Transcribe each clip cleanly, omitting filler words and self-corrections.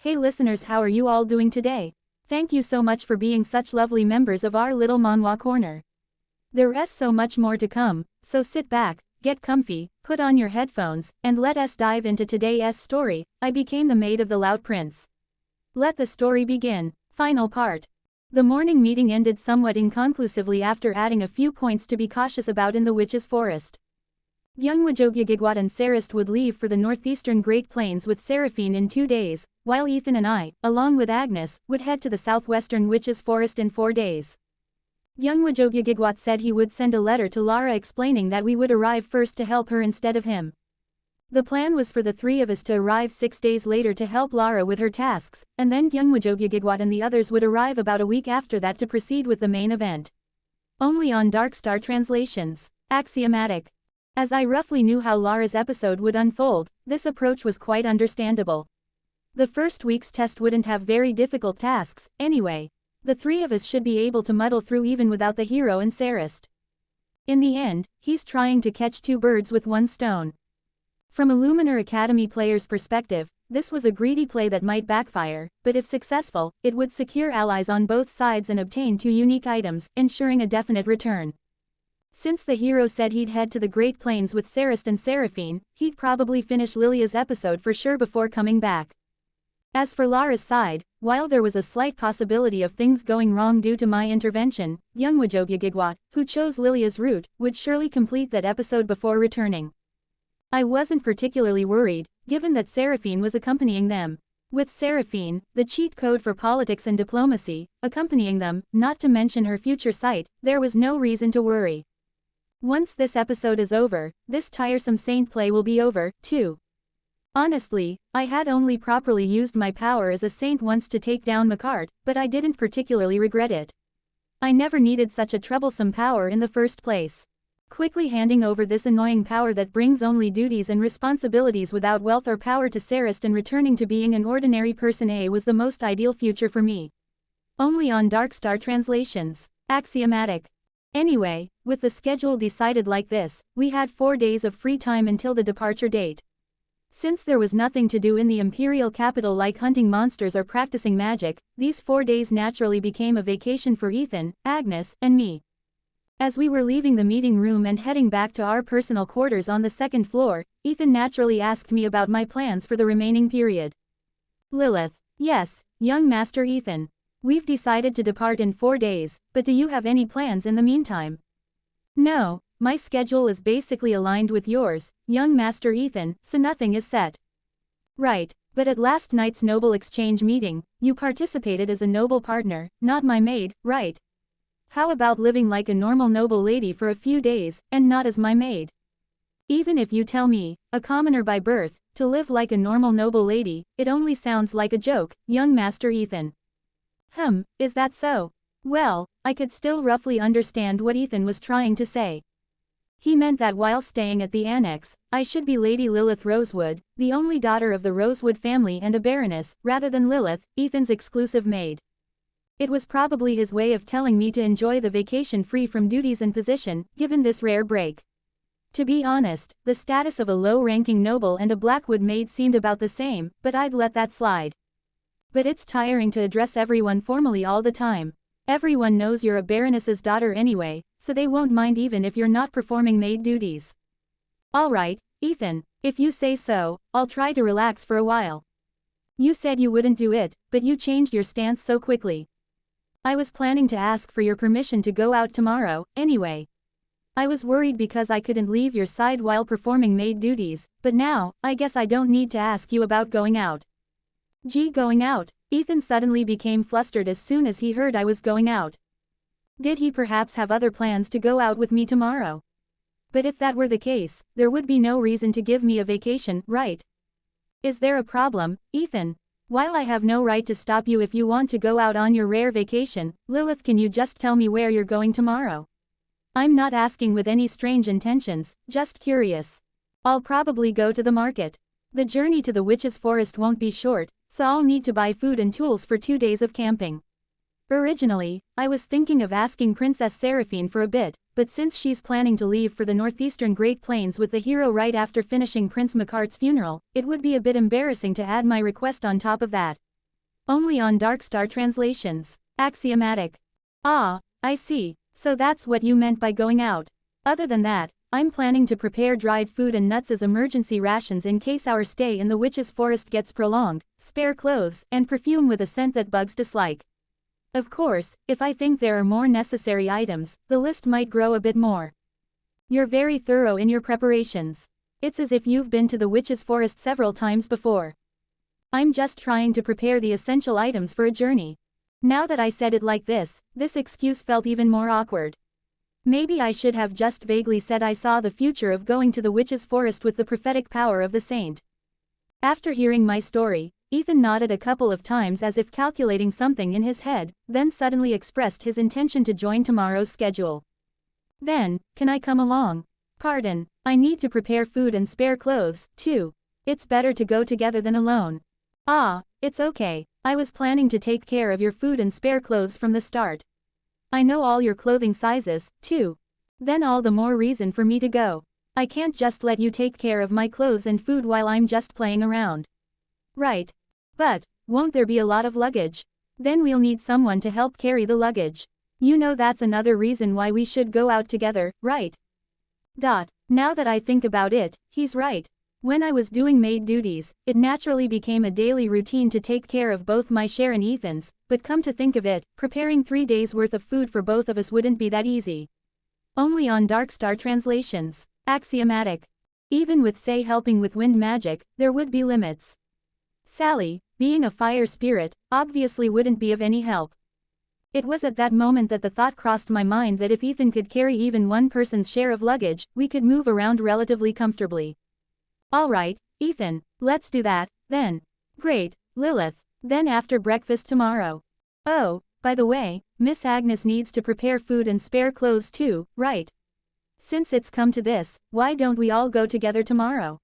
Hey listeners, how are you all doing today? Thank you so much for being such lovely members of our little manhwa corner. There's so much more to come, so sit back, get comfy, put on your headphones, and let us dive into today's story. I became the maid of the Lout Prince. Let the story begin. Final part. The morning meeting ended somewhat inconclusively after adding a few points to be cautious about in the witch's forest. Youngwajogigigwat and Sarist would leave for the northeastern Great Plains with Seraphine in 2 days, while Ethan and I, along with Agnes, would head to the southwestern witch's forest in 4 days. Youngwajogigigwat said he would send a letter to Lara explaining that we would arrive first to help her instead of him. The plan was for the 3 of us to arrive 6 days later to help Lara with her tasks, and then Youngwajogigigwat and the others would arrive about a week after that to proceed with the main event. Only on Darkstar translations. Axiomatic. As I roughly knew how Lara's episode would unfold, this approach was quite understandable. The first week's test wouldn't have very difficult tasks, anyway. The 3 of us should be able to muddle through even without the hero and Sarist. In the end, he's trying to catch 2 birds with 1 stone. From a Luminar Academy player's perspective, this was a greedy play that might backfire, but if successful, it would secure allies on both sides and obtain 2 unique items, ensuring a definite return. Since the hero said he'd head to the Great Plains with Sarist and Seraphine, he'd probably finish Lilia's episode for sure before coming back. As for Lara's side, while there was a slight possibility of things going wrong due to my intervention, Youngwajogigigwat, who chose Lilia's route, would surely complete that episode before returning. I wasn't particularly worried, given that Seraphine was accompanying them. With Seraphine, the cheat code for politics and diplomacy, accompanying them, not to mention her future sight, there was no reason to worry. Once this episode is over, this tiresome saint play will be over, too. Honestly, I had only properly used my power as a saint once to take down Macart, but I didn't particularly regret it. I never needed such a troublesome power in the first place. Quickly handing over this annoying power that brings only duties and responsibilities without wealth or power to Sarist and returning to being an ordinary person was the most ideal future for me. Only on Darkstar translations. Axiomatic. Anyway, with the schedule decided like this, we had 4 days of free time until the departure date. Since there was nothing to do in the imperial capital like hunting monsters or practicing magic, these 4 days naturally became a vacation for Ethan, Agnes, and me. As we were leaving the meeting room and heading back to our personal quarters on the 2nd floor, Ethan naturally asked me about my plans for the remaining period. Lilith. Yes, young Master Ethan. We've decided to depart in 4 days, but do you have any plans in the meantime? No, my schedule is basically aligned with yours, young Master Ethan, so nothing is set. Right, but at last night's noble exchange meeting, you participated as a noble partner, not my maid, right? How about living like a normal noble lady for a few days, and not as my maid? Even if you tell me, a commoner by birth, to live like a normal noble lady, it only sounds like a joke, young Master Ethan. Is that so? Well, I could still roughly understand what Ethan was trying to say. He meant that while staying at the annex, I should be Lady Lilith Rosewood, the only daughter of the Rosewood family and a baroness, rather than Lilith, Ethan's exclusive maid. It was probably his way of telling me to enjoy the vacation free from duties and position, given this rare break. To be honest, the status of a low-ranking noble and a Blackwood maid seemed about the same, but I'd let that slide. But it's tiring to address everyone formally all the time. Everyone knows you're a baroness's daughter anyway, so they won't mind even if you're not performing maid duties. Alright, Ethan, if you say so, I'll try to relax for a while. You said you wouldn't do it, but you changed your stance so quickly. I was planning to ask for your permission to go out tomorrow, anyway. I was worried because I couldn't leave your side while performing maid duties, but now, I guess I don't need to ask you about going out. Gee, going out? Ethan suddenly became flustered as soon as he heard I was going out. Did he perhaps have other plans to go out with me tomorrow? But if that were the case, there would be no reason to give me a vacation, right? Is there a problem, Ethan? While I have no right to stop you if you want to go out on your rare vacation, Lilith, can you just tell me where you're going tomorrow? I'm not asking with any strange intentions, just curious. I'll probably go to the market. The journey to the witch's forest won't be short, so I'll need to buy food and tools for 2 days of camping. Originally, I was thinking of asking Princess Seraphine for a bit, but since she's planning to leave for the northeastern Great Plains with the hero right after finishing Prince Macart's funeral, it would be a bit embarrassing to add my request on top of that. Only on Darkstar Translations. Axiomatic. Ah, I see, so that's what you meant by going out. Other than that, I'm planning to prepare dried food and nuts as emergency rations in case our stay in the witch's forest gets prolonged, spare clothes, and perfume with a scent that bugs dislike. Of course, if I think there are more necessary items, the list might grow a bit more. You're very thorough in your preparations. It's as if you've been to the witch's forest several times before. I'm just trying to prepare the essential items for a journey. Now that I said it like this excuse felt even more awkward. Maybe I should have just vaguely said I saw the future of going to the witch's forest with the prophetic power of the saint. After hearing my story, Ethan nodded a couple of times as if calculating something in his head, then suddenly expressed his intention to join tomorrow's schedule. Then, can I come along? Pardon, I need to prepare food and spare clothes, too. It's better to go together than alone. Ah, it's okay, I was planning to take care of your food and spare clothes from the start. I know all your clothing sizes, too. Then all the more reason for me to go. I can't just let you take care of my clothes and food while I'm just playing around. Right. But, won't there be a lot of luggage? Then we'll need someone to help carry the luggage. You know that's another reason why we should go out together, right? Now that I think about it, he's right. When I was doing maid duties, it naturally became a daily routine to take care of both my share and Ethan's, but come to think of it, preparing 3 days worth of food for both of us wouldn't be that easy. Only on Darkstar Translations. Axiomatic. Even with say helping with wind magic, there would be limits. Sally, being a fire spirit, obviously wouldn't be of any help. It was at that moment that the thought crossed my mind that if Ethan could carry even one person's share of luggage, we could move around relatively comfortably. Alright, Ethan, let's do that, then. Great, Lilith, then after breakfast tomorrow. Oh, by the way, Miss Agnes needs to prepare food and spare clothes too, right? Since it's come to this, why don't we all go together tomorrow?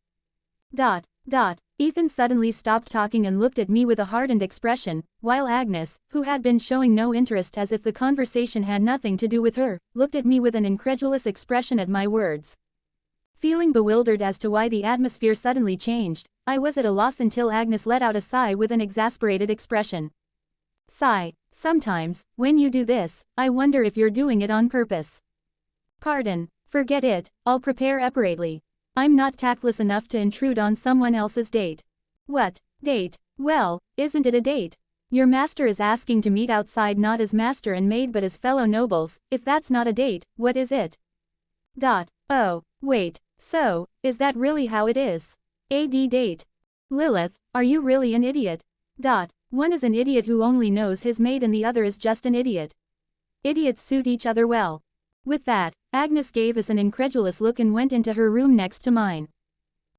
Ethan suddenly stopped talking and looked at me with a hardened expression, while Agnes, who had been showing no interest as if the conversation had nothing to do with her, looked at me with an incredulous expression at my words. Feeling bewildered as to why the atmosphere suddenly changed, I was at a loss until Agnes let out a sigh with an exasperated expression. Sigh, sometimes, when you do this, I wonder if you're doing it on purpose. Pardon, forget it, I'll prepare appropriately. I'm not tactless enough to intrude on someone else's date. What, date? Well, isn't it a date? Your master is asking to meet outside not as master and maid but as fellow nobles. If that's not a date, what is it? Oh, wait. So, is that really how it is? Date. Lilith, are you really an idiot? One is an idiot who only knows his maid and the other is just an idiot. Idiots suit each other well. With that, Agnes gave us an incredulous look and went into her room next to mine.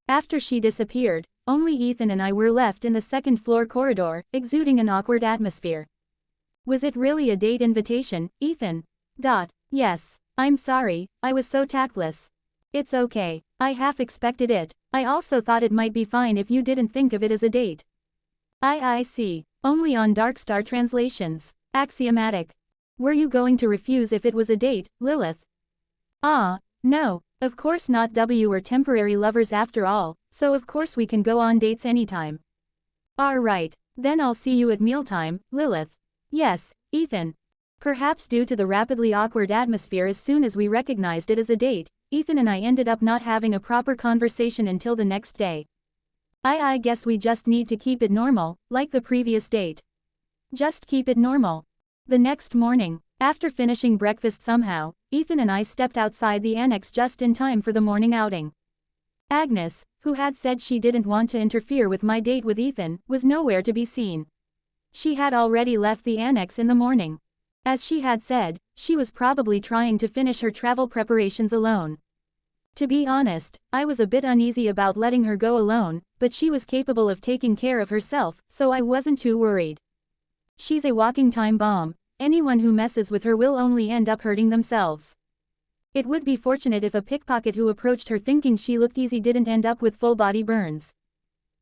After she disappeared, only Ethan and I were left in the second-floor corridor, exuding an awkward atmosphere. Was it really a date invitation, Ethan? Yes. I'm sorry, I was so tactless. It's okay, I half expected it. I also thought it might be fine if you didn't think of it as a date. I see. Only on Darkstar Translations. Axiomatic. Were you going to refuse if it was a date, Lilith? No, of course not. We're temporary lovers after all, so of course we can go on dates anytime. Alright, then I'll see you at mealtime, Lilith. Yes, Ethan. Perhaps due to the rapidly awkward atmosphere as soon as we recognized it as a date, Ethan and I ended up not having a proper conversation until the next day. I guess we just need to keep it normal, like the previous date. Just keep it normal. The next morning, after finishing breakfast somehow, Ethan and I stepped outside the annex just in time for the morning outing. Agnes, who had said she didn't want to interfere with my date with Ethan, was nowhere to be seen. She had already left the annex in the morning. As she had said, she was probably trying to finish her travel preparations alone. To be honest, I was a bit uneasy about letting her go alone, but she was capable of taking care of herself, so I wasn't too worried. She's a walking time bomb. Anyone who messes with her will only end up hurting themselves. It would be fortunate if a pickpocket who approached her thinking she looked easy didn't end up with full-body burns.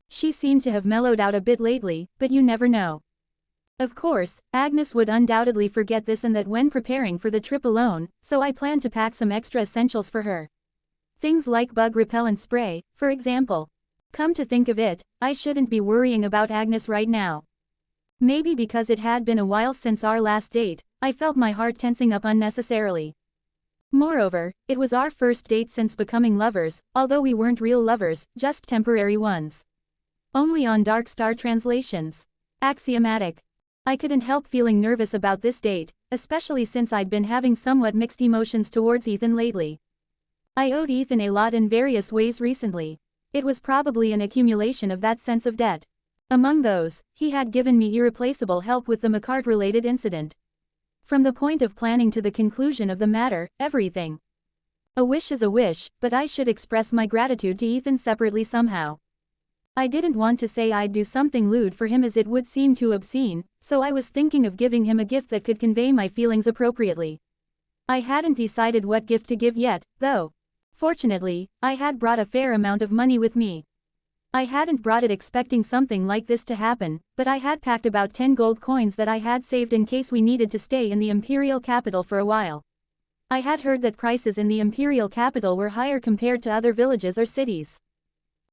She seemed to have mellowed out a bit lately, but you never know. Of course, Agnes would undoubtedly forget this and that when preparing for the trip alone, so I planned to pack some extra essentials for her. Things like bug repellent spray, for example. Come to think of it, I shouldn't be worrying about Agnes right now. Maybe because it had been a while since our last date, I felt my heart tensing up unnecessarily. Moreover, it was our first date since becoming lovers, although we weren't real lovers, just temporary ones. Only on Dark Star translations. Axiomatic. I couldn't help feeling nervous about this date, especially since I'd been having somewhat mixed emotions towards Ethan lately. I owed Ethan a lot in various ways recently. It was probably an accumulation of that sense of debt. Among those, he had given me irreplaceable help with the McCart-related incident. From the point of planning to the conclusion of the matter, everything. A wish is a wish, but I should express my gratitude to Ethan separately somehow. I didn't want to say I'd do something lewd for him as it would seem too obscene, so I was thinking of giving him a gift that could convey my feelings appropriately. I hadn't decided what gift to give yet, though. Fortunately, I had brought a fair amount of money with me. I hadn't brought it expecting something like this to happen, but I had packed about 10 gold coins that I had saved in case we needed to stay in the imperial capital for a while. I had heard that prices in the imperial capital were higher compared to other villages or cities.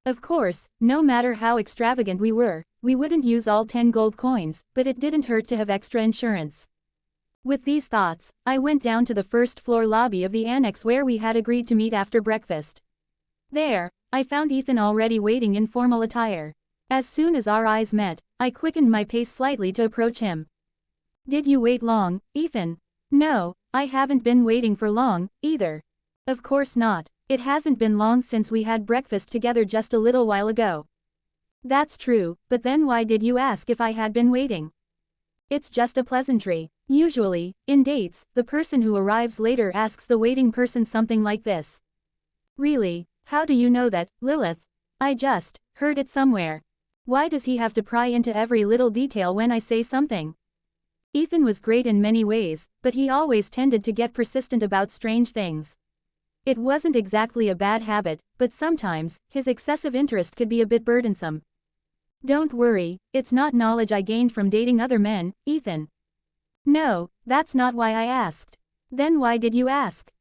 Of course, no matter how extravagant we wouldn't use all 10 gold coins, but it didn't hurt to have extra insurance. With these thoughts, I went down to the first floor lobby of the annex where we had agreed to meet after breakfast. There, I found Ethan already waiting in formal attire. As soon as our eyes met, I quickened my pace slightly to approach him. "Did you wait long, Ethan?" "No, I haven't been waiting for long, either." "Of course not. It hasn't been long since we had breakfast together just a little while ago." "That's true, but then why did you ask if I had been waiting?" "It's just a pleasantry. Usually, in dates, the person who arrives later asks the waiting person something like this." "Really? How do you know that, Lilith?" "I just heard it somewhere." "Why does he have to pry into every little detail when I say something?" Ethan was great in many ways, but he always tended to get persistent about strange things. It wasn't exactly a bad habit, but sometimes, his excessive interest could be a bit burdensome. "Don't worry, it's not knowledge I gained from dating other men, Ethan." "No, that's not why I asked." "Then why did you ask?"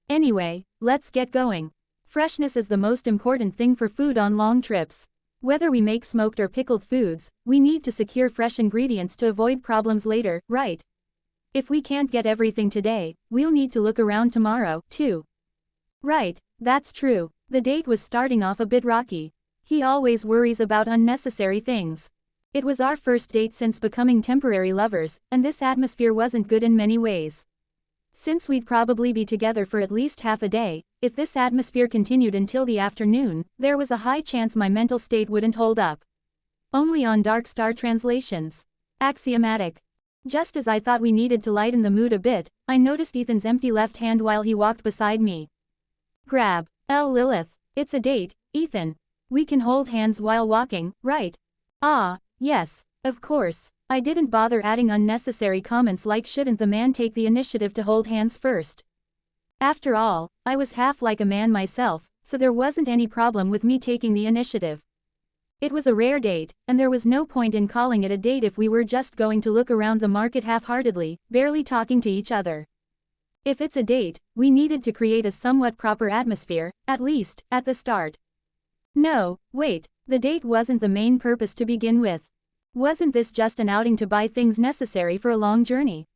Anyway, let's get going. Freshness is the most important thing for food on long trips. Whether we make smoked or pickled foods, we need to secure fresh ingredients to avoid problems later, right? If we can't get everything today, we'll need to look around tomorrow, too. Right, that's true. The date was starting off a bit rocky. He always worries about unnecessary things. It was our first date since becoming temporary lovers, and this atmosphere wasn't good in many ways. Since we'd probably be together for at least half a day, if this atmosphere continued until the afternoon, there was a high chance my mental state wouldn't hold up. Only on Dark Star translations. Axiomatic. Just as I thought we needed to lighten the mood a bit, I noticed Ethan's empty left hand while he walked beside me. Grab. Lilith. It's a date, Ethan. We can hold hands while walking, right? Ah, yes, of course. I didn't bother adding unnecessary comments like shouldn't the man take the initiative to hold hands first. After all, I was half like a man myself, so there wasn't any problem with me taking the initiative. It was a rare date, and there was no point in calling it a date if we were just going to look around the market half-heartedly, barely talking to each other. If it's a date, we needed to create a somewhat proper atmosphere, at least, at the start. No, wait, the date wasn't the main purpose to begin with. Wasn't this just an outing to buy things necessary for a long journey?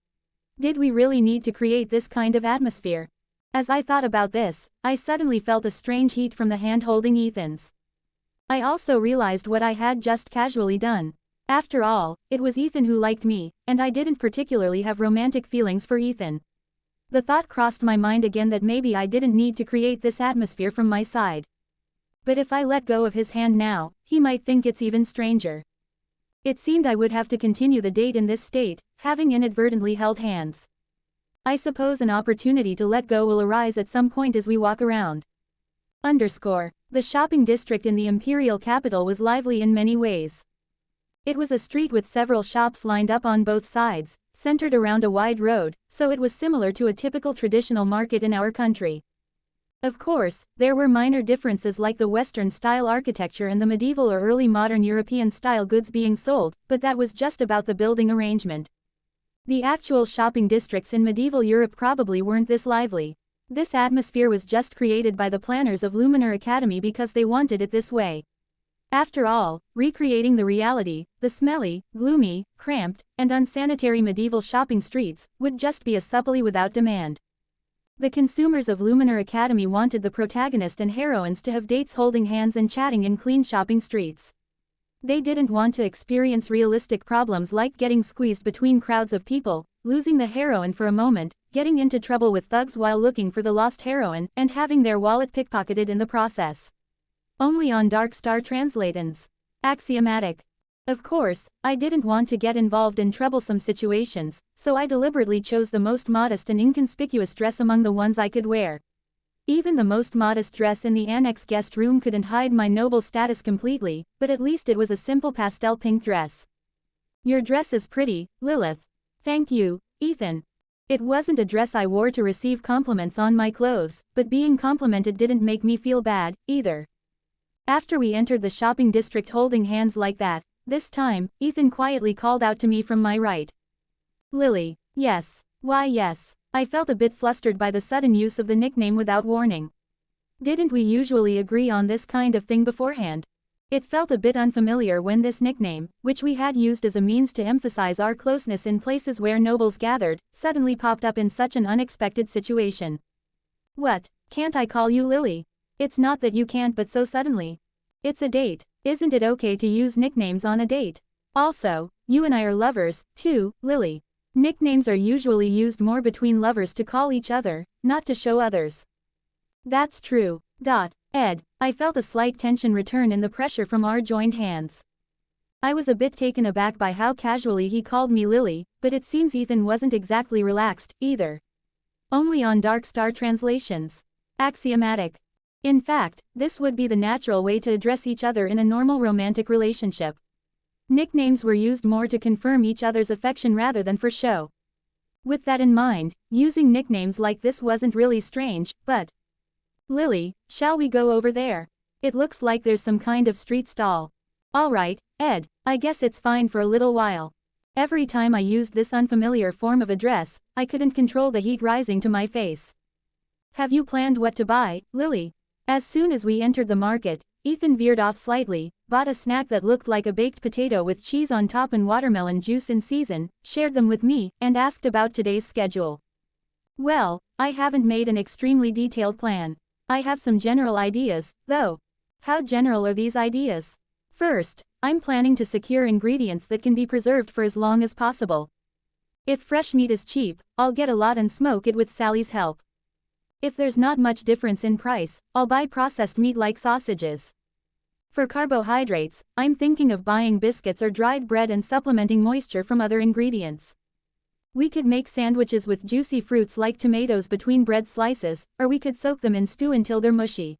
Did we really need to create this kind of atmosphere? As I thought about this, I suddenly felt a strange heat from the hand holding Ethan's. I also realized what I had just casually done. After all, it was Ethan who liked me, and I didn't particularly have romantic feelings for Ethan. The thought crossed my mind again that maybe I didn't need to create this atmosphere from my side. But if I let go of his hand now, he might think it's even stranger. It seemed I would have to continue the date in this state, having inadvertently held hands. I suppose an opportunity to let go will arise at some point as we walk around. The shopping district in the imperial capital was lively in many ways. It was a street with several shops lined up on both sides, centered around a wide road, so it was similar to a typical traditional market in our country. Of course, there were minor differences like the Western-style architecture and the medieval or early modern European-style goods being sold, but that was just about the building arrangement. The actual shopping districts in medieval Europe probably weren't this lively. This atmosphere was just created by the planners of Luminar Academy because they wanted it this way. After all, recreating the reality, the smelly, gloomy, cramped, and unsanitary medieval shopping streets, would just be a supply without demand. The consumers of Luminar Academy wanted the protagonist and heroines to have dates holding hands and chatting in clean shopping streets. They didn't want to experience realistic problems like getting squeezed between crowds of people, losing the heroine for a moment, getting into trouble with thugs while looking for the lost heroine, and having their wallet pickpocketed in the process. Only on Dark Star Translations. Axiomatic. Of course, I didn't want to get involved in troublesome situations, so I deliberately chose the most modest and inconspicuous dress among the ones I could wear. Even the most modest dress in the annex guest room couldn't hide my noble status completely, but at least it was a simple pastel pink dress. Your dress is pretty, Lilith. Thank you, Ethan. It wasn't a dress I wore to receive compliments on my clothes, but being complimented didn't make me feel bad, either. After we entered the shopping district holding hands like that, this time, Ethan quietly called out to me from my right. Lily. Yes. Why yes. I felt a bit flustered by the sudden use of the nickname without warning. Didn't we usually agree on this kind of thing beforehand? It felt a bit unfamiliar when this nickname, which we had used as a means to emphasize our closeness in places where nobles gathered, suddenly popped up in such an unexpected situation. What, can't I call you Lily? It's not that you can't, but so suddenly. It's a date. Isn't it okay to use nicknames on a date? Also, you and I are lovers, too, Lily. Nicknames are usually used more between lovers to call each other, not to show others. That's true. Ed. I felt a slight tension return in the pressure from our joined hands. I was a bit taken aback by how casually he called me Lily, but it seems Ethan wasn't exactly relaxed, either. Only on Dark Star Translations. Axiomatic. In fact, this would be the natural way to address each other in a normal romantic relationship. Nicknames were used more to confirm each other's affection rather than for show. With that in mind, using nicknames like this wasn't really strange, but... Lily, shall we go over there? It looks like there's some kind of street stall. Alright, Ed, I guess it's fine for a little while. Every time I used this unfamiliar form of address, I couldn't control the heat rising to my face. Have you planned what to buy, Lily? As soon as we entered the market, Ethan veered off slightly, bought a snack that looked like a baked potato with cheese on top and watermelon juice in season, shared them with me, and asked about today's schedule. Well, I haven't made an extremely detailed plan. I have some general ideas, though. How general are these ideas? First, I'm planning to secure ingredients that can be preserved for as long as possible. If fresh meat is cheap, I'll get a lot and smoke it with Sally's help. If there's not much difference in price, I'll buy processed meat like sausages. For carbohydrates, I'm thinking of buying biscuits or dried bread and supplementing moisture from other ingredients. We could make sandwiches with juicy fruits like tomatoes between bread slices, or we could soak them in stew until they're mushy.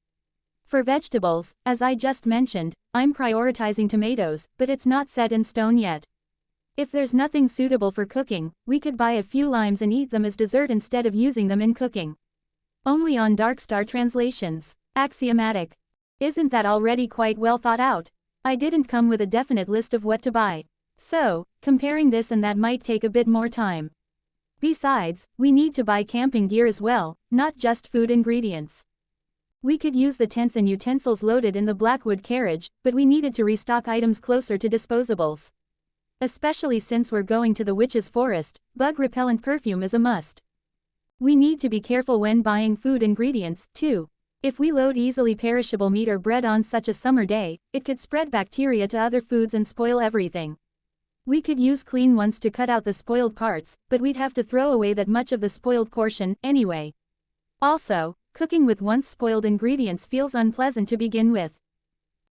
For vegetables, as I just mentioned, I'm prioritizing tomatoes, but it's not set in stone yet. If there's nothing suitable for cooking, we could buy a few limes and eat them as dessert instead of using them in cooking. Only on Dark Star Translations. Axiomatic. Isn't that already quite well thought out? I didn't come with a definite list of what to buy. So, comparing this and that might take a bit more time. Besides, we need to buy camping gear as well, not just food ingredients. We could use the tents and utensils loaded in the Blackwood carriage, but we needed to restock items closer to disposables. Especially since we're going to the witch's forest, bug-repellent perfume is a must. We need to be careful when buying food ingredients, too. If we load easily perishable meat or bread on such a summer day, it could spread bacteria to other foods and spoil everything. We could use clean ones to cut out the spoiled parts, but we'd have to throw away that much of the spoiled portion, anyway. Also, cooking with once spoiled ingredients feels unpleasant to begin with.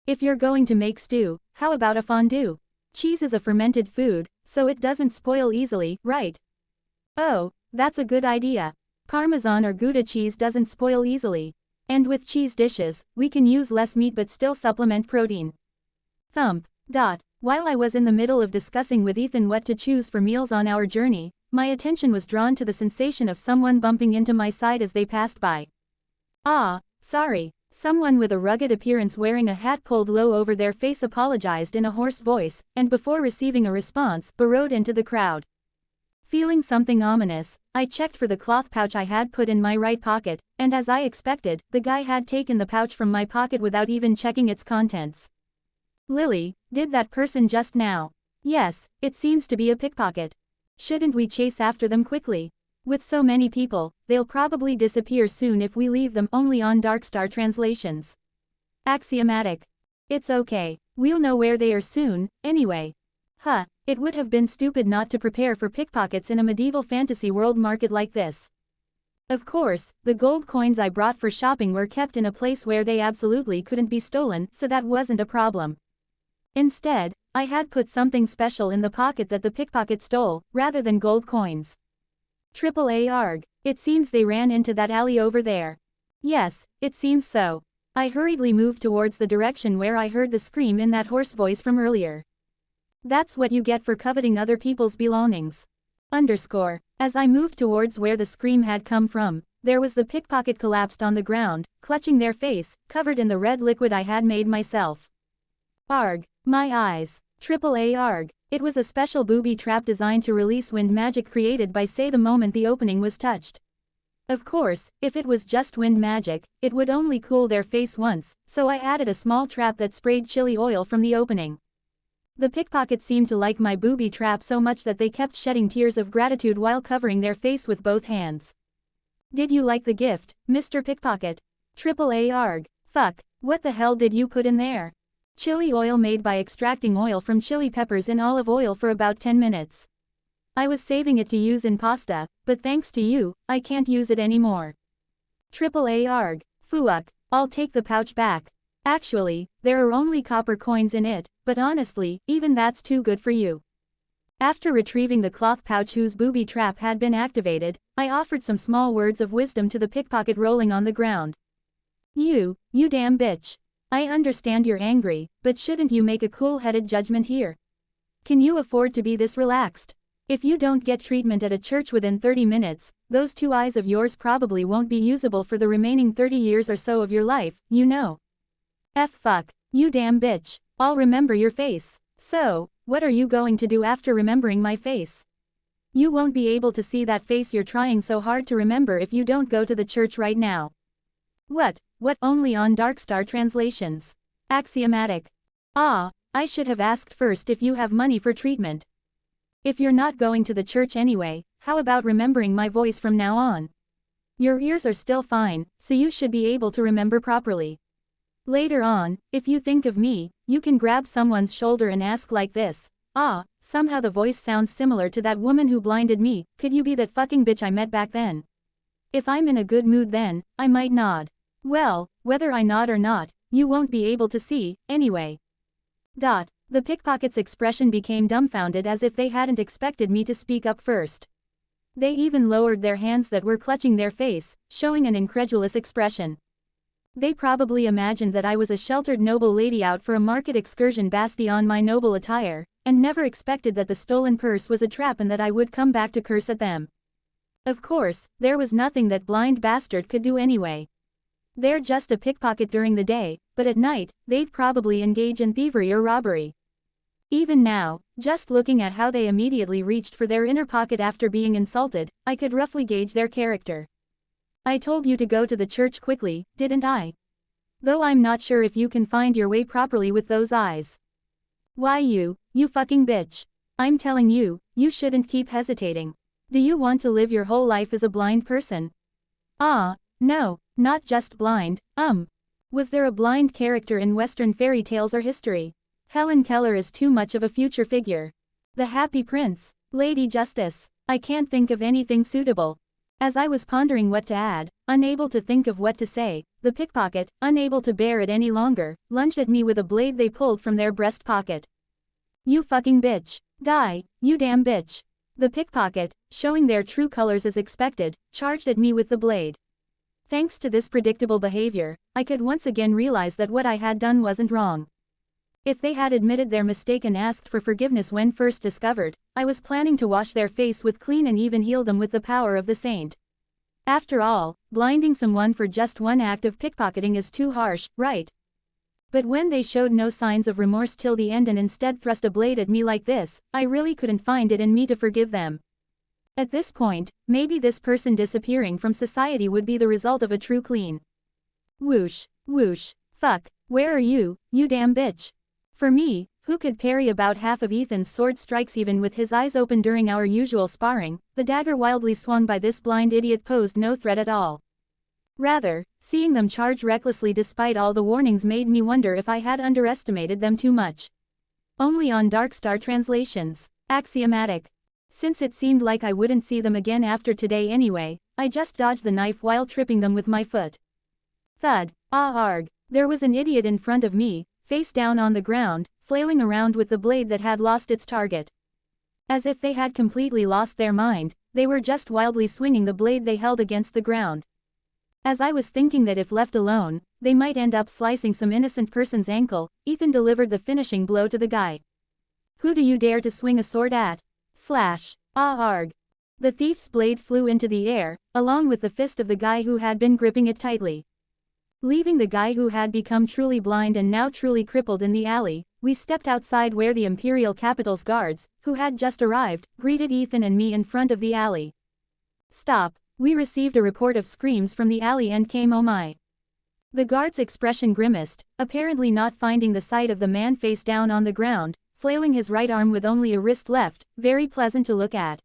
If you're going to make stew, how about a fondue? Cheese is a fermented food, so it doesn't spoil easily, right? Oh, that's a good idea. Parmesan or Gouda cheese doesn't spoil easily. And with cheese dishes, we can use less meat but still supplement protein. Thump. While I was in the middle of discussing with Ethan what to choose for meals on our journey, my attention was drawn to the sensation of someone bumping into my side as they passed by. Ah, sorry. Someone with a rugged appearance wearing a hat pulled low over their face apologized in a hoarse voice, and before receiving a response, burrowed into the crowd. Feeling something ominous, I checked for the cloth pouch I had put in my right pocket, and as I expected, the guy had taken the pouch from my pocket without even checking its contents. Lily, did that person just now? Yes, it seems to be a pickpocket. Shouldn't we chase after them quickly? With so many people, they'll probably disappear soon if we leave them only on Darkstar translations. Axiomatic. It's okay, we'll know where they are soon, anyway. Huh, it would have been stupid not to prepare for pickpockets in a medieval fantasy world market like this. Of course, the gold coins I brought for shopping were kept in a place where they absolutely couldn't be stolen, so that wasn't a problem. Instead, I had put something special in the pocket that the pickpocket stole, rather than gold coins. AAA arg. It seems they ran into that alley over there. Yes, it seems so. I hurriedly moved towards the direction where I heard the scream in that hoarse voice from earlier. That's what you get for coveting other people's belongings. As I moved towards where the scream had come from, there was the pickpocket collapsed on the ground, clutching their face, covered in the red liquid I had made myself. Arg. My eyes. AAA arg. It was a special booby trap designed to release wind magic created by Say the moment the opening was touched. Of course, if it was just wind magic, it would only cool their face once, so I added a small trap that sprayed chili oil from the opening. The pickpockets seemed to like my booby trap so much that they kept shedding tears of gratitude while covering their face with both hands. Did you like the gift, Mr. Pickpocket? AAA arg. Fuck, what the hell did you put in there? Chili oil made by extracting oil from chili peppers in olive oil for about 10 minutes. I was saving it to use in pasta, but thanks to you, I can't use it anymore. AAA arg. Fuck, I'll take the pouch back. Actually, there are only copper coins in it, but honestly, even that's too good for you. After retrieving the cloth pouch whose booby trap had been activated, I offered some small words of wisdom to the pickpocket rolling on the ground. You damn bitch. I understand you're angry, but shouldn't you make a cool-headed judgment here? Can you afford to be this relaxed? If you don't get treatment at a church within 30 minutes, those two eyes of yours probably won't be usable for the remaining 30 years or so of your life, you know. Fuck, you damn bitch, I'll remember your face. So, what are you going to do after remembering my face? You won't be able to see that face you're trying so hard to remember if you don't go to the church right now. What only on Darkstar translations? Axiomatic. I should have asked first if you have money for treatment. If you're not going to the church anyway, how about remembering my voice from now on? Your ears are still fine, so you should be able to remember properly. Later on, if you think of me, you can grab someone's shoulder and ask like this. Somehow the voice sounds similar to that woman who blinded me, could you be that fucking bitch I met back then? If I'm in a good mood then, I might nod. Well, whether I nod or not, you won't be able to see, anyway. The pickpocket's expression became dumbfounded as if they hadn't expected me to speak up first. They even lowered their hands that were clutching their face, showing an incredulous expression. They probably imagined that I was a sheltered noble lady out for a market excursion based on my noble attire, and never expected that the stolen purse was a trap and that I would come back to curse at them. Of course, there was nothing that blind bastard could do anyway. They're just a pickpocket during the day, but at night, they'd probably engage in thievery or robbery. Even now, just looking at how they immediately reached for their inner pocket after being insulted, I could roughly gauge their character. I told you to go to the church quickly, didn't I? Though I'm not sure if you can find your way properly with those eyes. Why you fucking bitch. I'm telling you, you shouldn't keep hesitating. Do you want to live your whole life as a blind person? No, not just blind, Was there a blind character in Western fairy tales or history? Helen Keller is too much of a future figure. The Happy Prince, Lady Justice. I can't think of anything suitable. As I was pondering what to add, unable to think of what to say, the pickpocket, unable to bear it any longer, lunged at me with a blade they pulled from their breast pocket. You fucking bitch. Die, you damn bitch. The pickpocket, showing their true colors as expected, charged at me with the blade. Thanks to this predictable behavior, I could once again realize that what I had done wasn't wrong. If they had admitted their mistake and asked for forgiveness when first discovered, I was planning to wash their face with clean and even heal them with the power of the saint. After all, blinding someone for just one act of pickpocketing is too harsh, right? But when they showed no signs of remorse till the end and instead thrust a blade at me like this, I really couldn't find it in me to forgive them. At this point, maybe this person disappearing from society would be the result of a true clean. Whoosh, whoosh, fuck, where are you, you damn bitch? For me, who could parry about half of Ethan's sword strikes even with his eyes open during our usual sparring, the dagger wildly swung by this blind idiot posed no threat at all. Rather, seeing them charge recklessly despite all the warnings made me wonder if I had underestimated them too much. Only on Darkstar translations. Axiomatic. Since it seemed like I wouldn't see them again after today anyway, I just dodged the knife while tripping them with my foot. Thud. Ah arg. There was an idiot in front of me, face down on the ground, flailing around with the blade that had lost its target. As if they had completely lost their mind, they were just wildly swinging the blade they held against the ground. As I was thinking that if left alone, they might end up slicing some innocent person's ankle, Ethan delivered the finishing blow to the guy. Who do you dare to swing a sword at? Slash. Ah arg. The thief's blade flew into the air, along with the fist of the guy who had been gripping it tightly. Leaving the guy who had become truly blind and now truly crippled in the alley, we stepped outside where the Imperial Capital's guards, who had just arrived, greeted Ethan and me in front of the alley. Stop. We received a report of screams from the alley and came. Oh my. The guard's expression grimaced, apparently not finding the sight of the man face down on the ground, flailing his right arm with only a wrist left, very pleasant to look at.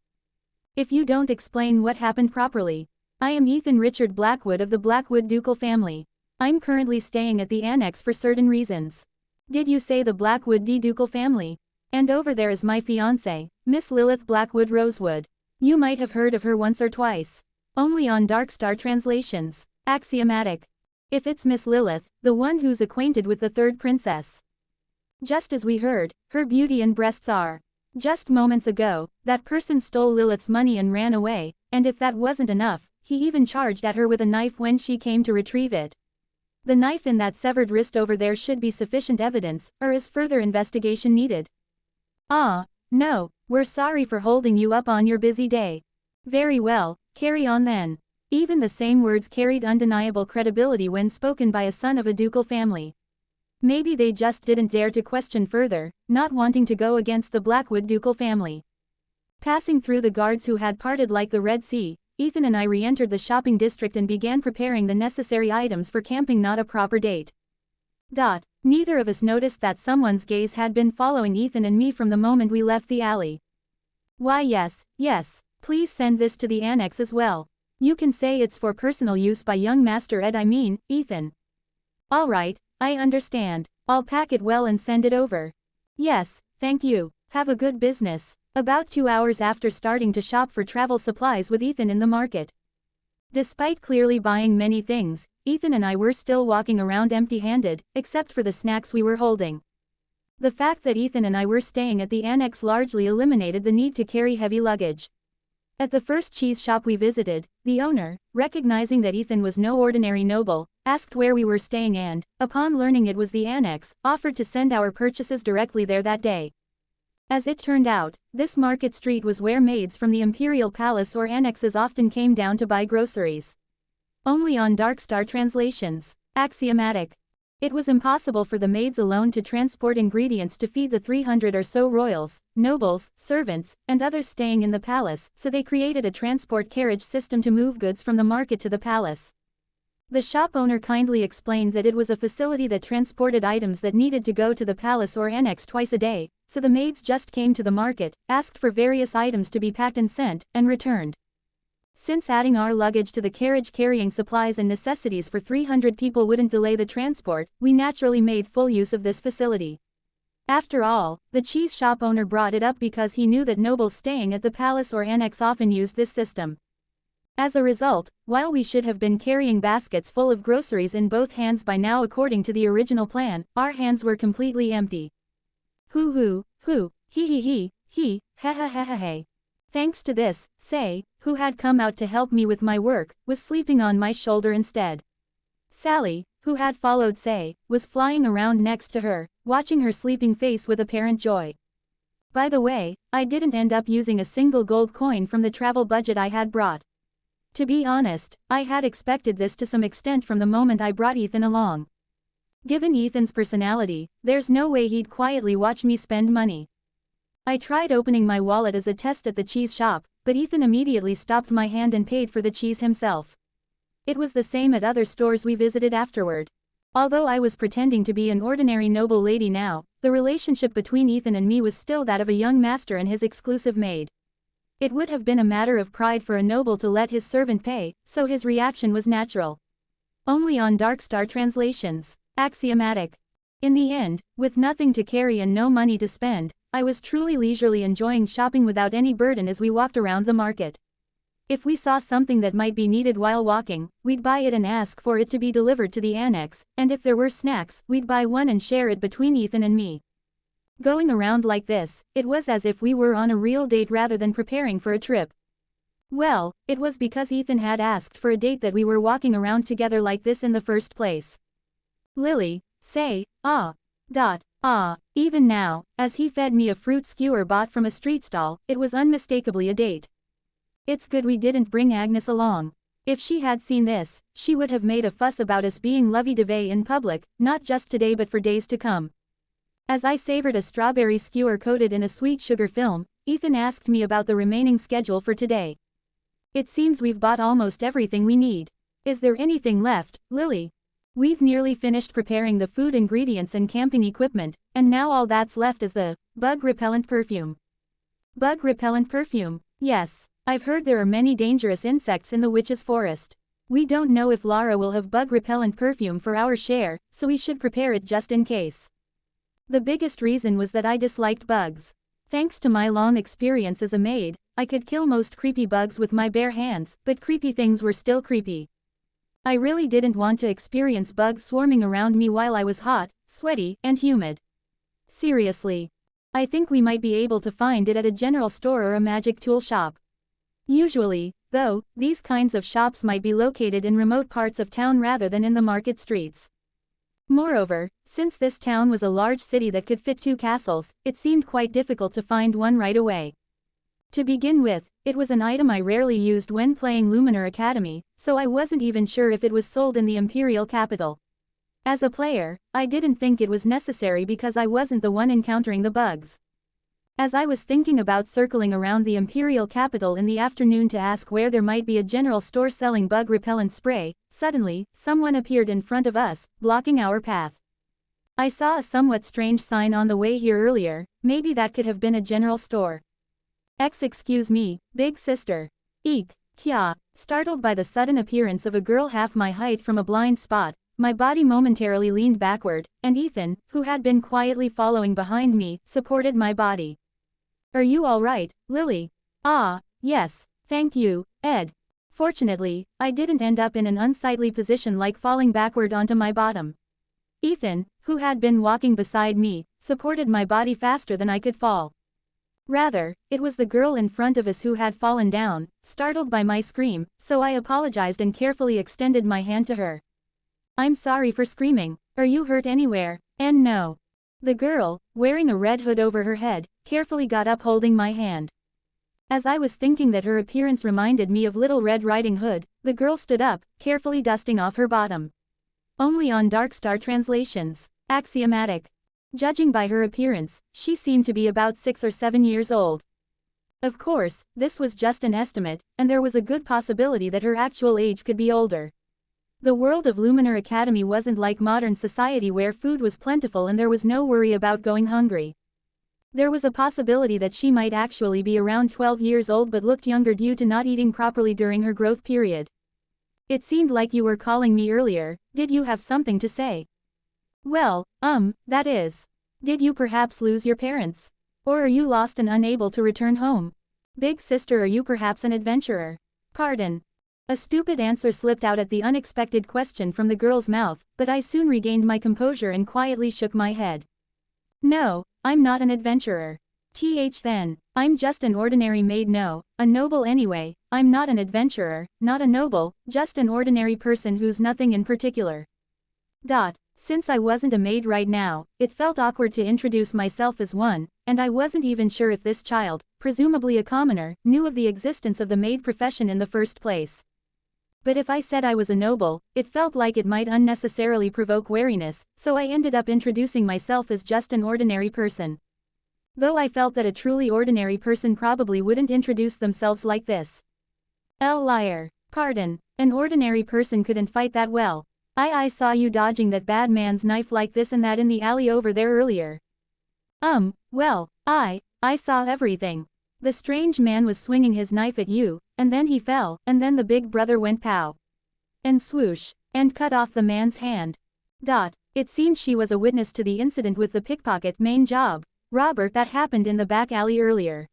If you don't explain what happened properly. I am Ethan Richard Blackwood of the Blackwood ducal family. I'm currently staying at the annex for certain reasons. Did you say the Blackwood ducal family? And over there is my fiancée, Miss Lilith Blackwood Rosewood. You might have heard of her once or twice. Only on Darkstar translations. Axiomatic. If it's Miss Lilith, the one who's acquainted with the third princess. Just as we heard, her beauty and breasts are. Just moments ago, that person stole Lilith's money and ran away, and if that wasn't enough, he even charged at her with a knife when she came to retrieve it. The knife in that severed wrist over there should be sufficient evidence, or is further investigation needed? Ah, no, we're sorry for holding you up on your busy day. Very well, carry on then. Even the same words carried undeniable credibility when spoken by a son of a ducal family. Maybe they just didn't dare to question further, not wanting to go against the Blackwood ducal family. Passing through the guards who had parted like the Red Sea, Ethan and I re-entered the shopping district and began preparing the necessary items for camping. Not a proper date. Neither of us noticed that someone's gaze had been following Ethan and me from the moment we left the alley. Why yes, please send this to the annex as well. You can say it's for personal use by young Master Ed, Ethan. Alright, I understand. I'll pack it well and send it over. Yes, thank you. Have a good business. About 2 hours after starting to shop for travel supplies with Ethan in the market. Despite clearly buying many things, Ethan and I were still walking around empty-handed, except for the snacks we were holding. The fact that Ethan and I were staying at the annex largely eliminated the need to carry heavy luggage. At the first cheese shop we visited, the owner, recognizing that Ethan was no ordinary noble, asked where we were staying and, upon learning it was the annex, offered to send our purchases directly there that day. As it turned out, this market street was where maids from the imperial palace or annexes often came down to buy groceries. Only on Darkstar translations. Axiomatic. It was impossible for the maids alone to transport ingredients to feed the 300 or so royals, nobles, servants, and others staying in the palace, so they created a transport carriage system to move goods from the market to the palace. The shop owner kindly explained that it was a facility that transported items that needed to go to the palace or annex twice a day, so the maids just came to the market, asked for various items to be packed and sent, and returned. Since adding our luggage to the carriage carrying supplies and necessities for 300 people wouldn't delay the transport, we naturally made full use of this facility. After all, the cheese shop owner brought it up because he knew that nobles staying at the palace or annex often used this system. As a result, while we should have been carrying baskets full of groceries in both hands by now according to the original plan, our hands were completely empty. Hoo, he, ha ha ha ha ha. Thanks to this, Say, who had come out to help me with my work, was sleeping on my shoulder instead. Sally, who had followed Say, was flying around next to her, watching her sleeping face with apparent joy. By the way, I didn't end up using a single gold coin from the travel budget I had brought. To be honest, I had expected this to some extent from the moment I brought Ethan along. Given Ethan's personality, there's no way he'd quietly watch me spend money. I tried opening my wallet as a test at the cheese shop, but Ethan immediately stopped my hand and paid for the cheese himself. It was the same at other stores we visited afterward. Although I was pretending to be an ordinary noble lady now, the relationship between Ethan and me was still that of a young master and his exclusive maid. It would have been a matter of pride for a noble to let his servant pay, so his reaction was natural. Only on Darkstar translations. Axiomatic. In the end, with nothing to carry and no money to spend, I was truly leisurely enjoying shopping without any burden as we walked around the market. If we saw something that might be needed while walking, we'd buy it and ask for it to be delivered to the annex, and if there were snacks, we'd buy one and share it between Ethan and me. Going around like this, it was as if we were on a real date rather than preparing for a trip. Well, it was because Ethan had asked for a date that we were walking around together like this in the first place. Lily, say, ah. Even now, as he fed me a fruit skewer bought from a street stall, it was unmistakably a date. It's good we didn't bring Agnes along. If she had seen this, she would have made a fuss about us being lovey-dovey in public, not just today but for days to come. As I savored a strawberry skewer coated in a sweet sugar film, Ethan asked me about the remaining schedule for today. It seems we've bought almost everything we need. Is there anything left, Lily? We've nearly finished preparing the food ingredients and camping equipment, and now all that's left is the bug-repellent perfume. Bug-repellent perfume? Yes. I've heard there are many dangerous insects in the witch's forest. We don't know if Lara will have bug-repellent perfume for our share, so we should prepare it just in case. The biggest reason was that I disliked bugs. Thanks to my long experience as a maid, I could kill most creepy bugs with my bare hands, but creepy things were still creepy. I really didn't want to experience bugs swarming around me while I was hot, sweaty, and humid. Seriously. I think we might be able to find it at a general store or a magic tool shop. Usually, though, these kinds of shops might be located in remote parts of town rather than in the market streets. Moreover, since this town was a large city that could fit 2 castles, it seemed quite difficult to find one right away. To begin with, it was an item I rarely used when playing Luminar Academy, so I wasn't even sure if it was sold in the Imperial capital. As a player, I didn't think it was necessary because I wasn't the one encountering the bugs. As I was thinking about circling around the Imperial capital in the afternoon to ask where there might be a general store selling bug-repellent spray, suddenly, someone appeared in front of us, blocking our path. I saw a somewhat strange sign on the way here earlier, maybe that could have been a general store. Excuse me, big sister. Eek, kya. Startled by the sudden appearance of a girl half my height from a blind spot, my body momentarily leaned backward, and Ethan, who had been quietly following behind me, supported my body. Are you alright, Lily? Ah, yes, thank you, Ed. Fortunately, I didn't end up in an unsightly position like falling backward onto my bottom. Ethan, who had been walking beside me, supported my body faster than I could fall. Rather, it was the girl in front of us who had fallen down, startled by my scream, so I apologized and carefully extended my hand to her. I'm sorry for screaming. Are you hurt anywhere? And no. The girl, wearing a red hood over her head, carefully got up holding my hand. As I was thinking that her appearance reminded me of Little Red Riding Hood, the girl stood up, carefully dusting off her bottom. Only on Darkstar translations. Axiomatic. Judging by her appearance, she seemed to be about 6 or 7 years old. Of course, this was just an estimate, and there was a good possibility that her actual age could be older. The world of Luminar Academy wasn't like modern society where food was plentiful and there was no worry about going hungry. There was a possibility that she might actually be around 12 years old but looked younger due to not eating properly during her growth period. It seemed like you were calling me earlier. Did you have something to say? Well, that is. Did you perhaps lose your parents? Or are you lost and unable to return home? Big sister, are you perhaps an adventurer? Pardon. A stupid answer slipped out at the unexpected question from the girl's mouth, but I soon regained my composure and quietly shook my head. No, I'm not an adventurer. Then, I'm just an ordinary maid. No, a noble anyway. I'm not an adventurer, not a noble, just an ordinary person who's nothing in particular. Since I wasn't a maid right now, it felt awkward to introduce myself as one, and I wasn't even sure if this child, presumably a commoner, knew of the existence of the maid profession in the first place. But if I said I was a noble, it felt like it might unnecessarily provoke wariness, so I ended up introducing myself as just an ordinary person. Though I felt that a truly ordinary person probably wouldn't introduce themselves like this. Liar. Pardon, an ordinary person couldn't fight that well. I saw you dodging that bad man's knife like this and that in the alley over there earlier. Well, I saw everything. The strange man was swinging his knife at you, and then he fell, and then the big brother went pow. And swoosh, and cut off the man's hand. It seems she was a witness to the incident with the pickpocket main job robber that happened in the back alley earlier.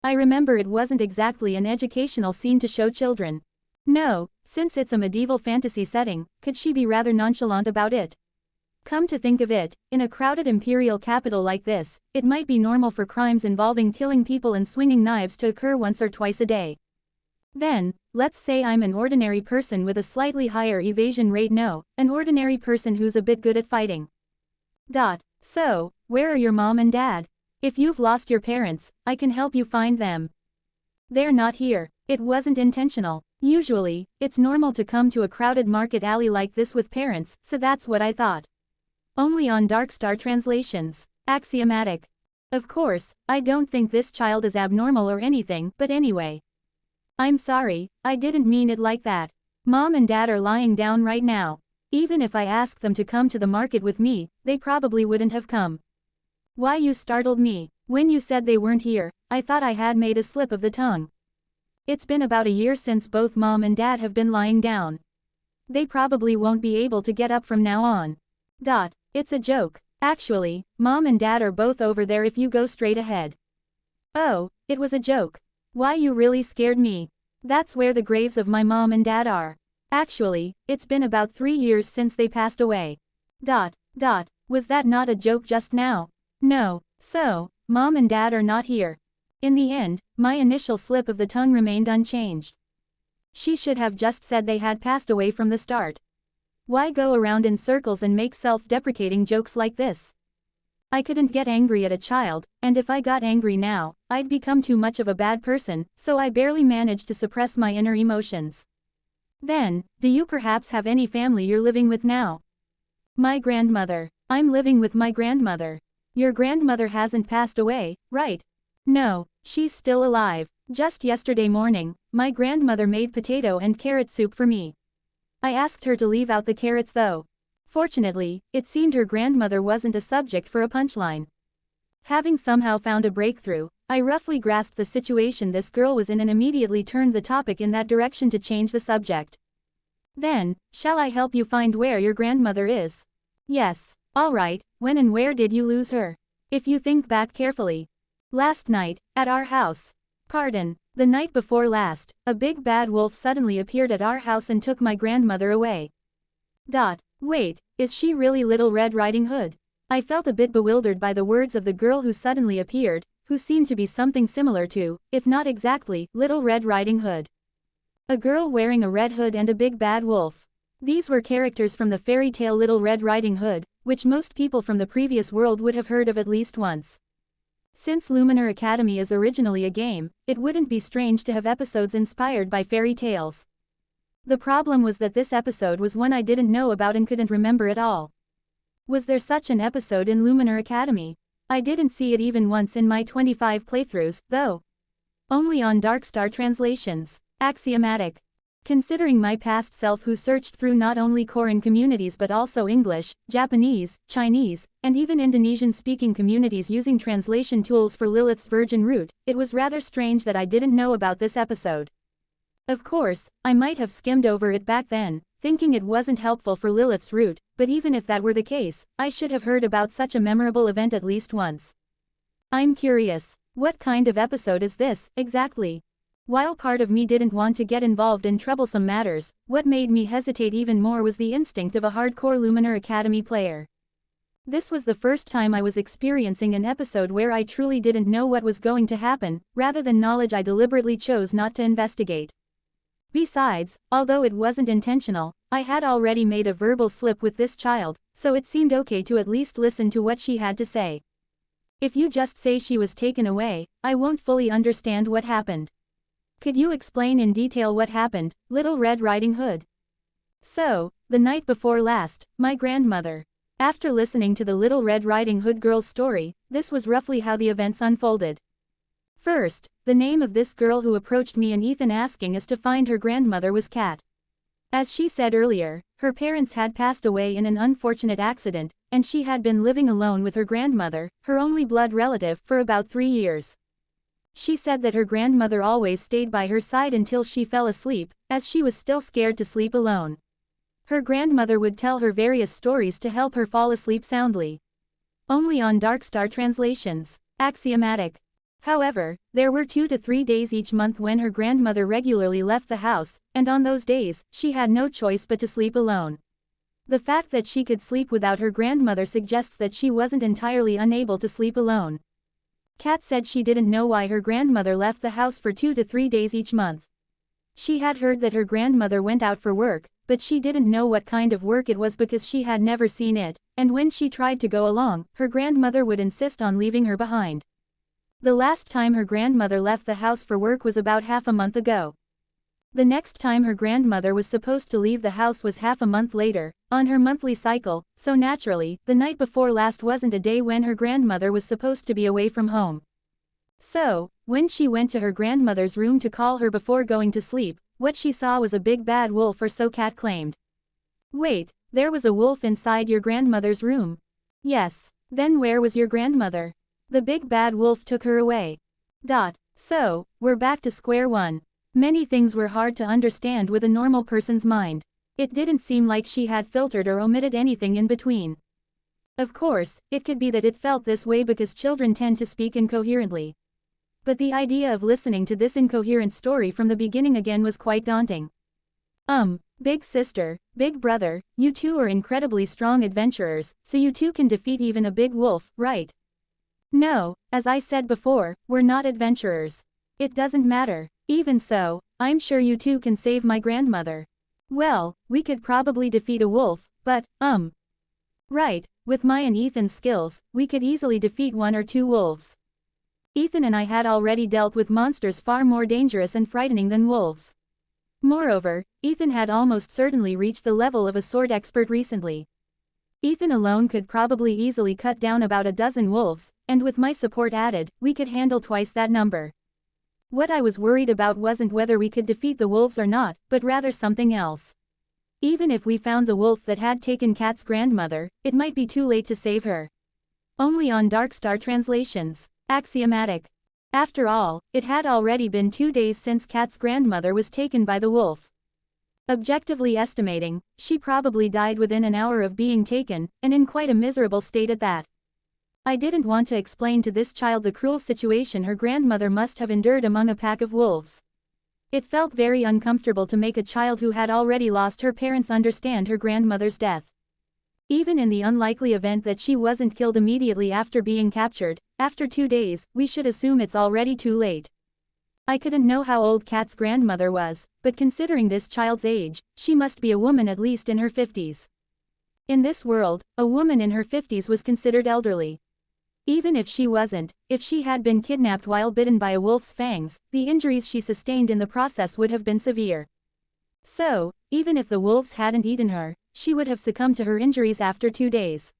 I remember it wasn't exactly an educational scene to show children. No, since it's a medieval fantasy setting, could she be rather nonchalant about it? Come to think of it, in a crowded imperial capital like this, it might be normal for crimes involving killing people and swinging knives to occur once or twice a day. Then, let's say I'm an ordinary person with a slightly higher evasion rate. No, an ordinary person who's a bit good at fighting. So, where are your mom and dad? If you've lost your parents, I can help you find them. They're not here. It wasn't intentional. Usually, it's normal to come to a crowded market alley like this with parents, so that's what I thought. Only on Darkstar translations. Axiomatic. Of course, I don't think this child is abnormal or anything, but anyway. I'm sorry, I didn't mean it like that. Mom and dad are lying down right now. Even if I asked them to come to the market with me, they probably wouldn't have come. Why, you startled me. When you said they weren't here, I thought I had made a slip of the tongue. It's been about a year since both mom and dad have been lying down. They probably won't be able to get up from now on. It's a joke. Actually, mom and dad are both over there if you go straight ahead. Oh, it was a joke. Why, you really scared me. That's where the graves of my mom and dad are. Actually, it's been about 3 years since they passed away. Was that not a joke just now? No, so, mom and dad are not here. In the end, my initial slip of the tongue remained unchanged. She should have just said they had passed away from the start. Why go around in circles and make self-deprecating jokes like this? I couldn't get angry at a child, and if I got angry now, I'd become too much of a bad person, so I barely managed to suppress my inner emotions. Then, do you perhaps have any family you're living with now? My grandmother. I'm living with my grandmother. Your grandmother hasn't passed away, right? No, she's still alive. Just yesterday morning, my grandmother made potato and carrot soup for me. I asked her to leave out the carrots though. Fortunately, it seemed her grandmother wasn't a subject for a punchline. Having somehow found a breakthrough, I roughly grasped the situation this girl was in and immediately turned the topic in that direction to change the subject. Then, shall I help you find where your grandmother is? Yes. Alright, when and where did you lose her? If you think back carefully. Last night, at our house. Pardon, the night before last, a big bad wolf suddenly appeared at our house and took my grandmother away. Wait, is she really Little Red Riding Hood? I felt a bit bewildered by the words of the girl who suddenly appeared, who seemed to be something similar to, if not exactly, Little Red Riding Hood. A girl wearing a red hood and a big bad wolf. These were characters from the fairy tale Little Red Riding Hood, which most people from the previous world would have heard of at least once. Since Luminar Academy is originally a game, it wouldn't be strange to have episodes inspired by fairy tales. The problem was that this episode was one I didn't know about and couldn't remember at all. Was there such an episode in Luminar Academy? I didn't see it even once in my 25 playthroughs, though. Only on Darkstar translations. Axiomatic. Considering my past self who searched through not only Korean communities but also English, Japanese, Chinese, and even Indonesian-speaking communities using translation tools for Lilith's Virgin Root, it was rather strange that I didn't know about this episode. Of course, I might have skimmed over it back then, thinking it wasn't helpful for Lilith's Root, but even if that were the case, I should have heard about such a memorable event at least once. I'm curious, what kind of episode is this, exactly? While part of me didn't want to get involved in troublesome matters, what made me hesitate even more was the instinct of a hardcore Luminar Academy player. This was the first time I was experiencing an episode where I truly didn't know what was going to happen, rather than knowledge I deliberately chose not to investigate. Besides, although it wasn't intentional, I had already made a verbal slip with this child, so it seemed okay to at least listen to what she had to say. If you just say she was taken away, I won't fully understand what happened. Could you explain in detail what happened, Little Red Riding Hood? So, the night before last, my grandmother. After listening to the Little Red Riding Hood girl's story, this was roughly how the events unfolded. First, the name of this girl who approached me and Ethan asking us to find her grandmother was Kat. As she said earlier, her parents had passed away in an unfortunate accident, and she had been living alone with her grandmother, her only blood relative, for about 3 years. She said that her grandmother always stayed by her side until she fell asleep, as she was still scared to sleep alone. Her grandmother would tell her various stories to help her fall asleep soundly. Only on Darkstar translations. Axiomatic. However, there were 2 to 3 days each month when her grandmother regularly left the house, and on those days, she had no choice but to sleep alone. The fact that she could sleep without her grandmother suggests that she wasn't entirely unable to sleep alone. Kat said she didn't know why her grandmother left the house for 2 to 3 days each month. She had heard that her grandmother went out for work, but she didn't know what kind of work it was because she had never seen it, and when she tried to go along, her grandmother would insist on leaving her behind. The last time her grandmother left the house for work was about half a month ago. The next time her grandmother was supposed to leave the house was half a month later, on her monthly cycle, so naturally, the night before last wasn't a day when her grandmother was supposed to be away from home. So, when she went to her grandmother's room to call her before going to sleep, what she saw was a big bad wolf, or so Kat claimed. Wait, there was a wolf inside your grandmother's room? Yes. Then where was your grandmother? The big bad wolf took her away. So, we're back to square one. Many things were hard to understand with a normal person's mind. It didn't seem like she had filtered or omitted anything in between. Of course, it could be that it felt this way because children tend to speak incoherently. But the idea of listening to this incoherent story from the beginning again was quite daunting. Big sister, big brother, you two are incredibly strong adventurers, so you two can defeat even a big wolf, right? No, as I said before, we're not adventurers. It doesn't matter. Even so, I'm sure you two can save my grandmother. Well, we could probably defeat a wolf, but, right, with my and Ethan's skills, we could easily defeat 1 or 2 wolves. Ethan and I had already dealt with monsters far more dangerous and frightening than wolves. Moreover, Ethan had almost certainly reached the level of a sword expert recently. Ethan alone could probably easily cut down about a dozen wolves, and with my support added, we could handle twice that number. What I was worried about wasn't whether we could defeat the wolves or not, but rather something else. Even if we found the wolf that had taken Kat's grandmother, it might be too late to save her. Only on Darkstar translations. Axiomatic. After all, it had already been 2 days since Kat's grandmother was taken by the wolf. Objectively estimating, she probably died within an hour of being taken, and in quite a miserable state at that. I didn't want to explain to this child the cruel situation her grandmother must have endured among a pack of wolves. It felt very uncomfortable to make a child who had already lost her parents understand her grandmother's death. Even in the unlikely event that she wasn't killed immediately after being captured, after 2 days, we should assume it's already too late. I couldn't know how old Kat's grandmother was, but considering this child's age, she must be a woman at least in her 50s. In this world, a woman in her 50s was considered elderly. Even if she wasn't, if she had been kidnapped while bitten by a wolf's fangs, the injuries she sustained in the process would have been severe. So, even if the wolves hadn't eaten her, she would have succumbed to her injuries after 2 days.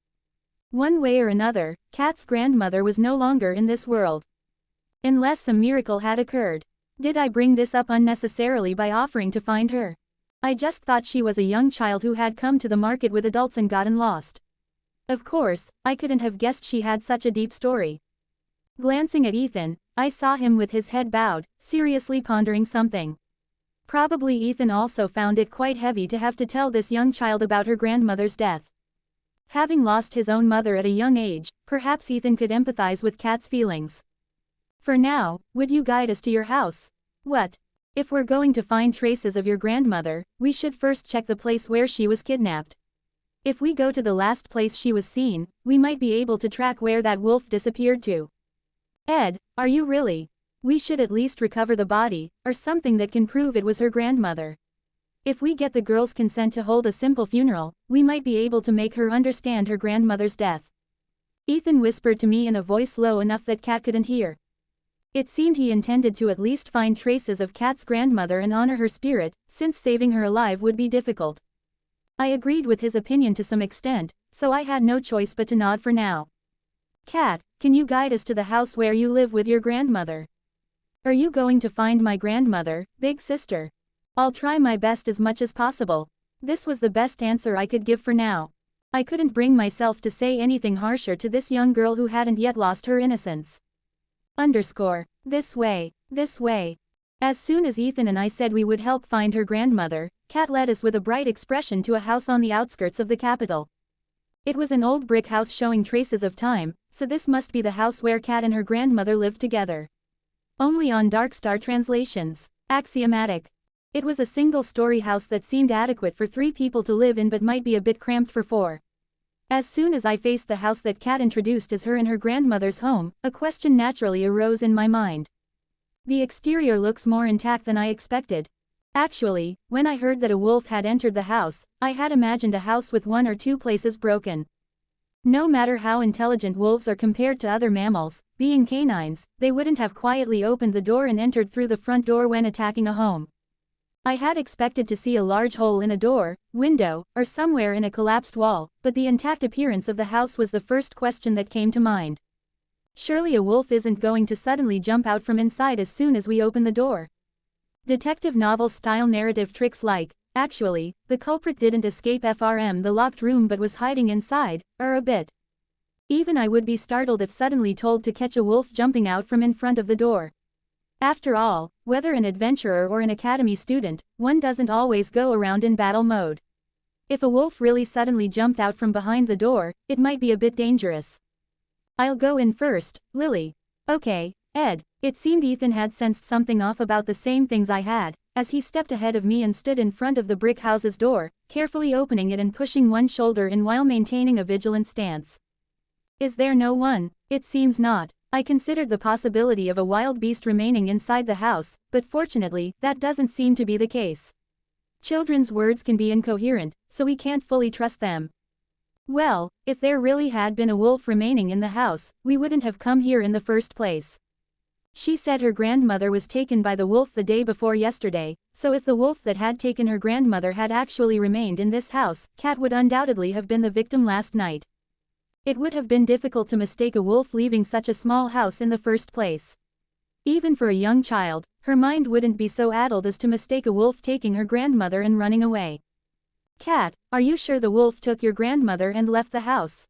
One way or another, Kat's grandmother was no longer in this world. Unless some miracle had occurred. Did I bring this up unnecessarily by offering to find her? I just thought she was a young child who had come to the market with adults and gotten lost. Of course, I couldn't have guessed she had such a deep story. Glancing at Ethan, I saw him with his head bowed, seriously pondering something. Probably Ethan also found it quite heavy to have to tell this young child about her grandmother's death. Having lost his own mother at a young age, perhaps Ethan could empathize with Kat's feelings. For now, would you guide us to your house? What? If we're going to find traces of your grandmother, we should first check the place where she was kidnapped. If we go to the last place she was seen, we might be able to track where that wolf disappeared to. Ed, are you really? We should at least recover the body, or something that can prove it was her grandmother. If we get the girl's consent to hold a simple funeral, we might be able to make her understand her grandmother's death. Ethan whispered to me in a voice low enough that Kat couldn't hear. It seemed he intended to at least find traces of Kat's grandmother and honor her spirit, since saving her alive would be difficult. I agreed with his opinion to some extent, so I had no choice but to nod for now. Kat, can you guide us to the house where you live with your grandmother? Are you going to find my grandmother, big sister? I'll try my best as much as possible. This was the best answer I could give for now. I couldn't bring myself to say anything harsher to this young girl who hadn't yet lost her innocence. This way, this way. As soon as Ethan and I said we would help find her grandmother, Kat led us with a bright expression to a house on the outskirts of the capital. It was an old brick house showing traces of time, so this must be the house where Kat and her grandmother lived together. Only on Darkstar translations. Axiomatic. It was a single-story house that seemed adequate for 3 people to live in but might be a bit cramped for 4. As soon as I faced the house that Kat introduced as her and her grandmother's home, a question naturally arose in my mind. The exterior looks more intact than I expected. Actually, when I heard that a wolf had entered the house, I had imagined a house with 1 or 2 places broken. No matter how intelligent wolves are compared to other mammals, being canines, they wouldn't have quietly opened the door and entered through the front door when attacking a home. I had expected to see a large hole in a door, window, or somewhere in a collapsed wall, but the intact appearance of the house was the first question that came to mind. Surely a wolf isn't going to suddenly jump out from inside as soon as we open the door. Detective novel-style narrative tricks like, actually, the culprit didn't escape from the locked room but was hiding inside, are a bit. Even I would be startled if suddenly told to catch a wolf jumping out from in front of the door. After all, whether an adventurer or an academy student, one doesn't always go around in battle mode. If a wolf really suddenly jumped out from behind the door, it might be a bit dangerous. I'll go in first, Lily. Okay, Ed. It seemed Ethan had sensed something off about the same things I had, as he stepped ahead of me and stood in front of the brick house's door, carefully opening it and pushing one shoulder in while maintaining a vigilant stance. Is there no one? It seems not. I considered the possibility of a wild beast remaining inside the house, but fortunately, that doesn't seem to be the case. Children's words can be incoherent, so we can't fully trust them. Well, if there really had been a wolf remaining in the house, we wouldn't have come here in the first place. She said her grandmother was taken by the wolf the day before yesterday, so if the wolf that had taken her grandmother had actually remained in this house, Kat would undoubtedly have been the victim last night. It would have been difficult to mistake a wolf leaving such a small house in the first place. Even for a young child, her mind wouldn't be so addled as to mistake a wolf taking her grandmother and running away. Kat, are you sure the wolf took your grandmother and left the house?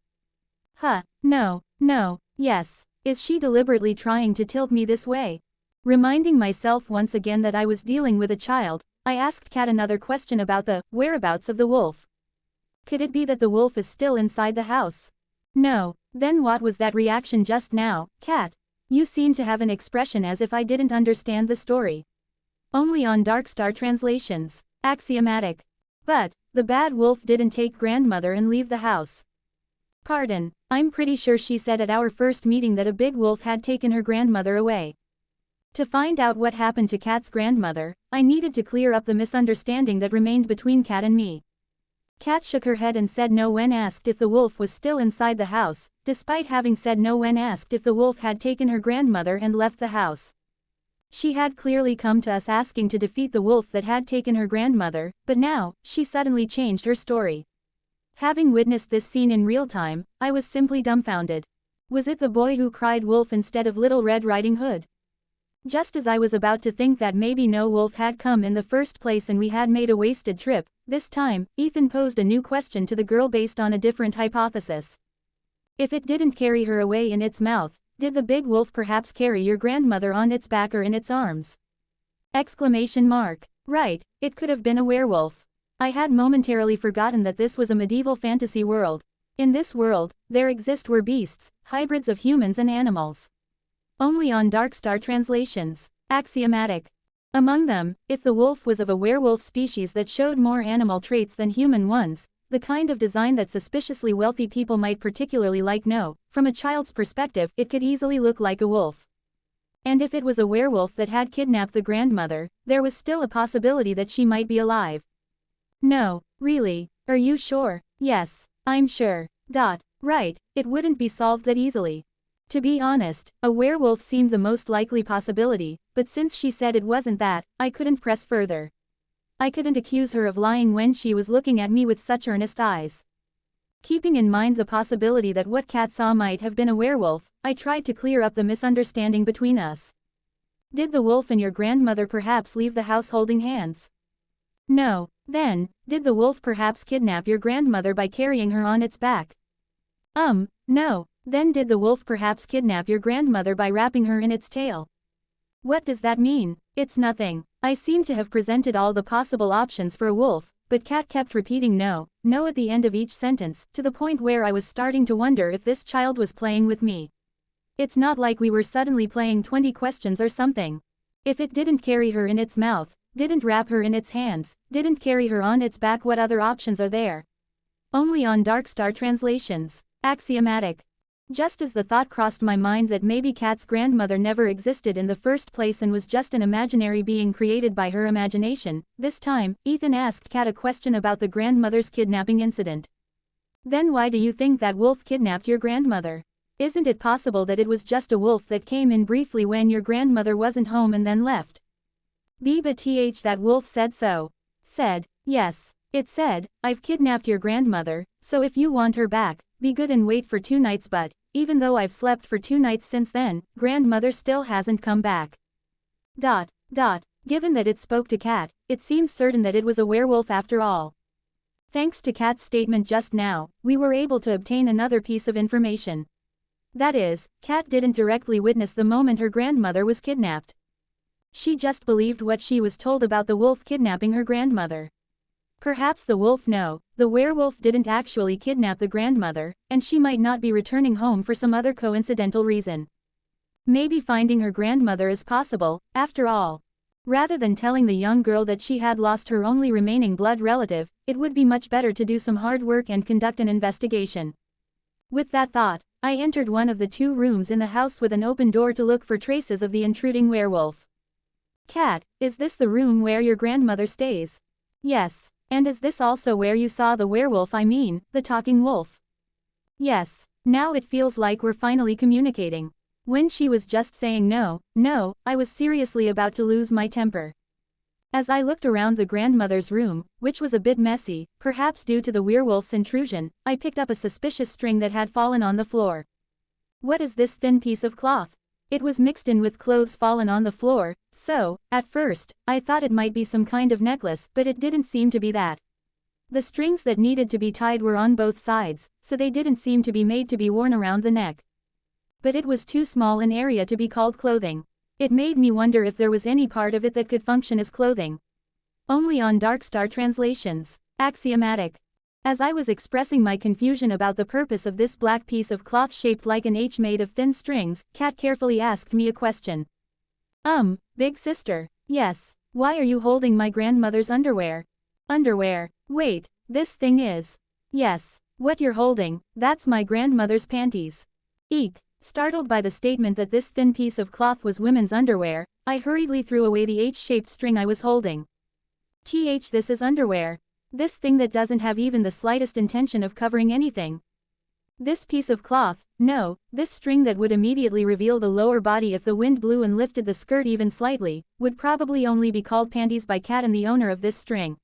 No, yes. Is she deliberately trying to tilt me this way? Reminding myself once again that I was dealing with a child, I asked Kat another question about the whereabouts of the wolf. Could it be that the wolf is still inside the house? No. Then what was that reaction just now, Kat? You seem to have an expression as if I didn't understand the story. Only on Darkstar translations. Axiomatic. But, the bad wolf didn't take grandmother and leave the house. Pardon, I'm pretty sure she said at our first meeting that a big wolf had taken her grandmother away. To find out what happened to Kat's grandmother, I needed to clear up the misunderstanding that remained between Kat and me. Kat shook her head and said no when asked if the wolf was still inside the house, despite having said no when asked if the wolf had taken her grandmother and left the house. She had clearly come to us asking to defeat the wolf that had taken her grandmother, but now, she suddenly changed her story. Having witnessed this scene in real time, I was simply dumbfounded. Was it the boy who cried wolf instead of Little Red Riding Hood? Just as I was about to think that maybe no wolf had come in the first place and we had made a wasted trip, this time, Ethan posed a new question to the girl based on a different hypothesis. If it didn't carry her away in its mouth, did the big wolf perhaps carry your grandmother on its back or in its arms? Exclamation mark. Right, it could have been a werewolf. I had momentarily forgotten that this was a medieval fantasy world. In this world, there were beasts, hybrids of humans and animals. Only on Darkstar translations. Axiomatic. Among them, if the wolf was of a werewolf species that showed more animal traits than human ones, the kind of design that suspiciously wealthy people might particularly like, from a child's perspective, it could easily look like a wolf. And if it was a werewolf that had kidnapped the grandmother, there was still a possibility that she might be alive. No, really, are you sure? Yes, I'm sure. Right, it wouldn't be solved that easily. To be honest, a werewolf seemed the most likely possibility, but since she said it wasn't that, I couldn't press further. I couldn't accuse her of lying when she was looking at me with such earnest eyes. Keeping in mind the possibility that what Kat saw might have been a werewolf, I tried to clear up the misunderstanding between us. Did the wolf and your grandmother perhaps leave the house holding hands? No. Then, did the wolf perhaps kidnap your grandmother by carrying her on its back? No. Then did the wolf perhaps kidnap your grandmother by wrapping her in its tail? What does that mean? It's nothing. I seem to have presented all the possible options for a wolf, but Cat kept repeating no, no at the end of each sentence, to the point where I was starting to wonder if this child was playing with me. It's not like we were suddenly playing 20 questions or something. If it didn't carry her in its mouth, didn't wrap her in its hands, didn't carry her on its back, what other options are there? Only on Dark Star translations. Axiomatic. Just as the thought crossed my mind that maybe Cat's grandmother never existed in the first place and was just an imaginary being created by her imagination, this time, Ethan asked Cat a question about the grandmother's kidnapping incident. Then why do you think that wolf kidnapped your grandmother? Isn't it possible that it was just a wolf that came in briefly when your grandmother wasn't home and then left? But that wolf said so. Said, yes. It said, I've kidnapped your grandmother, so if you want her back, be good and wait for 2 nights, but, even though I've slept for 2 nights since then, grandmother still hasn't come back. Given that it spoke to Cat, it seems certain that it was a werewolf after all. Thanks to Cat's statement just now, we were able to obtain another piece of information. That is, Cat didn't directly witness the moment her grandmother was kidnapped. She just believed what she was told about the wolf kidnapping her grandmother. Perhaps the werewolf didn't actually kidnap the grandmother, and she might not be returning home for some other coincidental reason. Maybe finding her grandmother is possible, after all. Rather than telling the young girl that she had lost her only remaining blood relative, it would be much better to do some hard work and conduct an investigation. With that thought, I entered one of the 2 rooms in the house with an open door to look for traces of the intruding werewolf. Cat, is this the room where your grandmother stays? Yes. And is this also where you saw the werewolf, I mean, the talking wolf? Yes. Now it feels like we're finally communicating. When she was just saying no, I was seriously about to lose my temper. As I looked around the grandmother's room, which was a bit messy, perhaps due to the werewolf's intrusion, I picked up a suspicious string that had fallen on the floor. What is this thin piece of cloth? It was mixed in with clothes fallen on the floor, so, at first, I thought it might be some kind of necklace, but it didn't seem to be that. The strings that needed to be tied were on both sides, so they didn't seem to be made to be worn around the neck. But it was too small an area to be called clothing. It made me wonder if there was any part of it that could function as clothing. Only on Dark Star translations. Axiomatic. As I was expressing my confusion about the purpose of this black piece of cloth shaped like an H made of thin strings, Cat carefully asked me a question. Big sister. Yes. Why are you holding my grandmother's underwear? Underwear. Wait, this thing is. Yes. What you're holding, that's my grandmother's panties. Eek. Startled by the statement that this thin piece of cloth was women's underwear, I hurriedly threw away the H-shaped string I was holding. This is underwear. This thing that doesn't have even the slightest intention of covering anything. This piece of cloth, no, this string that would immediately reveal the lower body if the wind blew and lifted the skirt even slightly, would probably only be called panties by Cat and the owner of this string.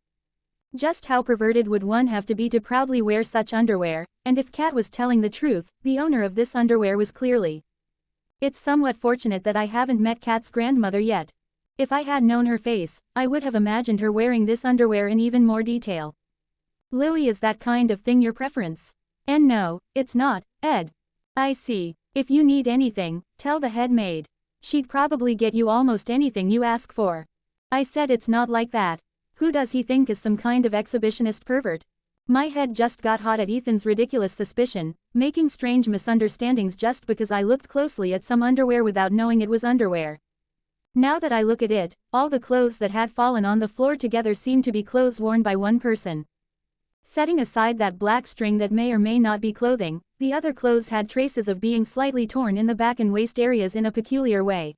Just how perverted would one have to be to proudly wear such underwear, and if Cat was telling the truth, the owner of this underwear was clearly. It's somewhat fortunate that I haven't met Cat's grandmother yet. If I had known her face, I would have imagined her wearing this underwear in even more detail. Lily, is that kind of thing your preference? And no, it's not, Ed. I see. If you need anything, tell the head maid. She'd probably get you almost anything you ask for. I said it's not like that. Who does he think is some kind of exhibitionist pervert? My head just got hot at Ethan's ridiculous suspicion, making strange misunderstandings just because I looked closely at some underwear without knowing it was underwear. Now that I look at it, all the clothes that had fallen on the floor together seem to be clothes worn by one person. Setting aside that black string that may or may not be clothing, the other clothes had traces of being slightly torn in the back and waist areas in a peculiar way.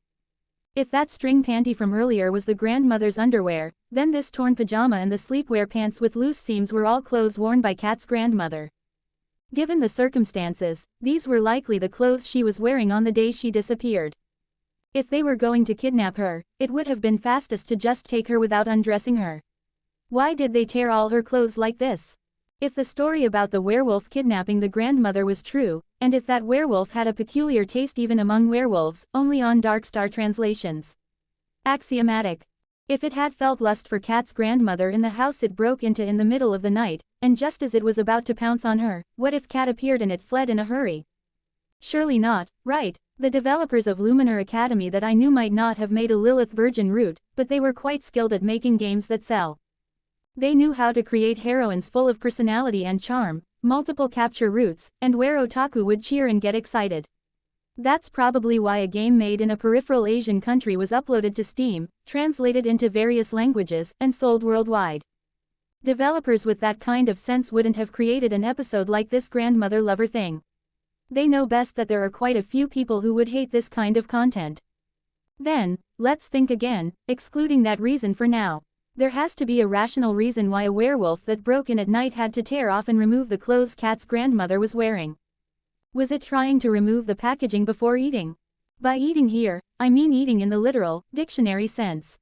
If that string panty from earlier was the grandmother's underwear, then this torn pajama and the sleepwear pants with loose seams were all clothes worn by Cat's grandmother. Given the circumstances, these were likely the clothes she was wearing on the day she disappeared. If they were going to kidnap her, it would have been fastest to just take her without undressing her. Why did they tear all her clothes like this? If the story about the werewolf kidnapping the grandmother was true, and if that werewolf had a peculiar taste even among werewolves, only on Dark Star translations. Axiomatic. If it had felt lust for Kat's grandmother in the house it broke into in the middle of the night, and just as it was about to pounce on her, what if Kat appeared and it fled in a hurry? Surely not, right? The developers of Luminar Academy that I knew might not have made a Lilith Virgin route, but they were quite skilled at making games that sell. They knew how to create heroines full of personality and charm, multiple capture routes, and where otaku would cheer and get excited. That's probably why a game made in a peripheral Asian country was uploaded to Steam, translated into various languages, and sold worldwide. Developers with that kind of sense wouldn't have created an episode like this grandmother lover thing. They know best that there are quite a few people who would hate this kind of content. Then, let's think again, excluding that reason for now. There has to be a rational reason why a werewolf that broke in at night had to tear off and remove the clothes Kat's grandmother was wearing. Was it trying to remove the packaging before eating? By eating here, I mean eating in the literal, dictionary sense.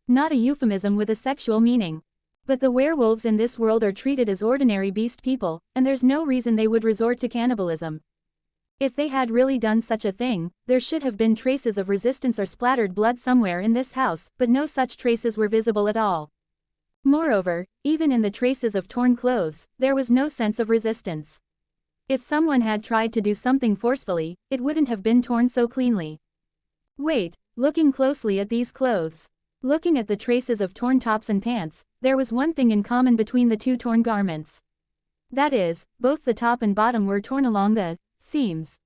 Not a euphemism with a sexual meaning. But the werewolves in this world are treated as ordinary beast people, and there's no reason they would resort to cannibalism. If they had really done such a thing, there should have been traces of resistance or splattered blood somewhere in this house, but no such traces were visible at all. Moreover, even in the traces of torn clothes, there was no sense of resistance. If someone had tried to do something forcefully, it wouldn't have been torn so cleanly. Wait, looking closely at these clothes. Looking at the traces of torn tops and pants, there was one thing in common between the two torn garments. That is, both the top and bottom were torn along the seams.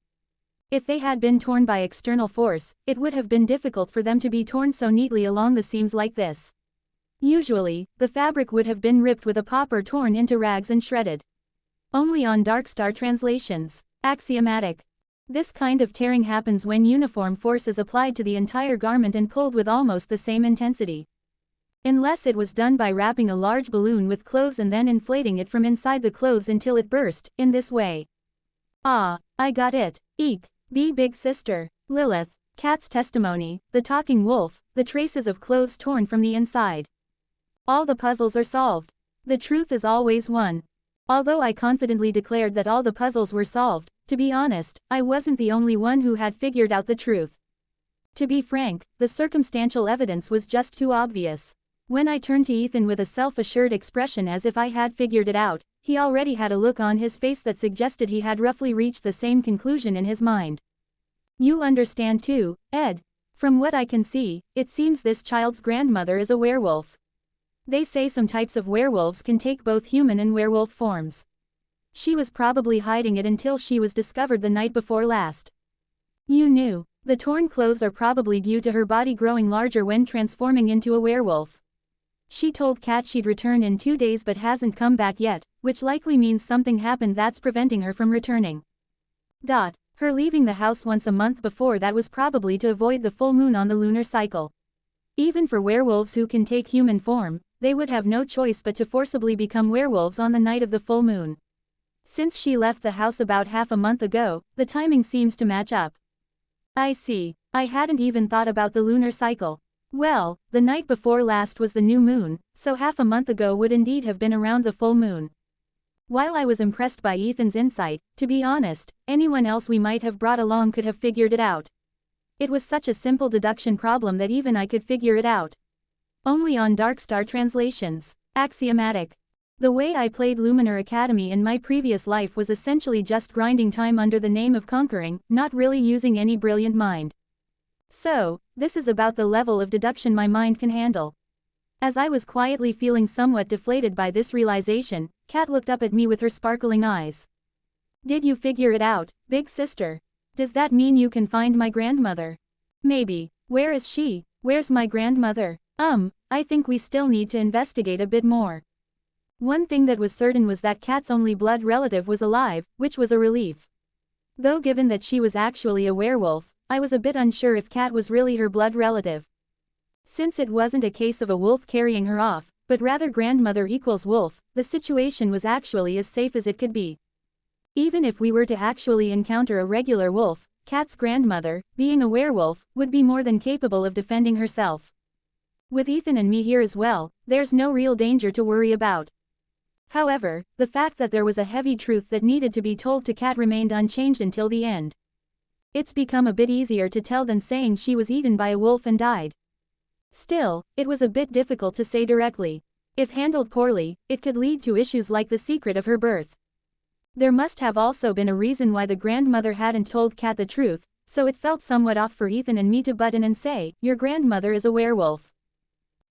If they had been torn by external force, it would have been difficult for them to be torn so neatly along the seams like this. Usually, the fabric would have been ripped with a pop or torn into rags and shredded. Only on Darkstar translations. Axiomatic. This kind of tearing happens when uniform force is applied to the entire garment and pulled with almost the same intensity. Unless it was done by wrapping a large balloon with clothes and then inflating it from inside the clothes until it burst, in this way. Ah, I got it. Eek. Big sister. Lilith. Kat's testimony, the talking wolf, the traces of clothes torn from the inside. All the puzzles are solved. The truth is always one. Although I confidently declared that all the puzzles were solved, to be honest, I wasn't the only one who had figured out the truth. To be frank, the circumstantial evidence was just too obvious. When I turned to Ethan with a self-assured expression as if I had figured it out, he already had a look on his face that suggested he had roughly reached the same conclusion in his mind. You understand too, Ed. From what I can see, it seems this child's grandmother is a werewolf. They say some types of werewolves can take both human and werewolf forms. She was probably hiding it until she was discovered the night before last. You knew. The torn clothes are probably due to her body growing larger when transforming into a werewolf. She told Kat she'd return in 2 days but hasn't come back yet, which likely means something happened that's preventing her from returning. Her leaving the house once a month before that was probably to avoid the full moon on the lunar cycle. Even for werewolves who can take human form, they would have no choice but to forcibly become werewolves on the night of the full moon. Since she left the house about half a month ago, the timing seems to match up. I see. I hadn't even thought about the lunar cycle. Well, the night before last was the new moon, so half a month ago would indeed have been around the full moon. While I was impressed by Ethan's insight, to be honest, anyone else we might have brought along could have figured it out. It was such a simple deduction problem that even I could figure it out. Only on Darkstar translations. Axiomatic. The way I played Luminar Academy in my previous life was essentially just grinding time under the name of conquering, not really using any brilliant mind. So, this is about the level of deduction my mind can handle. As I was quietly feeling somewhat deflated by this realization, Kat looked up at me with her sparkling eyes. Did you figure it out, big sister? Does that mean you can find my grandmother? Maybe. Where is she? Where's my grandmother? I think we still need to investigate a bit more. One thing that was certain was that Kat's only blood relative was alive, which was a relief. Though given that she was actually a werewolf, I was a bit unsure if Kat was really her blood relative. Since it wasn't a case of a wolf carrying her off, but rather grandmother equals wolf, the situation was actually as safe as it could be. Even if we were to actually encounter a regular wolf, Kat's grandmother, being a werewolf, would be more than capable of defending herself. With Ethan and me here as well, there's no real danger to worry about. However, the fact that there was a heavy truth that needed to be told to Kat remained unchanged until the end. It's become a bit easier to tell than saying she was eaten by a wolf and died. Still, it was a bit difficult to say directly. If handled poorly, it could lead to issues like the secret of her birth. There must have also been a reason why the grandmother hadn't told Kat the truth, so it felt somewhat off for Ethan and me to butt in and say, "Your grandmother is a werewolf."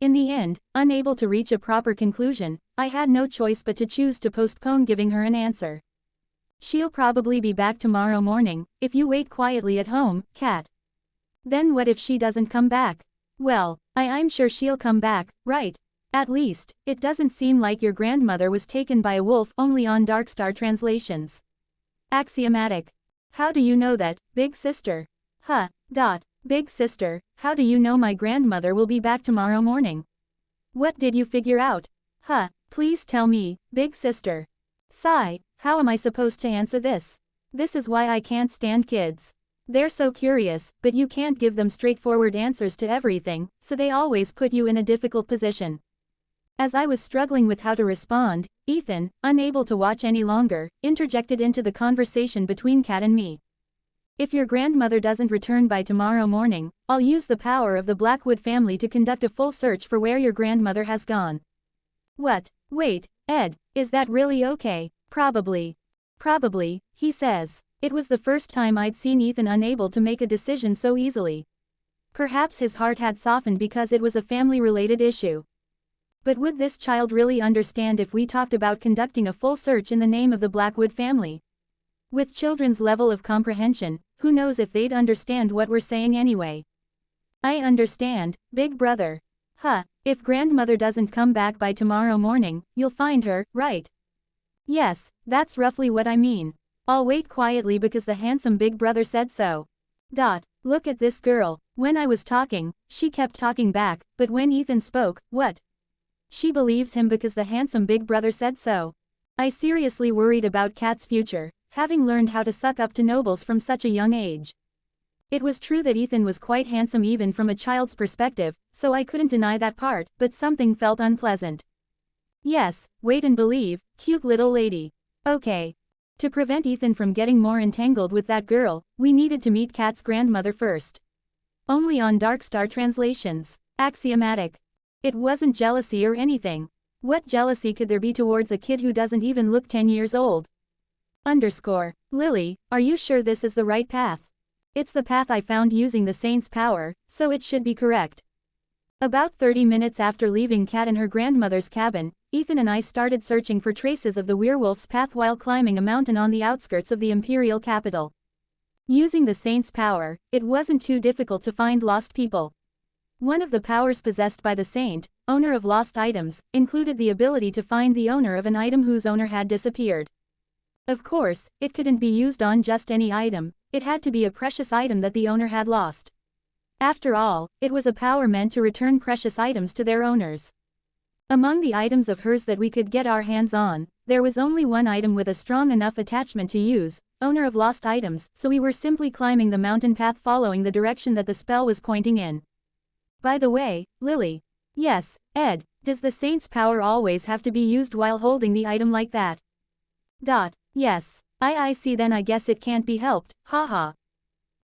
In the end, unable to reach a proper conclusion, I had no choice but to choose to postpone giving her an answer. "She'll probably be back tomorrow morning, if you wait quietly at home, Kat." "Then what if she doesn't come back?" "Well, I'm sure she'll come back, right? At least, it doesn't seem like your grandmother was taken by a wolf only on Darkstar translations." Axiomatic. "How do you know that, big sister?" Huh. Big sister, how do you know my grandmother will be back tomorrow morning? What did you figure out? Huh. Please tell me, big sister. Sigh. How am I supposed to answer this? This is why I can't stand kids. They're so curious, but you can't give them straightforward answers to everything, so they always put you in a difficult position. As I was struggling with how to respond, Ethan, unable to watch any longer, interjected into the conversation between Kat and me. "If your grandmother doesn't return by tomorrow morning, I'll use the power of the Blackwood family to conduct a full search for where your grandmother has gone." "What? Wait, Ed, is that really okay?" Probably, he says. It was the first time I'd seen Ethan unable to make a decision so easily. Perhaps his heart had softened because it was a family-related issue. But would this child really understand if we talked about conducting a full search in the name of the Blackwood family? With children's level of comprehension, who knows if they'd understand what we're saying anyway? "I understand, big brother." Huh, if grandmother doesn't come back by tomorrow morning, you'll find her, right? Yes, that's roughly what I mean. I'll wait quietly because the handsome big brother said so. Look at this girl. When I was talking, she kept talking back, but when Ethan spoke, what? She believes him because the handsome big brother said so. I seriously worried about Kat's future, having learned how to suck up to nobles from such a young age. It was true that Ethan was quite handsome even from a child's perspective, so I couldn't deny that part, but something felt unpleasant. Yes, wait and believe, cute little lady. Okay. To prevent Ethan from getting more entangled with that girl, we needed to meet Kat's grandmother first. Only on Darkstar translations. Axiomatic. It wasn't jealousy or anything. What jealousy could there be towards a kid who doesn't even look 10 years old? Lily, are you sure this is the right path? It's the path I found using the Saint's power, so it should be correct. About 30 minutes after leaving Kat and her grandmother's cabin, Ethan and I started searching for traces of the werewolf's path while climbing a mountain on the outskirts of the imperial capital. Using the Saint's power, it wasn't too difficult to find lost people. One of the powers possessed by the Saint, owner of lost items, included the ability to find the owner of an item whose owner had disappeared. Of course, it couldn't be used on just any item, it had to be a precious item that the owner had lost. After all, it was a power meant to return precious items to their owners. Among the items of hers that we could get our hands on, there was only one item with a strong enough attachment to use, owner of lost items, so we were simply climbing the mountain path following the direction that the spell was pointing in. By the way, Lily. Yes, Ed, does the Saint's power always have to be used while holding the item like that? Yes. I see, then I guess it can't be helped, haha.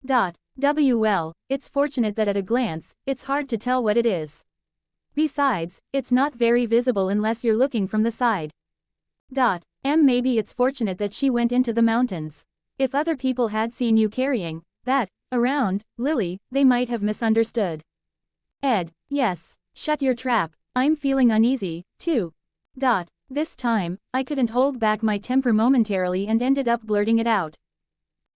Well, it's fortunate that at a glance, it's hard to tell what it is. Besides, it's not very visible unless you're looking from the side. Maybe it's fortunate that she went into the mountains. If other people had seen you carrying that around, Lily, they might have misunderstood. Ed, yes, shut your trap, I'm feeling uneasy, too. This time, I couldn't hold back my temper momentarily and ended up blurting it out.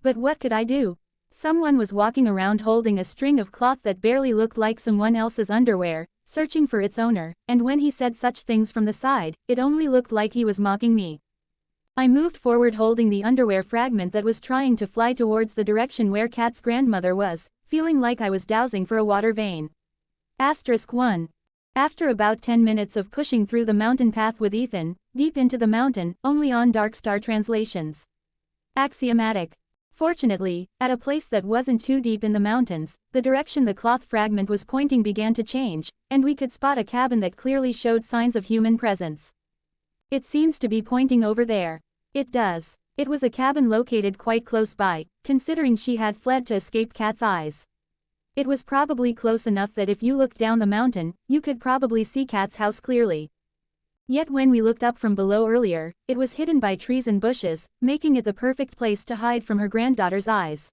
But what could I do? Someone was walking around holding a string of cloth that barely looked like someone else's underwear, searching for its owner, and when he said such things from the side, it only looked like he was mocking me. I moved forward holding the underwear fragment that was trying to fly towards the direction where Kat's grandmother was, feeling like I was dowsing for a water vein. *1. After about 10 minutes of pushing through the mountain path with Ethan, deep into the mountain, only on Darkstar translations. Axiomatic. Fortunately, at a place that wasn't too deep in the mountains, the direction the cloth fragment was pointing began to change, and we could spot a cabin that clearly showed signs of human presence. It seems to be pointing over there. It does. It was a cabin located quite close by, considering she had fled to escape Kat's eyes. It was probably close enough that if you looked down the mountain, you could probably see Kat's house clearly. Yet when we looked up from below earlier, it was hidden by trees and bushes, making it the perfect place to hide from her granddaughter's eyes.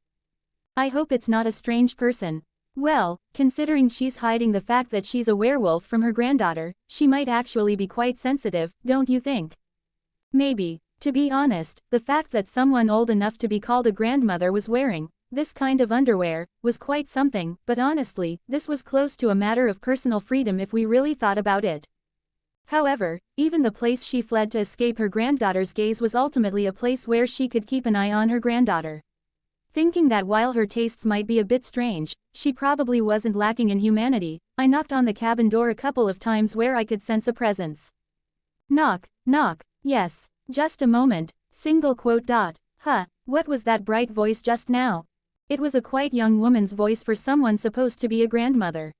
I hope it's not a strange person. Well, considering she's hiding the fact that she's a werewolf from her granddaughter, she might actually be quite sensitive, don't you think? Maybe. To be honest, the fact that someone old enough to be called a grandmother was wearing this kind of underwear was quite something, but honestly, this was close to a matter of personal freedom if we really thought about it. However, even the place she fled to escape her granddaughter's gaze was ultimately a place where she could keep an eye on her granddaughter. Thinking that while her tastes might be a bit strange, she probably wasn't lacking in humanity, I knocked on the cabin door a couple of times where I could sense a presence. Knock, knock, yes, just a moment, single quote dot, huh, what was that bright voice just now? It was a quite young woman's voice for someone supposed to be a grandmother.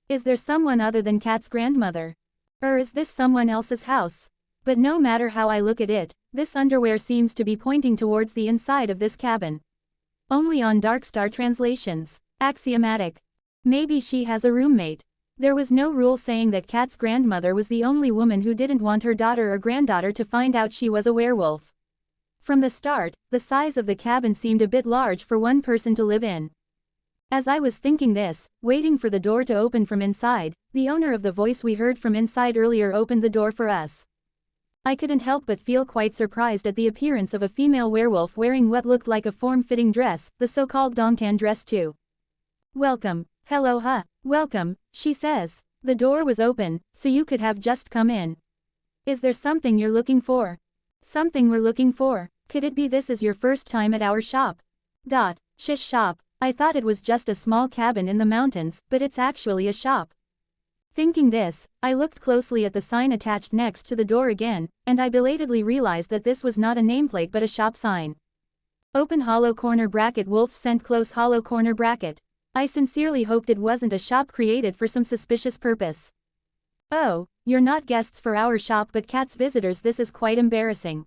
Is there someone other than Kat's grandmother? Or is this someone else's house? But no matter how I look at it, this underwear seems to be pointing towards the inside of this cabin. Only on Darkstar translations. Axiomatic. Maybe she has a roommate. There was no rule saying that Kat's grandmother was the only woman who didn't want her daughter or granddaughter to find out she was a werewolf. From the start, the size of the cabin seemed a bit large for one person to live in. As I was thinking this, waiting for the door to open from inside, the owner of the voice we heard from inside earlier opened the door for us. I couldn't help but feel quite surprised at the appearance of a female werewolf wearing what looked like a form-fitting dress, the so-called dongtan dress too. Welcome, hello huh, welcome, she says. The door was open, so you could have just come in. Is there something you're looking for? Something we're looking for? Could it be this is your first time at our shop? Shish shop. I thought it was just a small cabin in the mountains, but it's actually a shop. Thinking this, I looked closely at the sign attached next to the door again, and I belatedly realized that this was not a nameplate but a shop sign. Open hollow corner bracket wolf's scent close hollow corner bracket. I sincerely hoped it wasn't a shop created for some suspicious purpose. Oh, you're not guests for our shop but Kat's visitors. This is quite embarrassing.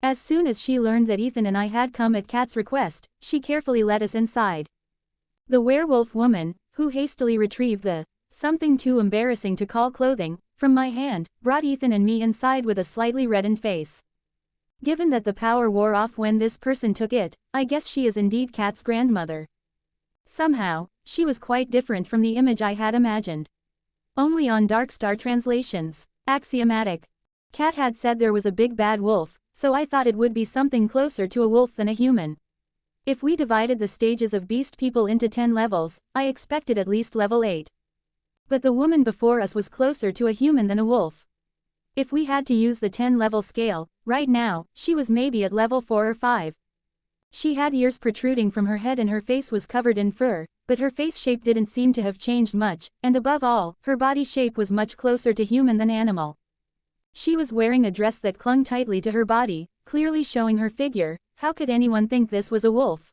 As soon as she learned that Ethan and I had come at Kat's request, she carefully led us inside. The werewolf woman, who hastily retrieved the something too embarrassing to call clothing from my hand, brought Ethan and me inside with a slightly reddened face. Given that the power wore off when this person took it, I guess she is indeed Kat's grandmother. Somehow, she was quite different from the image I had imagined. Only on Darkstar translations. Axiomatic. Kat had said there was a big bad wolf, so I thought it would be something closer to a wolf than a human. If we divided the stages of beast people into 10 levels, I expected at least level 8. But the woman before us was closer to a human than a wolf. If we had to use the 10-level scale, right now, she was maybe at level 4 or 5. She had ears protruding from her head and her face was covered in fur, but her face shape didn't seem to have changed much, and above all, her body shape was much closer to human than animal. She was wearing a dress that clung tightly to her body, clearly showing her figure. How could anyone think this was a wolf?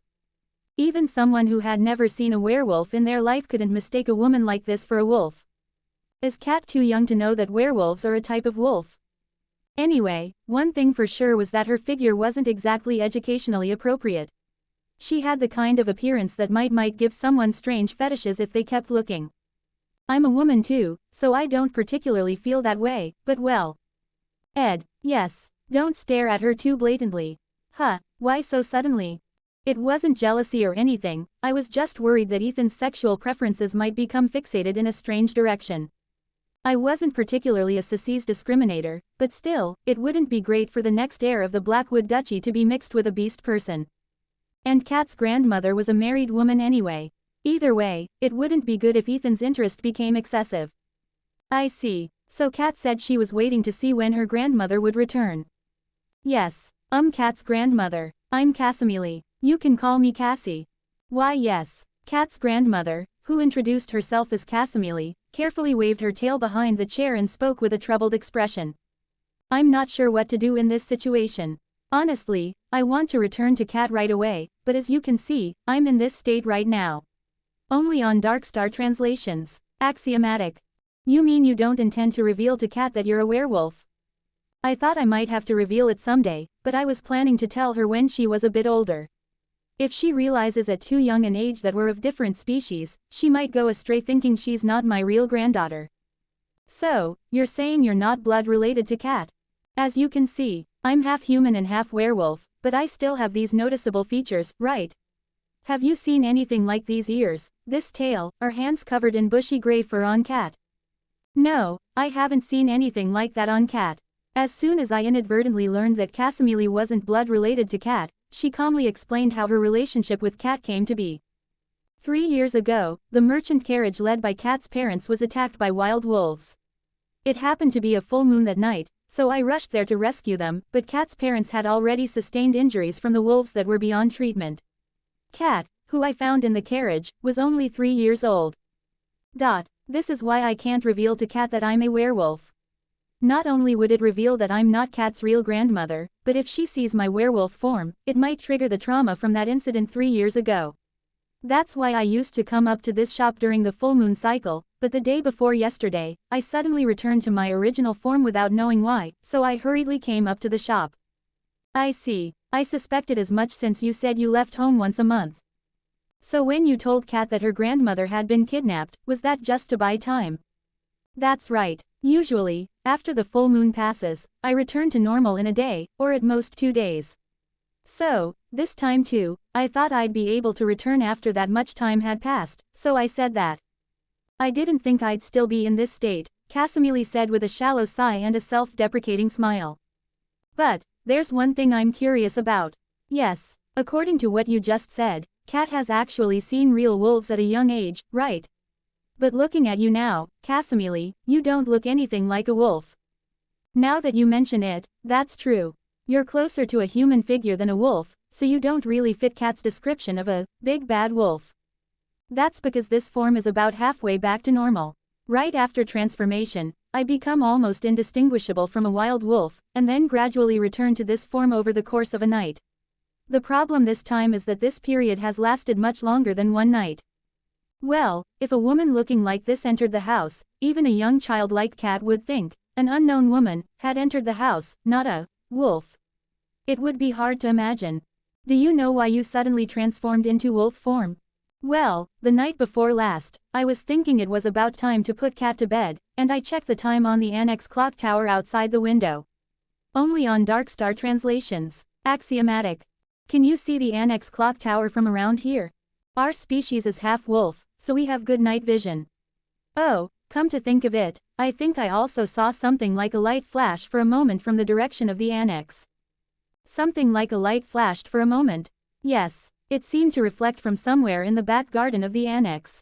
Even someone who had never seen a werewolf in their life couldn't mistake a woman like this for a wolf. Is Kat too young to know that werewolves are a type of wolf? Anyway, one thing for sure was that her figure wasn't exactly educationally appropriate. She had the kind of appearance that might give someone strange fetishes if they kept looking. I'm a woman too, so I don't particularly feel that way, but well. Ed, yes, don't stare at her too blatantly. Huh, why so suddenly? It wasn't jealousy or anything, I was just worried that Ethan's sexual preferences might become fixated in a strange direction. I wasn't particularly a cis discriminator, but still, it wouldn't be great for the next heir of the Blackwood Duchy to be mixed with a beast person. And Kat's grandmother was a married woman anyway. Either way, it wouldn't be good if Ethan's interest became excessive. I see. So Kat said she was waiting to see when her grandmother would return. Yes, Kat's grandmother. I'm Cassimile. You can call me Cassie. Why yes. Kat's grandmother, who introduced herself as Cassimile, carefully waved her tail behind the chair and spoke with a troubled expression. I'm not sure what to do in this situation. Honestly, I want to return to Kat right away, but as you can see, I'm in this state right now. Only on Darkstar translations. Axiomatic. You mean you don't intend to reveal to Kat that you're a werewolf? I thought I might have to reveal it someday, but I was planning to tell her when she was a bit older. If she realizes at too young an age that we're of different species, she might go astray thinking she's not my real granddaughter. So, you're saying you're not blood related to Cat? As you can see, I'm half human and half werewolf, but I still have these noticeable features, right? Have you seen anything like these ears, this tail, or hands covered in bushy gray fur on Cat? No, I haven't seen anything like that on Cat. As soon as I inadvertently learned that Casimili wasn't blood related to Cat, she calmly explained how her relationship with Cat came to be. 3 years ago, the merchant carriage led by Cat's parents was attacked by wild wolves. It happened to be a full moon that night, so I rushed there to rescue them, but Cat's parents had already sustained injuries from the wolves that were beyond treatment. Cat, who I found in the carriage, was only 3 years old. This is why I can't reveal to Cat that I'm a werewolf. Not only would it reveal that I'm not Cat's real grandmother, but if she sees my werewolf form, it might trigger the trauma from that incident 3 years ago. That's why I used to come up to this shop during the full moon cycle, but the day before yesterday, I suddenly returned to my original form without knowing why, so I hurriedly came up to the shop. I see. I suspected as much since you said you left home once a month. So when you told Cat that her grandmother had been kidnapped, was that just to buy time? That's right. Usually, after the full moon passes, I return to normal in a day, or at most 2 days. So, this time too, I thought I'd be able to return after that much time had passed, so I said that. I didn't think I'd still be in this state, Casimili said with a shallow sigh and a self-deprecating smile. But, there's one thing I'm curious about. Yes, according to what you just said, Cat has actually seen real wolves at a young age, right? But looking at you now, Casimili, you don't look anything like a wolf. Now that you mention it, that's true. You're closer to a human figure than a wolf, so you don't really fit Cat's description of a big bad wolf. That's because this form is about halfway back to normal. Right after transformation, I become almost indistinguishable from a wild wolf, and then gradually return to this form over the course of a night. The problem this time is that this period has lasted much longer than one night. Well, if a woman looking like this entered the house, even a young child like Cat would think an unknown woman had entered the house, not a wolf. It would be hard to imagine. Do you know why you suddenly transformed into wolf form? Well, the night before last, I was thinking it was about time to put Cat to bed, and I checked the time on the annex clock tower outside the window. Only on Dark Star translations. Axiomatic. Can you see the annex clock tower from around here? Our species is half wolf, so we have good night vision. Oh, come to think of it, I think I also saw something like a light flash for a moment from the direction of the annex. Something like a light flashed for a moment. Yes, it seemed to reflect from somewhere in the back garden of the annex.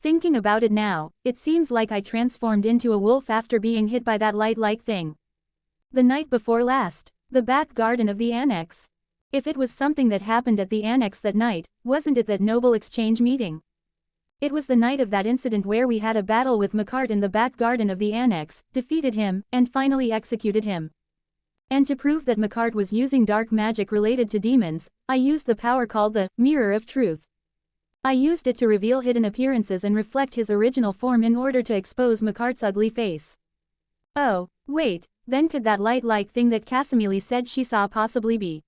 Thinking about it now, it seems like I transformed into a wolf after being hit by that light-like thing. The night before last, the back garden of the annex. If it was something that happened at the annex that night, wasn't it that noble exchange meeting? It was the night of that incident where we had a battle with Macart in the back garden of the annex, defeated him, and finally executed him. And to prove that Macart was using dark magic related to demons, I used the power called the Mirror of Truth. I used it to reveal hidden appearances and reflect his original form in order to expose Macart's ugly face. Oh, wait, then could that light-like thing that Casimili said she saw possibly be?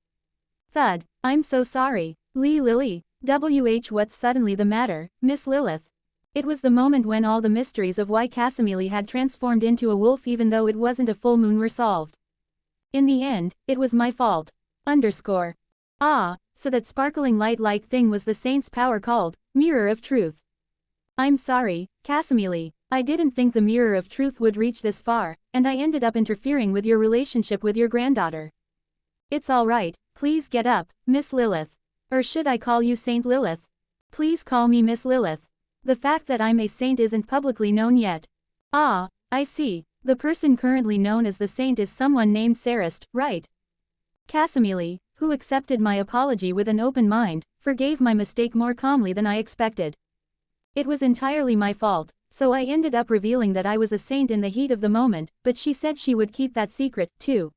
Thud, I'm so sorry, Lily. What's suddenly the matter, Miss Lilith? It was the moment when all the mysteries of why Casimili had transformed into a wolf even though it wasn't a full moon were solved. In the end, it was my fault. Ah, so that sparkling light-like thing was the saint's power called Mirror of Truth. I'm sorry, Casimili, I didn't think the Mirror of Truth would reach this far, and I ended up interfering with your relationship with your granddaughter. It's alright, please get up, Miss Lilith. Or should I call you Saint Lilith? Please call me Miss Lilith. The fact that I'm a saint isn't publicly known yet. Ah, I see. The person currently known as the saint is someone named Sarist, right? Casimili, who accepted my apology with an open mind, forgave my mistake more calmly than I expected. It was entirely my fault, so I ended up revealing that I was a saint in the heat of the moment, but she said she would keep that secret, too.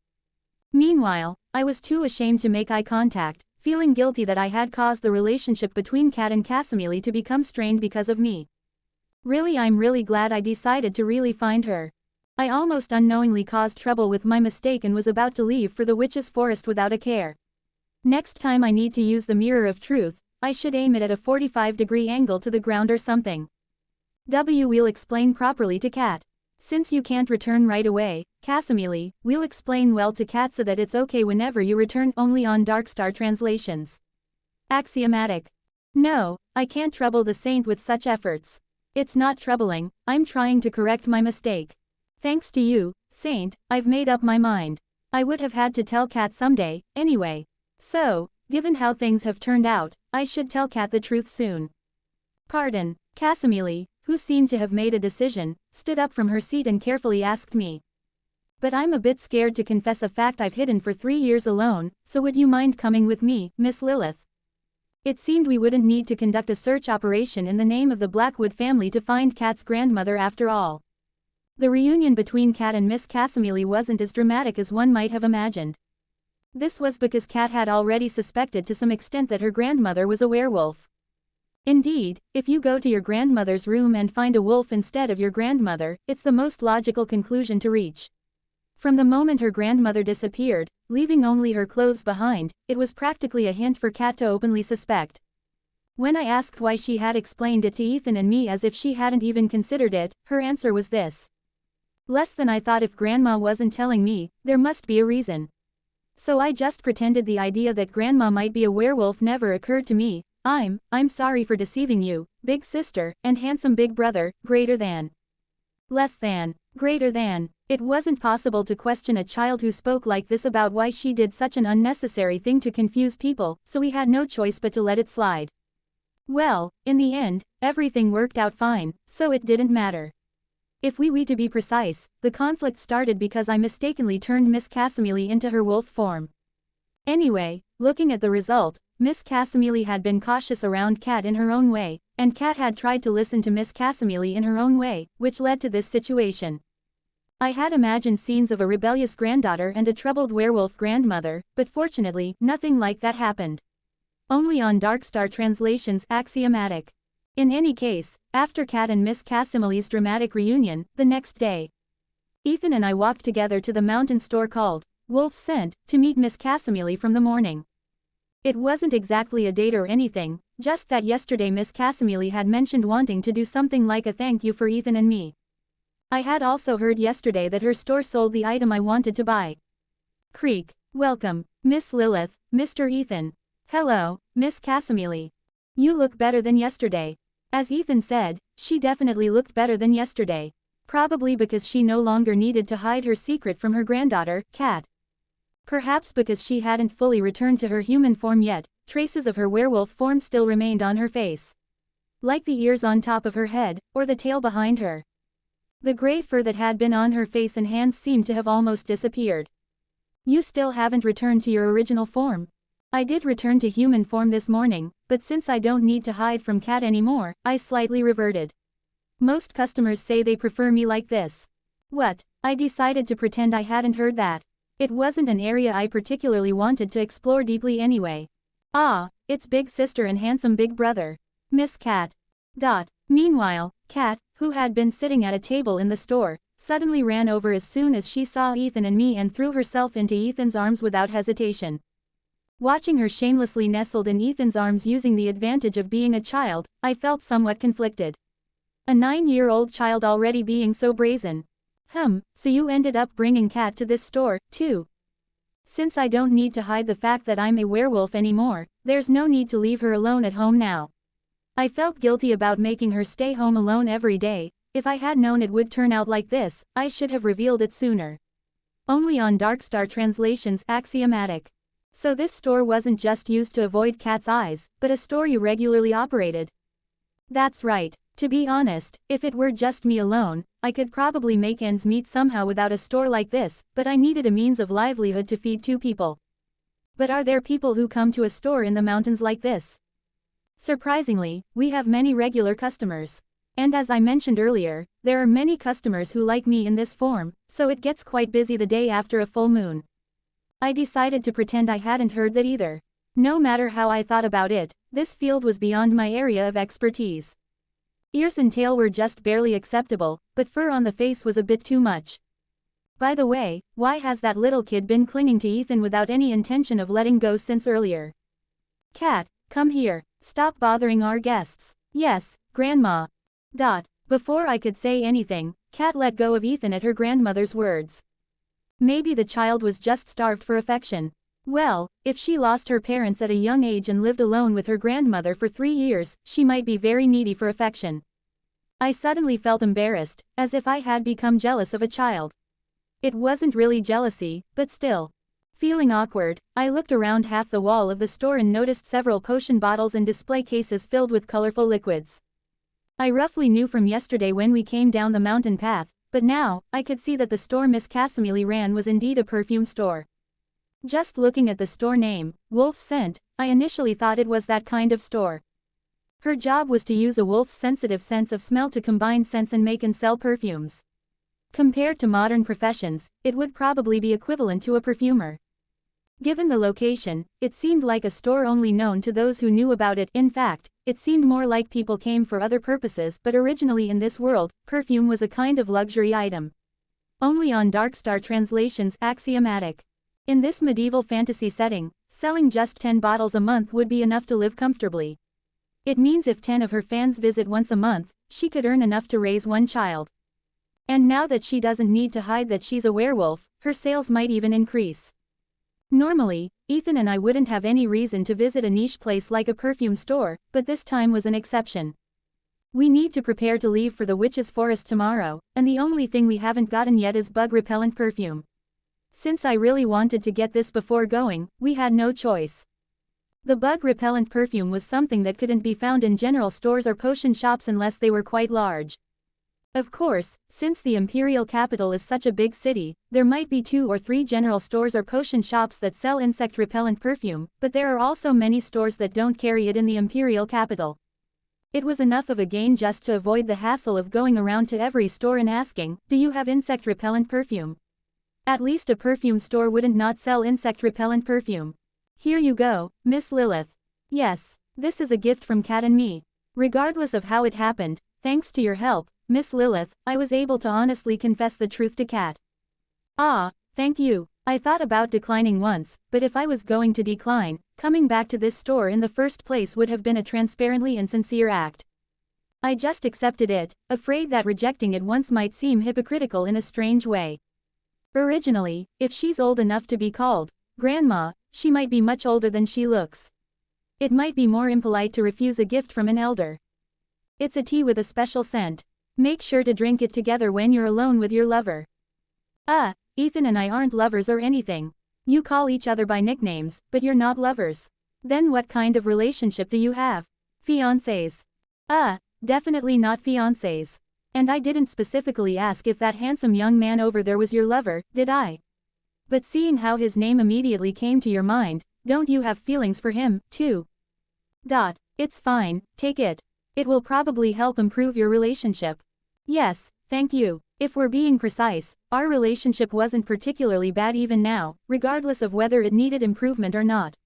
Meanwhile, I was too ashamed to make eye contact, feeling guilty that I had caused the relationship between Cat and Casimili to become strained because of me. Really, I'm really glad I decided to really find her. I almost unknowingly caused trouble with my mistake and was about to leave for the witch's forest without a care. Next time I need to use the mirror of truth, I should aim it at a 45-degree angle to the ground or something. We'll explain properly to Cat. Since you can't return right away, Casimili, we'll explain well to Cat so that it's okay whenever you return, only on Darkstar translations. Axiomatic. No, I can't trouble the saint with such efforts. It's not troubling, I'm trying to correct my mistake. Thanks to you, Saint, I've made up my mind. I would have had to tell Cat someday, anyway. So, given how things have turned out, I should tell Cat the truth soon. Pardon, Casimili, who seemed to have made a decision, stood up from her seat and carefully asked me. But I'm a bit scared to confess a fact I've hidden for 3 years alone, so would you mind coming with me, Miss Lilith? It seemed we wouldn't need to conduct a search operation in the name of the Blackwood family to find Cat's grandmother after all. The reunion between Cat and Miss Casimili wasn't as dramatic as one might have imagined. This was because Cat had already suspected to some extent that her grandmother was a werewolf. Indeed, if you go to your grandmother's room and find a wolf instead of your grandmother, it's the most logical conclusion to reach. From the moment her grandmother disappeared, leaving only her clothes behind, it was practically a hint for Cat to openly suspect. When I asked why she had explained it to Ethan and me as if she hadn't even considered it, her answer was this. Less than I thought. If Grandma wasn't telling me, there must be a reason. So I just pretended the idea that Grandma might be a werewolf never occurred to me. I'm sorry for deceiving you, big sister, and handsome big brother, greater than. Less than, greater than. It wasn't possible to question a child who spoke like this about why she did such an unnecessary thing to confuse people, so we had no choice but to let it slide. Well, in the end, everything worked out fine, so it didn't matter. If we to be precise, the conflict started because I mistakenly turned Miss Casimili into her wolf form. Anyway, looking at the result, Miss Casimili had been cautious around Cat in her own way, and Cat had tried to listen to Miss Casimili in her own way, which led to this situation. I had imagined scenes of a rebellious granddaughter and a troubled werewolf grandmother, but fortunately, nothing like that happened. Only on Darkstar translations axiomatic. In any case, after Cat and Miss Casimili's dramatic reunion, the next day, Ethan and I walked together to the mountain store called Wolf's Scent to meet Miss Casimili from the morning. It wasn't exactly a date or anything, just that yesterday Miss Casimili had mentioned wanting to do something like a thank you for Ethan and me. I had also heard yesterday that her store sold the item I wanted to buy. Creak. Welcome, Miss Lilith, Mr. Ethan. Hello, Miss Casimili. You look better than yesterday. As Ethan said, she definitely looked better than yesterday. Probably because she no longer needed to hide her secret from her granddaughter, Cat. Perhaps because she hadn't fully returned to her human form yet, traces of her werewolf form still remained on her face. Like the ears on top of her head, or the tail behind her. The gray fur that had been on her face and hands seemed to have almost disappeared. You still haven't returned to your original form? I did return to human form this morning, but since I don't need to hide from Cat anymore, I slightly reverted. Most customers say they prefer me like this. What? I decided to pretend I hadn't heard that. It wasn't an area I particularly wanted to explore deeply anyway. Ah, it's big sister and handsome big brother. Miss Cat. Meanwhile, Cat, who had been sitting at a table in the store, suddenly ran over as soon as she saw Ethan and me and threw herself into Ethan's arms without hesitation. Watching her shamelessly nestled in Ethan's arms using the advantage of being a child, I felt somewhat conflicted. A 9-year-old child already being so brazen. So you ended up bringing Cat to this store, too. Since I don't need to hide the fact that I'm a werewolf anymore, there's no need to leave her alone at home now. I felt guilty about making her stay home alone every day. If I had known it would turn out like this, I should have revealed it sooner. Only on Darkstar translations axiomatic. So this store wasn't just used to avoid Cat's eyes, but a store you regularly operated. That's right. To be honest, if it were just me alone, I could probably make ends meet somehow without a store like this, but I needed a means of livelihood to feed 2 people. But are there people who come to a store in the mountains like this? Surprisingly, we have many regular customers. And as I mentioned earlier, there are many customers who like me in this form, so it gets quite busy the day after a full moon. I decided to pretend I hadn't heard that either. No matter how I thought about it, this field was beyond my area of expertise. Ears and tail were just barely acceptable, but fur on the face was a bit too much. By the way, why has that little kid been clinging to Ethan without any intention of letting go since earlier? Cat, come here, stop bothering our guests. Yes, Grandma. Before I could say anything, Cat let go of Ethan at her grandmother's words. Maybe the child was just starved for affection. Well, if she lost her parents at a young age and lived alone with her grandmother for 3 years, she might be very needy for affection. I suddenly felt embarrassed, as if I had become jealous of a child. It wasn't really jealousy, but still. Feeling awkward, I looked around half the wall of the store and noticed several potion bottles and display cases filled with colorful liquids. I roughly knew from yesterday when we came down the mountain path, but now, I could see that the store Miss Casimile ran was indeed a perfume store. Just looking at the store name, Wolf's Scent, I initially thought it was that kind of store. Her job was to use a wolf's sensitive sense of smell to combine scents and make and sell perfumes. Compared to modern professions, it would probably be equivalent to a perfumer. Given the location, it seemed like a store only known to those who knew about it. In fact, it seemed more like people came for other purposes, but originally in this world, perfume was a kind of luxury item. Only on Darkstar translations axiomatic. In this medieval fantasy setting, selling just 10 bottles a month would be enough to live comfortably. It means if 10 of her fans visit once a month, she could earn enough to raise one child. And now that she doesn't need to hide that she's a werewolf, her sales might even increase. Normally, Ethan and I wouldn't have any reason to visit a niche place like a perfume store, but this time was an exception. We need to prepare to leave for the Witch's Forest tomorrow, and the only thing we haven't gotten yet is bug-repellent perfume. Since I really wanted to get this before going, we had no choice. The bug-repellent perfume was something that couldn't be found in general stores or potion shops unless they were quite large. Of course, since the imperial capital is such a big city, there might be 2 or 3 general stores or potion shops that sell insect-repellent perfume, but there are also many stores that don't carry it in the imperial capital. It was enough of a gain just to avoid the hassle of going around to every store and asking, "Do you have insect-repellent perfume?" At least a perfume store wouldn't not sell insect-repellent perfume. Here you go, Miss Lilith. Yes, this is a gift from Cat and me. Regardless of how it happened, thanks to your help, Miss Lilith, I was able to honestly confess the truth to Cat. Ah, thank you. I thought about declining once, but if I was going to decline, coming back to this store in the first place would have been a transparently insincere act. I just accepted it, afraid that rejecting it once might seem hypocritical in a strange way. Originally, if she's old enough to be called Grandma, she might be much older than she looks. It might be more impolite to refuse a gift from an elder. It's a tea with a special scent. Make sure to drink it together when you're alone with your lover. Ethan and I aren't lovers or anything. You call each other by nicknames, but you're not lovers. Then what kind of relationship do you have? Fiancés. Definitely not fiancés. And I didn't specifically ask if that handsome young man over there was your lover, did I? But seeing how his name immediately came to your mind, don't you have feelings for him, too? It's fine, take it. It will probably help improve your relationship. Yes, thank you. If we're being precise, our relationship wasn't particularly bad even now, regardless of whether it needed improvement or not.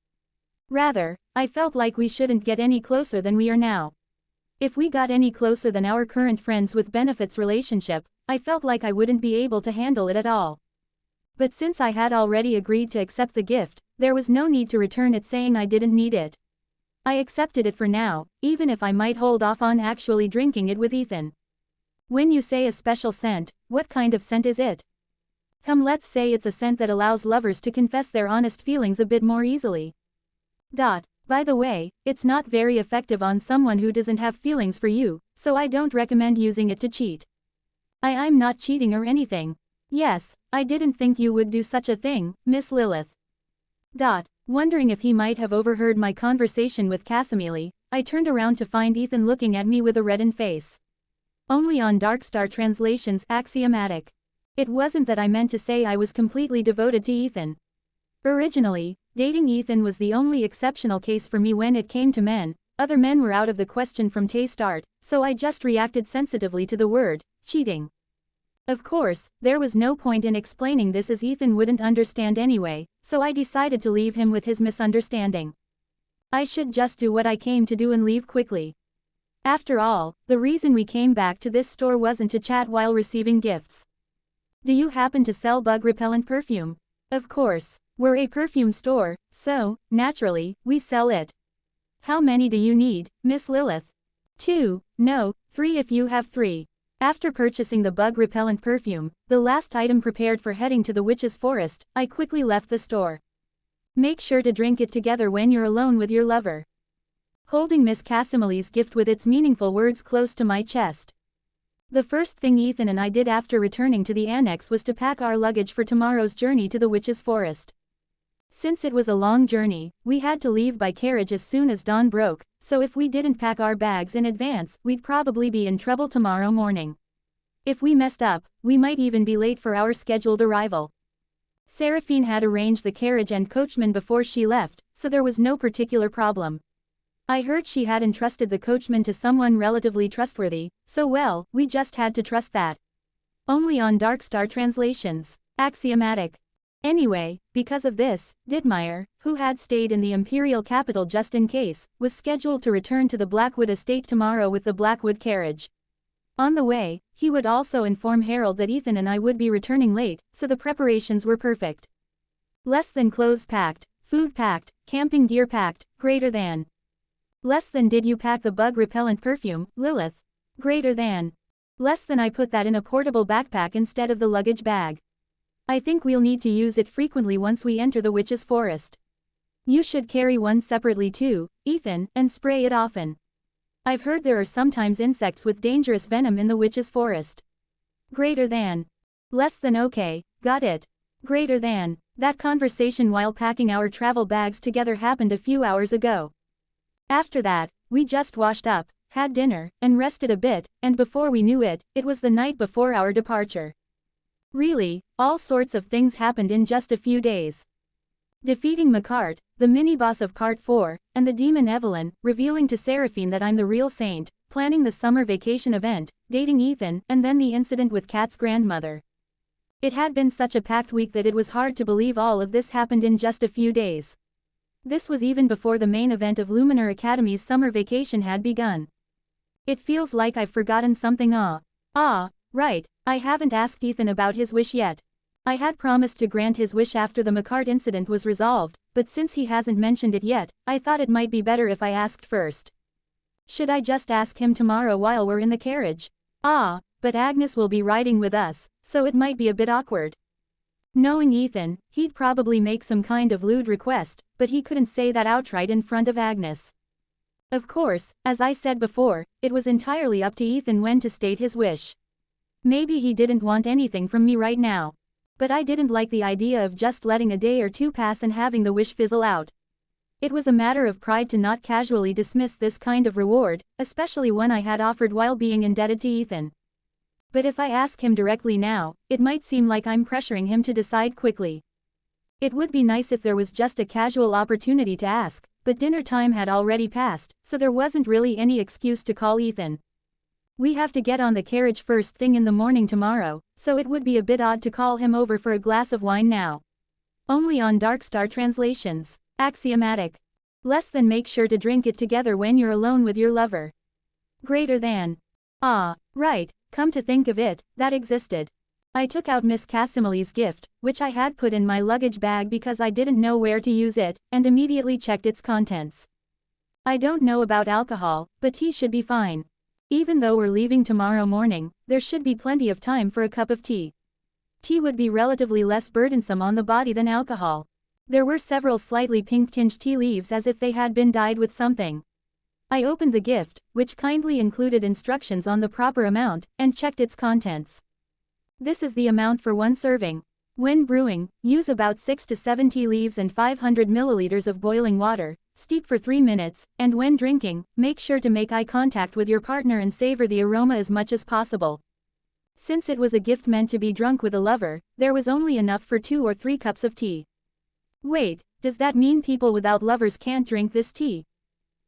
Rather, I felt like we shouldn't get any closer than we are now. If we got any closer than our current friends with benefits relationship, I felt like I wouldn't be able to handle it at all. But since I had already agreed to accept the gift, there was no need to return it saying I didn't need it. I accepted it for now, even if I might hold off on actually drinking it with Ethan. When you say a special scent, what kind of scent is it? Let's say it's a scent that allows lovers to confess their honest feelings a bit more easily. By the way, it's not very effective on someone who doesn't have feelings for you, so I don't recommend using it to cheat. I'm not cheating or anything. Yes, I didn't think you would do such a thing, Miss Lilith. Wondering if he might have overheard my conversation with Casimile, I turned around to find Ethan looking at me with a reddened face. Only on Darkstar translations axiomatic. It wasn't that I meant to say I was completely devoted to Ethan. Originally, dating Ethan was the only exceptional case for me when it came to men. Other men were out of the question from start, so I just reacted sensitively to the word cheating. Of course, there was no point in explaining this as Ethan wouldn't understand anyway, so I decided to leave him with his misunderstanding. I should just do what I came to do and leave quickly. After all, the reason we came back to this store wasn't to chat while receiving gifts. Do you happen to sell bug-repellent perfume? Of course. We're a perfume store, so, naturally, we sell it. How many do you need, Miss Lilith? 2, no, 3 if you have 3. After purchasing the bug-repellent perfume, the last item prepared for heading to the witch's forest, I quickly left the store. Make sure to drink it together when you're alone with your lover. Holding Miss Cassimili's gift with its meaningful words close to my chest. The first thing Ethan and I did after returning to the annex was to pack our luggage for tomorrow's journey to the witch's forest. Since it was a long journey, we had to leave by carriage as soon as dawn broke, so if we didn't pack our bags in advance, we'd probably be in trouble tomorrow morning. If we messed up, we might even be late for our scheduled arrival. Seraphine had arranged the carriage and coachman before she left, so there was no particular problem. I heard she had entrusted the coachman to someone relatively trustworthy, so well, we just had to trust that. Only on Darkstar translations. Axiomatic. Anyway, because of this, Dittmeyer, who had stayed in the imperial capital just in case, was scheduled to return to the Blackwood estate tomorrow with the Blackwood carriage. On the way, he would also inform Harold that Ethan and I would be returning late, so the preparations were perfect. Less than clothes packed, food packed, camping gear packed, greater than. Less than did you pack the bug-repellent perfume, Lilith? Greater than. Less than I put that in a portable backpack instead of the luggage bag. I think we'll need to use it frequently once we enter the witch's forest. You should carry one separately too, Ethan, and spray it often. I've heard there are sometimes insects with dangerous venom in the witch's forest. Greater than. Less than okay, got it. Greater than. That conversation while packing our travel bags together happened a few hours ago. After that, we just washed up, had dinner, and rested a bit, and before we knew it, it was the night before our departure. Really, all sorts of things happened in just a few days. Defeating McCart, the mini-boss of Part 4, and the demon Evelyn, revealing to Seraphine that I'm the real saint, planning the summer vacation event, dating Ethan, and then the incident with Kat's grandmother. It had been such a packed week that it was hard to believe all of this happened in just a few days. This was even before the main event of Luminar Academy's summer vacation had begun. It feels like I've forgotten something. Right, I haven't asked Ethan about his wish yet. I had promised to grant his wish after the McCart incident was resolved, but since he hasn't mentioned it yet, I thought it might be better if I asked first. Should I just ask him tomorrow while we're in the carriage? But Agnes will be riding with us, so it might be a bit awkward. Knowing Ethan, he'd probably make some kind of lewd request, but he couldn't say that outright in front of Agnes. Of course, as I said before, it was entirely up to Ethan when to state his wish. Maybe he didn't want anything from me right now. But I didn't like the idea of just letting a day or two pass and having the wish fizzle out. It was a matter of pride to not casually dismiss this kind of reward, especially one I had offered while being indebted to Ethan. But if I ask him directly now, it might seem like I'm pressuring him to decide quickly. It would be nice if there was just a casual opportunity to ask, but dinner time had already passed, so there wasn't really any excuse to call Ethan. We have to get on the carriage first thing in the morning tomorrow, so it would be a bit odd to call him over for a glass of wine now. Only on Darkstar translations. Axiomatic. Less than make sure to drink it together when you're alone with your lover. Greater than. Right, come to think of it, that existed. I took out Miss Cassimili's gift, which I had put in my luggage bag because I didn't know where to use it, and immediately checked its contents. I don't know about alcohol, but tea should be fine. Even though we're leaving tomorrow morning, there should be plenty of time for a cup of tea. Tea would be relatively less burdensome on the body than alcohol. There were several slightly pink-tinged tea leaves as if they had been dyed with something. I opened the gift, which kindly included instructions on the proper amount, and checked its contents. This is the amount for one serving. When brewing, use about 6 to 7 tea leaves and 500 milliliters of boiling water, steep for 3 minutes, and when drinking, make sure to make eye contact with your partner and savor the aroma as much as possible. Since it was a gift meant to be drunk with a lover, there was only enough for 2 or 3 cups of tea. Wait, does that mean people without lovers can't drink this tea?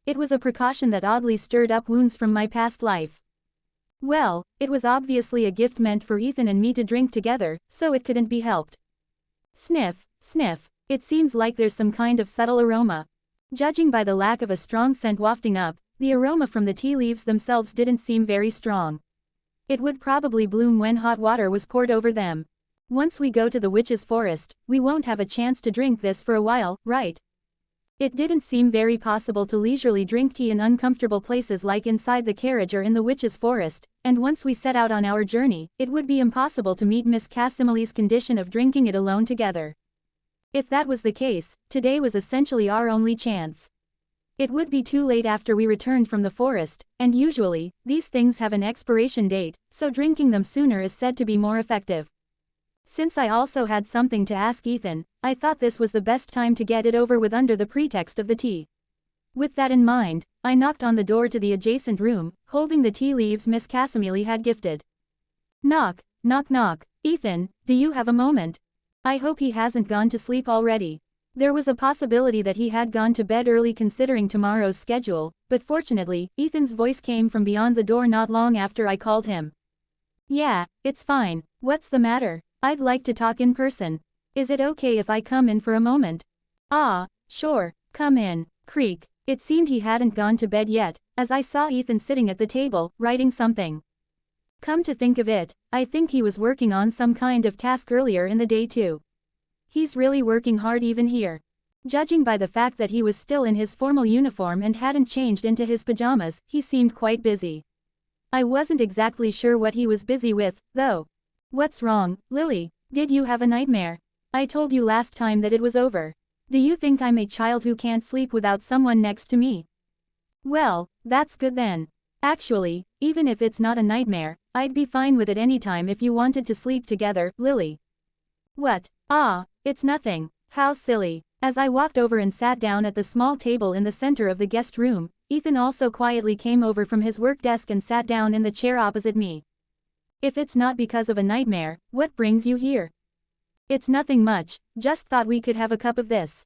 It was a precaution that oddly stirred up wounds from my past life. Well, it was obviously a gift meant for Ethan and me to drink together, so it couldn't be helped. Sniff, sniff, it seems like there's some kind of subtle aroma. Judging by the lack of a strong scent wafting up, the aroma from the tea leaves themselves didn't seem very strong. It would probably bloom when hot water was poured over them. Once we go to the witch's forest, we won't have a chance to drink this for a while, right? It didn't seem very possible to leisurely drink tea in uncomfortable places like inside the carriage or in the witch's forest, and once we set out on our journey, it would be impossible to meet Miss Cassimili's condition of drinking it alone together. If that was the case, today was essentially our only chance. It would be too late after we returned from the forest, and usually, these things have an expiration date, so drinking them sooner is said to be more effective. Since I also had something to ask Ethan, I thought this was the best time to get it over with under the pretext of the tea. With that in mind, I knocked on the door to the adjacent room, holding the tea leaves Miss Cassimile had gifted. Knock, knock knock. Ethan, do you have a moment? I hope he hasn't gone to sleep already. There was a possibility that he had gone to bed early considering tomorrow's schedule, but fortunately, Ethan's voice came from beyond the door not long after I called him. Yeah, it's fine. What's the matter? I'd like to talk in person. Is it okay if I come in for a moment? Ah, sure, come in. Creak. It seemed he hadn't gone to bed yet, as I saw Ethan sitting at the table, writing something. Come to think of it, I think he was working on some kind of task earlier in the day too. He's really working hard even here. Judging by the fact that he was still in his formal uniform and hadn't changed into his pajamas, he seemed quite busy. I wasn't exactly sure what he was busy with, though. What's wrong, Lily? Did you have a nightmare? I told you last time that it was over. Do you think I'm a child who can't sleep without someone next to me? Well, that's good then. Actually, even if it's not a nightmare, I'd be fine with it anytime if you wanted to sleep together, Lily. What? Ah, it's nothing. How silly. As I walked over and sat down at the small table in the center of the guest room, Ethan also quietly came over from his work desk and sat down in the chair opposite me. If it's not because of a nightmare, what brings you here? It's nothing much, just thought we could have a cup of this.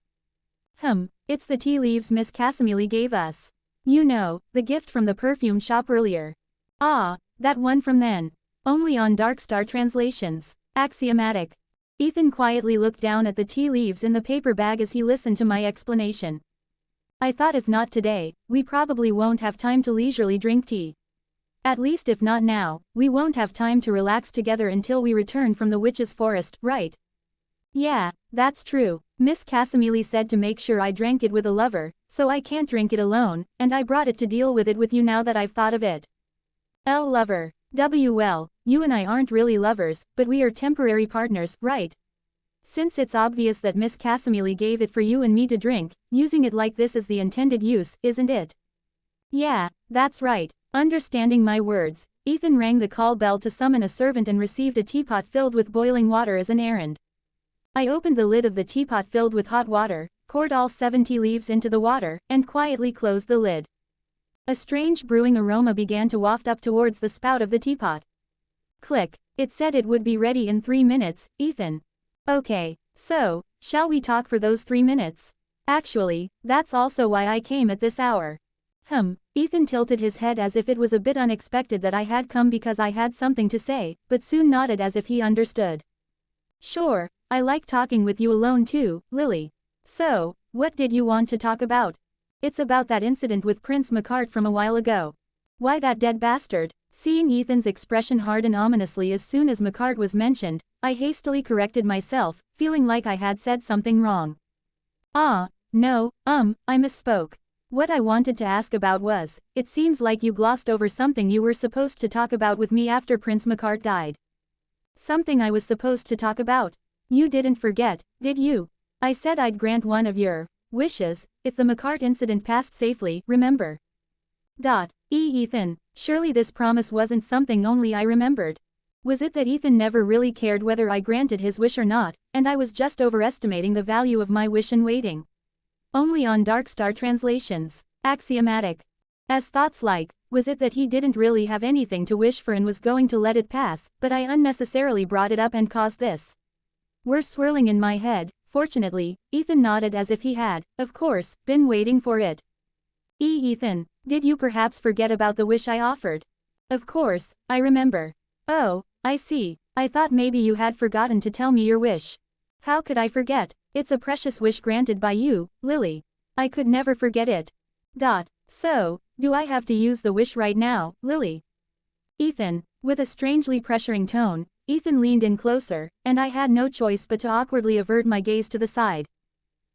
It's the tea leaves Miss Cassimile gave us. You know, the gift from the perfume shop earlier. Ah, that one from then. Only on Dark Star translations. Axiomatic. Ethan quietly looked down at the tea leaves in the paper bag as he listened to my explanation. I thought if not today, we probably won't have time to leisurely drink tea. At least if not now, we won't have time to relax together until we return from the witch's forest, right? Yeah, that's true. Miss Cassimile said to make sure I drank it with a lover, so I can't drink it alone, and I brought it to deal with it with you now that I've thought of it. Lover. Well, you and I aren't really lovers, but we are temporary partners, right? Since it's obvious that Miss Cassimile gave it for you and me to drink, using it like this is the intended use, isn't it? Yeah, that's right. Understanding my words, Ethan rang the call bell to summon a servant and received a teapot filled with boiling water as an errand. I opened the lid of the teapot filled with hot water, poured all 7 tea leaves into the water, and quietly closed the lid. A strange brewing aroma began to waft up towards the spout of the teapot. Click. It said it would be ready in 3 minutes, Ethan. Okay, so, shall we talk for those 3 minutes? Actually, that's also why I came at this hour. Ethan tilted his head as if it was a bit unexpected that I had come because I had something to say, but soon nodded as if he understood. Sure, I like talking with you alone too, Lily. So, what did you want to talk about? It's about that incident with Prince Macart from a while ago. Why that dead bastard? Seeing Ethan's expression harden ominously as soon as Macart was mentioned, I hastily corrected myself, feeling like I had said something wrong. No, I misspoke. What I wanted to ask about was, it seems like you glossed over something you were supposed to talk about with me after Prince Macart died. Something I was supposed to talk about. You didn't forget, did you? I said I'd grant one of your wishes, if the Macart incident passed safely, remember? Ethan, surely this promise wasn't something only I remembered. Was it that Ethan never really cared whether I granted his wish or not, and I was just overestimating the value of my wish and waiting? Only on Dark Star translations. Axiomatic. As thoughts like, was it that he didn't really have anything to wish for and was going to let it pass, but I unnecessarily brought it up and caused this? Were swirling in my head. Fortunately, Ethan nodded as if he had, of course, been waiting for it. Ethan, did you perhaps forget about the wish I offered? Of course, I remember. Oh, I see. I thought maybe you had forgotten to tell me your wish. How could I forget? It's a precious wish granted by you, Lily. I could never forget it. So, do I have to use the wish right now, Lily? Ethan, with a strangely pressuring tone, Ethan leaned in closer, and I had no choice but to awkwardly avert my gaze to the side.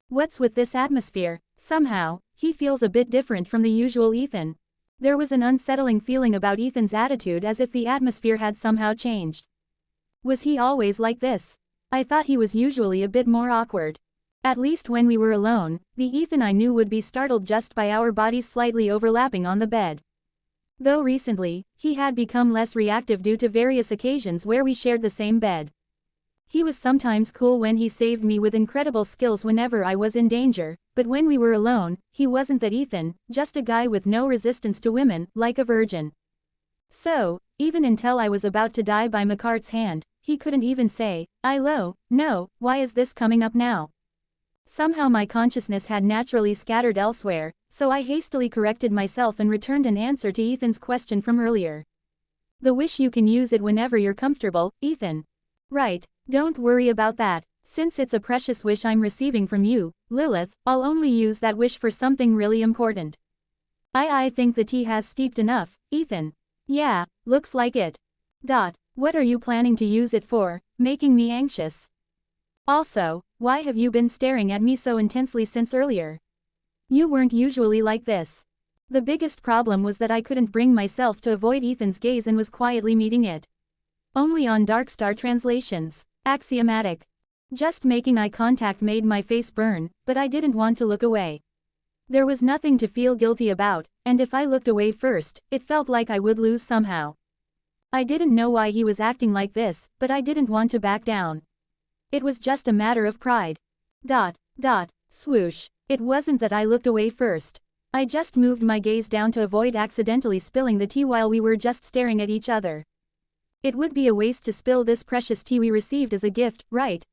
What's with this atmosphere? Somehow, he feels a bit different from the usual Ethan. There was an unsettling feeling about Ethan's attitude, as if the atmosphere had somehow changed. Was he always like this? I thought he was usually a bit more awkward. At least when we were alone, the Ethan I knew would be startled just by our bodies slightly overlapping on the bed. Though recently, he had become less reactive due to various occasions where we shared the same bed. He was sometimes cool when he saved me with incredible skills whenever I was in danger, but when we were alone, he wasn't that Ethan, just a guy with no resistance to women, like a virgin. So, even until I was about to die by McCart's hand, he couldn't even say, no, why is this coming up now? Somehow my consciousness had naturally scattered elsewhere, so I hastily corrected myself and returned an answer to Ethan's question from earlier. The wish you can use it whenever you're comfortable, Ethan. Right, don't worry about that. Since it's a precious wish I'm receiving from you, Lilith, I'll only use that wish for something really important. I think the tea has steeped enough, Ethan. Yeah, looks like it. What are you planning to use it for, making me anxious? Also, why have you been staring at me so intensely since earlier? You weren't usually like this. The biggest problem was that I couldn't bring myself to avoid Ethan's gaze and was quietly meeting it. Only on Darkstar translations. Axiomatic. Just making eye contact made my face burn, but I didn't want to look away. There was nothing to feel guilty about, and if I looked away first, it felt like I would lose somehow. I didn't know why he was acting like this, but I didn't want to back down. It was just a matter of pride. Swoosh. It wasn't that I looked away first. I just moved my gaze down to avoid accidentally spilling the tea while we were just staring at each other. It would be a waste to spill this precious tea we received as a gift, right?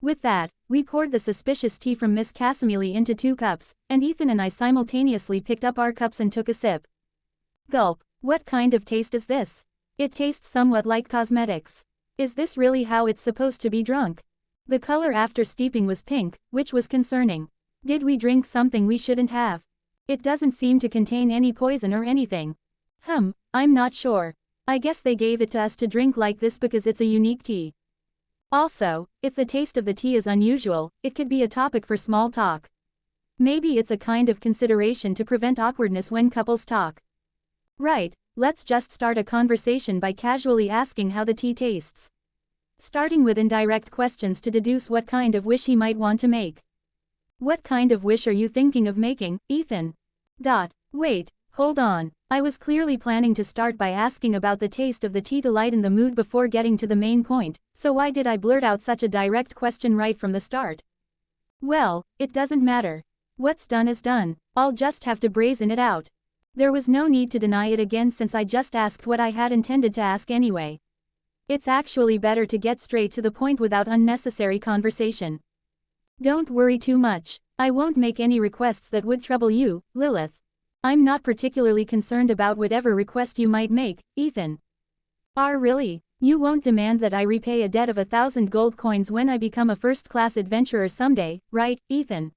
With that, we poured the suspicious tea from Miss Casimili into 2 cups, and Ethan and I simultaneously picked up our cups and took a sip. Gulp. What kind of taste is this? It tastes somewhat like cosmetics. Is this really how it's supposed to be drunk? The color after steeping was pink, which was concerning. Did we drink something we shouldn't have? It doesn't seem to contain any poison or anything. I'm not sure. I guess they gave it to us to drink like this because it's a unique tea. Also, if the taste of the tea is unusual, it could be a topic for small talk. Maybe it's a kind of consideration to prevent awkwardness when couples talk. Right, let's just start a conversation by casually asking how the tea tastes. Starting with indirect questions to deduce what kind of wish he might want to make. What kind of wish are you thinking of making, Ethan? Wait, hold on. I was clearly planning to start by asking about the taste of the tea to lighten the mood before getting to the main point, so why did I blurt out such a direct question right from the start? Well, it doesn't matter. What's done is done. I'll just have to brazen it out. There was no need to deny it again since I just asked what I had intended to ask anyway. It's actually better to get straight to the point without unnecessary conversation. Don't worry too much. I won't make any requests that would trouble you, Lilith. I'm not particularly concerned about whatever request you might make, Ethan. Really? You won't demand that I repay a debt of 1,000 gold coins when I become a first-class adventurer someday, right, Ethan?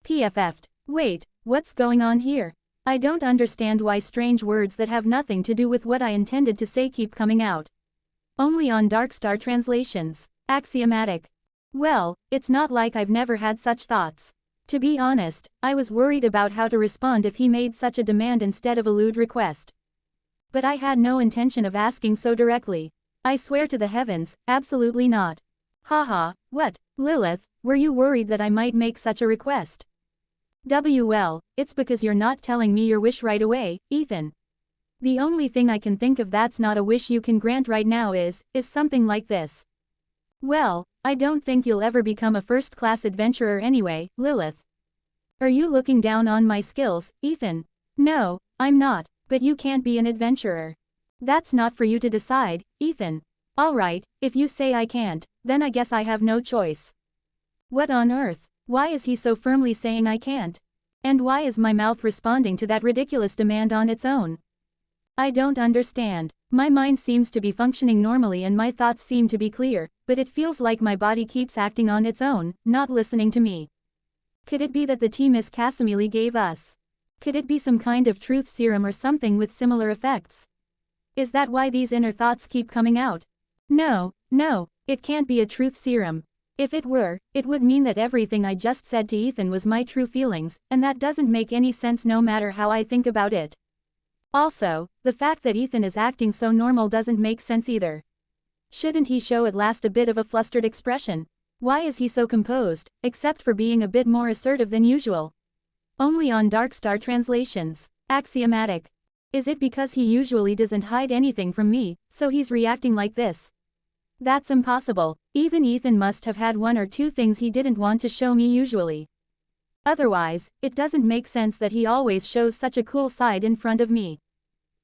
PFF'd. Wait, what's going on here? I don't understand why strange words that have nothing to do with what I intended to say keep coming out. Only on Darkstar translations. Axiomatic. Well, it's not like I've never had such thoughts. To be honest, I was worried about how to respond if he made such a demand instead of a lewd request. But I had no intention of asking so directly. I swear to the heavens, absolutely not. Haha, what, Lilith, were you worried that I might make such a request? Well, it's because you're not telling me your wish right away, Ethan. The only thing I can think of that's not a wish you can grant right now is something like this. Well, I don't think you'll ever become a first-class adventurer anyway, Lilith. Are you looking down on my skills, Ethan? No, I'm not, but you can't be an adventurer. That's not for you to decide, Ethan. Alright, if you say I can't, then I guess I have no choice. What on earth? Why is he so firmly saying I can't? And why is my mouth responding to that ridiculous demand on its own? I don't understand. My mind seems to be functioning normally and my thoughts seem to be clear, but it feels like my body keeps acting on its own, not listening to me. Could it be that the tea Miss Casimili gave us? Could it be some kind of truth serum or something with similar effects? Is that why these inner thoughts keep coming out? No, no, it can't be a truth serum. If it were, it would mean that everything I just said to Ethan was my true feelings, and that doesn't make any sense no matter how I think about it. Also, the fact that Ethan is acting so normal doesn't make sense either. Shouldn't he show at last a bit of a flustered expression? Why is he so composed, except for being a bit more assertive than usual? Only on Dark Star translations. Axiomatic. Is it because he usually doesn't hide anything from me, so he's reacting like this? That's impossible. Even Ethan must have had one or two things he didn't want to show me usually. Otherwise, it doesn't make sense that he always shows such a cool side in front of me.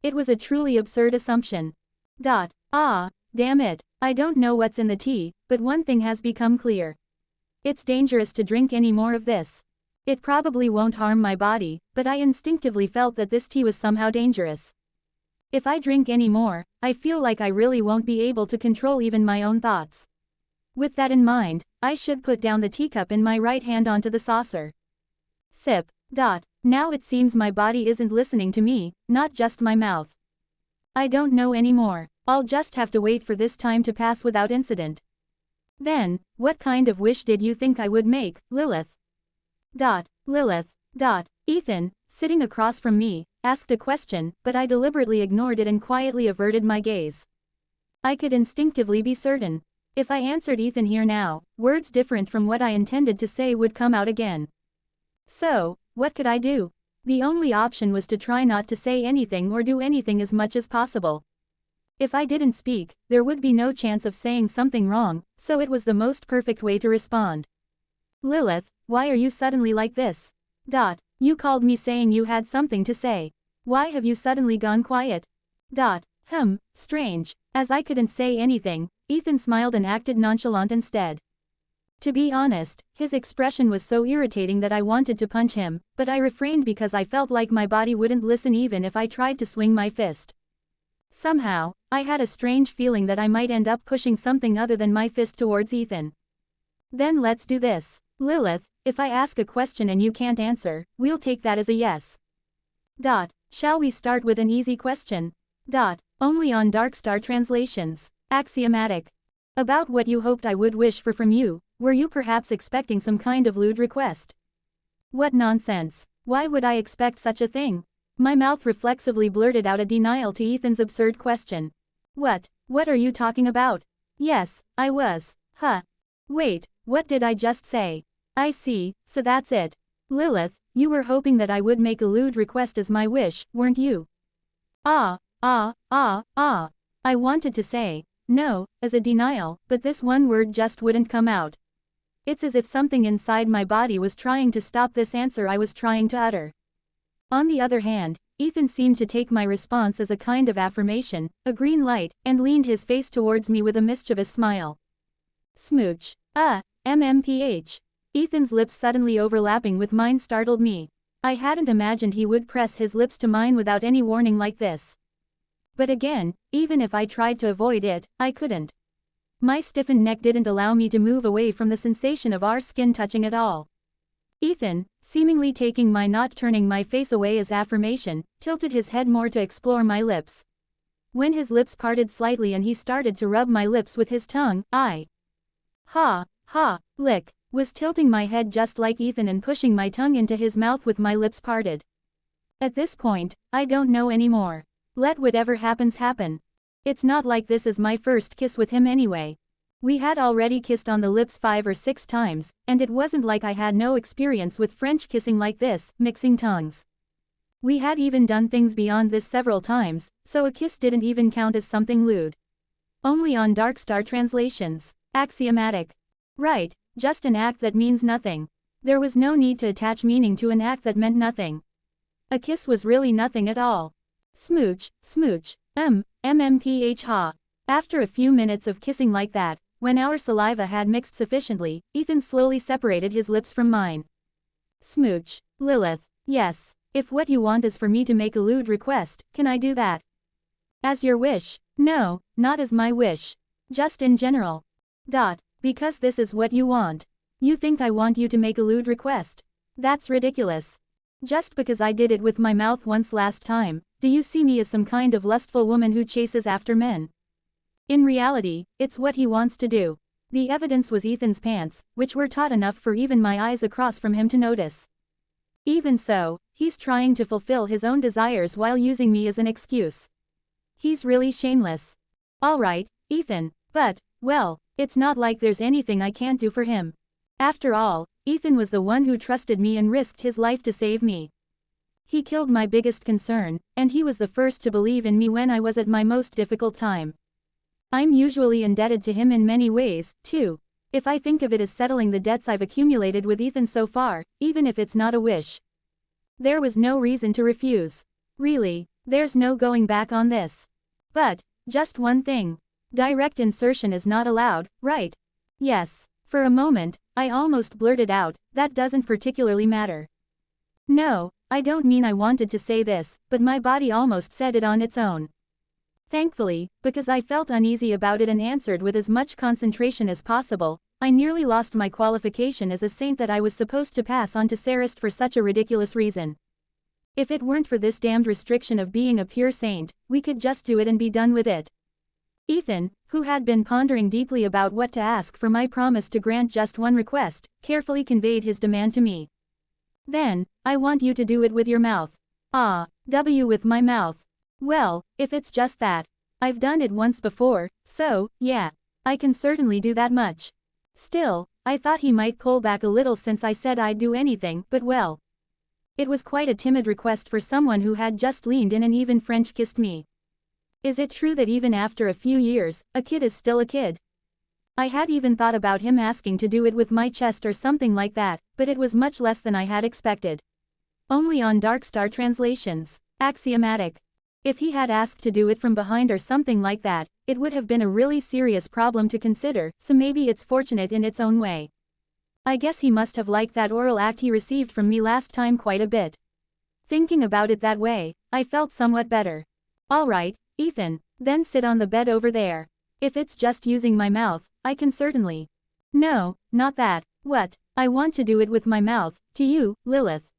It was a truly absurd assumption. Damn it, I don't know what's in the tea, but one thing has become clear. It's dangerous to drink any more of this. It probably won't harm my body, but I instinctively felt that this tea was somehow dangerous. If I drink any more, I feel like I really won't be able to control even my own thoughts. With that in mind, I should put down the teacup in my right hand onto the saucer. Sip. Now it seems my body isn't listening to me, not just my mouth. I don't know anymore. I'll just have to wait for this time to pass without incident. Then, what kind of wish did you think I would make, Lilith? Lilith. Ethan, sitting across from me, asked a question, but I deliberately ignored it and quietly averted my gaze. I could instinctively be certain. If I answered Ethan here now, words different from what I intended to say would come out again. So, what could I do? The only option was to try not to say anything or do anything as much as possible. If I didn't speak, there would be no chance of saying something wrong, so it was the most perfect way to respond. Lilith, why are you suddenly like this? You called me saying you had something to say. Why have you suddenly gone quiet? Strange. As I couldn't say anything, Ethan smiled and acted nonchalant instead. To be honest, his expression was so irritating that I wanted to punch him, but I refrained because I felt like my body wouldn't listen even if I tried to swing my fist. Somehow, I had a strange feeling that I might end up pushing something other than my fist towards Ethan. Then let's do this. Lilith, if I ask a question and you can't answer, we'll take that as a yes. Shall we start with an easy question? Only on Dark Star translations. Axiomatic. About what you hoped I would wish for from you, were you perhaps expecting some kind of lewd request? What nonsense. Why would I expect such a thing? My mouth reflexively blurted out a denial to Ethan's absurd question. What are you talking about? Yes, I was. Wait, what did I just say? I see, so that's it. Lilith, you were hoping that I would make a lewd request as my wish, weren't you? I wanted to say, no, as a denial, but this one word just wouldn't come out. It's as if something inside my body was trying to stop this answer I was trying to utter. On the other hand, Ethan seemed to take my response as a kind of affirmation, a green light, and leaned his face towards me with a mischievous smile. Smooch. MMPH. Ethan's lips suddenly overlapping with mine startled me. I hadn't imagined he would press his lips to mine without any warning like this. But again, even if I tried to avoid it, I couldn't. My stiffened neck didn't allow me to move away from the sensation of our skin touching at all. Ethan, seemingly taking my not turning my face away as affirmation, tilted his head more to explore my lips. When his lips parted slightly and he started to rub my lips with his tongue, I lick, was tilting my head just like Ethan and pushing my tongue into his mouth with my lips parted. At this point, I don't know anymore. Let whatever happens happen. It's not like this is my first kiss with him anyway. We had already kissed on the lips 5 or 6 times, and it wasn't like I had no experience with French kissing like this, mixing tongues. We had even done things beyond this several times, so a kiss didn't even count as something lewd. Only on Dark Star translations. Axiomatic. Right, just an act that means nothing. There was no need to attach meaning to an act that meant nothing. A kiss was really nothing at all. Smooch, MMPH. After a few minutes of kissing like that, when our saliva had mixed sufficiently, Ethan slowly separated his lips from mine. Smooch. Lilith. Yes, if what you want is for me to make a lewd request, can I do that? As your wish? No, not as my wish. Just in general. Because this is what you want. You think I want you to make a lewd request? That's ridiculous. Just because I did it with my mouth once last time, do you see me as some kind of lustful woman who chases after men? In reality, it's what he wants to do. The evidence was Ethan's pants, which were taut enough for even my eyes across from him to notice. Even so, he's trying to fulfill his own desires while using me as an excuse. He's really shameless. Alright, Ethan, but, well, it's not like there's anything I can't do for him. After all, Ethan was the one who trusted me and risked his life to save me. He killed my biggest concern, and he was the first to believe in me when I was at my most difficult time. I'm usually indebted to him in many ways, too. If I think of it as settling the debts I've accumulated with Ethan so far, even if it's not a wish. There was no reason to refuse. Really, there's no going back on this. But, just one thing. Direct insertion is not allowed, right? Yes. For a moment, I almost blurted out, that doesn't particularly matter. No, I don't mean I wanted to say this, but my body almost said it on its own. Thankfully, because I felt uneasy about it and answered with as much concentration as possible, I nearly lost my qualification as a saint that I was supposed to pass on to Sarist for such a ridiculous reason. If it weren't for this damned restriction of being a pure saint, we could just do it and be done with it. Ethan, who had been pondering deeply about what to ask for my promise to grant just one request, carefully conveyed his demand to me. Then, I want you to do it with your mouth. With my mouth. Well, if it's just that. I've done it once before, so, yeah. I can certainly do that much. Still, I thought he might pull back a little since I said I'd do anything, but well. It was quite a timid request for someone who had just leaned in and even French kissed me. Is it true that even after a few years, a kid is still a kid? I had even thought about him asking to do it with my chest or something like that, but it was much less than I had expected. Only on Darkstar translations. Axiomatic. If he had asked to do it from behind or something like that, it would have been a really serious problem to consider, so maybe it's fortunate in its own way. I guess he must have liked that oral act he received from me last time quite a bit. Thinking about it that way, I felt somewhat better. Alright, Ethan, then sit on the bed over there. If it's just using my mouth, I can certainly. No, not that. What? I want to do it with my mouth, to you, Lilith.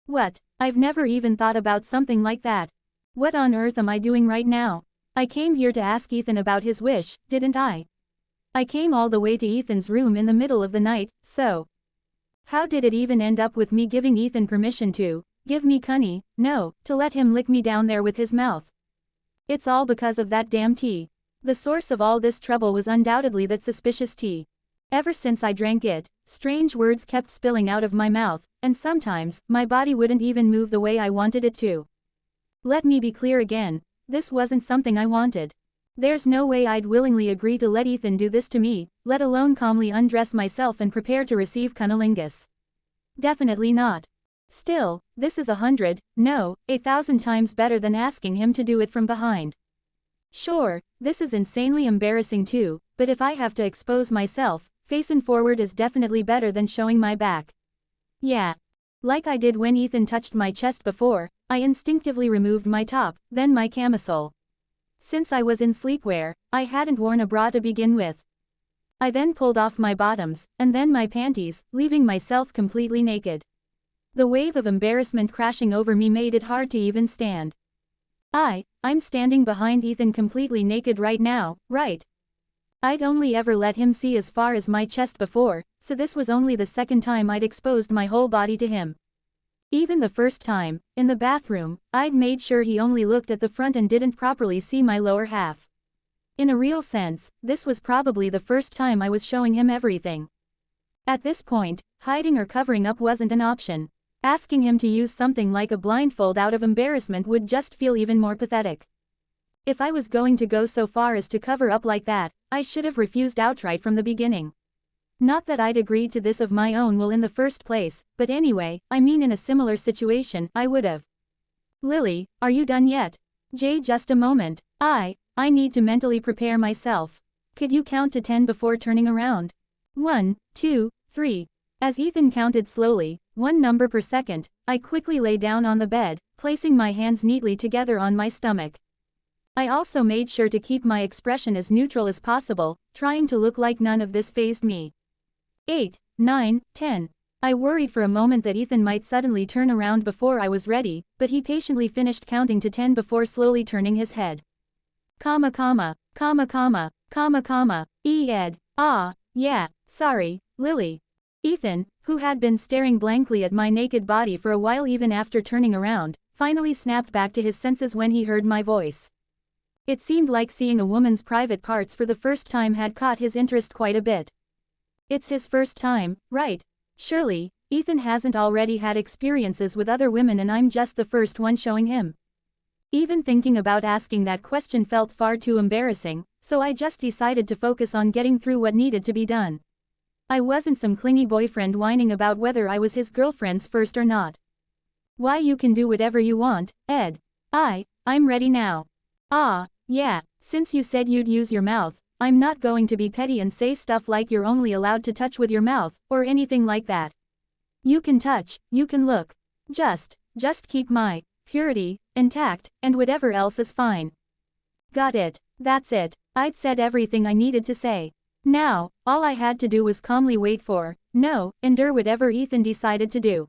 What? I've never even thought about something like that. What on earth am I doing right now? I came here to ask Ethan about his wish, didn't I? I came all the way to Ethan's room in the middle of the night, so. How did it even end up with me giving Ethan permission to, give me cunny, no, to let him lick me down there with his mouth? It's all because of that damn tea. The source of all this trouble was undoubtedly that suspicious tea. Ever since I drank it, strange words kept spilling out of my mouth, and sometimes, my body wouldn't even move the way I wanted it to. Let me be clear again, this wasn't something I wanted. There's no way I'd willingly agree to let Ethan do this to me, let alone calmly undress myself and prepare to receive cunnilingus. Definitely not. Still, this is 100, no, 1,000 times better than asking him to do it from behind. Sure, this is insanely embarrassing too, but if I have to expose myself, facing forward is definitely better than showing my back. Yeah. Like I did when Ethan touched my chest before, I instinctively removed my top, then my camisole. Since I was in sleepwear, I hadn't worn a bra to begin with. I then pulled off my bottoms, and then my panties, leaving myself completely naked. The wave of embarrassment crashing over me made it hard to even stand. I'm standing behind Ethan completely naked right now, right? I'd only ever let him see as far as my chest before, so this was only the second time I'd exposed my whole body to him. Even the first time, in the bathroom, I'd made sure he only looked at the front and didn't properly see my lower half. In a real sense, this was probably the first time I was showing him everything. At this point, hiding or covering up wasn't an option. Asking him to use something like a blindfold out of embarrassment would just feel even more pathetic. If I was going to go so far as to cover up like that, I should have refused outright from the beginning. Not that I'd agreed to this of my own will in the first place, but anyway, I mean in a similar situation, I would have. Lily, are you done yet? Jay, just a moment. I need to mentally prepare myself. Could you count to 10 before turning around? 1, 2, 3. As Ethan counted slowly, one number per second, I quickly lay down on the bed, placing my hands neatly together on my stomach. I also made sure to keep my expression as neutral as possible, trying to look like none of this fazed me. 8, 9, 10. I worried for a moment that Ethan might suddenly turn around before I was ready, but he patiently finished counting to 10 before slowly turning his head. Ed. Ah, yeah, sorry, Lily. Ethan, who had been staring blankly at my naked body for a while even after turning around, finally snapped back to his senses when he heard my voice. It seemed like seeing a woman's private parts for the first time had caught his interest quite a bit. It's his first time, right? Surely, Ethan hasn't already had experiences with other women and I'm just the first one showing him. Even thinking about asking that question felt far too embarrassing, so I just decided to focus on getting through what needed to be done. I wasn't some clingy boyfriend whining about whether I was his girlfriend's first or not. Why, you can do whatever you want, Ed. I'm ready now. Ah, yeah, since you said you'd use your mouth, I'm not going to be petty and say stuff like you're only allowed to touch with your mouth, or anything like that. You can touch, you can look. Just keep my purity intact, and whatever else is fine. Got it, that's it. I'd said everything I needed to say. Now, all I had to do was calmly wait for, no, endure whatever Ethan decided to do.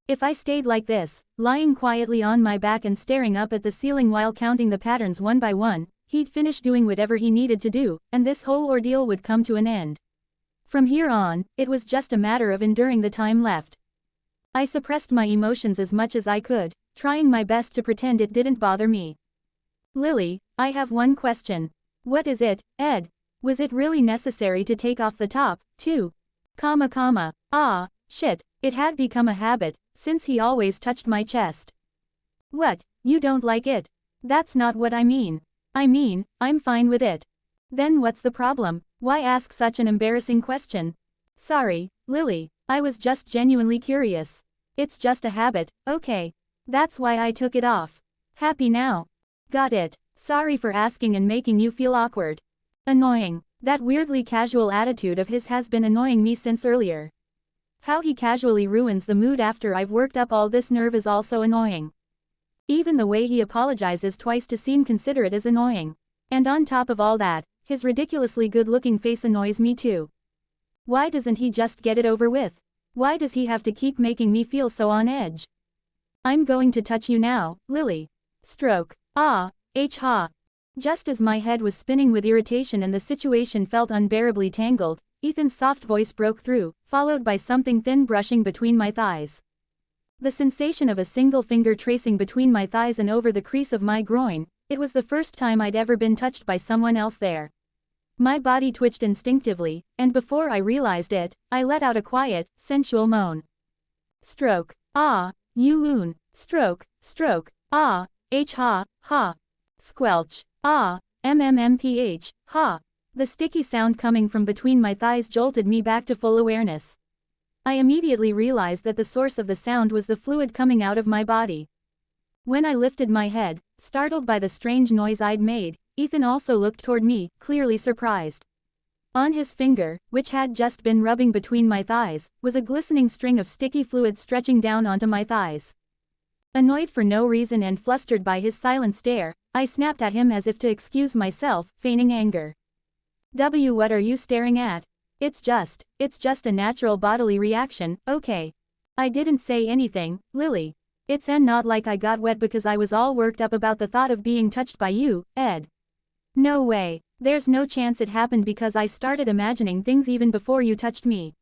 If I stayed like this, lying quietly on my back and staring up at the ceiling while counting the patterns one by one, he'd finish doing whatever he needed to do, and this whole ordeal would come to an end. From here on, it was just a matter of enduring the time left. I suppressed my emotions as much as I could, trying my best to pretend it didn't bother me. Lily, I have one question. What is it, Ed? Was it really necessary to take off the top, too? Ah, shit, it had become a habit, since he always touched my chest. What, you don't like it? That's not what I mean. I mean, I'm fine with it. Then what's the problem? Why ask such an embarrassing question? Sorry, Lily, I was just genuinely curious. It's just a habit, okay. That's why I took it off. Happy now? Got it. Sorry for asking and making you feel awkward. Annoying. That weirdly casual attitude of his has been annoying me since earlier. How he casually ruins the mood after I've worked up all this nerve is also annoying. Even the way he apologizes twice to seem considerate is annoying. And on top of all that, his ridiculously good-looking face annoys me too. Why doesn't he just get it over with? Why does he have to keep making me feel so on edge? I'm going to touch you now, Lily. Stroke. Ah, ha. Just as my head was spinning with irritation and the situation felt unbearably tangled, Ethan's soft voice broke through, followed by something thin brushing between my thighs. The sensation of a single finger tracing between my thighs and over the crease of my groin, it was the first time I'd ever been touched by someone else there. My body twitched instinctively, and before I realized it, I let out a quiet, sensual moan. Stroke. Ah, you-oon. Stroke, ah, ha. Squelch. Ah, mmph, ha. The sticky sound coming from between my thighs jolted me back to full awareness. I immediately realized that the source of the sound was the fluid coming out of my body. When I lifted my head, startled by the strange noise I'd made, Ethan also looked toward me, clearly surprised. On his finger, which had just been rubbing between my thighs, was a glistening string of sticky fluid stretching down onto my thighs. Annoyed for no reason and flustered by his silent stare, I snapped at him as if to excuse myself, feigning anger. What are you staring at? It's just a natural bodily reaction, okay. I didn't say anything, Lily. It's not like I got wet because I was all worked up about the thought of being touched by you, Ed. No way, there's no chance it happened because I started imagining things even before you touched me.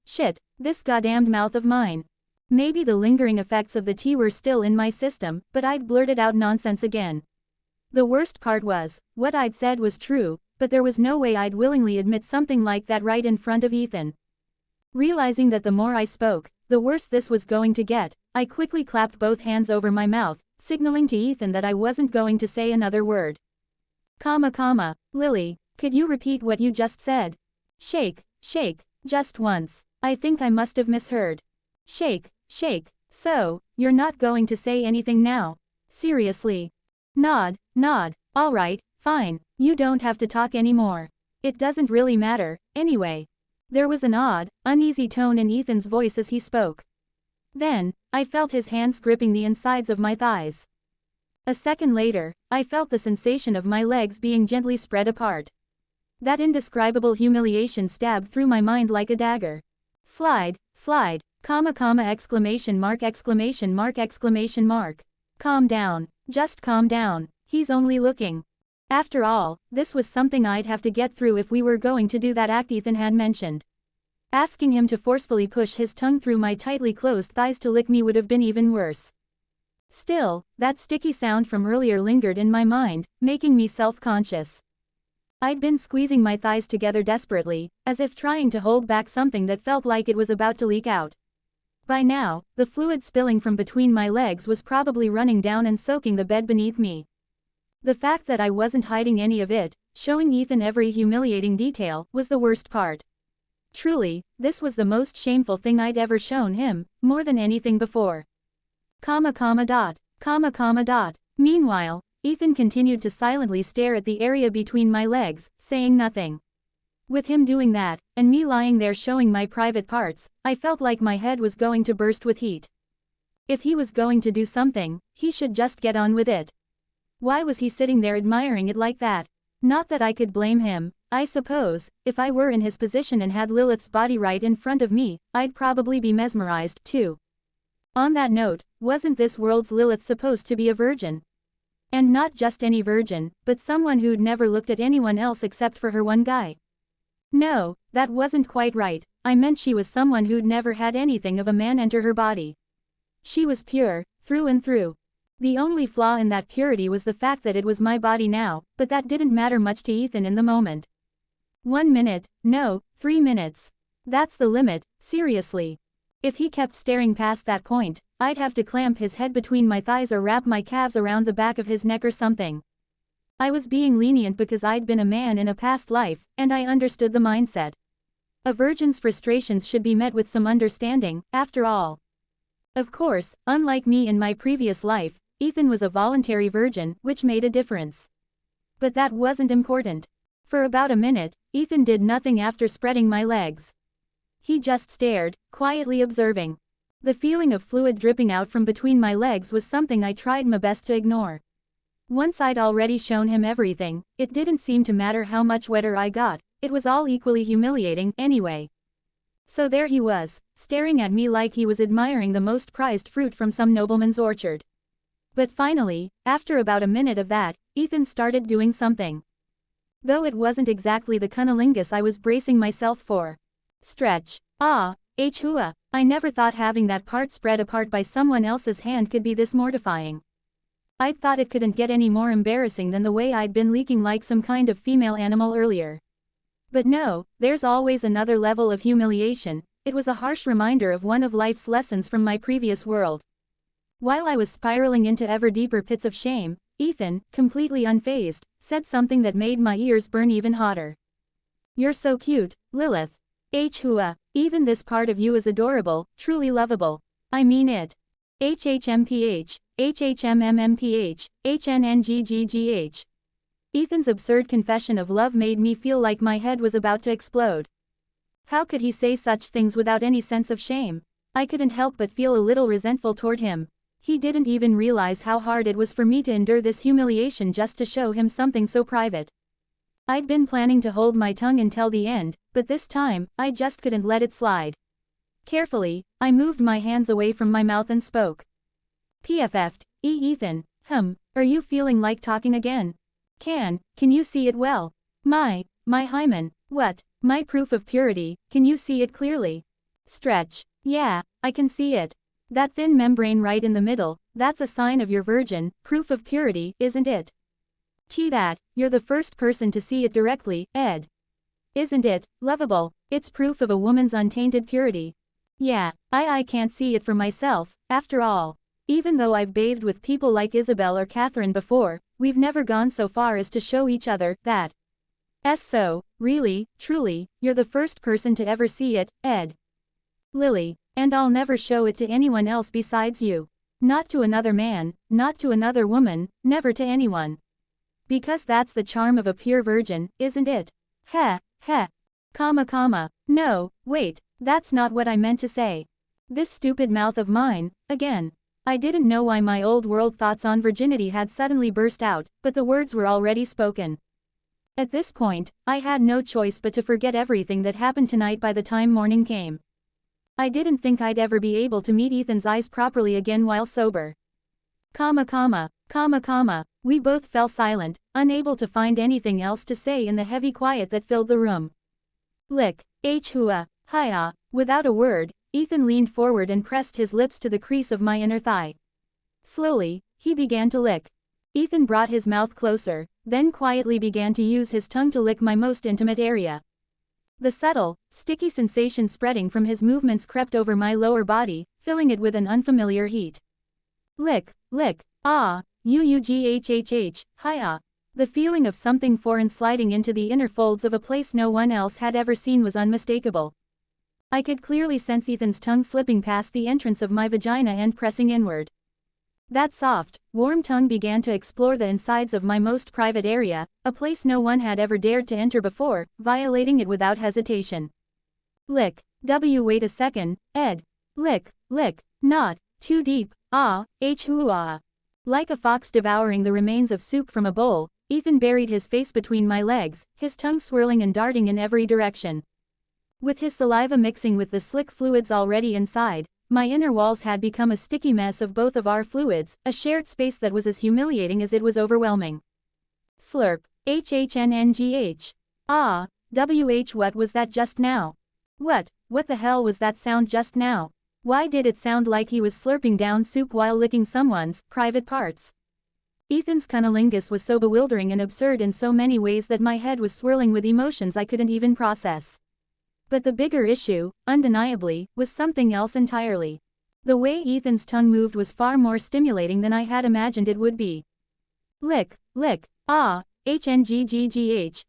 Shit, this goddamned mouth of mine. Maybe the lingering effects of the tea were still in my system, but I'd blurted out nonsense again. The worst part was, what I'd said was true, but there was no way I'd willingly admit something like that right in front of Ethan. Realizing that the more I spoke, the worse this was going to get, I quickly clapped both hands over my mouth, signaling to Ethan that I wasn't going to say another word. Lily, could you repeat what you just said? Shake, just once. I think I must have misheard. Shake. So, you're not going to say anything now? Seriously? Nod. Alright, fine, you don't have to talk anymore. It doesn't really matter, anyway. There was an odd, uneasy tone in Ethan's voice as he spoke. Then, I felt his hands gripping the insides of my thighs. A second later, I felt the sensation of my legs being gently spread apart. That indescribable humiliation stabbed through my mind like a dagger. Slide. Exclamation mark. Calm down, Just calm down, he's only looking. After all, this was something I'd have to get through if we were going to do that act Ethan had mentioned. Asking him to forcefully push his tongue through my tightly closed thighs to lick me would have been even worse. Still, that sticky sound from earlier lingered in my mind, making me self-conscious. I'd been squeezing my thighs together desperately, as if trying to hold back something that felt like it was about to leak out. By now, the fluid spilling from between my legs was probably running down and soaking the bed beneath me. The fact that I wasn't hiding any of it, showing Ethan every humiliating detail, was the worst part. Truly, this was the most shameful thing I'd ever shown him, more than anything before. Meanwhile, Ethan continued to silently stare at the area between my legs, saying nothing. With him doing that, and me lying there showing my private parts, I felt like my head was going to burst with heat. If he was going to do something, he should just get on with it. Why was he sitting there admiring it like that? Not that I could blame him. I suppose, if I were in his position and had Lilith's body right in front of me, I'd probably be mesmerized, too. On that note, wasn't this world's Lilith supposed to be a virgin? And not just any virgin, but someone who'd never looked at anyone else except for her one guy. No, that wasn't quite right. I meant she was someone who'd never had anything of a man enter her body. She was pure, through and through. The only flaw in that purity was the fact that it was my body now, but that didn't matter much to Ethan in the moment. 1 minute, no, 3 minutes. That's the limit, seriously. If he kept staring past that point, I'd have to clamp his head between my thighs or wrap my calves around the back of his neck or something. I was being lenient because I'd been a man in a past life, and I understood the mindset. A virgin's frustrations should be met with some understanding, after all. Of course, unlike me in my previous life, Ethan was a voluntary virgin, which made a difference. But that wasn't important. For about a minute, Ethan did nothing after spreading my legs. He just stared, quietly observing. The feeling of fluid dripping out from between my legs was something I tried my best to ignore. Once I'd already shown him everything, it didn't seem to matter how much wetter I got, it was all equally humiliating, anyway. So there he was, staring at me like he was admiring the most prized fruit from some nobleman's orchard. But finally, after about a minute of that, Ethan started doing something. Though it wasn't exactly the cunnilingus I was bracing myself for. Stretch. Hua. I never thought having that part spread apart by someone else's hand could be this mortifying. I'd thought it couldn't get any more embarrassing than the way I'd been leaking like some kind of female animal earlier. But no, there's always another level of humiliation. It was a harsh reminder of one of life's lessons from my previous world. While I was spiraling into ever deeper pits of shame, Ethan, completely unfazed, said something that made my ears burn even hotter. "You're so cute, Lilith. Hua. Even this part of you is adorable, truly lovable. I mean it. HHMPH, HHMMMPH, HNNGGGH. Ethan's absurd confession of love made me feel like my head was about to explode. How could he say such things without any sense of shame? I couldn't help but feel a little resentful toward him. He didn't even realize how hard it was for me to endure this humiliation just to show him something so private. I'd been planning to hold my tongue until the end, but this time, I just couldn't let it slide. Carefully, I moved my hands away from my mouth and spoke. PFF'd, Ethan, are you feeling like talking again? Can you see it well? My hymen, what? My proof of purity, can you see it clearly? Stretch. Yeah, I can see it. That thin membrane right in the middle, that's a sign of your virgin, proof of purity, isn't it? That, you're the first person to see it directly, Ed. Isn't it, lovable? It's proof of a woman's untainted purity. Yeah, I can't see it for myself, after all. Even though I've bathed with people like Isabel or Catherine before, we've never gone so far as to show each other that. So, really, truly, you're the first person to ever see it, Ed. Lily, and I'll never show it to anyone else besides you. Not to another man, not to another woman, never to anyone. Because that's the charm of a pure virgin, isn't it? No, wait, that's not what I meant to say. This stupid mouth of mine, again. I didn't know why my old world thoughts on virginity had suddenly burst out, but the words were already spoken. At this point, I had no choice but to forget everything that happened tonight by the time morning came. I didn't think I'd ever be able to meet Ethan's eyes properly again while sober. We both fell silent, unable to find anything else to say in the heavy quiet that filled the room. Lick. Hua. Hiya. Without a word, Ethan leaned forward and pressed his lips to the crease of my inner thigh. Slowly, he began to lick. Ethan brought his mouth closer, then quietly began to use his tongue to lick my most intimate area. The subtle, sticky sensation spreading from his movements crept over my lower body, filling it with an unfamiliar heat. Lick, lick, ah, uughhh, hiya. The feeling of something foreign sliding into the inner folds of a place no one else had ever seen was unmistakable. I could clearly sense Ethan's tongue slipping past the entrance of my vagina and pressing inward. That soft, warm tongue began to explore the insides of my most private area, a place no one had ever dared to enter before, violating it without hesitation. Lick. Wait a second, Ed. Lick, lick, not, too deep, ah, hua. Like a fox devouring the remains of soup from a bowl, Ethan buried his face between my legs, his tongue swirling and darting in every direction. With his saliva mixing with the slick fluids already inside, my inner walls had become a sticky mess of both of our fluids, a shared space that was as humiliating as it was overwhelming. Slurp. Hhnngh. Ah, what was that just now? What the hell was that sound just now? Why did it sound like he was slurping down soup while licking someone's private parts? Ethan's cunnilingus was so bewildering and absurd in so many ways that my head was swirling with emotions I couldn't even process. But the bigger issue, undeniably, was something else entirely. The way Ethan's tongue moved was far more stimulating than I had imagined it would be. Lick, lick, ah, hngggh,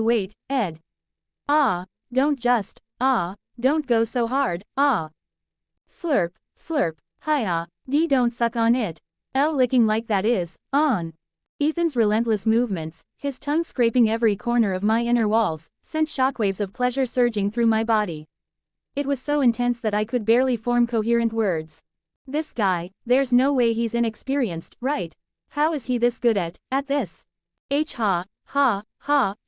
wait, Ed. Ah, don't just, ah, don't go so hard, ah. Slurp, slurp, hiya, don't suck on it. Licking like that is, on. Ethan's relentless movements, his tongue scraping every corner of my inner walls, sent shockwaves of pleasure surging through my body. It was so intense that I could barely form coherent words. This guy, there's no way he's inexperienced, right? How is he this good at this? Ha,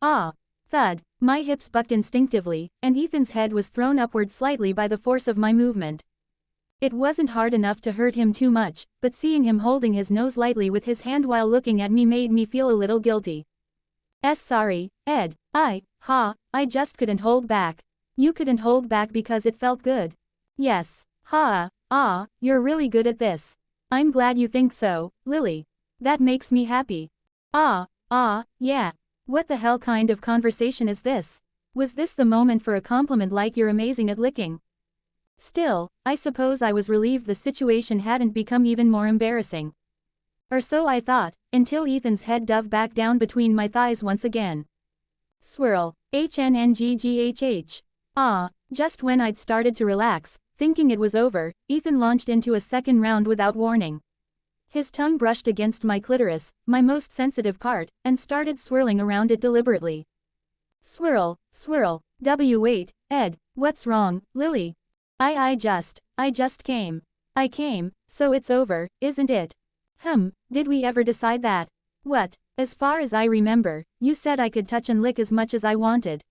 ah. Thud. My hips bucked instinctively, and Ethan's head was thrown upward slightly by the force of my movement. It wasn't hard enough to hurt him too much, but seeing him holding his nose lightly with his hand while looking at me made me feel a little guilty. Sorry, Ed, I just couldn't hold back. You couldn't hold back because it felt good. Yes, you're really good at this. I'm glad you think so, Lily. That makes me happy. Yeah. What the hell kind of conversation is this? Was this the moment for a compliment like you're amazing at licking? Still, I suppose I was relieved the situation hadn't become even more embarrassing. Or so I thought, until Ethan's head dove back down between my thighs once again. Swirl. Hnnggh. Just when I'd started to relax, thinking it was over, Ethan launched into a second round without warning. His tongue brushed against my clitoris, my most sensitive part, and started swirling around it deliberately. Swirl, swirl. Wait, Ed, what's wrong, Lily? I just came. I came, so it's over, isn't it? Did we ever decide that? What? As far as I remember, you said I could touch and lick as much as I wanted.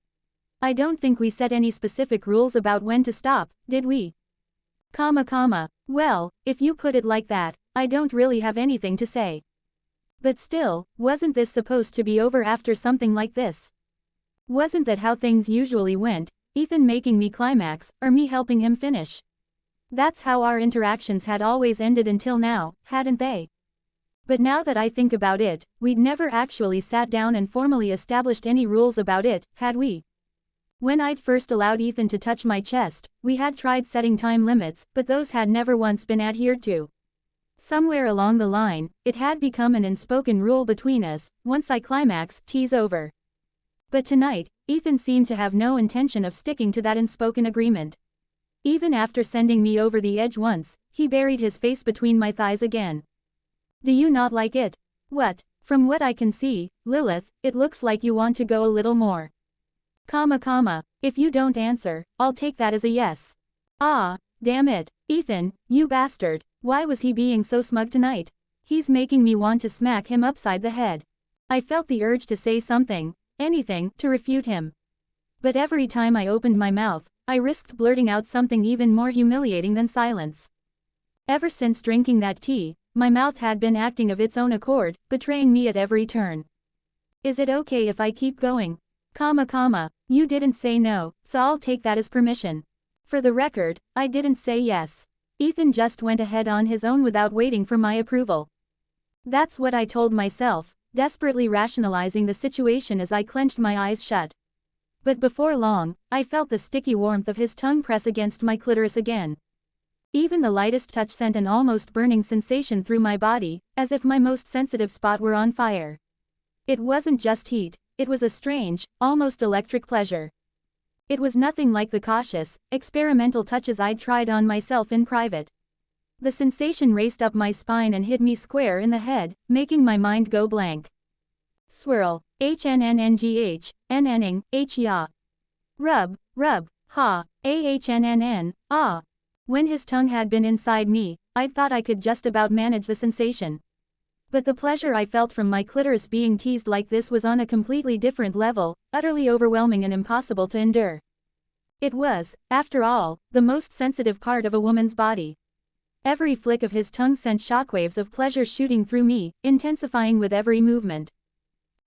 I don't think we set any specific rules about when to stop, did we? Well, if you put it like that, I don't really have anything to say. But still, wasn't this supposed to be over after something like this? Wasn't that how things usually went? Ethan making me climax, or me helping him finish. That's how our interactions had always ended until now, hadn't they? But now that I think about it, we'd never actually sat down and formally established any rules about it, had we? When I'd first allowed Ethan to touch my chest, we had tried setting time limits, but those had never once been adhered to. Somewhere along the line, it had become an unspoken rule between us, once I climax, tease over. But tonight, Ethan seemed to have no intention of sticking to that unspoken agreement. Even after sending me over the edge once, he buried his face between my thighs again. Do you not like it? What? From what I can see, Lilith, it looks like you want to go a little more. If you don't answer, I'll take that as a yes. Damn it, Ethan, you bastard, why was he being so smug tonight? He's making me want to smack him upside the head. I felt the urge to say something. Anything, to refute him. But every time I opened my mouth, I risked blurting out something even more humiliating than silence. Ever since drinking that tea, my mouth had been acting of its own accord, betraying me at every turn. Is it okay if I keep going? You didn't say no, so I'll take that as permission. For the record, I didn't say yes. Ethan just went ahead on his own without waiting for my approval. That's what I told myself, desperately rationalizing the situation as I clenched my eyes shut. But before long, I felt the sticky warmth of his tongue press against my clitoris again. Even the lightest touch sent an almost burning sensation through my body, as if my most sensitive spot were on fire. It wasn't just heat, it was a strange, almost electric pleasure. It was nothing like the cautious, experimental touches I'd tried on myself in private. The sensation raced up my spine and hit me square in the head, making my mind go blank. Swirl, HNNNGH, NNing, H-ya. Rub, ha, AHNNN, ah. When his tongue had been inside me, I'd thought I could just about manage the sensation. But the pleasure I felt from my clitoris being teased like this was on a completely different level, utterly overwhelming and impossible to endure. It was, after all, the most sensitive part of a woman's body. Every flick of his tongue sent shockwaves of pleasure shooting through me, intensifying with every movement.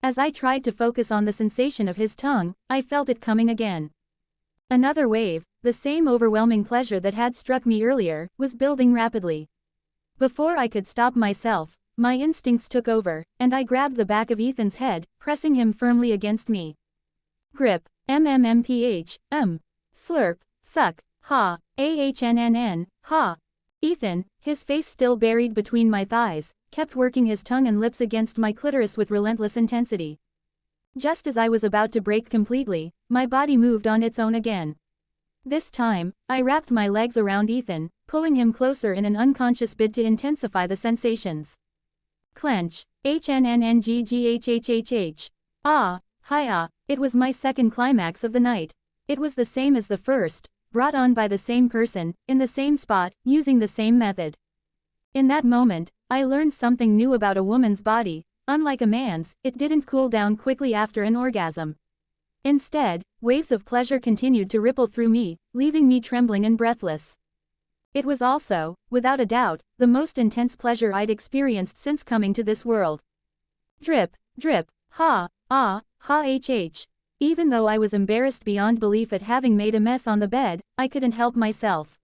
As I tried to focus on the sensation of his tongue, I felt it coming again. Another wave, the same overwhelming pleasure that had struck me earlier, was building rapidly. Before I could stop myself, my instincts took over, and I grabbed the back of Ethan's head, pressing him firmly against me. Grip, MMMPH, slurp, suck, ha, AHNNN, ha. Ethan, his face still buried between my thighs, kept working his tongue and lips against my clitoris with relentless intensity. Just as I was about to break completely, my body moved on its own again. This time, I wrapped my legs around Ethan, pulling him closer in an unconscious bid to intensify the sensations. Clench, HNNNGGHHHH. Ah, hiya, it was my second climax of the night. It was the same as the first, brought on by the same person, in the same spot, using the same method. In that moment, I learned something new about a woman's body. Unlike a man's, it didn't cool down quickly after an orgasm. Instead, waves of pleasure continued to ripple through me, leaving me trembling and breathless. It was also, without a doubt, the most intense pleasure I'd experienced since coming to this world. Drip, ha, ah, ha HH. Even though I was embarrassed beyond belief at having made a mess on the bed, I couldn't help myself.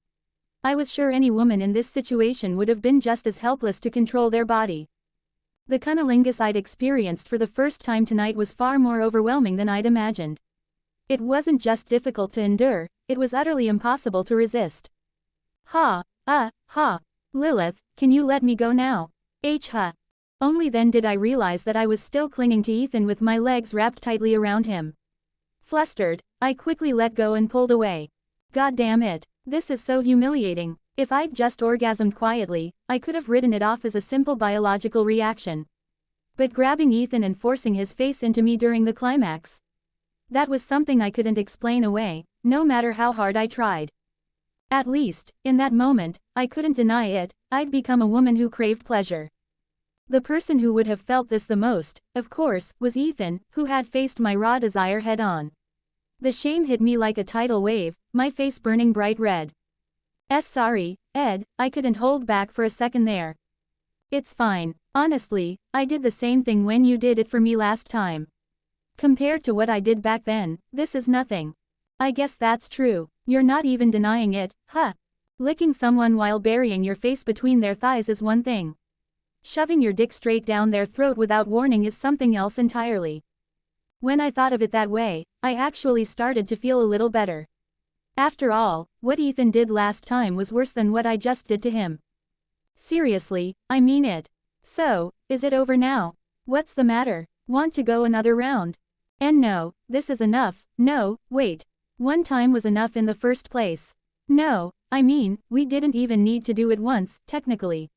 I was sure any woman in this situation would have been just as helpless to control their body. The cunnilingus I'd experienced for the first time tonight was far more overwhelming than I'd imagined. It wasn't just difficult to endure, it was utterly impossible to resist. Ha, Lilith, can you let me go now? Ha. Only then did I realize that I was still clinging to Ethan with my legs wrapped tightly around him. Flustered, I quickly let go and pulled away. God damn it, this is so humiliating. If I'd just orgasmed quietly, I could have written it off as a simple biological reaction. But grabbing Ethan and forcing his face into me during the climax, that was something I couldn't explain away, no matter how hard I tried. At least, in that moment, I couldn't deny it, I'd become a woman who craved pleasure. The person who would have felt this the most, of course, was Ethan, who had faced my raw desire head-on. The shame hit me like a tidal wave, my face burning bright red. Sorry, Ed, I couldn't hold back for a second there. It's fine, honestly, I did the same thing when you did it for me last time. Compared to what I did back then, this is nothing. I guess that's true, you're not even denying it, huh? Licking someone while burying your face between their thighs is one thing. Shoving your dick straight down their throat without warning is something else entirely. When I thought of it that way, I actually started to feel a little better. After all, what Ethan did last time was worse than what I just did to him. Seriously, I mean it. So, is it over now? What's the matter? Want to go another round? And no, this is enough. No, wait. One time was enough in the first place. No, I mean, we didn't even need to do it once, technically.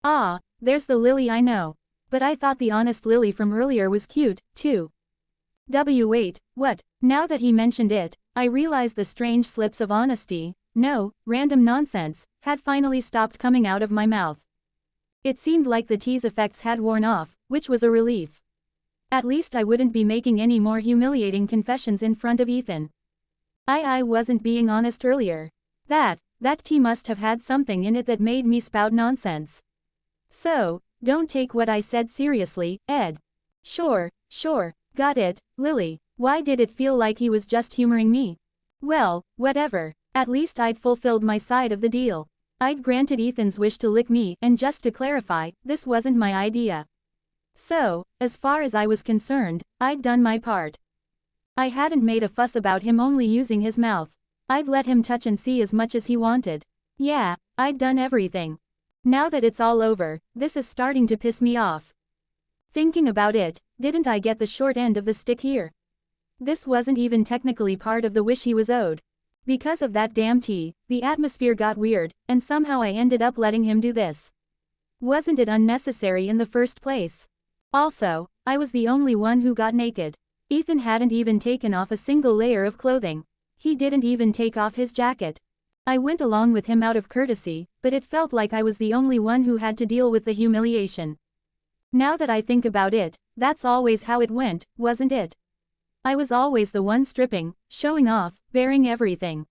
Ah, there's the Lily I know. But I thought the honest Lily from earlier was cute, too. Wait, what? Now that he mentioned it, I realized the strange slips of honesty, no, random nonsense, had finally stopped coming out of my mouth. It seemed like the tease effects had worn off, which was a relief. At least I wouldn't be making any more humiliating confessions in front of Ethan. I wasn't being honest earlier. That tea must have had something in it that made me spout nonsense. So, don't take what I said seriously, Ed. Sure, got it, Lily. Why did it feel like he was just humoring me? Well, whatever. At least I'd fulfilled my side of the deal. I'd granted Ethan's wish to lick me, and just to clarify, this wasn't my idea. So, as far as I was concerned, I'd done my part. I hadn't made a fuss about him only using his mouth. I'd let him touch and see as much as he wanted. Yeah, I'd done everything. Now that it's all over, this is starting to piss me off. Thinking about it, didn't I get the short end of the stick here? This wasn't even technically part of the wish he was owed. Because of that damn tea, the atmosphere got weird, and somehow I ended up letting him do this. Wasn't it unnecessary in the first place? Also, I was the only one who got naked. Ethan hadn't even taken off a single layer of clothing. He didn't even take off his jacket. I went along with him out of courtesy, but it felt like I was the only one who had to deal with the humiliation. Now that I think about it, that's always how it went, wasn't it? I was always the one stripping, showing off, bearing everything.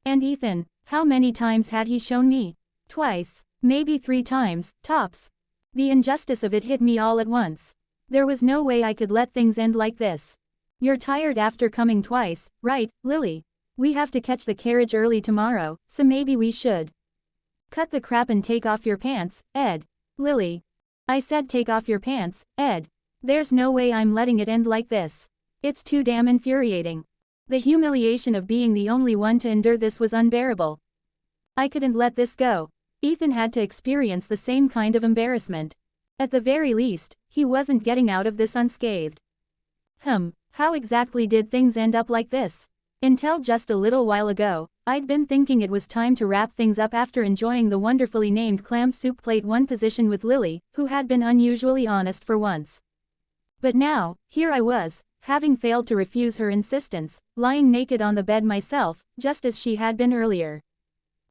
And Ethan, how many times had he shown me? Twice, maybe 3 times, tops. The injustice of it hit me all at once. There was no way I could let things end like this. You're tired after coming twice, right, Lily? We have to catch the carriage early tomorrow, so maybe we should. Cut the crap and take off your pants, Ed. Lily. I said take off your pants, Ed. There's no way I'm letting it end like this. It's too damn infuriating. The humiliation of being the only one to endure this was unbearable. I couldn't let this go. Ethan had to experience the same kind of embarrassment. At the very least, he wasn't getting out of this unscathed. How exactly did things end up like this? Until just a little while ago, I'd been thinking it was time to wrap things up after enjoying the wonderfully named clam soup plate 1 position with Lily, who had been unusually honest for once. But now, here I was, having failed to refuse her insistence, lying naked on the bed myself, just as she had been earlier.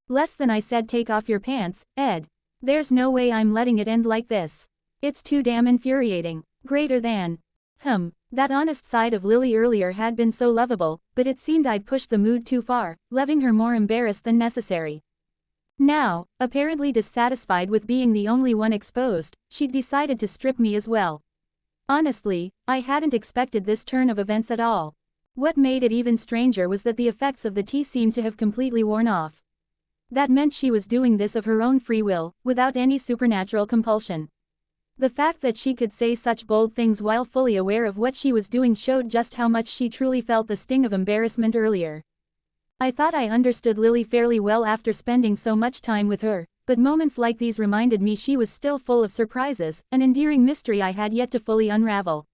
Less than I said take off your pants, Ed. There's no way I'm letting it end like this. It's too damn infuriating. Greater than. That honest side of Lily earlier had been so lovable, but it seemed I'd pushed the mood too far, leaving her more embarrassed than necessary. Now, apparently dissatisfied with being the only one exposed, she'd decided to strip me as well. Honestly, I hadn't expected this turn of events at all. What made it even stranger was that the effects of the tea seemed to have completely worn off. That meant she was doing this of her own free will, without any supernatural compulsion. The fact that she could say such bold things while fully aware of what she was doing showed just how much she truly felt the sting of embarrassment earlier. I thought I understood Lily fairly well after spending so much time with her, but moments like these reminded me she was still full of surprises, an endearing mystery I had yet to fully unravel.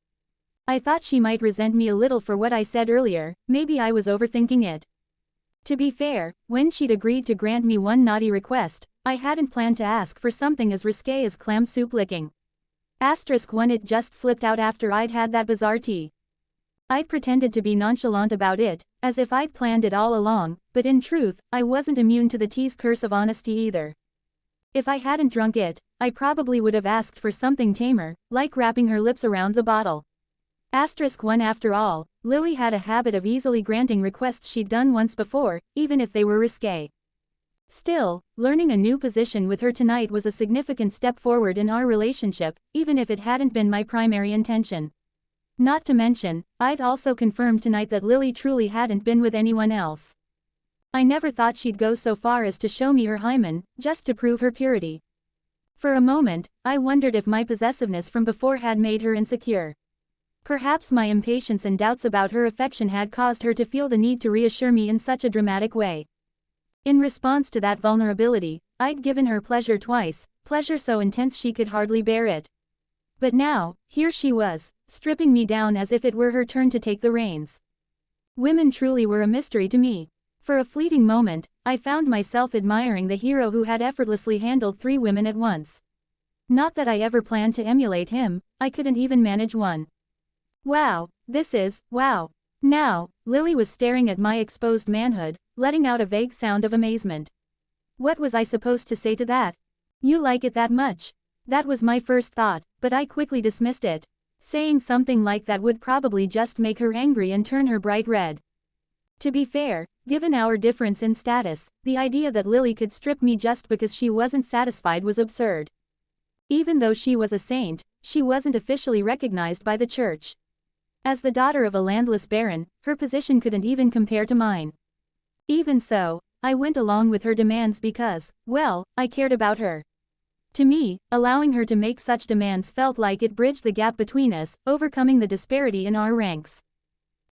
I thought she might resent me a little for what I said earlier, maybe I was overthinking it. To be fair, when she'd agreed to grant me one naughty request, I hadn't planned to ask for something as risque as clam soup licking. *1 It just slipped out after I'd had that bizarre tea. I'd pretended to be nonchalant about it, as if I'd planned it all along, but in truth, I wasn't immune to the tea's curse of honesty either. If I hadn't drunk it, I probably would have asked for something tamer, like wrapping her lips around the bottle. *1 After all, Lily had a habit of easily granting requests she'd done once before, even if they were risque. Still, learning a new position with her tonight was a significant step forward in our relationship, even if it hadn't been my primary intention. Not to mention, I'd also confirmed tonight that Lily truly hadn't been with anyone else. I never thought she'd go so far as to show me her hymen, just to prove her purity. For a moment, I wondered if my possessiveness from before had made her insecure. Perhaps my impatience and doubts about her affection had caused her to feel the need to reassure me in such a dramatic way. In response to that vulnerability, I'd given her pleasure twice, pleasure so intense she could hardly bear it. But now, here she was, stripping me down as if it were her turn to take the reins. Women truly were a mystery to me. For a fleeting moment, I found myself admiring the hero who had effortlessly handled 3 women at once. Not that I ever planned to emulate him, I couldn't even manage one. Wow, wow. Now, Lily was staring at my exposed manhood, letting out a vague sound of amazement. What was I supposed to say to that? You like it that much? That was my first thought, but I quickly dismissed it. Saying something like that would probably just make her angry and turn her bright red. To be fair, given our difference in status, the idea that Lily could strip me just because she wasn't satisfied was absurd. Even though she was a saint, she wasn't officially recognized by the church. As the daughter of a landless baron, her position couldn't even compare to mine. Even so, I went along with her demands because, well, I cared about her. To me, allowing her to make such demands felt like it bridged the gap between us, overcoming the disparity in our ranks.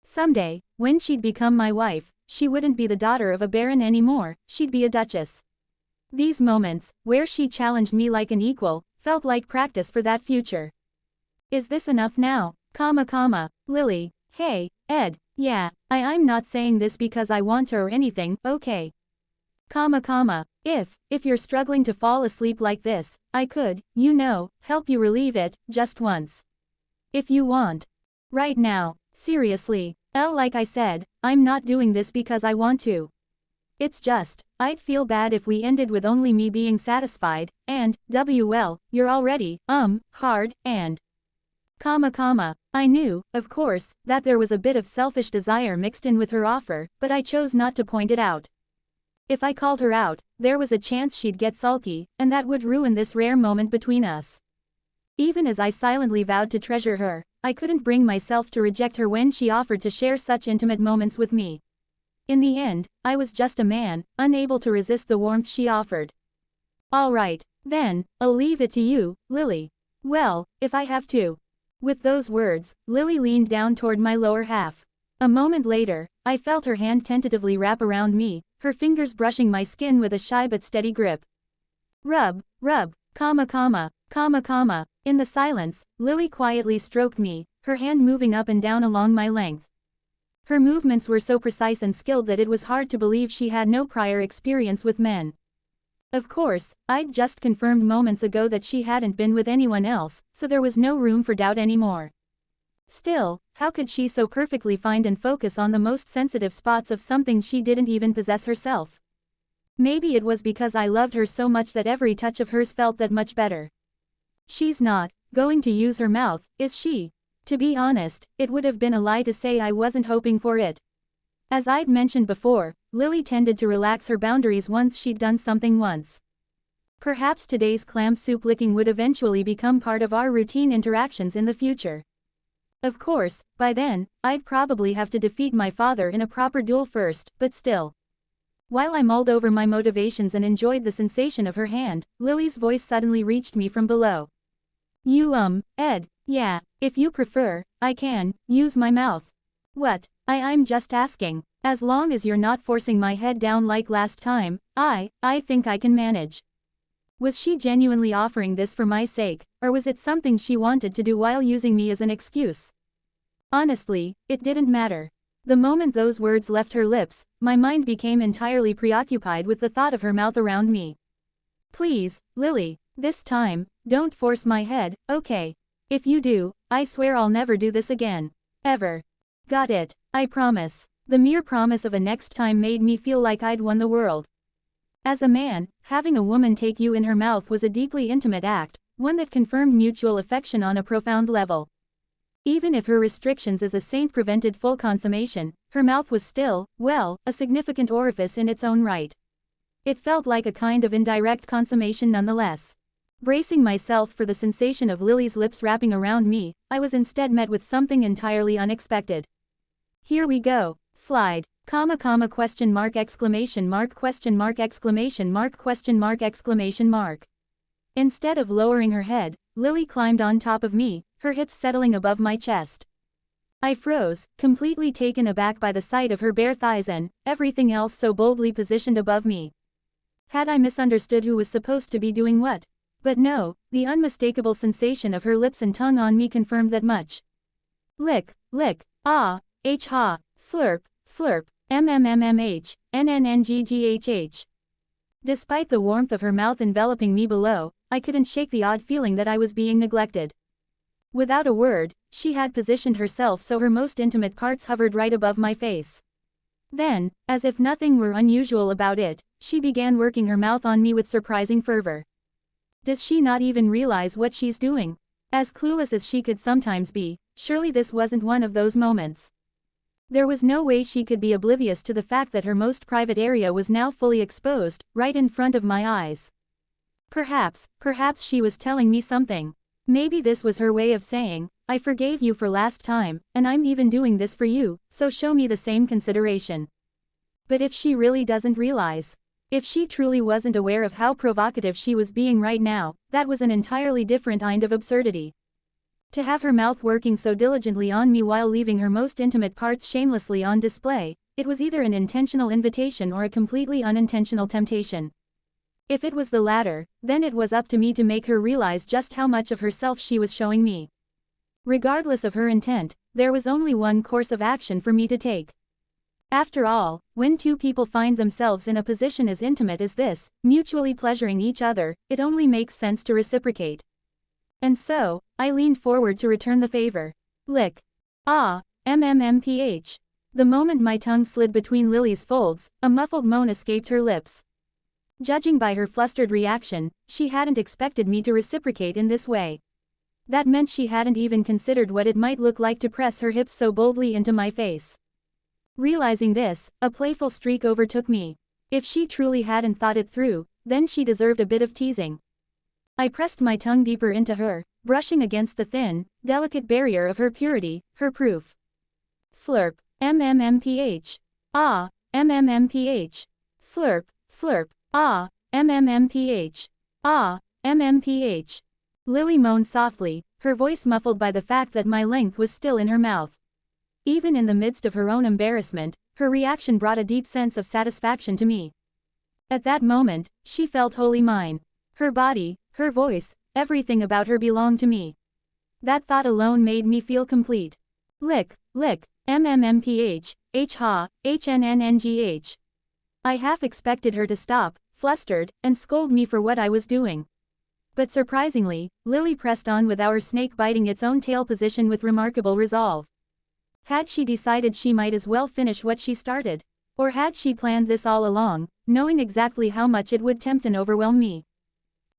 Someday, when she'd become my wife, she wouldn't be the daughter of a baron anymore, she'd be a duchess. These moments, where she challenged me like an equal, felt like practice for that future. Is this enough now? Lily. Hey, Ed, yeah, I'm not saying this because I want to or anything, okay. If you're struggling to fall asleep like this, I could, help you relieve it, just once. If you want. Right now, seriously, like I said, I'm not doing this because I want to. It's just, I'd feel bad if we ended with only me being satisfied, and, well, you're already, hard, and. I knew, of course, that there was a bit of selfish desire mixed in with her offer, but I chose not to point it out. If I called her out, there was a chance she'd get sulky, and that would ruin this rare moment between us. Even as I silently vowed to treasure her, I couldn't bring myself to reject her when she offered to share such intimate moments with me. In the end, I was just a man, unable to resist the warmth she offered. All right, then, I'll leave it to you, Lily. Well, if I have to. With those words, Lily leaned down toward my lower half. A moment later, I felt her hand tentatively wrap around me, her fingers brushing my skin with a shy but steady grip. Rub. In the silence, Lily quietly stroked me, her hand moving up and down along my length. Her movements were so precise and skilled that it was hard to believe she had no prior experience with men. Of course, I'd just confirmed moments ago that she hadn't been with anyone else, so there was no room for doubt anymore. Still, how could she so perfectly find and focus on the most sensitive spots of something she didn't even possess herself? Maybe it was because I loved her so much that every touch of hers felt that much better. She's not going to use her mouth, is she? To be honest, it would have been a lie to say I wasn't hoping for it. As I'd mentioned before, Lily tended to relax her boundaries once she'd done something once. Perhaps today's clam soup licking would eventually become part of our routine interactions in the future. Of course, by then, I'd probably have to defeat my father in a proper duel first, but still. While I mulled over my motivations and enjoyed the sensation of her hand, Lily's voice suddenly reached me from below. You Ed, yeah, if you prefer, I can use my mouth. What? I'm just asking. As long as you're not forcing my head down like last time, I think I can manage. Was she genuinely offering this for my sake, or was it something she wanted to do while using me as an excuse? Honestly, it didn't matter. The moment those words left her lips, my mind became entirely preoccupied with the thought of her mouth around me. Please, Lily, this time, don't force my head, okay? If you do, I swear I'll never do this again. Ever. Got it, I promise. The mere promise of a next time made me feel like I'd won the world. As a man, having a woman take you in her mouth was a deeply intimate act, one that confirmed mutual affection on a profound level. Even if her restrictions as a saint prevented full consummation, her mouth was still, well, a significant orifice in its own right. It felt like a kind of indirect consummation nonetheless. Bracing myself for the sensation of Lily's lips wrapping around me, I was instead met with something entirely unexpected. Here we go. Slide. Question mark. Instead of lowering her head, Lily climbed on top of me, her hips settling above my chest. I froze, completely taken aback by the sight of her bare thighs and everything else so boldly positioned above me. Had I misunderstood who was supposed to be doing what? But no, the unmistakable sensation of her lips and tongue on me confirmed that much. Lick, ah, ha, slurp, nnngghh. Despite the warmth of her mouth enveloping me below, I couldn't shake the odd feeling that I was being neglected. Without a word, she had positioned herself so her most intimate parts hovered right above my face. Then, as if nothing were unusual about it, she began working her mouth on me with surprising fervor. Does she not even realize what she's doing? As clueless as she could sometimes be, surely this wasn't one of those moments. There was no way she could be oblivious to the fact that her most private area was now fully exposed, right in front of my eyes. Perhaps she was telling me something. Maybe this was her way of saying, I forgave you for last time, and I'm even doing this for you, so show me the same consideration. But if she really doesn't realize, if she truly wasn't aware of how provocative she was being right now, that was an entirely different kind of absurdity. To have her mouth working so diligently on me while leaving her most intimate parts shamelessly on display, it was either an intentional invitation or a completely unintentional temptation. If it was the latter, then it was up to me to make her realize just how much of herself she was showing me. Regardless of her intent, there was only one course of action for me to take. After all, when two people find themselves in a position as intimate as this, mutually pleasuring each other, it only makes sense to reciprocate. And so, I leaned forward to return the favor. Lick. Ah, mmmph. The moment my tongue slid between Lily's folds, a muffled moan escaped her lips. Judging by her flustered reaction, she hadn't expected me to reciprocate in this way. That meant she hadn't even considered what it might look like to press her hips so boldly into my face. Realizing this, a playful streak overtook me. If she truly hadn't thought it through, then she deserved a bit of teasing. I pressed my tongue deeper into her, brushing against the thin, delicate barrier of her purity, her proof. Slurp. Mmmph. Ah, mmmph. Slurp, slurp. Ah, mmmph. Ah, mmmph. Lily moaned softly, her voice muffled by the fact that my length was still in her mouth. Even in the midst of her own embarrassment, her reaction brought a deep sense of satisfaction to me. At that moment, she felt wholly mine. Her body, her voice, everything about her belonged to me. That thought alone made me feel complete. Lick, lick, mmmph, h-ha, hnnnngh. I half expected her to stop, flustered, and scold me for what I was doing. But surprisingly, Lily pressed on with our snake biting its own tail position with remarkable resolve. Had she decided she might as well finish what she started? Or had she planned this all along, knowing exactly how much it would tempt and overwhelm me?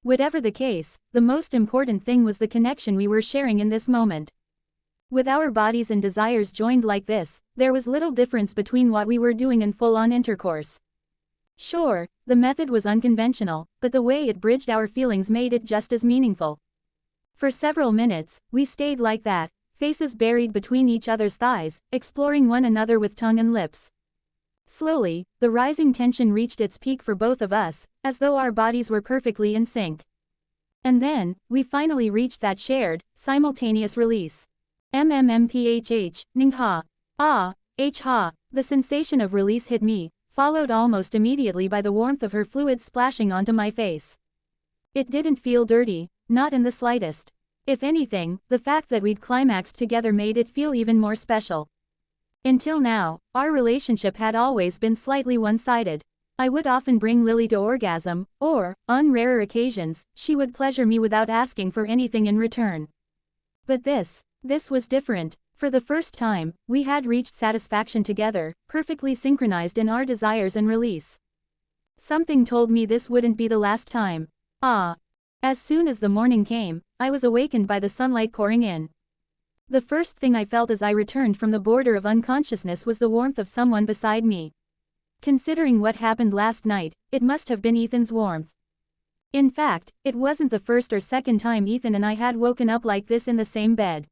Whatever the case, the most important thing was the connection we were sharing in this moment. With our bodies and desires joined like this, there was little difference between what we were doing and full-on intercourse. Sure, the method was unconventional, but the way it bridged our feelings made it just as meaningful. For several minutes, we stayed like that, faces buried between each other's thighs, exploring one another with tongue and lips. Slowly, the rising tension reached its peak for both of us, as though our bodies were perfectly in sync. And then, we finally reached that shared, simultaneous release. Mmmph, ning-ha. Ah, h-ha. The sensation of release hit me, followed almost immediately by the warmth of her fluids splashing onto my face. It didn't feel dirty, not in the slightest. If anything, the fact that we'd climaxed together made it feel even more special. Until now, our relationship had always been slightly one-sided. I would often bring Lily to orgasm, or, on rarer occasions, she would pleasure me without asking for anything in return. But this was different. For the first time, we had reached satisfaction together, perfectly synchronized in our desires and release. Something told me this wouldn't be the last time. Ah. As soon as the morning came, I was awakened by the sunlight pouring in. The first thing I felt as I returned from the border of unconsciousness was the warmth of someone beside me. Considering what happened last night, it must have been Ethan's warmth. In fact, it wasn't the first or second time Ethan and I had woken up like this in the same bed.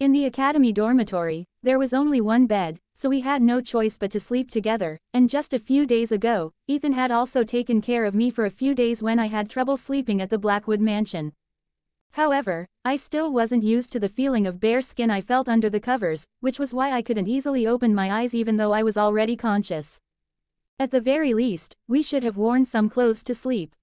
In the academy dormitory, there was only one bed, so we had no choice but to sleep together, and just a few days ago, Ethan had also taken care of me for a few days when I had trouble sleeping at the Blackwood mansion. However, I still wasn't used to the feeling of bare skin I felt under the covers, which was why I couldn't easily open my eyes even though I was already conscious. At the very least, we should have worn some clothes to sleep.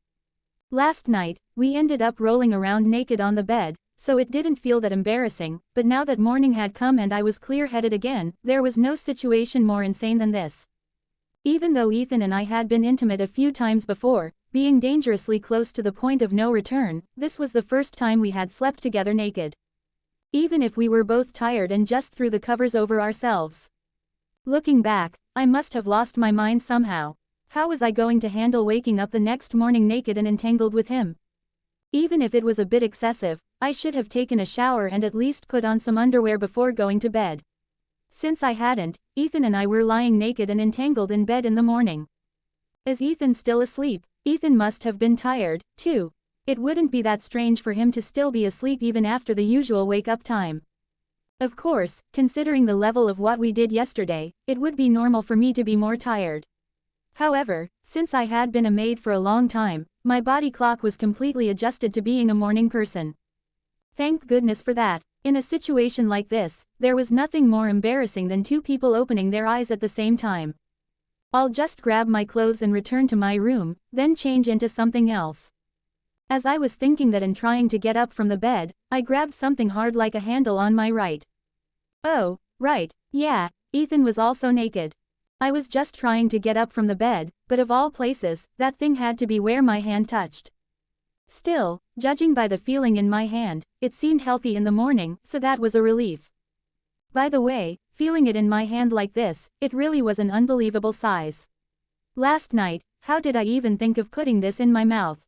Last night, we ended up rolling around naked on the bed, so it didn't feel that embarrassing, but now that morning had come and I was clear-headed again, there was no situation more insane than this. Even though Ethan and I had been intimate a few times before, being dangerously close to the point of no return, this was the first time we had slept together naked. Even if we were both tired and just threw the covers over ourselves. Looking back, I must have lost my mind somehow. How was I going to handle waking up the next morning naked and entangled with him? Even if it was a bit excessive, I should have taken a shower and at least put on some underwear before going to bed. Since I hadn't, Ethan and I were lying naked and entangled in bed in the morning. Is Ethan still asleep? Ethan must have been tired, too. It wouldn't be that strange for him to still be asleep even after the usual wake-up time. Of course, considering the level of what we did yesterday, it would be normal for me to be more tired. However, since I had been a maid for a long time, my body clock was completely adjusted to being a morning person. Thank goodness for that. In a situation like this, there was nothing more embarrassing than two people opening their eyes at the same time. I'll just grab my clothes and return to my room, then change into something else. As I was thinking that and trying to get up from the bed, I grabbed something hard like a handle on my right. Oh, right, yeah, Ethan was also naked. I was just trying to get up from the bed, but of all places, that thing had to be where my hand touched. Still, judging by the feeling in my hand, it seemed healthy in the morning, so that was a relief. By the way, feeling it in my hand like this, it really was an unbelievable size. Last night, how did I even think of putting this in my mouth?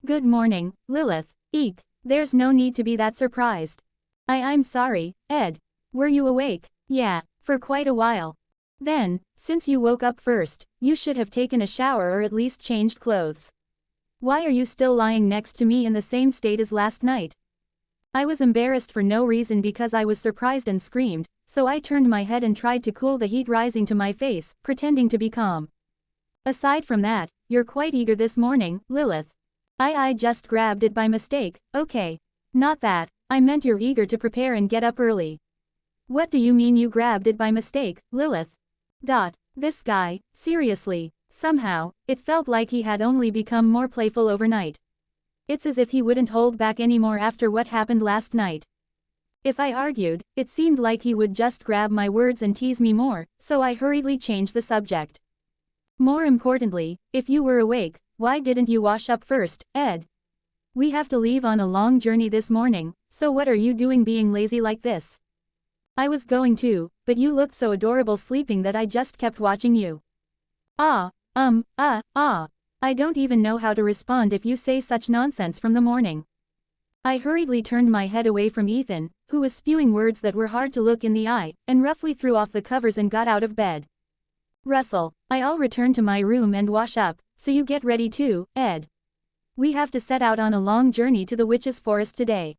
Good morning, Lilith. Eek, there's no need to be that surprised. I'm sorry, Ed. Were you awake? Yeah, for quite a while. Then, since you woke up first, you should have taken a shower or at least changed clothes. Why are you still lying next to me in the same state as last night? I was embarrassed for no reason because I was surprised and screamed, so I turned my head and tried to cool the heat rising to my face, pretending to be calm. Aside from that, you're quite eager this morning, Lilith. I just grabbed it by mistake, okay. Not that, I meant you're eager to prepare and get up early. What do you mean you grabbed it by mistake, Lilith? This guy, seriously, somehow, it felt like he had only become more playful overnight. It's as if he wouldn't hold back anymore after what happened last night. If I argued, it seemed like he would just grab my words and tease me more, so I hurriedly changed the subject. More importantly, if you were awake, why didn't you wash up first, Ed? We have to leave on a long journey this morning, so what are you doing being lazy like this? I was going to, but you looked so adorable sleeping that I just kept watching you. I don't even know how to respond if you say such nonsense from the morning. I hurriedly turned my head away from Ethan, who was spewing words that were hard to look in the eye, and roughly threw off the covers and got out of bed. Russell, I'll return to my room and wash up, so you get ready too, Ed. We have to set out on a long journey to the witch's forest today.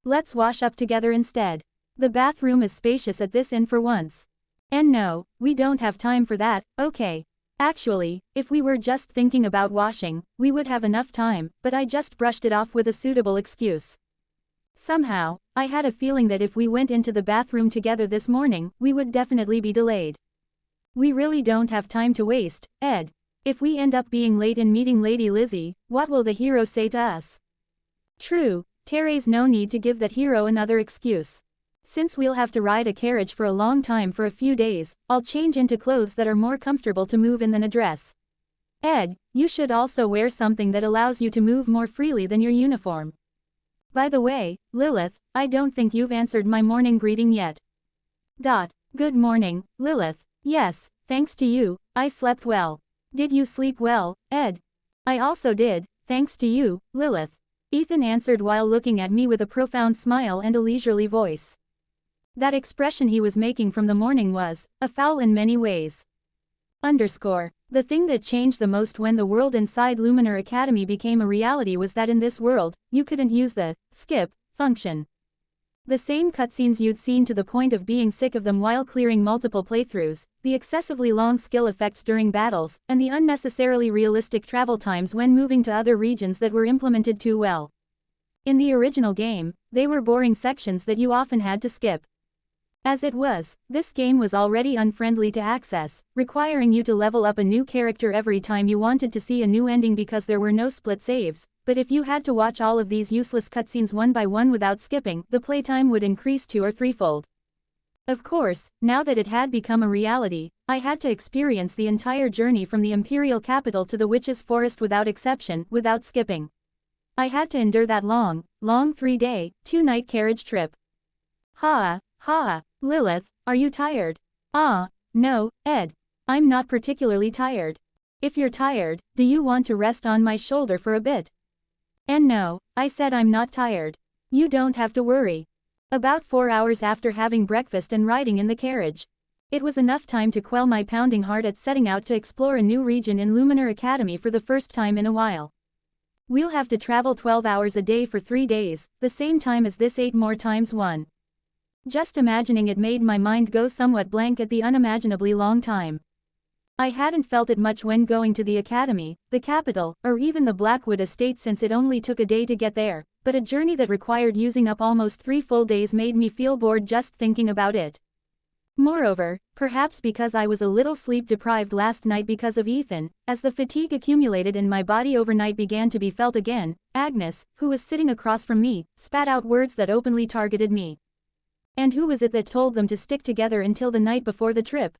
Let's wash up together instead. The bathroom is spacious at this inn for once. And no, we don't have time for that, okay. Actually, if we were just thinking about washing, we would have enough time, but I just brushed it off with a suitable excuse. Somehow, I had a feeling that if we went into the bathroom together this morning, we would definitely be delayed. We really don't have time to waste, Ed. If we end up being late in meeting Lady Lizzie, what will the hero say to us? True, Tere's no need to give that hero another excuse. Since we'll have to ride a carriage for a long time for a few days, I'll change into clothes that are more comfortable to move in than a dress. Ed, you should also wear something that allows you to move more freely than your uniform. By the way, Lilith, I don't think you've answered my morning greeting yet. Good morning, Lilith. Yes, thanks to you, I slept well. Did you sleep well, Ed? I also did, thanks to you, Lilith. Ethan answered while looking at me with a profound smile and a leisurely voice. That expression he was making from the morning was, a foul in many ways. The thing that changed the most when the world inside Luminar Academy became a reality was that in this world, you couldn't use the skip function. The same cutscenes you'd seen to the point of being sick of them while clearing multiple playthroughs, the excessively long skill effects during battles, and the unnecessarily realistic travel times when moving to other regions that were implemented too well. In the original game, they were boring sections that you often had to skip. As it was, this game was already unfriendly to access, requiring you to level up a new character every time you wanted to see a new ending because there were no split saves, but if you had to watch all of these useless cutscenes one by one without skipping, the playtime would increase 2- or 3-fold. Of course, now that it had become a reality, I had to experience the entire journey from the Imperial capital to the Witch's Forest without exception, without skipping. I had to endure that long 3-day, 2-night carriage trip. Lilith, are you tired? No, Ed. I'm not particularly tired. If you're tired, do you want to rest on my shoulder for a bit? And no, I said I'm not tired. You don't have to worry. About 4 hours after having breakfast and riding in the carriage. It was enough time to quell my pounding heart at setting out to explore a new region in Luminar Academy for the first time in a while. We'll have to travel 12 hours a day for 3 days, the same time as this 8 more times 1. Just imagining it made my mind go somewhat blank at the unimaginably long time. I hadn't felt it much when going to the academy, the capital, or even the Blackwood estate since it only took a day to get there, but a journey that required using up almost 3 full days made me feel bored just thinking about it. Moreover, perhaps because I was a little sleep-deprived last night because of Ethan, as the fatigue accumulated in my body overnight began to be felt again, Agnes, who was sitting across from me, spat out words that openly targeted me. And who was it that told them to stick together until the night before the trip?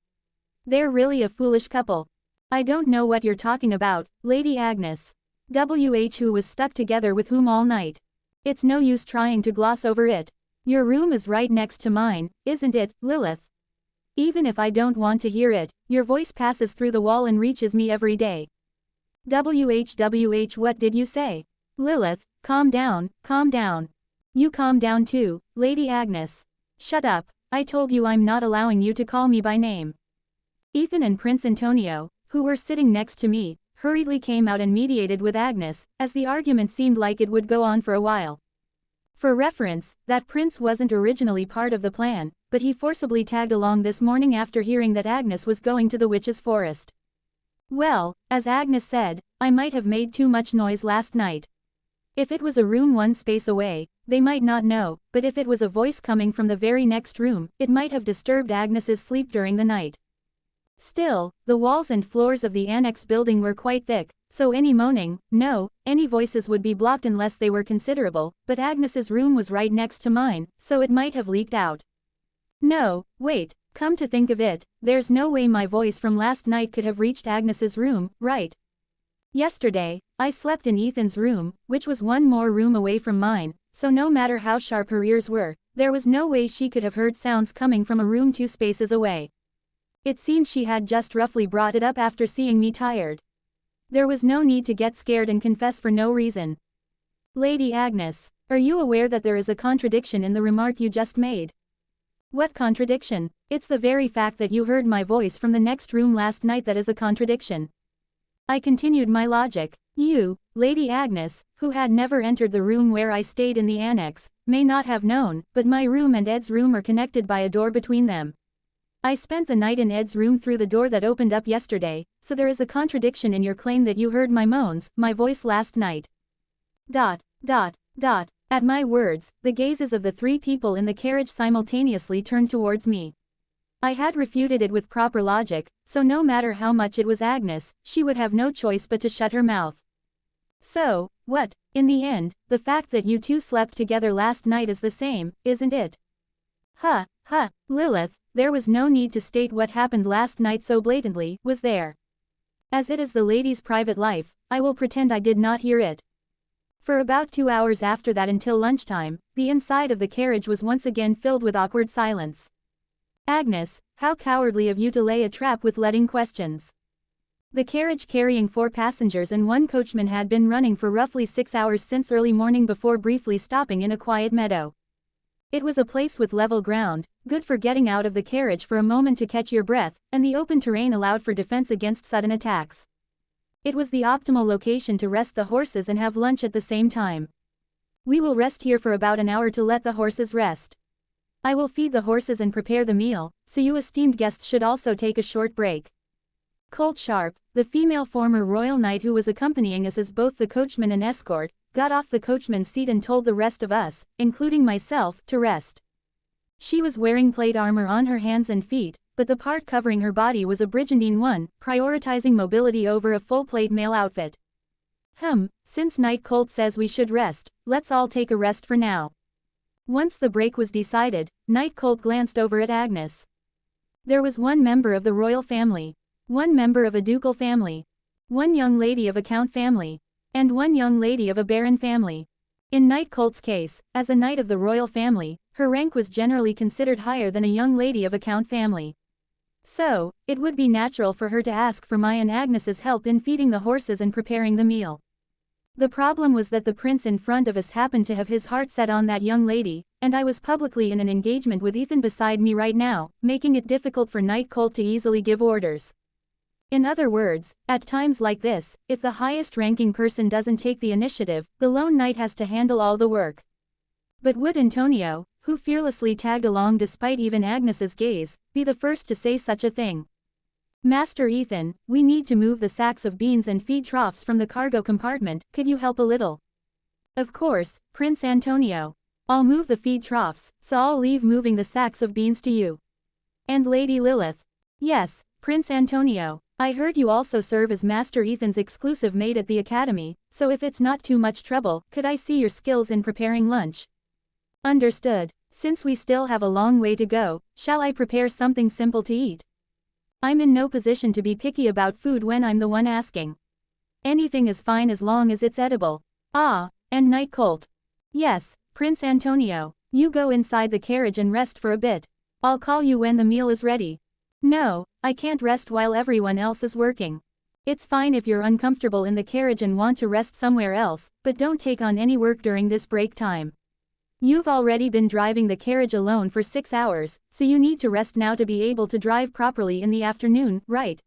They're really a foolish couple. I don't know what you're talking about, Lady Agnes. Who was stuck together with whom all night? It's no use trying to gloss over it. Your room is right next to mine, isn't it, Lilith? Even if I don't want to hear it, your voice passes through the wall and reaches me every day. What did you say? Lilith, calm down, calm down. You calm down too, Lady Agnes. Shut up, I told you I'm not allowing you to call me by name. Ethan and Prince Antonio, who were sitting next to me, hurriedly came out and mediated with Agnes, as the argument seemed like it would go on for a while. For reference, that prince wasn't originally part of the plan, but he forcibly tagged along this morning after hearing that Agnes was going to the witch's forest. Well, as Agnes said, I might have made too much noise last night. If it was a room 1 space away, they might not know, but if it was a voice coming from the very next room, it might have disturbed Agnes's sleep during the night. Still, the walls and floors of the annex building were quite thick, so any moaning, no, any voices would be blocked unless they were considerable, but Agnes's room was right next to mine, so it might have leaked out. No, wait, come to think of it, there's no way my voice from last night could have reached Agnes's room, right? Yesterday, I slept in Ethan's room, which was 1 more room away from mine, so no matter how sharp her ears were, there was no way she could have heard sounds coming from a room 2 spaces away. It seemed she had just roughly brought it up after seeing me tired. There was no need to get scared and confess for no reason. Lady Agnes, are you aware that there is a contradiction in the remark you just made? What contradiction? It's the very fact that you heard my voice from the next room last night that is a contradiction. I continued my logic. You, Lady Agnes, who had never entered the room where I stayed in the annex, may not have known, but my room and Ed's room are connected by a door between them. I spent the night in Ed's room through the door that opened up yesterday, so there is a contradiction in your claim that you heard my moans, my voice last night. At my words, the gazes of the 3 people in the carriage simultaneously turned towards me. I had refuted it with proper logic, so no matter how much it was Agnes, she would have no choice but to shut her mouth. So, what, in the end, the fact that you 2 slept together last night is the same, isn't it? Lilith, there was no need to state what happened last night so blatantly, was there? As it is the lady's private life, I will pretend I did not hear it. For about 2 hours after that until lunchtime, the inside of the carriage was once again filled with awkward silence. Agnes, how cowardly of you to lay a trap with letting questions. The carriage carrying 4 passengers and 1 coachman had been running for roughly 6 hours since early morning before briefly stopping in a quiet meadow. It was a place with level ground, good for getting out of the carriage for a moment to catch your breath, and the open terrain allowed for defense against sudden attacks. It was the optimal location to rest the horses and have lunch at the same time. We will rest here for about an hour to let the horses rest. I will feed the horses and prepare the meal, so you esteemed guests should also take a short break. Colt Sharp, the female former royal knight who was accompanying us as both the coachman and escort, got off the coachman's seat and told the rest of us, including myself, to rest. She was wearing plate armor on her hands and feet, but the part covering her body was a Brigandine one, prioritizing mobility over a full-plate male outfit. Since Knight Colt says we should rest, let's all take a rest for now. Once the break was decided, Knight Colt glanced over at Agnes. There was 1 member of the royal family, 1 member of a ducal family, 1 young lady of a count family, and 1 young lady of a baron family. In Knight Colt's case, as a knight of the royal family, her rank was generally considered higher than a young lady of a count family. So, it would be natural for her to ask for my and Agnes's help in feeding the horses and preparing the meal. The problem was that the prince in front of us happened to have his heart set on that young lady, and I was publicly in an engagement with Ethan beside me right now, making it difficult for Knight Colt to easily give orders. In other words, at times like this, if the highest-ranking person doesn't take the initiative, the lone knight has to handle all the work. But would Antonio, who fearlessly tagged along despite even Agnes's gaze, be the first to say such a thing? Master Ethan, we need to move the sacks of beans and feed troughs from the cargo compartment, could you help a little? Of course, Prince Antonio. I'll move the feed troughs, so I'll leave moving the sacks of beans to you. And Lady Lilith. Yes, Prince Antonio. I heard you also serve as Master Ethan's exclusive maid at the academy, so if it's not too much trouble, could I see your skills in preparing lunch? Understood. Since we still have a long way to go, shall I prepare something simple to eat? I'm in no position to be picky about food when I'm the one asking. Anything is fine as long as it's edible. Ah, and Night Colt. Yes, Prince Antonio. You go inside the carriage and rest for a bit. I'll call you when the meal is ready. No, I can't rest while everyone else is working. It's fine if you're uncomfortable in the carriage and want to rest somewhere else, but don't take on any work during this break time. You've already been driving the carriage alone for 6 hours, so you need to rest now to be able to drive properly in the afternoon, right?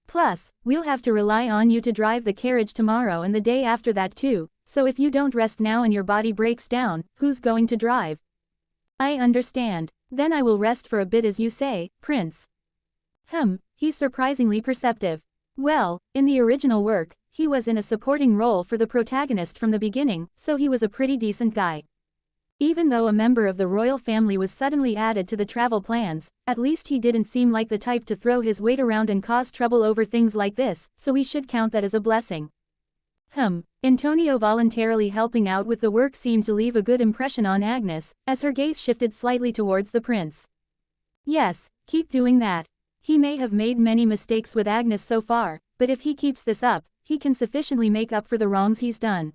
Plus, we'll have to rely on you to drive the carriage tomorrow and the day after that too, so if you don't rest now and your body breaks down, who's going to drive? I understand. Then I will rest for a bit as you say, Prince. He's surprisingly perceptive. Well, in the original work, he was in a supporting role for the protagonist from the beginning, so he was a pretty decent guy. Even though a member of the royal family was suddenly added to the travel plans, at least he didn't seem like the type to throw his weight around and cause trouble over things like this, so we should count that as a blessing. Antonio voluntarily helping out with the work seemed to leave a good impression on Agnes, as her gaze shifted slightly towards the prince. Yes, keep doing that. He may have made many mistakes with Agnes so far, but if he keeps this up, he can sufficiently make up for the wrongs he's done.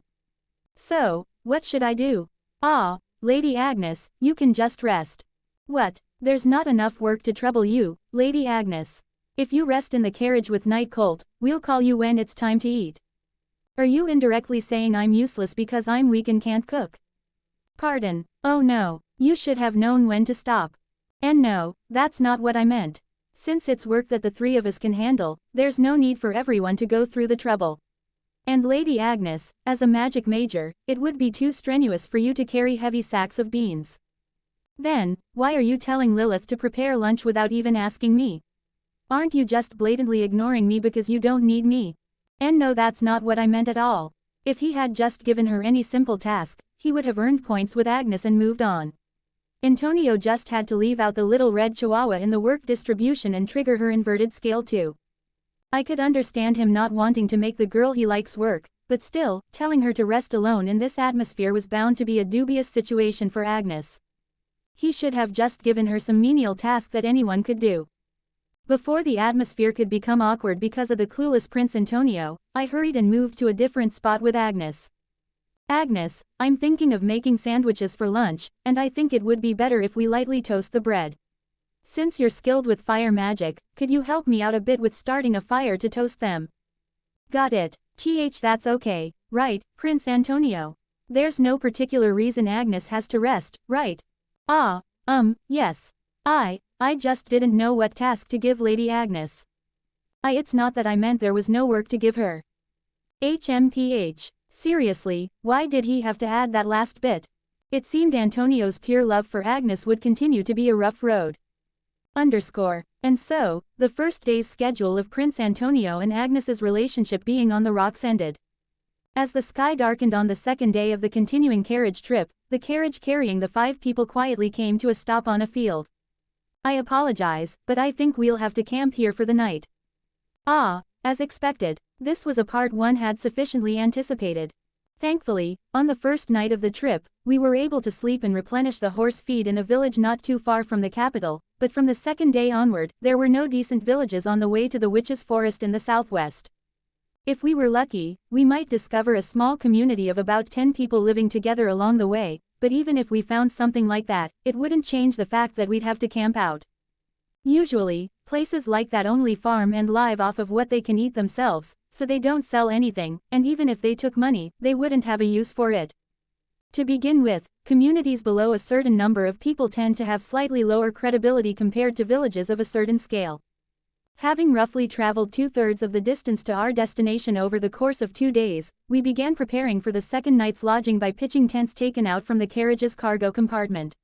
So, what should I do? Ah, Lady Agnes, you can just rest. What? There's not enough work to trouble you, Lady Agnes. If you rest in the carriage with Night Colt, we'll call you when it's time to eat. Are you indirectly saying I'm useless because I'm weak and can't cook? Pardon. Oh no, you should have known when to stop. And no, that's not what I meant. Since it's work that the three of us can handle, there's no need for everyone to go through the trouble. And Lady Agnes, as a magic major, it would be too strenuous for you to carry heavy sacks of beans. Then, why are you telling Lilith to prepare lunch without even asking me? Aren't you just blatantly ignoring me because you don't need me? And no, that's not what I meant at all. If he had just given her any simple task, he would have earned points with Agnes and moved on. Antonio just had to leave out the little red chihuahua in the work distribution and trigger her inverted scale too. I could understand him not wanting to make the girl he likes work, but still, telling her to rest alone in this atmosphere was bound to be a dubious situation for Agnes. He should have just given her some menial task that anyone could do. Before the atmosphere could become awkward because of the clueless Prince Antonio, I hurried and moved to a different spot with Agnes. Agnes, I'm thinking of making sandwiches for lunch, and I think it would be better if we lightly toast the bread. Since you're skilled with fire magic, could you help me out a bit with starting a fire to toast them? Got it. That's okay, right, Prince Antonio? There's no particular reason Agnes has to rest, right? Yes. I just didn't know what task to give Lady Agnes. It's not that I meant there was no work to give her. HMPH. Seriously, why did he have to add that last bit? It seemed Antonio's pure love for Agnes would continue to be a rough road. And so, the first day's schedule of Prince Antonio and Agnes's relationship being on the rocks ended. As the sky darkened on the second day of the continuing carriage trip, the carriage carrying the 5 people quietly came to a stop on a field. I apologize, but I think we'll have to camp here for the night. As expected, this was a part one had sufficiently anticipated. Thankfully, on the first night of the trip, we were able to sleep and replenish the horse feed in a village not too far from the capital, but from the second day onward, there were no decent villages on the way to the Witch's Forest in the southwest. If we were lucky, we might discover a small community of about 10 people living together along the way, but even if we found something like that, it wouldn't change the fact that we'd have to camp out. Usually, places like that only farm and live off of what they can eat themselves, so they don't sell anything, and even if they took money, they wouldn't have a use for it. To begin with, communities below a certain number of people tend to have slightly lower credibility compared to villages of a certain scale. Having roughly traveled 2/3 of the distance to our destination over the course of 2 days, we began preparing for the second night's lodging by pitching tents taken out from the carriage's cargo compartment.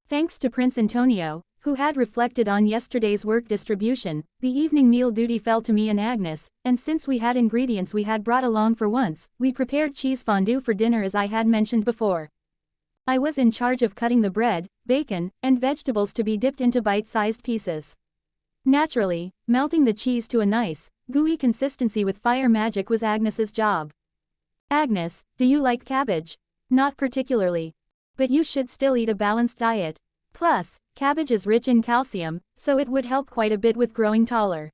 Thanks to Prince Antonio, who had reflected on yesterday's work distribution, the evening meal duty fell to me and Agnes, and since we had ingredients we had brought along for once, we prepared cheese fondue for dinner as I had mentioned before. I was in charge of cutting the bread, bacon, and vegetables to be dipped into bite-sized pieces. Naturally, melting the cheese to a nice, gooey consistency with fire magic was Agnes's job. Agnes, do you like cabbage? Not particularly. But you should still eat a balanced diet. Plus, cabbage is rich in calcium, so it would help quite a bit with growing taller.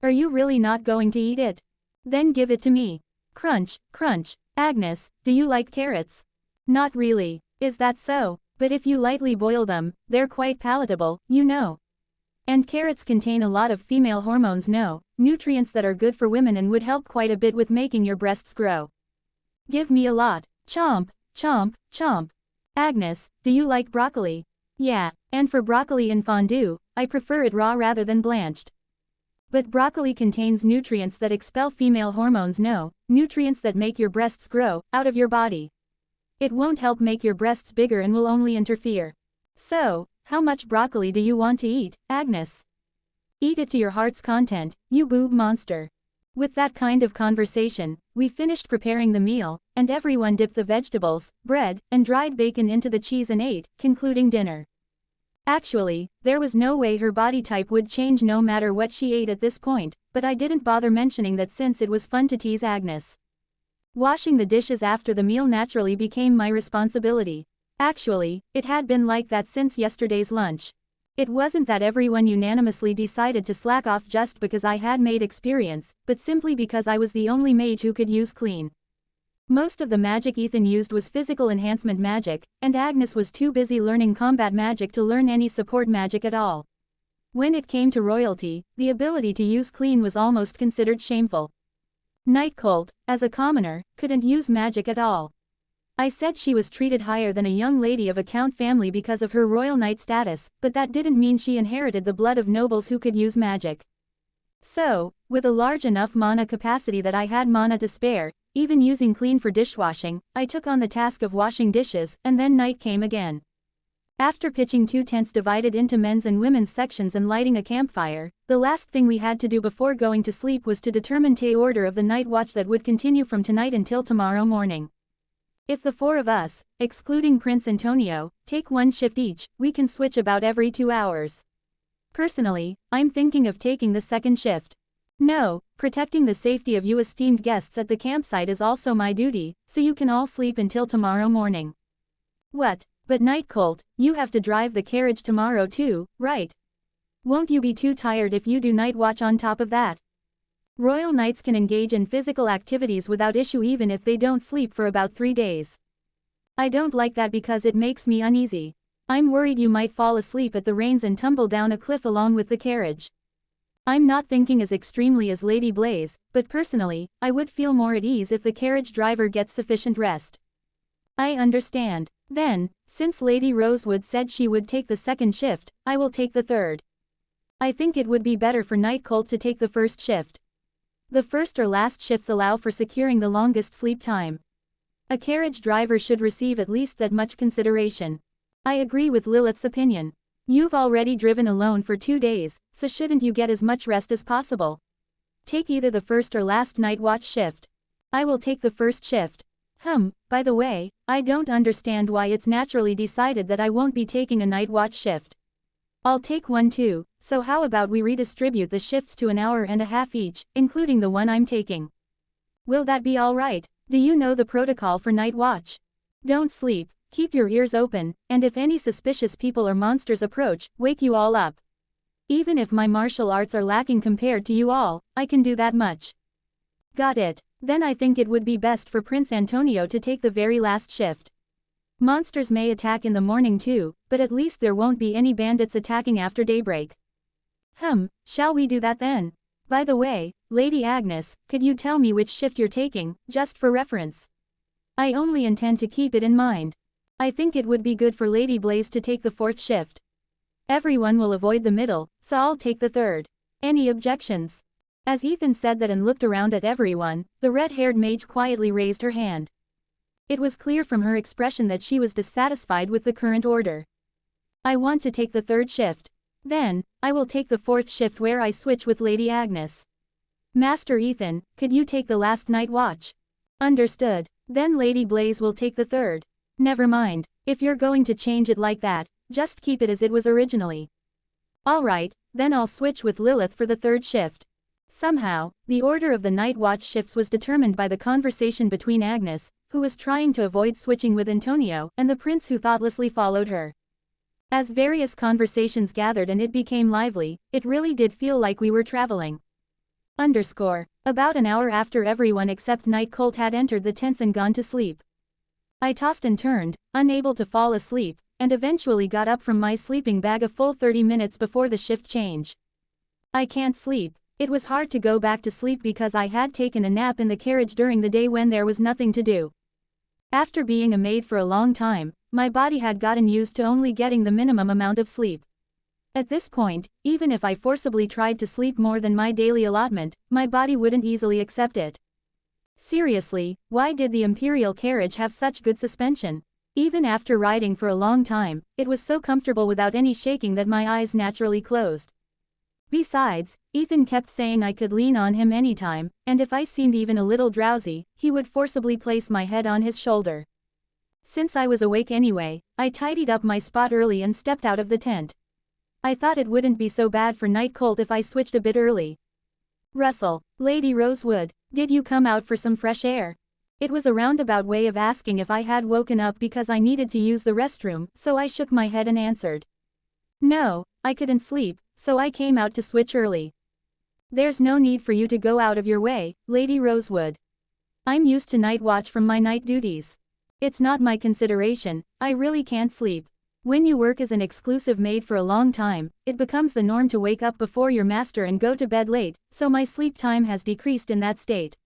Are you really not going to eat it? Then give it to me. Crunch, crunch. Agnes, do you like carrots? Not really. Is that so? But if you lightly boil them, they're quite palatable, you know. And carrots contain a lot of female hormones, nutrients that are good for women and would help quite a bit with making your breasts grow. Give me a lot. Chomp, chomp, chomp. Agnes, do you like broccoli? Yeah, and for broccoli in fondue, I prefer it raw rather than blanched. But broccoli contains nutrients that expel female hormones, nutrients that make your breasts grow out of your body. It won't help make your breasts bigger and will only interfere. So, how much broccoli do you want to eat, Agnes? Eat it to your heart's content, you boob monster. With that kind of conversation, we finished preparing the meal, and everyone dipped the vegetables, bread, and dried bacon into the cheese and ate, concluding dinner. Actually, there was no way her body type would change no matter what she ate at this point, but I didn't bother mentioning that since it was fun to tease Agnes. Washing the dishes after the meal naturally became my responsibility. Actually, it had been like that since yesterday's lunch. It wasn't that everyone unanimously decided to slack off just because I had maid experience, but simply because I was the only mage who could use clean. Most of the magic Ethan used was physical enhancement magic, and Agnes was too busy learning combat magic to learn any support magic at all. When it came to royalty, the ability to use clean was almost considered shameful. Night Colt, as a commoner, couldn't use magic at all. I said she was treated higher than a young lady of a count family because of her royal knight status, but that didn't mean she inherited the blood of nobles who could use magic. So, with a large enough mana capacity that I had mana to spare, even using clean for dishwashing, I took on the task of washing dishes, and then night came again. After pitching 2 tents divided into men's and women's sections and lighting a campfire, the last thing we had to do before going to sleep was to determine the order of the night watch that would continue from tonight until tomorrow morning. If the 4 of us, excluding Prince Antonio, take 1 shift each, we can switch about every 2 hours. Personally, I'm thinking of taking the second shift. No, protecting the safety of you esteemed guests at the campsite is also my duty, so you can all sleep until tomorrow morning. What? But Night Colt, you have to drive the carriage tomorrow too, right? Won't you be too tired if you do night watch on top of that? Royal knights can engage in physical activities without issue even if they don't sleep for about 3 days. I don't like that because it makes me uneasy. I'm worried you might fall asleep at the reins and tumble down a cliff along with the carriage. I'm not thinking as extremely as Lady Blaze, but personally, I would feel more at ease if the carriage driver gets sufficient rest. I understand. Then, since Lady Rosewood said she would take the second shift, I will take the third. I think it would be better for Night Colt to take the first shift. The first or last shifts allow for securing the longest sleep time. A carriage driver should receive at least that much consideration. I agree with Lilith's opinion. You've already driven alone for 2 days, so shouldn't you get as much rest as possible? Take either the first or last night watch shift. I will take the first shift. By the way, I don't understand why it's naturally decided that I won't be taking a night watch shift. I'll take one too, so how about we redistribute the shifts to 1.5 hours each, including the one I'm taking? Will that be alright? Do you know the protocol for night watch? Don't sleep, keep your ears open, and if any suspicious people or monsters approach, wake you all up. Even if my martial arts are lacking compared to you all, I can do that much. Got it. Then I think it would be best for Prince Antonio to take the very last shift. Monsters may attack in the morning too, but at least there won't be any bandits attacking after daybreak. Shall we do that then? By the way, Lady Agnes, could you tell me which shift you're taking, just for reference? I only intend to keep it in mind. I think it would be good for Lady Blaze to take the 4th shift. Everyone will avoid the middle, so I'll take the 3rd. Any objections? As Ethan said that and looked around at everyone, the red-haired mage quietly raised her hand. It was clear from her expression that she was dissatisfied with the current order. I want to take the third shift. Then, I will take the fourth shift where I switch with Lady Agnes. Master Ethan, could you take the last night watch? Understood. Then Lady Blaze will take the third. Never mind, if you're going to change it like that, just keep it as it was originally. Alright, then I'll switch with Lilith for the third shift. Somehow, the order of the night watch shifts was determined by the conversation between Agnes, who was trying to avoid switching with Antonio, and the prince who thoughtlessly followed her. As various conversations gathered and it became lively, it really did feel like we were traveling. About an hour after everyone except Night Colt had entered the tents and gone to sleep. I tossed and turned, unable to fall asleep, and eventually got up from my sleeping bag a full 30 minutes before the shift change. I can't sleep. It was hard to go back to sleep because I had taken a nap in the carriage during the day when there was nothing to do. After being a maid for a long time, my body had gotten used to only getting the minimum amount of sleep. At this point, even if I forcibly tried to sleep more than my daily allotment, my body wouldn't easily accept it. Seriously, why did the Imperial carriage have such good suspension? Even after riding for a long time, it was so comfortable without any shaking that my eyes naturally closed. Besides, Ethan kept saying I could lean on him anytime, and if I seemed even a little drowsy, he would forcibly place my head on his shoulder. Since I was awake anyway, I tidied up my spot early and stepped out of the tent. I thought it wouldn't be so bad for Night Colt if I switched a bit early. Russell, Lady Rosewood, did you come out for some fresh air? It was a roundabout way of asking if I had woken up because I needed to use the restroom, so I shook my head and answered. No, I couldn't sleep, so I came out to switch early. There's no need for you to go out of your way, Lady Rosewood. I'm used to night watch from my night duties. It's not my consideration, I really can't sleep. When you work as an exclusive maid for a long time, it becomes the norm to wake up before your master and go to bed late, so my sleep time has decreased in that state.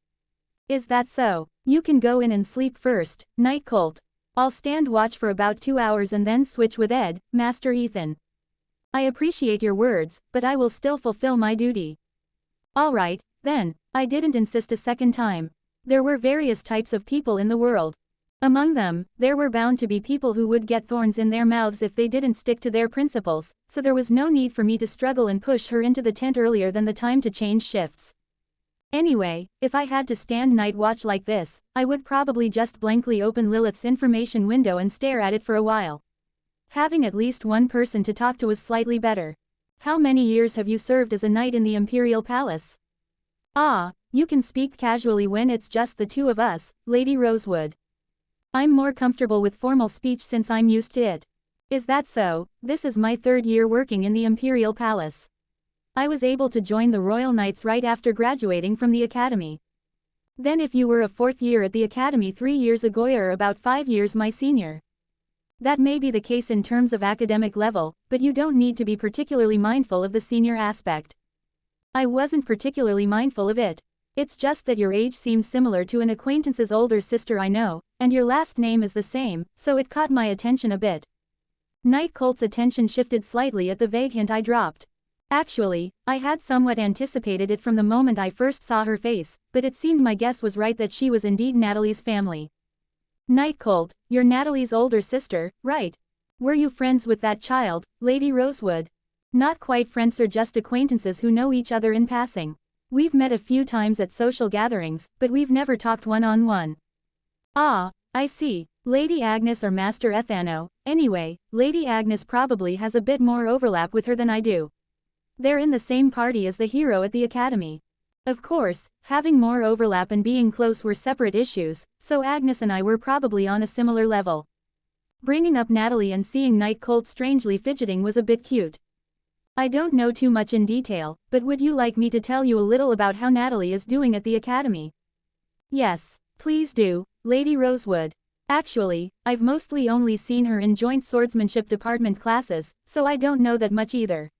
Is that so? You can go in and sleep first, Night Colt. I'll stand watch for about 2 hours and then switch with Ed, Master Ethan. I appreciate your words, but I will still fulfill my duty. Alright, then, I didn't insist a second time. There were various types of people in the world. Among them, there were bound to be people who would get thorns in their mouths if they didn't stick to their principles, so there was no need for me to struggle and push her into the tent earlier than the time to change shifts. Anyway, if I had to stand night watch like this, I would probably just blankly open Lilith's information window and stare at it for a while. Having at least one person to talk to was slightly better. How many years have you served as a knight in the Imperial Palace? Ah, you can speak casually when it's just the two of us, Lady Rosewood. I'm more comfortable with formal speech since I'm used to it. Is that so? This is my 3rd year working in the Imperial Palace. I was able to join the Royal Knights right after graduating from the Academy. Then if you were a 4th year at the Academy 3 years ago or about 5 years my senior. That may be the case in terms of academic level, but you don't need to be particularly mindful of the senior aspect. I wasn't particularly mindful of it. It's just that your age seems similar to an acquaintance's older sister I know, and your last name is the same, so it caught my attention a bit. Night Colt's attention shifted slightly at the vague hint I dropped. Actually, I had somewhat anticipated it from the moment I first saw her face, but it seemed my guess was right that she was indeed Natalie's family. Night Colt, you're Natalie's older sister, right? Were you friends with that child, Lady Rosewood? Not quite friends or just acquaintances who know each other in passing. We've met a few times at social gatherings, but we've never talked one-on-one. Ah, I see, Lady Agnes or Master Ethano. Anyway, Lady Agnes probably has a bit more overlap with her than I do. They're in the same party as the hero at the Academy. Of course, having more overlap and being close were separate issues, so Agnes and I were probably on a similar level. Bringing up Natalie and seeing Night Colt strangely fidgeting was a bit cute. I don't know too much in detail, but would you like me to tell you a little about how Natalie is doing at the Academy? Yes, please do, Lady Rosewood. Actually, I've mostly only seen her in joint swordsmanship department classes, so I don't know that much either.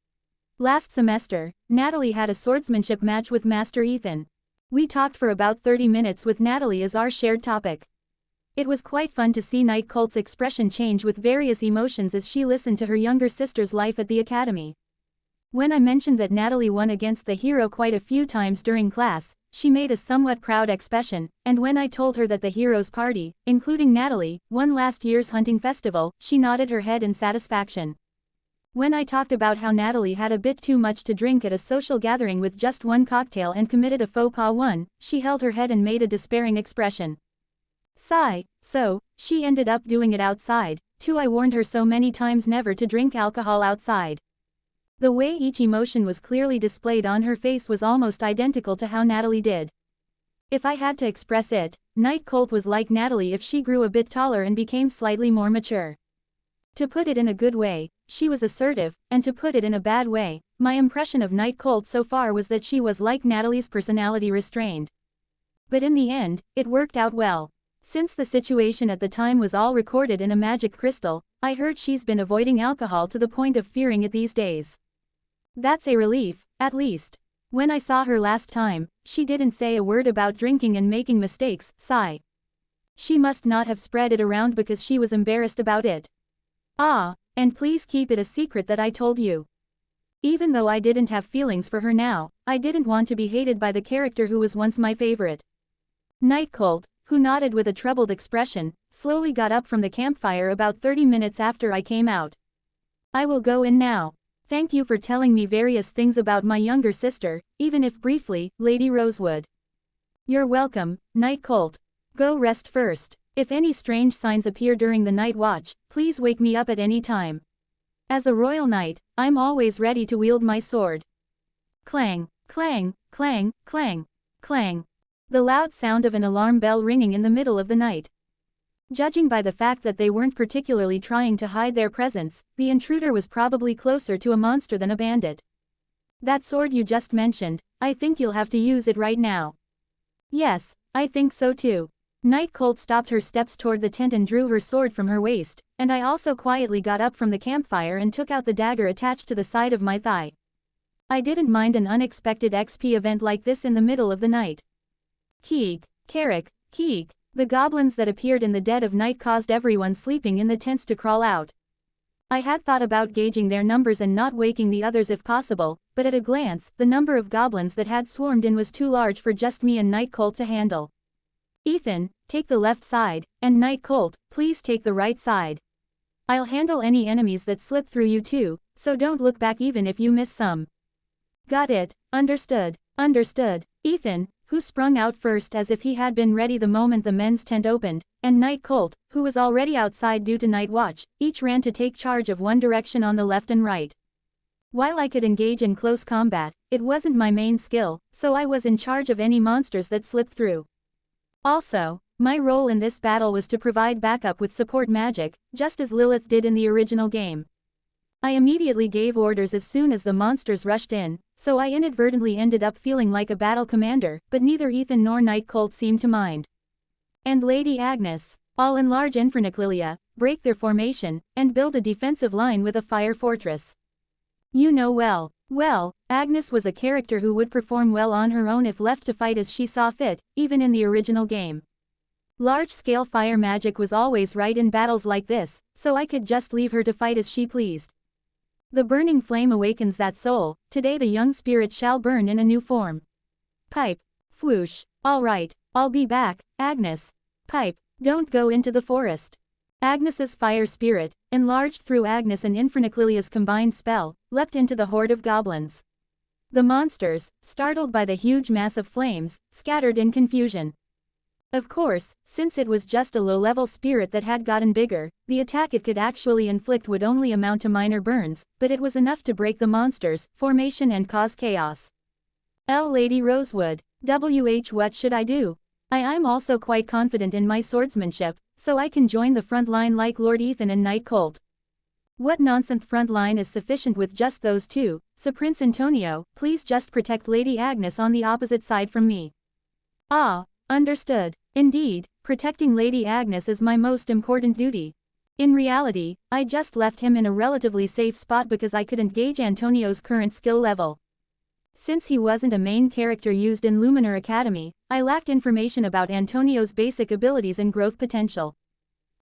Last semester, Natalie had a swordsmanship match with Master Ethan. We talked for about 30 minutes with Natalie as our shared topic. It was quite fun to see Night Colt's expression change with various emotions as she listened to her younger sister's life at the Academy. When I mentioned that Natalie won against the hero quite a few times during class, she made a somewhat proud expression, and when I told her that the hero's party, including Natalie, won last year's hunting festival, she nodded her head in satisfaction. When I talked about how Natalie had a bit too much to drink at a social gathering with just one cocktail and committed a faux pas one, she held her head and made a despairing expression. Sigh. So, she ended up doing it outside, too. I warned her so many times never to drink alcohol outside. The way each emotion was clearly displayed on her face was almost identical to how Natalie did. If I had to express it, Night Colt was like Natalie if she grew a bit taller and became slightly more mature. To put it in a good way, she was assertive, and to put it in a bad way, my impression of Night Colt so far was that she was like Natalie's personality, restrained. But in the end, it worked out well. Since the situation at the time was all recorded in a magic crystal, I heard she's been avoiding alcohol to the point of fearing it these days. That's a relief, at least. When I saw her last time, she didn't say a word about drinking and making mistakes. Sigh. She must not have spread it around because she was embarrassed about it. Ah, and please keep it a secret that I told you. Even though I didn't have feelings for her now, I didn't want to be hated by the character who was once my favorite. Night Colt, who nodded with a troubled expression, slowly got up from the campfire about 30 minutes after I came out. I will go in now. Thank you for telling me various things about my younger sister, even if briefly, Lady Rosewood. You're welcome, Night Colt. Go rest first. If any strange signs appear during the night watch, please wake me up at any time. As a royal knight, I'm always ready to wield my sword. Clang, clang, clang, clang, clang. The loud sound of an alarm bell ringing in the middle of the night. Judging by the fact that they weren't particularly trying to hide their presence, the intruder was probably closer to a monster than a bandit. That sword you just mentioned, I think you'll have to use it right now. Yes, I think so too. Night Colt stopped her steps toward the tent and drew her sword from her waist, and I also quietly got up from the campfire and took out the dagger attached to the side of my thigh. I didn't mind an unexpected XP event like this in the middle of the night. Keeg, Carrick, Keeg. The goblins that appeared in the dead of night caused everyone sleeping in the tents to crawl out. I had thought about gauging their numbers and not waking the others if possible, but at a glance, the number of goblins that had swarmed in was too large for just me and Night Colt to handle. Ethan, take the left side, and Night Colt, please take the right side. I'll handle any enemies that slip through you too, so don't look back even if you miss some. Got it, understood, understood. Ethan, who sprung out first as if he had been ready the moment the men's tent opened, and Night Colt, who was already outside due to night watch, each ran to take charge of one direction on the left and right. While I could engage in close combat, it wasn't my main skill, so I was in charge of any monsters that slipped through. Also, my role in this battle was to provide backup with support magic, just as Lilith did in the original game. I immediately gave orders as soon as the monsters rushed in, so I inadvertently ended up feeling like a battle commander, but neither Ethan nor Night Colt seemed to mind. And Lady Agnes, all enlarge Infernaclilia, break their formation, and build a defensive line with a fire fortress. You know well, Agnes was a character who would perform well on her own if left to fight as she saw fit, even in the original game. Large-scale fire magic was always right in battles like this, so I could just leave her to fight as she pleased. The burning flame awakens that soul, today the young spirit shall burn in a new form. Pipe. Whoosh. All right, I'll be back, Agnes. Pipe, don't go into the forest. Agnes's fire spirit, enlarged through Agnes and Infernaclilia's combined spell, leapt into the horde of goblins. The monsters, startled by the huge mass of flames, scattered in confusion. Of course, since it was just a low-level spirit that had gotten bigger, the attack it could actually inflict would only amount to minor burns, but it was enough to break the monsters' formation and cause chaos. Lady Rosewood, what should I do? I'm also quite confident in my swordsmanship, so I can join the front line like Lord Ethan and Night Colt. What nonsense front line is sufficient with just those two, so Prince Antonio, please just protect Lady Agnes on the opposite side from me. Ah, understood. Indeed, protecting Lady Agnes is my most important duty. In reality, I just left him in a relatively safe spot because I couldn't gauge Antonio's current skill level. Since he wasn't a main character used in Luminar Academy, I lacked information about Antonio's basic abilities and growth potential.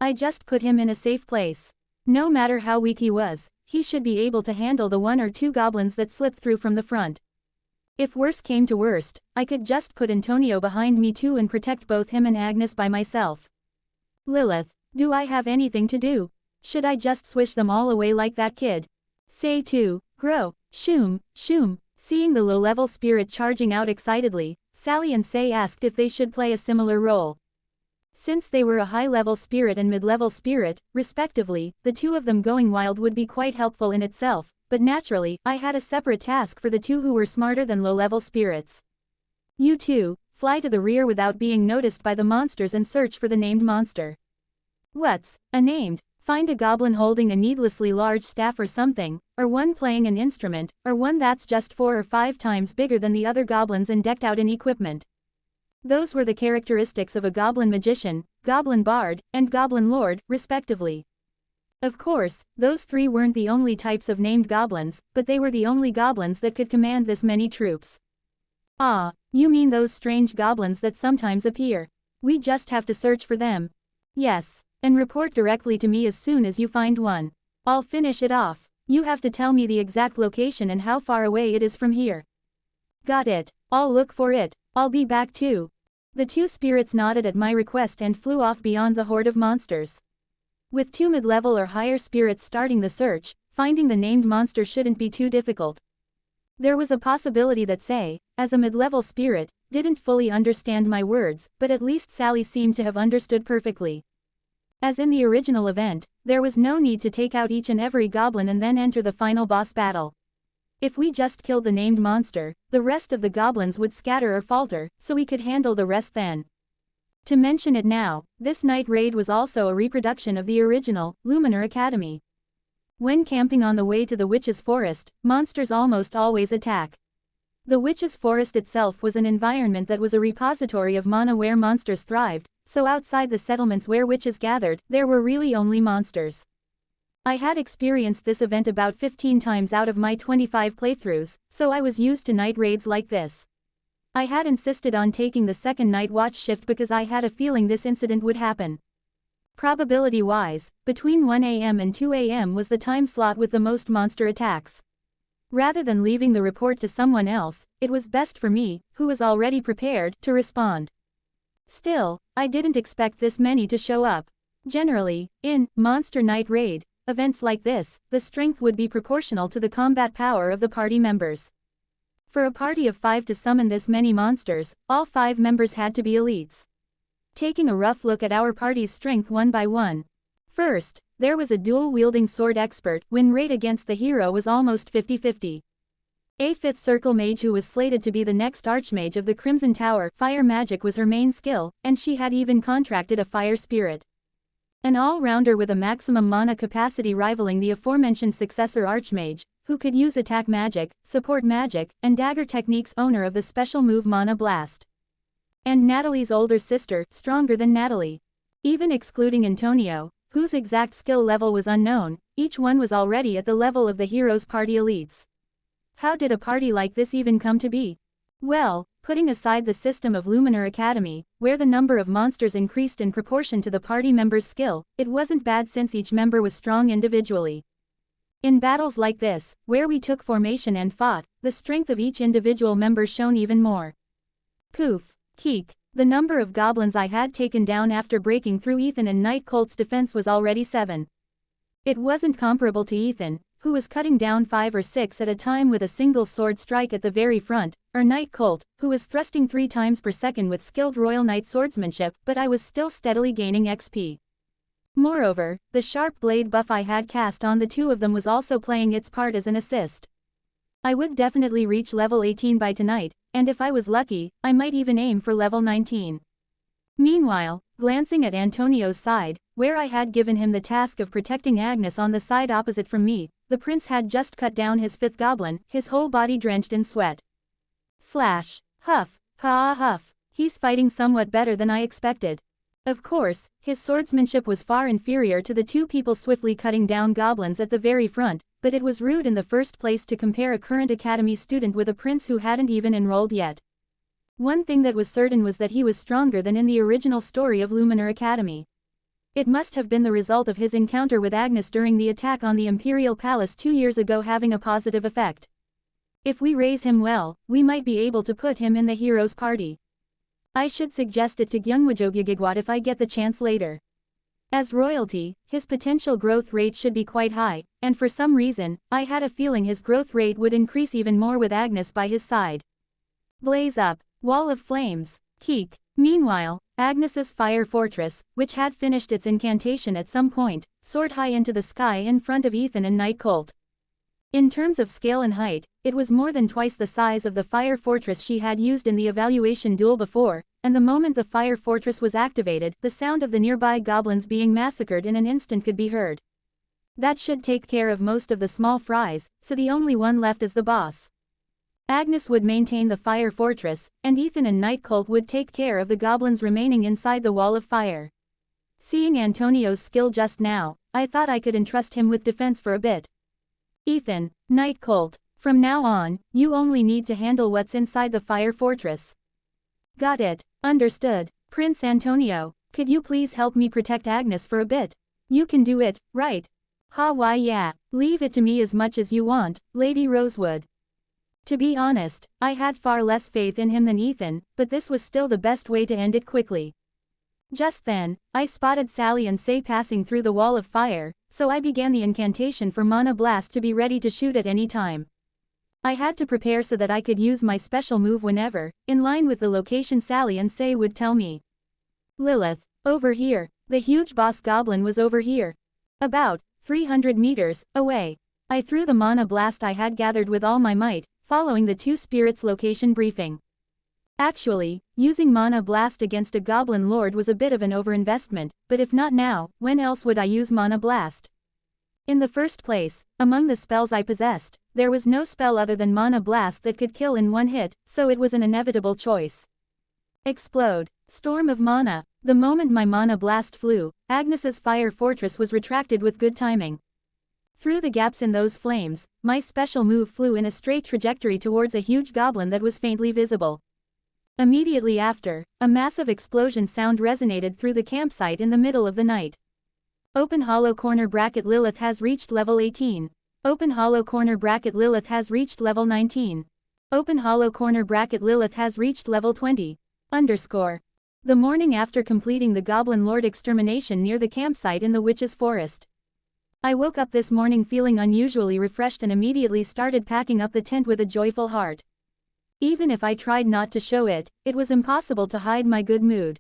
I just put him in a safe place. No matter how weak he was, he should be able to handle the 1 or 2 goblins that slipped through from the front. If worse came to worst, I could just put Antonio behind me too and protect both him and Agnes by myself. Lilith, do I have anything to do? Should I just swish them all away like that kid? Say too, grow, shoom, shoom. Seeing the low-level spirit charging out excitedly, Sally and Say asked if they should play a similar role. Since they were a high-level spirit and mid-level spirit, respectively, the two of them going wild would be quite helpful in itself, but naturally, I had a separate task for the two who were smarter than low-level spirits. You two, fly to the rear without being noticed by the monsters and search for the named monster. What's a named? Find a goblin holding a needlessly large staff or something, or one playing an instrument, or one that's just 4 or 5 times bigger than the other goblins and decked out in equipment. Those were the characteristics of a goblin magician, goblin bard, and goblin lord, respectively. Of course, those 3 weren't the only types of named goblins, but they were the only goblins that could command this many troops. Ah, you mean those strange goblins that sometimes appear. We just have to search for them. Yes. And report directly to me as soon as you find one. I'll finish it off. You have to tell me the exact location and how far away it is from here. Got it. I'll look for it. I'll be back too. The 2 spirits nodded at my request and flew off beyond the horde of monsters. With 2 mid-level or higher spirits starting the search, finding the named monster shouldn't be too difficult. There was a possibility that Say, as a mid-level spirit, didn't fully understand my words, but at least Sally seemed to have understood perfectly. As in the original event, there was no need to take out each and every goblin and then enter the final boss battle. If we just killed the named monster, the rest of the goblins would scatter or falter, so we could handle the rest then. To mention it now, this night raid was also a reproduction of the original, Luminar Academy. When camping on the way to the Witch's Forest, monsters almost always attack. The Witch's Forest itself was an environment that was a repository of mana where monsters thrived, so outside the settlements where witches gathered, there were really only monsters. I had experienced this event about 15 times out of my 25 playthroughs, so I was used to night raids like this. I had insisted on taking the second night watch shift because I had a feeling this incident would happen. Probability-wise, between 1 AM and 2 AM was the time slot with the most monster attacks. Rather than leaving the report to someone else, it was best for me, who was already prepared, to respond. Still, I didn't expect this many to show up. Generally, in Monster Night Raid events like this, the strength would be proportional to the combat power of the party members. For a party of 5 to summon this many monsters, all 5 members had to be elites. Taking a rough look at our party's strength one by one. First, there was a dual-wielding sword expert. Win rate against the hero was almost 50-50. A 5th circle mage who was slated to be the next archmage of the Crimson Tower. Fire magic was her main skill, and she had even contracted a fire spirit. An all-rounder with a maximum mana capacity rivaling the aforementioned successor archmage, who could use attack magic, support magic, and dagger techniques, owner of the special move Mana Blast. And Natalie's older sister, stronger than Natalie. Even excluding Antonio, whose exact skill level was unknown, each one was already at the level of the hero's party elites. How did a party like this even come to be? Well, putting aside the system of Luminar Academy, where the number of monsters increased in proportion to the party member's skill, it wasn't bad since each member was strong individually. In battles like this, where we took formation and fought, the strength of each individual member shone even more. Poof, keek, the number of goblins I had taken down after breaking through Ethan and Night Colt's defense was already 7. It wasn't comparable to Ethan, who was cutting down 5 or 6 at a time with a single sword strike at the very front, or Night Colt, who was thrusting 3 times per second with skilled Royal Knight swordsmanship, but I was still steadily gaining XP. Moreover, the sharp blade buff I had cast on the two of them was also playing its part as an assist. I would definitely reach level 18 by tonight, and if I was lucky, I might even aim for level 19. Meanwhile, glancing at Antonio's side, where I had given him the task of protecting Agnes on the side opposite from me, the prince had just cut down his 5th goblin, his whole body drenched in sweat. Slash. Huff. Ha huff. He's fighting somewhat better than I expected. Of course, his swordsmanship was far inferior to the 2 people swiftly cutting down goblins at the very front, but it was rude in the first place to compare a current academy student with a prince who hadn't even enrolled yet. One thing that was certain was that he was stronger than in the original story of Luminar Academy. It must have been the result of his encounter with Agnes during the attack on the Imperial Palace 2 years ago having a positive effect. If we raise him well, we might be able to put him in the hero's party. I should suggest it to Gyungwajogigigwat if I get the chance later. As royalty, his potential growth rate should be quite high, and for some reason, I had a feeling his growth rate would increase even more with Agnes by his side. Blaze up, wall of flames, keek. Meanwhile, Agnes's fire fortress, which had finished its incantation at some point, soared high into the sky in front of Ethan and Night Colt. In terms of scale and height, it was more than twice the size of the fire fortress she had used in the evaluation duel before, and the moment the fire fortress was activated, the sound of the nearby goblins being massacred in an instant could be heard. That should take care of most of the small fries, so the only one left is the boss. Agnes would maintain the fire fortress, and Ethan and Night Colt would take care of the goblins remaining inside the wall of fire. Seeing Antonio's skill just now, I thought I could entrust him with defense for a bit. Ethan, Night Colt, from now on, you only need to handle what's inside the fire fortress. Got it, understood. Prince Antonio, could you please help me protect Agnes for a bit? You can do it, right? Ha why yeah, leave it to me as much as you want, Lady Rosewood. To be honest, I had far less faith in him than Ethan, but this was still the best way to end it quickly. Just then, I spotted Sally and Say passing through the wall of fire, so I began the incantation for Mana Blast to be ready to shoot at any time. I had to prepare so that I could use my special move whenever, in line with the location Sally and Say would tell me. Lilith, over here. The huge boss goblin was over here. About 300 meters away. I threw the Mana Blast I had gathered with all my might, following the two spirits' location briefing. Actually, using Mana Blast against a Goblin Lord was a bit of an overinvestment, but if not now, when else would I use Mana Blast? In the first place, among the spells I possessed, there was no spell other than Mana Blast that could kill in one hit, so it was an inevitable choice. Explode. Storm of Mana. The moment my Mana Blast flew, Agnes's fire fortress was retracted with good timing. Through the gaps in those flames, my special move flew in a straight trajectory towards a huge goblin that was faintly visible. Immediately after, a massive explosion sound resonated through the campsite in the middle of the night. Open hollow corner bracket Lilith has reached level 18. Open hollow corner bracket Lilith has reached level 19. Open hollow corner bracket Lilith has reached level 20. The morning after completing the Goblin Lord extermination near the campsite in the Witch's Forest. I woke up this morning feeling unusually refreshed and immediately started packing up the tent with a joyful heart. Even if I tried not to show it, it was impossible to hide my good mood.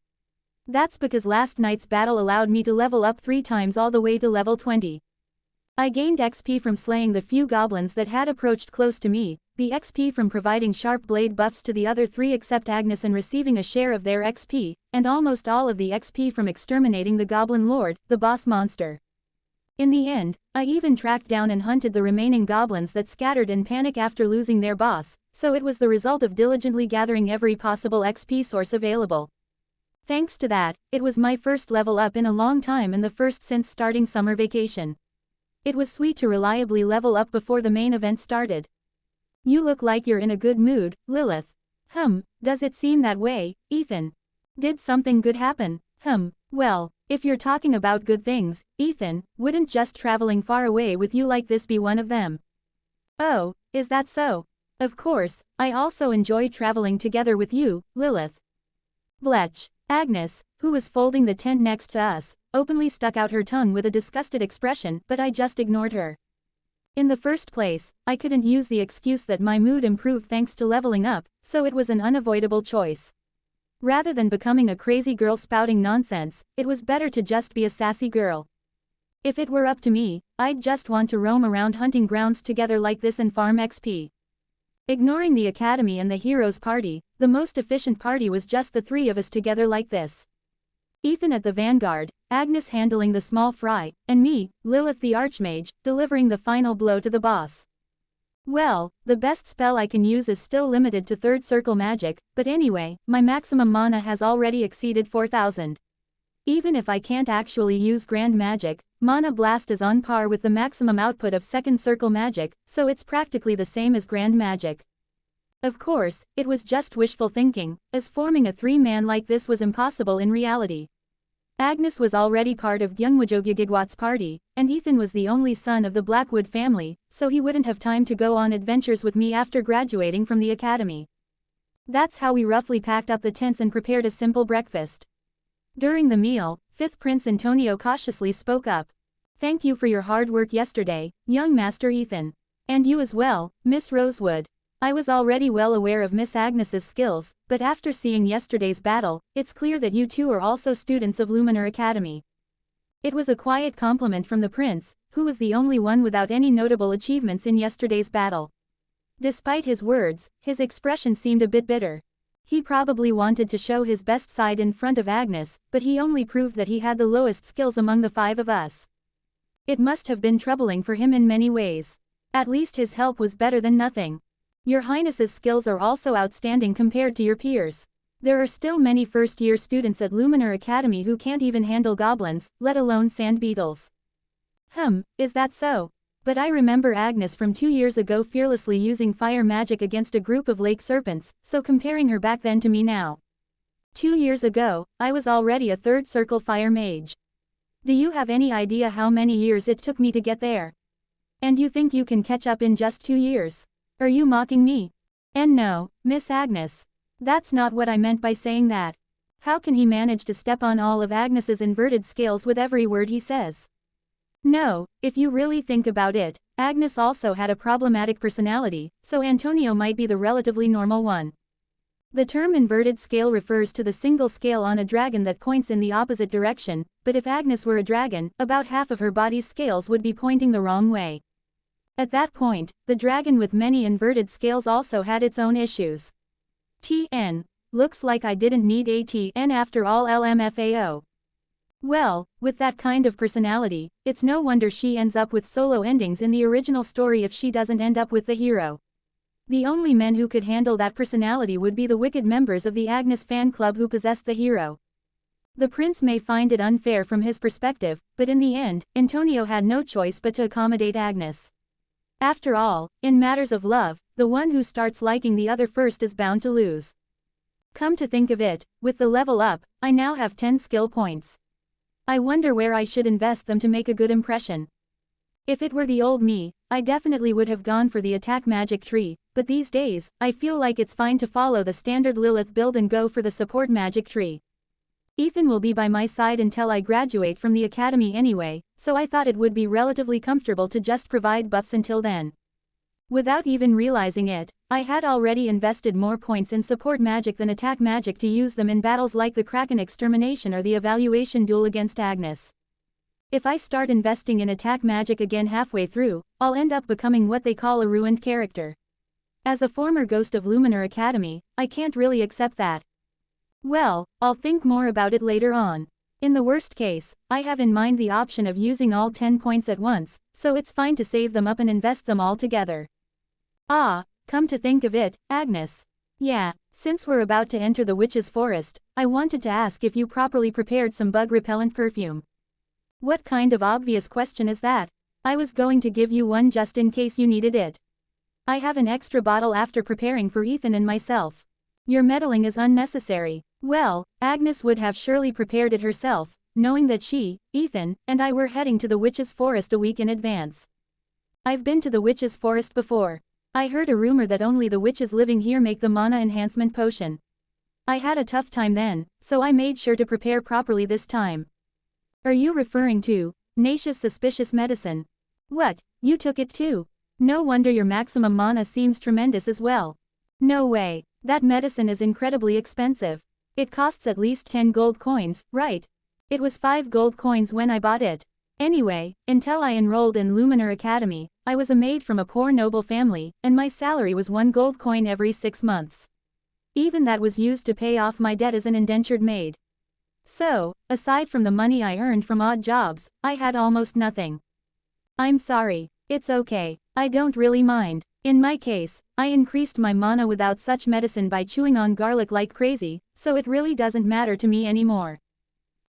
That's because last night's battle allowed me to level up 3 times all the way to level 20. I gained XP from slaying the few goblins that had approached close to me, the XP from providing sharp blade buffs to the other 3 except Agnes and receiving a share of their XP, and almost all of the XP from exterminating the Goblin Lord, the boss monster. In the end, I even tracked down and hunted the remaining goblins that scattered in panic after losing their boss, so it was the result of diligently gathering every possible XP source available. Thanks to that, it was my first level up in a long time and the first since starting summer vacation. It was sweet to reliably level up before the main event started. You look like you're in a good mood, Lilith. Does it seem that way, Ethan? Did something good happen? Well, if you're talking about good things, Ethan, wouldn't just traveling far away with you like this be one of them? Oh, is that so? Of course, I also enjoy traveling together with you, Lilith. Bletch. Agnes, who was folding the tent next to us, openly stuck out her tongue with a disgusted expression, but I just ignored her. In the first place, I couldn't use the excuse that my mood improved thanks to leveling up, so it was an unavoidable choice. Rather than becoming a crazy girl spouting nonsense, it was better to just be a sassy girl. If it were up to me, I'd just want to roam around hunting grounds together like this and farm XP. Ignoring the academy and the heroes party, the most efficient party was just the 3 of us together like this. Ethan at the vanguard, Agnes handling the small fry, and me, Lilith the archmage, delivering the final blow to the boss. Well, the best spell I can use is still limited to third circle magic, but anyway, my maximum mana has already exceeded 4,000. Even if I can't actually use grand magic, Mana Blast is on par with the maximum output of second circle magic, so it's practically the same as grand magic. Of course, it was just wishful thinking, as forming a 3-man like this was impossible in reality. Agnes was already part of Gyeongwajogigigwat's party, and Ethan was the only son of the Blackwood family, so he wouldn't have time to go on adventures with me after graduating from the academy. That's how we roughly packed up the tents and prepared a simple breakfast. During the meal, fifth Prince Antonio cautiously spoke up. Thank you for your hard work yesterday, young Master Ethan. And you as well, Miss Rosewood. I was already well aware of Miss Agnes's skills, but after seeing yesterday's battle, it's clear that you two are also students of Luminar Academy. It was a quiet compliment from the prince, who was the only one without any notable achievements in yesterday's battle. Despite his words, his expression seemed a bit bitter. He probably wanted to show his best side in front of Agnes, but he only proved that he had the lowest skills among the five of us. It must have been troubling for him in many ways. At least his help was better than nothing. Your Highness's skills are also outstanding compared to your peers. There are still many first-year students at Luminar Academy who can't even handle goblins, let alone sand beetles. Is that so? But I remember Agnes from 2 years ago fearlessly using fire magic against a group of lake serpents, so comparing her back then to me now. 2 years ago, I was already a third circle fire mage. Do you have any idea how many years it took me to get there? And you think you can catch up in just 2 years? Are you mocking me? And no, Miss Agnes. That's not what I meant by saying that. How can he manage to step on all of Agnes's inverted scales with every word he says? No, if you really think about it, Agnes also had a problematic personality, so Antonio might be the relatively normal one. The term inverted scale refers to the single scale on a dragon that points in the opposite direction, but if Agnes were a dragon, about half of her body's scales would be pointing the wrong way. At that point, the dragon with many inverted scales also had its own issues. TN. Looks like I didn't need a TN after all LMFAO. Well, with that kind of personality, it's no wonder she ends up with solo endings in the original story if she doesn't end up with the hero. The only men who could handle that personality would be the wicked members of the Agnes fan club who possessed the hero. The prince may find it unfair from his perspective, but in the end, Antonio had no choice but to accommodate Agnes. After all, in matters of love, the one who starts liking the other first is bound to lose. Come to think of it, with the level up, I now have 10 skill points. I wonder where I should invest them to make a good impression. If it were the old me, I definitely would have gone for the attack magic tree, but these days, I feel like it's fine to follow the standard Lilith build and go for the support magic tree. Ethan will be by my side until I graduate from the academy anyway, so I thought it would be relatively comfortable to just provide buffs until then. Without even realizing it, I had already invested more points in support magic than attack magic to use them in battles like the Kraken Extermination or the Evaluation Duel against Agnes. If I start investing in attack magic again halfway through, I'll end up becoming what they call a ruined character. As a former ghost of Luminar Academy, I can't really accept that. Well, I'll think more about it later on. In the worst case, I have in mind the option of using all 10 points at once, so it's fine to save them up and invest them all together. Ah, come to think of it, Agnes. Yeah, since we're about to enter the witch's forest, I wanted to ask if you properly prepared some bug-repellent perfume. What kind of obvious question is that? I was going to give you one just in case you needed it. I have an extra bottle after preparing for Ethan and myself. Your meddling is unnecessary. Well, Agnes would have surely prepared it herself, knowing that she, Ethan, and I were heading to the witch's forest a week in advance. I've been to the witch's forest before. I heard a rumor that only the witches living here make the mana enhancement potion. I had a tough time then, so I made sure to prepare properly this time. Are you referring to Naisha's suspicious medicine? What, you took it too? No wonder your maximum mana seems tremendous as well. No way, that medicine is incredibly expensive. It costs at least 10 gold coins, right? It was 5 gold coins when I bought it. Anyway, until I enrolled in Luminar Academy, I was a maid from a poor noble family, and my salary was 1 gold coin every 6 months. Even that was used to pay off my debt as an indentured maid. So, aside from the money I earned from odd jobs, I had almost nothing. I'm sorry, it's okay, I don't really mind. In my case, I increased my mana without such medicine by chewing on garlic like crazy, so it really doesn't matter to me anymore.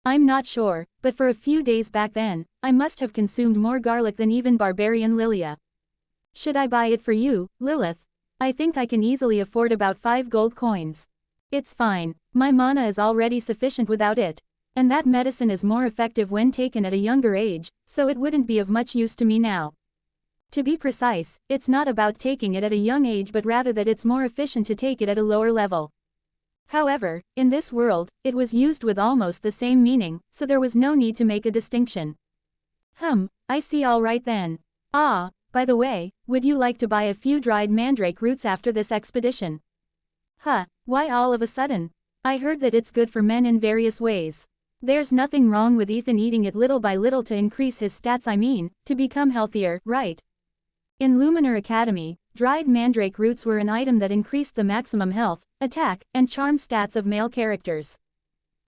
I'm not sure, but for a few days back then, I must have consumed more garlic than even barbarian Lilia. Should I buy it for you, Lilith? I think I can easily afford about 5 gold coins. It's fine, my mana is already sufficient without it. And that medicine is more effective when taken at a younger age, so it wouldn't be of much use to me now. To be precise, it's not about taking it at a young age but rather that it's more efficient to take it at a lower level. However, in this world, it was used with almost the same meaning, so there was no need to make a distinction. I see, all right then. Ah, by the way, would you like to buy a few dried mandrake roots after this expedition? Why all of a sudden? I heard that it's good for men in various ways. There's nothing wrong with Ethan eating it little by little to increase his stats, I mean, to become healthier, right? In Luminar Academy, dried mandrake roots were an item that increased the maximum health, attack, and charm stats of male characters.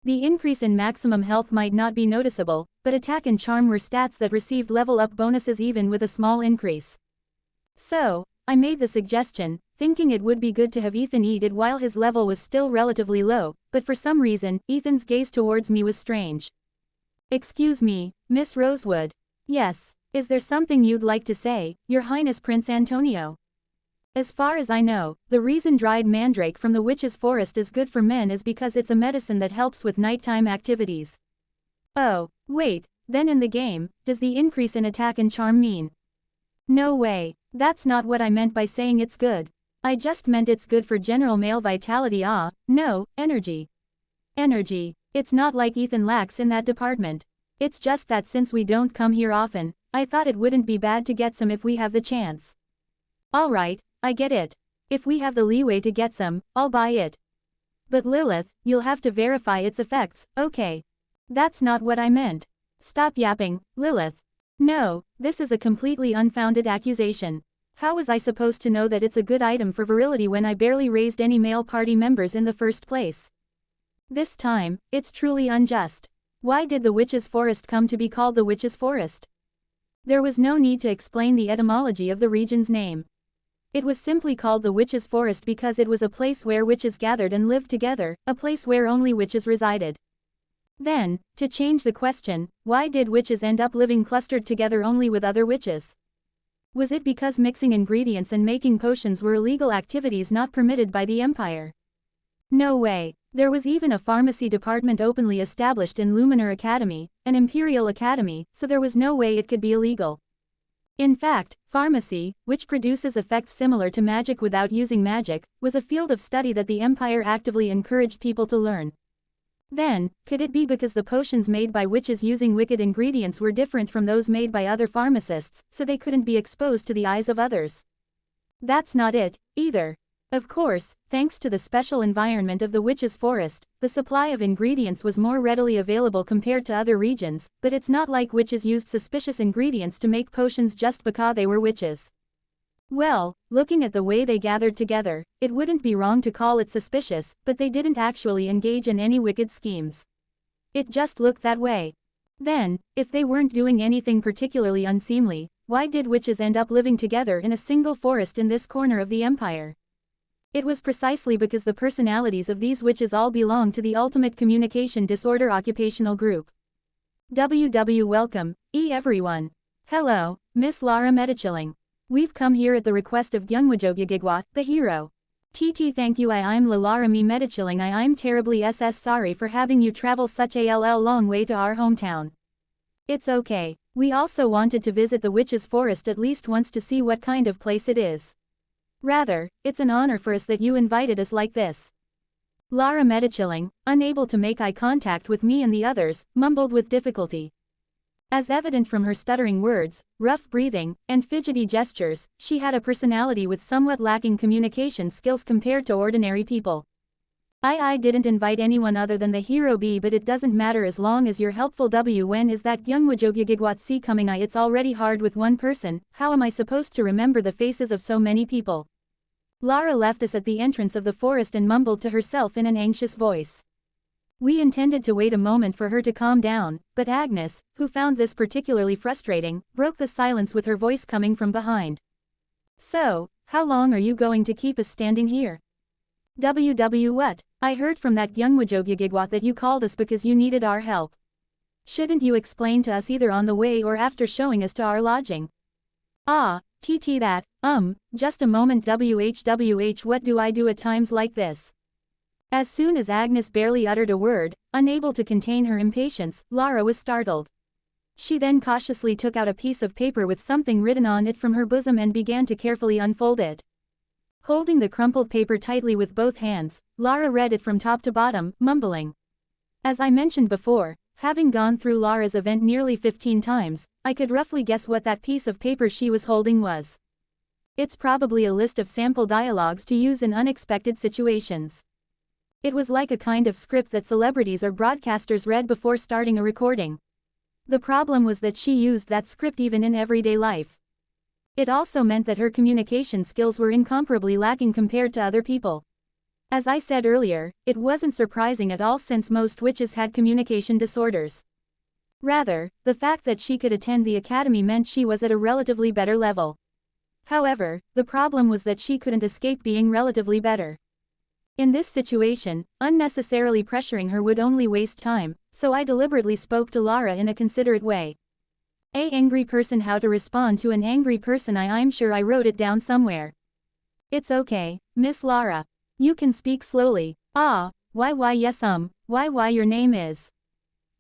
The increase in maximum health might not be noticeable, but attack and charm were stats that received level-up bonuses even with a small increase. So, I made the suggestion, thinking it would be good to have Ethan eat it while his level was still relatively low, but for some reason, Ethan's gaze towards me was strange. Excuse me, Miss Rosewood. Yes. Is there something you'd like to say, Your Highness Prince Antonio? As far as I know, the reason dried mandrake from the witch's forest is good for men is because it's a medicine that helps with nighttime activities. Oh, wait, then in the game, does the increase in attack and charm mean? No way, that's not what I meant by saying it's good. I just meant it's good for general male vitality. No, energy. Energy. It's not like Ethan lacks in that department. It's just that since we don't come here often, I thought it wouldn't be bad to get some if we have the chance. Alright, I get it. If we have the leeway to get some, I'll buy it. But Lilith, you'll have to verify its effects, okay? That's not what I meant. Stop yapping, Lilith. No, this is a completely unfounded accusation. How was I supposed to know that it's a good item for virility when I barely raised any male party members in the first place? This time, it's truly unjust. Why did the witch's forest come to be called the witch's forest? There was no need to explain the etymology of the region's name. It was simply called the witch's forest because it was a place where witches gathered and lived together, a place where only witches resided. Then, to change the question, why did witches end up living clustered together only with other witches? Was it because mixing ingredients and making potions were illegal activities not permitted by the Empire? No way. There was even a pharmacy department openly established in Luminar Academy, an imperial academy, so there was no way it could be illegal. In fact, pharmacy, which produces effects similar to magic without using magic, was a field of study that the Empire actively encouraged people to learn. Then, could it be because the potions made by witches using wicked ingredients were different from those made by other pharmacists, so they couldn't be exposed to the eyes of others? That's not it, either. Of course, thanks to the special environment of the witch's forest, the supply of ingredients was more readily available compared to other regions, but it's not like witches used suspicious ingredients to make potions just because they were witches. Well, looking at the way they gathered together, it wouldn't be wrong to call it suspicious, but they didn't actually engage in any wicked schemes. It just looked that way. Then, if they weren't doing anything particularly unseemly, why did witches end up living together in a single forest in this corner of the Empire? It was precisely because the personalities of these witches all belong to the ultimate communication disorder occupational group. Welcome, everyone. Hello, Miss Lara Medichilling. We've come here at the request of Gyungwajogigigwa, the hero. Thank you. I'm Lara me Medichilling. I'm terribly sorry for having you travel such a long way to our hometown. It's okay. We also wanted to visit the witch's forest at least once to see what kind of place it is. Rather, it's an honor for us that you invited us like this. Lara Medichilling, unable to make eye contact with me and the others, mumbled with difficulty. As evident from her stuttering words, rough breathing, and fidgety gestures, she had a personality with somewhat lacking communication skills compared to ordinary people. I didn't invite anyone other than the hero B, but it doesn't matter as long as you're helpful. When is that Gyungwajogigigwatsi coming? It's already hard with one person, how am I supposed to remember the faces of so many people? Lara left us at the entrance of the forest and mumbled to herself in an anxious voice. We intended to wait a moment for her to calm down, but Agnes, who found this particularly frustrating, broke the silence with her voice coming from behind. So, how long are you going to keep us standing here? What? I heard from that Gyungwajogigigwa that you called us because you needed our help. Shouldn't you explain to us either on the way or after showing us to our lodging? That, just a moment. What do I do at times like this? As soon as Agnes barely uttered a word, unable to contain her impatience, Lara was startled. She then cautiously took out a piece of paper with something written on it from her bosom and began to carefully unfold it. Holding the crumpled paper tightly with both hands, Lara read it from top to bottom, mumbling. As I mentioned before, having gone through Lara's event nearly 15 times, I could roughly guess what that piece of paper she was holding was. It's probably a list of sample dialogues to use in unexpected situations. It was like a kind of script that celebrities or broadcasters read before starting a recording. The problem was that she used that script even in everyday life. It also meant that her communication skills were incomparably lacking compared to other people. As I said earlier, it wasn't surprising at all since most witches had communication disorders. Rather, the fact that she could attend the academy meant she was at a relatively better level. However, the problem was that she couldn't escape being relatively better. In this situation, unnecessarily pressuring her would only waste time, so I deliberately spoke to Lara in a considerate way. A angry person, how to respond to an angry person. I'm sure I wrote it down somewhere. It's okay, Miss Lara. You can speak slowly. Why yes why your name is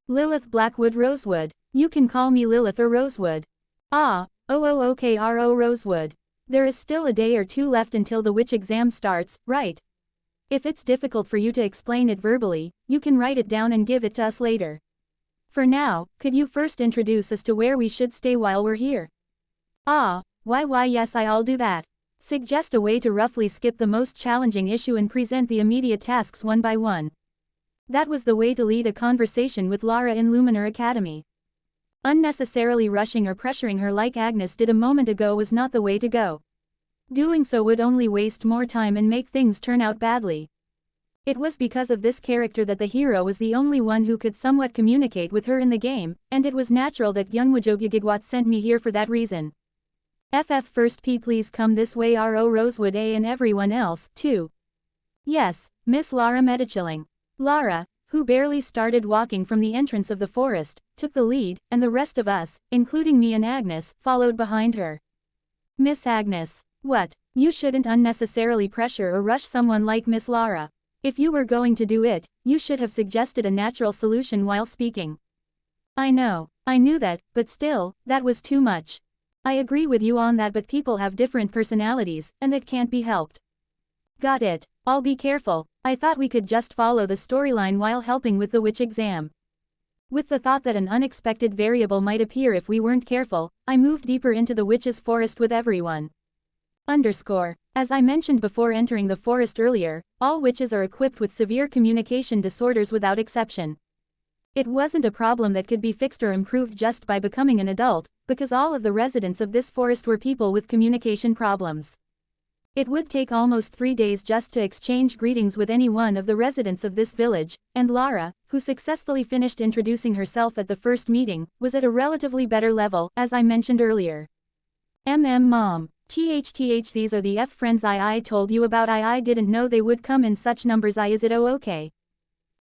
Lilith Blackwood Rosewood. You can call me Lilith or Rosewood. Okay Rosewood. There is still a day or two left until the witch exam starts, right? If it's difficult for you to explain it verbally, you can write it down and give it to us later. For now, could you first introduce us to where we should stay while we're here? Why yes I'll do that. Suggest a way to roughly skip the most challenging issue and present the immediate tasks one by one. That was the way to lead a conversation with Lara in Luminar Academy. Unnecessarily rushing or pressuring her like Agnes did a moment ago was not the way to go. Doing so would only waste more time and make things turn out badly. It was because of this character that the hero was the only one who could somewhat communicate with her in the game, and it was natural that Youngwajogigigwat sent me here for that reason. First P, please come this way. Rosewood A and everyone else, too. Yes, Miss Lara Medichilling. Lara, who barely started walking from the entrance of the forest, took the lead, and the rest of us, including me and Agnes, followed behind her. Miss Agnes. What? You shouldn't unnecessarily pressure or rush someone like Miss Lara. If you were going to do it, you should have suggested a natural solution while speaking. I know, I knew that, but still, that was too much. I agree with you on that, but people have different personalities, and that can't be helped. Got it. I'll be careful. I thought we could just follow the storyline while helping with the witch exam. With the thought that an unexpected variable might appear if we weren't careful, I moved deeper into the witch's forest with everyone. As I mentioned before entering the forest earlier, all witches are equipped with severe communication disorders without exception. It wasn't a problem that could be fixed or improved just by becoming an adult, because all of the residents of this forest were people with communication problems. It would take almost 3 days just to exchange greetings with any one of the residents of this village, and Lara, who successfully finished introducing herself at the first meeting, was at a relatively better level, as I mentioned earlier. Mom. These are the friends I told you about. I didn't know they would come in such numbers. Is it okay?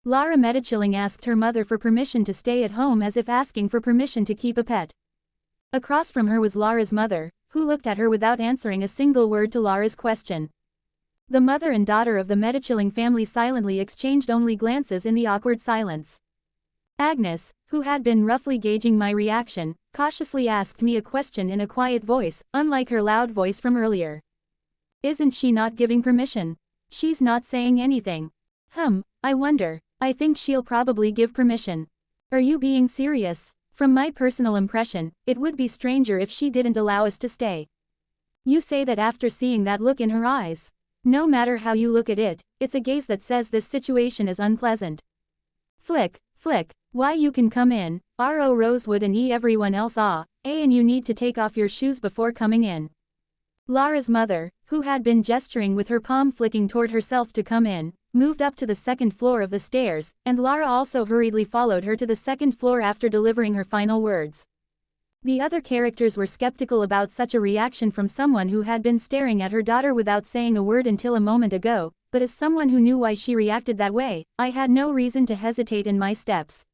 Lara Medichilling asked her mother for permission to stay at home as if asking for permission to keep a pet. Across from her was Lara's mother, who looked at her without answering a single word to Lara's question. The mother and daughter of the Medichilling family silently exchanged only glances in the awkward silence. Agnes, who had been roughly gauging my reaction, cautiously asked me a question in a quiet voice, unlike her loud voice from earlier. Isn't she not giving permission? She's not saying anything. I wonder. I think she'll probably give permission. Are you being serious? From my personal impression, it would be stranger if she didn't allow us to stay. You say that after seeing that look in her eyes? No matter how you look at it, it's a gaze that says this situation is unpleasant. Flick. Why, you can come in, Rosewood and everyone else and you need to take off your shoes before coming in. Lara's mother, who had been gesturing with her palm flicking toward herself to come in, moved up to the second floor of the stairs, and Lara also hurriedly followed her to the second floor after delivering her final words. The other characters were skeptical about such a reaction from someone who had been staring at her daughter without saying a word until a moment ago, but as someone who knew why she reacted that way, I had no reason to hesitate in my steps.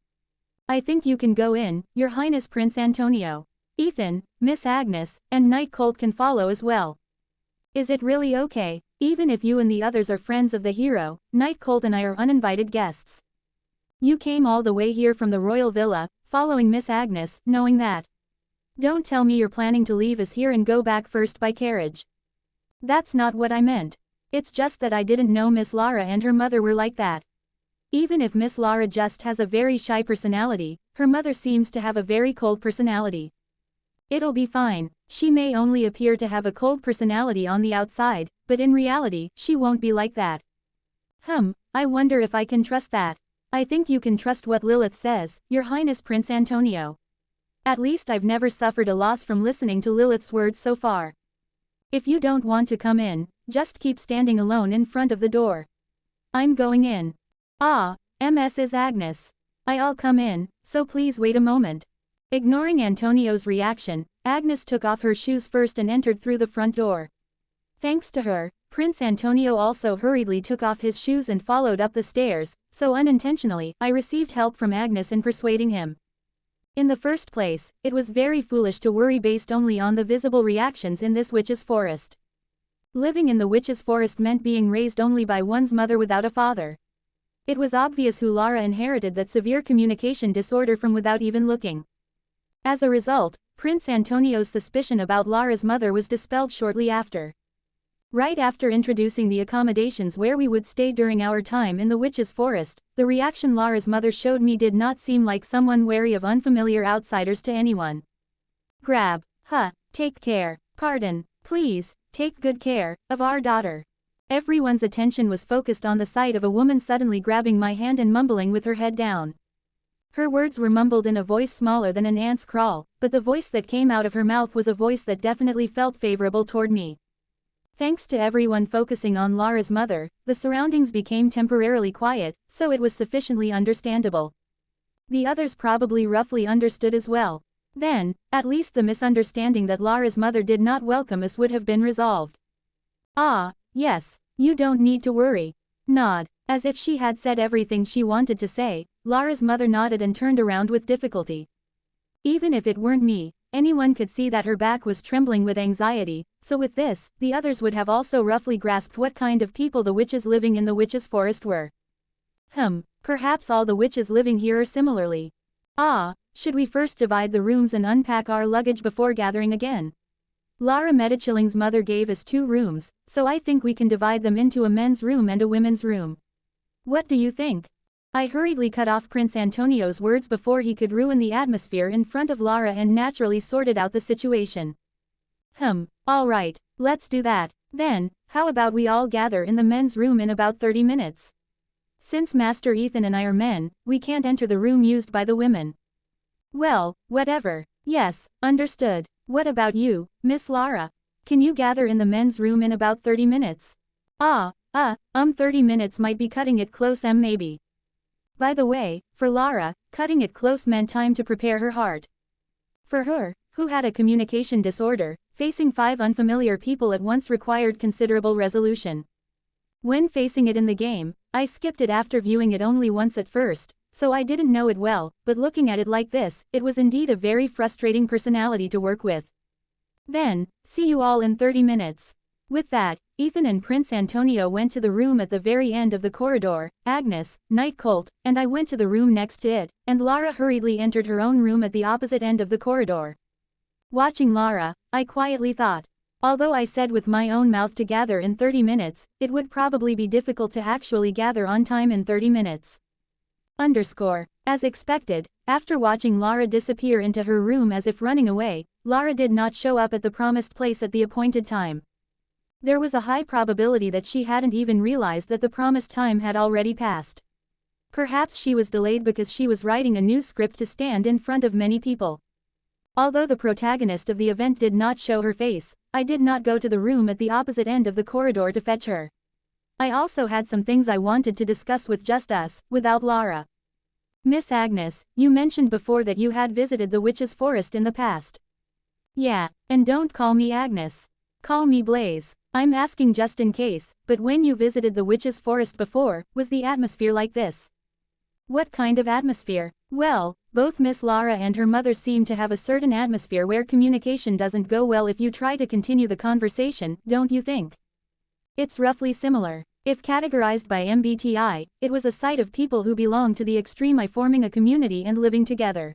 I think you can go in, Your Highness Prince Antonio. Ethan, Miss Agnes, and Night Colt can follow as well. Is it really okay? Even if you and the others are friends of the hero, Night Colt and I are uninvited guests. You came all the way here from the royal villa, following Miss Agnes, knowing that. Don't tell me you're planning to leave us here and go back first by carriage. That's not what I meant. It's just that I didn't know Miss Lara and her mother were like that. Even if Miss Lara just has a very shy personality, her mother seems to have a very cold personality. It'll be fine. She may only appear to have a cold personality on the outside, but in reality, she won't be like that. I wonder if I can trust that. I think you can trust what Lilith says, Your Highness Prince Antonio. At least I've never suffered a loss from listening to Lilith's words so far. If you don't want to come in, just keep standing alone in front of the door. I'm going in. MS is Agnes. I'll come in, so please wait a moment. Ignoring Antonio's reaction, Agnes took off her shoes first and entered through the front door. Thanks to her, Prince Antonio also hurriedly took off his shoes and followed up the stairs, so unintentionally, I received help from Agnes in persuading him. In the first place, it was very foolish to worry based only on the visible reactions in this witch's forest. Living in the witch's forest meant being raised only by one's mother without a father. It was obvious who Lara inherited that severe communication disorder from without even looking. As a result, Prince Antonio's suspicion about Lara's mother was dispelled shortly after. Right after introducing the accommodations where we would stay during our time in the witch's forest, the reaction Lara's mother showed me did not seem like someone wary of unfamiliar outsiders to anyone. Grab. Take care. Pardon. Please, take good care of our daughter. Everyone's attention was focused on the sight of a woman suddenly grabbing my hand and mumbling with her head down. Her words were mumbled in a voice smaller than an ant's crawl, but the voice that came out of her mouth was a voice that definitely felt favorable toward me. Thanks to everyone focusing on Lara's mother, the surroundings became temporarily quiet, so it was sufficiently understandable. The others probably roughly understood as well. Then, at least the misunderstanding that Lara's mother did not welcome us would have been resolved. Yes, you don't need to worry. Nod. As if she had said everything she wanted to say, Lara's mother nodded and turned around with difficulty. Even if it weren't me, anyone could see that her back was trembling with anxiety, so with this, the others would have also roughly grasped what kind of people the witches living in the witches' forest were. Perhaps all the witches living here are similarly. Should we first divide the rooms and unpack our luggage before gathering again? Lara Medichilling's mother gave us 2 rooms, so I think we can divide them into a men's room and a women's room. What do you think? I hurriedly cut off Prince Antonio's words before he could ruin the atmosphere in front of Lara and naturally sorted out the situation. All right, let's do that. Then, how about we all gather in the men's room in about 30 minutes? Since Master Ethan and I are men, we can't enter the room used by the women. Well, whatever. Yes, understood. What about you, Miss Lara? Can you gather in the men's room in about 30 minutes? 30 minutes might be cutting it close, maybe. By the way, for Lara, cutting it close meant time to prepare her heart. For her, who had a communication disorder, facing 5 unfamiliar people at once required considerable resolution. When facing it in the game, I skipped it after viewing it only once at first, so I didn't know it well, but looking at it like this, it was indeed a very frustrating personality to work with. Then, see you all in 30 minutes. With that, Ethan and Prince Antonio went to the room at the very end of the corridor, Agnes, Night Colt, and I went to the room next to it, and Lara hurriedly entered her own room at the opposite end of the corridor. Watching Lara, I quietly thought. Although I said with my own mouth to gather in 30 minutes, it would probably be difficult to actually gather on time in 30 minutes. As expected, after watching Lara disappear into her room as if running away, Lara did not show up at the promised place at the appointed time. There was a high probability that she hadn't even realized that the promised time had already passed. Perhaps she was delayed because she was writing a new script to stand in front of many people. Although the protagonist of the event did not show her face, I did not go to the room at the opposite end of the corridor to fetch her. I also had some things I wanted to discuss with just us, without Lara. Miss Agnes, you mentioned before that you had visited the witch's forest in the past. Yeah, and don't call me Agnes. Call me Blaze. I'm asking just in case, but when you visited the witch's forest before, was the atmosphere like this? What kind of atmosphere? Well, both Miss Lara and her mother seem to have a certain atmosphere where communication doesn't go well if you try to continue the conversation, don't you think? It's roughly similar. If categorized by MBTI, it was a site of people who belong to the extreme I forming a community and living together.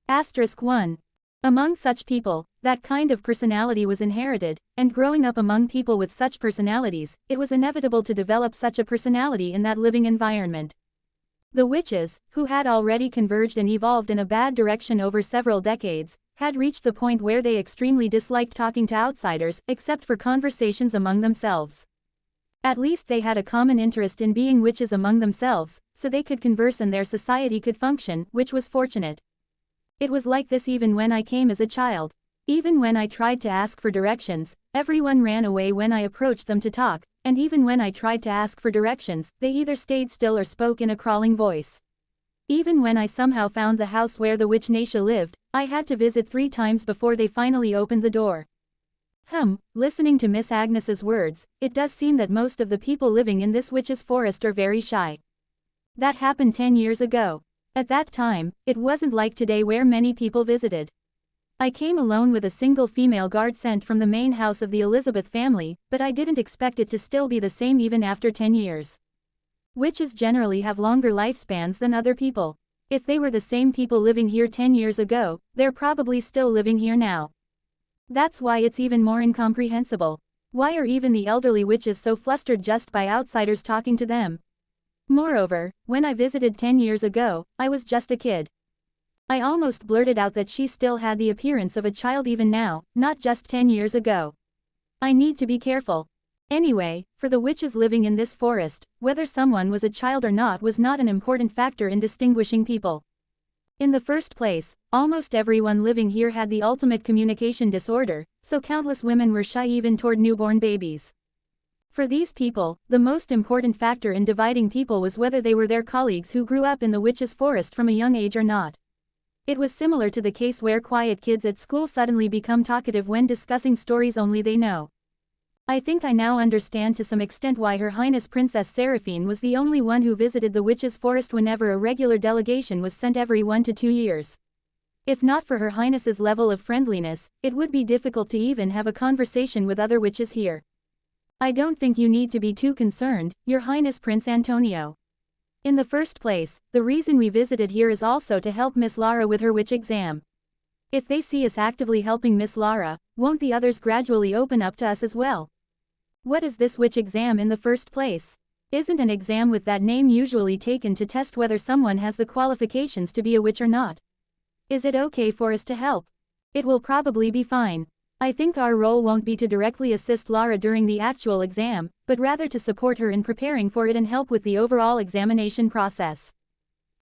Asterisk 1. Among such people, that kind of personality was inherited, and growing up among people with such personalities, it was inevitable to develop such a personality in that living environment. The witches, who had already converged and evolved in a bad direction over several decades, had reached the point where they extremely disliked talking to outsiders, except for conversations among themselves. At least they had a common interest in being witches among themselves, so they could converse and their society could function, which was fortunate. It was like this even when I came as a child. Even when I tried to ask for directions, everyone ran away when I approached them to talk, and even when I tried to ask for directions, they either stayed still or spoke in a crawling voice. Even when I somehow found the house where the witch Naisha lived, I had to visit 3 times before they finally opened the door. Listening to Miss Agnes's words, it does seem that most of the people living in this witch's forest are very shy. That happened 10 years ago. At that time, it wasn't like today where many people visited. I came alone with a single female guard sent from the main house of the Elizabeth family, but I didn't expect it to still be the same even after 10 years. Witches generally have longer lifespans than other people. If they were the same people living here 10 years ago, they're probably still living here now. That's why it's even more incomprehensible. Why are even the elderly witches so flustered just by outsiders talking to them? Moreover, when I visited 10 years ago, I was just a kid. I almost blurted out that she still had the appearance of a child even now, not just 10 years ago. I need to be careful. Anyway, for the witches living in this forest, whether someone was a child or not was not an important factor in distinguishing people. In the first place, almost everyone living here had the ultimate communication disorder, so countless women were shy even toward newborn babies. For these people, the most important factor in dividing people was whether they were their colleagues who grew up in the witches' forest from a young age or not. It was similar to the case where quiet kids at school suddenly become talkative when discussing stories only they know. I think I now understand to some extent why Her Highness Princess Seraphine was the only one who visited the witches' forest whenever a regular delegation was sent every 1 to 2 years. If not for Her Highness's level of friendliness, it would be difficult to even have a conversation with other witches here. I don't think you need to be too concerned, Your Highness Prince Antonio. In the first place, the reason we visited here is also to help Miss Lara with her witch exam. If they see us actively helping Miss Lara, won't the others gradually open up to us as well? What is this witch exam in the first place? Isn't an exam with that name usually taken to test whether someone has the qualifications to be a witch or not? Is it okay for us to help? It will probably be fine. I think our role won't be to directly assist Lara during the actual exam, but rather to support her in preparing for it and help with the overall examination process.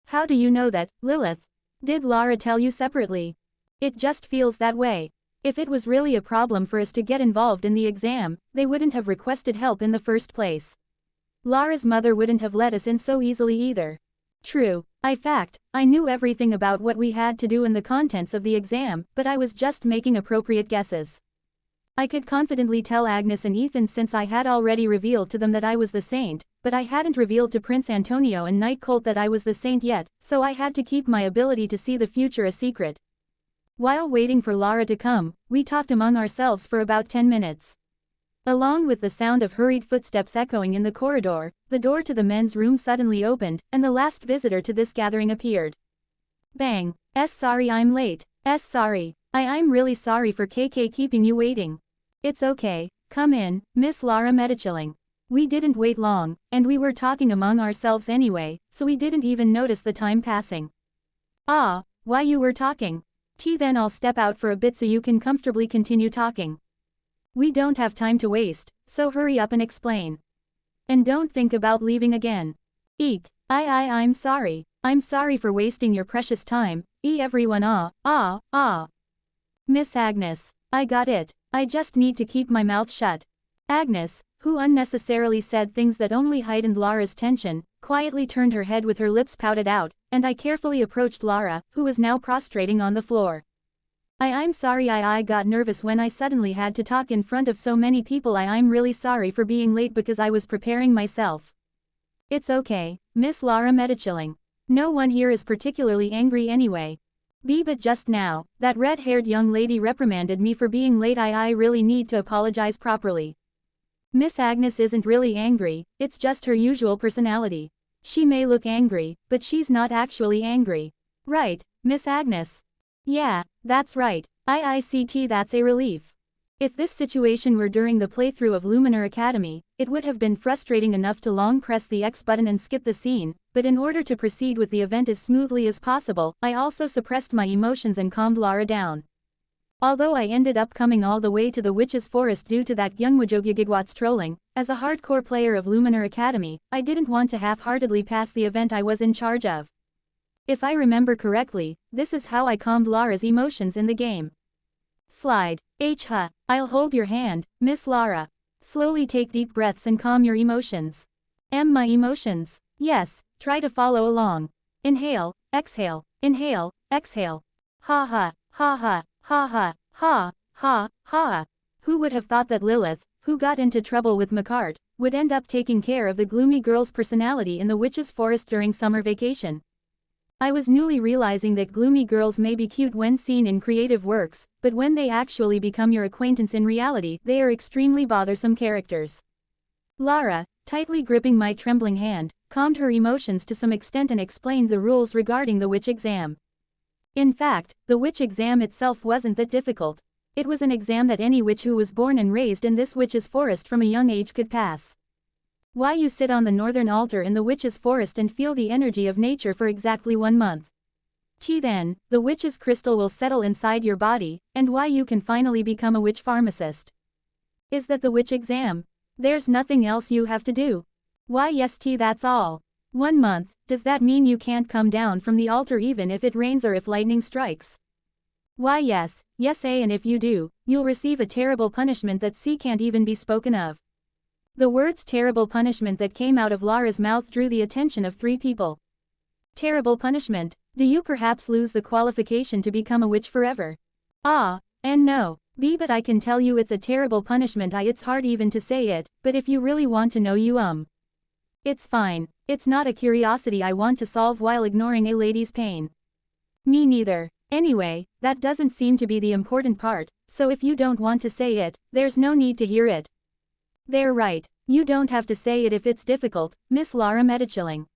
How do you know that, Lilith? Did Lara tell you separately? It just feels that way. If it was really a problem for us to get involved in the exam, they wouldn't have requested help in the first place. Lara's mother wouldn't have let us in so easily either. True. I knew everything about what we had to do and the contents of the exam, but I was just making appropriate guesses. I could confidently tell Agnes and Ethan since I had already revealed to them that I was the saint, but I hadn't revealed to Prince Antonio and Night Colt that I was the saint yet, so I had to keep my ability to see the future a secret. While waiting for Lara to come, we talked among ourselves for about 10 minutes. Along with the sound of hurried footsteps echoing in the corridor, the door to the men's room suddenly opened, and the last visitor to this gathering appeared. Bang. Sorry I'm late. Sorry. I'm really sorry for KK keeping you waiting. It's okay, come in, Miss Lara Medichilling. We didn't wait long, and we were talking among ourselves anyway, so we didn't even notice the time passing. Ah, why you were talking? Then I'll step out for a bit so you can comfortably continue talking. We don't have time to waste, so hurry up and explain. And don't think about leaving again. Eek. I'm sorry. I'm sorry for wasting your precious time. Everyone Miss Agnes. I got it. I just need to keep my mouth shut. Agnes, who unnecessarily said things that only heightened Lara's tension, quietly turned her head with her lips pouted out, and I carefully approached Lara, who was now prostrating on the floor. I'm sorry I got nervous when I suddenly had to talk in front of so many people. I'm really sorry for being late because I was preparing myself. It's okay, Miss Lara Medichilling. No one here is particularly angry anyway. But just now, that red-haired young lady reprimanded me for being late. I really need to apologize properly. Miss Agnes isn't really angry, it's just her usual personality. She may look angry, but she's not actually angry. Right, Miss Agnes? Yeah, that's right. IICT, that's a relief. If this situation were during the playthrough of Luminar Academy, it would have been frustrating enough to long press the X button and skip the scene, but in order to proceed with the event as smoothly as possible, I also suppressed my emotions and calmed Lara down. Although I ended up coming all the way to the Witch's Forest due to that young Wajogigigwat's trolling, as a hardcore player of Luminar Academy, I didn't want to half-heartedly pass the event I was in charge of. If I remember correctly, this is how I calmed Lara's emotions in the game. Slide. I'll hold your hand, Miss Lara. Slowly take deep breaths and calm your emotions. My emotions. Yes, try to follow along. Inhale, exhale, inhale, exhale. Ha ha, ha ha, ha ha, ha, ha, ha. Who would have thought that Lilith, who got into trouble with McCart, would end up taking care of the gloomy girl's personality in the Witch's Forest during summer vacation? I was newly realizing that gloomy girls may be cute when seen in creative works, but when they actually become your acquaintance in reality, they are extremely bothersome characters. Lara, tightly gripping my trembling hand, calmed her emotions to some extent and explained the rules regarding the witch exam. In fact, the witch exam itself wasn't that difficult. It was an exam that any witch who was born and raised in this witch's forest from a young age could pass. Why you sit on the northern altar in the witch's forest and feel the energy of nature for exactly 1 month. Then, the witch's crystal will settle inside your body, and why you can finally become a witch pharmacist. Is that the witch exam? There's nothing else you have to do. Why yes, that's all. 1 month, does that mean you can't come down from the altar even if it rains or if lightning strikes? Why yes, and if you do, you'll receive a terrible punishment that can't even be spoken of. The words terrible punishment that came out of Lara's mouth drew the attention of 3 people. Terrible punishment? Do you perhaps lose the qualification to become a witch forever? And no. But I can tell you it's a terrible punishment. It's hard even to say it, but if you really want to know it's fine. It's not a curiosity I want to solve while ignoring a lady's pain. Me neither. Anyway, that doesn't seem to be the important part, so if you don't want to say it, there's no need to hear it. They're right. You don't have to say it if it's difficult, Miss Lara Medichilling.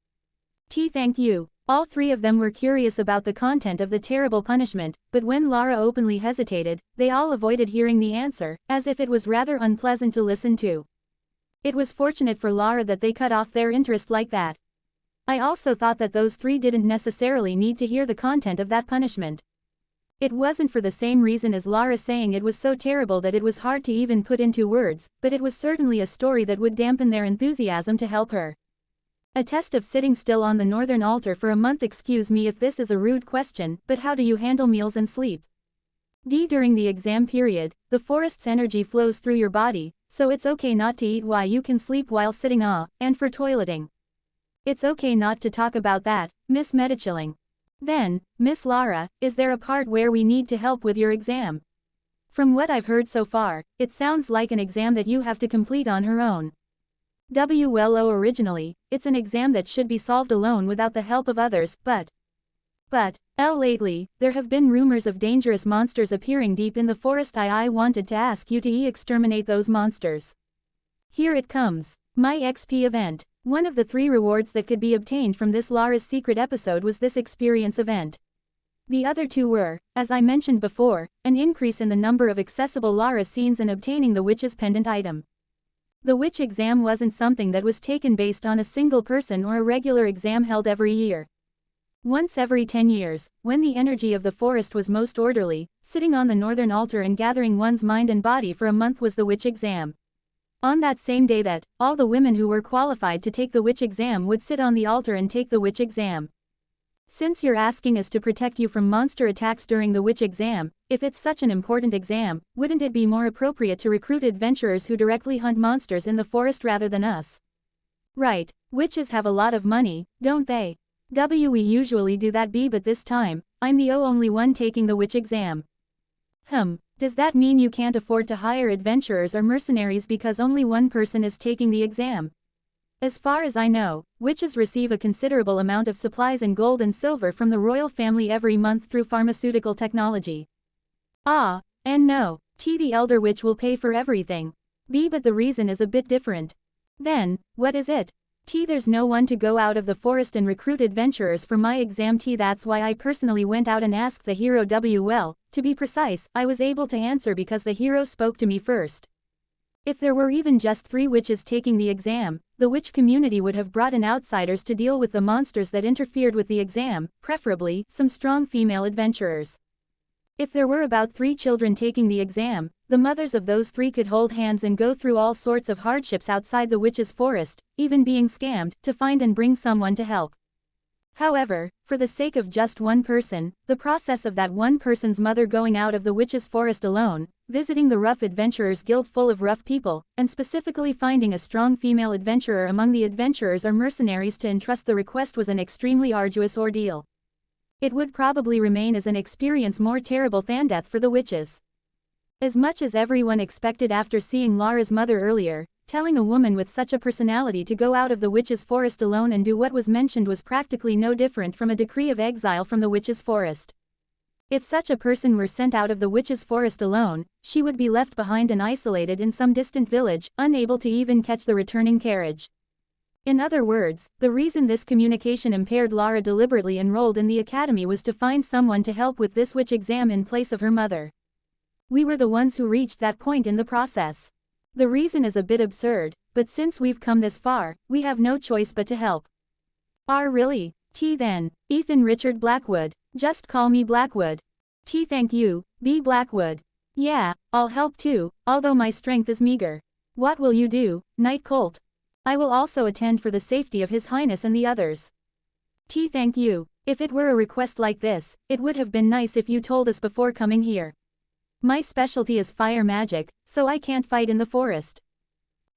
Thank you. All 3 of them were curious about the content of the terrible punishment, but when Lara openly hesitated, they all avoided hearing the answer, as if it was rather unpleasant to listen to. It was fortunate for Lara that they cut off their interest like that. I also thought that those 3 didn't necessarily need to hear the content of that punishment. It wasn't for the same reason as Lara saying it was so terrible that it was hard to even put into words, but it was certainly a story that would dampen their enthusiasm to help her. A test of sitting still on the northern altar for a month. Excuse me if this is a rude question, but how do you handle meals and sleep? During the exam period, the forest's energy flows through your body, so it's okay not to eat while you can sleep while sitting and for toileting. It's okay not to talk about that, Miss Medichilling. Then, Miss Lara, is there a part where we need to help with your exam? From what I've heard so far, it sounds like an exam that you have to complete on her own. Originally, it's an exam that should be solved alone without the help of others, but lately, there have been rumors of dangerous monsters appearing deep in the forest. I wanted to ask you to exterminate those monsters. Here it comes. My XP event. One of the 3 rewards that could be obtained from this Lara's secret episode was this experience event. The other 2 were, as I mentioned before, an increase in the number of accessible Lara scenes and obtaining the witch's pendant item. The witch exam wasn't something that was taken based on a single person or a regular exam held every year. Once every 10 years, when the energy of the forest was most orderly, sitting on the northern altar and gathering one's mind and body for a month was the witch exam. On that same day that, all the women who were qualified to take the witch exam would sit on the altar and take the witch exam. Since you're asking us to protect you from monster attacks during the witch exam, if it's such an important exam, wouldn't it be more appropriate to recruit adventurers who directly hunt monsters in the forest rather than us? Right, witches have a lot of money, don't they? We usually do that, but this time, I'm the only one taking the witch exam. Does that mean you can't afford to hire adventurers or mercenaries because only one person is taking the exam? As far as I know, witches receive a considerable amount of supplies and gold and silver from the royal family every month through pharmaceutical technology. And no, the elder witch will pay for everything. B. But the reason is a bit different. Then, what is it? T. There's no one to go out of the forest and recruit adventurers for my exam. T. That's why I personally went out and asked the hero. Well, to be precise, I was able to answer because the hero spoke to me first. If there were even just 3 witches taking the exam, the witch community would have brought in outsiders to deal with the monsters that interfered with the exam, preferably some strong female adventurers. If there were about 3 children taking the exam, the mothers of those 3 could hold hands and go through all sorts of hardships outside the witch's forest, even being scammed, to find and bring someone to help. However, for the sake of just one person, the process of that one person's mother going out of the witch's forest alone, visiting the rough adventurers guild full of rough people, and specifically finding a strong female adventurer among the adventurers or mercenaries to entrust the request was an extremely arduous ordeal. It would probably remain as an experience more terrible than death for the witches. As much as everyone expected after seeing Lara's mother earlier, telling a woman with such a personality to go out of the witch's forest alone and do what was mentioned was practically no different from a decree of exile from the witch's forest. If such a person were sent out of the witch's forest alone, she would be left behind and isolated in some distant village, unable to even catch the returning carriage. In other words, the reason this communication impaired Lara deliberately enrolled in the academy was to find someone to help with this witch exam in place of her mother. We were the ones who reached that point in the process. The reason is a bit absurd, but since we've come this far, we have no choice but to help. R. Really? T. Then. Ethan Richard Blackwood. Just call me Blackwood. T. Thank you, B. Blackwood. Yeah, I'll help too, although my strength is meager. What will you do, Knight Colt? I will also attend for the safety of His Highness and the others. T. Thank you. If it were a request like this, it would have been nice if you told us before coming here. My specialty is fire magic, so I can't fight in the forest.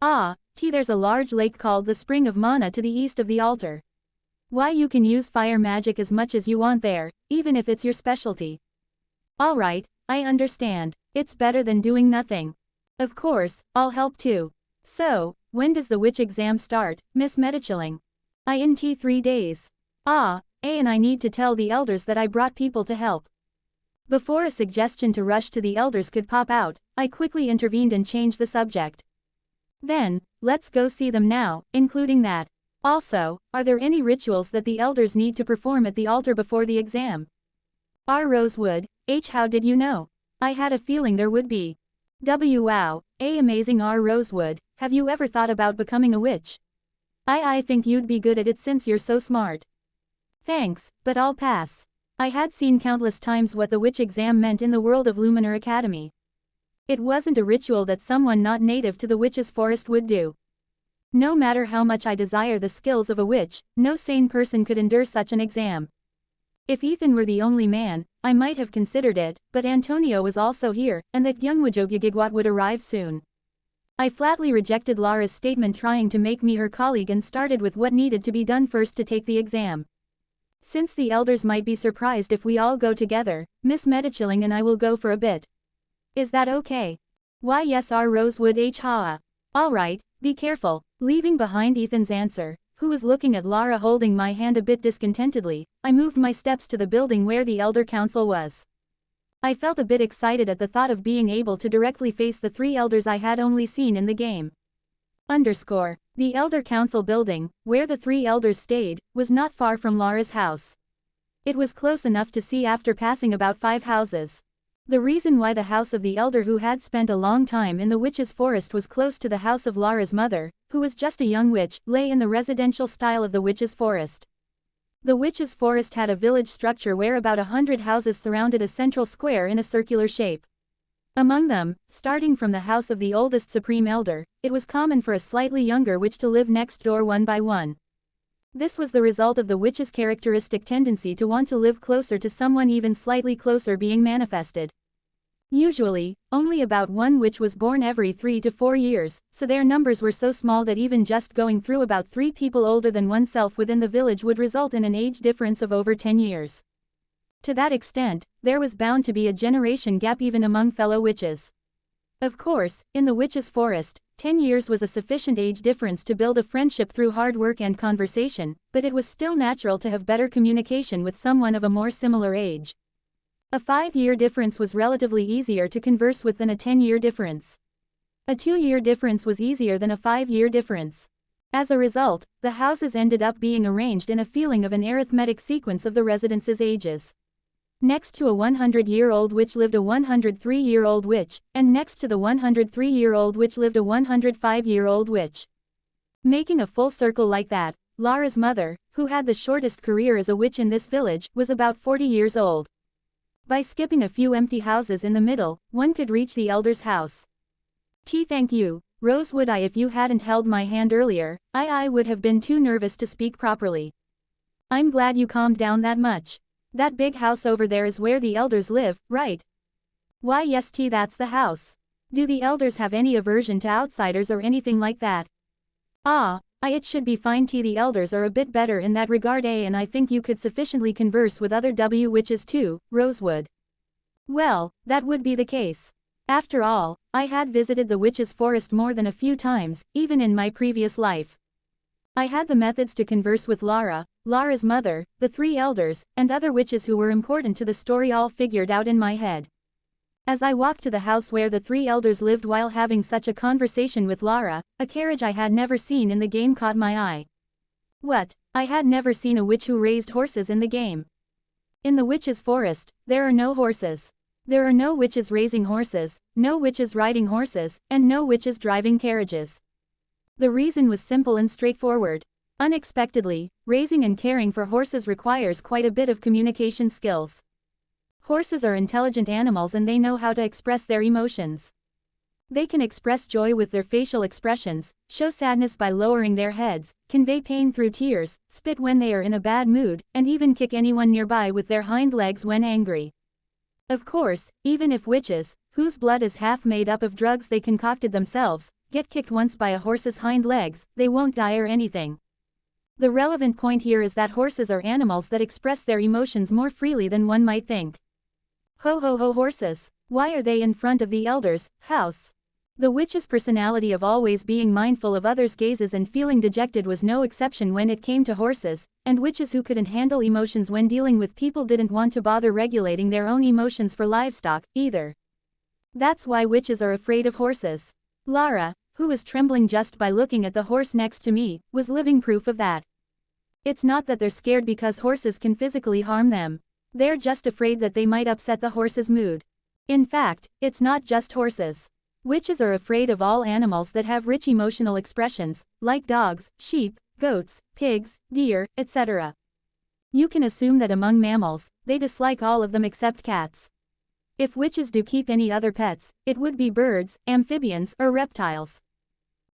Ah, T. There's a large lake called the Spring of Mana to the east of the altar. Why, you can use fire magic as much as you want there, even if it's your specialty. Alright, I understand. It's better than doing nothing. Of course, I'll help too. So, when does the witch exam start, Miss Medichilling? INT 3 days. Ah, and I need to tell the elders that I brought people to help. Before a suggestion to rush to the elders could pop out, I quickly intervened and changed the subject. Then, let's go see them now, including that. Also, are there any rituals that the elders need to perform at the altar before the exam? R. Rosewood, H. How did you know? I had a feeling there would be. W. Wow, amazing. R. Rosewood, have you ever thought about becoming a witch? I think you'd be good at it since you're so smart. Thanks, but I'll pass. I had seen countless times what the witch exam meant in the world of Luminar Academy. It wasn't a ritual that someone not native to the witch's forest would do. No matter how much I desire the skills of a witch, no sane person could endure such an exam. If Ethan were the only man, I might have considered it, but Antonio was also here, and that young Wajogigigwat would arrive soon. I flatly rejected Lara's statement trying to make me her colleague and started with what needed to be done first to take the exam. Since the elders might be surprised if we all go together, Miss Medichilling and I will go for a bit. Is that okay? Why yes. R. Rosewood H. Ha. Alright, be careful. Leaving behind Ethan's answer, who was looking at Lara holding my hand a bit discontentedly, I moved my steps to the building where the Elder Council was. I felt a bit excited at the thought of being able to directly face the 3 elders I had only seen in the game. The Elder Council building, where the 3 elders stayed, was not far from Lara's house. It was close enough to see after passing about 5 houses. The reason why the house of the elder who had spent a long time in the witch's forest was close to the house of Lara's mother, who was just a young witch, lay in the residential style of the witch's forest. The witch's forest had a village structure where about 100 houses surrounded a central square in a circular shape. Among them, starting from the house of the oldest supreme elder, it was common for a slightly younger witch to live next door one by one. This was the result of the witch's characteristic tendency to want to live closer to someone, even slightly closer being manifested. Usually, only about 1 witch was born every 3 to 4 years, so their numbers were so small that even just going through about 3 people older than oneself within the village would result in an age difference of over 10 years. To that extent, there was bound to be a generation gap even among fellow witches. Of course, in the witch's forest, 10 years was a sufficient age difference to build a friendship through hard work and conversation, but it was still natural to have better communication with someone of a more similar age. A 5-year difference was relatively easier to converse with than a 10-year difference. A 2-year difference was easier than a 5-year difference. As a result, the houses ended up being arranged in a feeling of an arithmetic sequence of the residents' ages. Next to a 100-year-old witch lived a 103-year-old witch, and next to the 103-year-old witch lived a 105-year-old witch. Making a full circle like that, Lara's mother, who had the shortest career as a witch in this village, was about 40 years old. By skipping a few empty houses in the middle, one could reach the elder's house. Thank you, Rosewood. If you hadn't held my hand earlier, I would have been too nervous to speak properly. I'm glad you calmed down that much. That big house over there is where the elders live, right? Why yes, that's the house. Do the elders have any aversion to outsiders or anything like that? It should be fine. The elders are a bit better in that regard, and I think you could sufficiently converse with other witches too, Rosewood. Well, that would be the case. After all, I had visited the witches' forest more than a few times, even in my previous life. I had the methods to converse with Lara's mother, the 3 elders, and other witches who were important to the story all figured out in my head. As I walked to the house where the 3 elders lived while having such a conversation with Lara, a carriage I had never seen in the game caught my eye. What? I had never seen a witch who raised horses in the game. In the witches' forest, there are no horses. There are no witches raising horses, no witches riding horses, and no witches driving carriages. The reason was simple and straightforward. Unexpectedly, raising and caring for horses requires quite a bit of communication skills. Horses are intelligent animals and they know how to express their emotions. They can express joy with their facial expressions, show sadness by lowering their heads, convey pain through tears, spit when they are in a bad mood, and even kick anyone nearby with their hind legs when angry. Of course, even if witches, whose blood is half made up of drugs they concocted themselves, get kicked once by a horse's hind legs, they won't die or anything. The relevant point here is that horses are animals that express their emotions more freely than one might think. Ho ho ho, horses! Why are they in front of the elders' house? The witch's personality of always being mindful of others' gazes and feeling dejected was no exception when it came to horses, and witches who couldn't handle emotions when dealing with people didn't want to bother regulating their own emotions for livestock, either. That's why witches are afraid of horses. Lara, who was trembling just by looking at the horse next to me, was living proof of that. It's not that they're scared because horses can physically harm them. They're just afraid that they might upset the horse's mood. In fact, it's not just horses. Witches are afraid of all animals that have rich emotional expressions, like dogs, sheep, goats, pigs, deer, etc. You can assume that among mammals, they dislike all of them except cats. If witches do keep any other pets, it would be birds, amphibians, or reptiles.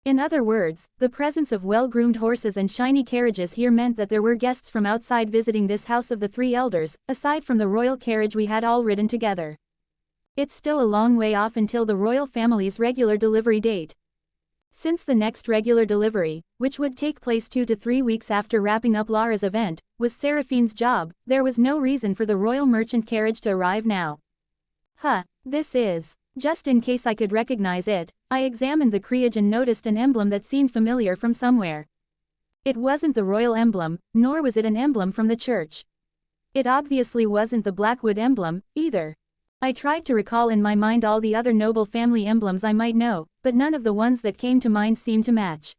In other words, the presence of well-groomed horses and shiny carriages here meant that there were guests from outside visiting this house of the 3 elders, aside from the royal carriage we had all ridden together. It's still a long way off until the royal family's regular delivery date. Since the next regular delivery, which would take place 2 to 3 weeks after wrapping up Lara's event, was Seraphine's job, there was no reason for the royal merchant carriage to arrive now. This is. Just in case I could recognize it, I examined the criage and noticed an emblem that seemed familiar from somewhere. It wasn't the royal emblem, nor was it an emblem from the church. It obviously wasn't the Blackwood emblem, either. I tried to recall in my mind all the other noble family emblems I might know, but none of the ones that came to mind seemed to match.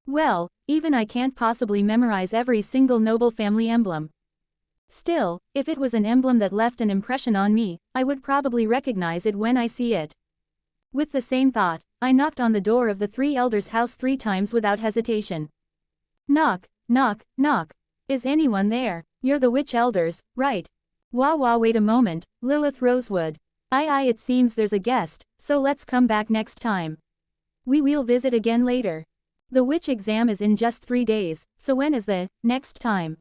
Well, even I can't possibly memorize every single noble family emblem. Still, if it was an emblem that left an impression on me, I would probably recognize it when I see it. With the same thought, I knocked on the door of the 3 elders' house 3 times without hesitation. Knock, knock, knock. Is anyone there? You're the witch elders, right? Wah, wait a moment, Lilith Rosewood. It seems there's a guest, so let's come back next time. We will visit again later. The witch exam is in just 3 days, so when is the next time?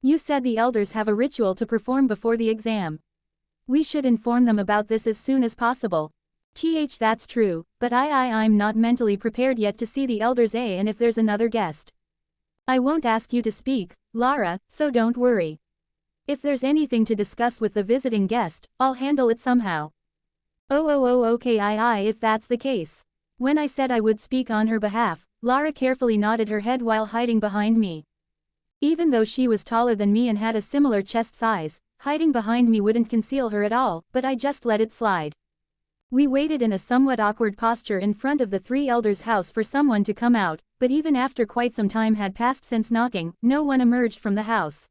You said the elders have a ritual to perform before the exam. We should inform them about this as soon as possible. That's true, but I'm not mentally prepared yet to see the elders and if there's another guest. I won't ask you to speak, Lara, so don't worry. If there's anything to discuss with the visiting guest, I'll handle it somehow. Okay, if that's the case. When I said I would speak on her behalf, Lara carefully nodded her head while hiding behind me. Even though she was taller than me and had a similar chest size, hiding behind me wouldn't conceal her at all, but I just let it slide. We waited in a somewhat awkward posture in front of the three elders' house for someone to come out, but even after quite some time had passed since knocking, no one emerged from the house.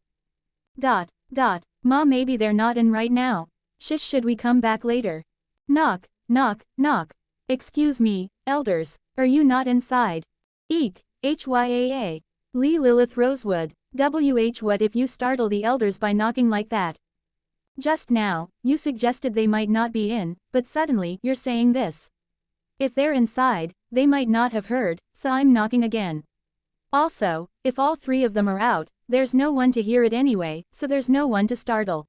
Ma, maybe they're not in right now. Should we come back later? Knock, knock, knock. Excuse me, elders, are you not inside? Eek, HYAA. Lee Lilith Rosewood, WH. What if you startle the elders by knocking like that? Just now, you suggested they might not be in, but suddenly, you're saying this. If they're inside, they might not have heard, so I'm knocking again. Also, if all three of them are out, there's no one to hear it anyway, so there's no one to startle.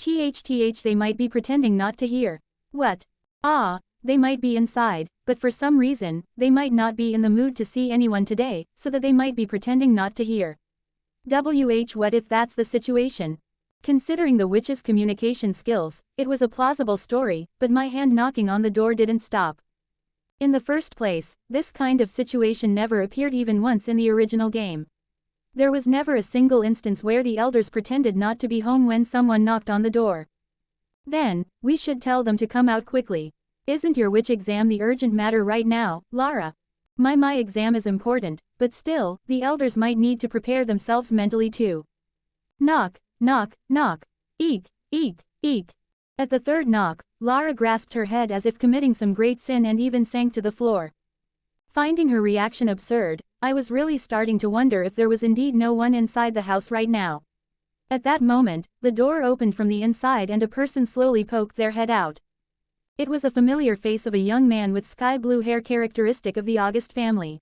They might be pretending not to hear. What? They might be inside, but for some reason, they might not be in the mood to see anyone today, so that they might be pretending not to hear. What if that's the situation? Considering the witch's communication skills, it was a plausible story, but my hand knocking on the door didn't stop. In the first place, this kind of situation never appeared even once in the original game. There was never a single instance where the elders pretended not to be home when someone knocked on the door. Then, we should tell them to come out quickly. Isn't your witch exam the urgent matter right now, Lara? My exam is important, but still, the elders might need to prepare themselves mentally too. Knock, knock, knock. Eek, eek, eek. At the third knock, Lara grasped her head as if committing some great sin and even sank to the floor. Finding her reaction absurd, I was really starting to wonder if there was indeed no one inside the house right now. At that moment, the door opened from the inside and a person slowly poked their head out. It was a familiar face of a young man with sky blue hair characteristic of the August family.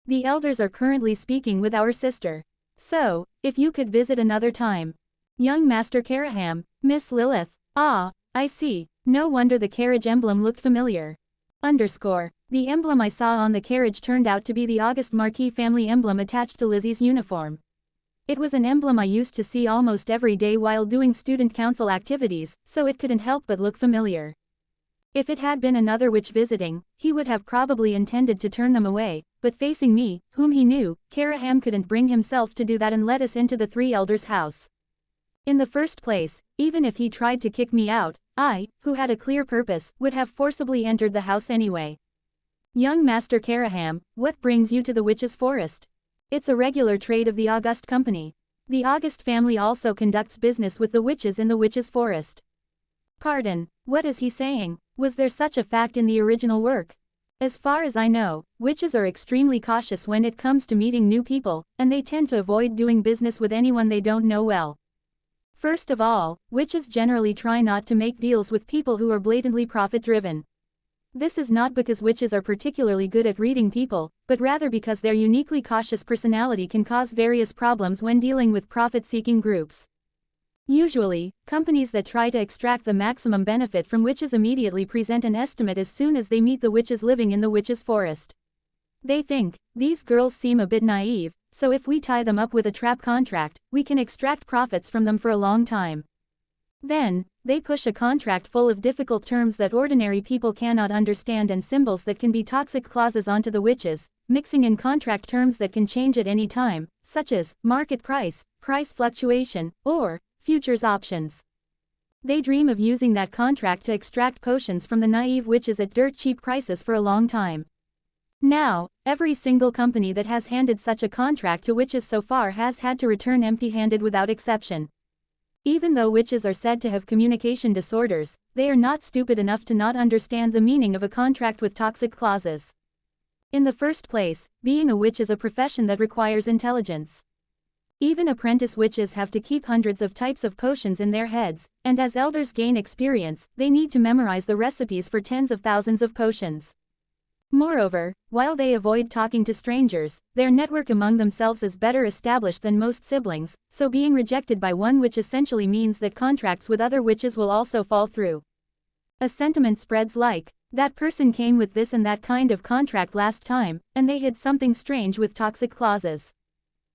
The elders are currently speaking with our sister. So, if you could visit another time. Young Master Karaham, Miss Lilith. I see. No wonder the carriage emblem looked familiar. The emblem I saw on the carriage turned out to be the August Marquis family emblem attached to Lizzie's uniform. It was an emblem I used to see almost every day while doing student council activities, so it couldn't help but look familiar. If it had been another witch visiting, he would have probably intended to turn them away, but facing me, whom he knew, Karaham couldn't bring himself to do that and let us into the three elders' house. In the first place, even if he tried to kick me out, I, who had a clear purpose, would have forcibly entered the house anyway. Young Master Karaham, what brings you to the witch's forest? It's a regular trade of the August Company. The August family also conducts business with the witches in the witch's forest. Pardon, what is he saying? Was there such a fact in the original work? As far as I know, witches are extremely cautious when it comes to meeting new people, and they tend to avoid doing business with anyone they don't know well. First of all, witches generally try not to make deals with people who are blatantly profit-driven. This is not because witches are particularly good at reading people, but rather because their uniquely cautious personality can cause various problems when dealing with profit-seeking groups. Usually, companies that try to extract the maximum benefit from witches immediately present an estimate as soon as they meet the witches living in the witches' forest. They think, these girls seem a bit naive, so if we tie them up with a trap contract, we can extract profits from them for a long time. Then, they push a contract full of difficult terms that ordinary people cannot understand and symbols that can be toxic clauses onto the witches, mixing in contract terms that can change at any time, such as market price, price fluctuation, or futures options. They dream of using that contract to extract potions from the naive witches at dirt cheap prices for a long time. Now, every single company that has handed such a contract to witches so far has had to return empty-handed without exception. Even though witches are said to have communication disorders, they are not stupid enough to not understand the meaning of a contract with toxic clauses. In the first place, being a witch is a profession that requires intelligence. Even apprentice witches have to keep hundreds of types of potions in their heads, and as elders gain experience, they need to memorize the recipes for tens of thousands of potions. Moreover, while they avoid talking to strangers, their network among themselves is better established than most siblings, so being rejected by one witch essentially means that contracts with other witches will also fall through. A sentiment spreads like, that person came with this and that kind of contract last time, and they hid something strange with toxic clauses.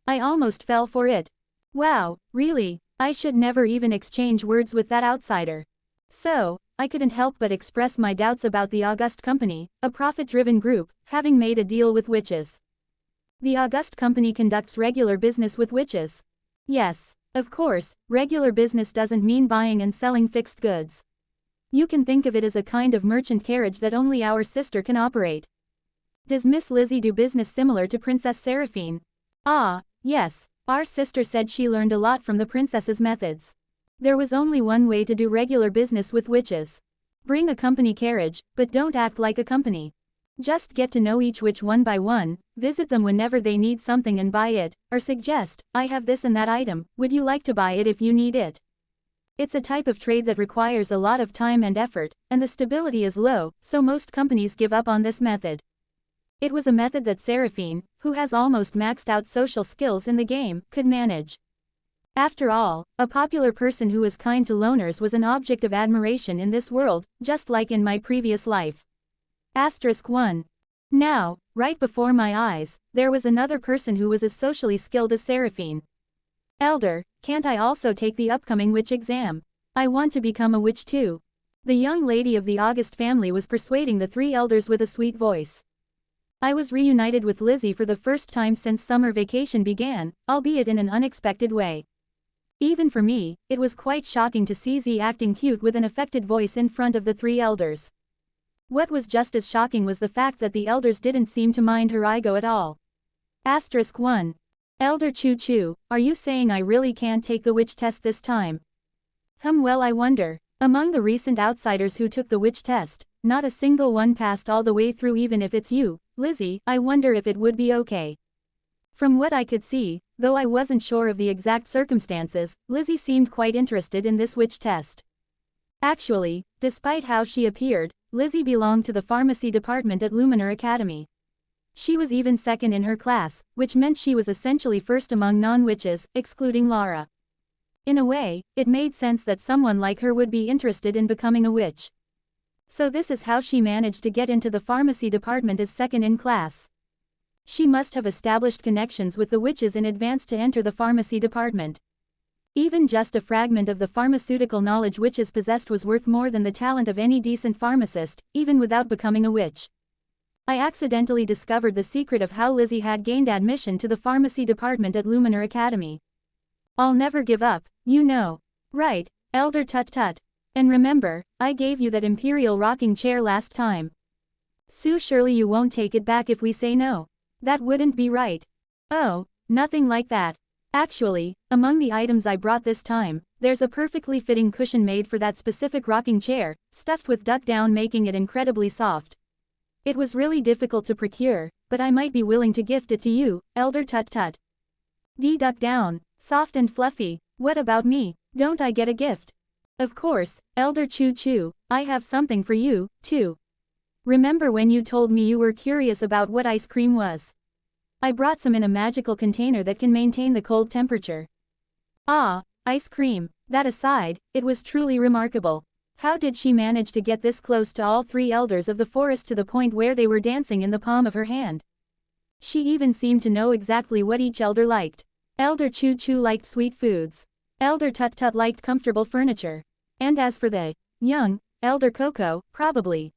I almost fell for it. Wow, really, I should never even exchange words with that outsider. So, I couldn't help but express my doubts about the August Company, a profit-driven group, having made a deal with witches. The August Company conducts regular business with witches. Yes, of course, regular business doesn't mean buying and selling fixed goods. You can think of it as a kind of merchant carriage that only our sister can operate. Does Miss Lizzie do business similar to Princess Seraphine? Ah, yes. Our sister said she learned a lot from the princess's methods. There was only one way to do regular business with witches. Bring a company carriage, but don't act like a company. Just get to know each witch one by one, visit them whenever they need something and buy it, or suggest, I have this and that item, would you like to buy it if you need it? It's a type of trade that requires a lot of time and effort, and the stability is low, so most companies give up on this method. It was a method that Seraphine, who has almost maxed out social skills in the game, could manage. After all, a popular person who was kind to loners was an object of admiration in this world, just like in my previous life. *1. Now, right before my eyes, there was another person who was as socially skilled as Seraphine. Elder, can't I also take the upcoming witch exam? I want to become a witch too. The young lady of the August family was persuading the three elders with a sweet voice. I was reunited with Lizzie for the first time since summer vacation began, albeit in an unexpected way. Even for me, it was quite shocking to see Z acting cute with an affected voice in front of the three elders. What was just as shocking was the fact that the elders didn't seem to mind her ego at all. *1. Elder Choo Choo, are you saying I really can't take the witch test this time? Well, I wonder. Among the recent outsiders who took the witch test, not a single one passed all the way through. Even if it's you, Lizzie, I wonder if it would be okay. From what I could see, though I wasn't sure of the exact circumstances, Lizzie seemed quite interested in this witch test. Actually, despite how she appeared, Lizzie belonged to the pharmacy department at Luminar Academy. She was even second in her class, which meant she was essentially first among non-witches, excluding Lara. In a way, it made sense that someone like her would be interested in becoming a witch. So this is how she managed to get into the pharmacy department as second in class. She must have established connections with the witches in advance to enter the pharmacy department. Even just a fragment of the pharmaceutical knowledge witches possessed was worth more than the talent of any decent pharmacist, even without becoming a witch. I accidentally discovered the secret of how Lizzie had gained admission to the pharmacy department at Luminar Academy. I'll never give up, you know. Right, Elder Tut Tut. And remember, I gave you that imperial rocking chair last time. Sue, surely you won't take it back if we say no. That wouldn't be right. Oh, nothing like that. Actually, among the items I brought this time, there's a perfectly fitting cushion made for that specific rocking chair, stuffed with duck down, making it incredibly soft. It was really difficult to procure, but I might be willing to gift it to you, Elder Tut Tut. Duck down, soft and fluffy, what about me, don't I get a gift? Of course, Elder Choo Choo, I have something for you, too. Remember when you told me you were curious about what ice cream was? I brought some in a magical container that can maintain the cold temperature. Ah, ice cream. That aside, it was truly remarkable. How did she manage to get this close to all three elders of the forest to the point where they were dancing in the palm of her hand? She even seemed to know exactly what each elder liked. Elder Choo Choo liked sweet foods. Elder Tut Tut liked comfortable furniture. And as for the young Elder Coco, probably.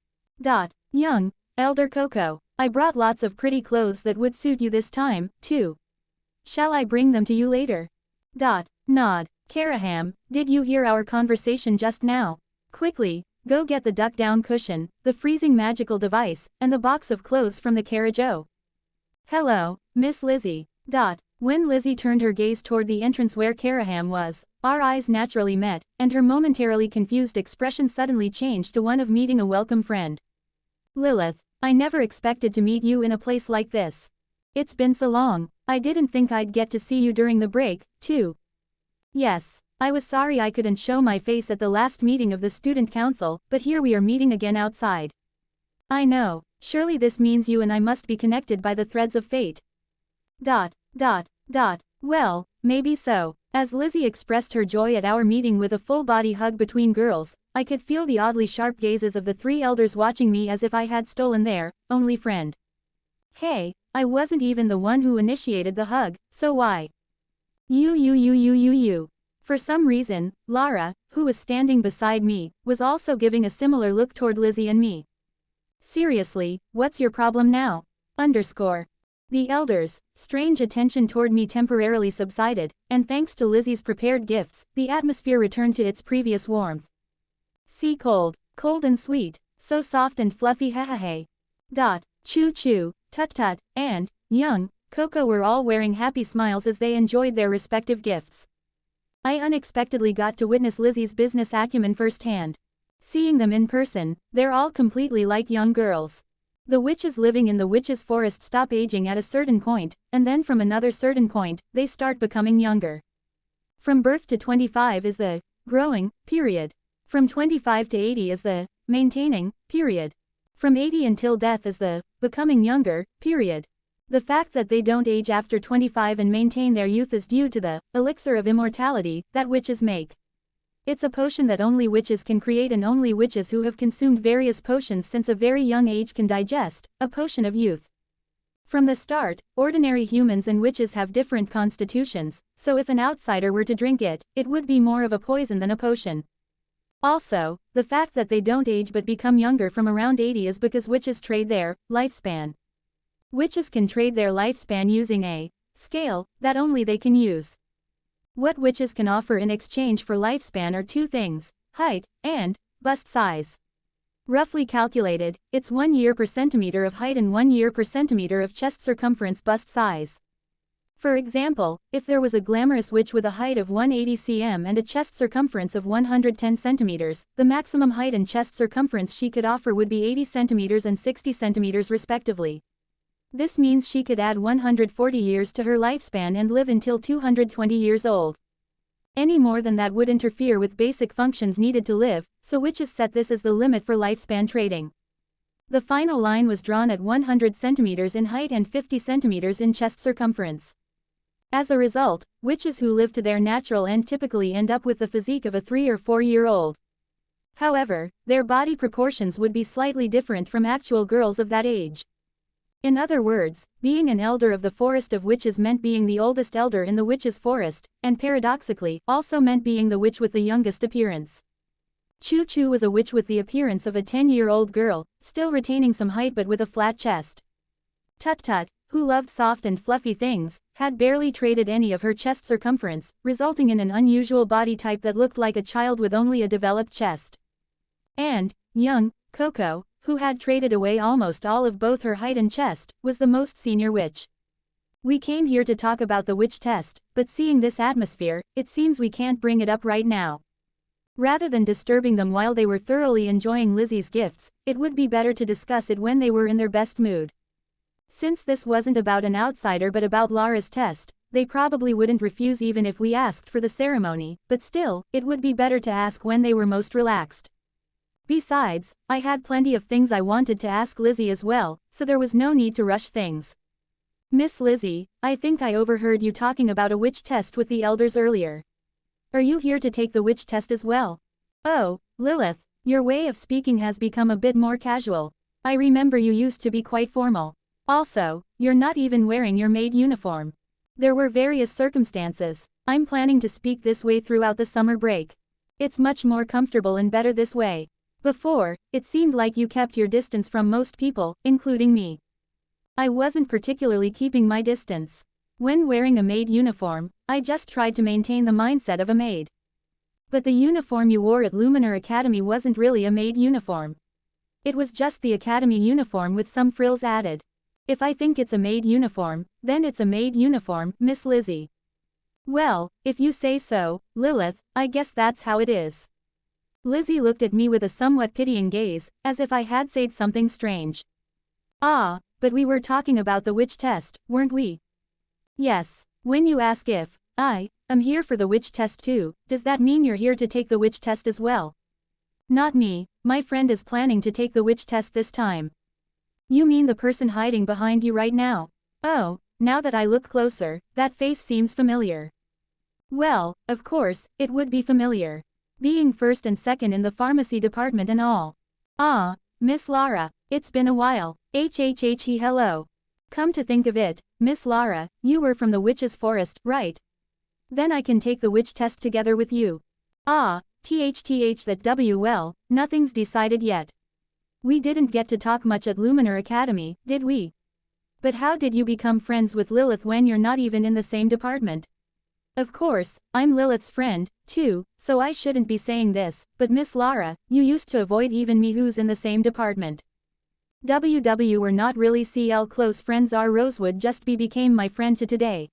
Young Elder Coco, I brought lots of pretty clothes that would suit you this time, too. Shall I bring them to you later? Nod. Karaham, did you hear our conversation just now? Quickly, go get the duck down cushion, the freezing magical device, and the box of clothes from the carriage. Oh. Hello, Miss Lizzie. When Lizzie turned her gaze toward the entrance where Karaham was, our eyes naturally met, and her momentarily confused expression suddenly changed to one of meeting a welcome friend. Lilith, I never expected to meet you in a place like this. It's been so long, I didn't think I'd get to see you during the break, too. Yes, I was sorry I couldn't show my face at the last meeting of the student council, but here we are meeting again outside. I know, surely this means you and I must be connected by the threads of fate. Well, maybe so. As Lizzie expressed her joy at our meeting with a full-body hug between girls, I could feel the oddly sharp gazes of the three elders watching me as if I had stolen their only friend. Hey, I wasn't even the one who initiated the hug, so why? You. For some reason, Lara, who was standing beside me, was also giving a similar look toward Lizzie and me. Seriously, what's your problem now? The elders' strange attention toward me temporarily subsided, and thanks to Lizzie's prepared gifts, the atmosphere returned to its previous warmth. See, cold Cold and sweet, so soft and fluffy hahaha. Dot, choo choo, tut tut, and, young, Coco were all wearing happy smiles as they enjoyed their respective gifts. I unexpectedly got to witness Lizzie's business acumen firsthand. Seeing them in person, they're all completely like young girls. The witches living in the witches' forest stop aging at a certain point, and then from another certain point, they start becoming younger. From birth to 25 is the growing period. From 25 to 80 is the maintaining period. From 80 until death is the becoming younger period. The fact that they don't age after 25 and maintain their youth is due to the elixir of immortality that witches make. It's a potion that only witches can create, and only witches who have consumed various potions since a very young age can digest a potion of youth. From the start, ordinary humans and witches have different constitutions, so if an outsider were to drink it, it would be more of a poison than a potion. Also, the fact that they don't age but become younger from around 80 is because witches trade their lifespan. Witches can trade their lifespan using a scale that only they can use. What witches can offer in exchange for lifespan are two things: height and bust size. Roughly calculated, it's 1 year per centimeter of height and 1 year per centimeter of chest circumference bust size. For example, if there was a glamorous witch with a height of 180 cm and a chest circumference of 110 centimeters, the maximum height and chest circumference she could offer would be 80 centimeters and 60 centimeters respectively. This means she could add 140 years to her lifespan and live until 220 years old. Any more than that would interfere with basic functions needed to live, so witches set this as the limit for lifespan trading. The final line was drawn at 100 centimeters in height and 50 centimeters in chest circumference. As a result, witches who live to their natural end typically end up with the physique of a 3 or 4-year-old. However, their body proportions would be slightly different from actual girls of that age. In other words, being an elder of the forest of witches meant being the oldest elder in the witches' forest, and paradoxically, also meant being the witch with the youngest appearance. Choo Choo was a witch with the appearance of a 10-year-old girl, still retaining some height but with a flat chest. Tut Tut, who loved soft and fluffy things, had barely traded any of her chest circumference, resulting in an unusual body type that looked like a child with only a developed chest. And, young Coco, who had traded away almost all of both her height and chest, was the most senior witch. We came here to talk about the witch test, but seeing this atmosphere, it seems we can't bring it up right now. Rather than disturbing them while they were thoroughly enjoying Lizzie's gifts, it would be better to discuss it when they were in their best mood. Since this wasn't about an outsider but about Lara's test, they probably wouldn't refuse even if we asked for the ceremony, but still, it would be better to ask when they were most relaxed. Besides, I had plenty of things I wanted to ask Lizzie as well, so there was no need to rush things. Miss Lizzie, I think I overheard you talking about a witch test with the elders earlier. Are you here to take the witch test as well? Oh, Lilith, your way of speaking has become a bit more casual. I remember you used to be quite formal. Also, you're not even wearing your maid uniform. There were various circumstances. I'm planning to speak this way throughout the summer break. It's much more comfortable and better this way. Before, it seemed like you kept your distance from most people, including me. I wasn't particularly keeping my distance. When wearing a maid uniform, I just tried to maintain the mindset of a maid. But the uniform you wore at Luminar Academy wasn't really a maid uniform. It was just the academy uniform with some frills added. If I think it's a maid uniform, then it's a maid uniform, Miss Lizzie. Well, if you say so, Lilith, I guess that's how it is. Lizzie looked at me with a somewhat pitying gaze, as if I had said something strange. Ah, but we were talking about the witch test, weren't we? Yes. When you ask if I am here for the witch test too, does that mean you're here to take the witch test as well? Not me, my friend is planning to take the witch test this time. You mean the person hiding behind you right now? Oh, now that I look closer, that face seems familiar. Well, of course, it would be familiar. Being first and second in the pharmacy department and all. Ah, Miss Lara, it's been a while. Hello. Come to think of it, Miss Lara, you were from the witch's forest, right? Then I can take the witch test together with you. Ah, well, nothing's decided yet. We didn't get to talk much at Luminar Academy, did we? But how did you become friends with Lilith when you're not even in the same department? Of course, I'm Lilith's friend, too, so I shouldn't be saying this, but Miss Lara, you used to avoid even me who's in the same department. We're not really CL close friends. Our Rosewood just became my friend to today.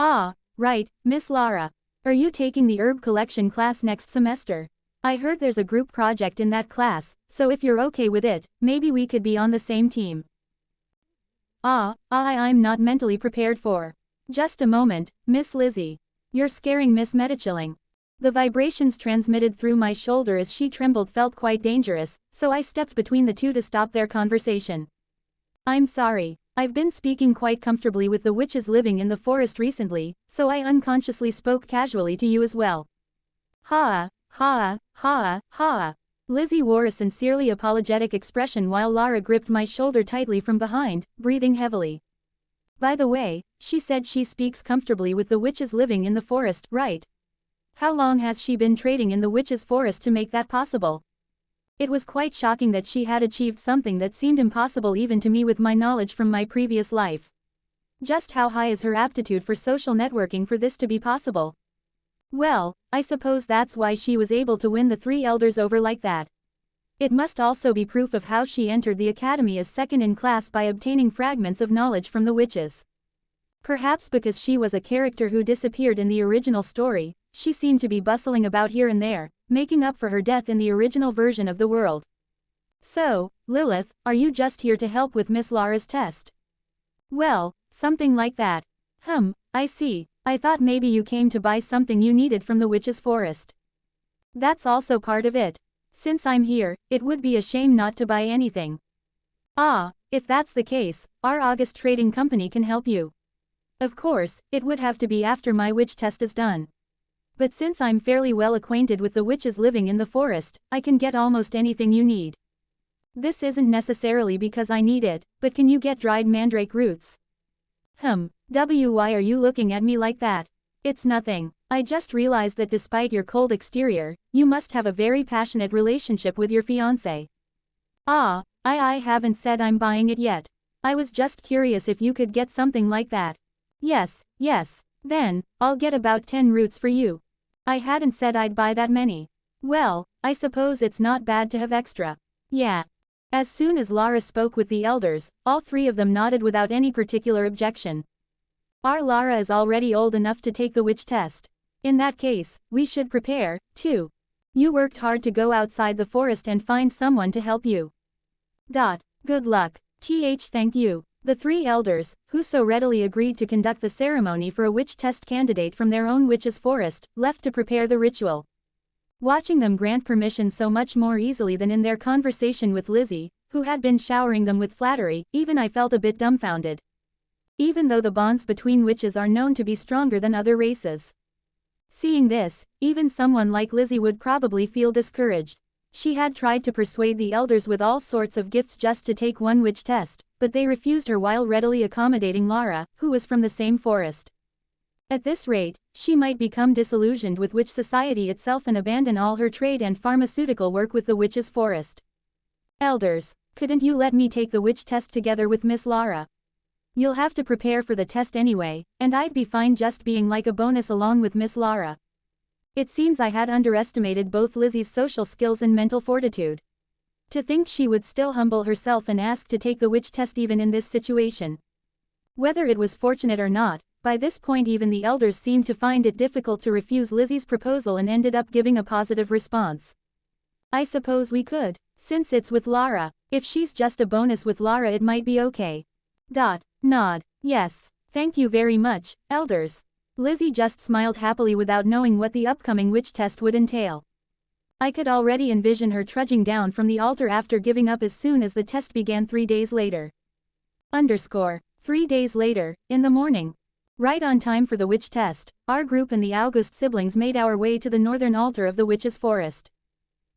Ah, right, Miss Lara. Are you taking the herb collection class next semester? I heard there's a group project in that class, so if you're okay with it, maybe we could be on the same team. I'm not mentally prepared for. Just a moment, Miss Lizzie. You're scaring Miss Metachilling. The vibrations transmitted through my shoulder as she trembled felt quite dangerous, so I stepped between the two to stop their conversation. I'm sorry. I've been speaking quite comfortably with the witches living in the forest recently, so I unconsciously spoke casually to you as well. Ha. Lizzie wore a sincerely apologetic expression while Lara gripped my shoulder tightly from behind, breathing heavily. By the way, she said she speaks comfortably with the witches living in the forest, right? How long has she been trading in the witches' forest to make that possible? It was quite shocking that she had achieved something that seemed impossible even to me with my knowledge from my previous life. Just how high is her aptitude for social networking for this to be possible? Well, I suppose that's why she was able to win the three elders over like that. It must also be proof of how she entered the academy as second in class by obtaining fragments of knowledge from the witches. Perhaps because she was a character who disappeared in the original story, she seemed to be bustling about here and there, making up for her death in the original version of the world. So, Lilith, are you just here to help with Miss Lara's test? Well, something like that. I see. I thought maybe you came to buy something you needed from the witches' forest. That's also part of it. Since I'm here, it would be a shame not to buy anything. If that's the case, our August Trading Company can help you. Of course, it would have to be after my witch test is done. But since I'm fairly well acquainted with the witches living in the forest, I can get almost anything you need. This isn't necessarily because I need it, but can you get dried mandrake roots? Why are you looking at me like that? It's nothing. I just realized that despite your cold exterior, you must have a very passionate relationship with your fiancé. I haven't said I'm buying it yet. I was just curious if you could get something like that. Yes. Then, I'll get about 10 roots for you. I hadn't said I'd buy that many. Well, I suppose it's not bad to have extra. Yeah. As soon as Lara spoke with the elders, all three of them nodded without any particular objection. Our Lara is already old enough to take the witch test. In that case, we should prepare, too. You worked hard to go outside the forest and find someone to help you. Good luck. Thank you. The three elders, who so readily agreed to conduct the ceremony for a witch test candidate from their own witch's forest, left to prepare the ritual. Watching them grant permission so much more easily than in their conversation with Lizzie, who had been showering them with flattery, even I felt a bit dumbfounded. Even though the bonds between witches are known to be stronger than other races. Seeing this, even someone like Lizzie would probably feel discouraged. She had tried to persuade the elders with all sorts of gifts just to take one witch test, but they refused her while readily accommodating Lara, who was from the same forest. At this rate, she might become disillusioned with witch society itself and abandon all her trade and pharmaceutical work with the witches' forest. Elders, couldn't you let me take the witch test together with Miss Lara? You'll have to prepare for the test anyway, and I'd be fine just being like a bonus along with Miss Lara. It seems I had underestimated both Lizzie's social skills and mental fortitude. To think she would still humble herself and ask to take the witch test even in this situation. Whether it was fortunate or not, by this point even the elders seemed to find it difficult to refuse Lizzie's proposal and ended up giving a positive response. I suppose we could, since it's with Lara. If she's just a bonus with Lara it might be okay. Nod. Yes. Thank you very much, elders. Lizzie just smiled happily without knowing what the upcoming witch test would entail. I could already envision her trudging down from the altar after giving up as soon as the test began 3 days later. 3 days later, in the morning. Right on time for the witch test, our group and the August siblings made our way to the northern altar of the witches' forest.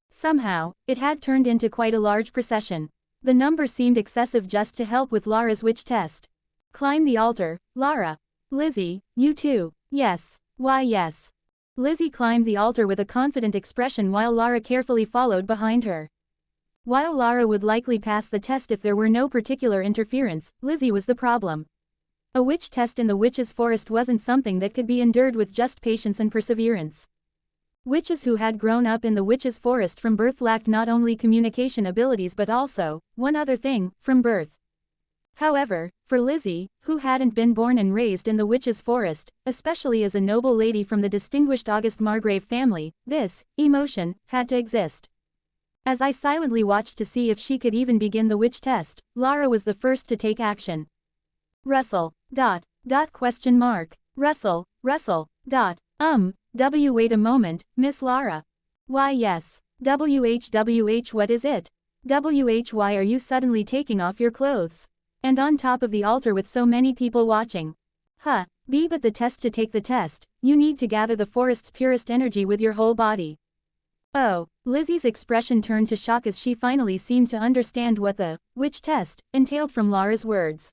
Somehow, it had turned into quite a large procession. The number seemed excessive just to help with Lara's witch test. Climb the altar, Lara. Lizzie, you too. Yes. Why yes. Lizzie climbed the altar with a confident expression while Lara carefully followed behind her. While Lara would likely pass the test if there were no particular interference, Lizzie was the problem. A witch test in the witch's forest wasn't something that could be endured with just patience and perseverance. Witches who had grown up in the witch's forest from birth lacked not only communication abilities but also, one other thing, from birth. However, for Lizzie, who hadn't been born and raised in the witch's forest, especially as a noble lady from the distinguished August Margrave family, this emotion had to exist. As I silently watched to see if she could even begin the witch test, Lara was the first to take action. Russell. Question mark. Russell. Wait a moment, Miss Lara. Why yes. WH what is it? Why are you suddenly taking off your clothes? And on top of the altar with so many people watching. But the test to take the test, you need to gather the forest's purest energy with your whole body. Oh, Lizzie's expression turned to shock as she finally seemed to understand what the witch test entailed from Lara's words.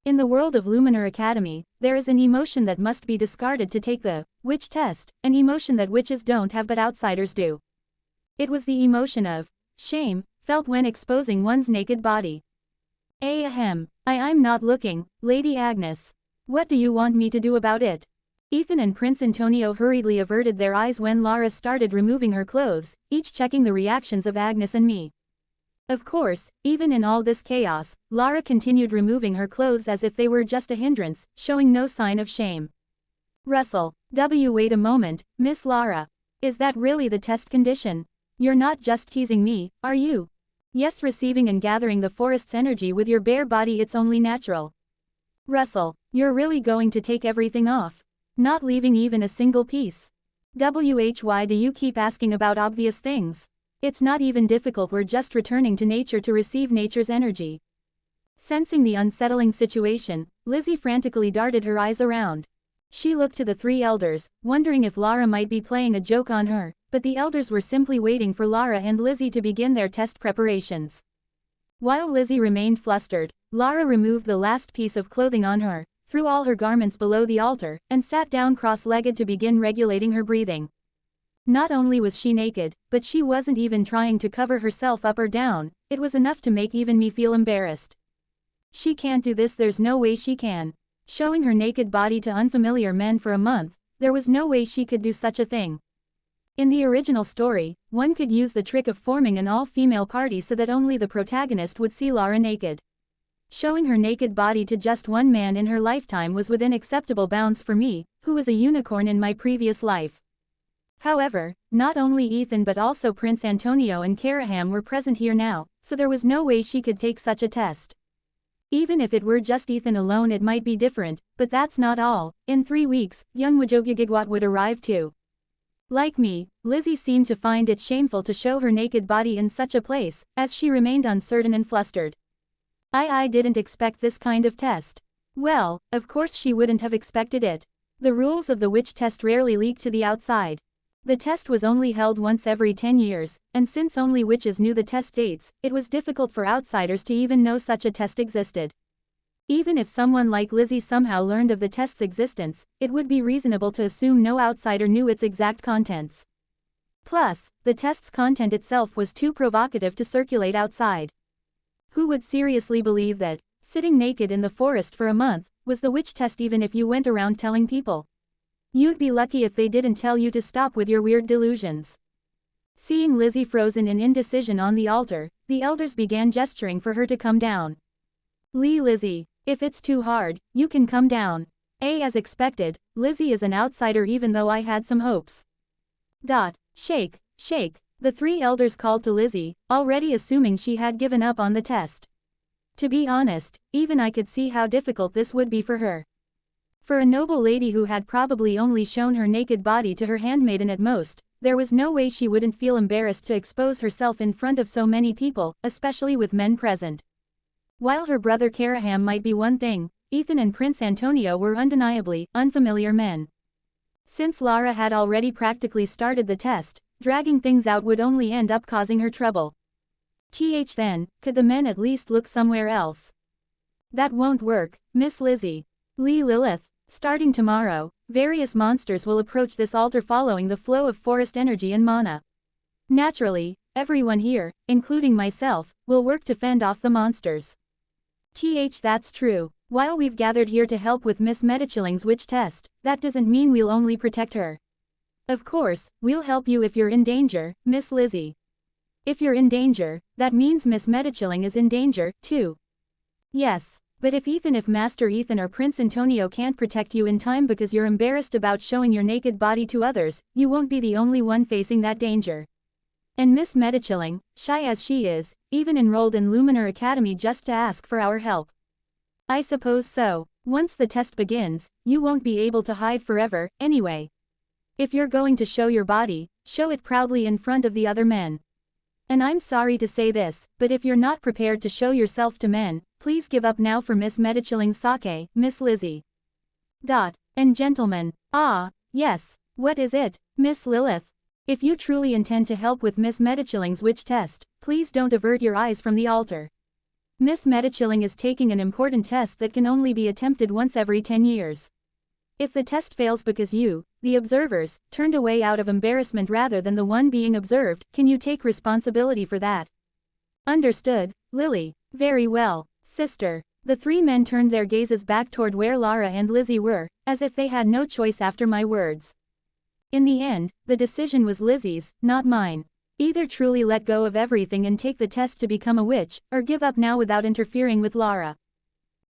In the world of Luminar Academy, there is an emotion that must be discarded to take the witch test, an emotion that witches don't have but outsiders do. It was the emotion of shame, felt when exposing one's naked body. I'm not looking, Lady Agnes. What do you want me to do about it? Ethan and Prince Antonio hurriedly averted their eyes when Lara started removing her clothes, each checking the reactions of Agnes and me. Of course, even in all this chaos, Lara continued removing her clothes as if they were just a hindrance, showing no sign of shame. Russell. Wait a moment, Miss Lara. Is that really the test condition? You're not just teasing me, are you? Yes, receiving and gathering the forest's energy with your bare body, it's only natural. Russell. You're really going to take everything off? Not leaving even a single piece? Why do you keep asking about obvious things? It's not even difficult, we're just returning to nature to receive nature's energy. Sensing the unsettling situation, Lizzie frantically darted her eyes around. She looked to the three elders, wondering if Lara might be playing a joke on her, but the elders were simply waiting for Lara and Lizzie to begin their test preparations. While Lizzie remained flustered, Lara removed the last piece of clothing on her, threw all her garments below the altar, and sat down cross-legged to begin regulating her breathing. Not only was she naked, but she wasn't even trying to cover herself up or down, it was enough to make even me feel embarrassed. She can't do this, there's no way she can. Showing her naked body to unfamiliar men for a month, there was no way she could do such a thing. In the original story, one could use the trick of forming an all-female party so that only the protagonist would see Lara naked. Showing her naked body to just one man in her lifetime was within acceptable bounds for me, who was a unicorn in my previous life. However, not only Ethan but also Prince Antonio and Karaham were present here now, so there was no way she could take such a test. Even if it were just Ethan alone it might be different, but that's not all. In 3 weeks, young Wajogigigwat would arrive too. Like me, Lizzie seemed to find it shameful to show her naked body in such a place, as she remained uncertain and flustered. I didn't expect this kind of test. Well, of course she wouldn't have expected it. The rules of the witch test rarely leaked to the outside. The test was only held once every 10 years, and since only witches knew the test dates, it was difficult for outsiders to even know such a test existed. Even if someone like Lizzie somehow learned of the test's existence, it would be reasonable to assume no outsider knew its exact contents. Plus, the test's content itself was too provocative to circulate outside. Who would seriously believe that, sitting naked in the forest for a month, was the witch test even if you went around telling people? You'd be lucky if they didn't tell you to stop with your weird delusions. Seeing Lizzie frozen in indecision on the altar, the elders began gesturing for her to come down. Lizzie, if it's too hard, you can come down. As expected, Lizzie is an outsider even though I had some hopes. Shake. The three elders called to Lizzie, already assuming she had given up on the test. To be honest, even I could see how difficult this would be for her. For a noble lady who had probably only shown her naked body to her handmaiden at most, there was no way she wouldn't feel embarrassed to expose herself in front of so many people, especially with men present. While her brother Karaham might be one thing, Ethan and Prince Antonio were undeniably unfamiliar men. Since Lara had already practically started the test, dragging things out would only end up causing her trouble. Then, could the men at least look somewhere else? That won't work, Miss Lizzie. Lilith, starting tomorrow, various monsters will approach this altar following the flow of forest energy and mana. Naturally, everyone here, including myself, will work to fend off the monsters. That's true. While we've gathered here to help with Miss Medichilling's witch test, that doesn't mean we'll only protect her. Of course, we'll help you if you're in danger, Miss Lizzie. If you're in danger, that means Miss Medichilling is in danger, too. Yes, but if Master Ethan or Prince Antonio can't protect you in time because you're embarrassed about showing your naked body to others, you won't be the only one facing that danger. And Miss Medichilling, shy as she is, even enrolled in Luminar Academy just to ask for our help. I suppose so. Once the test begins, you won't be able to hide forever, anyway. If you're going to show your body, show it proudly in front of the other men. And I'm sorry to say this, but if you're not prepared to show yourself to men, please give up now for Miss Medichilling's sake, Miss Lizzie. And gentlemen, yes, what is it, Miss Lilith? If you truly intend to help with Miss Medichilling's witch test, please don't avert your eyes from the altar. Miss Medichilling is taking an important test that can only be attempted once every 10 years. If the test fails because you, the observers, turned away out of embarrassment rather than the one being observed, can you take responsibility for that? Understood, Lily. Very well, sister. The three men turned their gazes back toward where Lara and Lizzie were, as if they had no choice after my words. In the end, the decision was Lizzie's, not mine. Either truly let go of everything and take the test to become a witch, or give up now without interfering with Lara.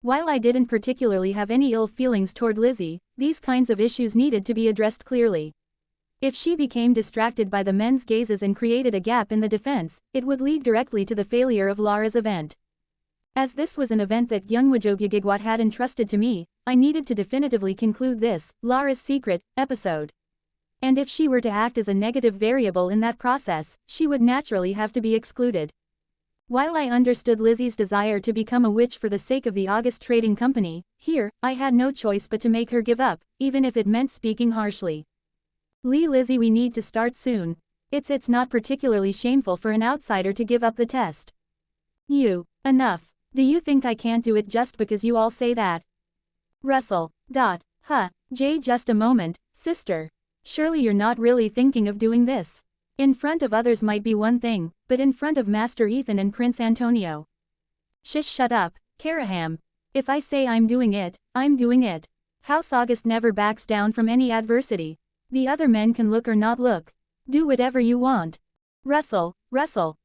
While I didn't particularly have any ill feelings toward Lizzie, these kinds of issues needed to be addressed clearly. If she became distracted by the men's gazes and created a gap in the defense, it would lead directly to the failure of Lara's event. As this was an event that Youngwajogigigwat had entrusted to me, I needed to definitively conclude this, Lara's secret, episode. And if she were to act as a negative variable in that process, she would naturally have to be excluded. While I understood Lizzie's desire to become a witch for the sake of the August Trading Company, here, I had no choice but to make her give up, even if it meant speaking harshly. Lizzie, we need to start soon. It's not particularly shameful for an outsider to give up the test. Enough. Do you think I can't do it just because you all say that? Russell. Jay, just a moment, sister. Surely you're not really thinking of doing this. In front of others might be one thing, but in front of Master Ethan and Prince Antonio. Shut up, Karaham. If I say I'm doing it, I'm doing it. House August never backs down from any adversity. The other men can look or not look. Do whatever you want. Russell.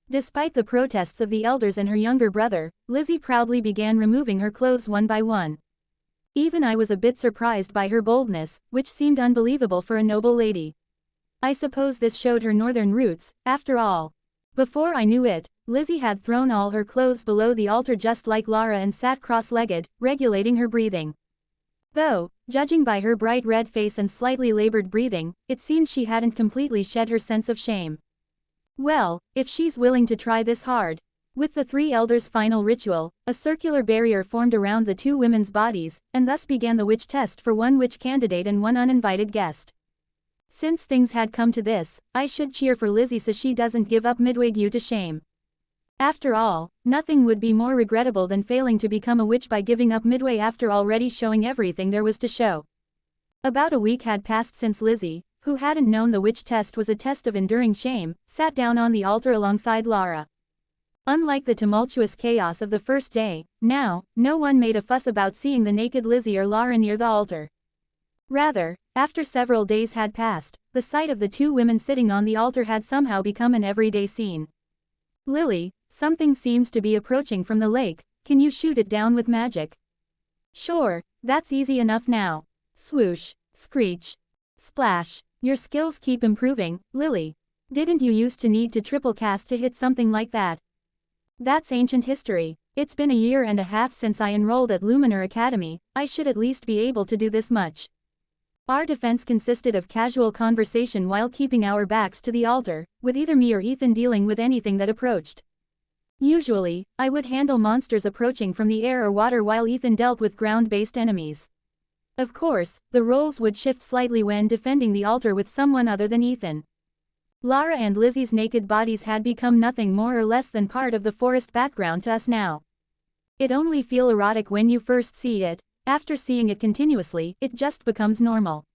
Despite the protests of the elders and her younger brother, Lizzie proudly began removing her clothes one by one. Even I was a bit surprised by her boldness, which seemed unbelievable for a noble lady. I suppose this showed her northern roots, after all. Before I knew it, Lizzie had thrown all her clothes below the altar just like Lara and sat cross-legged, regulating her breathing. Though, judging by her bright red face and slightly labored breathing, it seemed she hadn't completely shed her sense of shame. Well, if she's willing to try this hard. With the three elders' final ritual, a circular barrier formed around the two women's bodies, and thus began the witch test for one witch candidate and one uninvited guest. Since things had come to this, I should cheer for Lizzie so she doesn't give up midway due to shame. After all, nothing would be more regrettable than failing to become a witch by giving up midway after already showing everything there was to show. About a week had passed since Lizzie, who hadn't known the witch test was a test of enduring shame, sat down on the altar alongside Lara. Unlike the tumultuous chaos of the first day, now, no one made a fuss about seeing the naked Lizzie or Lara near the altar. Rather, after several days had passed, the sight of the two women sitting on the altar had somehow become an everyday scene. Lily, something seems to be approaching from the lake, can you shoot it down with magic? Sure, that's easy enough now. Swoosh, screech, splash, your skills keep improving, Lily. Didn't you used to need to triple cast to hit something like that? That's ancient history. It's been a year and a half since I enrolled at Luminar Academy, I should at least be able to do this much. Our defense consisted of casual conversation while keeping our backs to the altar, with either me or Ethan dealing with anything that approached. Usually, I would handle monsters approaching from the air or water while Ethan dealt with ground-based enemies. Of course, the roles would shift slightly when defending the altar with someone other than Ethan. Lara and Lizzie's naked bodies had become nothing more or less than part of the forest background to us now. It only feels erotic when you first see it, after seeing it continuously, it just becomes normal.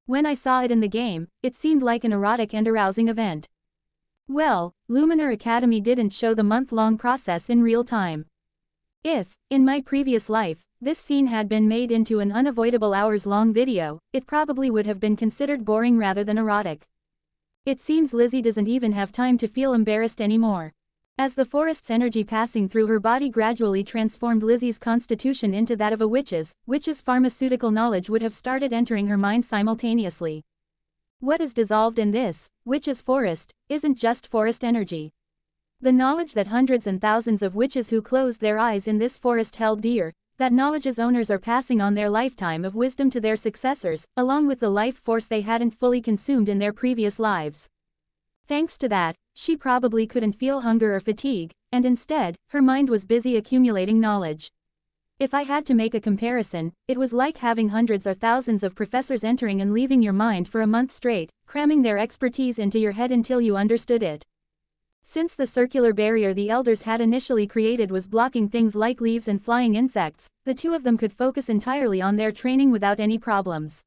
When I saw it in the game, it seemed like an erotic and arousing event. Well, Luminar Academy didn't show the month-long process in real time. If, in my previous life, this scene had been made into an unavoidable hours-long video, it probably would have been considered boring rather than erotic. It seems Lizzie doesn't even have time to feel embarrassed anymore. As the forest's energy passing through her body gradually transformed Lizzie's constitution into that of a witch's pharmaceutical knowledge would have started entering her mind simultaneously. What is dissolved in this witch's forest isn't just forest energy. The knowledge that hundreds and thousands of witches who closed their eyes in this forest held dear, that knowledge's owners are passing on their lifetime of wisdom to their successors, along with the life force they hadn't fully consumed in their previous lives. Thanks to that, she probably couldn't feel hunger or fatigue, and instead, her mind was busy accumulating knowledge. If I had to make a comparison, it was like having hundreds or thousands of professors entering and leaving your mind for a month straight, cramming their expertise into your head until you understood it. Since the circular barrier the elders had initially created was blocking things like leaves and flying insects, the two of them could focus entirely on their training without any problems.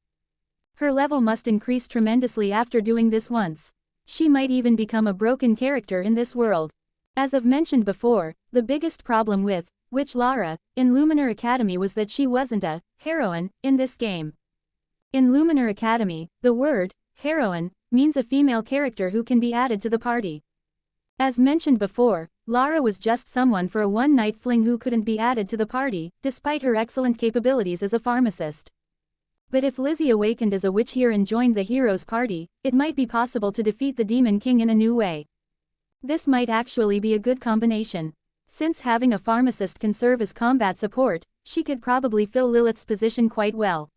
Her level must increase tremendously after doing this once. She might even become a broken character in this world. As I've mentioned before, the biggest problem with Witch Lara in Luminar Academy was that she wasn't a heroine in this game. In Luminar Academy, the word heroine means a female character who can be added to the party. As mentioned before, Lara was just someone for a one-night fling who couldn't be added to the party, despite her excellent capabilities as a pharmacist. But if Lizzie awakened as a witch here and joined the heroes' party, it might be possible to defeat the Demon King in a new way. This might actually be a good combination. Since having a pharmacist can serve as combat support, she could probably fill Lilith's position quite well.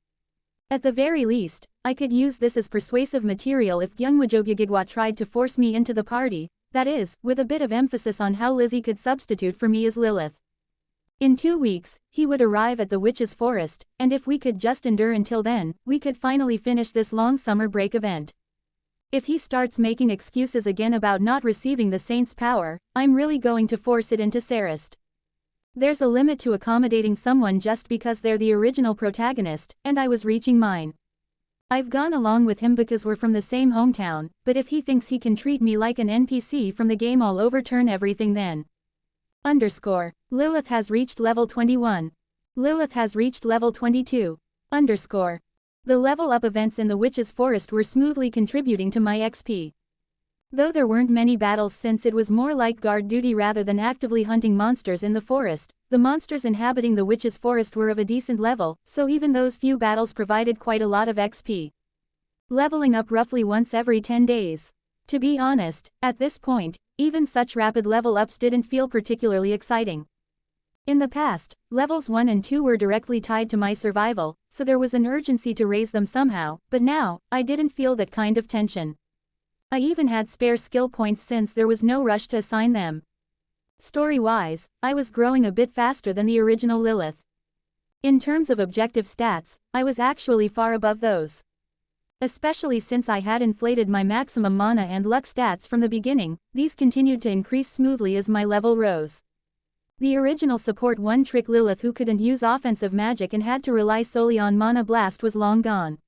At the very least, I could use this as persuasive material if Gyungwajogigigwa tried to force me into the party, that is, with a bit of emphasis on how Lizzie could substitute for me as Lilith. In 2 weeks, he would arrive at the witch's forest, and if we could just endure until then, we could finally finish this long summer break event. If he starts making excuses again about not receiving the saint's power, I'm really going to force it into Sarist. There's a limit to accommodating someone just because they're the original protagonist, and I was reaching mine. I've gone along with him because we're from the same hometown, but if he thinks he can treat me like an NPC from the game, I'll overturn everything then. Lilith has reached level 21. Lilith has reached level 22. The level up events in the Witch's Forest were smoothly contributing to my XP. Though there weren't many battles since it was more like guard duty rather than actively hunting monsters in the forest, the monsters inhabiting the Witch's Forest were of a decent level, so even those few battles provided quite a lot of XP. Leveling up roughly once every 10 days. To be honest, at this point, even such rapid level ups didn't feel particularly exciting. In the past, levels 1 and 2 were directly tied to my survival, so there was an urgency to raise them somehow, but now, I didn't feel that kind of tension. I even had spare skill points since there was no rush to assign them. Story-wise, I was growing a bit faster than the original Lilith. In terms of objective stats, I was actually far above those. Especially since I had inflated my maximum mana and luck stats from the beginning, these continued to increase smoothly as my level rose. The original support one-trick Lilith who couldn't use offensive magic and had to rely solely on Mana Blast was long gone.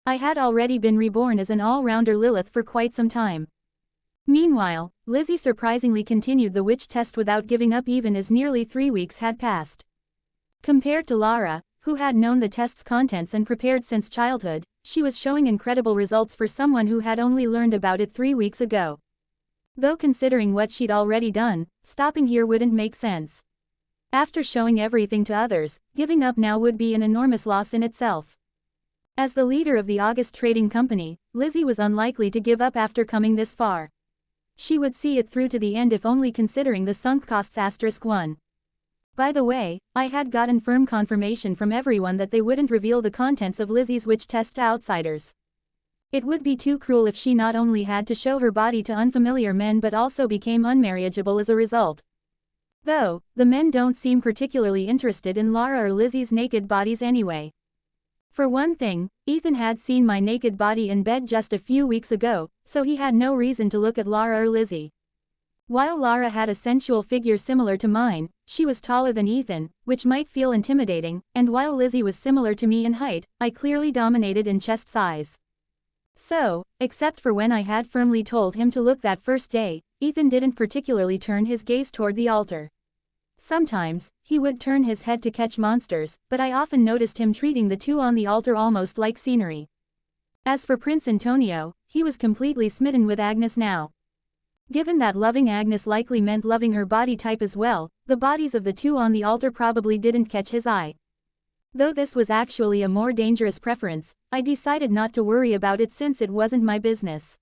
I had already been reborn as an all-rounder Lilith for quite some time. Meanwhile, Lizzie surprisingly continued the witch test without giving up even as nearly 3 weeks had passed. Compared to Lara, who had known the test's contents and prepared since childhood, she was showing incredible results for someone who had only learned about it 3 weeks ago. Though considering what she'd already done, stopping here wouldn't make sense. After showing everything to others, giving up now would be an enormous loss in itself. As the leader of the August Trading Company, Lizzie was unlikely to give up after coming this far. She would see it through to the end if only considering the sunk costs *1. By the way, I had gotten firm confirmation from everyone that they wouldn't reveal the contents of Lizzie's witch test to outsiders. It would be too cruel if she not only had to show her body to unfamiliar men but also became unmarriageable as a result. Though, the men don't seem particularly interested in Lara or Lizzie's naked bodies anyway. For one thing, Ethan had seen my naked body in bed just a few weeks ago, so he had no reason to look at Lara or Lizzie. While Lara had a sensual figure similar to mine, she was taller than Ethan, which might feel intimidating, and while Lizzie was similar to me in height, I clearly dominated in chest size. So, except for when I had firmly told him to look that first day, Ethan didn't particularly turn his gaze toward the altar. Sometimes, he would turn his head to catch monsters, but I often noticed him treating the two on the altar almost like scenery. As for Prince Antonio, he was completely smitten with Agnes now. Given that loving Agnes likely meant loving her body type as well, the bodies of the two on the altar probably didn't catch his eye. Though this was actually a more dangerous preference, I decided not to worry about it since it wasn't my business.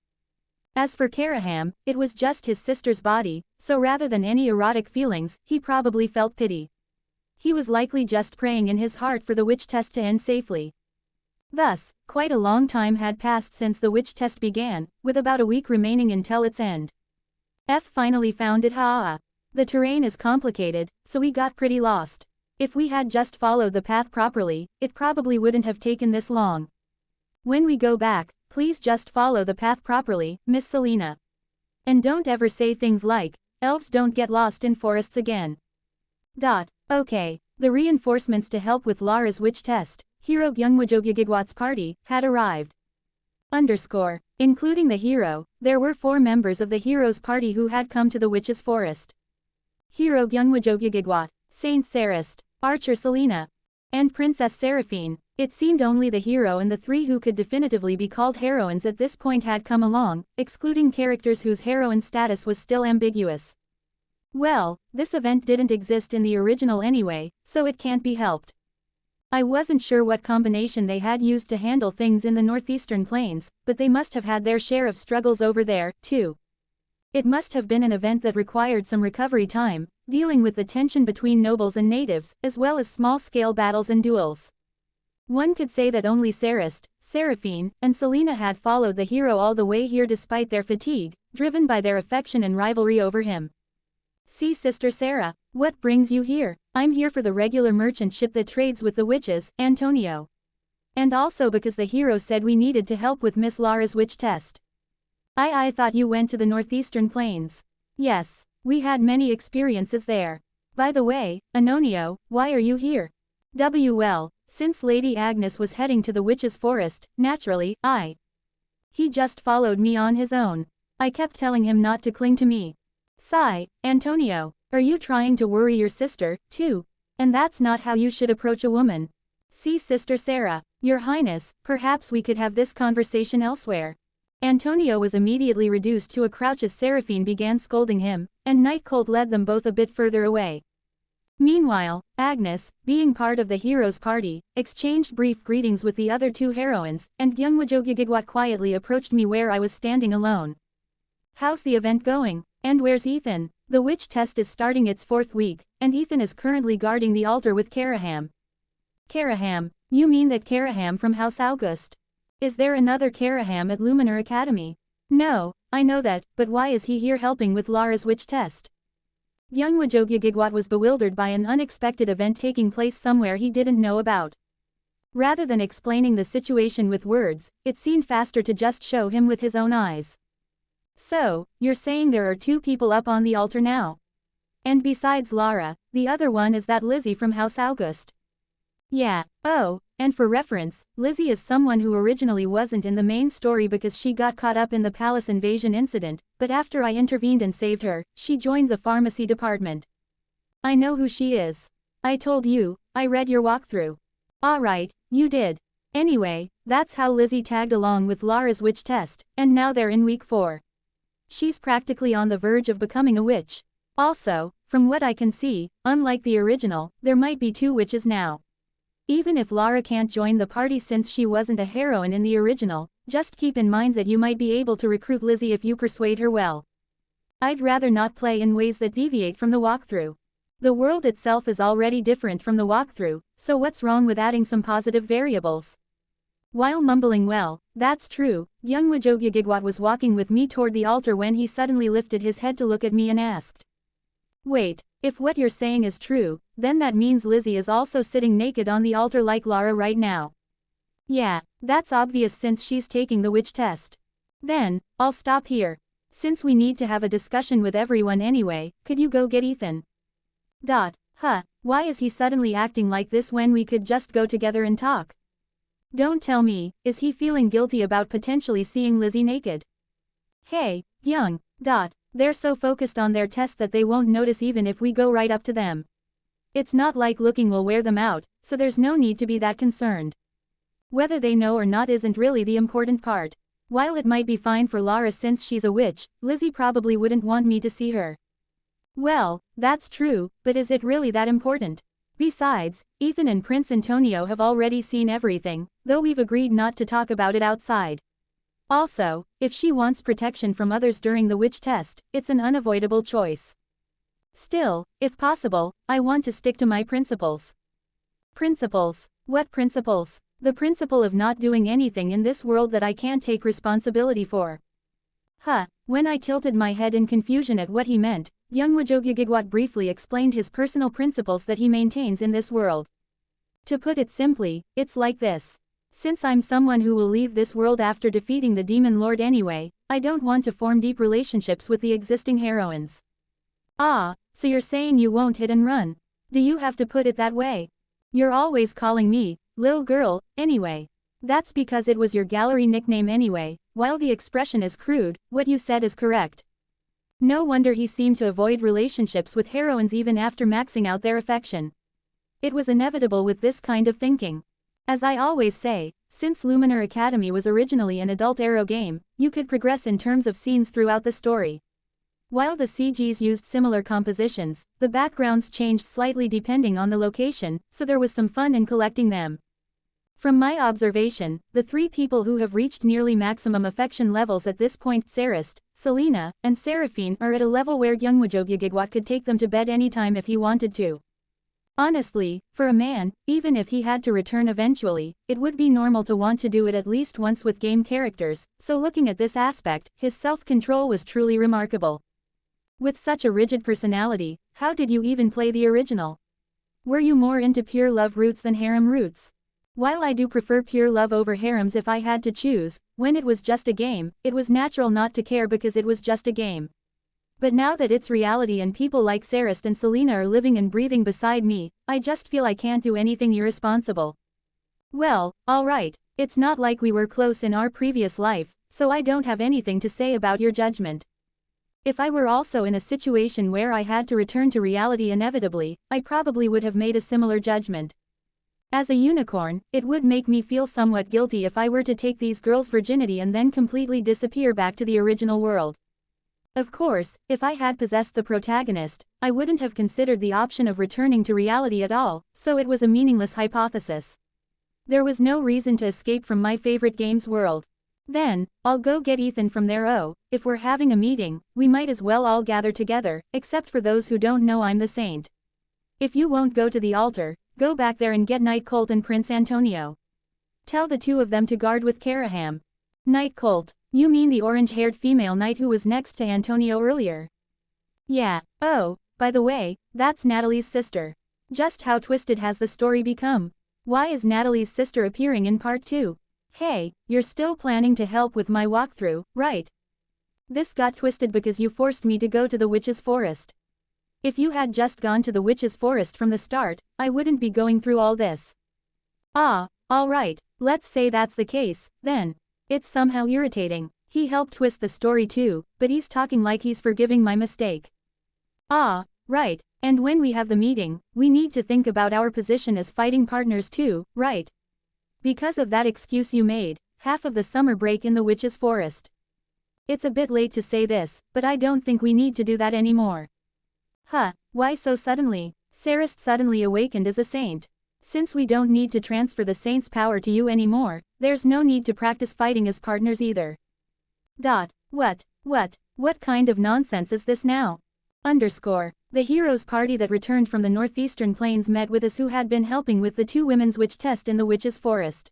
As for Karaham, it was just his sister's body, so rather than any erotic feelings, he probably felt pity. He was likely just praying in his heart for the witch test to end safely. Thus, quite a long time had passed since the witch test began, with about a week remaining until its end. F finally found it. The terrain is complicated, so we got pretty lost. If we had just followed the path properly, it probably wouldn't have taken this long. When we go back, please just follow the path properly, Miss Selena. And don't ever say things like, elves don't get lost in forests again. Okay. The reinforcements to help with Lara's witch test, Hero Gyungwajogigigwat's party, had arrived. Including the hero, there were 4 members of the hero's party who had come to the witch's forest. Hero Gyungwajogigigwat, Saint Sarist, Archer Selena, and Princess Seraphine. It seemed only the hero and the 3 who could definitively be called heroines at this point had come along, excluding characters whose heroine status was still ambiguous. Well, this event didn't exist in the original anyway, so it can't be helped. I wasn't sure what combination they had used to handle things in the northeastern plains, but they must have had their share of struggles over there, too. It must have been an event that required some recovery time, dealing with the tension between nobles and natives, as well as small-scale battles and duels. One could say that only Sarist, Seraphine, and Selena had followed the hero all the way here despite their fatigue, driven by their affection and rivalry over him. See Sister Sarah, what brings you here? I'm here for the regular merchant ship that trades with the witches, Antonio. And also because the hero said we needed to help with Miss Lara's witch test. I thought you went to the northeastern plains. Yes, we had many experiences there. By the way, Antonio, why are you here? Well, since Lady Agnes was heading to the witch's forest, naturally, he just followed me on his own. I kept telling him not to cling to me. Sigh, Antonio, are you trying to worry your sister, too? And that's not how you should approach a woman. See Sister Sarah, Your Highness, perhaps we could have this conversation elsewhere. Antonio was immediately reduced to a crouch as Seraphine began scolding him, and Night Cold led them both a bit further away. Meanwhile, Agnes, being part of the hero's party, exchanged brief greetings with the other 2 heroines, and Gyungwajogigigwat quietly approached me where I was standing alone. How's the event going? And where's Ethan? The witch test is starting its 4th week, and Ethan is currently guarding the altar with Karaham. Karaham? You mean that Karaham from House August? Is there another Karaham at Luminar Academy? No, I know that, but why is he here helping with Lara's witch test? Gyungwajogigigwat was bewildered by an unexpected event taking place somewhere he didn't know about. Rather than explaining the situation with words, it seemed faster to just show him with his own eyes. So, you're saying there are 2 people up on the altar now? And besides Lara, the other one is that Lizzie from House August. Yeah, oh, and for reference, Lizzie is someone who originally wasn't in the main story because she got caught up in the palace invasion incident, but after I intervened and saved her, she joined the pharmacy department. I know who she is. I told you, I read your walkthrough. Alright, you did. Anyway, that's how Lizzie tagged along with Lara's witch test, and now they're in week 4. She's practically on the verge of becoming a witch. Also, from what I can see, unlike the original, there might be 2 witches now. Even if Lara can't join the party since she wasn't a heroine in the original, just keep in mind that you might be able to recruit Lizzie if you persuade her well. I'd rather not play in ways that deviate from the walkthrough. The world itself is already different from the walkthrough, so what's wrong with adding some positive variables? While mumbling well, that's true, Gyungwajogigigwat was walking with me toward the altar when he suddenly lifted his head to look at me and asked. Wait, if what you're saying is true, then that means Lizzie is also sitting naked on the altar like Lara right now. Yeah, that's obvious since she's taking the witch test. Then, I'll stop here. Since we need to have a discussion with everyone anyway, could you go get Ethan? Why is he suddenly acting like this when we could just go together and talk? Don't tell me, is he feeling guilty about potentially seeing Lizzie naked? Hey, Young. They're so focused on their test that they won't notice even if we go right up to them. It's not like looking will wear them out, so there's no need to be that concerned. Whether they know or not isn't really the important part. While it might be fine for Lara since she's a witch, Lizzie probably wouldn't want me to see her. Well, that's true, but is it really that important? Besides, Ethan and Prince Antonio have already seen everything, though we've agreed not to talk about it outside. Also, if she wants protection from others during the witch test, it's an unavoidable choice. Still, if possible, I want to stick to my principles. Principles? What principles? The principle of not doing anything in this world that I can't take responsibility for. When I tilted my head in confusion at what he meant, young Wajogigigwat briefly explained his personal principles that he maintains in this world. To put it simply, it's like this. Since I'm someone who will leave this world after defeating the demon lord anyway, I don't want to form deep relationships with the existing heroines. Ah, so you're saying you won't hit and run? Do you have to put it that way? You're always calling me, lil girl, anyway. That's because it was your gallery nickname anyway. While the expression is crude, what you said is correct. No wonder he seemed to avoid relationships with heroines even after maxing out their affection. It was inevitable with this kind of thinking. As I always say, since Luminar Academy was originally an adult Arrow game, you could progress in terms of scenes throughout the story. While the CGs used similar compositions, the backgrounds changed slightly depending on the location, so there was some fun in collecting them. From my observation, the three people who have reached nearly maximum affection levels at this point, Sarist, Selena, and Seraphine, are at a level where young Wajogigigwat could take them to bed anytime if he wanted to. Honestly, for a man, even if he had to return eventually, it would be normal to want to do it at least once with game characters, so looking at this aspect, his self-control was truly remarkable. With such a rigid personality, how did you even play the original? Were you more into pure love roots than harem roots? While I do prefer pure love over harems if I had to choose, when it was just a game, it was natural not to care because it was just a game. But now that it's reality and people like Sarist and Selena are living and breathing beside me, I just feel I can't do anything irresponsible. Well, alright, it's not like we were close in our previous life, so I don't have anything to say about your judgment. If I were also in a situation where I had to return to reality inevitably, I probably would have made a similar judgment. As a unicorn, it would make me feel somewhat guilty if I were to take these girls' virginity and then completely disappear back to the original world. Of course, if I had possessed the protagonist, I wouldn't have considered the option of returning to reality at all, so it was a meaningless hypothesis. There was no reason to escape from my favorite game's world. Then, I'll go get Ethan from there. Oh, if we're having a meeting, we might as well all gather together, except for those who don't know I'm the saint. If you won't go to the altar, go back there and get Night Colt and Prince Antonio. Tell the two of them to guard with Karaham. Night Colt, you mean the orange-haired female knight who was next to Antonio earlier? Yeah, oh, by the way, that's Natalie's sister. Just how twisted has the story become? Why is Natalie's sister appearing in part 2? Hey, you're still planning to help with my walkthrough, right? This got twisted because you forced me to go to the witch's forest. If you had just gone to the witch's forest from the start, I wouldn't be going through all this. Ah, alright, let's say that's the case, then. It's somehow irritating. He helped twist the story too, but he's talking like he's forgiving my mistake. Ah, right, and when we have the meeting, we need to think about our position as fighting partners too, right? Because of that excuse you made, half of the summer break in the witch's forest. It's a bit late to say this, but I don't think we need to do that anymore. Why so suddenly? Sarist suddenly awakened as a saint. Since we don't need to transfer the saint's power to you anymore, there's no need to practice fighting as partners either. What kind of nonsense is this now? The heroes party that returned from the northeastern plains met with us who had been helping with the two women's witch test in the witch's forest.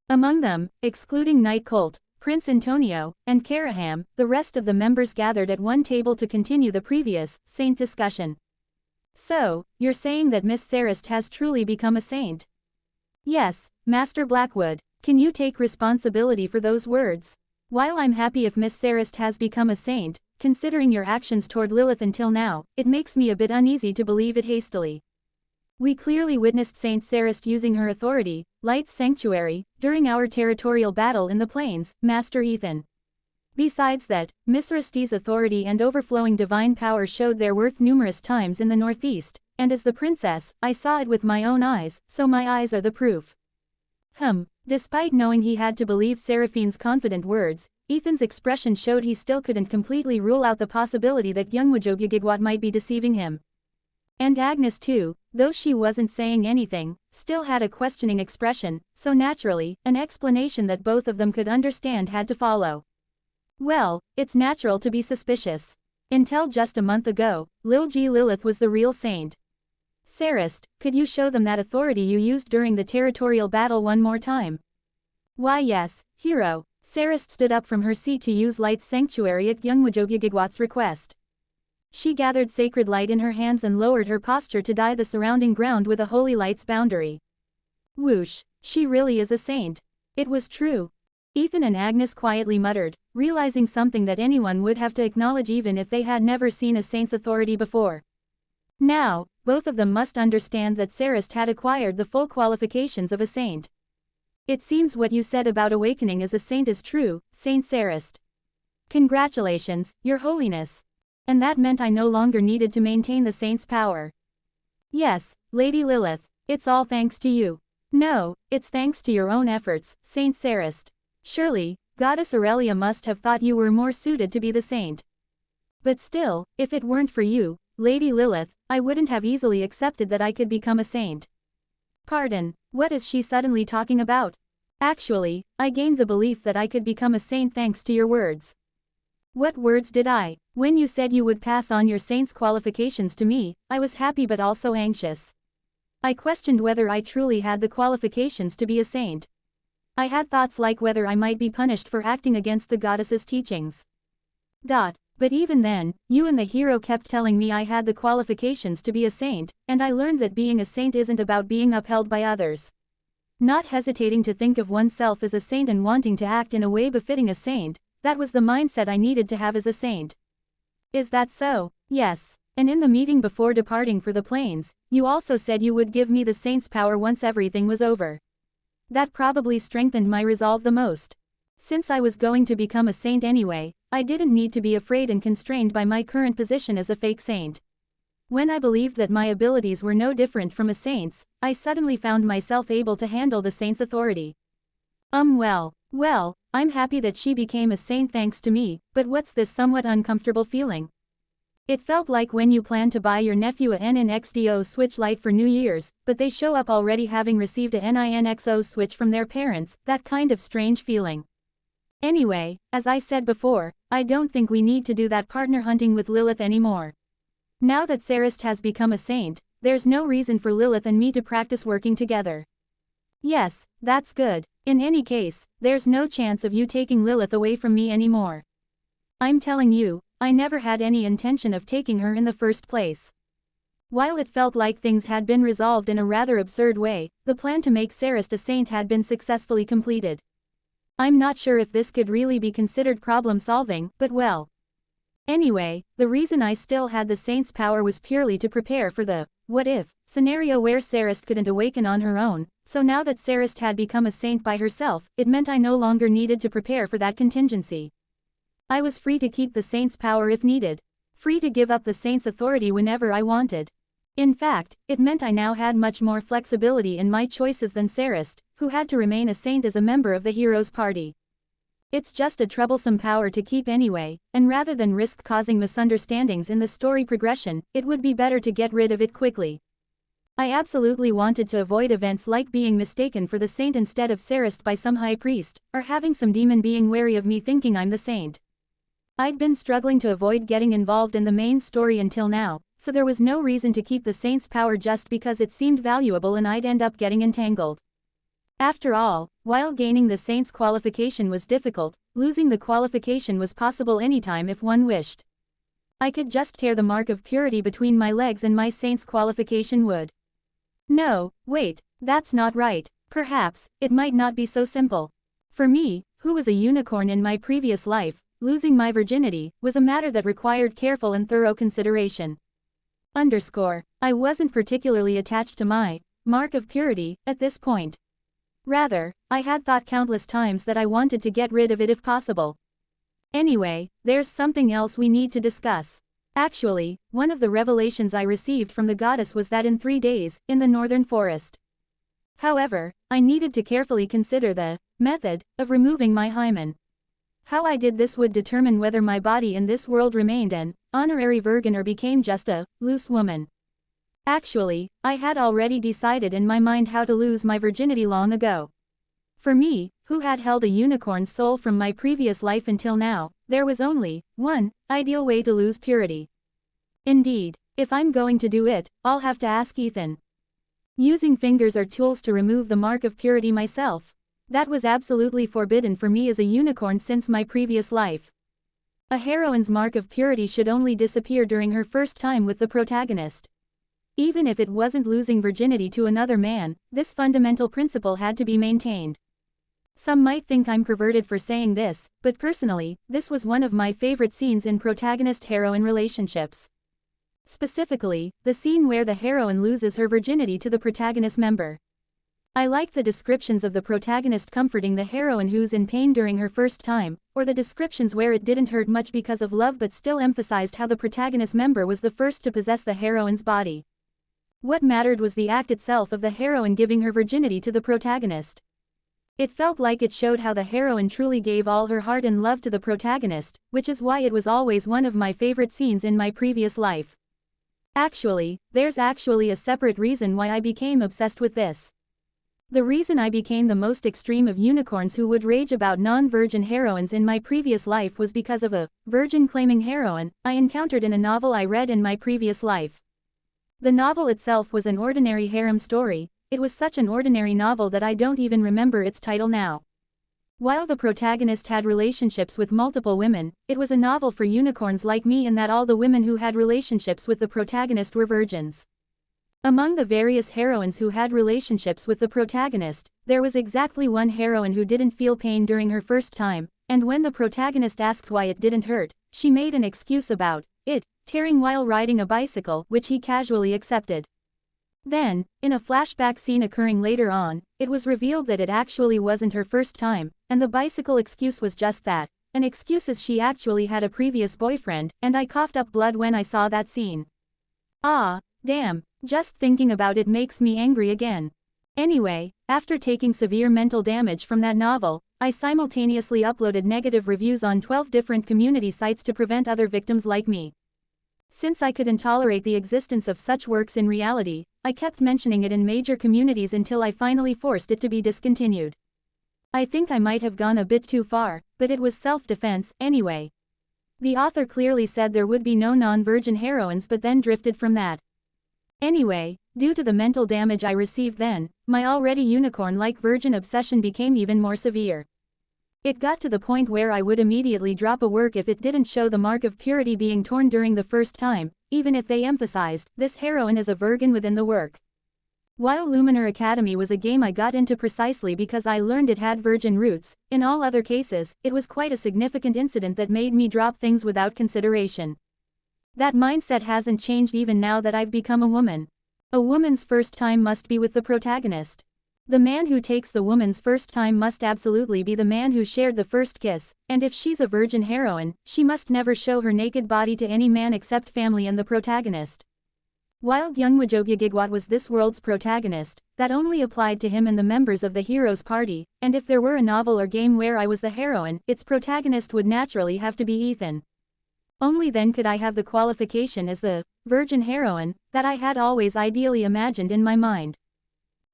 Among them, excluding Night Colt, Prince Antonio, and Karaham, the rest of the members gathered at one table to continue the previous saint discussion. So, you're saying that Miss Sarist has truly become a saint? Yes, Master Blackwood, can you take responsibility for those words? While I'm happy if Miss Sarist has become a saint, considering your actions toward Lilith until now, it makes me a bit uneasy to believe it hastily. We clearly witnessed Saint Sarist using her authority, Light's Sanctuary, during our territorial battle in the plains, Master Ethan. Besides that, Miss Risti's authority and overflowing divine power showed their worth numerous times in the northeast, And as the princess, I saw it with my own eyes, so my eyes are the proof. Despite knowing he had to believe Seraphine's confident words, Ethan's expression showed he still couldn't completely rule out the possibility that Youngwajogigigwat might be deceiving him. And Agnes too, though she wasn't saying anything, still had a questioning expression, so naturally, an explanation that both of them could understand had to follow. Well, it's natural to be suspicious. Until just a month ago, Lilith was the real saint. Sarist, could you show them that authority you used during the territorial battle one more time? Why yes, hero. Sarist stood up from her seat to use Light's sanctuary at Youngwajogigigwat's request. She gathered sacred light in her hands and lowered her posture to dye the surrounding ground with a holy light's boundary. Whoosh, she really is a saint. It was true. Ethan and Agnes quietly muttered, realizing something that anyone would have to acknowledge even if they had never seen a saint's authority before. Now, both of them must understand that Sarist had acquired the full qualifications of a saint. It seems what you said about awakening as a saint is true, Saint Sarist. Congratulations, Your Holiness. And that meant I no longer needed to maintain the saint's power. Yes, Lady Lilith, it's all thanks to you. No, it's thanks to your own efforts, Saint Sarist. Surely, Goddess Aurelia must have thought you were more suited to be the saint. But still, if it weren't for you, Lady Lilith, I wouldn't have easily accepted that I could become a saint. Pardon, what is she suddenly talking about? Actually, I gained the belief that I could become a saint thanks to your words. What words did I? When you said you would pass on your saint's qualifications to me, I was happy but also anxious. I questioned whether I truly had the qualifications to be a saint. I had thoughts like whether I might be punished for acting against the goddess's teachings. But even then, you and the hero kept telling me I had the qualifications to be a saint, and I learned that being a saint isn't about being upheld by others. Not hesitating to think of oneself as a saint and wanting to act in a way befitting a saint, that was the mindset I needed to have as a saint. Is that so? Yes. And in the meeting before departing for the plains, you also said you would give me the saint's power once everything was over. That probably strengthened my resolve the most. Since I was going to become a saint anyway, I didn't need to be afraid and constrained by my current position as a fake saint. When I believed that my abilities were no different from a saint's, I suddenly found myself able to handle the saint's authority. Well, I'm happy that she became a saint thanks to me, but what's this somewhat uncomfortable feeling? It felt like when you plan to buy your nephew a NNXDO Switch Lite for New Year's, but they show up already having received a NINXO Switch from their parents, that kind of strange feeling. Anyway, as I said before, I don't think we need to do that partner hunting with Lilith anymore. Now that Sarist has become a saint, there's no reason for Lilith and me to practice working together. Yes, that's good. In any case, there's no chance of you taking Lilith away from me anymore. I'm telling you, I never had any intention of taking her in the first place. While it felt like things had been resolved in a rather absurd way, the plan to make Sarist a saint had been successfully completed. I'm not sure if this could really be considered problem-solving, but well. Anyway, the reason I still had the saint's power was purely to prepare for the what-if scenario where Sarist couldn't awaken on her own, so now that Sarist had become a saint by herself, it meant I no longer needed to prepare for that contingency. I was free to keep the saint's power if needed. Free to give up the saint's authority whenever I wanted. In fact, it meant I now had much more flexibility in my choices than Sarist, who had to remain a saint as a member of the hero's party. It's just a troublesome power to keep anyway, and rather than risk causing misunderstandings in the story progression, it would be better to get rid of it quickly. I absolutely wanted to avoid events like being mistaken for the saint instead of Sarist by some high priest, or having some demon being wary of me thinking I'm the saint. I'd been struggling to avoid getting involved in the main story until now, so there was no reason to keep the saint's power just because it seemed valuable and I'd end up getting entangled. After all, while gaining the saint's qualification was difficult, losing the qualification was possible anytime if one wished. I could just tear the mark of purity between my legs and my saint's qualification would. No, wait, that's not right. Perhaps, it might not be so simple. For me, who was a unicorn in my previous life, losing my virginity was a matter that required careful and thorough consideration. I wasn't particularly attached to my mark of purity at this point. Rather, I had thought countless times that I wanted to get rid of it if possible. Anyway, there's something else we need to discuss. Actually, one of the revelations I received from the goddess was that in 3 days, in the northern forest. However, I needed to carefully consider the method of removing my hymen. How I did this would determine whether my body in this world remained an honorary virgin or became just a loose woman. Actually, I had already decided in my mind how to lose my virginity long ago. For me, who had held a unicorn's soul from my previous life until now, there was only one ideal way to lose purity. Indeed, if I'm going to do it, I'll have to ask Ethan. Using fingers or tools to remove the mark of purity myself. That was absolutely forbidden for me as a unicorn since my previous life. A heroine's mark of purity should only disappear during her first time with the protagonist. Even if it wasn't losing virginity to another man, this fundamental principle had to be maintained. Some might think I'm perverted for saying this, but personally, this was one of my favorite scenes in protagonist-heroine relationships. Specifically, the scene where the heroine loses her virginity to the protagonist member. I like the descriptions of the protagonist comforting the heroine who's in pain during her first time, or the descriptions where it didn't hurt much because of love but still emphasized how the protagonist member was the first to possess the heroine's body. What mattered was the act itself of the heroine giving her virginity to the protagonist. It felt like it showed how the heroine truly gave all her heart and love to the protagonist, which is why it was always one of my favorite scenes in my previous life. Actually, there's actually a separate reason why I became obsessed with this. The reason I became the most extreme of unicorns who would rage about non-virgin heroines in my previous life was because of a virgin-claiming heroine I encountered in a novel I read in my previous life. The novel itself was an ordinary harem story. It was such an ordinary novel that I don't even remember its title now. While the protagonist had relationships with multiple women, it was a novel for unicorns like me in that all the women who had relationships with the protagonist were virgins. Among the various heroines who had relationships with the protagonist, there was exactly one heroine who didn't feel pain during her first time, and when the protagonist asked why it didn't hurt, she made an excuse about it tearing while riding a bicycle, which he casually accepted. Then, in a flashback scene occurring later on, it was revealed that it actually wasn't her first time, and the bicycle excuse was just that, an excuse as she actually had a previous boyfriend, and I coughed up blood when I saw that scene. Ah, damn, just thinking about it makes me angry again. Anyway, after taking severe mental damage from that novel, I simultaneously uploaded negative reviews on 12 different community sites to prevent other victims like me. Since I couldn't tolerate the existence of such works in reality, I kept mentioning it in major communities until I finally forced it to be discontinued. I think I might have gone a bit too far, but it was self-defense, anyway. The author clearly said there would be no non-virgin heroines but then drifted from that. Anyway, due to the mental damage I received then, my already unicorn-like virgin obsession became even more severe. It got to the point where I would immediately drop a work if it didn't show the mark of purity being torn during the first time, even if they emphasized this heroine is a virgin within the work. While Luminar Academy was a game I got into precisely because I learned it had virgin roots, in all other cases, it was quite a significant incident that made me drop things without consideration. That mindset hasn't changed even now that I've become a woman. A woman's first time must be with the protagonist. The man who takes the woman's first time must absolutely be the man who shared the first kiss, and if she's a virgin heroine, she must never show her naked body to any man except family and the protagonist. While Gyeongwajogyeogigwat was this world's protagonist, that only applied to him and the members of the hero's party, and if there were a novel or game where I was the heroine, its protagonist would naturally have to be Ethan. Only then could I have the qualification as the virgin heroine that I had always ideally imagined in my mind.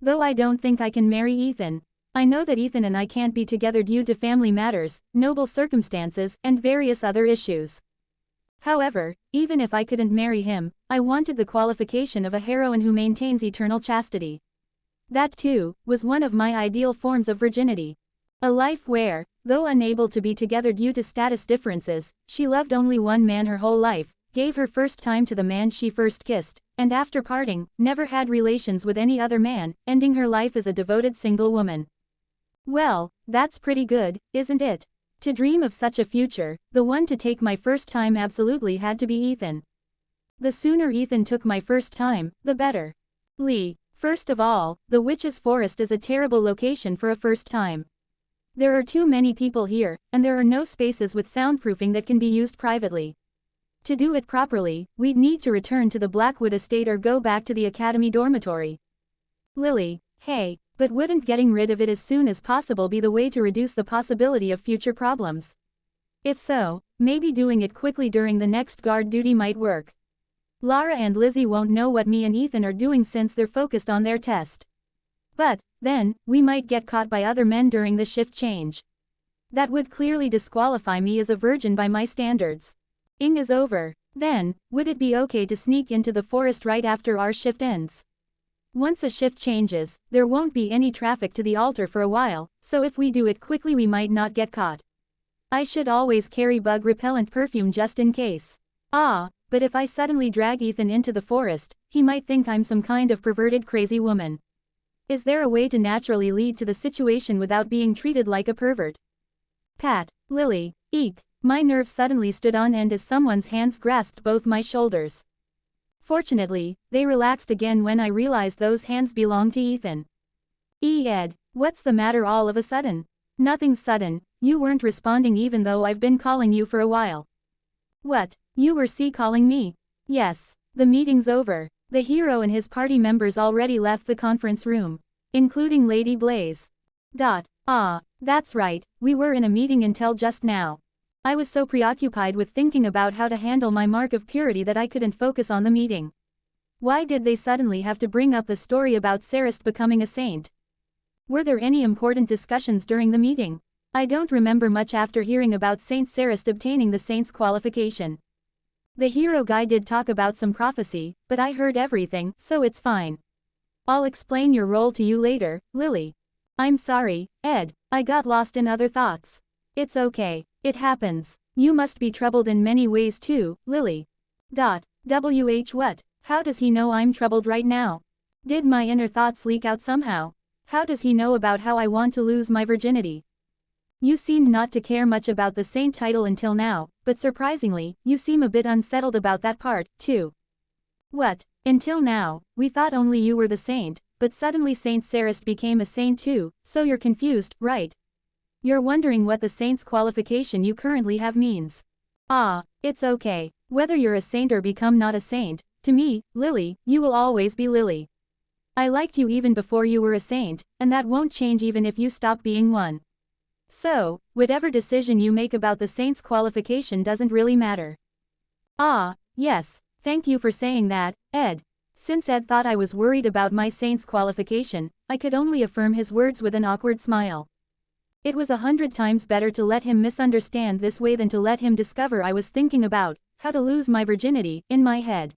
Though I don't think I can marry Ethan. I know that Ethan and I can't be together due to family matters, noble circumstances, and various other issues. However, even if I couldn't marry him, I wanted the qualification of a heroine who maintains eternal chastity. That too, was one of my ideal forms of virginity. A life where, though unable to be together due to status differences, she loved only one man her whole life, gave her first time to the man she first kissed, and after parting, never had relations with any other man, ending her life as a devoted single woman. Well, that's pretty good, isn't it? To dream of such a future, the one to take my first time absolutely had to be Ethan. The sooner Ethan took my first time, the better. First of all, the Witch's Forest is a terrible location for a first time. There are too many people here, and there are no spaces with soundproofing that can be used privately. To do it properly, we'd need to return to the Blackwood estate or go back to the academy dormitory. Lily, hey, but wouldn't getting rid of it as soon as possible be the way to reduce the possibility of future problems? If so, maybe doing it quickly during the next guard duty might work. Lara and Lizzie won't know what me and Ethan are doing since they're focused on their test. But, then, we might get caught by other men during the shift change. That would clearly disqualify me as a virgin by my standards. Ing is over. Then, would it be okay to sneak into the forest right after our shift ends? Once a shift changes, there won't be any traffic to the altar for a while, so if we do it quickly we might not get caught. I should always carry bug repellent perfume just in case. But if I suddenly drag Ethan into the forest, he might think I'm some kind of perverted crazy woman. Is there a way to naturally lead to the situation without being treated like a pervert? Pat, Lily, eek, my nerves suddenly stood on end as someone's hands grasped both my shoulders. Fortunately, they relaxed again when I realized those hands belonged to Ethan. Ed, what's the matter all of a sudden? Nothing's sudden, you weren't responding even though I've been calling you for a while. What, you were calling me? Yes, the meeting's over. The hero and his party members already left the conference room, including Lady Blaze. That's right, we were in a meeting until just now. I was so preoccupied with thinking about how to handle my mark of purity that I couldn't focus on the meeting. Why did they suddenly have to bring up the story about Sarist becoming a saint? Were there any important discussions during the meeting? I don't remember much after hearing about Saint Sarist obtaining the saint's qualification. The hero guy did talk about some prophecy, but I heard everything, so it's fine. I'll explain your role to you later, Lily. I'm sorry, Ed, I got lost in other thoughts. It's okay, it happens. You must be troubled in many ways too, Lily. What? How does he know I'm troubled right now? Did my inner thoughts leak out somehow? How does he know about how I want to lose my virginity? You seemed not to care much about the saint title until now, but surprisingly, you seem a bit unsettled about that part, too. What? Until now, we thought only you were the saint, but suddenly Saint Sarist became a saint too, so you're confused, right? You're wondering what the saint's qualification you currently have means. It's okay. Whether you're a saint or become not a saint, to me, Lily, you will always be Lily. I liked you even before you were a saint, and that won't change even if you stop being one. So, whatever decision you make about the saint's qualification doesn't really matter. Yes, thank you for saying that, Ed. Since Ed thought I was worried about my saint's qualification, I could only affirm his words with an awkward smile. It was 100 times better to let him misunderstand this way than to let him discover I was thinking about how to lose my virginity in my head.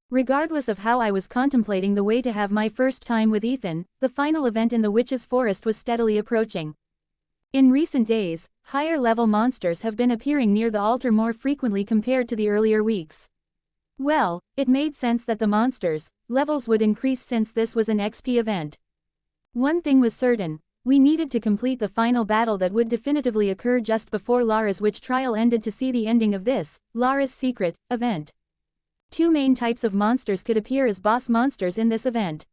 Regardless of how I was contemplating the way to have my first time with Ethan, the final event in the Witch's Forest was steadily approaching. In recent days, higher-level monsters have been appearing near the altar more frequently compared to the earlier weeks. Well, it made sense that the monsters' levels would increase since this was an XP event. One thing was certain, we needed to complete the final battle that would definitively occur just before Lara's witch trial ended to see the ending of this, Lara's secret, event. 2 main types of monsters could appear as boss monsters in this event.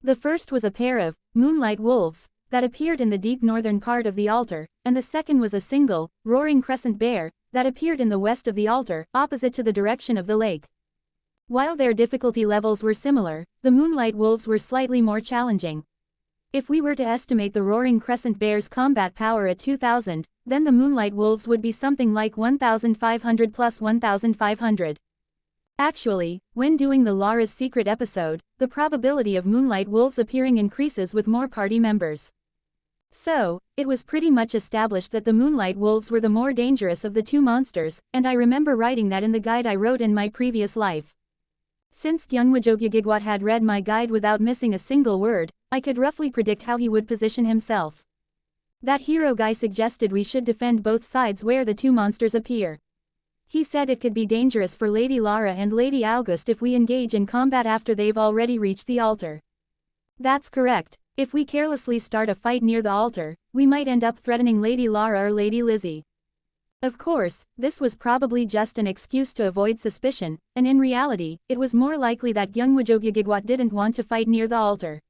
The first was a pair of moonlight wolves that appeared in the deep northern part of the altar, and the second was a single, roaring crescent bear that appeared in the west of the altar, opposite to the direction of the lake. While their difficulty levels were similar, the moonlight wolves were slightly more challenging. If we were to estimate the roaring crescent bear's combat power at 2000, then the moonlight wolves would be something like 1500 plus 1500. Actually, when doing the Lara's Secret episode, the probability of moonlight wolves appearing increases with more party members. So, it was pretty much established that the moonlight wolves were the more dangerous of the 2 monsters, and I remember writing that in the guide I wrote in my previous life. Since Gyeongwajogigigwat had read my guide without missing a single word, I could roughly predict how he would position himself. That hero guy suggested we should defend both sides where the 2 monsters appear. He said it could be dangerous for Lady Lara and Lady August if we engage in combat after they've already reached the altar. That's correct. If we carelessly start a fight near the altar, we might end up threatening Lady Lara or Lady Lizzie. Of course, this was probably just an excuse to avoid suspicion, and in reality, it was more likely that Gyeongwajogigigwat didn't want to fight near the altar.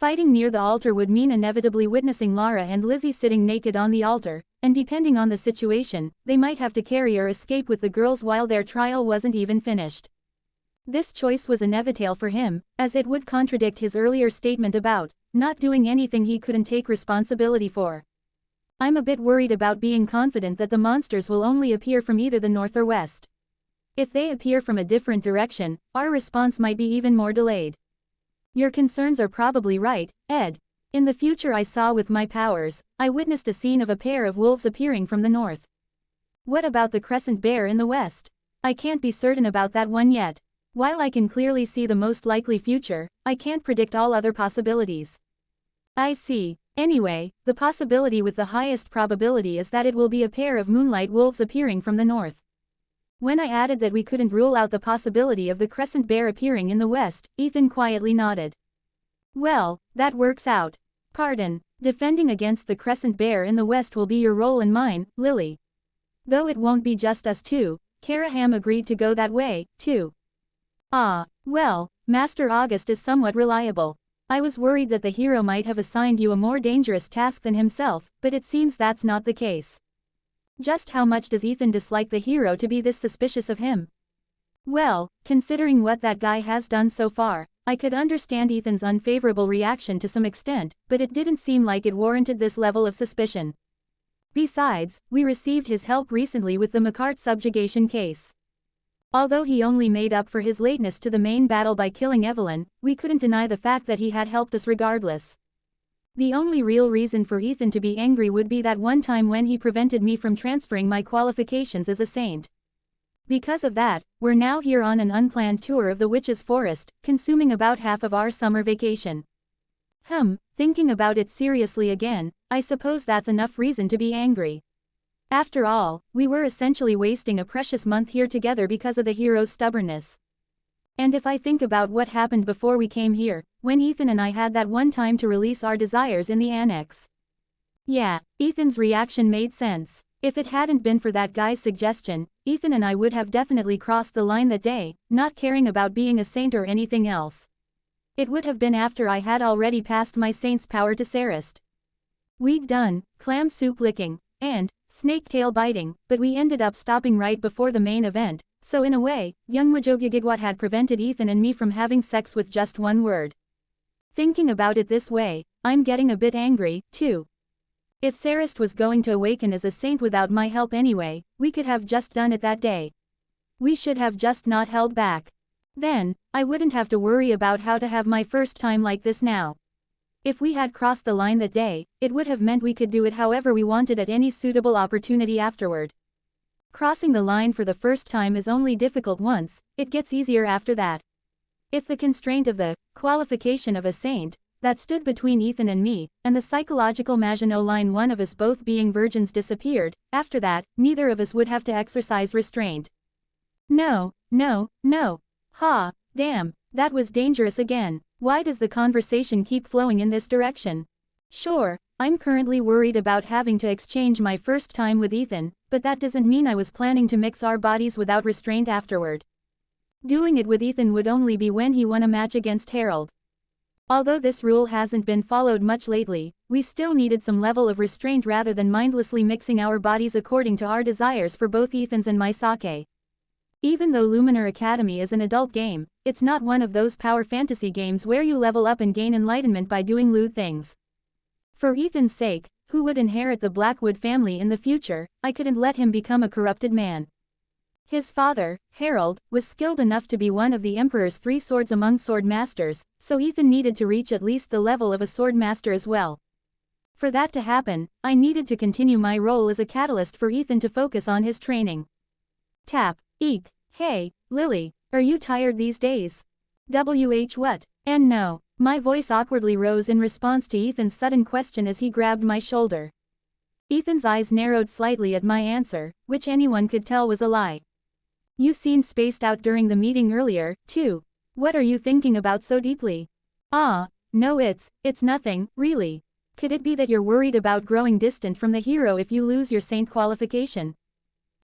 Fighting near the altar would mean inevitably witnessing Lara and Lizzie sitting naked on the altar, and depending on the situation, they might have to carry or escape with the girls while their trial wasn't even finished. This choice was inevitable for him, as it would contradict his earlier statement about not doing anything he couldn't take responsibility for. I'm a bit worried about being confident that the monsters will only appear from either the north or west. If they appear from a different direction, our response might be even more delayed. Your concerns are probably right, Ed. In the future I saw with my powers, I witnessed a scene of a pair of wolves appearing from the north. What about the crescent bear in the west? I can't be certain about that one yet. While I can clearly see the most likely future, I can't predict all other possibilities. I see. Anyway, the possibility with the highest probability is that it will be a pair of moonlight wolves appearing from the north. When I added that we couldn't rule out the possibility of the crescent bear appearing in the west, Ethan quietly nodded. Well, that works out. Pardon, defending against the crescent bear in the west will be your role and mine, Lily. Though it won't be just us two, Caraham agreed to go that way, too. Ah, well, Master August is somewhat reliable. I was worried that the hero might have assigned you a more dangerous task than himself, but it seems that's not the case. Just how much does Ethan dislike the hero to be this suspicious of him? Well, considering what that guy has done so far, I could understand Ethan's unfavorable reaction to some extent, but it didn't seem like it warranted this level of suspicion. Besides, we received his help recently with the McCart subjugation case. Although he only made up for his lateness to the main battle by killing Evelyn, we couldn't deny the fact that he had helped us regardless. The only real reason for Ethan to be angry would be that one time when he prevented me from transferring my qualifications as a saint. Because of that, we're now here on an unplanned tour of the Witch's Forest, consuming about half of our summer vacation. Thinking about it seriously again, I suppose that's enough reason to be angry. After all, we were essentially wasting a precious month here together because of the hero's stubbornness. And if I think about what happened before we came here, when Ethan and I had that one time to release our desires in the annex. Yeah, Ethan's reaction made sense. If it hadn't been for that guy's suggestion, Ethan and I would have definitely crossed the line that day, not caring about being a saint or anything else. It would have been after I had already passed my saint's power to Sarist. We'd done clam soup licking and snake tail biting, but we ended up stopping right before the main event, so in a way, young Wajogigigwat had prevented Ethan and me from having sex with just one word. Thinking about it this way, I'm getting a bit angry, too. If Sarist was going to awaken as a saint without my help anyway, we could have just done it that day. We should have just not held back. Then, I wouldn't have to worry about how to have my first time like this now. If we had crossed the line that day, it would have meant we could do it however we wanted at any suitable opportunity afterward. Crossing the line for the first time is only difficult once, it gets easier after that. If the constraint of the qualification of a saint that stood between Ethan and me, and the psychological Maginot Line one of us both being virgins disappeared, after that, neither of us would have to exercise restraint. No. Ha, damn, that was dangerous again. Why does the conversation keep flowing in this direction? Sure, I'm currently worried about having to exchange my first time with Ethan, but that doesn't mean I was planning to mix our bodies without restraint afterward. Doing it with Ethan would only be when he won a match against Harold. Although this rule hasn't been followed much lately, we still needed some level of restraint rather than mindlessly mixing our bodies according to our desires for both Ethan's and my sake. Even though Luminar Academy is an adult game, it's not one of those power fantasy games where you level up and gain enlightenment by doing lewd things. For Ethan's sake, who would inherit the Blackwood family in the future, I couldn't let him become a corrupted man. His father, Harold, was skilled enough to be one of the Emperor's 3 swords among sword masters, so Ethan needed to reach at least the level of a sword master as well. For that to happen, I needed to continue my role as a catalyst for Ethan to focus on his training. Tap. Eek. Hey, Lily, are you tired these days? What? And no. My voice awkwardly rose in response to Ethan's sudden question as he grabbed my shoulder. Ethan's eyes narrowed slightly at my answer, which anyone could tell was a lie. You seemed spaced out during the meeting earlier, too. What are you thinking about so deeply? No, it's nothing, really. Could it be that you're worried about growing distant from the hero if you lose your saint qualification?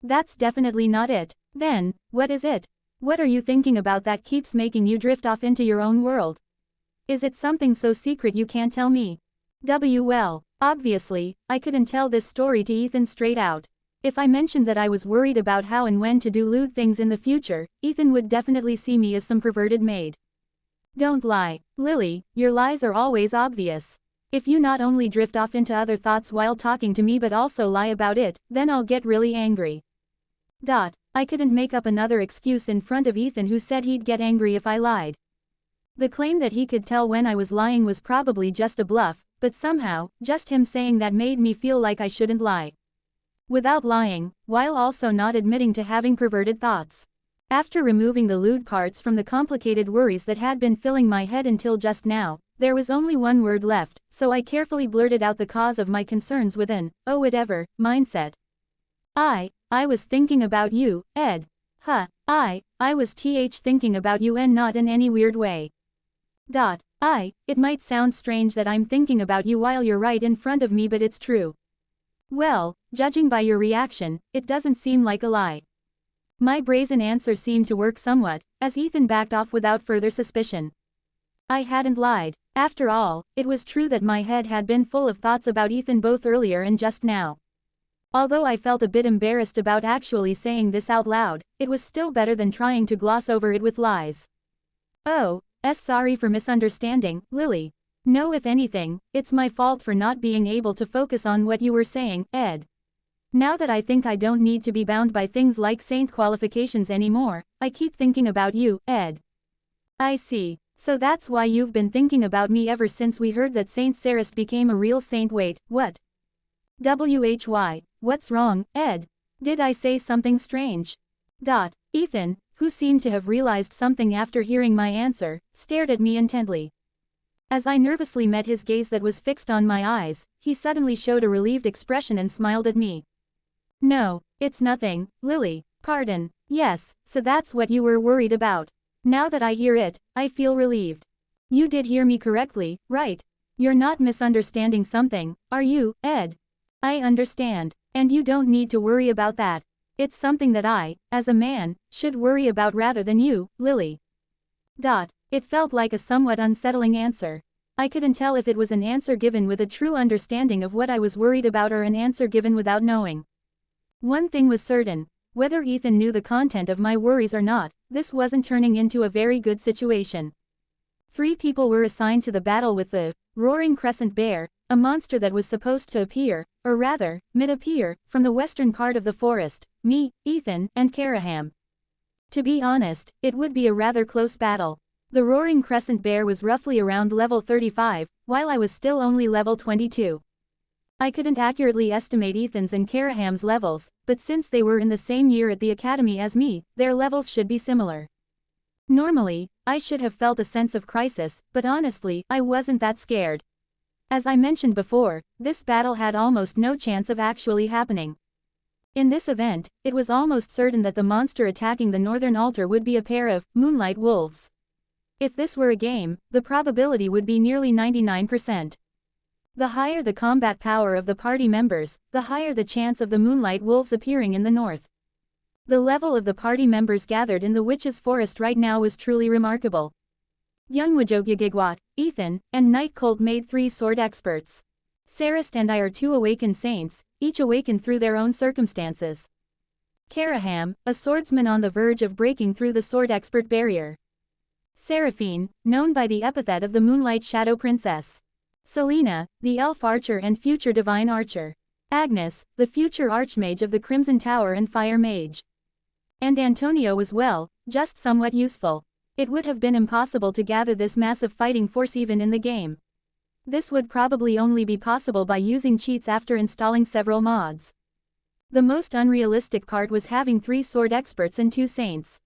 That's definitely not it. Then, what is it? What are you thinking about that keeps making you drift off into your own world? Is it something so secret you can't tell me? Well, obviously, I couldn't tell this story to Ethan straight out. If I mentioned that I was worried about how and when to do lewd things in the future, Ethan would definitely see me as some perverted maid. Don't lie, Lily, your lies are always obvious. If you not only drift off into other thoughts while talking to me but also lie about it, then I'll get really angry. I couldn't make up another excuse in front of Ethan, who said he'd get angry if I lied. The claim that he could tell when I was lying was probably just a bluff, but somehow, just him saying that made me feel like I shouldn't lie. Without lying, while also not admitting to having perverted thoughts. After removing the lewd parts from the complicated worries that had been filling my head until just now, there was only one word left, so I carefully blurted out the cause of my concerns with an, oh whatever, mindset. I was thinking about you, Ed. I was thinking about you and not in any weird way. It might sound strange that I'm thinking about you while you're right in front of me, but it's true. Well, judging by your reaction, it doesn't seem like a lie. My brazen answer seemed to work somewhat, as Ethan backed off without further suspicion. I hadn't lied. After all, it was true that my head had been full of thoughts about Ethan both earlier and just now. Although I felt a bit embarrassed about actually saying this out loud, it was still better than trying to gloss over it with lies. Sorry for misunderstanding, Lily. No, if anything, it's my fault for not being able to focus on what you were saying, Ed. Now that I think I don't need to be bound by things like saint qualifications anymore, I keep thinking about you, Ed. I see. So that's why you've been thinking about me ever since we heard that Saint Sarist became a real saint. Wait, what? What's wrong, Ed? Did I say something strange? Ethan, who seemed to have realized something after hearing my answer, stared at me intently. As I nervously met his gaze that was fixed on my eyes, he suddenly showed a relieved expression and smiled at me. No, it's nothing, Lily. Pardon. Yes, so that's what you were worried about. Now that I hear it, I feel relieved. You did hear me correctly, right? You're not misunderstanding something, are you, Ed? I understand. And you don't need to worry about that. It's something that I, as a man, should worry about rather than you, Lily. It felt like a somewhat unsettling answer. I couldn't tell if it was an answer given with a true understanding of what I was worried about or an answer given without knowing. One thing was certain. Whether Ethan knew the content of my worries or not, this wasn't turning into a very good situation. 3 people were assigned to the battle with the roaring crescent bear, a monster that was supposed to appear, or rather, mid-appear, from the western part of the forest, me, Ethan, and Karaham. To be honest, it would be a rather close battle. The roaring crescent bear was roughly around level 35, while I was still only level 22. I couldn't accurately estimate Ethan's and Karaham's levels, but since they were in the same year at the academy as me, their levels should be similar. Normally, I should have felt a sense of crisis, but honestly, I wasn't that scared. As I mentioned before, this battle had almost no chance of actually happening. In this event, it was almost certain that the monster attacking the northern altar would be a pair of moonlight wolves. If this were a game, the probability would be nearly 99%. The higher the combat power of the party members, the higher the chance of the moonlight wolves appearing in the north. The level of the party members gathered in the Witch's Forest right now was truly remarkable. Youngwajogigigwat, Ethan, and Night Colt made 3 sword experts. Sarist and I are 2 awakened saints, each awakened through their own circumstances. Karaham, a swordsman on the verge of breaking through the sword expert barrier. Seraphine, known by the epithet of the Moonlight Shadow Princess. Selena, the elf archer and future divine archer. Agnes, the future archmage of the Crimson Tower and fire mage. And Antonio as well, just somewhat useful. It would have been impossible to gather this massive fighting force even in the game. This would probably only be possible by using cheats after installing several mods. The most unrealistic part was having 3 sword experts and 2 saints.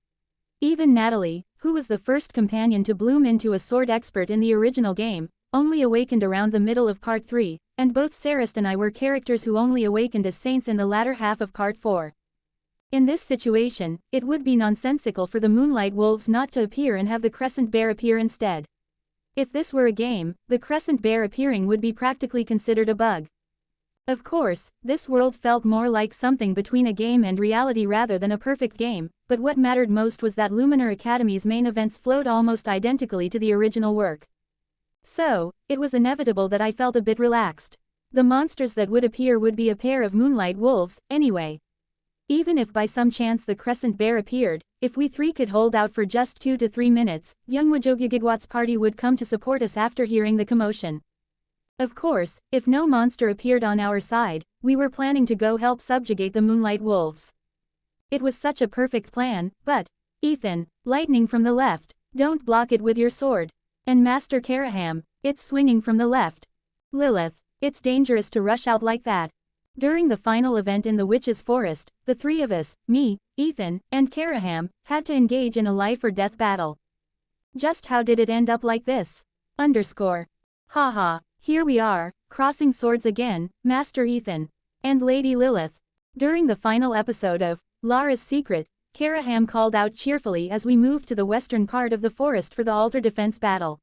Even Natalie, who was the first companion to bloom into a sword expert in the original game, only awakened around the middle of Part 3, and both Sarist and I were characters who only awakened as saints in the latter half of Part 4. In this situation, it would be nonsensical for the Moonlight Wolves not to appear and have the Crescent Bear appear instead. If this were a game, the Crescent Bear appearing would be practically considered a bug. Of course, this world felt more like something between a game and reality rather than a perfect game, but what mattered most was that Luminar Academy's main events flowed almost identically to the original work. So, it was inevitable that I felt a bit relaxed. The monsters that would appear would be a pair of moonlight wolves, anyway. Even if by some chance the crescent bear appeared, if we three could hold out for just 2 to 3 minutes, young Wajogigigwat's party would come to support us after hearing the commotion. Of course, if no monster appeared on our side, we were planning to go help subjugate the moonlight wolves. It was such a perfect plan, but, Ethan, lightning from the left, don't block it with your sword. And Master Karaham, it's swinging from the left. Lilith, it's dangerous to rush out like that. During the final event in the Witch's Forest, the three of us, me, Ethan, and Karaham, had to engage in a life-or-death battle. Just how did it end up like this? Haha, here we are, crossing swords again, Master Ethan. And Lady Lilith. During the final episode of Lara's Secret, Karaham called out cheerfully as we moved to the western part of the forest for the altar defense battle.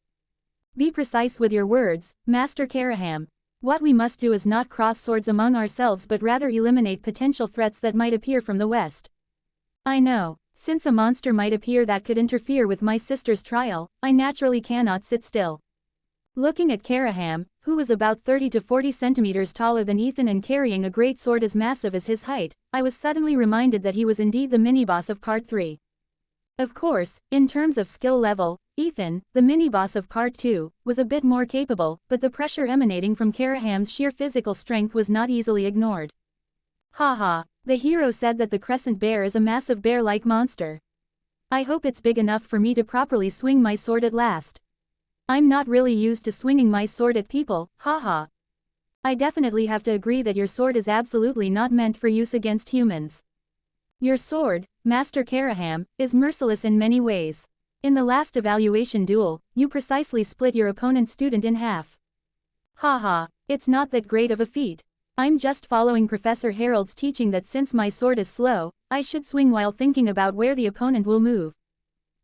Be precise with your words, Master Karaham. What we must do is not cross swords among ourselves but rather eliminate potential threats that might appear from the west. I know, since a monster might appear that could interfere with my sister's trial, I naturally cannot sit still. Looking at Karaham, who was about 30 to 40 centimeters taller than Ethan and carrying a great sword as massive as his height, I was suddenly reminded that he was indeed the mini-boss of Part 3. Of course, in terms of skill level, Ethan, the mini-boss of Part 2, was a bit more capable, but the pressure emanating from Karaham's sheer physical strength was not easily ignored. Haha, the hero said that the crescent bear is a massive bear-like monster. I hope it's big enough for me to properly swing my sword at last. I'm not really used to swinging my sword at people, haha. I definitely have to agree that your sword is absolutely not meant for use against humans. Your sword, Master Karaham, is merciless in many ways. In the last evaluation duel, you precisely split your opponent's student in half. Haha, it's not that great of a feat. I'm just following Professor Harold's teaching that since my sword is slow, I should swing while thinking about where the opponent will move.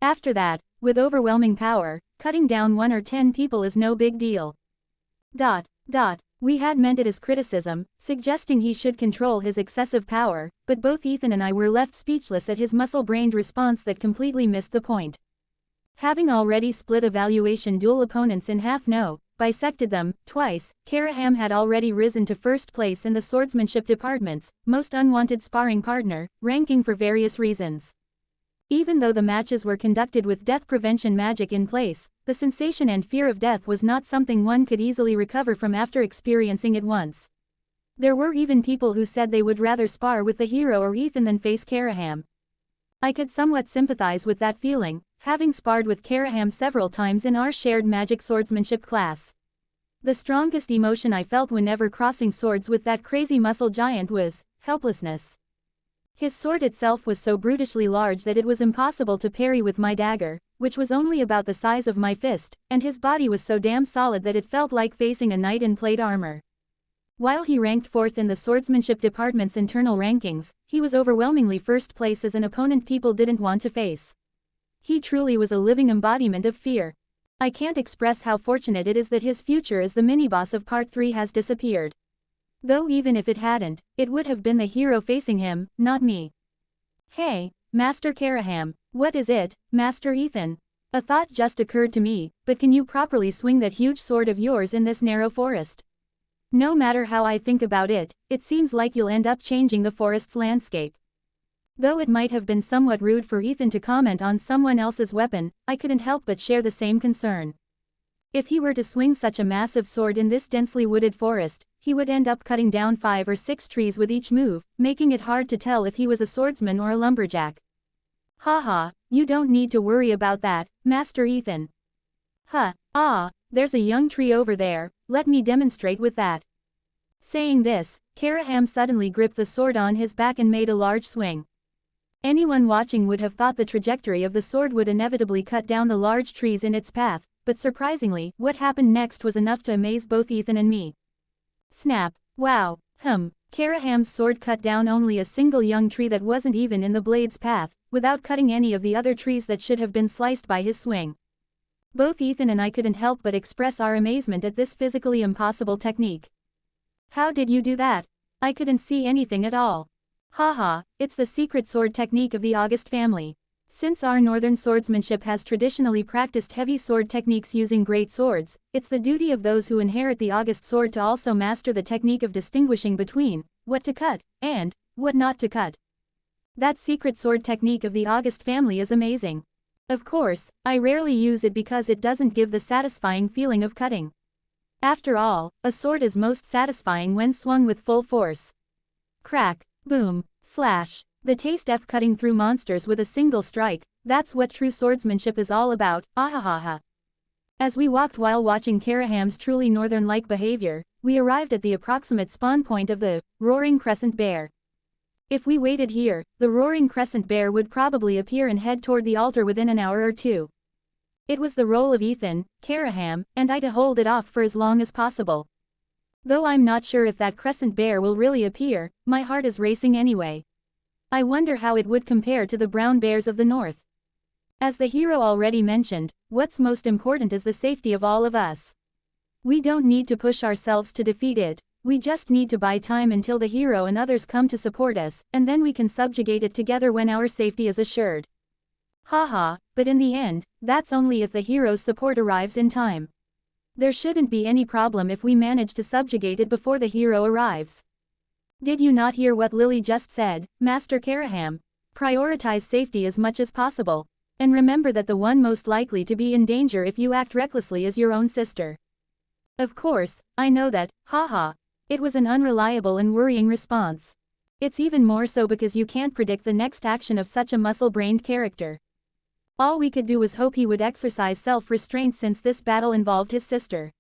After that, with overwhelming power, cutting down 1 or 10 people is no big deal. We had meant it as criticism, suggesting he should control his excessive power, but both Ethan and I were left speechless at his muscle-brained response that completely missed the point. Having already split evaluation duel opponents in half, bisected them, twice, Karaham had already risen to first place in the swordsmanship department's most unwanted sparring partner ranking for various reasons. Even though the matches were conducted with death prevention magic in place, the sensation and fear of death was not something one could easily recover from after experiencing it once. There were even people who said they would rather spar with the hero or Ethan than face Karaham. I could somewhat sympathize with that feeling, having sparred with Karaham several times in our shared magic swordsmanship class. The strongest emotion I felt whenever crossing swords with that crazy muscle giant was helplessness. His sword itself was so brutishly large that it was impossible to parry with my dagger, which was only about the size of my fist, and his body was so damn solid that it felt like facing a knight in plate armor. While he ranked 4th in the swordsmanship department's internal rankings, he was overwhelmingly first place as an opponent people didn't want to face. He truly was a living embodiment of fear. I can't express how fortunate it is that his future as the mini-boss of Part 3 has disappeared. Though even if it hadn't, it would have been the hero facing him, not me. Hey, Master Karaham, what is it, Master Ethan? A thought just occurred to me, but can you properly swing that huge sword of yours in this narrow forest? No matter how I think about it, it seems like you'll end up changing the forest's landscape. Though it might have been somewhat rude for Ethan to comment on someone else's weapon, I couldn't help but share the same concern. If he were to swing such a massive sword in this densely wooded forest, he would end up cutting down 5 or 6 trees with each move, making it hard to tell if he was a swordsman or a lumberjack. Haha, you don't need to worry about that, Master Ethan. There's a young tree over there, let me demonstrate with that. Saying this, Karaham suddenly gripped the sword on his back and made a large swing. Anyone watching would have thought the trajectory of the sword would inevitably cut down the large trees in its path, but surprisingly, what happened next was enough to amaze both Ethan and me. Snap! Wow! Karaham's sword cut down only a single young tree that wasn't even in the blade's path, without cutting any of the other trees that should have been sliced by his swing. Both Ethan and I couldn't help but express our amazement at this physically impossible technique. How did you do that? I couldn't see anything at all. Haha, it's the secret sword technique of the August family. Since our northern swordsmanship has traditionally practiced heavy sword techniques using great swords, it's the duty of those who inherit the august sword to also master the technique of distinguishing between what to cut and what not to cut. That secret sword technique of the august family is amazing. Of course, I rarely use it because it doesn't give the satisfying feeling of cutting. After all, a sword is most satisfying when swung with full force. Crack, boom, slash. The taste of cutting through monsters with a single strike, that's what true swordsmanship is all about, ahahaha. As we walked while watching Karaham's truly northern-like behavior, we arrived at the approximate spawn point of the Roaring Crescent Bear. If we waited here, the Roaring Crescent Bear would probably appear and head toward the altar within an hour or two. It was the role of Ethan, Karaham, and I to hold it off for as long as possible. Though I'm not sure if that Crescent Bear will really appear, my heart is racing anyway. I wonder how it would compare to the brown bears of the north. As the hero already mentioned, what's most important is the safety of all of us. We don't need to push ourselves to defeat it, we just need to buy time until the hero and others come to support us, and then we can subjugate it together when our safety is assured. Haha, but in the end, that's only if the hero's support arrives in time. There shouldn't be any problem if we manage to subjugate it before the hero arrives. Did you not hear what Lily just said, Master Karaham? Prioritize safety as much as possible. And remember that the one most likely to be in danger if you act recklessly is your own sister. Of course, I know that, haha. It was an unreliable and worrying response. It's even more so because you can't predict the next action of such a muscle-brained character. All we could do was hope he would exercise self-restraint since this battle involved his sister.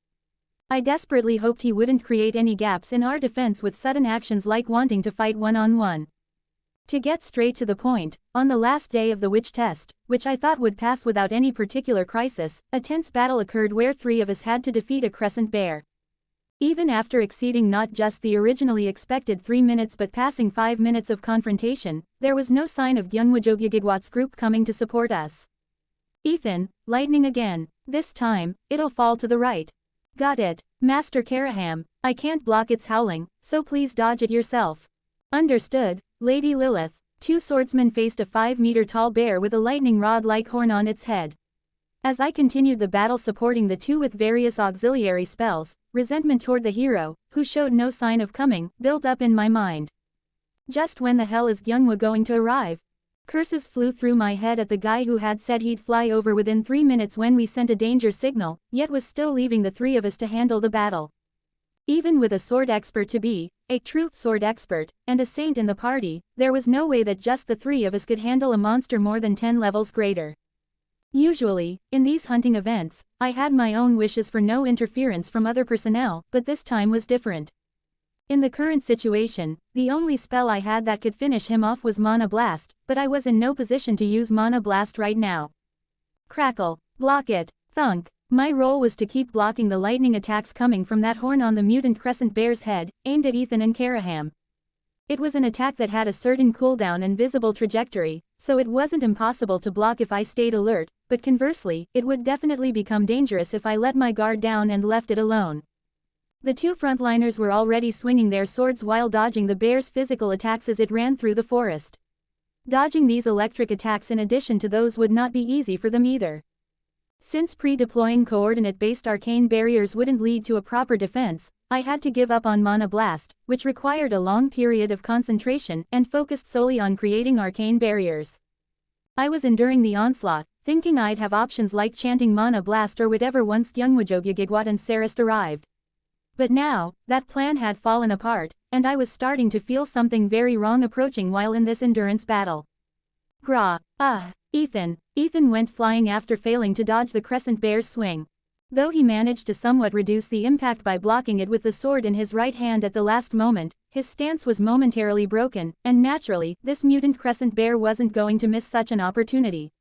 I desperately hoped he wouldn't create any gaps in our defense with sudden actions like wanting to fight one-on-one. To get straight to the point, on the last day of the witch test, which I thought would pass without any particular crisis, a tense battle occurred where 3 of us had to defeat a crescent bear. Even after exceeding not just the originally expected 3 minutes but passing 5 minutes of confrontation, there was no sign of Gyeongwoo-Jogyagigwat's group coming to support us. Ethan, lightning again. This time, it'll fall to the right. Got it, Master Karaham. I can't block its howling, so please dodge it yourself. Understood, Lady Lilith. 2 swordsmen faced a 5-meter-tall bear with a lightning rod-like horn on its head. As I continued the battle supporting the 2 with various auxiliary spells, resentment toward the hero, who showed no sign of coming, built up in my mind. Just when the hell is Gyeongwoo going to arrive? Curses flew through my head at the guy who had said he'd fly over within 3 minutes when we sent a danger signal, yet was still leaving the 3 of us to handle the battle. Even with a sword expert to be, a true sword expert, and a saint in the party, there was no way that just the 3 of us could handle a monster more than 10 levels greater. Usually, in these hunting events, I had my own wishes for no interference from other personnel, but this time was different. In the current situation, the only spell I had that could finish him off was Mana Blast, but I was in no position to use Mana Blast right now. Crackle, block it, thunk. My role was to keep blocking the lightning attacks coming from that horn on the mutant crescent bear's head, aimed at Ethan and Karaham. It was an attack that had a certain cooldown and visible trajectory, so it wasn't impossible to block if I stayed alert, but conversely, it would definitely become dangerous if I let my guard down and left it alone. The 2 frontliners were already swinging their swords while dodging the bear's physical attacks as it ran through the forest. Dodging these electric attacks in addition to those would not be easy for them either. Since pre-deploying coordinate-based arcane barriers wouldn't lead to a proper defense, I had to give up on Mana Blast, which required a long period of concentration and focused solely on creating arcane barriers. I was enduring the onslaught, thinking I'd have options like chanting Mana Blast or whatever once Gyeongwoo-Jogyagigwat and Sarist arrived. But now, that plan had fallen apart, and I was starting to feel something very wrong approaching while in this endurance battle. Gra. Ethan. Ethan went flying after failing to dodge the crescent bear's swing. Though he managed to somewhat reduce the impact by blocking it with the sword in his right hand at the last moment, his stance was momentarily broken, and naturally, this mutant crescent bear wasn't going to miss such an opportunity.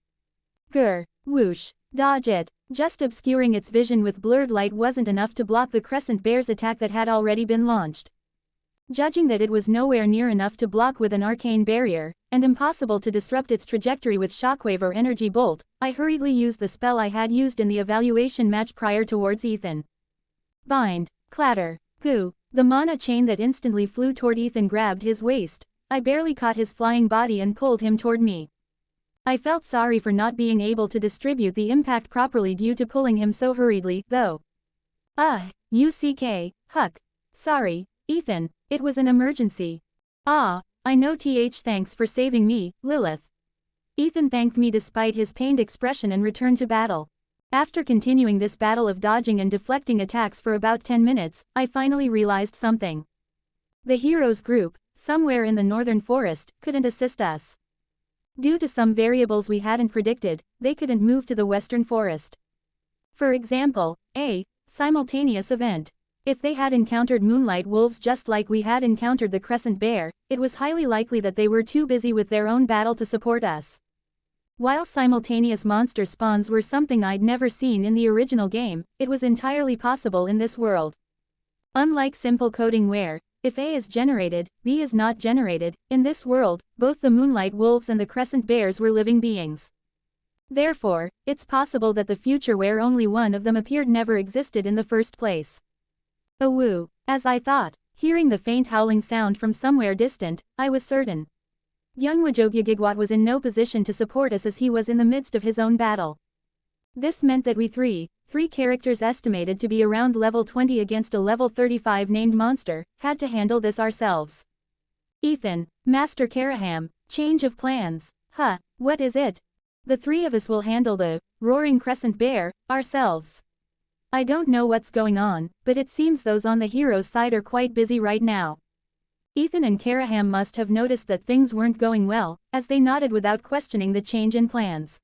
Grr. Whoosh. Dodge it. Just obscuring its vision with blurred light wasn't enough to block the crescent bear's attack that had already been launched. Judging that it was nowhere near enough to block with an arcane barrier, and impossible to disrupt its trajectory with shockwave or energy bolt, I hurriedly used the spell I had used in the evaluation match prior towards Ethan. Bind. Clatter. Goo. The mana chain that instantly flew toward Ethan grabbed his waist. I barely caught his flying body and pulled him toward me. I felt sorry for not being able to distribute the impact properly due to pulling him so hurriedly, though. Huck. Sorry, Ethan, it was an emergency. I know thanks for saving me, Lilith. Ethan thanked me despite his pained expression and returned to battle. After continuing this battle of dodging and deflecting attacks for about 10 minutes, I finally realized something. The heroes group, somewhere in the northern forest, couldn't assist us. Due to some variables we hadn't predicted, they couldn't move to the western forest. For example, a simultaneous event. If they had encountered moonlight wolves just like we had encountered the crescent bear, it was highly likely that they were too busy with their own battle to support us. While simultaneous monster spawns were something I'd never seen in the original game, it was entirely possible in this world. Unlike simple coding where, if A is generated, B is not generated, in this world, both the moonlight wolves and the crescent bears were living beings. Therefore, it's possible that the future where only one of them appeared never existed in the first place. Awoo, as I thought, hearing the faint howling sound from somewhere distant, I was certain. Young Wajogyagigwat was in no position to support us as he was in the midst of his own battle. This meant that we three characters estimated to be around level 20 against a level 35 named monster, had to handle this ourselves. Ethan, Master Karaham, change of plans. What is it? The three of us will handle the roaring crescent bear ourselves. I don't know what's going on, but it seems those on the hero's side are quite busy right now. Ethan and Karaham must have noticed that things weren't going well, as they nodded without questioning the change in plans.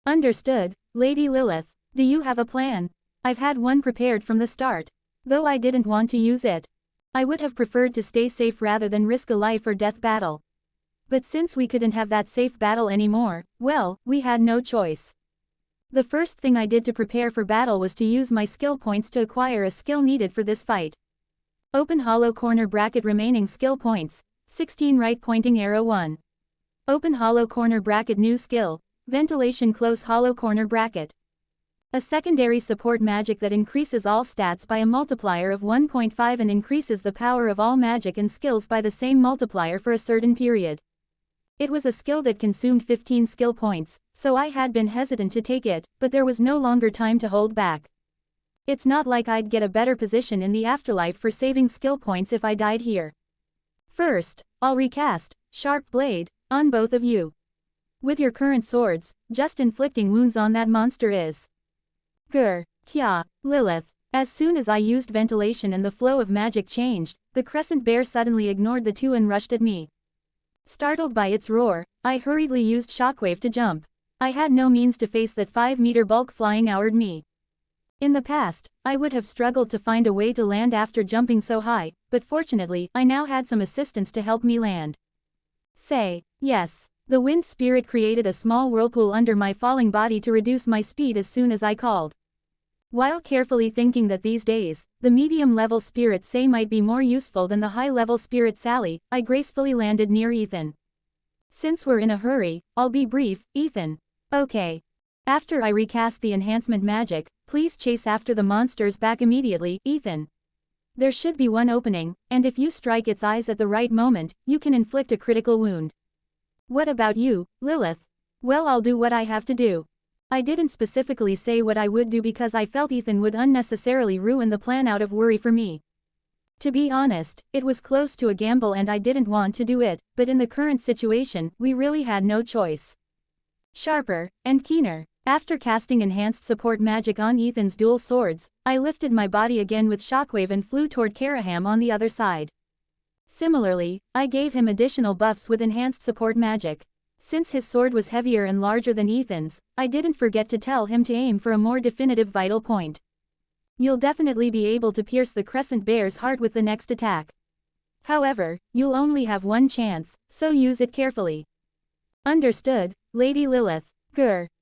Understood, Lady Lilith. Do you have a plan? I've had one prepared from the start. Though I didn't want to use it. I would have preferred to stay safe rather than risk a life or death battle. But since we couldn't have that safe battle anymore, well, we had no choice. The first thing I did to prepare for battle was to use my skill points to acquire a skill needed for this fight. Open hollow corner bracket remaining skill points, 16 right pointing arrow 1. Open hollow corner bracket new skill, ventilation close hollow corner bracket. A secondary support magic that increases all stats by a multiplier of 1.5 and increases the power of all magic and skills by the same multiplier for a certain period. It was a skill that consumed 15 skill points, so I had been hesitant to take it, but there was no longer time to hold back. It's not like I'd get a better position in the afterlife for saving skill points if I died here. First, I'll recast Sharp Blade on both of you. With your current swords, just inflicting wounds on that monster is. Lilith. As soon as I used ventilation and the flow of magic changed, the crescent bear suddenly ignored the two and rushed at me. Startled by its roar, I hurriedly used shockwave to jump. I had no means to face that 5-meter bulk flying toward me. In the past, I would have struggled to find a way to land after jumping so high, but fortunately, I now had some assistance to help me land. Yes. The wind spirit created a small whirlpool under my falling body to reduce my speed as soon as I called. While carefully thinking that these days, the medium-level spirit Say might be more useful than the high-level spirit Sally, I gracefully landed near Ethan. Since we're in a hurry, I'll be brief, Ethan. Okay. After I recast the enhancement magic, please chase after the monsters back immediately, Ethan. There should be one opening, and if you strike its eyes at the right moment, you can inflict a critical wound. What about you, Lilith? Well, I'll do what I have to do. I didn't specifically say what I would do because I felt Ethan would unnecessarily ruin the plan out of worry for me. To be honest, it was close to a gamble and I didn't want to do it, but in the current situation, we really had no choice. Sharper and keener. After casting enhanced support magic on Ethan's dual swords, I lifted my body again with shockwave and flew toward Karaham on the other side. Similarly, I gave him additional buffs with enhanced support magic. Since his sword was heavier and larger than Ethan's, I didn't forget to tell him to aim for a more definitive vital point. You'll definitely be able to pierce the crescent bear's heart with the next attack. However, you'll only have one chance, so use it carefully. Understood, Lady Lilith.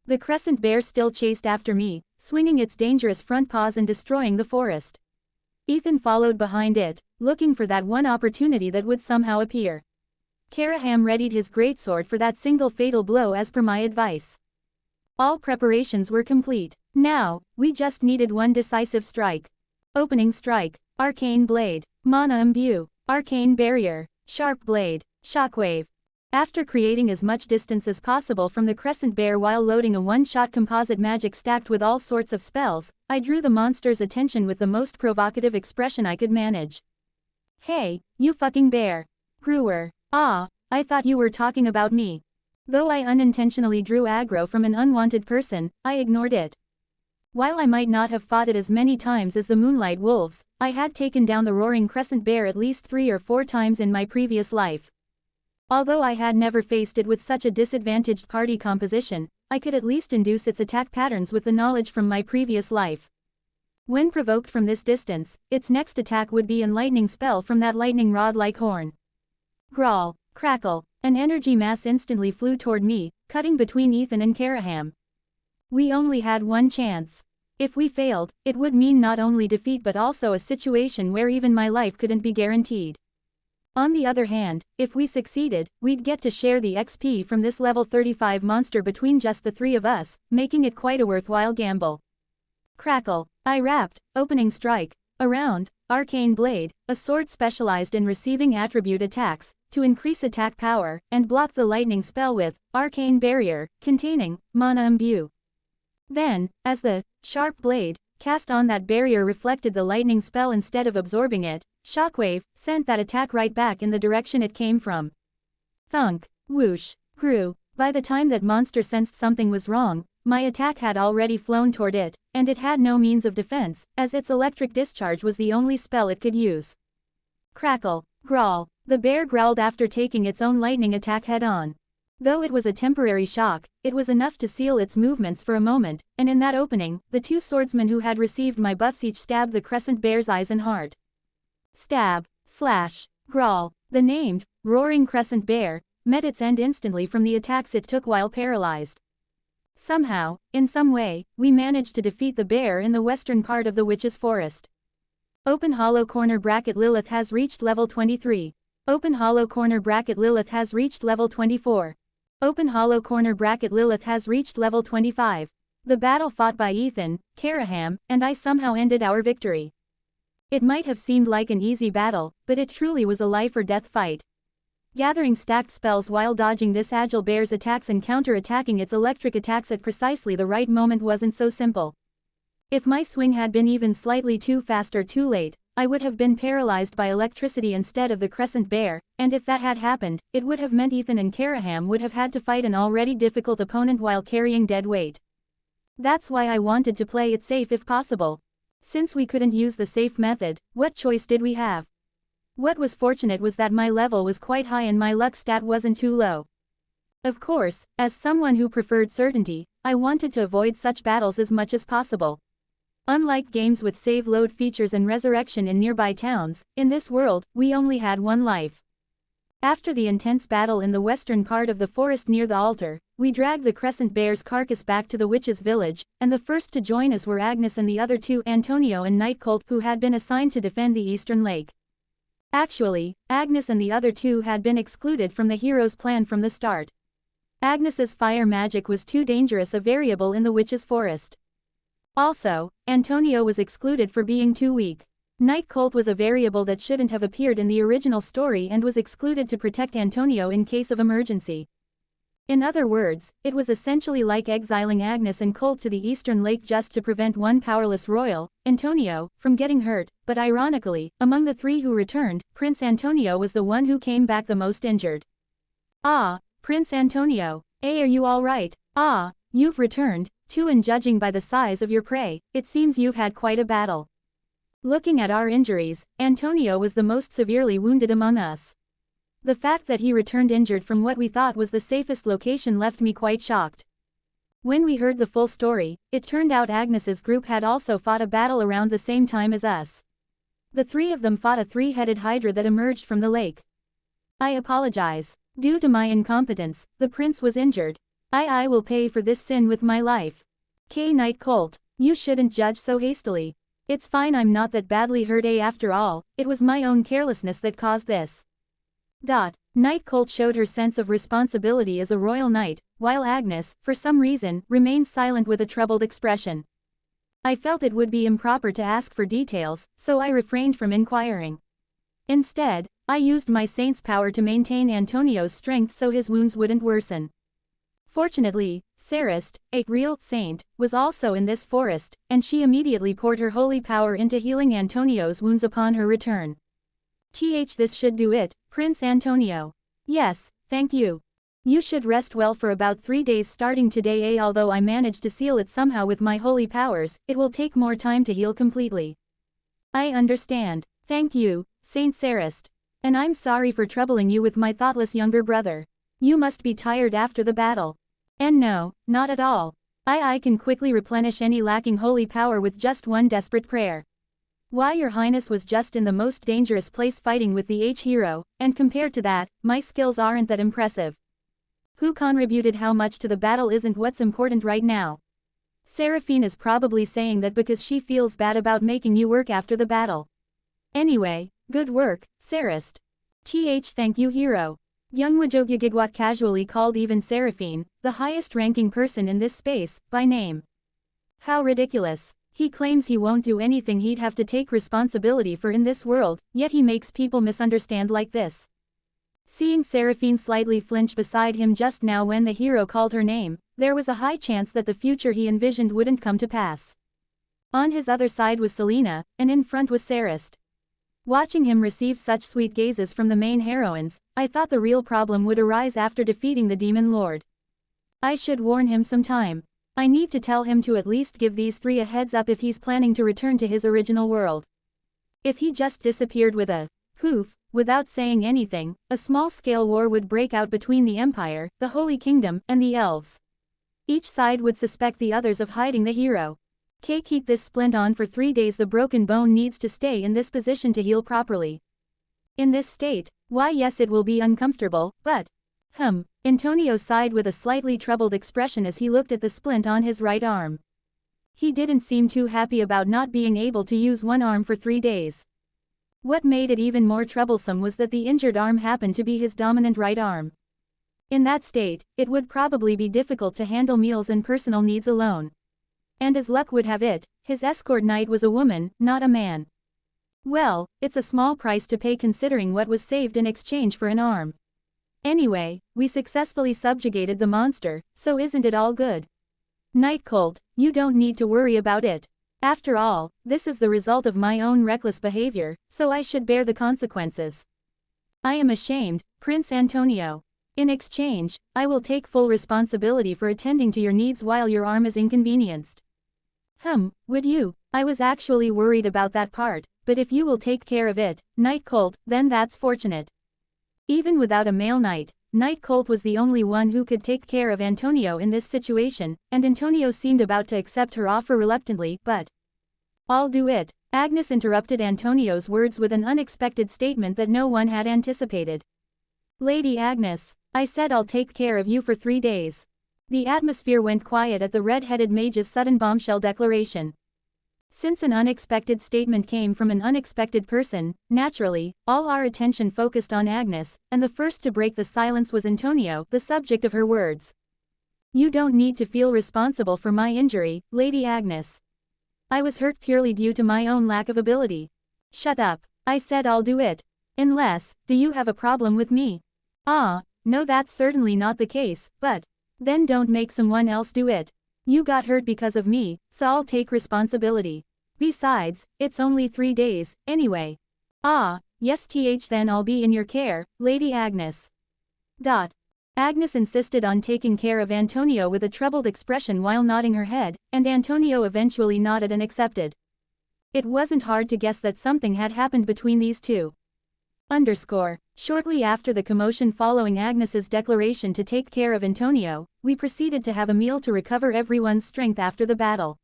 The crescent bear still chased after me, swinging its dangerous front paws and destroying the forest. Ethan followed behind it, looking for that one opportunity that would somehow appear. Karaham readied his greatsword for that single fatal blow as per my advice. All preparations were complete. Now, we just needed one decisive strike. Opening strike, Arcane Blade, Mana Imbue, Arcane Barrier, Sharp Blade, Shockwave. After creating as much distance as possible from the crescent bear while loading a one-shot composite magic stacked with all sorts of spells, I drew the monster's attention with the most provocative expression I could manage. "Hey, you fucking bear. Grewer. Ah, I thought you were talking about me." Though I unintentionally drew aggro from an unwanted person, I ignored it. While I might not have fought it as many times as the Moonlight Wolves, I had taken down the roaring crescent bear at least 3 or 4 times in my previous life. Although I had never faced it with such a disadvantaged party composition, I could at least induce its attack patterns with the knowledge from my previous life. When provoked from this distance, its next attack would be an lightning spell from that lightning rod-like horn. Growl, crackle, an energy mass instantly flew toward me, cutting between Ethan and Karaham. We only had one chance. If we failed, it would mean not only defeat but also a situation where even my life couldn't be guaranteed. On the other hand, if we succeeded, we'd get to share the XP from this level 35 monster between just the 3 of us, making it quite a worthwhile gamble. Crackle, I rapped, opening strike, around, arcane blade, a sword specialized in receiving attribute attacks, to increase attack power, and block the lightning spell with, arcane barrier, containing, mana imbue. Then, as the sharp blade cast on that barrier reflected the lightning spell instead of absorbing it, Shockwave sent that attack right back in the direction it came from. Thunk, whoosh, grew. By the time that monster sensed something was wrong, my attack had already flown toward it, and it had no means of defense, as its electric discharge was the only spell it could use. Crackle, growl, the bear growled after taking its own lightning attack head-on. Though it was a temporary shock, it was enough to seal its movements for a moment, and in that opening, the 2 swordsmen who had received my buffs each stabbed the crescent bear's eyes and heart. Stab, slash, growl, the named, roaring crescent bear, met its end instantly from the attacks it took while paralyzed. Somehow, in some way, we managed to defeat the bear in the western part of the Witch's Forest. Open hollow corner bracket Lilith has reached level 23. Open hollow corner bracket Lilith has reached level 24. Open hollow corner bracket Lilith has reached level 25. The battle fought by Ethan, Karaham, and I somehow ended our victory. It might have seemed like an easy battle, but it truly was a life-or-death fight. Gathering stacked spells while dodging this agile bear's attacks and counter-attacking its electric attacks at precisely the right moment wasn't so simple. If my swing had been even slightly too fast or too late, I would have been paralyzed by electricity instead of the crescent bear, and if that had happened, it would have meant Ethan and Karaham would have had to fight an already difficult opponent while carrying dead weight. That's why I wanted to play it safe if possible. Since we couldn't use the safe method, what choice did we have? What was fortunate was that my level was quite high and my luck stat wasn't too low. Of course, as someone who preferred certainty, I wanted to avoid such battles as much as possible. Unlike games with save load features and resurrection in nearby towns, in this world, we only had one life. After the intense battle in the western part of the forest near the altar, we dragged the crescent bear's carcass back to the witch's village, and the first to join us were Agnes and the other 2, Antonio and Night Colt, who had been assigned to defend the eastern lake. Actually, Agnes and the other 2 had been excluded from the hero's plan from the start. Agnes's fire magic was too dangerous a variable in the witch's forest. Also, Antonio was excluded for being too weak. Night Colt was a variable that shouldn't have appeared in the original story and was excluded to protect Antonio in case of emergency. In other words, it was essentially like exiling Agnes and Colt to the eastern lake just to prevent one powerless royal, Antonio, from getting hurt, but ironically, among the 3 who returned, Prince Antonio was the one who came back the most injured. Ah, Prince Antonio, are you all right? Ah, you've returned, too, and judging by the size of your prey, it seems you've had quite a battle. Looking at our injuries, Antonio was the most severely wounded among us. The fact that he returned injured from what we thought was the safest location left me quite shocked. When we heard the full story, it turned out Agnes's group had also fought a battle around the same time as us. The 3 of them fought a 3-headed hydra that emerged from the lake. I apologize. Due to my incompetence, the prince was injured. I will pay for this sin with my life. Night Colt, you shouldn't judge so hastily. It's fine, I'm not that badly hurt after all, it was my own carelessness that caused this. Night Colt showed her sense of responsibility as a royal knight, while Agnes, for some reason, remained silent with a troubled expression. I felt it would be improper to ask for details, so I refrained from inquiring. Instead, I used my saint's power to maintain Antonio's strength so his wounds wouldn't worsen. Fortunately, Sarist, a real saint, was also in this forest, and she immediately poured her holy power into healing Antonio's wounds upon her return. This should do it, Prince Antonio. Yes, thank you. You should rest well for about 3 days starting today. Although I managed to seal it somehow with my holy powers, it will take more time to heal completely. I understand. Thank you, Saint Sarist. And I'm sorry for troubling you with my thoughtless younger brother. You must be tired after the battle. And no, not at all. I can quickly replenish any lacking holy power with just one desperate prayer. Why, your highness was just in the most dangerous place fighting with the H-hero, and compared to that, my skills aren't that impressive. Who contributed how much to the battle isn't what's important right now. Seraphine is probably saying that because she feels bad about making you work after the battle. Anyway, good work, Sarist. Thank you, hero. Young Wajogigigwat casually called even Seraphine, the highest-ranking person in this space, by name. How ridiculous. He claims he won't do anything he'd have to take responsibility for in this world, yet he makes people misunderstand like this. Seeing Seraphine slightly flinch beside him just now when the hero called her name, there was a high chance that the future he envisioned wouldn't come to pass. On his other side was Selena, and in front was Sarist. Watching him receive such sweet gazes from the main heroines, I thought the real problem would arise after defeating the Demon Lord. I should warn him some time. I need to tell him to at least give these 3 a heads up if he's planning to return to his original world. If he just disappeared with a poof, without saying anything, a small-scale war would break out between the Empire, the Holy Kingdom, and the Elves. Each side would suspect the others of hiding the hero. Keep this splint on for 3 days. The broken bone needs to stay in this position to heal properly. In this state, why yes it will be uncomfortable, but… Antonio sighed with a slightly troubled expression as he looked at the splint on his right arm. He didn't seem too happy about not being able to use one arm for 3 days. What made it even more troublesome was that the injured arm happened to be his dominant right arm. In that state, it would probably be difficult to handle meals and personal needs alone. And as luck would have it, his escort knight was a woman, not a man. Well, it's a small price to pay considering what was saved in exchange for an arm. Anyway, we successfully subjugated the monster, so isn't it all good? Night Colt, you don't need to worry about it. After all, this is the result of my own reckless behavior, so I should bear the consequences. I am ashamed, Prince Antonio. In exchange, I will take full responsibility for attending to your needs while your arm is inconvenienced. Would you? I was actually worried about that part, but if you will take care of it, Night Colt, then that's fortunate. Even without a male knight, Night Colt was the only one who could take care of Antonio in this situation, and Antonio seemed about to accept her offer reluctantly, but… I'll do it. Agnes interrupted Antonio's words with an unexpected statement that no one had anticipated. Lady Agnes, I said I'll take care of you for 3 days. The atmosphere went quiet at the red-headed mage's sudden bombshell declaration. Since an unexpected statement came from an unexpected person, naturally, all our attention focused on Agnes, and the first to break the silence was Antonio, the subject of her words. You don't need to feel responsible for my injury, Lady Agnes. I was hurt purely due to my own lack of ability. Shut up. I said I'll do it. Unless, do you have a problem with me? No, that's certainly not the case, but… Then don't make someone else do it. You got hurt because of me, so I'll take responsibility. Besides, it's only 3 days, anyway. Yes then I'll be in your care, Lady Agnes. Agnes insisted on taking care of Antonio with a troubled expression while nodding her head, and Antonio eventually nodded and accepted. It wasn't hard to guess that something had happened between these two. Shortly after the commotion following Agnes's declaration to take care of Antonio, we proceeded to have a meal to recover everyone's strength after the battle.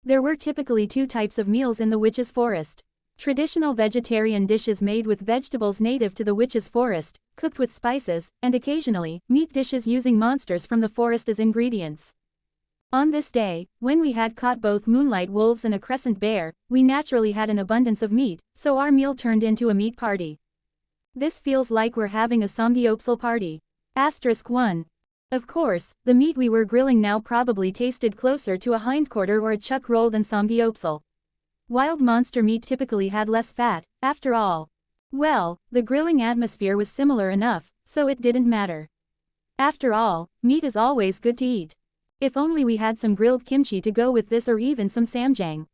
There were typically 2 types of meals in the Witch's Forest. Traditional vegetarian dishes made with vegetables native to the Witch's Forest, cooked with spices, and occasionally, meat dishes using monsters from the forest as ingredients. On this day, when we had caught both moonlight wolves and a crescent bear, we naturally had an abundance of meat, so our meal turned into a meat party. This feels like we're having a samgyeopsal party. *1. Of course, the meat we were grilling now probably tasted closer to a hindquarter or a chuck roll than samgyeopsal. Wild monster meat typically had less fat, after all. Well, the grilling atmosphere was similar enough, so it didn't matter. After all, meat is always good to eat. If only we had some grilled kimchi to go with this or even some samjang.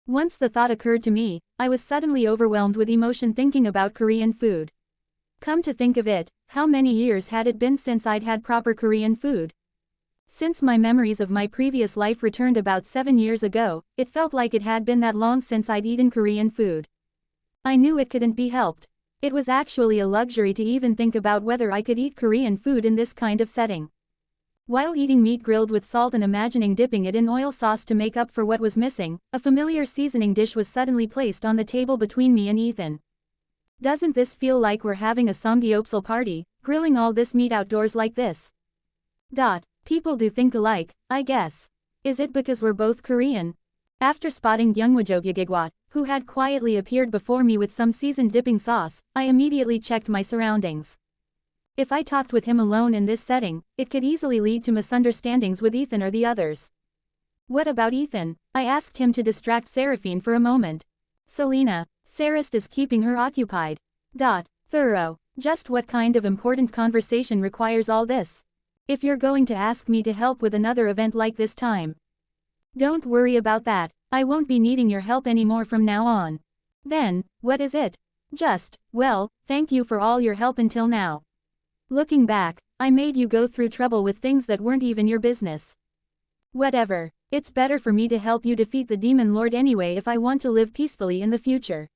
Once the thought occurred to me, I was suddenly overwhelmed with emotion thinking about Korean food. Come to think of it, how many years had it been since I'd had proper Korean food? Since my memories of my previous life returned about 7 years ago, it felt like it had been that long since I'd eaten Korean food. I knew it couldn't be helped. It was actually a luxury to even think about whether I could eat Korean food in this kind of setting. While eating meat grilled with salt and imagining dipping it in oil sauce to make up for what was missing, a familiar seasoning dish was suddenly placed on the table between me and Ethan. Doesn't this feel like we're having a samgyeopsal party, grilling all this meat outdoors like this? People do think alike, I guess. Is it because we're both Korean? After spotting Gyeongwajogyeogwat, who had quietly appeared before me with some seasoned dipping sauce, I immediately checked my surroundings. If I talked with him alone in this setting, it could easily lead to misunderstandings with Ethan or the others. What about Ethan? I asked him to distract Seraphine for a moment. Selena, Sarist is keeping her occupied. Thorough. Just what kind of important conversation requires all this? If you're going to ask me to help with another event like this time. Don't worry about that, I won't be needing your help anymore from now on. Then, what is it? Well, thank you for all your help until now. Looking back, I made you go through trouble with things that weren't even your business. Whatever, it's better for me to help you defeat the demon lord anyway if I want to live peacefully in the future.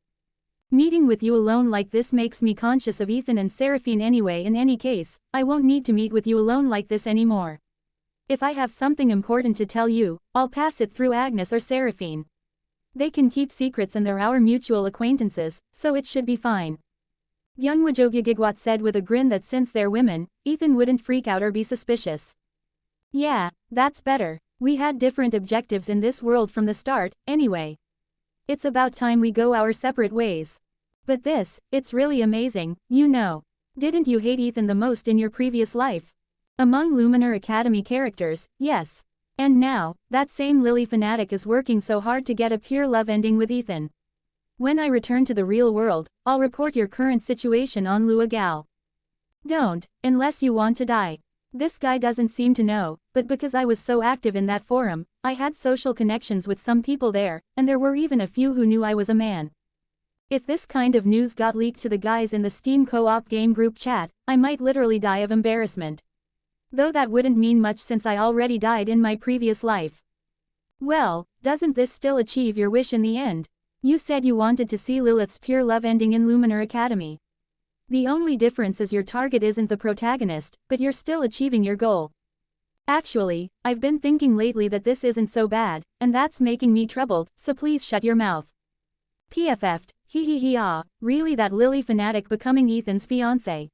Meeting with you alone like this makes me conscious of Ethan and Seraphine anyway. In any case, I won't need to meet with you alone like this anymore. If I have something important to tell you, I'll pass it through Agnes or Seraphine. They can keep secrets and they're our mutual acquaintances, so it should be fine. Gyeongwajogyeogwat said with a grin that since they're women, Ethan wouldn't freak out or be suspicious. Yeah, that's better. We had different objectives in this world from the start, anyway. It's about time we go our separate ways. But it's really amazing, you know. Didn't you hate Ethan the most in your previous life? Among Luminar Academy characters, yes. And now, that same Lily fanatic is working so hard to get a pure love ending with Ethan. When I return to the real world, I'll report your current situation on Lua Gal. Don't, unless you want to die. This guy doesn't seem to know, but because I was so active in that forum, I had social connections with some people there, and there were even a few who knew I was a man. If this kind of news got leaked to the guys in the Steam co-op game group chat, I might literally die of embarrassment. Though that wouldn't mean much since I already died in my previous life. Well, doesn't this still achieve your wish in the end? You said you wanted to see Lilith's pure love ending in Luminar Academy. The only difference is your target isn't the protagonist, but you're still achieving your goal. Actually, I've been thinking lately that this isn't so bad, and that's making me troubled, so please shut your mouth. PFF'd, really that Lily fanatic becoming Ethan's fiancé.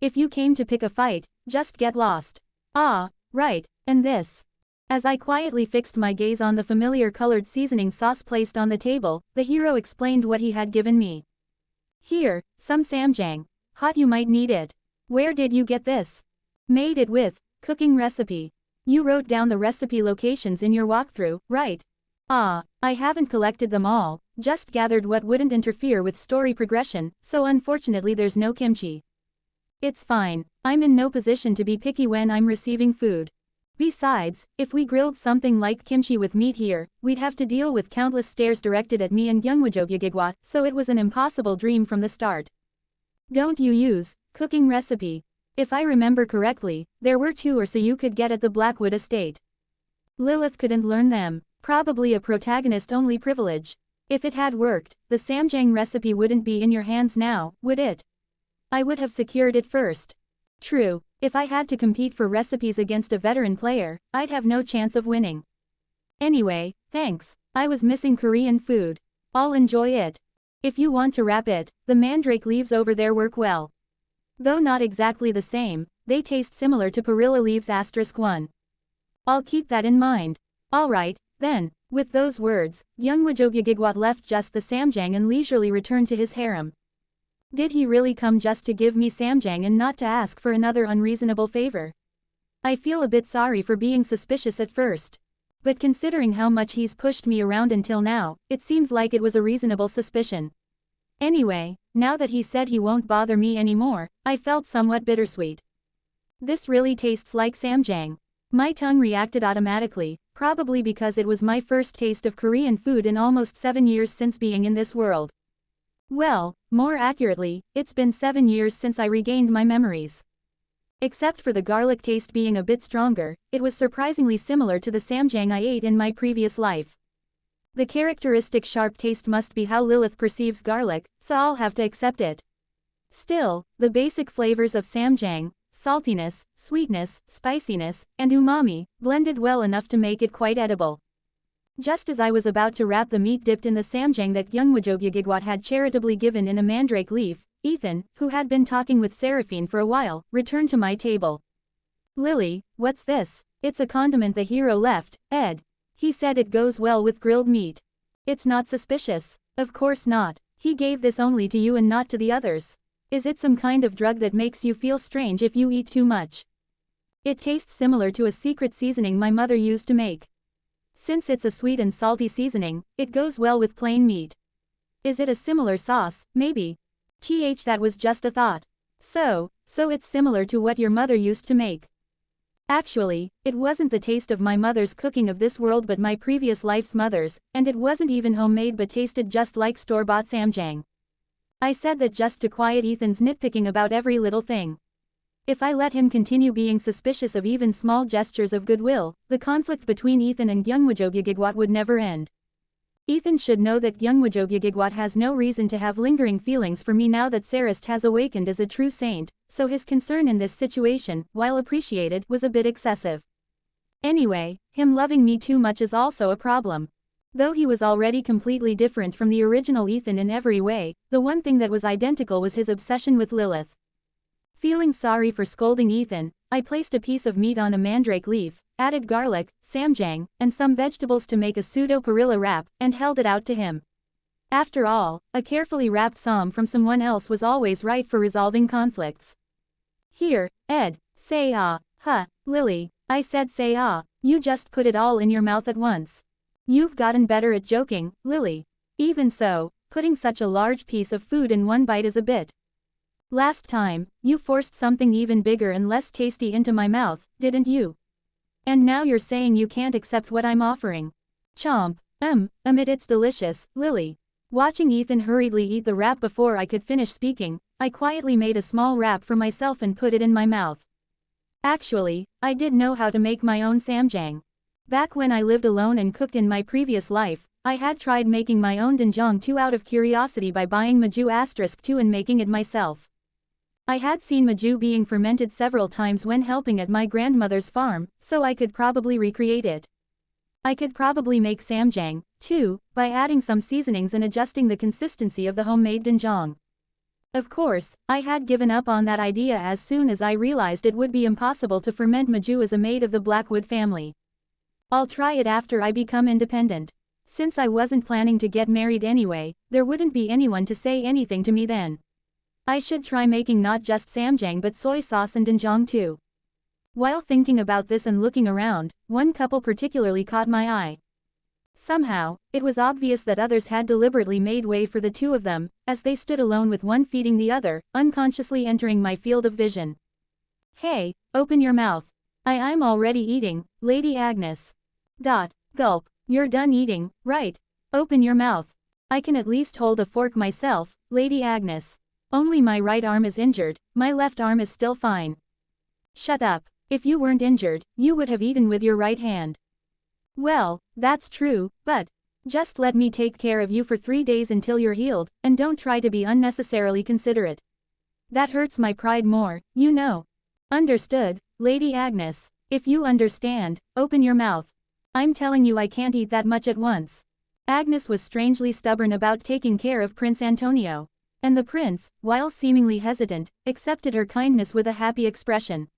If you came to pick a fight, just get lost. Right, and this. As I quietly fixed my gaze on the familiar colored seasoning sauce placed on the table, the hero explained what he had given me. Here, some samjang. Hot, you might need it. Where did you get this? Made it with cooking recipe. You wrote down the recipe locations in your walkthrough, right? I haven't collected them all, just gathered what wouldn't interfere with story progression, so unfortunately there's no kimchi. It's fine, I'm in no position to be picky when I'm receiving food. Besides, if we grilled something like kimchi with meat here, we'd have to deal with countless stares directed at me and Gyeongwajogyeogwat, so it was an impossible dream from the start. Don't you use cooking recipe? If I remember correctly, there were 2 or so you could get at the Blackwood estate. Lilith couldn't learn them, probably a protagonist-only privilege. If it had worked, the samjang recipe wouldn't be in your hands now, would it? I would have secured it first. True, if I had to compete for recipes against a veteran player, I'd have no chance of winning. Anyway, thanks, I was missing Korean food. I'll enjoy it. If you want to wrap it, the mandrake leaves over there work well. Though not exactly the same, they taste similar to perilla leaves *1. I'll keep that in mind. Alright, then. With those words, Gyeongwajogyeogwat left just the samjang and leisurely returned to his harem. Did he really come just to give me samjang and not to ask for another unreasonable favor? I feel a bit sorry for being suspicious at first. But considering how much he's pushed me around until now, it seems like it was a reasonable suspicion. Anyway, now that he said he won't bother me anymore, I felt somewhat bittersweet. This really tastes like samjang. My tongue reacted automatically, probably because it was my first taste of Korean food in almost 7 years since being in this world. Well, more accurately, it's been 7 years since I regained my memories. Except for the garlic taste being a bit stronger, it was surprisingly similar to the samjang I ate in my previous life. The characteristic sharp taste must be how Lilith perceives garlic, so I'll have to accept it. Still, the basic flavors of samjang, saltiness, sweetness, spiciness, and umami, blended well enough to make it quite edible. Just as I was about to wrap the meat dipped in the samjang that Youngwajogyagigwat had charitably given in a mandrake leaf, Ethan, who had been talking with Seraphine for a while, returned to my table. "Lily, what's this?" "It's a condiment the hero left, Ed. He said it goes well with grilled meat." "It's not suspicious." "Of course not. He gave this only to you and not to the others. Is it some kind of drug that makes you feel strange if you eat too much?" "It tastes similar to a secret seasoning my mother used to make. Since it's a sweet and salty seasoning, it goes well with plain meat." "Is it a similar sauce, maybe?" That was just a thought. So it's similar to what your mother used to make." Actually, it wasn't the taste of my mother's cooking of this world but my previous life's mother's, and it wasn't even homemade but tasted just like store-bought samjang. I said that just to quiet Ethan's nitpicking about every little thing. If I let him continue being suspicious of even small gestures of goodwill, the conflict between Ethan and Youngwajogyagigwat would never end. Ethan should know that Youngwajogyagigwat has no reason to have lingering feelings for me now that Sarist has awakened as a true saint, so his concern in this situation, while appreciated, was a bit excessive. Anyway, him loving me too much is also a problem. Though he was already completely different from the original Ethan in every way, the one thing that was identical was his obsession with Lilith. Feeling sorry for scolding Ethan, I placed a piece of meat on a mandrake leaf, added garlic, samjang, and some vegetables to make a pseudo-perilla wrap, and held it out to him. After all, a carefully wrapped psalm from someone else was always right for resolving conflicts. "Here, Ed, say ah." "Huh, Lily," I said, "say ah, you just put it all in your mouth at once. You've gotten better at joking, Lily. Even so, putting such a large piece of food in one bite is a bit. Last time, you forced something even bigger and less tasty into my mouth, didn't you? And now you're saying you can't accept what I'm offering." Chomp. It's delicious, Lily." Watching Ethan hurriedly eat the wrap before I could finish speaking, I quietly made a small wrap for myself and put it in my mouth. Actually, I did know how to make my own samjang. Back when I lived alone and cooked in my previous life, I had tried making my own doenjang too out of curiosity by buying maju *2 and making it myself. I had seen maju being fermented several times when helping at my grandmother's farm, so I could probably recreate it. I could probably make samjang, too, by adding some seasonings and adjusting the consistency of the homemade doenjang. Of course, I had given up on that idea as soon as I realized it would be impossible to ferment maju as a maid of the Blackwood family. I'll try it after I become independent. Since I wasn't planning to get married anyway, there wouldn't be anyone to say anything to me then. I should try making not just samjang but soy sauce and doenjang too. While thinking about this and looking around, one couple particularly caught my eye. Somehow, it was obvious that others had deliberately made way for the two of them, as they stood alone with one feeding the other, unconsciously entering my field of vision. "Hey, open your mouth. I'm already eating, Lady Agnes." Gulp. "You're done eating, right? Open your mouth. I can at least hold a fork myself, Lady Agnes. Only my right arm is injured, my left arm is still fine." "Shut up. If you weren't injured, you would have eaten with your right hand." "Well, that's true, but just let me take care of you for 3 days until you're healed, and don't try to be unnecessarily considerate. That hurts my pride more, you know." "Understood, Lady Agnes. If you understand, open your mouth. I'm telling you I can't eat that much at once." Agnes was strangely stubborn about taking care of Prince Antonio. And the prince, while seemingly hesitant, accepted her kindness with a happy expression.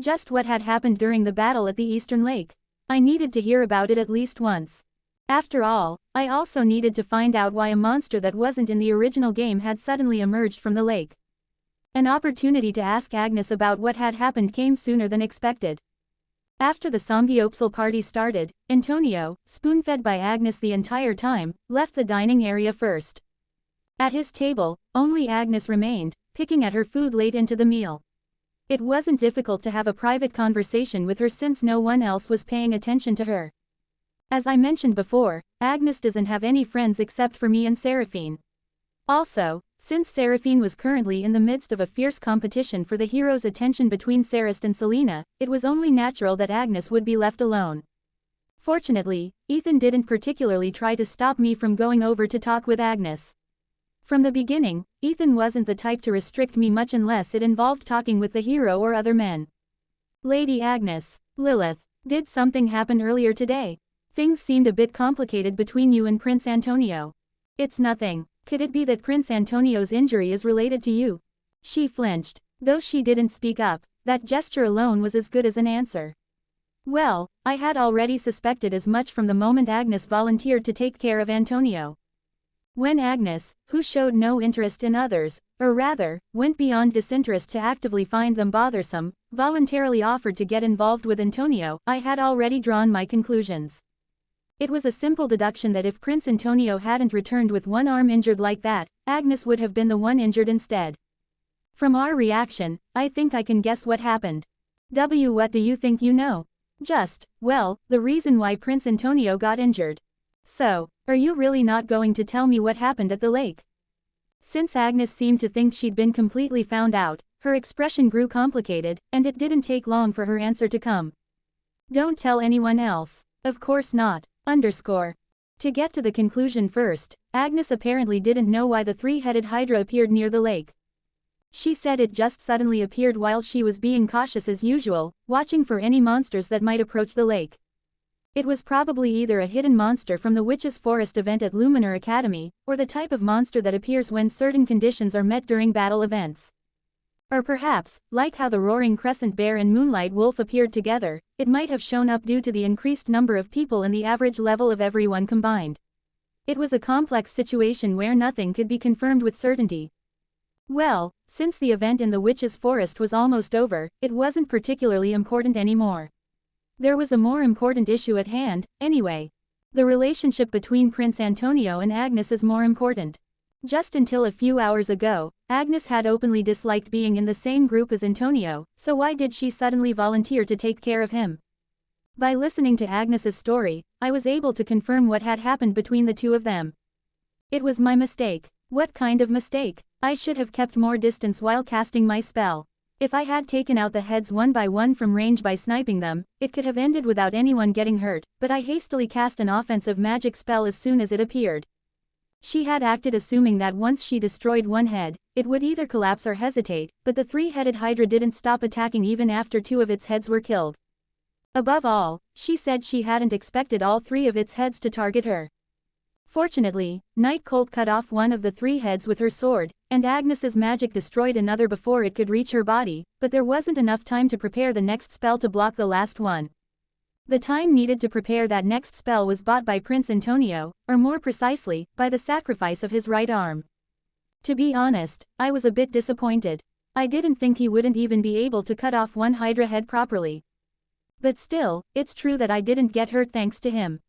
Just what had happened during the battle at the Eastern Lake? I needed to hear about it at least once. After all, I also needed to find out why a monster that wasn't in the original game had suddenly emerged from the lake. An opportunity to ask Agnes about what had happened came sooner than expected. After the Samgyeopsal party started, Antonio, spoon-fed by Agnes the entire time, left the dining area first. At his table, only Agnes remained, picking at her food late into the meal. It wasn't difficult to have a private conversation with her since no one else was paying attention to her. As I mentioned before, Agnes doesn't have any friends except for me and Seraphine. Also, since Seraphine was currently in the midst of a fierce competition for the hero's attention between Sarist and Selena, it was only natural that Agnes would be left alone. Fortunately, Ethan didn't particularly try to stop me from going over to talk with Agnes. From the beginning, Ethan wasn't the type to restrict me much unless it involved talking with the hero or other men. Lady Agnes, Lilith, did something happen earlier today? Things seemed a bit complicated between you and Prince Antonio. It's nothing. Could it be that Prince Antonio's injury is related to you? She flinched. Though she didn't speak up, that gesture alone was as good as an answer. Well, I had already suspected as much from the moment Agnes volunteered to take care of Antonio. When Agnes, who showed no interest in others, or rather, went beyond disinterest to actively find them bothersome, voluntarily offered to get involved with Antonio, I had already drawn my conclusions. It was a simple deduction that if Prince Antonio hadn't returned with one arm injured like that, Agnes would have been the one injured instead. From our reaction, I think I can guess what happened. What do you think you know? Well, the reason why Prince Antonio got injured. So, are you really not going to tell me what happened at the lake? Since Agnes seemed to think she'd been completely found out, her expression grew complicated, and it didn't take long for her answer to come. Don't tell anyone else. Of course not. To get to the conclusion first, Agnes apparently didn't know why the three-headed hydra appeared near the lake. She said it just suddenly appeared while she was being cautious as usual, watching for any monsters that might approach the lake. It was probably either a hidden monster from the Witch's Forest event at Luminar Academy, or the type of monster that appears when certain conditions are met during battle events. Or perhaps, like how the Roaring Crescent Bear and Moonlight Wolf appeared together, it might have shown up due to the increased number of people and the average level of everyone combined. It was a complex situation where nothing could be confirmed with certainty. Well, since the event in the Witch's Forest was almost over, it wasn't particularly important anymore. There was a more important issue at hand, anyway. The relationship between Prince Antonio and Agnes is more important. Just until a few hours ago, Agnes had openly disliked being in the same group as Antonio, so why did she suddenly volunteer to take care of him? By listening to Agnes's story, I was able to confirm what had happened between the two of them. It was my mistake. What kind of mistake? I should have kept more distance while casting my spell. If I had taken out the heads one by one from range by sniping them, it could have ended without anyone getting hurt, but I hastily cast an offensive magic spell as soon as it appeared. She had acted assuming that once she destroyed one head, it would either collapse or hesitate, but the three-headed hydra didn't stop attacking even after two of its heads were killed. Above all, she said she hadn't expected all three of its heads to target her. Fortunately, Night Colt cut off one of the three heads with her sword, and Agnes's magic destroyed another before it could reach her body, but there wasn't enough time to prepare the next spell to block the last one. The time needed to prepare that next spell was bought by Prince Antonio, or more precisely, by the sacrifice of his right arm. To be honest, I was a bit disappointed. I didn't think he wouldn't even be able to cut off one hydra head properly. But still, it's true that I didn't get hurt thanks to him.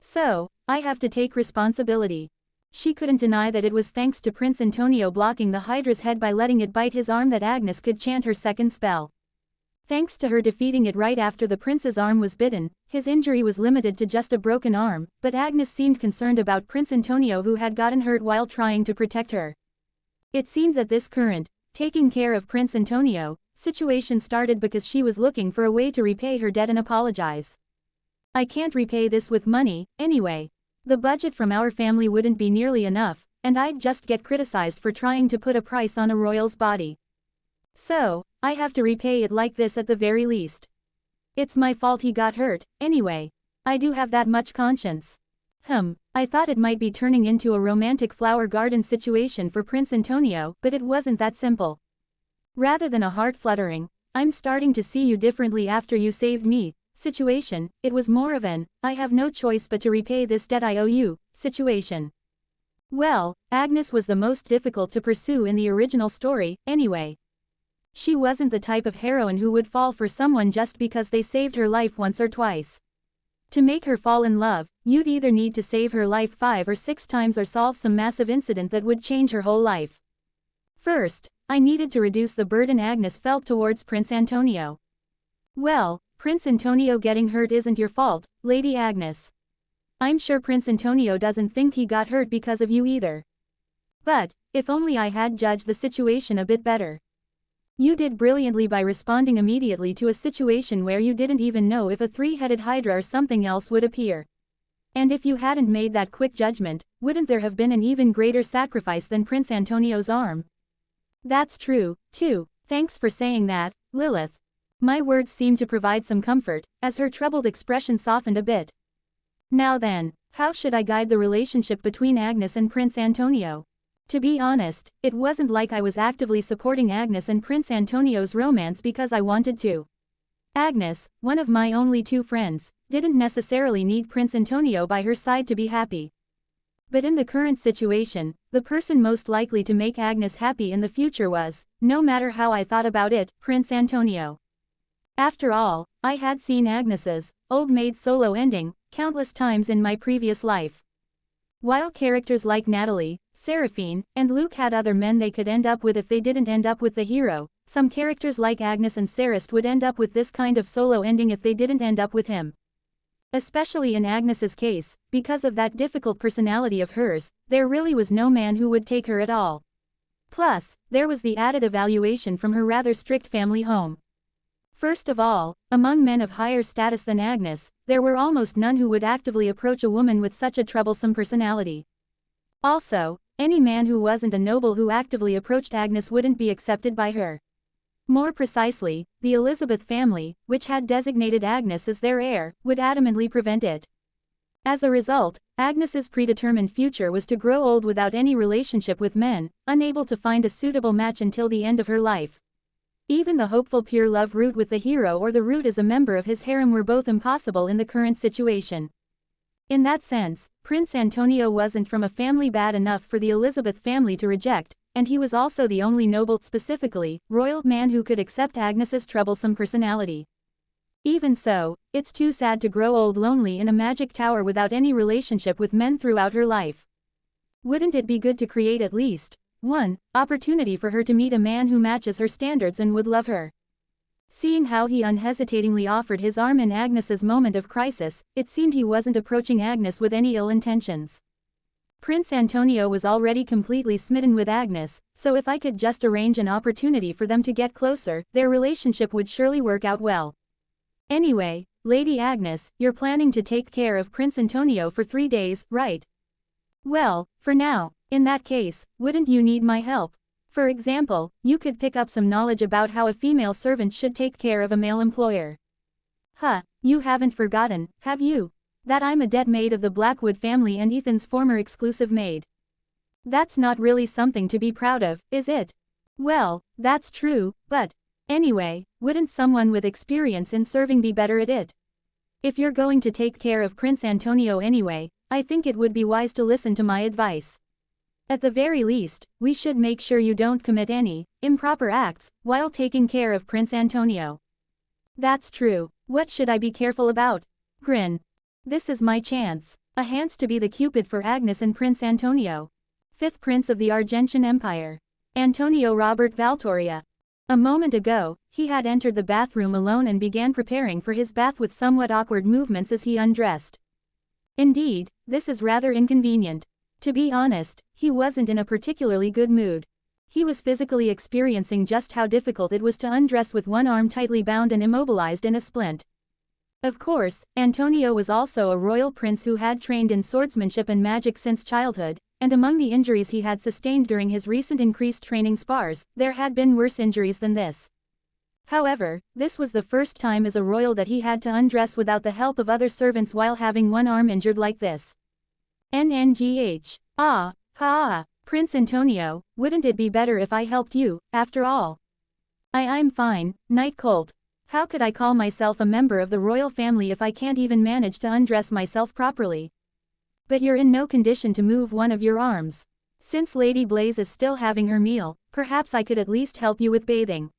So, I have to take responsibility. She couldn't deny that it was thanks to Prince Antonio blocking the hydra's head by letting it bite his arm that Agnes could chant her second spell. Thanks to her defeating it right after the prince's arm was bitten, his injury was limited to just a broken arm, but Agnes seemed concerned about Prince Antonio who had gotten hurt while trying to protect her. It seemed that this current, taking care of Prince Antonio, situation started because she was looking for a way to repay her debt and apologize. I can't repay this with money, anyway. The budget from our family wouldn't be nearly enough, and I'd just get criticized for trying to put a price on a royal's body. So, I have to repay it like this at the very least. It's my fault he got hurt, anyway. I do have that much conscience. I thought it might be turning into a romantic flower garden situation for Prince Antonio, but it wasn't that simple. Rather than a heart-fluttering, "I'm starting to see you differently after you saved me" situation, it was more of an, "I have no choice but to repay this debt I owe you" situation. Well, Agnes was the most difficult to pursue in the original story, anyway. She wasn't the type of heroine who would fall for someone just because they saved her life once or twice. To make her fall in love, You'd either need to save her life 5 or 6 times or solve some massive incident that would change her whole life. First, I needed to reduce the burden Agnes felt towards Prince Antonio. Well, Prince Antonio getting hurt isn't your fault, Lady Agnes. I'm sure Prince Antonio doesn't think he got hurt because of you either. But, if only I had judged the situation a bit better. You did brilliantly by responding immediately to a situation where you didn't even know if a 3-headed hydra or something else would appear. And if you hadn't made that quick judgment, wouldn't there have been an even greater sacrifice than Prince Antonio's arm? That's true, too, thanks for saying that, Lilith. My words seemed to provide some comfort, as her troubled expression softened a bit. Now then, how should I guide the relationship between Agnes and Prince Antonio? To be honest, it wasn't like I was actively supporting Agnes and Prince Antonio's romance because I wanted to. Agnes, one of my only 2 friends, didn't necessarily need Prince Antonio by her side to be happy. But in the current situation, the person most likely to make Agnes happy in the future was, no matter how I thought about it, Prince Antonio. After all, I had seen Agnes's old maid solo ending countless times in my previous life. While characters like Natalie, Seraphine, and Luke had other men they could end up with if they didn't end up with the hero, some characters like Agnes and Sarist would end up with this kind of solo ending if they didn't end up with him. Especially in Agnes's case, because of that difficult personality of hers, there really was no man who would take her at all. Plus, there was the added evaluation from her rather strict family home. First of all, among men of higher status than Agnes, there were almost none who would actively approach a woman with such a troublesome personality. Also, any man who wasn't a noble who actively approached Agnes wouldn't be accepted by her. More precisely, the Elizabeth family, which had designated Agnes as their heir, would adamantly prevent it. As a result, Agnes's predetermined future was to grow old without any relationship with men, unable to find a suitable match until the end of her life. Even the hopeful pure love route with the hero or the route as a member of his harem were both impossible in the current situation. In that sense, Prince Antonio wasn't from a family bad enough for the Elizabeth family to reject, and he was also the only noble, specifically, royal man who could accept Agnes's troublesome personality. Even so, it's too sad to grow old lonely in a magic tower without any relationship with men throughout her life. Wouldn't it be good to create at least one opportunity for her to meet a man who matches her standards and would love her? Seeing how he unhesitatingly offered his arm in Agnes's moment of crisis, it seemed he wasn't approaching Agnes with any ill intentions. Prince Antonio was already completely smitten with Agnes, so if I could just arrange an opportunity for them to get closer, their relationship would surely work out well. Anyway, Lady Agnes, you're planning to take care of Prince Antonio for 3 days, right? Well, for now. In that case, wouldn't you need my help? For example, you could pick up some knowledge about how a female servant should take care of a male employer. Huh, you haven't forgotten, have you? That I'm a dead maid of the Blackwood family and Ethan's former exclusive maid. That's not really something to be proud of, is it? Well, that's true, but anyway, wouldn't someone with experience in serving be better at it? If you're going to take care of Prince Antonio anyway, I think it would be wise to listen to my advice. At the very least, we should make sure you don't commit any improper acts while taking care of Prince Antonio. That's true. What should I be careful about? Grin. This is my chance. A chance to be the Cupid for Agnes and Prince Antonio. 5th Prince of the Argentian Empire. Antonio Robert Valtoria. A moment ago, he had entered the bathroom alone and began preparing for his bath with somewhat awkward movements as he undressed. Indeed, this is rather inconvenient. To be honest, he wasn't in a particularly good mood. He was physically experiencing just how difficult it was to undress with one arm tightly bound and immobilized in a splint. Of course, Antonio was also a royal prince who had trained in swordsmanship and magic since childhood, and among the injuries he had sustained during his recent increased training spars, there had been worse injuries than this. However, this was the first time as a royal that he had to undress without the help of other servants while having one arm injured like this. NNGH. Prince Antonio, wouldn't it be better if I helped you, after all? I'm fine, Night Colt. How could I call myself a member of the royal family if I can't even manage to undress myself properly? But you're in no condition to move one of your arms. Since Lady Blaze is still having her meal, perhaps I could at least help you with bathing.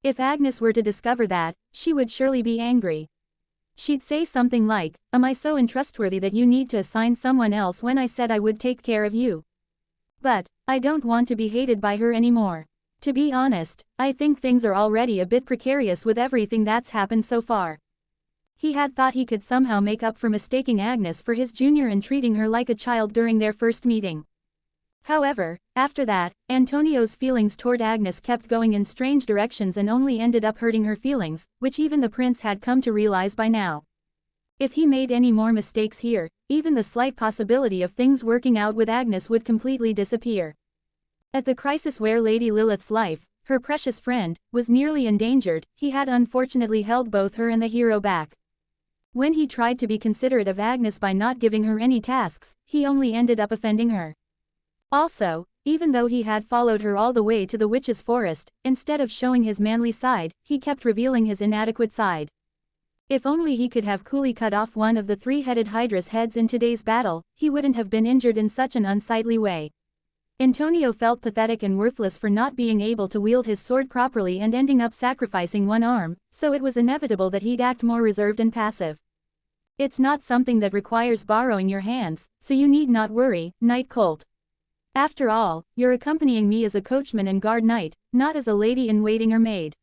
If Agnes were to discover that, she would surely be angry. She'd say something like, "Am I so untrustworthy that you need to assign someone else when I said I would take care of you?" But I don't want to be hated by her anymore. To be honest, I think things are already a bit precarious with everything that's happened so far. He had thought he could somehow make up for mistaking Agnes for his junior and treating her like a child during their first meeting. However, after that, Antonio's feelings toward Agnes kept going in strange directions and only ended up hurting her feelings, which even the prince had come to realize by now. If he made any more mistakes here, even the slight possibility of things working out with Agnes would completely disappear. At the crisis where Lady Lilith's life, her precious friend, was nearly endangered, he had unfortunately held both her and the hero back. When he tried to be considerate of Agnes by not giving her any tasks, he only ended up offending her. Also, even though he had followed her all the way to the witch's forest, instead of showing his manly side, he kept revealing his inadequate side. If only he could have coolly cut off one of the three-headed Hydra's heads in today's battle, he wouldn't have been injured in such an unsightly way. Antonio felt pathetic and worthless for not being able to wield his sword properly and ending up sacrificing one arm, so it was inevitable that he'd act more reserved and passive. It's not something that requires borrowing your hands, so you need not worry, Knight Colt. After all, you're accompanying me as a coachman and guard knight, not as a lady-in-waiting or maid.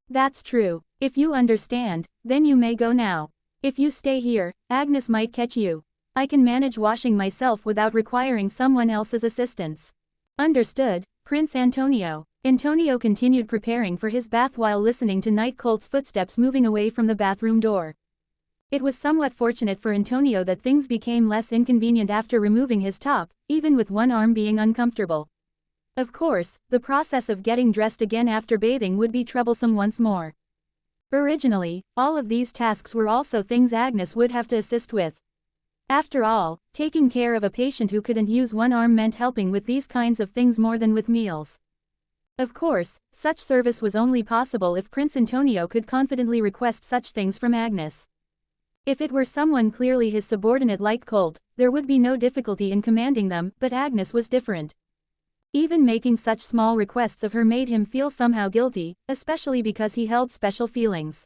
That's true. If you understand, then you may go now. If you stay here, Agnes might catch you. I can manage washing myself without requiring someone else's assistance. Understood, Prince Antonio. Antonio continued preparing for his bath while listening to Knight Colt's footsteps moving away from the bathroom door. It was somewhat fortunate for Antonio that things became less inconvenient after removing his top, even with one arm being uncomfortable. Of course, the process of getting dressed again after bathing would be troublesome once more. Originally, all of these tasks were also things Agnes would have to assist with. After all, taking care of a patient who couldn't use one arm meant helping with these kinds of things more than with meals. Of course, such service was only possible if Prince Antonio could confidently request such things from Agnes. If it were someone clearly his subordinate like Colt, there would be no difficulty in commanding them, but Agnes was different. Even making such small requests of her made him feel somehow guilty, especially because he held special feelings.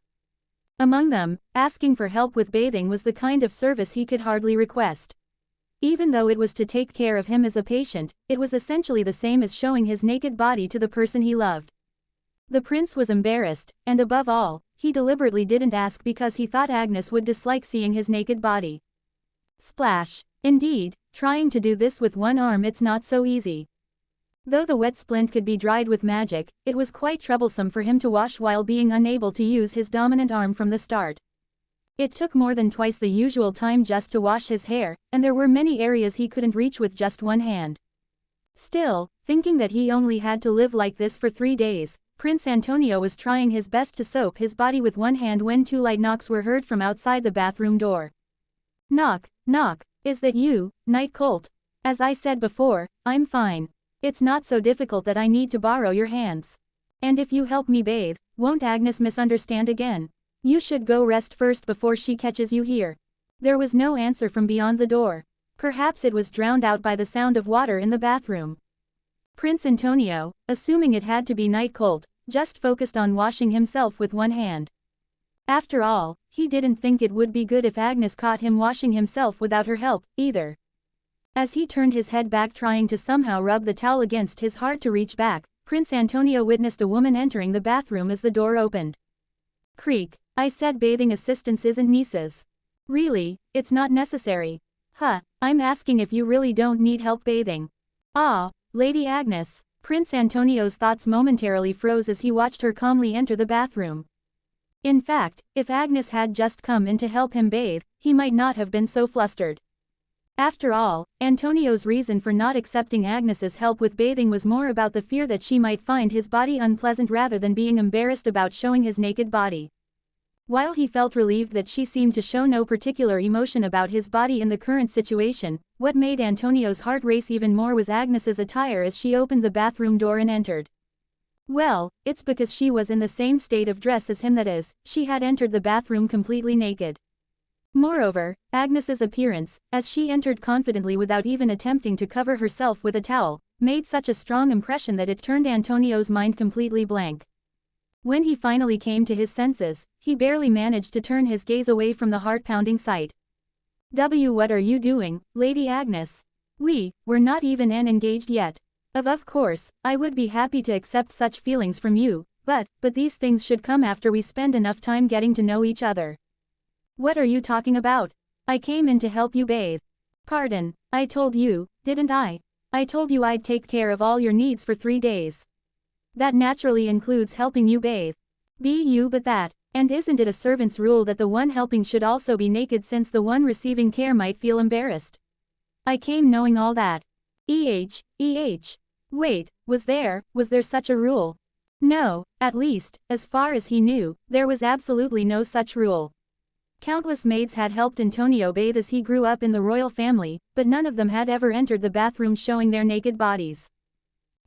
Among them, asking for help with bathing was the kind of service he could hardly request. Even though it was to take care of him as a patient, it was essentially the same as showing his naked body to the person he loved. The prince was embarrassed, and above all, he deliberately didn't ask because he thought Agnes would dislike seeing his naked body. Splash. Indeed, trying to do this with one arm, it's not so easy. Though the wet splint could be dried with magic, it was quite troublesome for him to wash while being unable to use his dominant arm from the start. It took more than twice the usual time just to wash his hair, and there were many areas he couldn't reach with just one hand. Still, thinking that he only had to live like this for 3 days, Prince Antonio was trying his best to soap his body with one hand when 2 light knocks were heard from outside the bathroom door. Knock, knock, is that you, Knight Colt? As I said before, I'm fine. It's not so difficult that I need to borrow your hands. And if you help me bathe, won't Agnes misunderstand again? You should go rest first before she catches you here. There was no answer from beyond the door. Perhaps it was drowned out by the sound of water in the bathroom. Prince Antonio, assuming it had to be Knight Colt, just focused on washing himself with one hand. After all, he didn't think it would be good if Agnes caught him washing himself without her help, either. As he turned his head back trying to somehow rub the towel against his heart to reach back, Prince Antonio witnessed a woman entering the bathroom as the door opened. Creak. I said bathing assistance isn't nieces. Really, it's not necessary. Huh, I'm asking if you really don't need help bathing. Ah, Lady Agnes. Prince Antonio's thoughts momentarily froze as he watched her calmly enter the bathroom. In fact, if Agnes had just come in to help him bathe, he might not have been so flustered. After all, Antonio's reason for not accepting Agnes's help with bathing was more about the fear that she might find his body unpleasant rather than being embarrassed about showing his naked body. While he felt relieved that she seemed to show no particular emotion about his body in the current situation, what made Antonio's heart race even more was Agnes's attire as she opened the bathroom door and entered. Well, it's because she was in the same state of dress as him, that is, she had entered the bathroom completely naked. Moreover, Agnes's appearance, as she entered confidently without even attempting to cover herself with a towel, made such a strong impression that it turned Antonio's mind completely blank. When he finally came to his senses, he barely managed to turn his gaze away from the heart-pounding sight. What are you doing, Lady Agnes? We're not even engaged yet. Of course, I would be happy to accept such feelings from you, but these things should come after we spend enough time getting to know each other. What are you talking about? I came in to help you bathe. Pardon, I told you, didn't I? I told you I'd take care of all your needs for 3 days. That naturally includes helping you bathe. But that. And isn't it a servant's rule that the one helping should also be naked since the one receiving care might feel embarrassed? I came knowing all that. Wait, was there such a rule? No, at least, as far as he knew, there was absolutely no such rule. Countless maids had helped Antonio bathe as he grew up in the royal family, but none of them had ever entered the bathroom showing their naked bodies.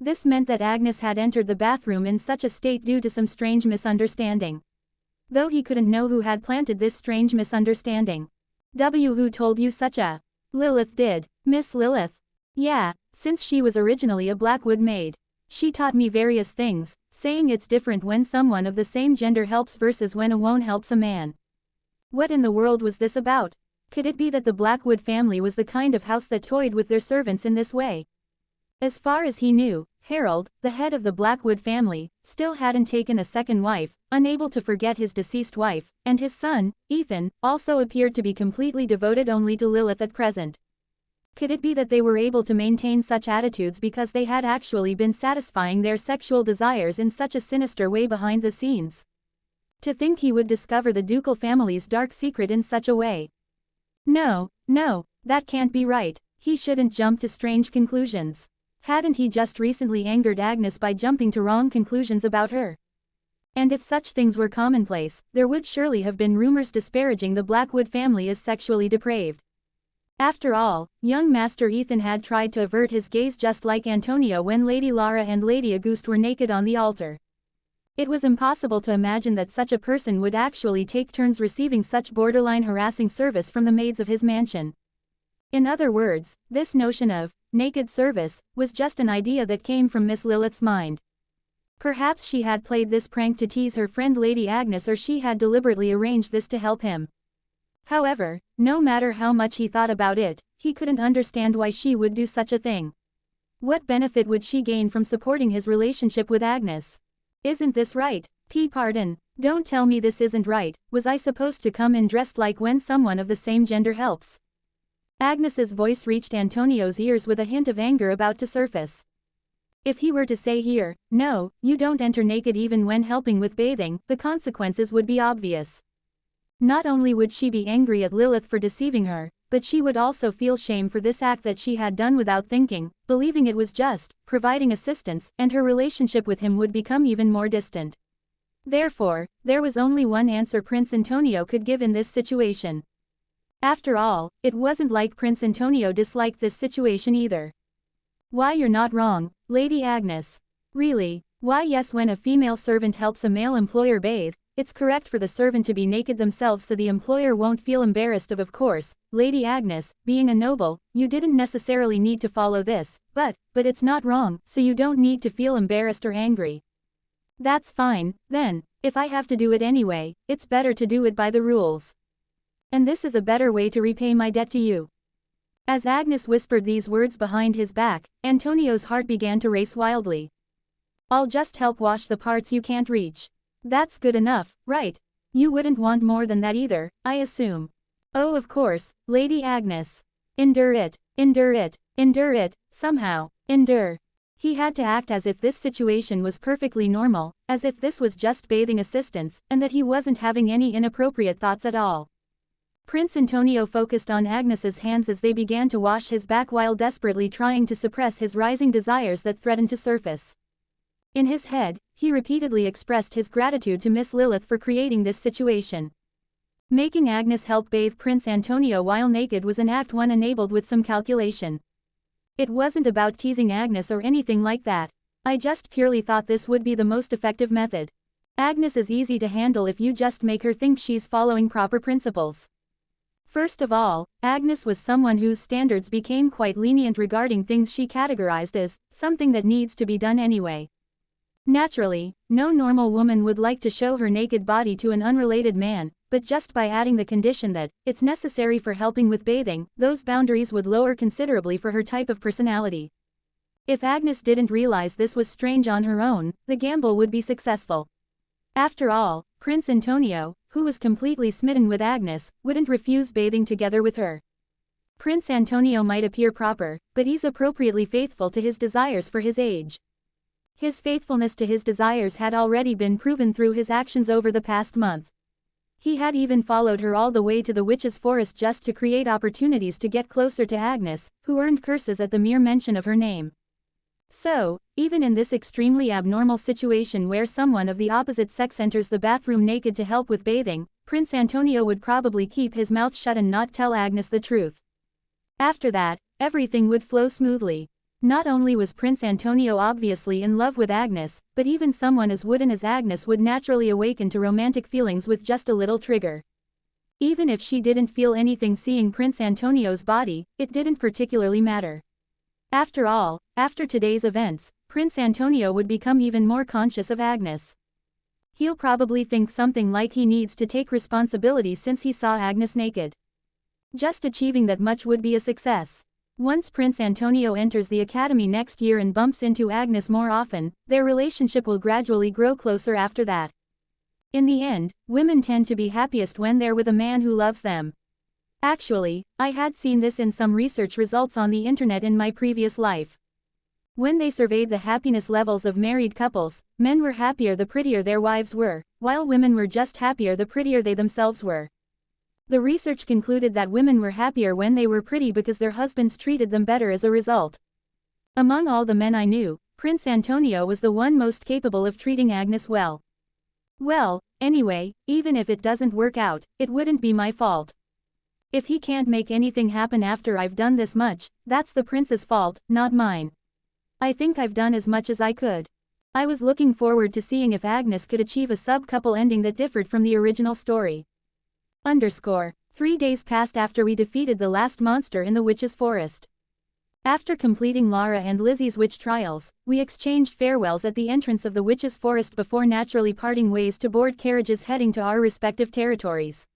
This meant that Agnes had entered the bathroom in such a state due to some strange misunderstanding. Though he couldn't know who had planted this strange misunderstanding. Who told you such a? Lilith did. Miss Lilith? Yeah, since she was originally a Blackwood maid. She taught me various things, saying it's different when someone of the same gender helps versus when a woman helps a man. What in the world was this about? Could it be that the Blackwood family was the kind of house that toyed with their servants in this way? As far as he knew, Harold, the head of the Blackwood family, still hadn't taken a second wife, unable to forget his deceased wife, and his son, Ethan, also appeared to be completely devoted only to Lilith at present. Could it be that they were able to maintain such attitudes because they had actually been satisfying their sexual desires in such a sinister way behind the scenes? To think he would discover the ducal family's dark secret in such a way. No, that can't be right. He shouldn't jump to strange conclusions. Hadn't he just recently angered Agnes by jumping to wrong conclusions about her? And if such things were commonplace, there would surely have been rumors disparaging the Blackwood family as sexually depraved. After all, young Master Ethan had tried to avert his gaze just like Antonio when Lady Lara and Lady Auguste were naked on the altar. It was impossible to imagine that such a person would actually take turns receiving such borderline harassing service from the maids of his mansion. In other words, this notion of naked service was just an idea that came from Miss Lilith's mind. Perhaps she had played this prank to tease her friend Lady Agnes, or she had deliberately arranged this to help him. However, no matter how much he thought about it, he couldn't understand why she would do such a thing. What benefit would she gain from supporting his relationship with Agnes? Isn't this right? Pardon, don't tell me this isn't right. Was I supposed to come in dressed like when someone of the same gender helps? Agnes's voice reached Antonio's ears with a hint of anger about to surface. If he were to say here, no, you don't enter naked even when helping with bathing, the consequences would be obvious. Not only would she be angry at Lilith for deceiving her, but she would also feel shame for this act that she had done without thinking, believing it was just, providing assistance, and her relationship with him would become even more distant. Therefore, there was only one answer Prince Antonio could give in this situation. After all, it wasn't like Prince Antonio disliked this situation either. Why, you're not wrong, Lady Agnes. Really? Why, yes, when a female servant helps a male employer bathe, it's correct for the servant to be naked themselves so the employer won't feel embarrassed. Of course, Lady Agnes, being a noble, you didn't necessarily need to follow this, but it's not wrong, so you don't need to feel embarrassed or angry. That's fine, then. If I have to do it anyway, it's better to do it by the rules. And this is a better way to repay my debt to you. As Agnes whispered these words behind his back, Antonio's heart began to race wildly. I'll just help wash the parts you can't reach. That's good enough, right? You wouldn't want more than that either, I assume. Oh, of course, Lady Agnes. Endure it, somehow, endure. He had to act as if this situation was perfectly normal, as if this was just bathing assistance, and that he wasn't having any inappropriate thoughts at all. Prince Antonio focused on Agnes's hands as they began to wash his back while desperately trying to suppress his rising desires that threatened to surface. In his head, he repeatedly expressed his gratitude to Miss Lilith for creating this situation. Making Agnes help bathe Prince Antonio while naked was an act one enabled with some calculation. It wasn't about teasing Agnes or anything like that. I just purely thought this would be the most effective method. Agnes is easy to handle if you just make her think she's following proper principles. First of all, Agnes was someone whose standards became quite lenient regarding things she categorized as something that needs to be done anyway. Naturally, no normal woman would like to show her naked body to an unrelated man, but just by adding the condition that it's necessary for helping with bathing, those boundaries would lower considerably for her type of personality. If Agnes didn't realize this was strange on her own, the gamble would be successful. After all, Prince Antonio, who was completely smitten with Agnes, wouldn't refuse bathing together with her. Prince Antonio might appear proper, but he's appropriately faithful to his desires for his age. His faithfulness to his desires had already been proven through his actions over the past month. He had even followed her all the way to the witch's forest just to create opportunities to get closer to Agnes, who earned curses at the mere mention of her name. So, even in this extremely abnormal situation where someone of the opposite sex enters the bathroom naked to help with bathing, Prince Antonio would probably keep his mouth shut and not tell Agnes the truth. After that, everything would flow smoothly. Not only was Prince Antonio obviously in love with Agnes, but even someone as wooden as Agnes would naturally awaken to romantic feelings with just a little trigger. Even if she didn't feel anything seeing Prince Antonio's body, it didn't particularly matter. After all, after today's events, Prince Antonio would become even more conscious of Agnes. He'll probably think something like he needs to take responsibility since he saw Agnes naked. Just achieving that much would be a success. Once Prince Antonio enters the academy next year and bumps into Agnes more often, their relationship will gradually grow closer after that. In the end, women tend to be happiest when they're with a man who loves them. Actually, I had seen this in some research results on the internet in my previous life. When they surveyed the happiness levels of married couples, men were happier the prettier their wives were, while women were just happier the prettier they themselves were. The research concluded that women were happier when they were pretty because their husbands treated them better as a result. Among all the men I knew, Prince Antonio was the one most capable of treating Agnes well. Well, anyway, even if it doesn't work out, it wouldn't be my fault. If he can't make anything happen after I've done this much, that's the prince's fault, not mine. I think I've done as much as I could. I was looking forward to seeing if Agnes could achieve a sub-couple ending that differed from the original story. 3 days passed after we defeated the last monster in the witch's forest. After completing Lara and Lizzie's witch trials, we exchanged farewells at the entrance of the witch's forest before naturally parting ways to board carriages heading to our respective territories.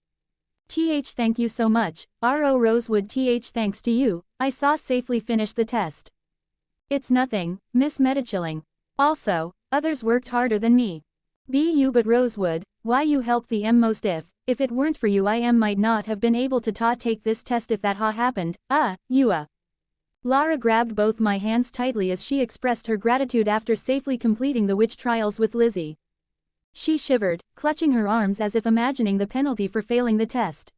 Thank you so much, R.O. Rosewood. Thanks to you, I saw safely finish the test. It's nothing, Miss Metachilling. Also, others worked harder than me. Bu but Rosewood, why you helped the most if it weren't for you I might not have been able to take this test if that happened, you. Lara grabbed both my hands tightly as she expressed her gratitude after safely completing the witch trials with Lizzie. She shivered, clutching her arms as if imagining the penalty for failing the test.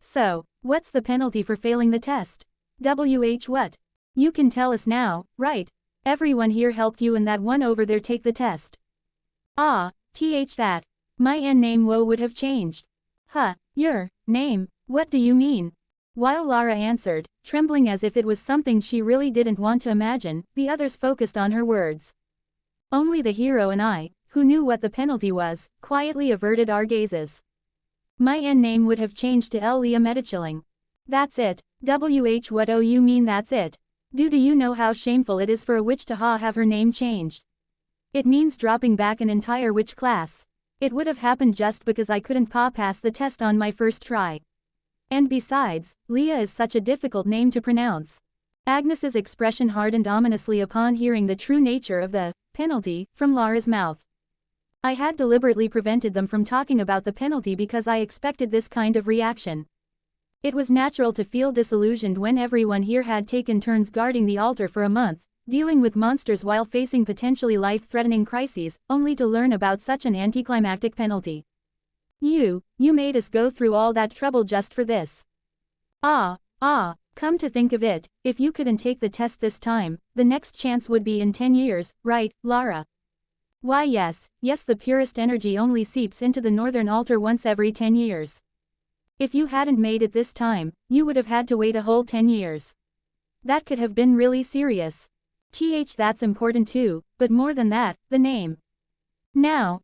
So, what's the penalty for failing the test? What? You can tell us now, right? Everyone here helped you and that one over there take the test. That. My name would have changed. Your name, what do you mean? While Lara answered, trembling as if it was something she really didn't want to imagine, the others focused on her words. Only the hero and I, who knew what the penalty was, quietly averted our gazes. My name would have changed to Leah Metachilling. That's it. What you mean that's it? Do you know how shameful it is for a witch to have her name changed? It means dropping back an entire witch class. It would have happened just because I couldn't pass the test on my first try. And besides, Leah is such a difficult name to pronounce. Agnes's expression hardened ominously upon hearing the true nature of the penalty from Lara's mouth. I had deliberately prevented them from talking about the penalty because I expected this kind of reaction. It was natural to feel disillusioned when everyone here had taken turns guarding the altar for a month, dealing with monsters while facing potentially life-threatening crises, only to learn about such an anticlimactic penalty. You made us go through all that trouble just for this. Come to think of it, if you couldn't take the test this time, the next chance would be in 10 years, right, Lara? Why yes, the purest energy only seeps into the northern altar once every 10 years. If you hadn't made it this time, you would have had to wait a whole 10 years. That could have been really serious. That's important too, but more than that, the name. Now,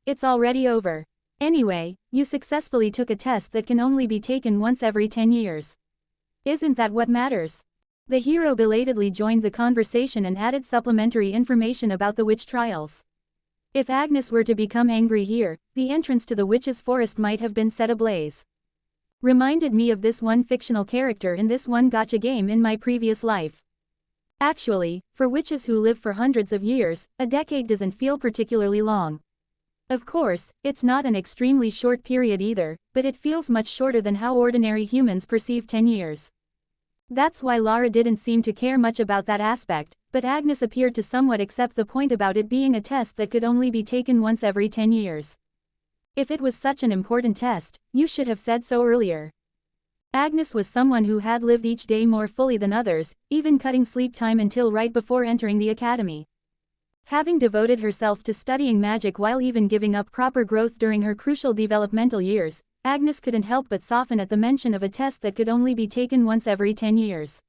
it's already over. Anyway, you successfully took a test that can only be taken once every 10 years. Isn't that what matters? The hero belatedly joined the conversation and added supplementary information about the witch trials. If Agnes were to become angry here, the entrance to the witch's forest might have been set ablaze. Reminded me of this one fictional character in this one gacha game in my previous life. Actually, for witches who live for hundreds of years, a decade doesn't feel particularly long. Of course, it's not an extremely short period either, but it feels much shorter than how ordinary humans perceive 10 years. That's why Lara didn't seem to care much about that aspect, but Agnes appeared to somewhat accept the point about it being a test that could only be taken once every 10 years. If it was such an important test, you should have said so earlier. Agnes was someone who had lived each day more fully than others, even cutting sleep time until right before entering the academy. Having devoted herself to studying magic while even giving up proper growth during her crucial developmental years, Agnes couldn't help but soften at the mention of a test that could only be taken once every 10 years.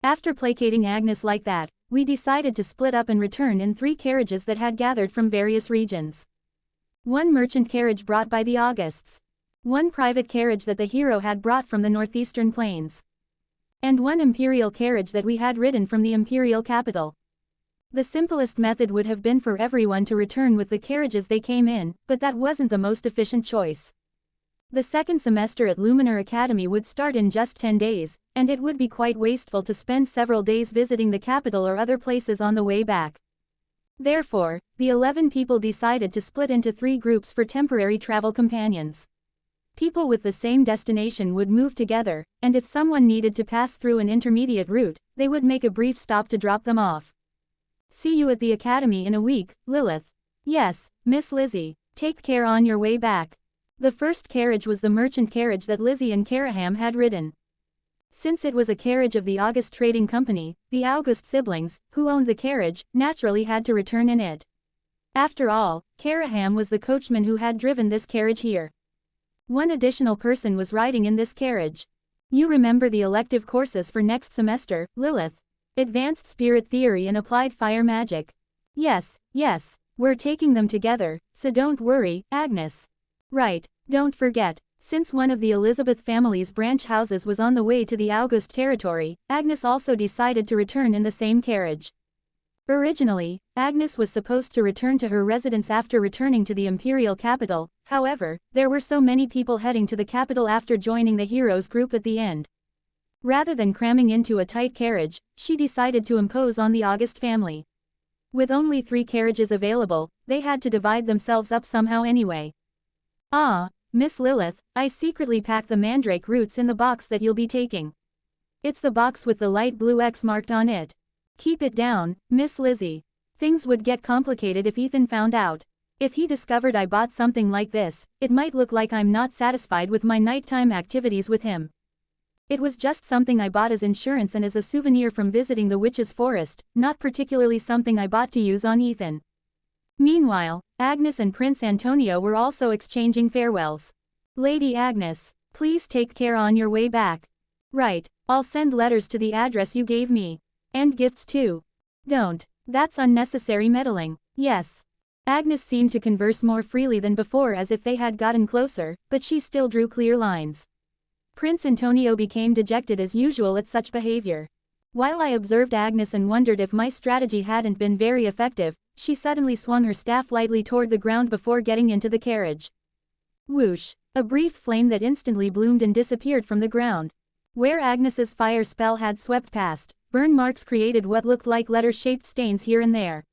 After placating Agnes like that, we decided to split up and return in 3 carriages that had gathered from various regions. 1 merchant carriage brought by the Augusts. 1 private carriage that the hero had brought from the northeastern plains. And 1 imperial carriage that we had ridden from the imperial capital. The simplest method would have been for everyone to return with the carriages they came in, but that wasn't the most efficient choice. The second semester at Luminar Academy would start in just 10 days, and it would be quite wasteful to spend several days visiting the capital or other places on the way back. Therefore, the 11 people decided to split into 3 groups for temporary travel companions. People with the same destination would move together, and if someone needed to pass through an intermediate route, they would make a brief stop to drop them off. See you at the academy in a week, Lilith. Yes, Miss Lizzie. Take care on your way back. The first carriage was the merchant carriage that Lizzie and Karaham had ridden. Since it was a carriage of the August Trading Company, the August siblings, who owned the carriage, naturally had to return in it. After all, Karaham was the coachman who had driven this carriage here. 1 additional person was riding in this carriage. You remember the elective courses for next semester, Lilith? Advanced Spirit Theory and Applied Fire Magic. Yes, we're taking them together, so don't worry, Agnes. Right, don't forget, since one of the Elizabeth family's branch houses was on the way to the August territory, Agnes also decided to return in the same carriage. Originally, Agnes was supposed to return to her residence after returning to the imperial capital, however, there were so many people heading to the capital after joining the heroes group at the end. Rather than cramming into a tight carriage, she decided to impose on the August family. With only 3 carriages available, they had to divide themselves up somehow anyway. Ah, Miss Lilith, I secretly packed the mandrake roots in the box that you'll be taking. It's the box with the light blue X marked on it. Keep it down, Miss Lizzie. Things would get complicated if Ethan found out. If he discovered I bought something like this, it might look like I'm not satisfied with my nighttime activities with him. It was just something I bought as insurance and as a souvenir from visiting the witch's forest, not particularly something I bought to use on Ethan. Meanwhile, Agnes and Prince Antonio were also exchanging farewells. Lady Agnes, please take care on your way back. Right, I'll send letters to the address you gave me. And gifts too. Don't, that's unnecessary meddling. Yes. Agnes seemed to converse more freely than before as if they had gotten closer, but she still drew clear lines. Prince Antonio became dejected as usual at such behavior. While I observed Agnes and wondered if my strategy hadn't been very effective, she suddenly swung her staff lightly toward the ground before getting into the carriage. Whoosh! A brief flame that instantly bloomed and disappeared from the ground. Where Agnes's fire spell had swept past, burn marks created what looked like letter-shaped stains here and there.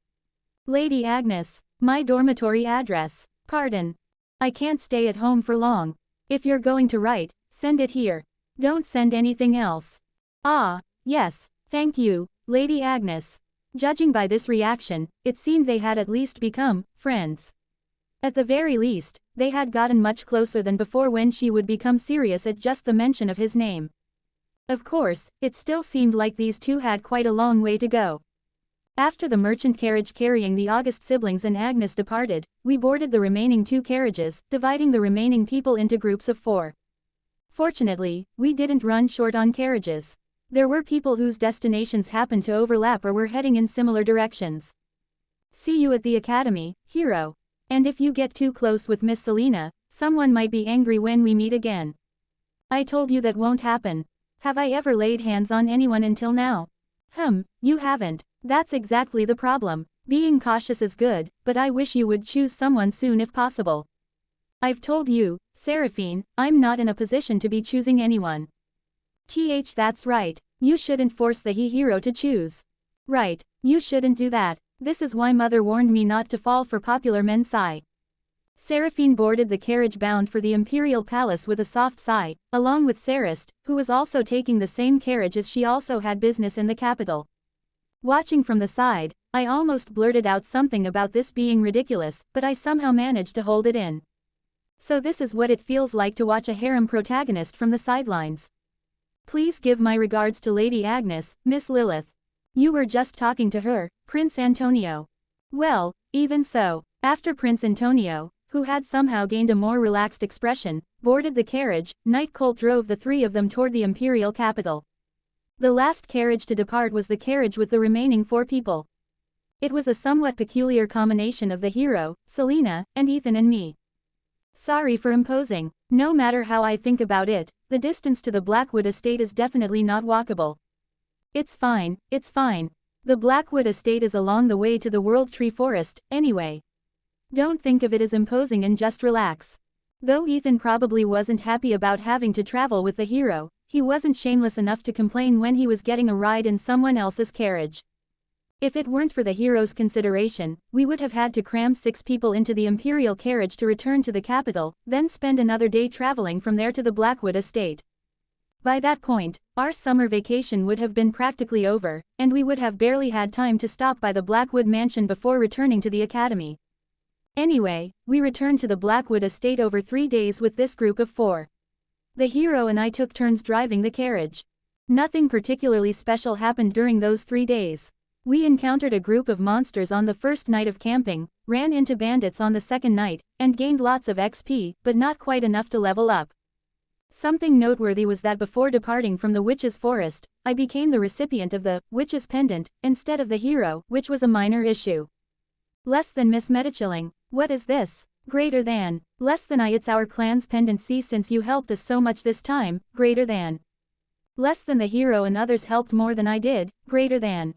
Lady Agnes, my dormitory address. Pardon. I can't stay at home for long. If you're going to write, send it here. Don't send anything else. Ah, yes, thank you, Lady Agnes. Judging by this reaction, it seemed they had at least become friends. At the very least, they had gotten much closer than before when she would become serious at just the mention of his name. Of course, it still seemed like these two had quite a long way to go. After the merchant carriage carrying the August siblings and Agnes departed, we boarded the remaining 2 carriages, dividing the remaining people into groups of 4. Fortunately, we didn't run short on carriages. There were people whose destinations happened to overlap or were heading in similar directions. See you at the academy, hero. And if you get too close with Miss Selena, someone might be angry when we meet again. I told you that won't happen. Have I ever laid hands on anyone until now? You haven't. That's exactly the problem. Being cautious is good, but I wish you would choose someone soon if possible. I've told you, Seraphine, I'm not in a position to be choosing anyone. That's right. You shouldn't force the hero to choose. Right, you shouldn't do that. This is why mother warned me not to fall for popular men. Sigh. Seraphine boarded the carriage bound for the Imperial Palace with a soft sigh, along with Sarist, who was also taking the same carriage as she also had business in the capital. Watching from the side, I almost blurted out something about this being ridiculous, but I somehow managed to hold it in. So this is what it feels like to watch a harem protagonist from the sidelines. Please give my regards to Lady Agnes, Miss Lilith. You were just talking to her, Prince Antonio. Well, even so, after Prince Antonio, who had somehow gained a more relaxed expression, boarded the carriage, Night Colt drove the three of them toward the imperial capital. The last carriage to depart was the carriage with the remaining 4 people. It was a somewhat peculiar combination of the hero, Selena, and Ethan and me. Sorry for imposing. No matter how I think about it, the distance to the Blackwood estate is definitely not walkable. It's fine, it's fine. The Blackwood estate is along the way to the World Tree Forest, anyway. Don't think of it as imposing and just relax. Though Ethan probably wasn't happy about having to travel with the hero, he wasn't shameless enough to complain when he was getting a ride in someone else's carriage. If it weren't for the hero's consideration, we would have had to cram 6 people into the imperial carriage to return to the capital, then spend another day traveling from there to the Blackwood estate. By that point, our summer vacation would have been practically over, and we would have barely had time to stop by the Blackwood mansion before returning to the academy. Anyway, we returned to the Blackwood estate over 3 days with this group of 4. The hero and I took turns driving the carriage. Nothing particularly special happened during those 3 days. We encountered a group of monsters on the first night of camping, ran into bandits on the second night, and gained lots of XP, but not quite enough to level up. Something noteworthy was that before departing from the Witch's Forest, I became the recipient of the Witch's Pendant, instead of the hero, which was a minor issue. Less than Miss Metachilling. What is this? Greater than. Less than it's our clan's pendant. See, since you helped us so much this time, greater than. Less than the hero and others helped more than I did, greater than.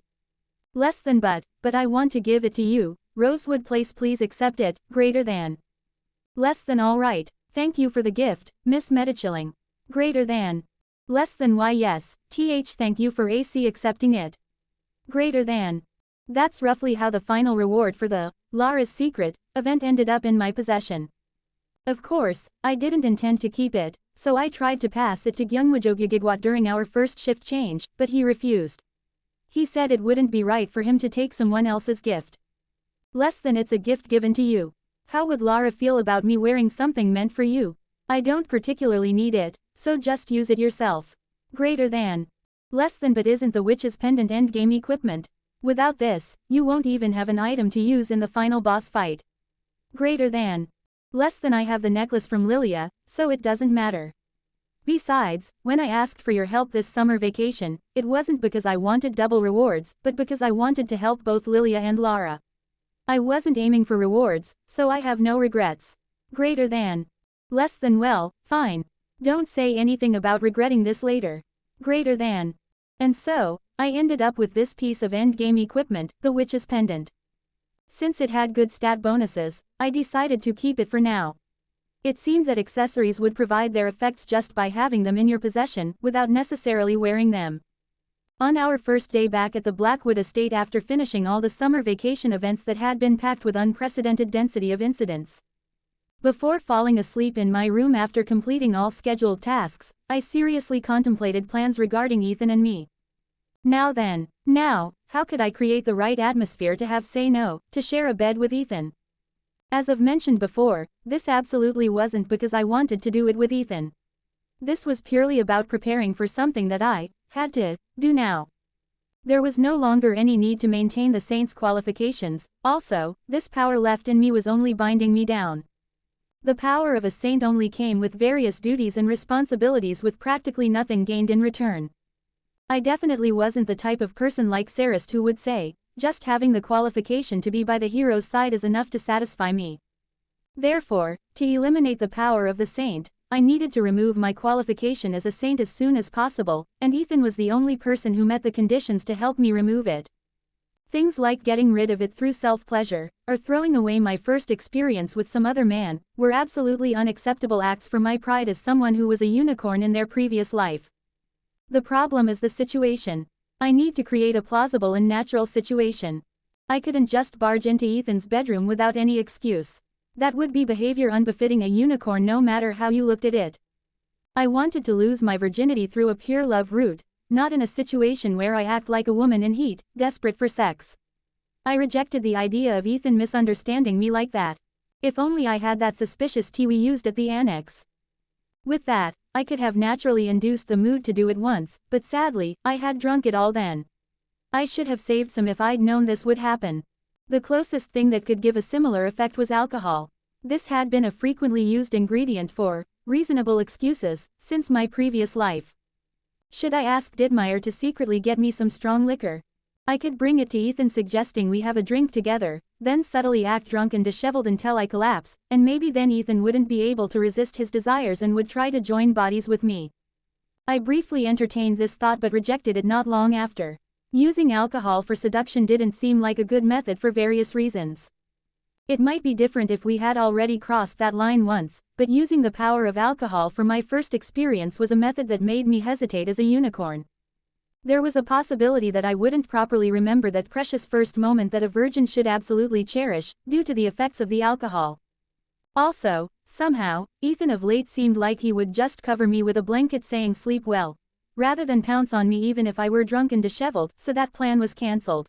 Less than but I want to give it to you, Rosewood Place, please accept it, greater than. Less than all right, thank you for the gift, Miss Metachilling. Greater than. Less than why yes, thank you for accepting it. Greater than. That's roughly how the final reward for the Lara's Secret event ended up in my possession. Of course, I didn't intend to keep it, so I tried to pass it to Gyungwajogigigwat during our first shift change, but he refused. He said it wouldn't be right for him to take someone else's gift. Less than it's a gift given to you. How would Lara feel about me wearing something meant for you? I don't particularly need it, so just use it yourself. Greater than. Less than but isn't the Witch's Pendant endgame equipment? Without this, you won't even have an item to use in the final boss fight. Greater than. Less than I have the necklace from Lilia, so it doesn't matter. Besides, when I asked for your help this summer vacation, it wasn't because I wanted double rewards, but because I wanted to help both Lilia and Lara. I wasn't aiming for rewards, so I have no regrets. Greater than. Less than well, fine. Don't say anything about regretting this later. Greater than. And so, I ended up with this piece of endgame equipment, the Witch's Pendant. Since it had good stat bonuses, I decided to keep it for now. It seemed that accessories would provide their effects just by having them in your possession, without necessarily wearing them. On our first day back at the Blackwood estate after finishing all the summer vacation events that had been packed with unprecedented density of incidents. Before falling asleep in my room after completing all scheduled tasks, I seriously contemplated plans regarding Ethan and me. Now then, how could I create the right atmosphere to have say no, to share a bed with Ethan? As I've mentioned before, this absolutely wasn't because I wanted to do it with Ethan. This was purely about preparing for something that I had to do now. There was no longer any need to maintain the Saint's qualifications, also, this power left in me was only binding me down. The power of a Saint only came with various duties and responsibilities with practically nothing gained in return. I definitely wasn't the type of person like Sarist who would say, just having the qualification to be by the hero's side is enough to satisfy me. Therefore, to eliminate the power of the Saint, I needed to remove my qualification as a saint as soon as possible, and Ethan was the only person who met the conditions to help me remove it. Things like getting rid of it through self-pleasure, or throwing away my first experience with some other man, were absolutely unacceptable acts for my pride as someone who was a unicorn in their previous life. The problem is the situation. I need to create a plausible and natural situation. I couldn't just barge into Ethan's bedroom without any excuse. That would be behavior unbefitting a unicorn no matter how you looked at it. I wanted to lose my virginity through a pure love route, not in a situation where I act like a woman in heat, desperate for sex. I rejected the idea of Ethan misunderstanding me like that. If only I had that suspicious tea we used at the annex. With that, I could have naturally induced the mood to do it once, but sadly, I had drunk it all then. I should have saved some if I'd known this would happen. The closest thing that could give a similar effect was alcohol. This had been a frequently used ingredient for reasonable excuses since my previous life. Should I ask Didmeyer to secretly get me some strong liquor? I could bring it to Ethan suggesting we have a drink together, then subtly act drunk and disheveled until I collapse, and maybe then Ethan wouldn't be able to resist his desires and would try to join bodies with me. I briefly entertained this thought but rejected it not long after. Using alcohol for seduction didn't seem like a good method for various reasons. It might be different if we had already crossed that line once, but using the power of alcohol for my first experience was a method that made me hesitate as a unicorn. There was a possibility that I wouldn't properly remember that precious first moment that a virgin should absolutely cherish, due to the effects of the alcohol. Also, somehow, Ethan of late seemed like he would just cover me with a blanket saying sleep well, rather than pounce on me even if I were drunk and disheveled, so that plan was cancelled.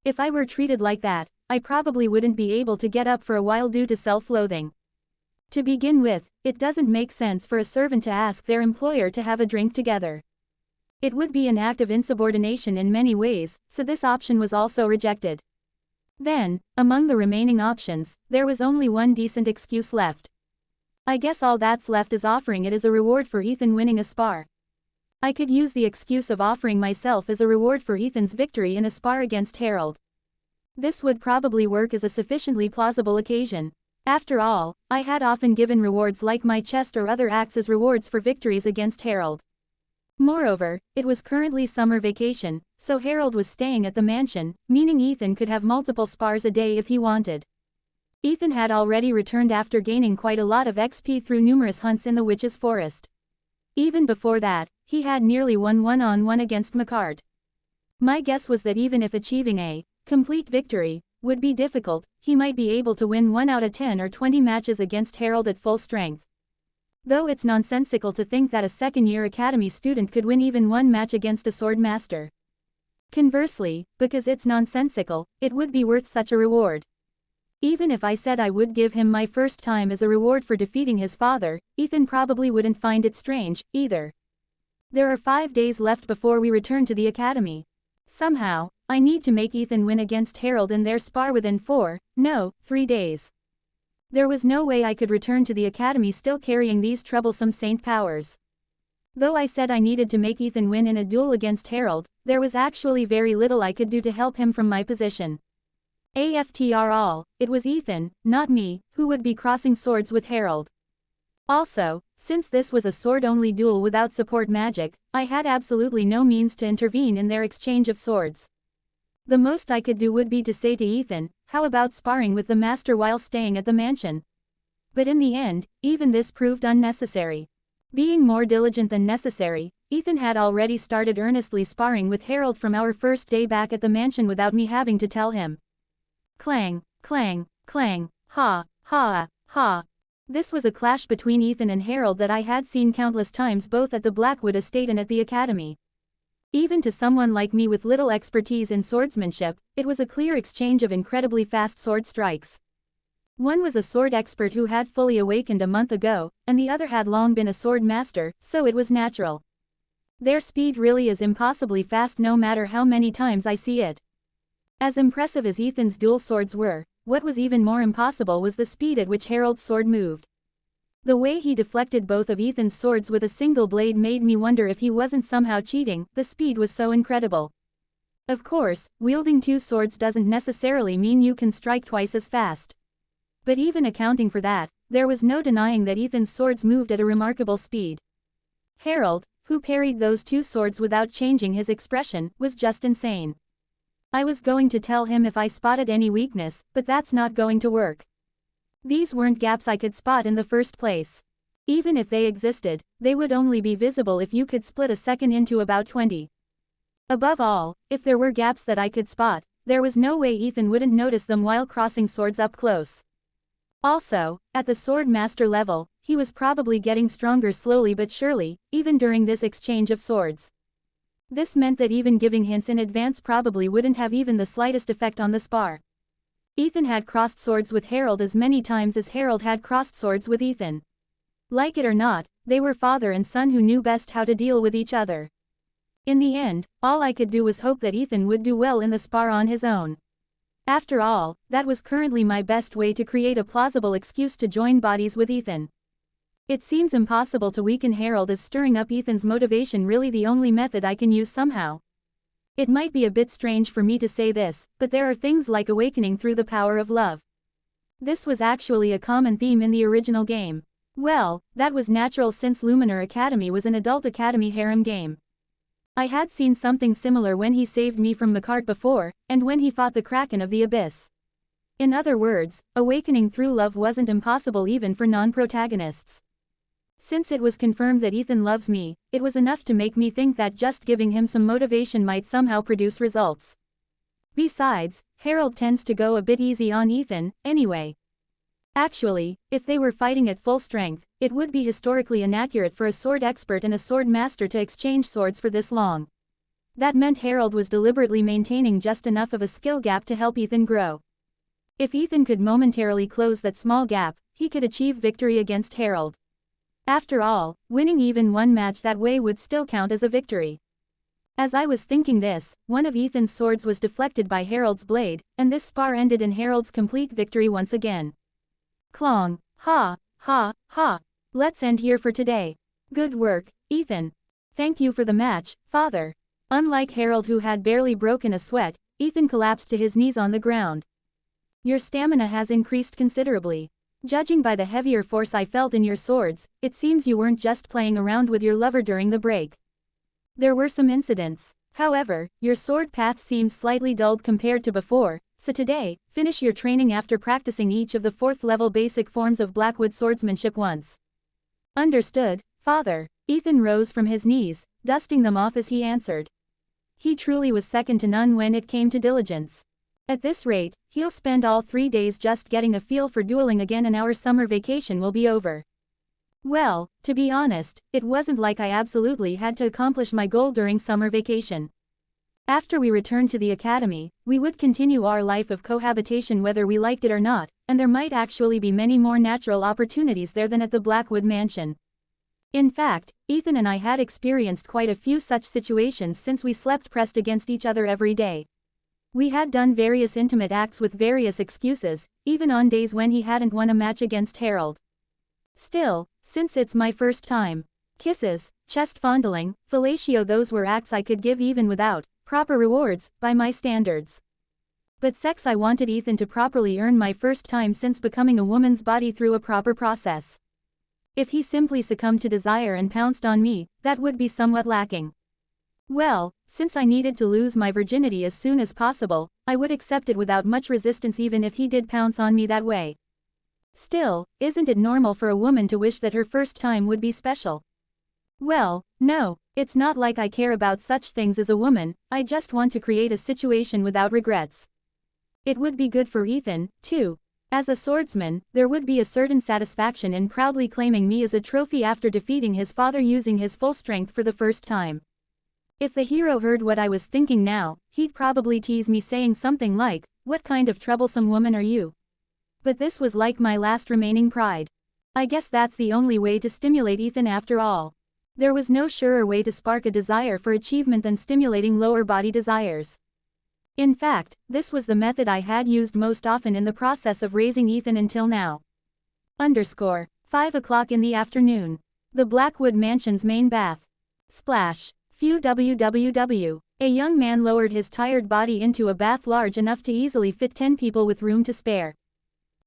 If I were treated like that, I probably wouldn't be able to get up for a while due to self-loathing. To begin with, it doesn't make sense for a servant to ask their employer to have a drink together. It would be an act of insubordination in many ways, so this option was also rejected. Then, among the remaining options, there was only one decent excuse left. I guess all that's left is offering it as a reward for Ethan winning a spar. I could use the excuse of offering myself as a reward for Ethan's victory in a spar against Harold. This would probably work as a sufficiently plausible occasion. After all, I had often given rewards like my chest or other acts as rewards for victories against Harold. Moreover, it was currently summer vacation, so Harold was staying at the mansion, meaning Ethan could have multiple spars a day if he wanted. Ethan had already returned after gaining quite a lot of XP through numerous hunts in the Witch's Forest. Even before that, he had nearly won one-on-one against McCart. My guess was that even if achieving a complete victory would be difficult, he might be able to win 1 out of 10 or 20 matches against Harold at full strength. Though it's nonsensical to think that a second-year academy student could win even one match against a sword master. Conversely, because it's nonsensical, it would be worth such a reward. Even if I said I would give him my first time as a reward for defeating his father, Ethan probably wouldn't find it strange, either. There are 5 days left before we return to the academy. Somehow, I need to make Ethan win against Harold in their spar within 3 days. There was no way I could return to the academy still carrying these troublesome saint powers. Though I said I needed to make Ethan win in a duel against Harold, there was actually very little I could do to help him from my position. After all, it was Ethan, not me, who would be crossing swords with Harold. Also, since this was a sword-only duel without support magic, I had absolutely no means to intervene in their exchange of swords. The most I could do would be to say to Ethan, how about sparring with the master while staying at the mansion? But in the end, even this proved unnecessary. Being more diligent than necessary, Ethan had already started earnestly sparring with Harold from our first day back at the mansion without me having to tell him. Clang, clang, clang, ha, ha, ha. This was a clash between Ethan and Harold that I had seen countless times both at the Blackwood estate and at the academy. Even to someone like me with little expertise in swordsmanship, it was a clear exchange of incredibly fast sword strikes. One was a sword expert who had fully awakened a month ago, and the other had long been a sword master, so it was natural. Their speed really is impossibly fast no matter how many times I see it. As impressive as Ethan's dual swords were, what was even more impossible was the speed at which Harold's sword moved. The way he deflected both of Ethan's swords with a single blade made me wonder if he wasn't somehow cheating, the speed was so incredible. Of course, wielding 2 swords doesn't necessarily mean you can strike twice as fast. But even accounting for that, there was no denying that Ethan's swords moved at a remarkable speed. Harold, who parried those two swords without changing his expression, was just insane. I was going to tell him if I spotted any weakness, but that's not going to work. These weren't gaps I could spot in the first place. Even if they existed, they would only be visible if you could split a second into about 20. Above all, if there were gaps that I could spot, there was no way Ethan wouldn't notice them while crossing swords up close. Also, at the sword master level, he was probably getting stronger slowly but surely, even during this exchange of swords. This meant that even giving hints in advance probably wouldn't have even the slightest effect on the spar. Ethan had crossed swords with Harold as many times as Harold had crossed swords with Ethan. Like it or not, they were father and son who knew best how to deal with each other. In the end, all I could do was hope that Ethan would do well in the spar on his own. After all, that was currently my best way to create a plausible excuse to join bodies with Ethan. It seems impossible to weaken Harold. Is stirring up Ethan's motivation really the only method I can use somehow? It might be a bit strange for me to say this, but there are things like awakening through the power of love. This was actually a common theme in the original game. Well, that was natural since Luminar Academy was an adult academy harem game. I had seen something similar when he saved me from Macart before, and when he fought the Kraken of the Abyss. In other words, awakening through love wasn't impossible even for non-protagonists. Since it was confirmed that Ethan loves me, it was enough to make me think that just giving him some motivation might somehow produce results. Besides, Harold tends to go a bit easy on Ethan, anyway. Actually, if they were fighting at full strength, it would be historically inaccurate for a sword expert and a sword master to exchange swords for this long. That meant Harold was deliberately maintaining just enough of a skill gap to help Ethan grow. If Ethan could momentarily close that small gap, he could achieve victory against Harold. After all, winning even one match that way would still count as a victory. As I was thinking this, one of Ethan's swords was deflected by Harold's blade, and this spar ended in Harold's complete victory once again. Clong. Ha, ha, ha. Let's end here for today. Good work, Ethan. Thank you for the match, father. Unlike Harold, who had barely broken a sweat, Ethan collapsed to his knees on the ground. Your stamina has increased considerably. Judging by the heavier force I felt in your swords, it seems you weren't just playing around with your lover during the break. There were some incidents. However, your sword path seems slightly dulled compared to before, so today, finish your training after practicing each of the 4th level basic forms of Blackwood swordsmanship once. Understood, father. Ethan rose from his knees, dusting them off as he answered. He truly was second to none when it came to diligence. At this rate, he'll spend all 3 days just getting a feel for dueling again and our summer vacation will be over. Well, to be honest, it wasn't like I absolutely had to accomplish my goal during summer vacation. After we returned to the academy, we would continue our life of cohabitation whether we liked it or not, and there might actually be many more natural opportunities there than at the Blackwood mansion. In fact, Ethan and I had experienced quite a few such situations since we slept pressed against each other every day. We had done various intimate acts with various excuses, even on days when he hadn't won a match against Harold. Still, since it's my first time, kisses, chest fondling, fellatio, those were acts I could give even without proper rewards, by my standards. But sex, I wanted Ethan to properly earn my first time since becoming a woman's body through a proper process. If he simply succumbed to desire and pounced on me, that would be somewhat lacking. Well, since I needed to lose my virginity as soon as possible, I would accept it without much resistance even if he did pounce on me that way. Still, isn't it normal for a woman to wish that her first time would be special? Well, no, it's not like I care about such things as a woman, I just want to create a situation without regrets. It would be good for Ethan, too. As a swordsman, there would be a certain satisfaction in proudly claiming me as a trophy after defeating his father using his full strength for the first time. If the hero heard what I was thinking now, he'd probably tease me saying something like, "What kind of troublesome woman are you?" But this was like my last remaining pride. I guess that's the only way to stimulate Ethan after all. There was no surer way to spark a desire for achievement than stimulating lower body desires. In fact, this was the method I had used most often in the process of raising Ethan until now. 5 o'clock in the afternoon. The Blackwood Mansion's main bath. Splash. Phew www. A young man lowered his tired body into a bath large enough to easily fit 10 people with room to spare.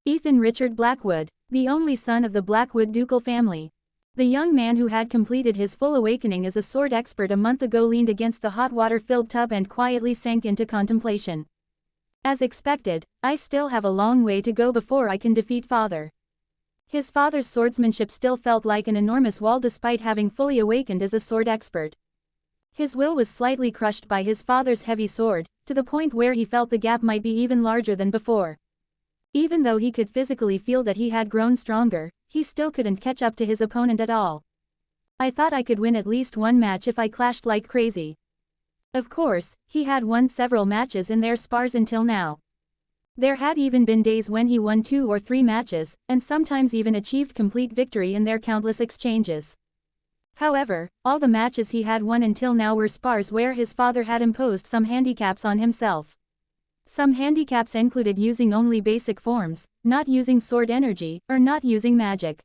Ethan Richard Blackwood, the only son of the Blackwood ducal family. The young man who had completed his full awakening as a sword expert a month ago leaned against the hot water-filled tub and quietly sank into contemplation. As expected, I still have a long way to go before I can defeat father. His father's swordsmanship still felt like an enormous wall despite having fully awakened as a sword expert. His will was slightly crushed by his father's heavy sword, to the point where he felt the gap might be even larger than before. Even though he could physically feel that he had grown stronger, he still couldn't catch up to his opponent at all. I thought I could win at least one match if I clashed like crazy. Of course, he had won several matches in their spars until now. There had even been days when he won 2 or 3 matches, and sometimes even achieved complete victory in their countless exchanges. However, all the matches he had won until now were spars where his father had imposed some handicaps on himself. Some handicaps included using only basic forms, not using sword energy, or not using magic.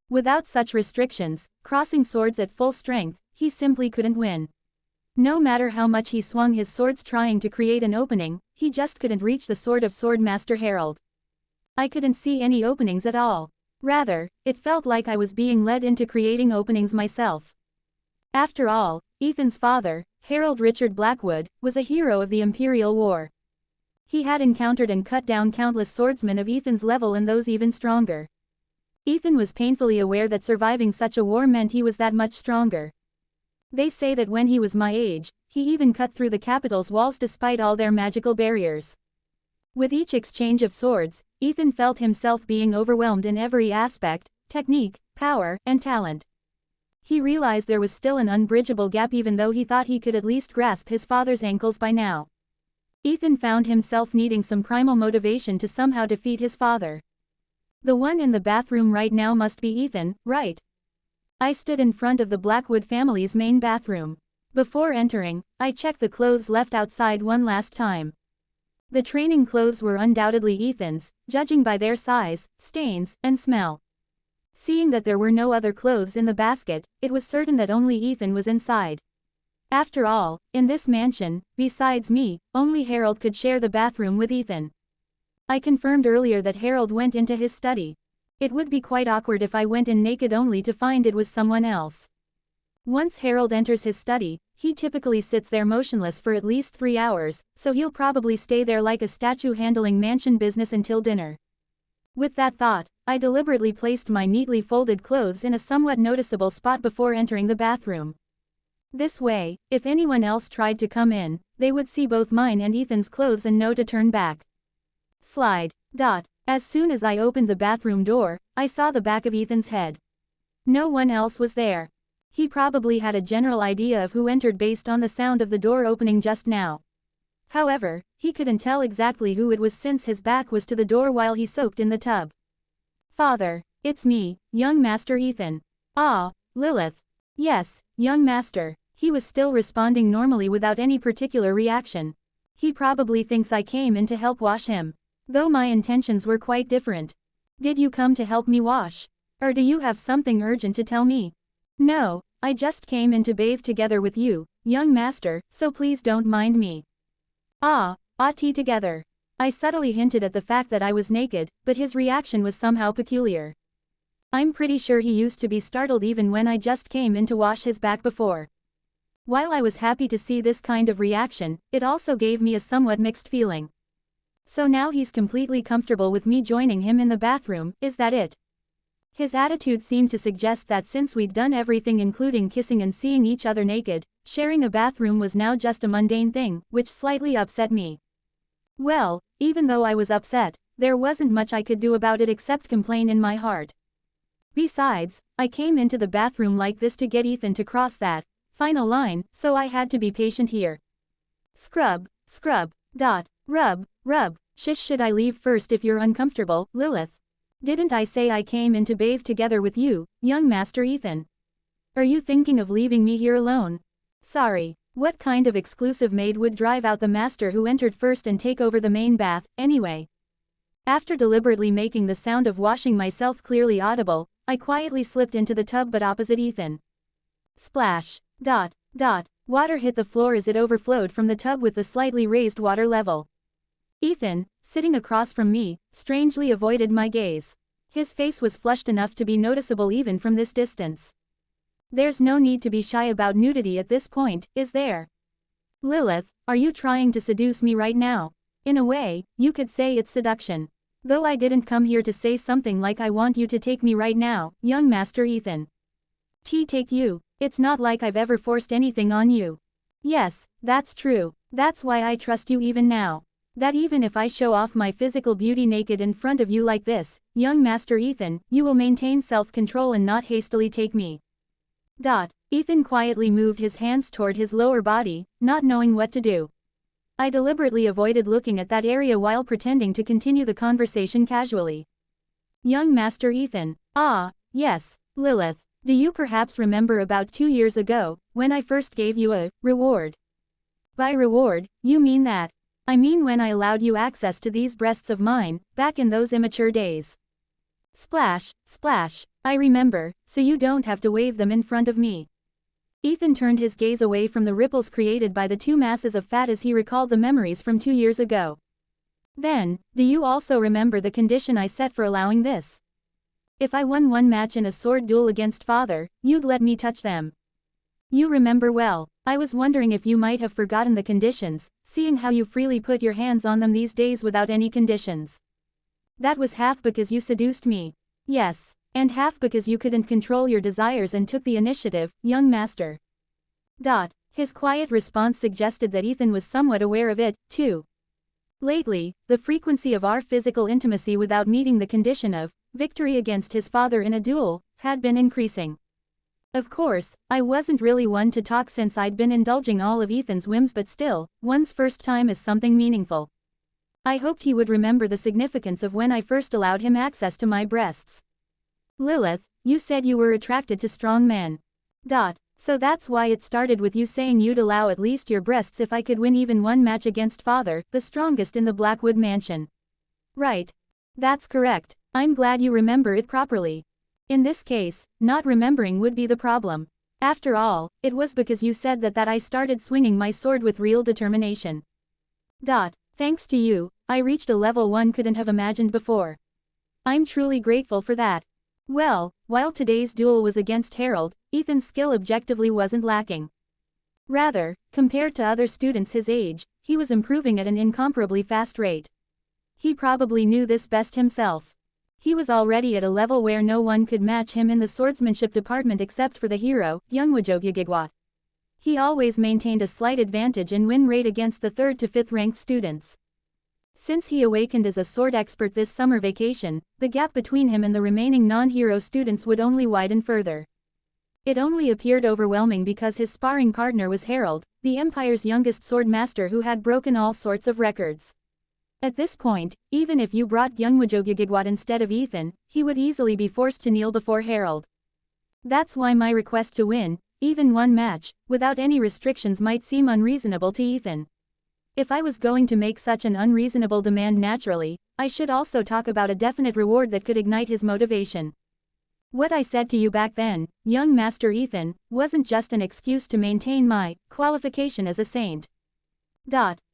Without such restrictions, crossing swords at full strength, he simply couldn't win. No matter how much he swung his swords trying to create an opening, he just couldn't reach the sword of Swordmaster Harold. I couldn't see any openings at all. Rather, it felt like I was being led into creating openings myself. After all, Ethan's father, Harold Richard Blackwood, was a hero of the Imperial War. He had encountered and cut down countless swordsmen of Ethan's level and those even stronger. Ethan was painfully aware that surviving such a war meant he was that much stronger. They say that when he was my age, he even cut through the capital's walls despite all their magical barriers. With each exchange of swords, Ethan felt himself being overwhelmed in every aspect, technique, power, and talent. He realized there was still an unbridgeable gap even though he thought he could at least grasp his father's ankles by now. Ethan found himself needing some primal motivation to somehow defeat his father. The one in the bathroom right now must be Ethan, right? I stood in front of the Blackwood family's main bathroom. Before entering, I checked the clothes left outside one last time. The training clothes were undoubtedly Ethan's, judging by their size, stains, and smell. Seeing that there were no other clothes in the basket, it was certain that only Ethan was inside. After all, in this mansion, besides me, only Harold could share the bathroom with Ethan. I confirmed earlier that Harold went into his study. It would be quite awkward if I went in naked only to find it was someone else. Once Harold enters his study, he typically sits there motionless for at least 3 hours, so he'll probably stay there like a statue handling mansion business until dinner. With that thought, I deliberately placed my neatly folded clothes in a somewhat noticeable spot before entering the bathroom. This way, if anyone else tried to come in, they would see both mine and Ethan's clothes and know to turn back. Slide. As soon as I opened the bathroom door, I saw the back of Ethan's head. No one else was there. He probably had a general idea of who entered based on the sound of the door opening just now. However, he couldn't tell exactly who it was since his back was to the door while he soaked in the tub. Father, it's me, young Master Ethan. Ah, Lilith. Yes, young Master. He was still responding normally without any particular reaction. He probably thinks I came in to help wash him. Though my intentions were quite different. Did you come to help me wash? Or do you have something urgent to tell me? No, I just came in to bathe together with you, young Master, so please don't mind me. Tea together. I subtly hinted at the fact that I was naked, but his reaction was somehow peculiar. I'm pretty sure he used to be startled even when I just came in to wash his back before. While I was happy to see this kind of reaction, it also gave me a somewhat mixed feeling. So now he's completely comfortable with me joining him in the bathroom, is that it? His attitude seemed to suggest that since we'd done everything including kissing and seeing each other naked, sharing a bathroom was now just a mundane thing, which slightly upset me. Well, even though I was upset, there wasn't much I could do about it except complain in my heart. Besides, I came into the bathroom like this to get Ethan to cross that final line, so I had to be patient here. Scrub. Rub. Shish, should I leave first if you're uncomfortable, Lilith? Didn't I say I came in to bathe together with you, young Master Ethan? Are you thinking of leaving me here alone? Sorry, what kind of exclusive maid would drive out the master who entered first and take over the main bath, anyway? After deliberately making the sound of washing myself clearly audible, I quietly slipped into the tub but opposite Ethan. Splash. Water hit the floor as it overflowed from the tub with the slightly raised water level. Ethan, sitting across from me, strangely avoided my gaze. His face was flushed enough to be noticeable even from this distance. There's no need to be shy about nudity at this point, is there? Lilith, are you trying to seduce me right now? In a way, you could say it's seduction. Though I didn't come here to say something like I want you to take me right now, young Master Ethan. Take you. It's not like I've ever forced anything on you. Yes, that's true. That's why I trust you even now. That even if I show off my physical beauty naked in front of you like this, young Master Ethan, you will maintain self-control and not hastily take me. Ethan quietly moved his hands toward his lower body, not knowing what to do. I deliberately avoided looking at that area while pretending to continue the conversation casually. Young Master Ethan. Ah, yes, Lilith. Do you perhaps remember about 2 years ago, when I first gave you a reward? By reward, you mean that? I mean when I allowed you access to these breasts of mine, back in those immature days. Splash, splash, I remember, so you don't have to wave them in front of me. Ethan turned his gaze away from the ripples created by the two masses of fat as he recalled the memories from 2 years ago. Then, do you also remember the condition I set for allowing this? If I won one match in a sword duel against Father, you'd let me touch them. You remember well. I was wondering if you might have forgotten the conditions, seeing how you freely put your hands on them these days without any conditions. That was half because you seduced me. Yes, and half because you couldn't control your desires and took the initiative, young master. His quiet response suggested that Ethan was somewhat aware of it, too. Lately, the frequency of our physical intimacy without meeting the condition of victory against his father in a duel had been increasing. Of course, I wasn't really one to talk since I'd been indulging all of Ethan's whims, but still, one's first time is something meaningful. I hoped he would remember the significance of when I first allowed him access to my breasts. Lilith, you said you were attracted to strong men. So that's why it started with you saying you'd allow at least your breasts if I could win even one match against Father, the strongest in the Blackwood Mansion. Right. That's correct. I'm glad you remember it properly. In this case, not remembering would be the problem. After all, it was because you said that I started swinging my sword with real determination. Thanks to you, I reached a level one couldn't have imagined before. I'm truly grateful for that. Well, while today's duel was against Harold, Ethan's skill objectively wasn't lacking. Rather, compared to other students his age, he was improving at an incomparably fast rate. He probably knew this best himself. He was already at a level where no one could match him in the swordsmanship department except for the hero, Youngwajogyagigwat. He always maintained a slight advantage in win rate against the 3rd to 5th ranked students. Since he awakened as a sword expert this summer vacation, the gap between him and the remaining non-hero students would only widen further. It only appeared overwhelming because his sparring partner was Harold, the Empire's youngest sword master who had broken all sorts of records. At this point, even if you brought Youngwajogyagigwat instead of Ethan, he would easily be forced to kneel before Harold. That's why my request to win, even one match, without any restrictions might seem unreasonable to Ethan. If I was going to make such an unreasonable demand naturally, I should also talk about a definite reward that could ignite his motivation. What I said to you back then, young Master Ethan, wasn't just an excuse to maintain my qualification as a saint.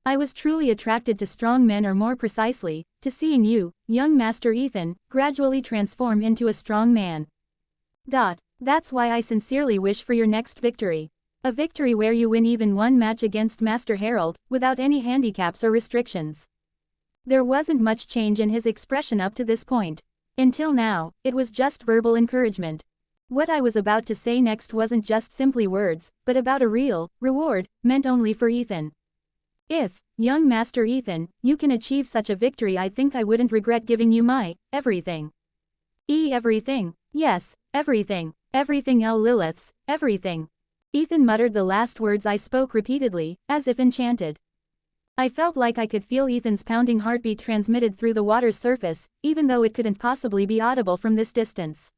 I was truly attracted to strong men, or more precisely, to seeing you, young Master Ethan, gradually transform into a strong man. That's why I sincerely wish for your next victory. A victory where you win even one match against Master Harold, without any handicaps or restrictions. There wasn't much change in his expression up to this point. Until now, it was just verbal encouragement. What I was about to say next wasn't just simply words, but about a real reward, meant only for Ethan. If, young Master Ethan, you can achieve such a victory, I think I wouldn't regret giving you my everything. Everything. Yes, everything. Everything. Lilith's everything. Ethan muttered the last words I spoke repeatedly, as if enchanted. I felt like I could feel Ethan's pounding heartbeat transmitted through the water's surface, even though it couldn't possibly be audible from this distance.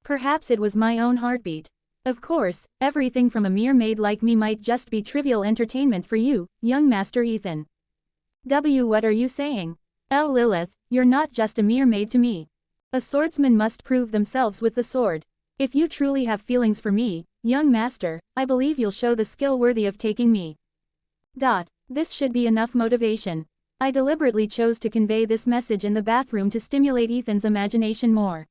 Perhaps it was my own heartbeat. Of course, everything from a mere maid like me might just be trivial entertainment for you, young Master Ethan. What are you saying? Lilith, you're not just a mere maid to me. A swordsman must prove themselves with the sword. If you truly have feelings for me, young master, I believe you'll show the skill worthy of taking me. This should be enough motivation. I deliberately chose to convey this message in the bathroom to stimulate Ethan's imagination more.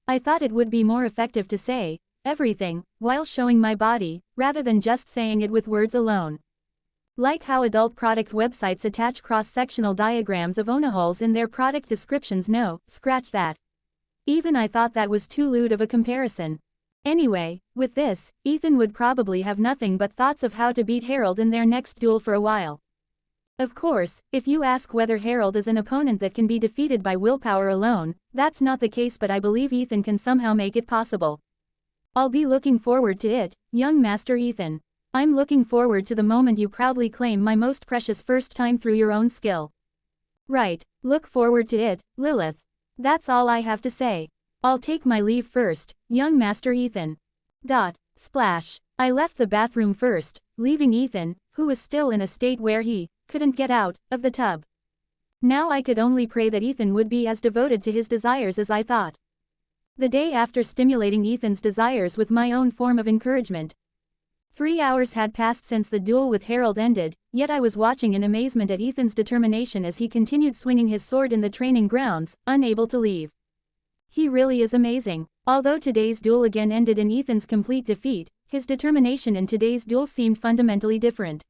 I thought it would be more effective to say everything while showing my body, rather than just saying it with words alone. Like how adult product websites attach cross-sectional diagrams of onaholes in their product descriptions. No, scratch that. Even I thought that was too lewd of a comparison. Anyway, with this, Ethan would probably have nothing but thoughts of how to beat Harold in their next duel for a while. Of course, if you ask whether Harold is an opponent that can be defeated by willpower alone, that's not the case, but I believe Ethan can somehow make it possible. I'll be looking forward to it, young Master Ethan. I'm looking forward to the moment you proudly claim my most precious first time through your own skill. Right, look forward to it, Lilith. That's all I have to say. I'll take my leave first, young Master Ethan. Splash. I left the bathroom first, leaving Ethan, who was still in a state where he couldn't get out of the tub. Now I could only pray that Ethan would be as devoted to his desires as I thought. The day after stimulating Ethan's desires with my own form of encouragement. 3 hours had passed since the duel with Harold ended, yet I was watching in amazement at Ethan's determination as he continued swinging his sword in the training grounds, unable to leave. He really is amazing. Although today's duel again ended in Ethan's complete defeat, his determination in today's duel seemed fundamentally different.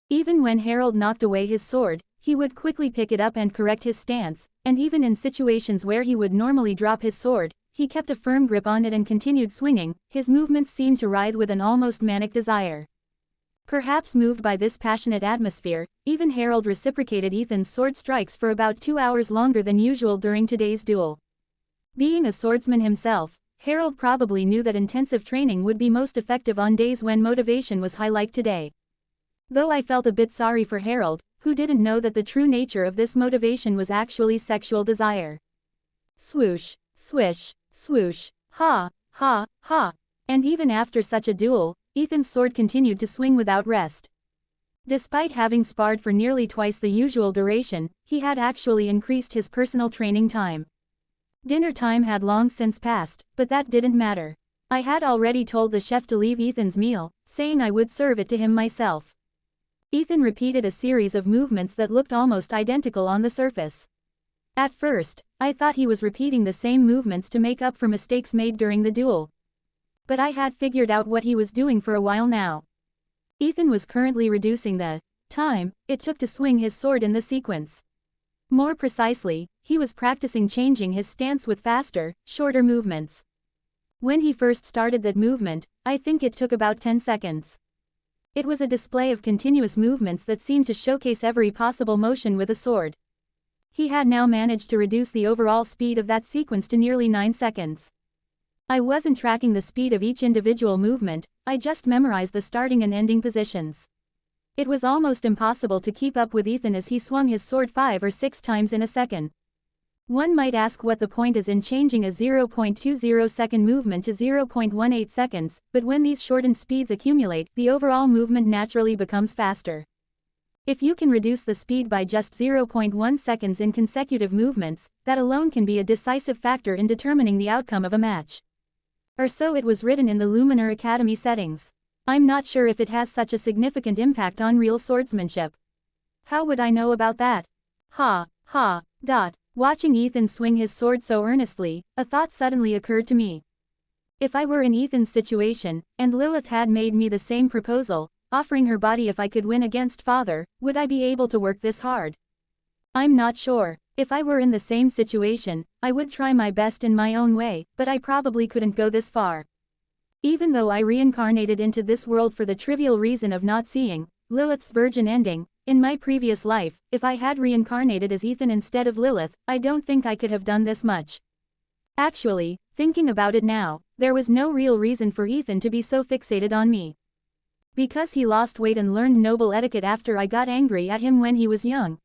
Even when Harold knocked away his sword, he would quickly pick it up and correct his stance, and even in situations where he would normally drop his sword, he kept a firm grip on it and continued swinging. His movements seemed to writhe with an almost manic desire. Perhaps moved by this passionate atmosphere, even Harold reciprocated Ethan's sword strikes for about 2 hours longer than usual during today's duel. Being a swordsman himself, Harold probably knew that intensive training would be most effective on days when motivation was high like today. Though I felt a bit sorry for Harold, who didn't know that the true nature of this motivation was actually sexual desire. Swoosh, swish, swoosh, ha, ha, ha. And even after such a duel, Ethan's sword continued to swing without rest. Despite having sparred for nearly twice the usual duration, he had actually increased his personal training time. Dinner time had long since passed, but that didn't matter. I had already told the chef to leave Ethan's meal, saying I would serve it to him myself. Ethan repeated a series of movements that looked almost identical on the surface. At first, I thought he was repeating the same movements to make up for mistakes made during the duel. But I had figured out what he was doing for a while now. Ethan was currently reducing the time it took to swing his sword in the sequence. More precisely, he was practicing changing his stance with faster, shorter movements. When he first started that movement, I think it took about 10 seconds. It was a display of continuous movements that seemed to showcase every possible motion with a sword. He had now managed to reduce the overall speed of that sequence to nearly 9 seconds. I wasn't tracking the speed of each individual movement, I just memorized the starting and ending positions. It was almost impossible to keep up with Ethan as he swung his sword 5 or 6 times in a second. One might ask what the point is in changing a 0.20 second movement to 0.18 seconds, but when these shortened speeds accumulate, the overall movement naturally becomes faster. If you can reduce the speed by just 0.1 seconds in consecutive movements, that alone can be a decisive factor in determining the outcome of a match. Or so it was written in the Luminar Academy settings. I'm not sure if it has such a significant impact on real swordsmanship. How would I know about that? Watching Ethan swing his sword so earnestly, a thought suddenly occurred to me. If I were in Ethan's situation, and Lilith had made me the same proposal, offering her body if I could win against Father, would I be able to work this hard? I'm not sure. If I were in the same situation, I would try my best in my own way, but I probably couldn't go this far. Even though I reincarnated into this world for the trivial reason of not seeing Lilith's virgin ending, in my previous life, if I had reincarnated as Ethan instead of Lilith, I don't think I could have done this much. Actually, thinking about it now, there was no real reason for Ethan to be so fixated on me. Because he lost weight and learned noble etiquette after I got angry at him when he was young.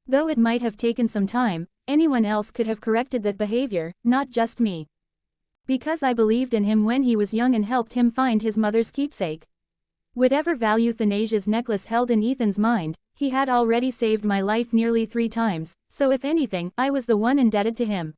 Though it might have taken some time, anyone else could have corrected that behavior, not just me. Because I believed in him when he was young and helped him find his mother's keepsake. Whatever value Thanasia's necklace held in Ethan's mind, he had already saved my life nearly 3 times, so if anything, I was the one indebted to him.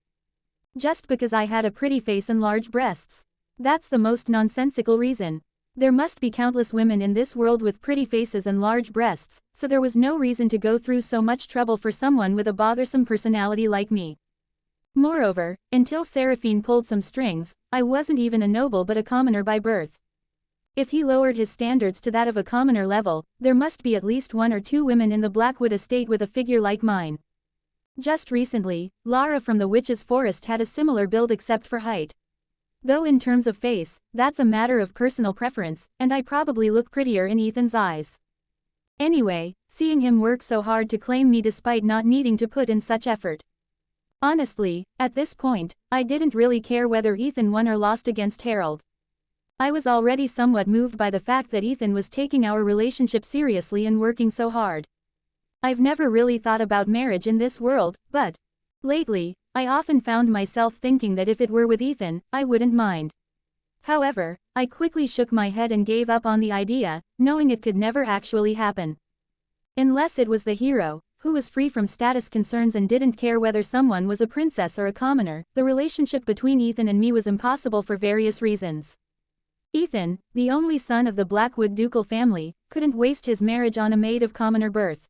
Just because I had a pretty face and large breasts. That's the most nonsensical reason. There must be countless women in this world with pretty faces and large breasts, so there was no reason to go through so much trouble for someone with a bothersome personality like me. Moreover, until Seraphine pulled some strings, I wasn't even a noble but a commoner by birth. If he lowered his standards to that of a commoner level, there must be at least 1 or 2 women in the Blackwood estate with a figure like mine. Just recently, Lara from the Witch's Forest had a similar build except for height. Though in terms of face, that's a matter of personal preference, and I probably look prettier in Ethan's eyes. Anyway, seeing him work so hard to claim me despite not needing to put in such effort. Honestly, at this point, I didn't really care whether Ethan won or lost against Harold. I was already somewhat moved by the fact that Ethan was taking our relationship seriously and working so hard. I've never really thought about marriage in this world, but lately, I often found myself thinking that if it were with Ethan, I wouldn't mind. However, I quickly shook my head and gave up on the idea, knowing it could never actually happen. Unless it was the hero, who was free from status concerns and didn't care whether someone was a princess or a commoner, the relationship between Ethan and me was impossible for various reasons. Ethan, the only son of the Blackwood ducal family, couldn't waste his marriage on a maid of commoner birth.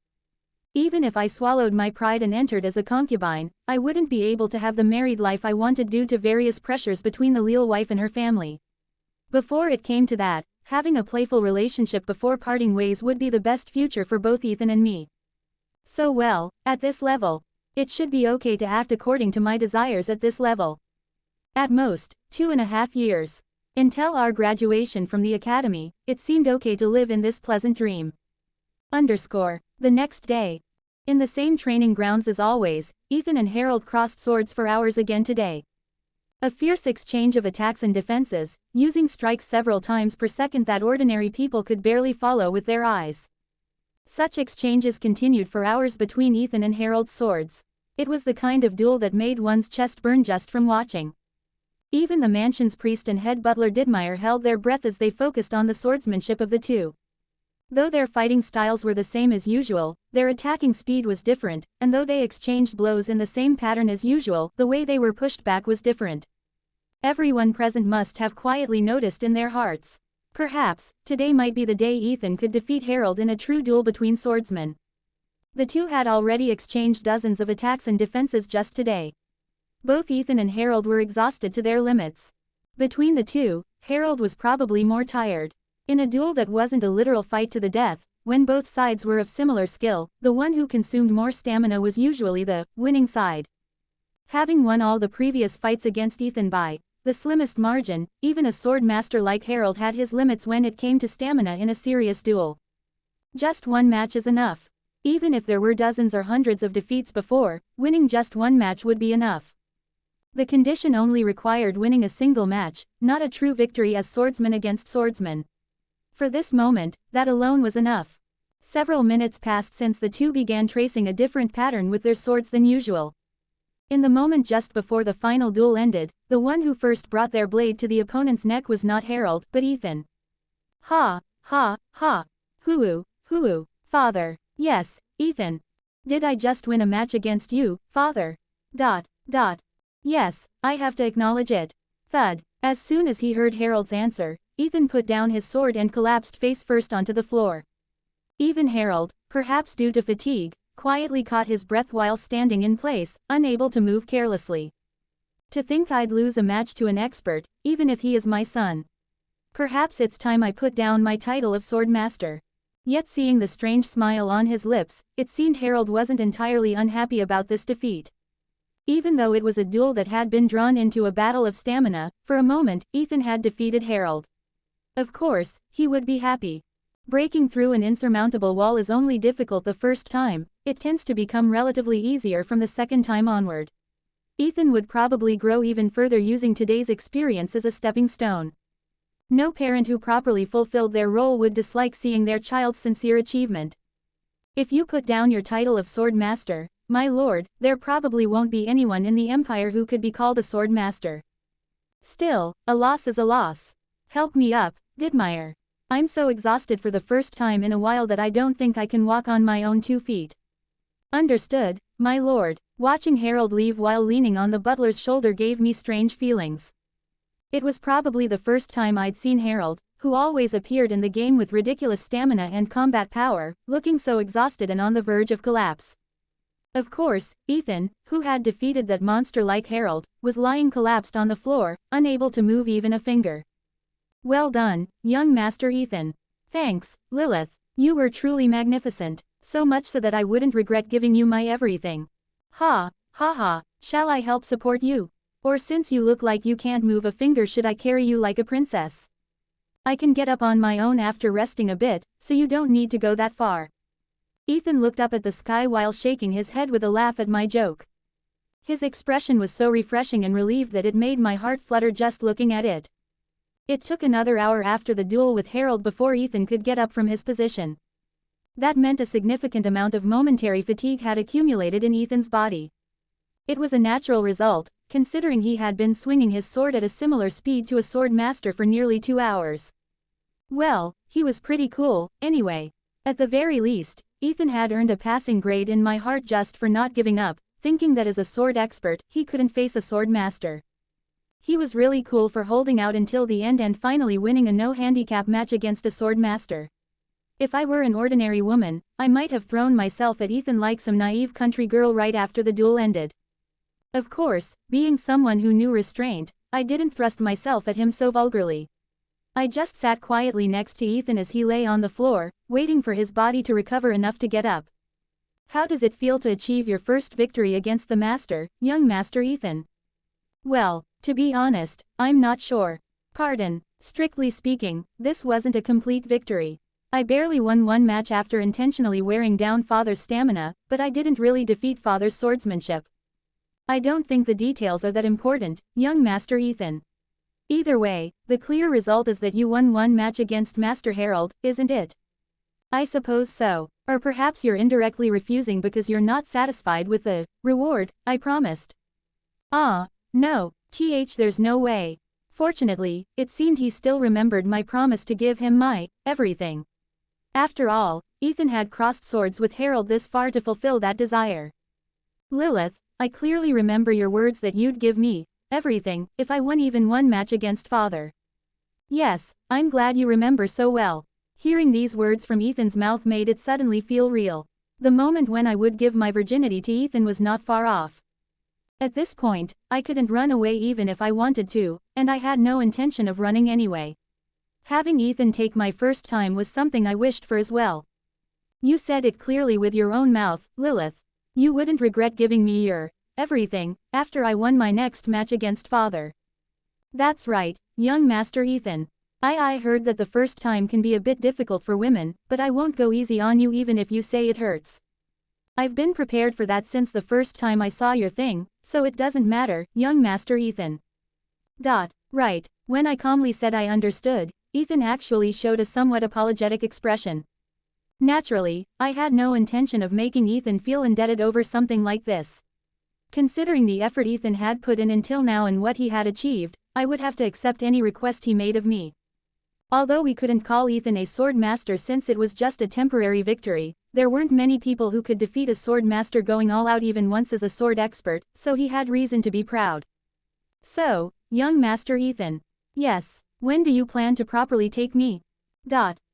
Even if I swallowed my pride and entered as a concubine, I wouldn't be able to have the married life I wanted due to various pressures between the Leal wife and her family. Before it came to that, having a playful relationship before parting ways would be the best future for both Ethan and me. So well, at this level, it should be okay to act according to my desires at this level. At most, 2.5 years. Until our graduation from the academy, it seemed okay to live in this pleasant dream. The next day. In the same training grounds as always, Ethan and Harold crossed swords for hours again today. A fierce exchange of attacks and defenses, using strikes several times per second that ordinary people could barely follow with their eyes. Such exchanges continued for hours between Ethan and Harold's swords. It was the kind of duel that made one's chest burn just from watching. Even the mansion's priest and head butler Didmeyer held their breath as they focused on the swordsmanship of the two. Though their fighting styles were the same as usual, their attacking speed was different, and though they exchanged blows in the same pattern as usual, the way they were pushed back was different. Everyone present must have quietly noticed in their hearts. Perhaps, today might be the day Ethan could defeat Harold in a true duel between swordsmen. The two had already exchanged dozens of attacks and defenses just today. Both Ethan and Harold were exhausted to their limits. Between the two, Harold was probably more tired. In a duel that wasn't a literal fight to the death, when both sides were of similar skill, the one who consumed more stamina was usually the winning side. Having won all the previous fights against Ethan by the slimmest margin, even a sword master like Harold had his limits when it came to stamina in a serious duel. Just one match is enough. Even if there were dozens or hundreds of defeats before, winning just one match would be enough. The condition only required winning a single match, not a true victory as swordsman against swordsman. For this moment, that alone was enough. Several minutes passed since the two began tracing a different pattern with their swords than usual. In the moment just before the final duel ended, the one who first brought their blade to the opponent's neck was not Harold, but Ethan. Ha, ha, ha. Hoo, father. Yes, Ethan. Did I just win a match against you, father? Yes, I have to acknowledge it. Thud. As soon as he heard Harold's answer, Ethan put down his sword and collapsed face first onto the floor. Even Harold, perhaps due to fatigue, quietly caught his breath while standing in place, unable to move carelessly. To think I'd lose a match to an expert, even if he is my son. Perhaps it's time I put down my title of sword master. Yet seeing the strange smile on his lips, it seemed Harold wasn't entirely unhappy about this defeat. Even though it was a duel that had been drawn into a battle of stamina, for a moment, Ethan had defeated Harold. Of course, he would be happy. Breaking through an insurmountable wall is only difficult the first time, it tends to become relatively easier from the second time onward. Ethan would probably grow even further using today's experience as a stepping stone. No parent who properly fulfilled their role would dislike seeing their child's sincere achievement. If you put down your title of sword master, my lord, there probably won't be anyone in the empire who could be called a sword master. Still, a loss is a loss. Help me up, Didmeyer. I'm so exhausted for the first time in a while that I don't think I can walk on my own 2 feet. Understood, my lord. Watching Harold leave while leaning on the butler's shoulder gave me strange feelings. It was probably the first time I'd seen Harold, who always appeared in the game with ridiculous stamina and combat power, looking so exhausted and on the verge of collapse. Of course, Ethan, who had defeated that monster like Harold, was lying collapsed on the floor, unable to move even a finger. Well done, young Master Ethan. Thanks, Lilith. You were truly magnificent, so much so that I wouldn't regret giving you my everything. Ha, ha ha, shall I help support you? Or since you look like you can't move a finger, should I carry you like a princess? I can get up on my own after resting a bit, so you don't need to go that far. Ethan looked up at the sky while shaking his head with a laugh at my joke. His expression was so refreshing and relieved that it made my heart flutter just looking at it. It took another hour after the duel with Harold before Ethan could get up from his position. That meant a significant amount of momentary fatigue had accumulated in Ethan's body. It was a natural result, considering he had been swinging his sword at a similar speed to a sword master for nearly 2 hours. Well, he was pretty cool, anyway. At the very least, Ethan had earned a passing grade in my heart just for not giving up, thinking that as a sword expert, he couldn't face a sword master. He was really cool for holding out until the end and finally winning a no-handicap match against a sword master. If I were an ordinary woman, I might have thrown myself at Ethan like some naive country girl right after the duel ended. Of course, being someone who knew restraint, I didn't thrust myself at him so vulgarly. I just sat quietly next to Ethan as he lay on the floor, waiting for his body to recover enough to get up. How does it feel to achieve your first victory against the master, young Master Ethan? Well, to be honest, I'm not sure. Pardon, strictly speaking, this wasn't a complete victory. I barely won one match after intentionally wearing down Father's stamina, but I didn't really defeat Father's swordsmanship. I don't think the details are that important, young Master Ethan. Either way, the clear result is that you won one match against Master Harold, isn't it? I suppose so. Or perhaps you're indirectly refusing because you're not satisfied with the reward I promised. No, there's no way. Fortunately, it seemed he still remembered my promise to give him my everything. After all, Ethan had crossed swords with Harold this far to fulfill that desire. Lilith, I clearly remember your words that you'd give me everything if I won even one match against Father. Yes, I'm glad you remember so well. Hearing these words from Ethan's mouth made it suddenly feel real. The moment when I would give my virginity to Ethan was not far off. At this point, I couldn't run away even if I wanted to, and I had no intention of running anyway. Having Ethan take my first time was something I wished for as well. You said it clearly with your own mouth, Lilith. You wouldn't regret giving me your everything after I won my next match against Father. That's right, young Master Ethan. I heard that the first time can be a bit difficult for women, but I won't go easy on you even if you say it hurts. I've been prepared for that since the first time I saw your thing, so it doesn't matter, young Master Ethan. Right, when I calmly said I understood, Ethan actually showed a somewhat apologetic expression. Naturally, I had no intention of making Ethan feel indebted over something like this. Considering the effort Ethan had put in until now and what he had achieved, I would have to accept any request he made of me. Although we couldn't call Ethan a sword master since it was just a temporary victory, there weren't many people who could defeat a sword master going all out even once as a sword expert, so he had reason to be proud. So, young Master Ethan. Yes, when do you plan to properly take me?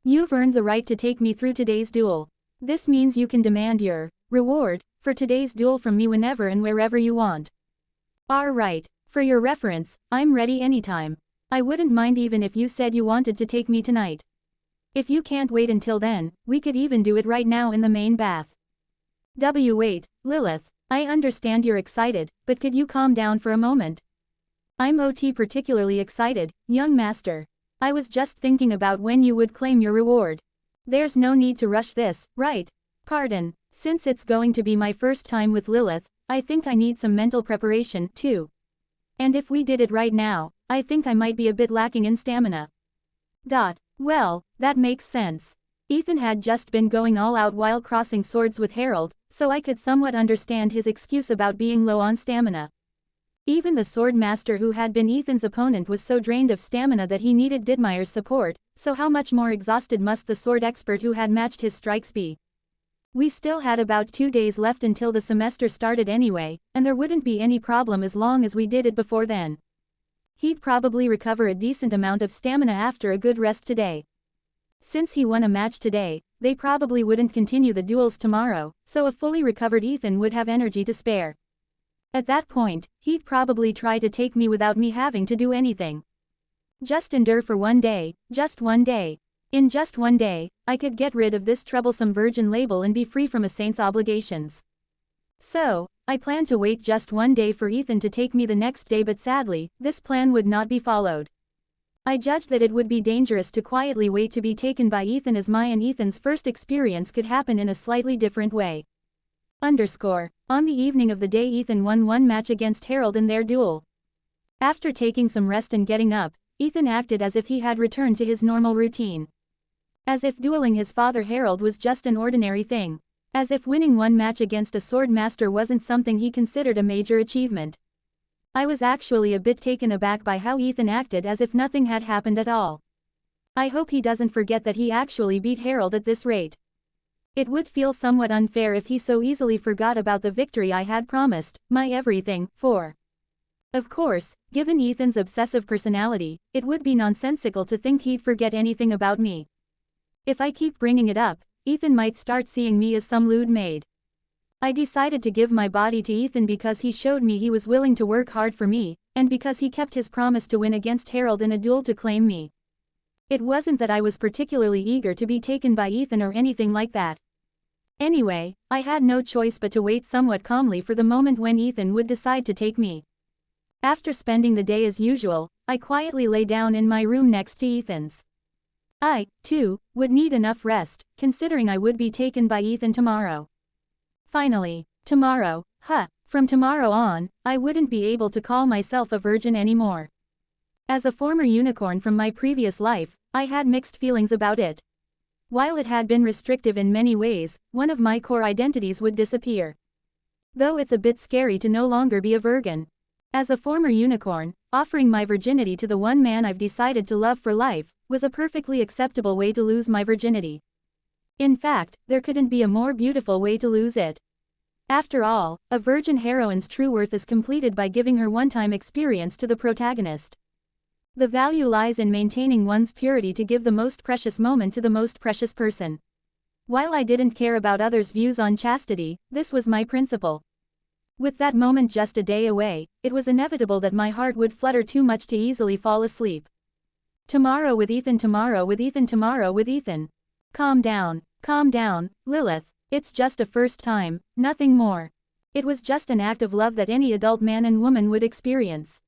You've earned the right to take me through today's duel. This means you can demand your reward for today's duel from me whenever and wherever you want. Alright, for your reference, I'm ready anytime. I wouldn't mind even if you said you wanted to take me tonight. If you can't wait until then, we could even do it right now in the main bath. Wait, Lilith, I understand you're excited, but could you calm down for a moment? I'm particularly excited, young master. I was just thinking about when you would claim your reward. There's no need to rush this, right? Pardon, since it's going to be my first time with Lilith, I think I need some mental preparation, too. And if we did it right now, I think I might be a bit lacking in stamina. Well, that makes sense. Ethan had just been going all out while crossing swords with Harold, so I could somewhat understand his excuse about being low on stamina. Even the sword master who had been Ethan's opponent was so drained of stamina that he needed Didmeier's support, so how much more exhausted must the sword expert who had matched his strikes be? We still had about 2 days left until the semester started anyway, and there wouldn't be any problem as long as we did it before then. He'd probably recover a decent amount of stamina after a good rest today. Since he won a match today, they probably wouldn't continue the duels tomorrow, so a fully recovered Ethan would have energy to spare. At that point, he'd probably try to take me without me having to do anything. Just endure for one day, just one day. In just one day, I could get rid of this troublesome virgin label and be free from a saint's obligations. So, I planned to wait just one day for Ethan to take me the next day, but sadly, this plan would not be followed. I judged that it would be dangerous to quietly wait to be taken by Ethan, as my and Ethan's first experience could happen in a slightly different way. On the evening of the day Ethan won one match against Harold in their duel. After taking some rest and getting up, Ethan acted as if he had returned to his normal routine. As if dueling his father Harold was just an ordinary thing. As if winning one match against a sword master wasn't something he considered a major achievement. I was actually a bit taken aback by how Ethan acted, as if nothing had happened at all. I hope he doesn't forget that he actually beat Harold at this rate. It would feel somewhat unfair if he so easily forgot about the victory I had promised, my everything, for. Of course, given Ethan's obsessive personality, it would be nonsensical to think he'd forget anything about me. If I keep bringing it up, Ethan might start seeing me as some lewd maid. I decided to give my body to Ethan because he showed me he was willing to work hard for me, and because he kept his promise to win against Harold in a duel to claim me. It wasn't that I was particularly eager to be taken by Ethan or anything like that. Anyway, I had no choice but to wait somewhat calmly for the moment when Ethan would decide to take me. After spending the day as usual, I quietly lay down in my room next to Ethan's. I, too, would need enough rest, considering I would be taken by Ethan tomorrow. Finally, tomorrow, from tomorrow on, I wouldn't be able to call myself a virgin anymore. As a former unicorn from my previous life, I had mixed feelings about it. While it had been restrictive in many ways, one of my core identities would disappear. Though it's a bit scary to no longer be a virgin. As a former unicorn, offering my virginity to the one man I've decided to love for life, was a perfectly acceptable way to lose my virginity. In fact, there couldn't be a more beautiful way to lose it. After all, a virgin heroine's true worth is completed by giving her one-time experience to the protagonist. The value lies in maintaining one's purity to give the most precious moment to the most precious person. While I didn't care about others' views on chastity, this was my principle. With that moment just a day away, it was inevitable that my heart would flutter too much to easily fall asleep. Tomorrow with Ethan, tomorrow with Ethan, tomorrow with Ethan. Calm down, Lilith, it's just a first time, nothing more. It was just an act of love that any adult man and woman would experience.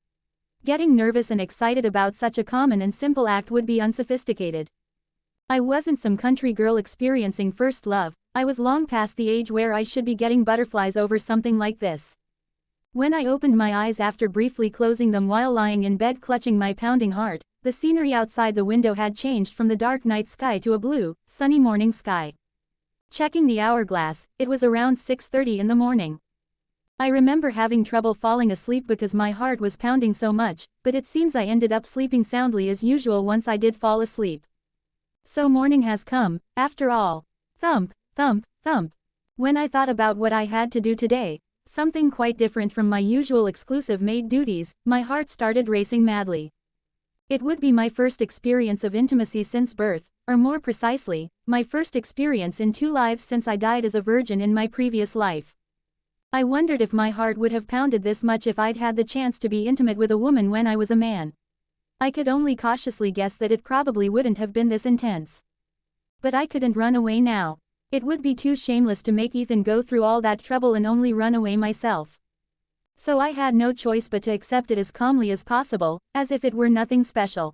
Getting nervous and excited about such a common and simple act would be unsophisticated. I wasn't some country girl experiencing first love, I was long past the age where I should be getting butterflies over something like this. When I opened my eyes after briefly closing them while lying in bed clutching my pounding heart, the scenery outside the window had changed from the dark night sky to a blue, sunny morning sky. Checking the hourglass, it was around 6:30 in the morning. I remember having trouble falling asleep because my heart was pounding so much, but it seems I ended up sleeping soundly as usual once I did fall asleep. So morning has come, after all. Thump, thump, thump. When I thought about what I had to do today, something quite different from my usual exclusive maid duties, my heart started racing madly. It would be my first experience of intimacy since birth, or more precisely, my first experience in 2 lives since I died as a virgin in my previous life. I wondered if my heart would have pounded this much if I'd had the chance to be intimate with a woman when I was a man. I could only cautiously guess that it probably wouldn't have been this intense. But I couldn't run away now. It would be too shameless to make Ethan go through all that trouble and only run away myself. So I had no choice but to accept it as calmly as possible, as if it were nothing special.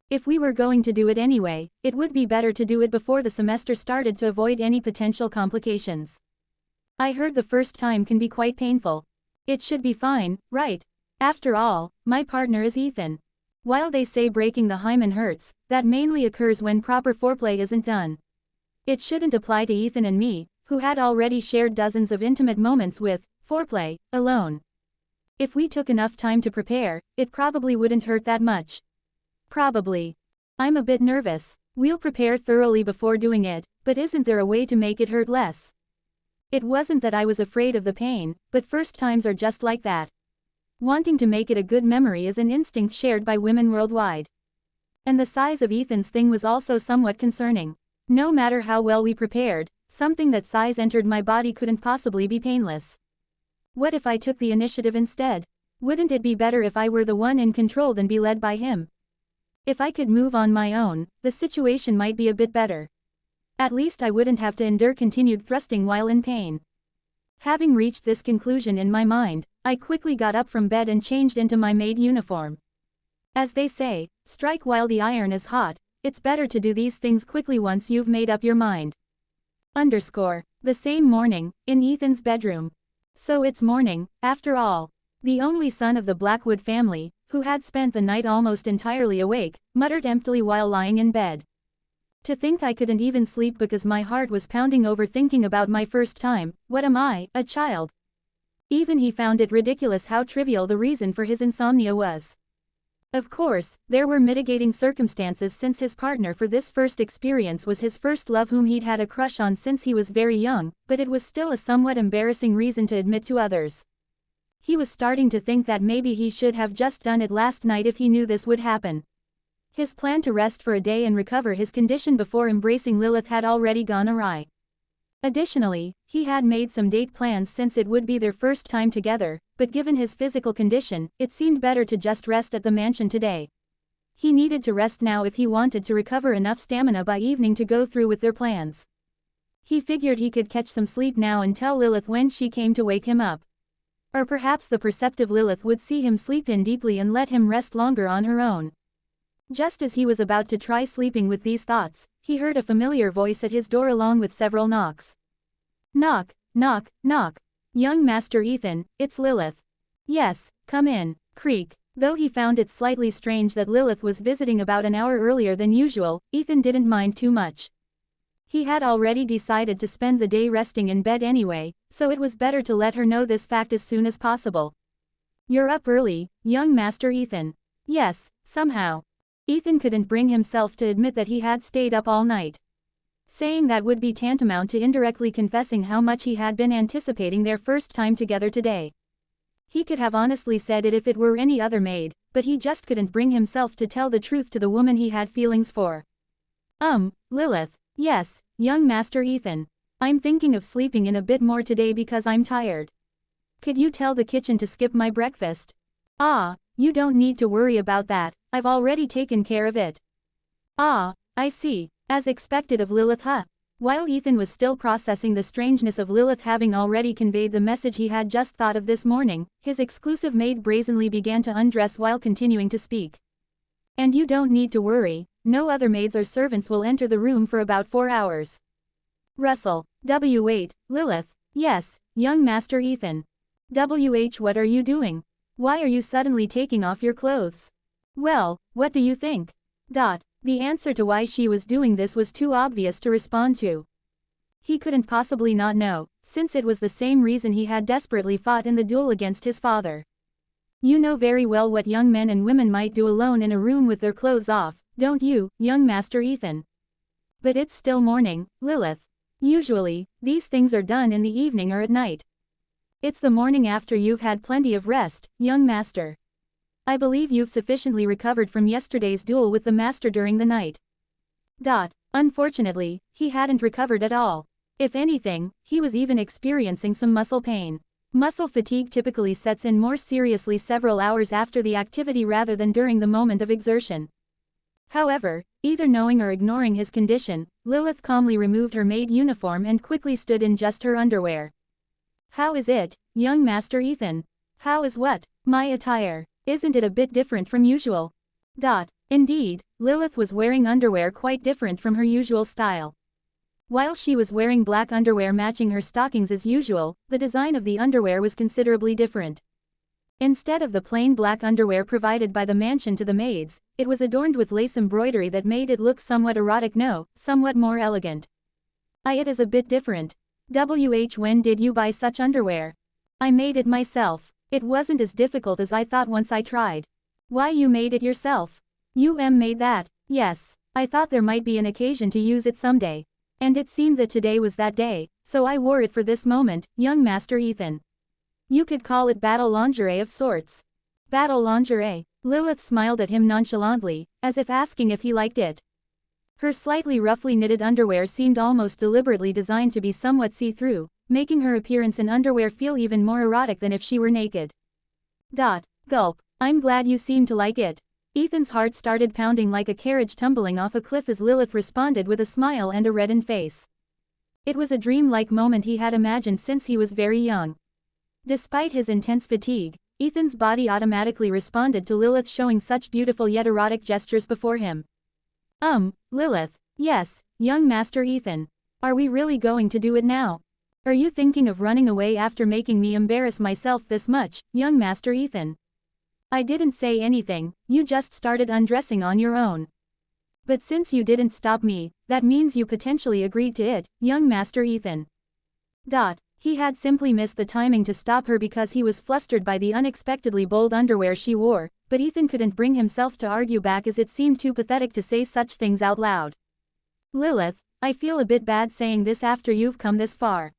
If we were going to do it anyway, it would be better to do it before the semester started to avoid any potential complications. I heard the first time can be quite painful. It should be fine, right? After all, my partner is Ethan. While they say breaking the hymen hurts, that mainly occurs when proper foreplay isn't done. It shouldn't apply to Ethan and me, who had already shared dozens of intimate moments with foreplay alone. If we took enough time to prepare, it probably wouldn't hurt that much. Probably. I'm a bit nervous. We'll prepare thoroughly before doing it, but isn't there a way to make it hurt less? It wasn't that I was afraid of the pain, but first times are just like that. Wanting to make it a good memory is an instinct shared by women worldwide. And the size of Ethan's thing was also somewhat concerning. No matter how well we prepared, something that size entered my body couldn't possibly be painless. What if I took the initiative instead? Wouldn't it be better if I were the one in control than be led by him? If I could move on my own, the situation might be a bit better. At least I wouldn't have to endure continued thrusting while in pain. Having reached this conclusion in my mind, I quickly got up from bed and changed into my maid uniform. As they say, strike while the iron is hot, it's better to do these things quickly once you've made up your mind. The same morning, in Ethan's bedroom. So it's morning, after all. The only son of the Blackwood family, who had spent the night almost entirely awake, muttered emptily while lying in bed. To think I couldn't even sleep because my heart was pounding over thinking about my first time. What am I, a child? Even he found it ridiculous how trivial the reason for his insomnia was. Of course, there were mitigating circumstances since his partner for this first experience was his first love whom he'd had a crush on since he was very young, but it was still a somewhat embarrassing reason to admit to others. He was starting to think that maybe he should have just done it last night if he knew this would happen. His plan to rest for a day and recover his condition before embracing Lilith had already gone awry. Additionally, he had made some date plans since it would be their first time together, but given his physical condition, it seemed better to just rest at the mansion today. He needed to rest now if he wanted to recover enough stamina by evening to go through with their plans. He figured he could catch some sleep now and tell Lilith when she came to wake him up. Or perhaps the perceptive Lilith would see him sleep in deeply and let him rest longer on her own. Just as he was about to try sleeping with these thoughts, he heard a familiar voice at his door along with several knocks. Knock, knock, knock. Young Master Ethan, it's Lilith. Yes, come in. Creak. Though he found it slightly strange that Lilith was visiting about an hour earlier than usual, Ethan didn't mind too much. He had already decided to spend the day resting in bed anyway, so it was better to let her know this fact as soon as possible. You're up early, young Master Ethan. Yes, somehow. Ethan couldn't bring himself to admit that he had stayed up all night. Saying that would be tantamount to indirectly confessing how much he had been anticipating their first time together today. He could have honestly said it if it were any other maid, but he just couldn't bring himself to tell the truth to the woman he had feelings for. Lilith. Yes, young Master Ethan. I'm thinking of sleeping in a bit more today because I'm tired. Could you tell the kitchen to skip my breakfast? You don't need to worry about that, I've already taken care of it. I see. As expected of Lilith, While Ethan was still processing the strangeness of Lilith having already conveyed the message he had just thought of this morning, his exclusive maid brazenly began to undress while continuing to speak. And you don't need to worry, no other maids or servants will enter the room for about 4 hours. Russell. Wait, Lilith. Yes, young Master Ethan. What are you doing? Why are you suddenly taking off your clothes? Well, what do you think? The answer to why she was doing this was too obvious to respond to. He couldn't possibly not know, since it was the same reason he had desperately fought in the duel against his father. You know very well what young men and women might do alone in a room with their clothes off, don't you, young Master Ethan? But it's still morning, Lilith. Usually, these things are done in the evening or at night. It's the morning after you've had plenty of rest, young Master. I believe you've sufficiently recovered from yesterday's duel with the Master during the night. Unfortunately, he hadn't recovered at all. If anything, he was even experiencing some muscle pain. Muscle fatigue typically sets in more seriously several hours after the activity rather than during the moment of exertion. However, either knowing or ignoring his condition, Lilith calmly removed her maid uniform and quickly stood in just her underwear. How is it, young Master Ethan? How is what? My attire. Isn't it a bit different from usual? Indeed, Lilith was wearing underwear quite different from her usual style. While she was wearing black underwear matching her stockings as usual, the design of the underwear was considerably different. Instead of the plain black underwear provided by the mansion to the maids, it was adorned with lace embroidery that made it look somewhat erotic, no, somewhat more elegant. It is a bit different. When did you buy such underwear? I made it myself. It wasn't as difficult as I thought once I tried. Why, you made it yourself? You made that? Yes. I thought there might be an occasion to use it someday. And it seemed that today was that day, so I wore it for this moment, young Master Ethan. You could call it battle lingerie of sorts. Battle lingerie. Lilith smiled at him nonchalantly, as if asking if he liked it. Her slightly roughly knitted underwear seemed almost deliberately designed to be somewhat see-through, making her appearance in underwear feel even more erotic than if she were naked. Gulp. I'm glad you seem to like it. Ethan's heart started pounding like a carriage tumbling off a cliff as Lilith responded with a smile and a reddened face. It was a dream-like moment he had imagined since he was very young. Despite his intense fatigue, Ethan's body automatically responded to Lilith showing such beautiful yet erotic gestures before him. Lilith. Yes, young Master Ethan. Are we really going to do it now? Are you thinking of running away after making me embarrass myself this much, young Master Ethan? I didn't say anything, you just started undressing on your own. But since you didn't stop me, that means you potentially agreed to it, young Master Ethan. He had simply missed the timing to stop her because he was flustered by the unexpectedly bold underwear she wore, but Ethan couldn't bring himself to argue back as it seemed too pathetic to say such things out loud. Lilith, I feel a bit bad saying this after you've come this far.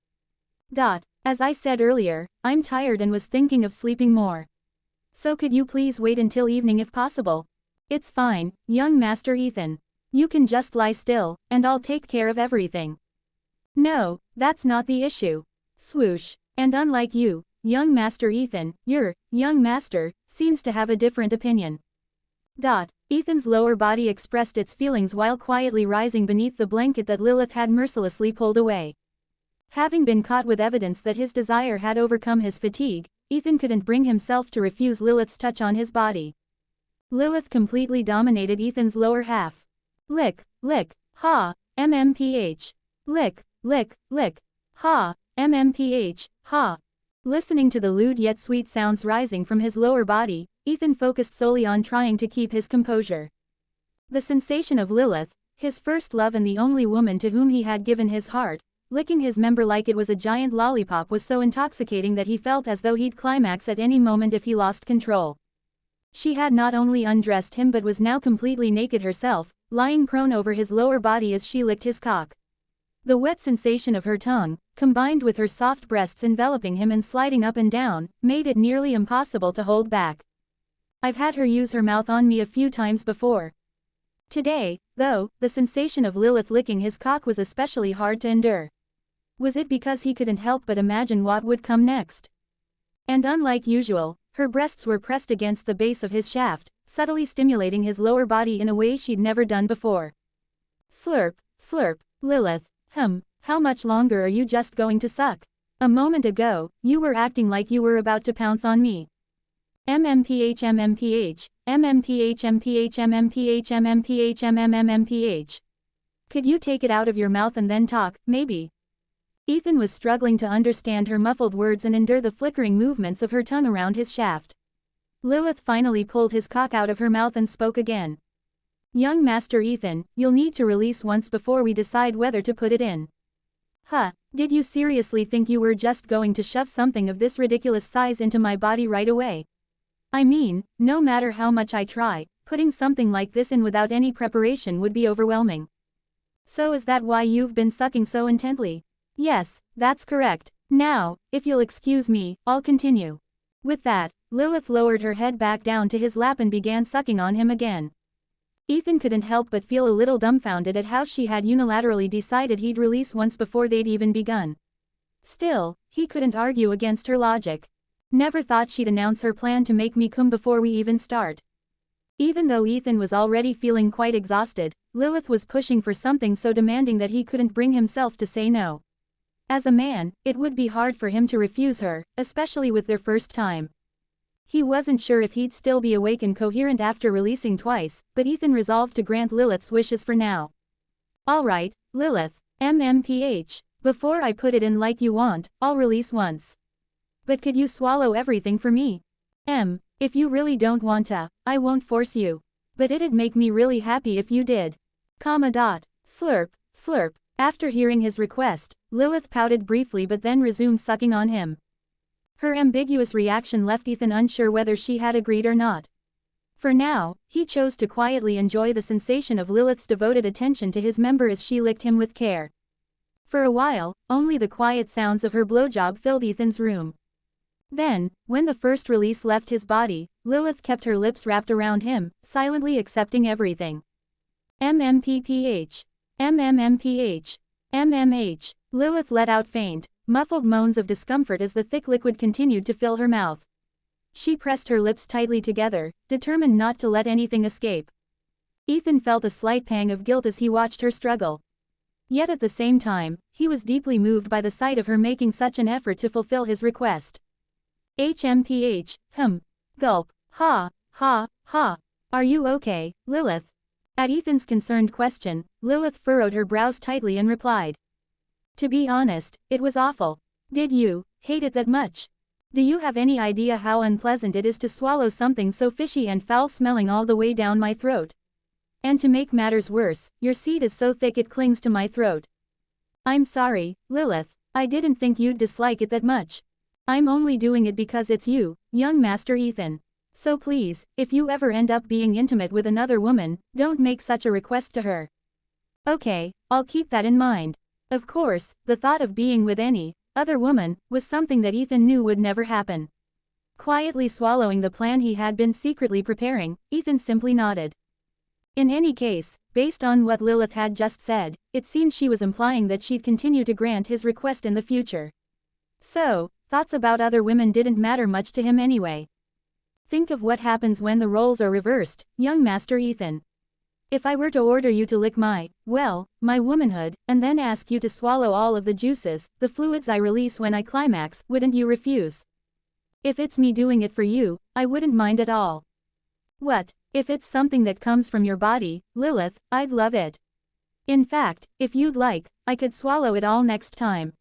As I said earlier, I'm tired and was thinking of sleeping more. So could you please wait until evening if possible? It's fine, young Master Ethan. You can just lie still, and I'll take care of everything. No, that's not the issue. Swoosh. And unlike you, young Master Ethan, your young master seems to have a different opinion. Ethan's lower body expressed its feelings while quietly rising beneath the blanket that Lilith had mercilessly pulled away. Having been caught with evidence that his desire had overcome his fatigue, Ethan couldn't bring himself to refuse Lilith's touch on his body. Lilith completely dominated Ethan's lower half. Lick, ha, MMPH. Lick, ha, MMPH, ha. Listening to the lewd yet sweet sounds rising from his lower body, Ethan focused solely on trying to keep his composure. The sensation of Lilith, his first love and the only woman to whom he had given his heart, licking his member like it was a giant lollipop was so intoxicating that he felt as though he'd climax at any moment if he lost control. She had not only undressed him but was now completely naked herself, lying prone over his lower body as she licked his cock. The wet sensation of her tongue, combined with her soft breasts enveloping him and sliding up and down, made it nearly impossible to hold back. I've had her use her mouth on me a few times before. Today, though, the sensation of Lilith licking his cock was especially hard to endure. Was it because he couldn't help but imagine what would come next? And unlike usual, her breasts were pressed against the base of his shaft, subtly stimulating his lower body in a way she'd never done before. Slurp, Lilith. How much longer are you just going to suck? A moment ago, you were acting like you were about to pounce on me. MMPH. Could you take it out of your mouth and then talk, maybe? Ethan was struggling to understand her muffled words and endure the flickering movements of her tongue around his shaft. Lilith finally pulled his cock out of her mouth and spoke again. Young Master Ethan, you'll need to release once before we decide whether to put it in. Did you seriously think you were just going to shove something of this ridiculous size into my body right away? I mean, no matter how much I try, putting something like this in without any preparation would be overwhelming. So is that why you've been sucking so intently? Yes, that's correct. Now, if you'll excuse me, I'll continue. With that, Lilith lowered her head back down to his lap and began sucking on him again. Ethan couldn't help but feel a little dumbfounded at how she had unilaterally decided he'd release once before they'd even begun. Still, he couldn't argue against her logic. Never thought she'd announce her plan to make me come before we even start. Even though Ethan was already feeling quite exhausted, Lilith was pushing for something so demanding that he couldn't bring himself to say no. As a man, it would be hard for him to refuse her, especially with their first time. He wasn't sure if he'd still be awake and coherent after releasing twice, but Ethan resolved to grant Lilith's wishes for now. Alright, Lilith, MMPH, before I put it in like you want, I'll release once. But could you swallow everything for me? If you really don't want to, I won't force you. But it'd make me really happy if you did. Slurp. After hearing his request, Lilith pouted briefly but then resumed sucking on him. Her ambiguous reaction left Ethan unsure whether she had agreed or not. For now, he chose to quietly enjoy the sensation of Lilith's devoted attention to his member as she licked him with care. For a while, only the quiet sounds of her blowjob filled Ethan's room. Then, when the first release left his body, Lilith kept her lips wrapped around him, silently accepting everything. MMPPH. MMMPH. MMH. Lilith let out faint, muffled moans of discomfort as the thick liquid continued to fill her mouth. She pressed her lips tightly together, determined not to let anything escape. Ethan felt a slight pang of guilt as he watched her struggle. Yet at the same time, he was deeply moved by the sight of her making such an effort to fulfill his request. HMPH, gulp, ha, ha, ha. Are you okay, Lilith? At Ethan's concerned question, Lilith furrowed her brows tightly and replied. To be honest, it was awful. Did you hate it that much? Do you have any idea how unpleasant it is to swallow something so fishy and foul-smelling all the way down my throat? And to make matters worse, your seed is so thick it clings to my throat. I'm sorry, Lilith. I didn't think you'd dislike it that much. I'm only doing it because it's you, young Master Ethan. So please, if you ever end up being intimate with another woman, don't make such a request to her. Okay, I'll keep that in mind. Of course, the thought of being with any other woman was something that Ethan knew would never happen. Quietly swallowing the plan he had been secretly preparing, Ethan simply nodded. In any case, based on what Lilith had just said, it seemed she was implying that she'd continue to grant his request in the future. So, thoughts about other women didn't matter much to him anyway. Think of what happens when the roles are reversed, young Master Ethan. If I were to order you to lick my womanhood, and then ask you to swallow all of the juices, the fluids I release when I climax, wouldn't you refuse? If it's me doing it for you, I wouldn't mind at all. What, if it's something that comes from your body, Lilith, I'd love it. In fact, if you'd like, I could swallow it all next time.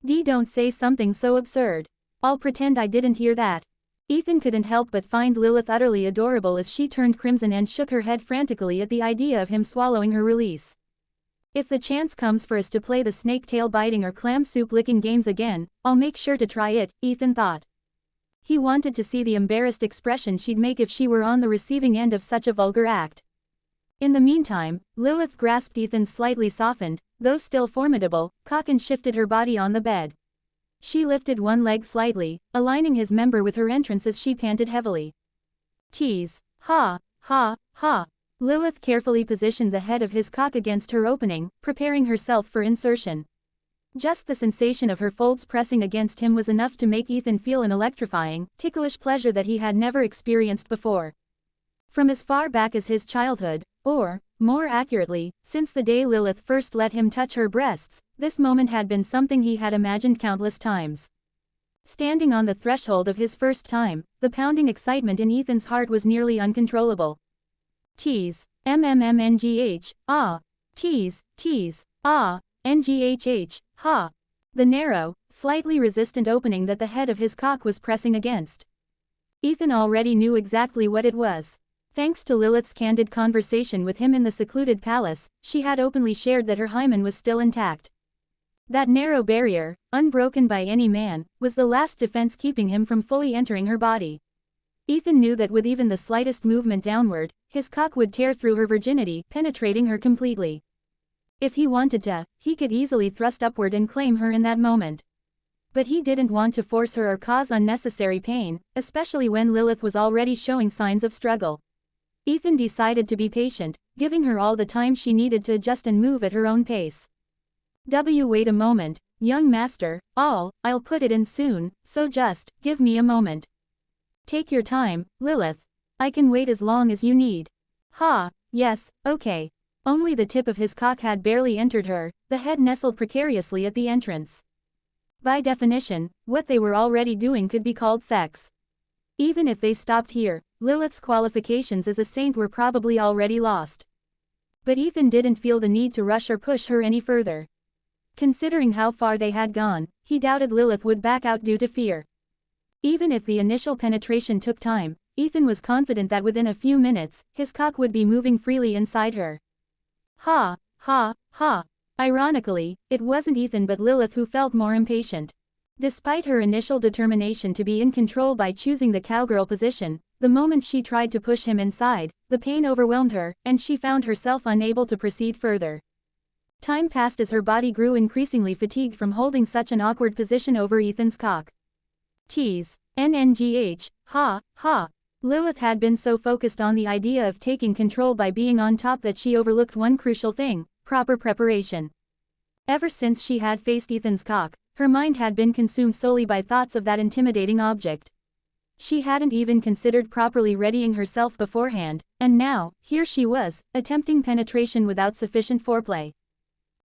Don't say something so absurd. I'll pretend I didn't hear that. Ethan couldn't help but find Lilith utterly adorable as she turned crimson and shook her head frantically at the idea of him swallowing her release. If the chance comes for us to play the snake tail biting or clam soup licking games again, I'll make sure to try it, Ethan thought. He wanted to see the embarrassed expression she'd make if she were on the receiving end of such a vulgar act. In the meantime, Lilith grasped Ethan's slightly softened, though still formidable, cock and shifted her body on the bed. She lifted one leg slightly, aligning his member with her entrance as she panted heavily. Tease. Ha, ha, ha. Lilith carefully positioned the head of his cock against her opening, preparing herself for insertion. Just the sensation of her folds pressing against him was enough to make Ethan feel an electrifying, ticklish pleasure that he had never experienced before. From as far back as his childhood, or, more accurately, since the day Lilith first let him touch her breasts, this moment had been something he had imagined countless times. Standing on the threshold of his first time, the pounding excitement in Ethan's heart was nearly uncontrollable. Tease. MMMNGH, ah. Tease, tease, ah. NGHH, ha. The narrow, slightly resistant opening that the head of his cock was pressing against. Ethan already knew exactly what it was. Thanks to Lilith's candid conversation with him in the secluded palace, she had openly shared that her hymen was still intact. That narrow barrier, unbroken by any man, was the last defense keeping him from fully entering her body. Ethan knew that with even the slightest movement downward, his cock would tear through her virginity, penetrating her completely. If he wanted to, he could easily thrust upward and claim her in that moment. But he didn't want to force her or cause unnecessary pain, especially when Lilith was already showing signs of struggle. Ethan decided to be patient, giving her all the time she needed to adjust and move at her own pace. Wait a moment, young master, I'll put it in soon, so just, give me a moment. Take your time, Lilith. I can wait as long as you need. Ha, yes, okay. Only the tip of his cock had barely entered her, the head nestled precariously at the entrance. By definition, what they were already doing could be called sex. Even if they stopped here, Lilith's qualifications as a saint were probably already lost. But Ethan didn't feel the need to rush or push her any further. Considering how far they had gone, he doubted Lilith would back out due to fear. Even if the initial penetration took time, Ethan was confident that within a few minutes, his cock would be moving freely inside her. Ha, ha, ha. Ironically, it wasn't Ethan but Lilith who felt more impatient. Despite her initial determination to be in control by choosing the cowgirl position, the moment she tried to push him inside, the pain overwhelmed her, and she found herself unable to proceed further. Time passed as her body grew increasingly fatigued from holding such an awkward position over Ethan's cock. Tease. NNGH, ha, ha. Lilith had been so focused on the idea of taking control by being on top that she overlooked one crucial thing: proper preparation. Ever since she had faced Ethan's cock, her mind had been consumed solely by thoughts of that intimidating object. She hadn't even considered properly readying herself beforehand, and now, here she was, attempting penetration without sufficient foreplay.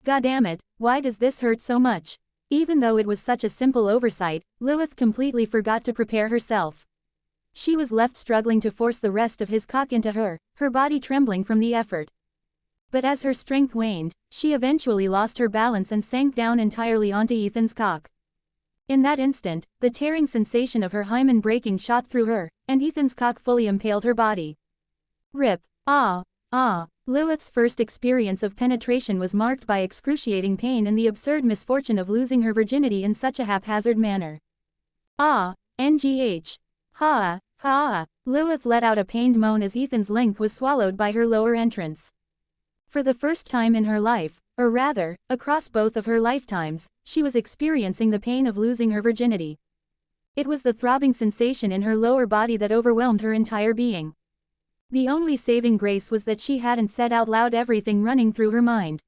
Goddammit, why does this hurt so much? Even though it was such a simple oversight, Lilith completely forgot to prepare herself. She was left struggling to force the rest of his cock into her body trembling from the effort. But as her strength waned, she eventually lost her balance and sank down entirely onto Ethan's cock. In that instant, the tearing sensation of her hymen breaking shot through her, and Ethan's cock fully impaled her body. Rip. Ah. Ah. Lilith's first experience of penetration was marked by excruciating pain and the absurd misfortune of losing her virginity in such a haphazard manner. Ah. NGH. Ha. Ha. Lilith let out a pained moan as Ethan's length was swallowed by her lower entrance. For the first time in her life, or rather, across both of her lifetimes, she was experiencing the pain of losing her virginity. It was the throbbing sensation in her lower body that overwhelmed her entire being. The only saving grace was that she hadn't said out loud everything running through her mind.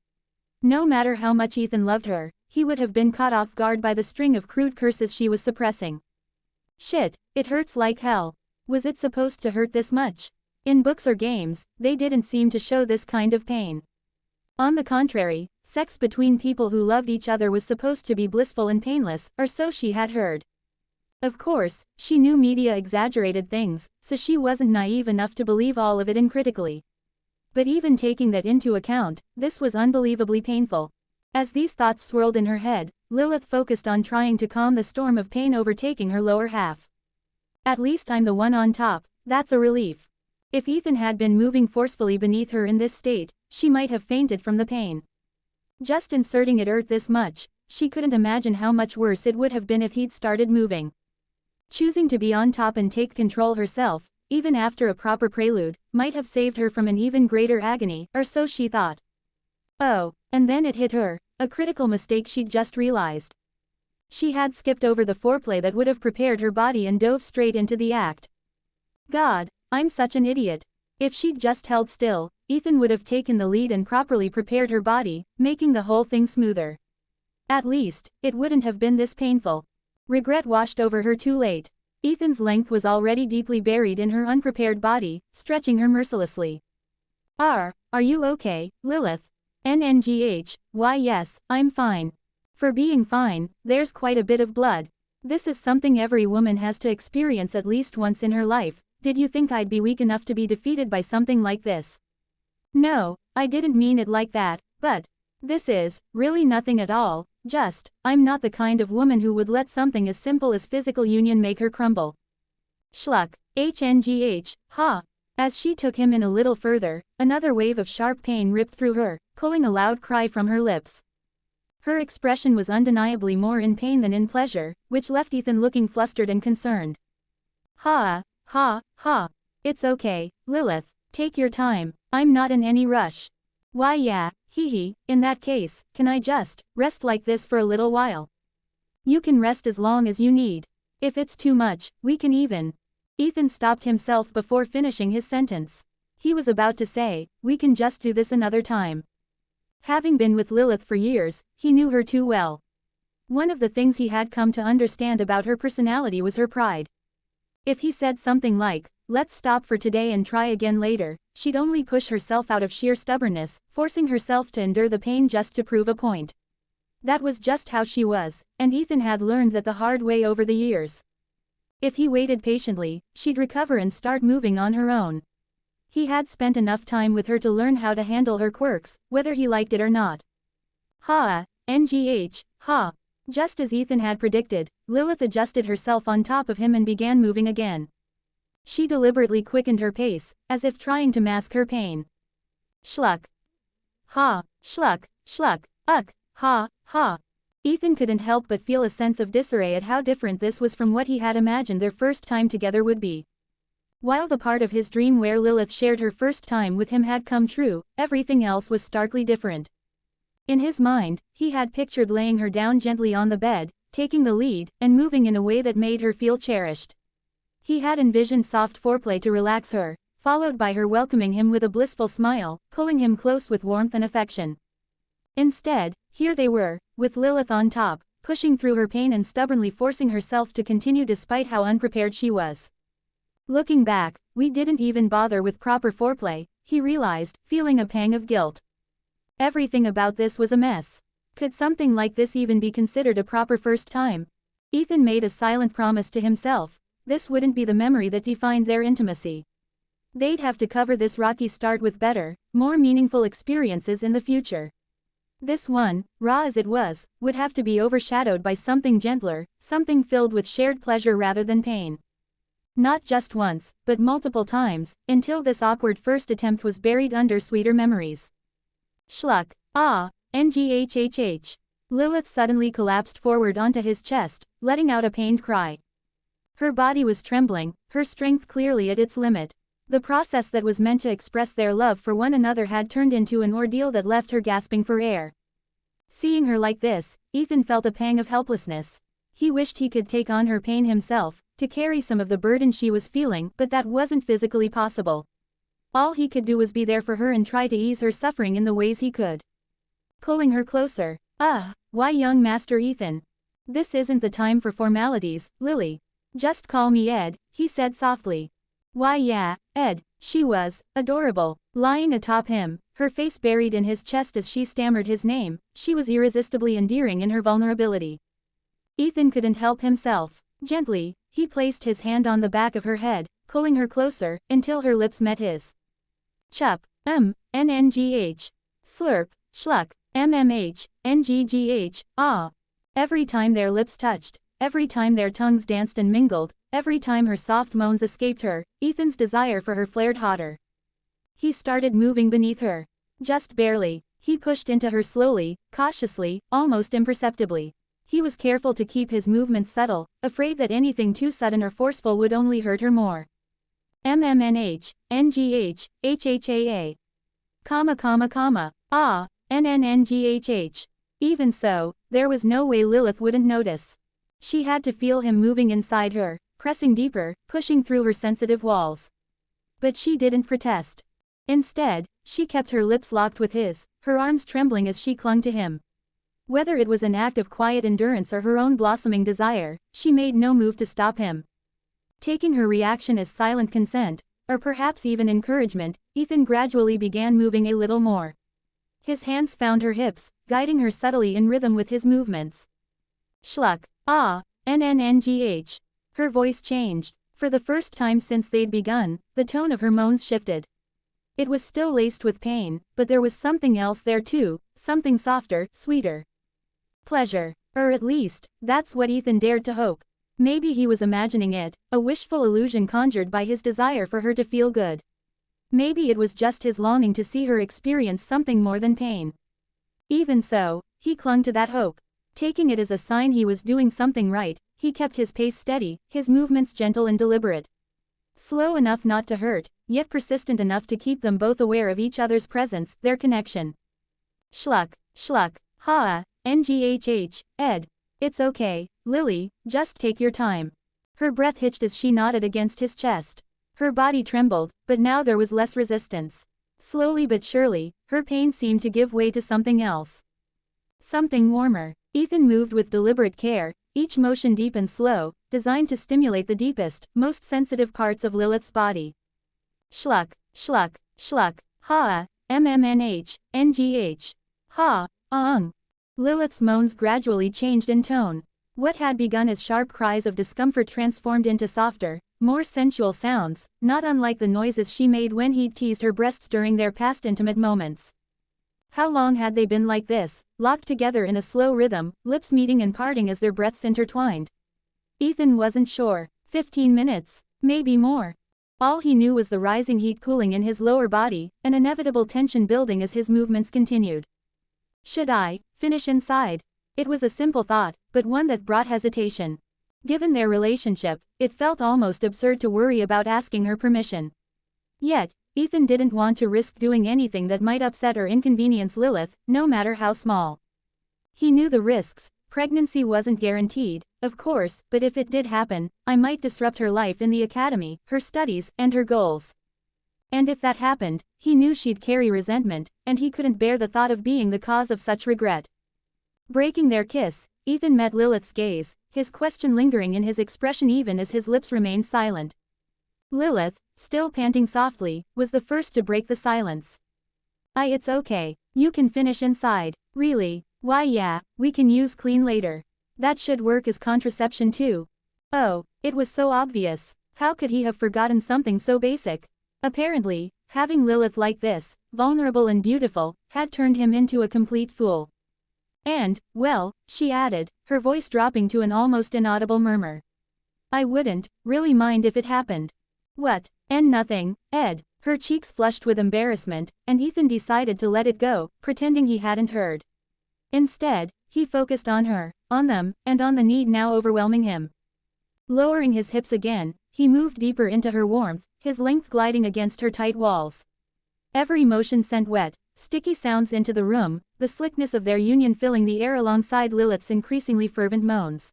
No matter how much Ethan loved her, he would have been caught off guard by the string of crude curses she was suppressing. Shit, it hurts like hell. Was it supposed to hurt this much? In books or games, they didn't seem to show this kind of pain. On the contrary, sex between people who loved each other was supposed to be blissful and painless, or so she had heard. Of course, she knew media exaggerated things, so she wasn't naive enough to believe all of it uncritically. But even taking that into account, this was unbelievably painful. As these thoughts swirled in her head, Lilith focused on trying to calm the storm of pain overtaking her lower half. At least I'm the one on top, that's a relief. If Ethan had been moving forcefully beneath her in this state, she might have fainted from the pain. Just inserting it hurt this much, she couldn't imagine how much worse it would have been if he'd started moving. Choosing to be on top and take control herself, even after a proper prelude, might have saved her from an even greater agony, or so she thought. Oh, and then it hit her, a critical mistake she'd just realized. She had skipped over the foreplay that would have prepared her body and dove straight into the act. God, I'm such an idiot. If she'd just held still, Ethan would have taken the lead and properly prepared her body, making the whole thing smoother. At least, it wouldn't have been this painful. Regret washed over her too late. Ethan's length was already deeply buried in her unprepared body, stretching her mercilessly. Are you okay, Lilith? NNGH, why yes, I'm fine. For being fine, there's quite a bit of blood. This is something every woman has to experience at least once in her life. Did you think I'd be weak enough to be defeated by something like this? No, I didn't mean it like that, but this is really nothing at all, just, I'm not the kind of woman who would let something as simple as physical union make her crumble. Schluck. HNGH, ha. As she took him in a little further, another wave of sharp pain ripped through her, pulling a loud cry from her lips. Her expression was undeniably more in pain than in pleasure, which left Ethan looking flustered and concerned. Ha. Ha, ha. It's okay, Lilith, take your time, I'm not in any rush. Why yeah, hee, in that case, can I just rest like this for a little while? You can rest as long as you need. If it's too much, we can even. Ethan stopped himself before finishing his sentence. He was about to say, we can just do this another time. Having been with Lilith for years, he knew her too well. One of the things he had come to understand about her personality was her pride. If he said something like, let's stop for today and try again later, she'd only push herself out of sheer stubbornness, forcing herself to endure the pain just to prove a point. That was just how she was, and Ethan had learned that the hard way over the years. If he waited patiently, she'd recover and start moving on her own. He had spent enough time with her to learn how to handle her quirks, whether he liked it or not. Ha. NGH, ha. Just as Ethan had predicted, Lilith adjusted herself on top of him and began moving again. She deliberately quickened her pace, as if trying to mask her pain. Schluck. Ha. Schluck, schluck, uck, ha, ha. Ethan couldn't help but feel a sense of disarray at how different this was from what he had imagined their first time together would be. While the part of his dream where Lilith shared her first time with him had come true, everything else was starkly different. In his mind, he had pictured laying her down gently on the bed, taking the lead, and moving in a way that made her feel cherished. He had envisioned soft foreplay to relax her, followed by her welcoming him with a blissful smile, pulling him close with warmth and affection. Instead, here they were, with Lilith on top, pushing through her pain and stubbornly forcing herself to continue despite how unprepared she was. Looking back, we didn't even bother with proper foreplay, he realized, feeling a pang of guilt. Everything about this was a mess. Could something like this even be considered a proper first time? Ethan made a silent promise to himself. This wouldn't be the memory that defined their intimacy. They'd have to cover this rocky start with better, more meaningful experiences in the future. This one, raw as it was, would have to be overshadowed by something gentler, something filled with shared pleasure rather than pain. Not just once, but multiple times, until this awkward first attempt was buried under sweeter memories. Schluck. Ah. Nghhh. Lilith suddenly collapsed forward onto his chest, letting out a pained cry. Her body was trembling, her strength clearly at its limit. The process that was meant to express their love for one another had turned into an ordeal that left her gasping for air. Seeing her like this, Ethan felt a pang of helplessness. He wished he could take on her pain himself, to carry some of the burden she was feeling, but that wasn't physically possible. All he could do was be there for her and try to ease her suffering in the ways he could. Pulling her closer. Why young Master Ethan? This isn't the time for formalities, Lily. Just call me Ed, he said softly. Why yeah, Ed. She was adorable. Lying atop him, her face buried in his chest as she stammered his name, she was irresistibly endearing in her vulnerability. Ethan couldn't help himself. Gently, he placed his hand on the back of her head, pulling her closer, until her lips met his. Chup. NNGH. Slurp. Schluck. MMH. NGGH. Ah. Every time their lips touched, every time their tongues danced and mingled, every time her soft moans escaped her, Ethan's desire for her flared hotter. He started moving beneath her. Just barely. He pushed into her slowly, cautiously, almost imperceptibly. He was careful to keep his movements subtle, afraid that anything too sudden or forceful would only hurt her more. MMNH. NGH. HHAA. Ah. NNNGHH. Even so, there was no way Lilith wouldn't notice. She had to feel him moving inside her, pressing deeper, pushing through her sensitive walls. But she didn't protest. Instead, she kept her lips locked with his, her arms trembling as she clung to him. Whether it was an act of quiet endurance or her own blossoming desire, she made no move to stop him. Taking her reaction as silent consent, or perhaps even encouragement, Ethan gradually began moving a little more. His hands found her hips, guiding her subtly in rhythm with his movements. Schluck. Ah. NNNGH. Her voice changed. For the first time since they'd begun, the tone of her moans shifted. It was still laced with pain, but there was something else there too, something softer, sweeter. Pleasure. Or at least, that's what Ethan dared to hope. Maybe he was imagining it, a wishful illusion conjured by his desire for her to feel good. Maybe it was just his longing to see her experience something more than pain. Even so, he clung to that hope. Taking it as a sign he was doing something right, he kept his pace steady, his movements gentle and deliberate. Slow enough not to hurt, yet persistent enough to keep them both aware of each other's presence, their connection. Schluck. Schluck. Ha. NGHH. Ed. It's okay, Lily, just take your time. Her breath hitched as she nodded against his chest. Her body trembled, but now there was less resistance. Slowly but surely, her pain seemed to give way to something else. Something warmer. Ethan moved with deliberate care, each motion deep and slow, designed to stimulate the deepest, most sensitive parts of Lilith's body. Schluck. Schluck. Schluck. Ha. MMNH. NGH. Ha. Lilith's moans gradually changed in tone. What had begun as sharp cries of discomfort transformed into softer, more sensual sounds, not unlike the noises she made when he'd teased her breasts during their past intimate moments. How long had they been like this, locked together in a slow rhythm, lips meeting and parting as their breaths intertwined? Ethan wasn't sure. 15 minutes, maybe more. All he knew was the rising heat cooling in his lower body, an inevitable tension building as his movements continued. Should I finish inside? It was a simple thought, but one that brought hesitation. Given their relationship, it felt almost absurd to worry about asking her permission. Yet, Ethan didn't want to risk doing anything that might upset or inconvenience Lilith, no matter how small. He knew the risks, Pregnancy wasn't guaranteed, of course, but if it did happen, I might disrupt her life in the academy, her studies, and her goals. And if that happened, he knew she'd carry resentment, and he couldn't bear the thought of being the cause of such regret. Breaking their kiss, Ethan met Lilith's gaze, his question lingering in his expression even as his lips remained silent. Lilith, still panting softly, was the first to break the silence. It's okay. You can finish inside. Really? Why yeah, we can use clean later. That should work as contraception too. Oh, it was so obvious. How could he have forgotten something so basic? Apparently, having Lilith like this, vulnerable and beautiful, had turned him into a complete fool. And, well, she added, her voice dropping to an almost inaudible murmur. I wouldn't really mind if it happened. What? And nothing, Ed. Her cheeks flushed with embarrassment, and Ethan decided to let it go, pretending he hadn't heard. Instead, he focused on her, on them, and on the need now overwhelming him. Lowering his hips again, he moved deeper into her warmth, his length gliding against her tight walls. Every motion sent wet, sticky sounds into the room, the slickness of their union filling the air alongside Lilith's increasingly fervent moans.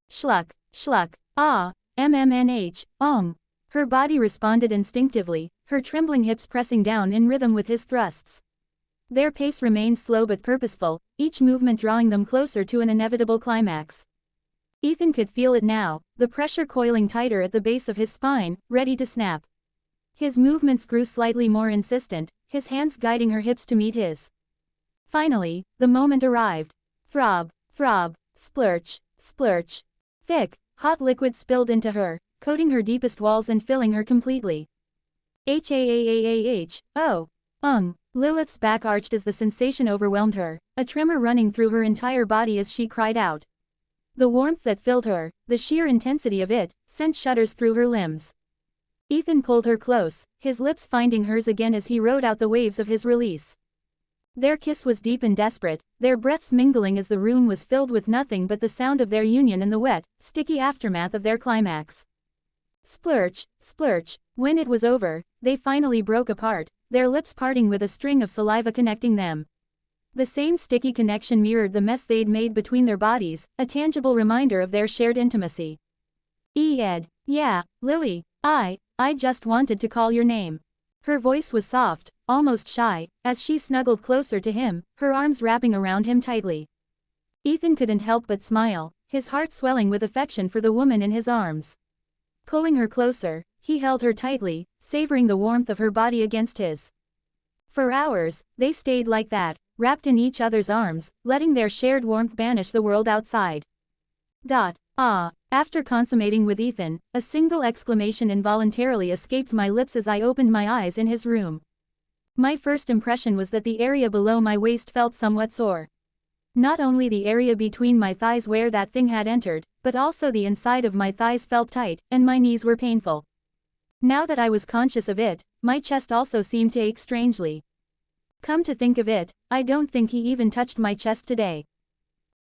Schluck, schluck, ah, mmnh, Her body responded instinctively, her trembling hips pressing down in rhythm with his thrusts. Their pace remained slow but purposeful, each movement drawing them closer to an inevitable climax. Ethan could feel it now, the pressure coiling tighter at the base of his spine, ready to snap. His movements grew slightly more insistent, his hands guiding her hips to meet his. Finally, the moment arrived. Throb, throb, splurch, splurch. Thick, hot liquid spilled into her, coating her deepest walls and filling her completely. Oh. Lilith's back arched as the sensation overwhelmed her, a tremor running through her entire body as she cried out. The warmth that filled her, the sheer intensity of it, sent shudders through her limbs. Ethan pulled her close, his lips finding hers again as he rode out the waves of his release. Their kiss was deep and desperate, their breaths mingling as the room was filled with nothing but the sound of their union and the wet, sticky aftermath of their climax. Splurch, splurch. When it was over, they finally broke apart, their lips parting with a string of saliva connecting them. The same sticky connection mirrored the mess they'd made between their bodies, a tangible reminder of their shared intimacy. Ed. Yeah, Lily, I just wanted to call your name. Her voice was soft, almost shy, as she snuggled closer to him, her arms wrapping around him tightly. Ethan couldn't help but smile, his heart swelling with affection for the woman in his arms. Pulling her closer, he held her tightly, savoring the warmth of her body against his. For hours, they stayed like that, wrapped in each other's arms, letting their shared warmth banish the world outside. After consummating with Ethan, a single exclamation involuntarily escaped my lips as I opened my eyes in his room. My first impression was that the area below my waist felt somewhat sore. Not only the area between my thighs where that thing had entered, but also the inside of my thighs felt tight, and my knees were painful. Now that I was conscious of it, my chest also seemed to ache strangely. Come to think of it, I don't think he even touched my chest today.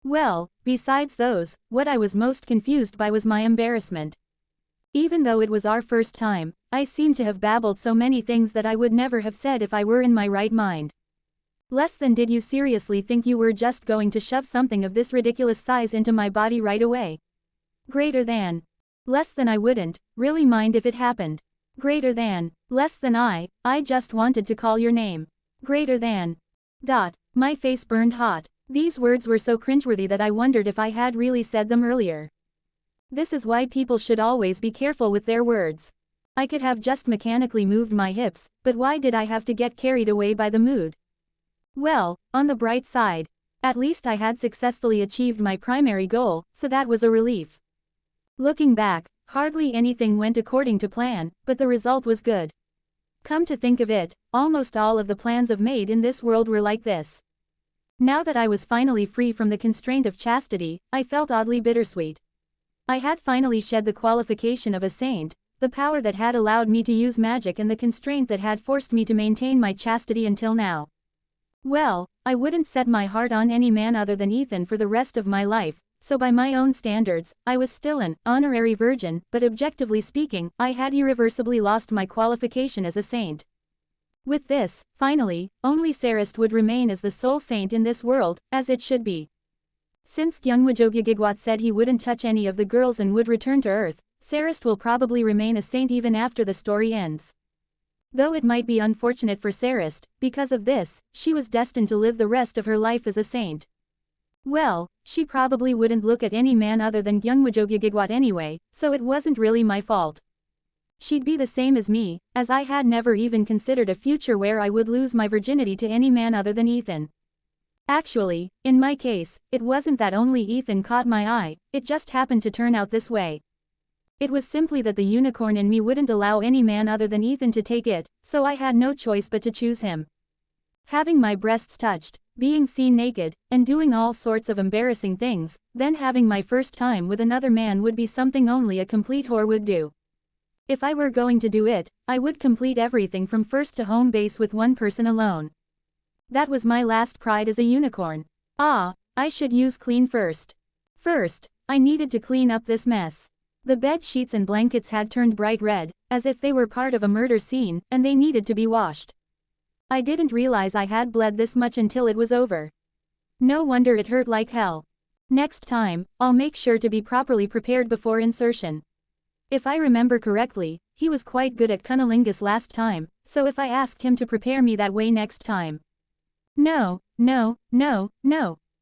Well, besides those, what I was most confused by was my embarrassment. Even though it was our first time, I seemed to have babbled so many things that I would never have said if I were in my right mind. Less than did you seriously think you were just going to shove something of this ridiculous size into my body right away? Greater than. Less than I wouldn't really mind if it happened. Greater than. Less than I just wanted to call your name. Greater than. My face burned hot. These words were so cringeworthy that I wondered if I had really said them earlier. This is why people should always be careful with their words. I could have just mechanically moved my hips, but why did I have to get carried away by the mood? Well, on the bright side, at least I had successfully achieved my primary goal, so that was a relief. Looking back, hardly anything went according to plan, but the result was good. Come to think of it, almost all of the plans of Maid in this world were like this. Now that I was finally free from the constraint of chastity, I felt oddly bittersweet. I had finally shed the qualification of a saint, the power that had allowed me to use magic and the constraint that had forced me to maintain my chastity until now. Well, I wouldn't set my heart on any man other than Ethan for the rest of my life, so by my own standards, I was still an honorary virgin, but objectively speaking, I had irreversibly lost my qualification as a saint. With this, finally, only Sarist would remain as the sole saint in this world, as it should be. Since Gyeongwajogigigwat said he wouldn't touch any of the girls and would return to Earth, Sarist will probably remain a saint even after the story ends. Though it might be unfortunate for Sarist, because of this, she was destined to live the rest of her life as a saint. Well, she probably wouldn't look at any man other than Gyeongwajogigigwat anyway, so it wasn't really my fault. She'd be the same as me, as I had never even considered a future where I would lose my virginity to any man other than Ethan. Actually, in my case, it wasn't that only Ethan caught my eye, it just happened to turn out this way. It was simply that the unicorn in me wouldn't allow any man other than Ethan to take it, so I had no choice but to choose him. Having my breasts touched, being seen naked, and doing all sorts of embarrassing things, then having my first time with another man would be something only a complete whore would do. If I were going to do it, I would complete everything from first to home base with one person alone. That was my last pride as a unicorn. Ah, I should use clean first. First, I needed to clean up this mess. The bed sheets and blankets had turned bright red, as if they were part of a murder scene, and they needed to be washed. I didn't realize I had bled this much until it was over. No wonder it hurt like hell. Next time, I'll make sure to be properly prepared before insertion. If I remember correctly, he was quite good at cunnilingus last time, so if I asked him to prepare me that way next time. No.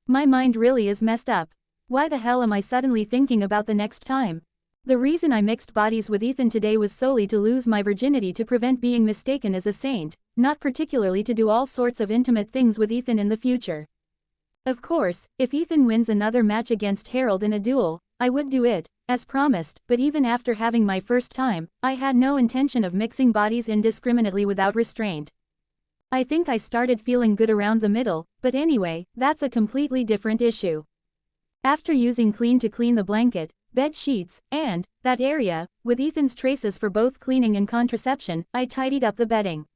My mind really is messed up. Why the hell am I suddenly thinking about the next time? The reason I mixed bodies with Ethan today was solely to lose my virginity to prevent being mistaken as a saint, not particularly to do all sorts of intimate things with Ethan in the future. Of course, if Ethan wins another match against Harold in a duel, I would do it, as promised, but even after having my first time, I had no intention of mixing bodies indiscriminately without restraint. I think I started feeling good around the middle, but anyway, that's a completely different issue. After using clean to clean the blanket, bed sheets, and that area, with Ethan's traces for both cleaning and contraception, I tidied up the bedding.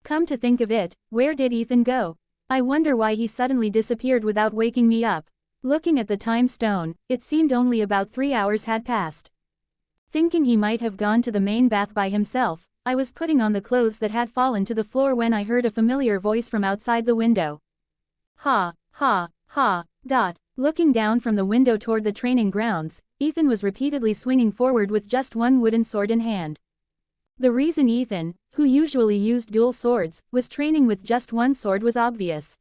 Come to think of it, where did Ethan go? I wonder why he suddenly disappeared without waking me up. Looking at the time stone, it seemed only about 3 hours had passed. Thinking he might have gone to the main bath by himself, I was putting on the clothes that had fallen to the floor when I heard a familiar voice from outside the window. Ha. Looking down from the window toward the training grounds, Ethan was repeatedly swinging forward with just one wooden sword in hand. The reason Ethan, who usually used dual swords, was training with just one sword was obvious.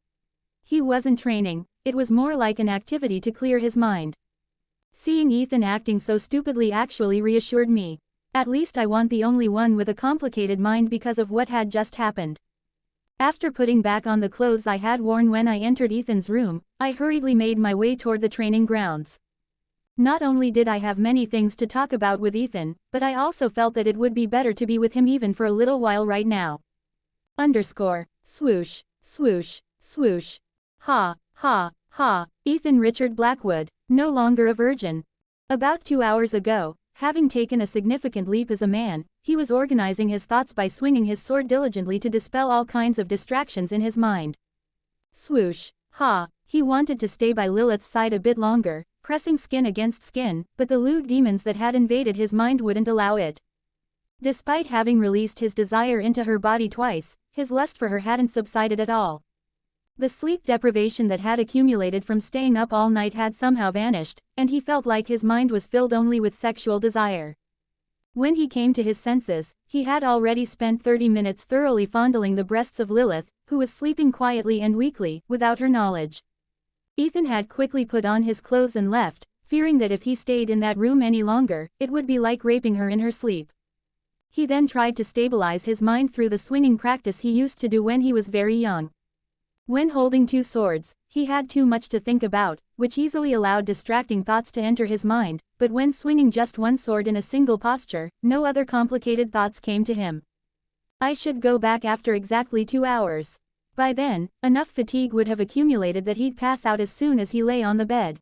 He wasn't training, it was more like an activity to clear his mind. Seeing Ethan acting so stupidly actually reassured me. At least I wasn't the only one with a complicated mind because of what had just happened. After putting back on the clothes I had worn when I entered Ethan's room, I hurriedly made my way toward the training grounds. Not only did I have many things to talk about with Ethan, but I also felt that it would be better to be with him even for a little while right now. Swoosh, swoosh, swoosh. Ha. Ethan Richard Blackwood, no longer a virgin. About 2 hours ago, having taken a significant leap as a man, he was organizing his thoughts by swinging his sword diligently to dispel all kinds of distractions in his mind. Swoosh. Ha. He wanted to stay by Lilith's side a bit longer, pressing skin against skin, but the lewd demons that had invaded his mind wouldn't allow it. Despite having released his desire into her body twice, his lust for her hadn't subsided at all. The sleep deprivation that had accumulated from staying up all night had somehow vanished, and he felt like his mind was filled only with sexual desire. When he came to his senses, he had already spent 30 minutes thoroughly fondling the breasts of Lilith, who was sleeping quietly and weakly, without her knowledge. Ethan had quickly put on his clothes and left, fearing that if he stayed in that room any longer, it would be like raping her in her sleep. He then tried to stabilize his mind through the swinging practice he used to do when he was very young. When holding two swords, he had too much to think about, which easily allowed distracting thoughts to enter his mind, but when swinging just one sword in a single posture, no other complicated thoughts came to him. I should go back after exactly 2 hours. By then, enough fatigue would have accumulated that he'd pass out as soon as he lay on the bed.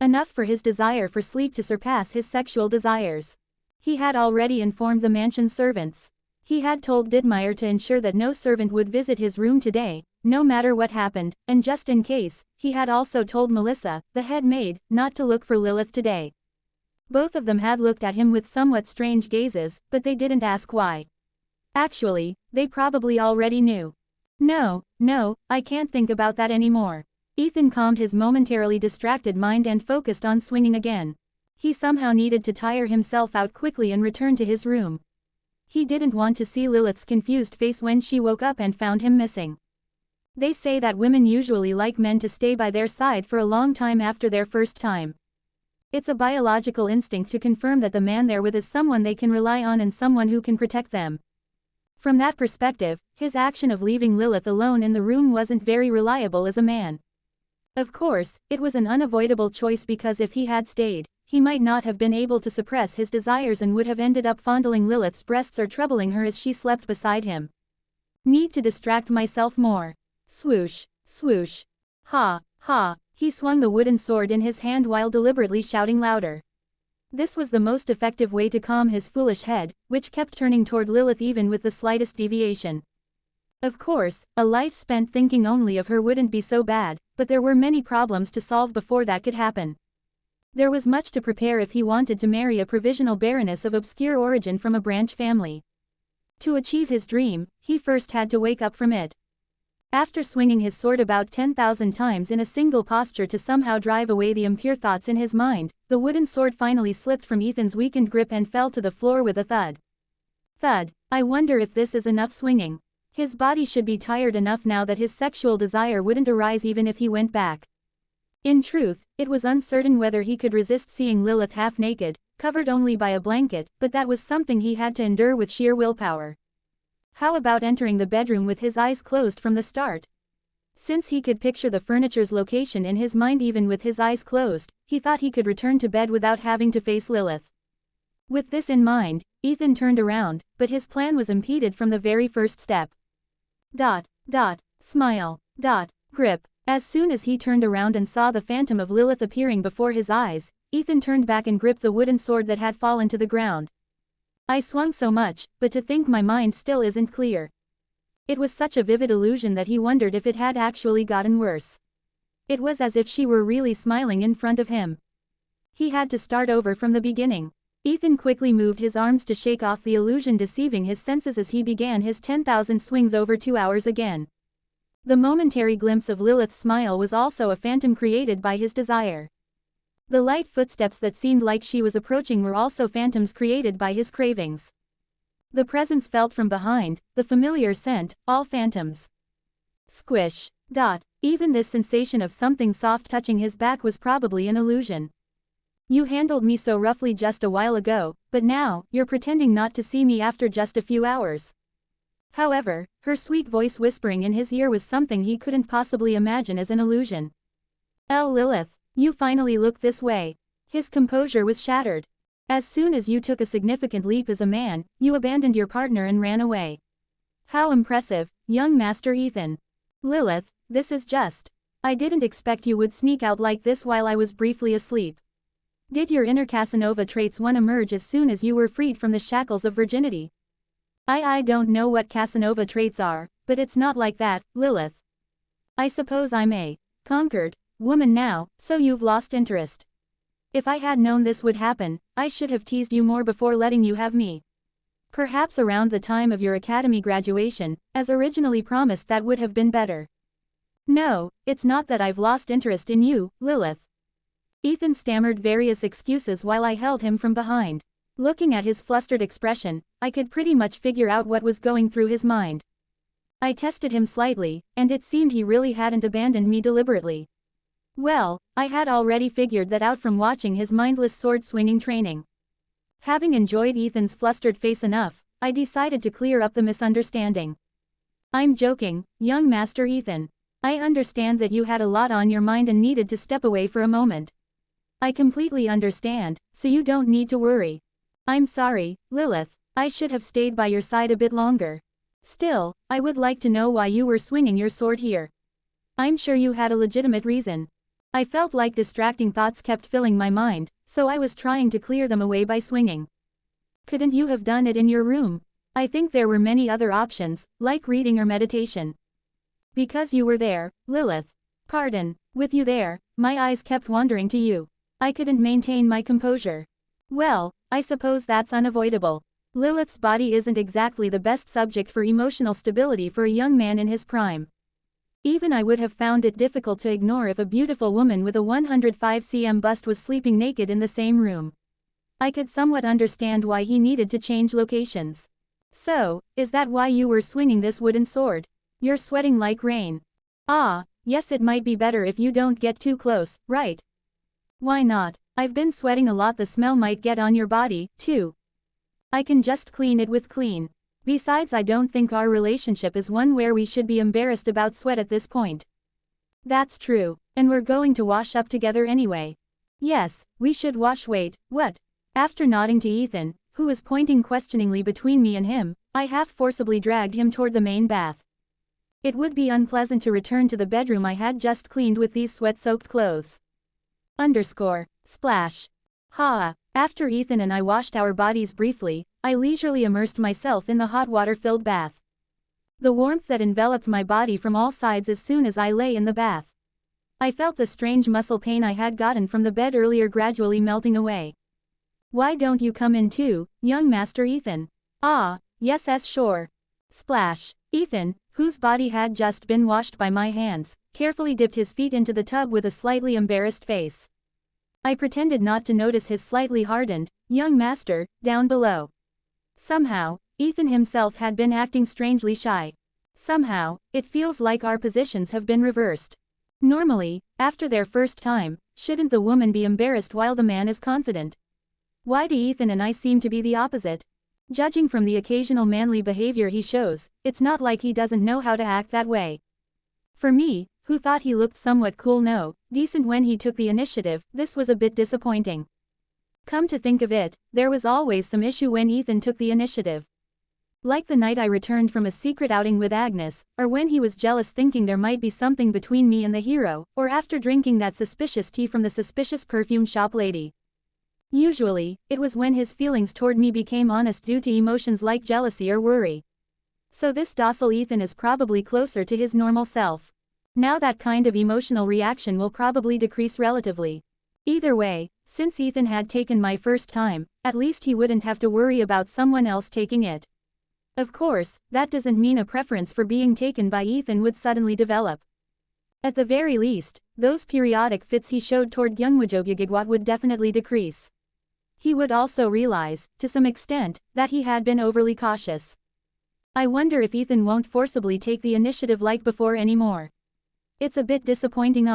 Enough for his desire for sleep to surpass his sexual desires. He had already informed the mansion servants. He had told Didmeyer to ensure that no servant would visit his room today, no matter what happened, and just in case, he had also told Melissa, the head maid, not to look for Lilith today. Both of them had looked at him with somewhat strange gazes, but they didn't ask why. Actually, they probably already knew. No, I can't think about that anymore. Ethan calmed his momentarily distracted mind and focused on swinging again. He somehow needed to tire himself out quickly and return to his room. He didn't want to see Lilith's confused face when she woke up and found him missing. They say that women usually like men to stay by their side for a long time after their first time. It's a biological instinct to confirm that the man they're with is someone they can rely on and someone who can protect them. From that perspective, his action of leaving Lilith alone in the room wasn't very reliable as a man. Of course, it was an unavoidable choice because if he had stayed, he might not have been able to suppress his desires and would have ended up fondling Lilith's breasts or troubling her as she slept beside him. Need to distract myself more. Swoosh, swoosh. Ha, ha, he swung the wooden sword in his hand while deliberately shouting louder. This was the most effective way to calm his foolish head, which kept turning toward Lilith even with the slightest deviation. Of course, a life spent thinking only of her wouldn't be so bad, but there were many problems to solve before that could happen. There was much to prepare if he wanted to marry a provisional baroness of obscure origin from a branch family. To achieve his dream, he first had to wake up from it. After swinging his sword about 10,000 times in a single posture to somehow drive away the impure thoughts in his mind, the wooden sword finally slipped from Ethan's weakened grip and fell to the floor with a thud. Thud. I wonder if this is enough swinging. His body should be tired enough now that his sexual desire wouldn't arise even if he went back. In truth, it was uncertain whether he could resist seeing Lilith half-naked, covered only by a blanket, but that was something he had to endure with sheer willpower. How about entering the bedroom with his eyes closed from the start? Since he could picture the furniture's location in his mind even with his eyes closed, he thought he could return to bed without having to face Lilith. With this in mind, Ethan turned around, but his plan was impeded from the very first step. Smile. Grip. As soon as he turned around and saw the phantom of Lilith appearing before his eyes, Ethan turned back and gripped the wooden sword that had fallen to the ground. I swung so much, but to think my mind still isn't clear. It was such a vivid illusion that he wondered if it had actually gotten worse. It was as if she were really smiling in front of him. He had to start over from the beginning. Ethan quickly moved his arms to shake off the illusion deceiving his senses as he began his 10,000 swings over 2 hours again. The momentary glimpse of Lilith's smile was also a phantom created by his desire. The light footsteps that seemed like she was approaching were also phantoms created by his cravings. The presence felt from behind, the familiar scent, all phantoms. Squish. Even this sensation of something soft touching his back was probably an illusion. You handled me so roughly just a while ago, but now, you're pretending not to see me after just a few hours. However, her sweet voice whispering in his ear was something he couldn't possibly imagine as an illusion. Lilith, you finally look this way. His composure was shattered. As soon as you took a significant leap as a man, you abandoned your partner and ran away. How impressive, young Master Ethan. Lilith, this is just. I didn't expect you would sneak out like this while I was briefly asleep. Did your inner Casanova traits one emerge as soon as you were freed from the shackles of virginity? I don't know what Casanova traits are, but it's not like that, Lilith. I suppose I'm a conquered woman now, so you've lost interest. If I had known this would happen, I should have teased you more before letting you have me. Perhaps around the time of your academy graduation, as originally promised, that would have been better. No, it's not that I've lost interest in you, Lilith. Ethan stammered various excuses while I held him from behind. Looking at his flustered expression, I could pretty much figure out what was going through his mind. I tested him slightly, and it seemed he really hadn't abandoned me deliberately. Well, I had already figured that out from watching his mindless sword-swinging training. Having enjoyed Ethan's flustered face enough, I decided to clear up the misunderstanding. I'm joking, young Master Ethan. I understand that you had a lot on your mind and needed to step away for a moment. I completely understand, so you don't need to worry. I'm sorry, Lilith, I should have stayed by your side a bit longer. Still, I would like to know why you were swinging your sword here. I'm sure you had a legitimate reason. I felt like distracting thoughts kept filling my mind, so I was trying to clear them away by swinging. Couldn't you have done it in your room? I think there were many other options, like reading or meditation. Because you were there, Lilith. Pardon, with you there, my eyes kept wandering to you. I couldn't maintain my composure. Well, I suppose that's unavoidable. Lilith's body isn't exactly the best subject for emotional stability for a young man in his prime. Even I would have found it difficult to ignore if a beautiful woman with a 105 cm bust was sleeping naked in the same room. I could somewhat understand why he needed to change locations. So, is that why you were swinging this wooden sword? You're sweating like rain. Ah, yes, it might be better if you don't get too close, right? Why not? I've been sweating a lot, the smell might get on your body, too. I can just clean it with clean. Besides, I don't think our relationship is one where we should be embarrassed about sweat at this point. That's true, and we're going to wash up together anyway. Yes, we should wash. Wait, what? After nodding to Ethan, who was pointing questioningly between me and him, I half forcibly dragged him toward the main bath. It would be unpleasant to return to the bedroom I had just cleaned with these sweat-soaked clothes. Splash. Ha! After Ethan and I washed our bodies briefly, I leisurely immersed myself in the hot water-filled bath. The warmth that enveloped my body from all sides as soon as I lay in the bath. I felt the strange muscle pain I had gotten from the bed earlier gradually melting away. Why don't you come in too, young Master Ethan? Ah, yes, sure. Splash. Ethan, whose body had just been washed by my hands, carefully dipped his feet into the tub with a slightly embarrassed face. I pretended not to notice his slightly hardened, young master, down below. Somehow, Ethan himself had been acting strangely shy. Somehow, it feels like our positions have been reversed. Normally, after their first time, shouldn't the woman be embarrassed while the man is confident? Why do Ethan and I seem to be the opposite? Judging from the occasional manly behavior he shows, it's not like he doesn't know how to act that way. For me, who thought he looked somewhat cool, no, decent when he took the initiative, this was a bit disappointing. Come to think of it, there was always some issue when Ethan took the initiative. Like the night I returned from a secret outing with Agnes, or when he was jealous thinking there might be something between me and the hero, or after drinking that suspicious tea from the suspicious perfume shop lady. Usually, it was when his feelings toward me became honest due to emotions like jealousy or worry. So this docile Ethan is probably closer to his normal self. Now that kind of emotional reaction will probably decrease relatively. Either way, since Ethan had taken my first time, at least he wouldn't have to worry about someone else taking it. Of course, that doesn't mean a preference for being taken by Ethan would suddenly develop. At the very least, those periodic fits he showed toward Youngwajogigigwat would definitely decrease. He would also realize, to some extent, that he had been overly cautious. I wonder if Ethan won't forcibly take the initiative like before anymore. It's a bit disappointing.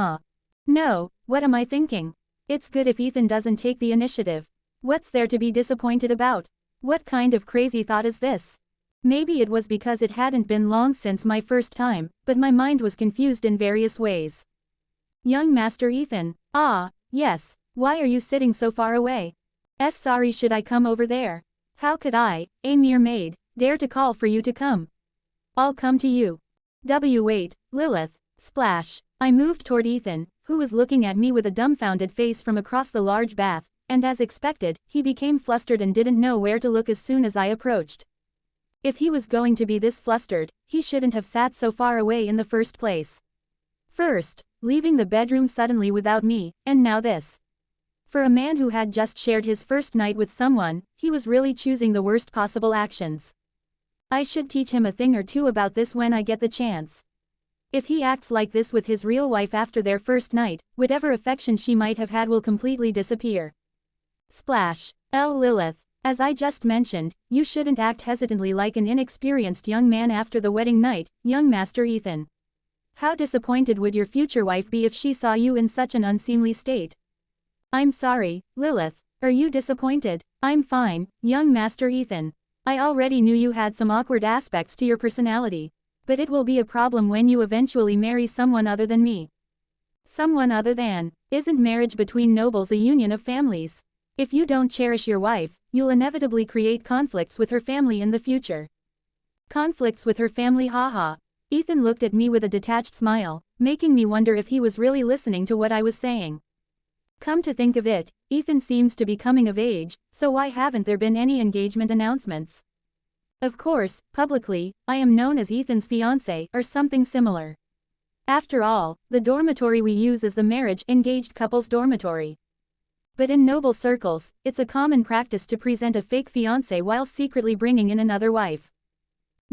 No, what am I thinking? It's good if Ethan doesn't take the initiative. What's there to be disappointed about? What kind of crazy thought is this? Maybe it was because it hadn't been long since my first time, but my mind was confused in various ways. Young Master Ethan. Ah, yes, why are you sitting so far away? Sorry, should I come over there? How could I, a mere maid, dare to call for you to come? I'll come to you. Wait, Lilith. Splash. I moved toward Ethan, who was looking at me with a dumbfounded face from across the large bath, and as expected, he became flustered and didn't know where to look as soon as I approached. If he was going to be this flustered, he shouldn't have sat so far away in the first place. First, leaving the bedroom suddenly without me, and now this. For a man who had just shared his first night with someone, he was really choosing the worst possible actions. I should teach him a thing or two about this when I get the chance. If he acts like this with his real wife after their first night, whatever affection she might have had will completely disappear. Splash. Lilith. As I just mentioned, you shouldn't act hesitantly like an inexperienced young man after the wedding night, young Master Ethan. How disappointed would your future wife be if she saw you in such an unseemly state? I'm sorry, Lilith. Are you disappointed? I'm fine, young Master Ethan. I already knew you had some awkward aspects to your personality. But it will be a problem when you eventually marry someone other than me. Someone other than. Isn't marriage between nobles a union of families? If you don't cherish your wife, you'll inevitably create conflicts with her family in the future. Conflicts with her family, haha. Ethan looked at me with a detached smile, making me wonder if he was really listening to what I was saying. Come to think of it, Ethan seems to be coming of age, so why haven't there been any engagement announcements? Of course, publicly, I am known as Ethan's fiancé or something similar. After all, the dormitory we use is the marriage-engaged couple's dormitory. But in noble circles, it's a common practice to present a fake fiancé while secretly bringing in another wife.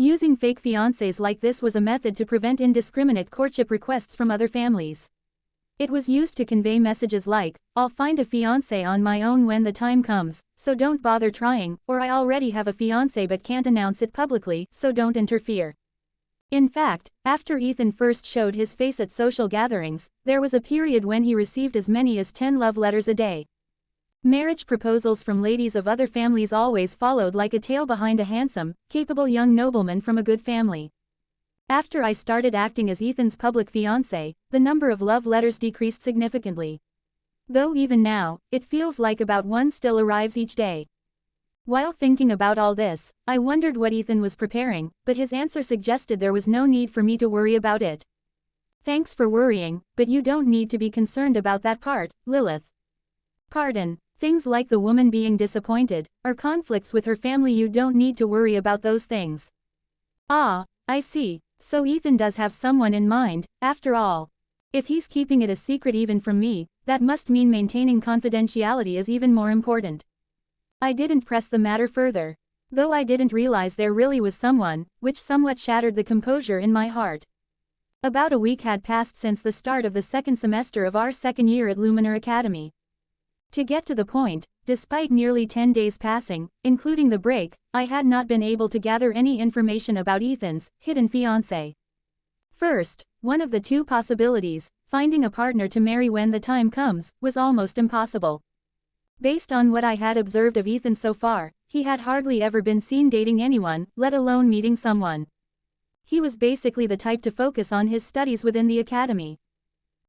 Using fake fiancés like this was a method to prevent indiscriminate courtship requests from other families. It was used to convey messages like, "I'll find a fiancé on my own when the time comes, so don't bother trying," or "I already have a fiancé but can't announce it publicly, so don't interfere." In fact, after Ethan first showed his face at social gatherings, there was a period when he received as many as 10 love letters a day. Marriage proposals from ladies of other families always followed like a tail behind a handsome, capable young nobleman from a good family. After I started acting as Ethan's public fiancé, the number of love letters decreased significantly. Though even now, it feels like about one still arrives each day. While thinking about all this, I wondered what Ethan was preparing, but his answer suggested there was no need for me to worry about it. "Thanks for worrying, but you don't need to be concerned about that part, Lilith." Pardon. Things like the woman being disappointed, or conflicts with her family, you don't need to worry about those things. Ah, I see. So Ethan does have someone in mind, after all. If he's keeping it a secret even from me, that must mean maintaining confidentiality is even more important. I didn't press the matter further. Though I didn't realize there really was someone, which somewhat shattered the composure in my heart. About a week had passed since the start of the second semester of our second year at Luminar Academy. To get to the point, despite nearly 10 days passing, including the break, I had not been able to gather any information about Ethan's hidden fiancé. First, one of the two possibilities, finding a partner to marry when the time comes, was almost impossible. Based on what I had observed of Ethan so far, he had hardly ever been seen dating anyone, let alone meeting someone. He was basically the type to focus on his studies within the academy.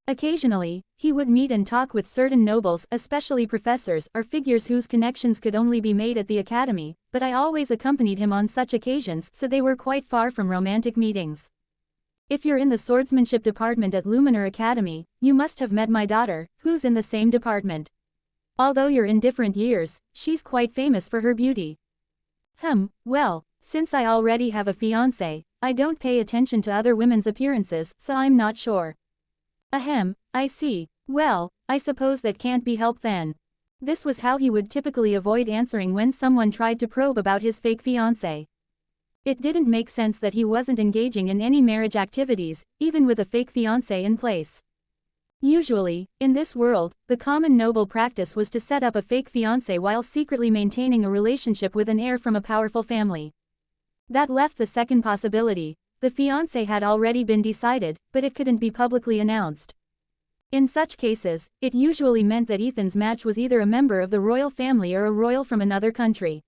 Occasionally, he would meet and talk with certain nobles, especially professors or figures whose connections could only be made at the academy, but I always accompanied him on such occasions, so they were quite far from romantic meetings. If you're in the swordsmanship department at Luminar Academy, you must have met my daughter, who's in the same department. Although you're in different years, she's quite famous for her beauty. Well, since I already have a fiancé, I don't pay attention to other women's appearances, so I'm not sure. I see. Well, I suppose that can't be helped then. This was how he would typically avoid answering when someone tried to probe about his fake fiancé. It didn't make sense that he wasn't engaging in any marriage activities, even with a fake fiancé in place. Usually, in this world, the common noble practice was to set up a fake fiancé while secretly maintaining a relationship with an heir from a powerful family. That left the second possibility. The fiancé had already been decided, but it couldn't be publicly announced. In such cases, it usually meant that Ethan's match was either a member of the royal family or a royal from another country.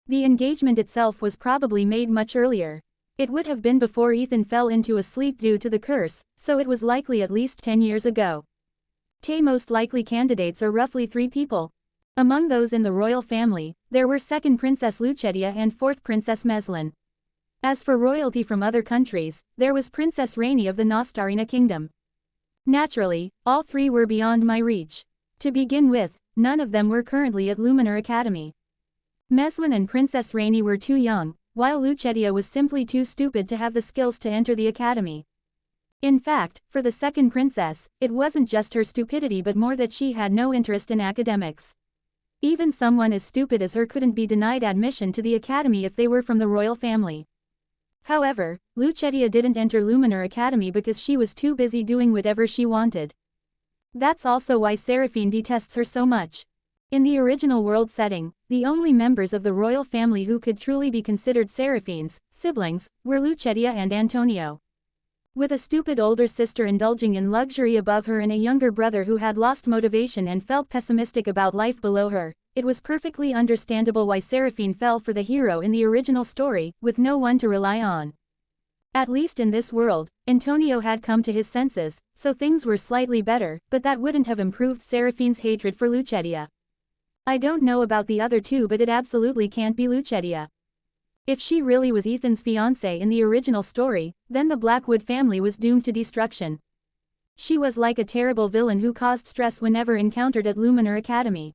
The engagement itself was probably made much earlier. It would have been before Ethan fell into a sleep due to the curse, so it was likely at least 10 years ago. Most likely candidates are roughly 3 people. Among those in the royal family, there were 2nd Princess Lucetia and 4th Princess Meslin. As for royalty from other countries, there was Princess Rainey of the Nostarina Kingdom. Naturally, all 3 were beyond my reach. To begin with, none of them were currently at Luminar Academy. Meslin and Princess Rainey were too young, while Lucetia was simply too stupid to have the skills to enter the academy. In fact, for the 2nd princess, it wasn't just her stupidity but more that she had no interest in academics. Even someone as stupid as her couldn't be denied admission to the academy if they were from the royal family. However, Lucetia didn't enter Luminar Academy because she was too busy doing whatever she wanted. That's also why Seraphine detests her so much. In the original world setting, the only members of the royal family who could truly be considered Seraphine's siblings were Lucetia and Antonio. With a stupid older sister indulging in luxury above her and a younger brother who had lost motivation and felt pessimistic about life below her, it was perfectly understandable why Seraphine fell for the hero in the original story, with no one to rely on. At least in this world, Antonio had come to his senses, so things were slightly better, but that wouldn't have improved Seraphine's hatred for Lucetia. I don't know about the other 2, but it absolutely can't be Lucetia. If she really was Ethan's fiancée in the original story, then the Blackwood family was doomed to destruction. She was like a terrible villain who caused stress whenever encountered at Luminar Academy.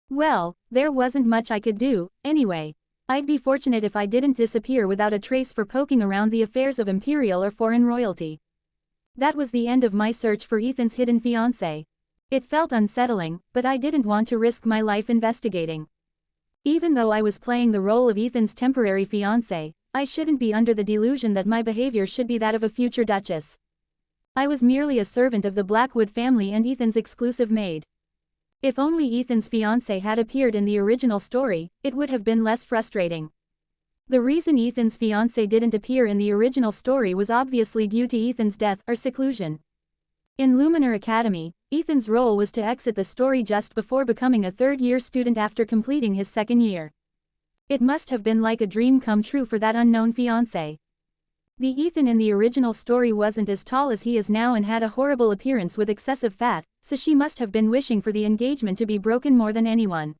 Well, there wasn't much I could do, anyway. I'd be fortunate if I didn't disappear without a trace for poking around the affairs of imperial or foreign royalty. That was the end of my search for Ethan's hidden fiancé. It felt unsettling, but I didn't want to risk my life investigating. Even though I was playing the role of Ethan's temporary fiancé, I shouldn't be under the delusion that my behavior should be that of a future duchess. I was merely a servant of the Blackwood family and Ethan's exclusive maid. If only Ethan's fiancé had appeared in the original story, it would have been less frustrating. The reason Ethan's fiancé didn't appear in the original story was obviously due to Ethan's death or seclusion. In Luminar Academy, Ethan's role was to exit the story just before becoming a third-year student after completing his second year. It must have been like a dream come true for that unknown fiancé. The Ethan in the original story wasn't as tall as he is now and had a horrible appearance with excessive fat, so she must have been wishing for the engagement to be broken more than anyone.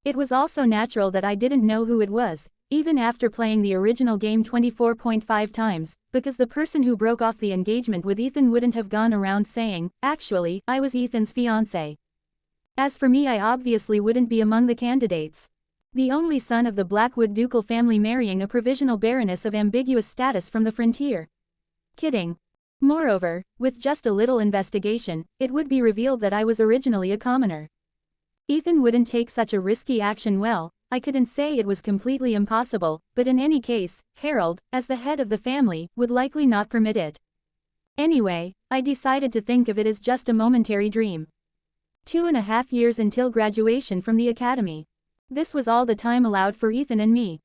It was also natural that I didn't know who it was, even after playing the original game 24.5 times, because the person who broke off the engagement with Ethan wouldn't have gone around saying, "Actually, I was Ethan's fiancé." As for me, I obviously wouldn't be among the candidates. The only son of the Blackwood ducal family marrying a provisional baroness of ambiguous status from the frontier. Kidding. Moreover, with just a little investigation, it would be revealed that I was originally a commoner. Ethan wouldn't take such a risky action. Well, I couldn't say it was completely impossible, but in any case, Harold, as the head of the family, would likely not permit it. Anyway, I decided to think of it as just a momentary dream. 2.5 years until graduation from the academy. This was all the time allowed for Ethan and me.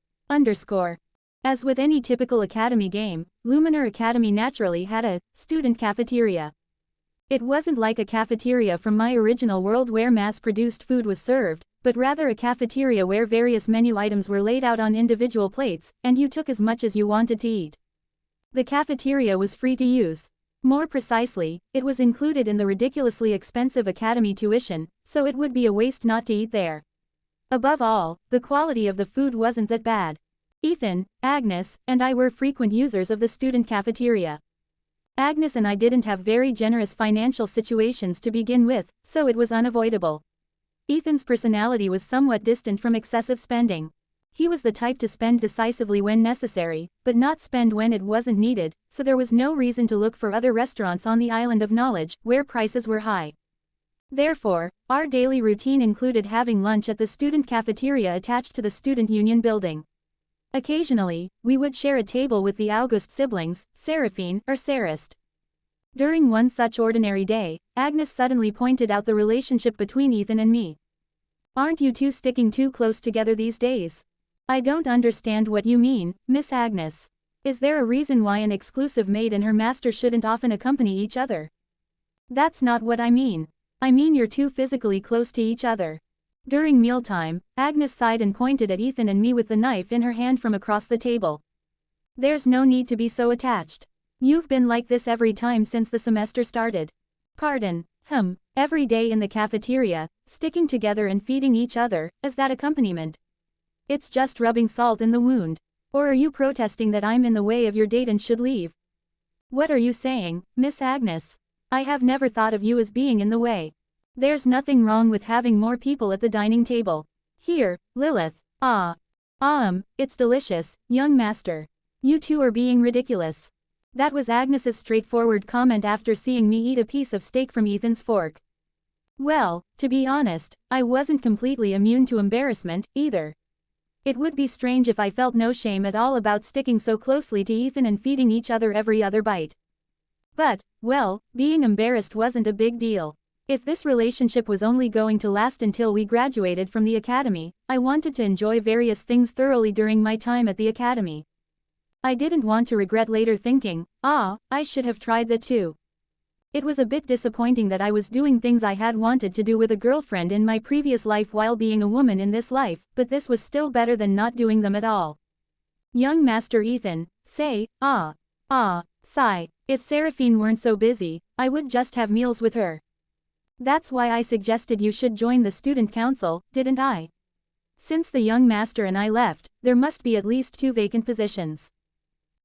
As with any typical academy game, Luminar Academy naturally had a student cafeteria. It wasn't like a cafeteria from my original world where mass-produced food was served, but rather a cafeteria where various menu items were laid out on individual plates, and you took as much as you wanted to eat. The cafeteria was free to use. More precisely, it was included in the ridiculously expensive academy tuition, so it would be a waste not to eat there. Above all, the quality of the food wasn't that bad. Ethan, Agnes, and I were frequent users of the student cafeteria. Agnes and I didn't have very generous financial situations to begin with, so it was unavoidable. Ethan's personality was somewhat distant from excessive spending. He was the type to spend decisively when necessary, but not spend when it wasn't needed, so there was no reason to look for other restaurants on the island of knowledge, where prices were high. Therefore, our daily routine included having lunch at the student cafeteria attached to the student union building. Occasionally, we would share a table with the August siblings, Seraphine or Sarist. During one such ordinary day, Agnes suddenly pointed out the relationship between Ethan and me. "Aren't you two sticking too close together these days?" "I don't understand what you mean, Miss Agnes. Is there a reason why an exclusive maid and her master shouldn't often accompany each other?" "That's not what I mean. I mean you're too physically close to each other." During mealtime, Agnes sighed and pointed at Ethan and me with the knife in her hand from across the table. "There's no need to be so attached. You've been like this every time since the semester started." "Pardon, every day in the cafeteria, sticking together and feeding each other, is that accompaniment? It's just rubbing salt in the wound. Or are you protesting that I'm in the way of your date and should leave?" "What are you saying, Miss Agnes? I have never thought of you as being in the way. There's nothing wrong with having more people at the dining table. Here, Lilith. It's delicious, young master. You two are being ridiculous." That was Agnes's straightforward comment after seeing me eat a piece of steak from Ethan's fork. Well, to be honest, I wasn't completely immune to embarrassment, either. It would be strange if I felt no shame at all about sticking so closely to Ethan and feeding each other every other bite. But, well, being embarrassed wasn't a big deal. If this relationship was only going to last until we graduated from the academy, I wanted to enjoy various things thoroughly during my time at the academy. I didn't want to regret later thinking, I should have tried that too. It was a bit disappointing that I was doing things I had wanted to do with a girlfriend in my previous life while being a woman in this life, but this was still better than not doing them at all. Young Master Ethan, say, sigh. If Seraphine weren't so busy, I would just have meals with her. That's why I suggested you should join the student council, didn't I? Since the young master and I left, there must be at least 2 vacant positions.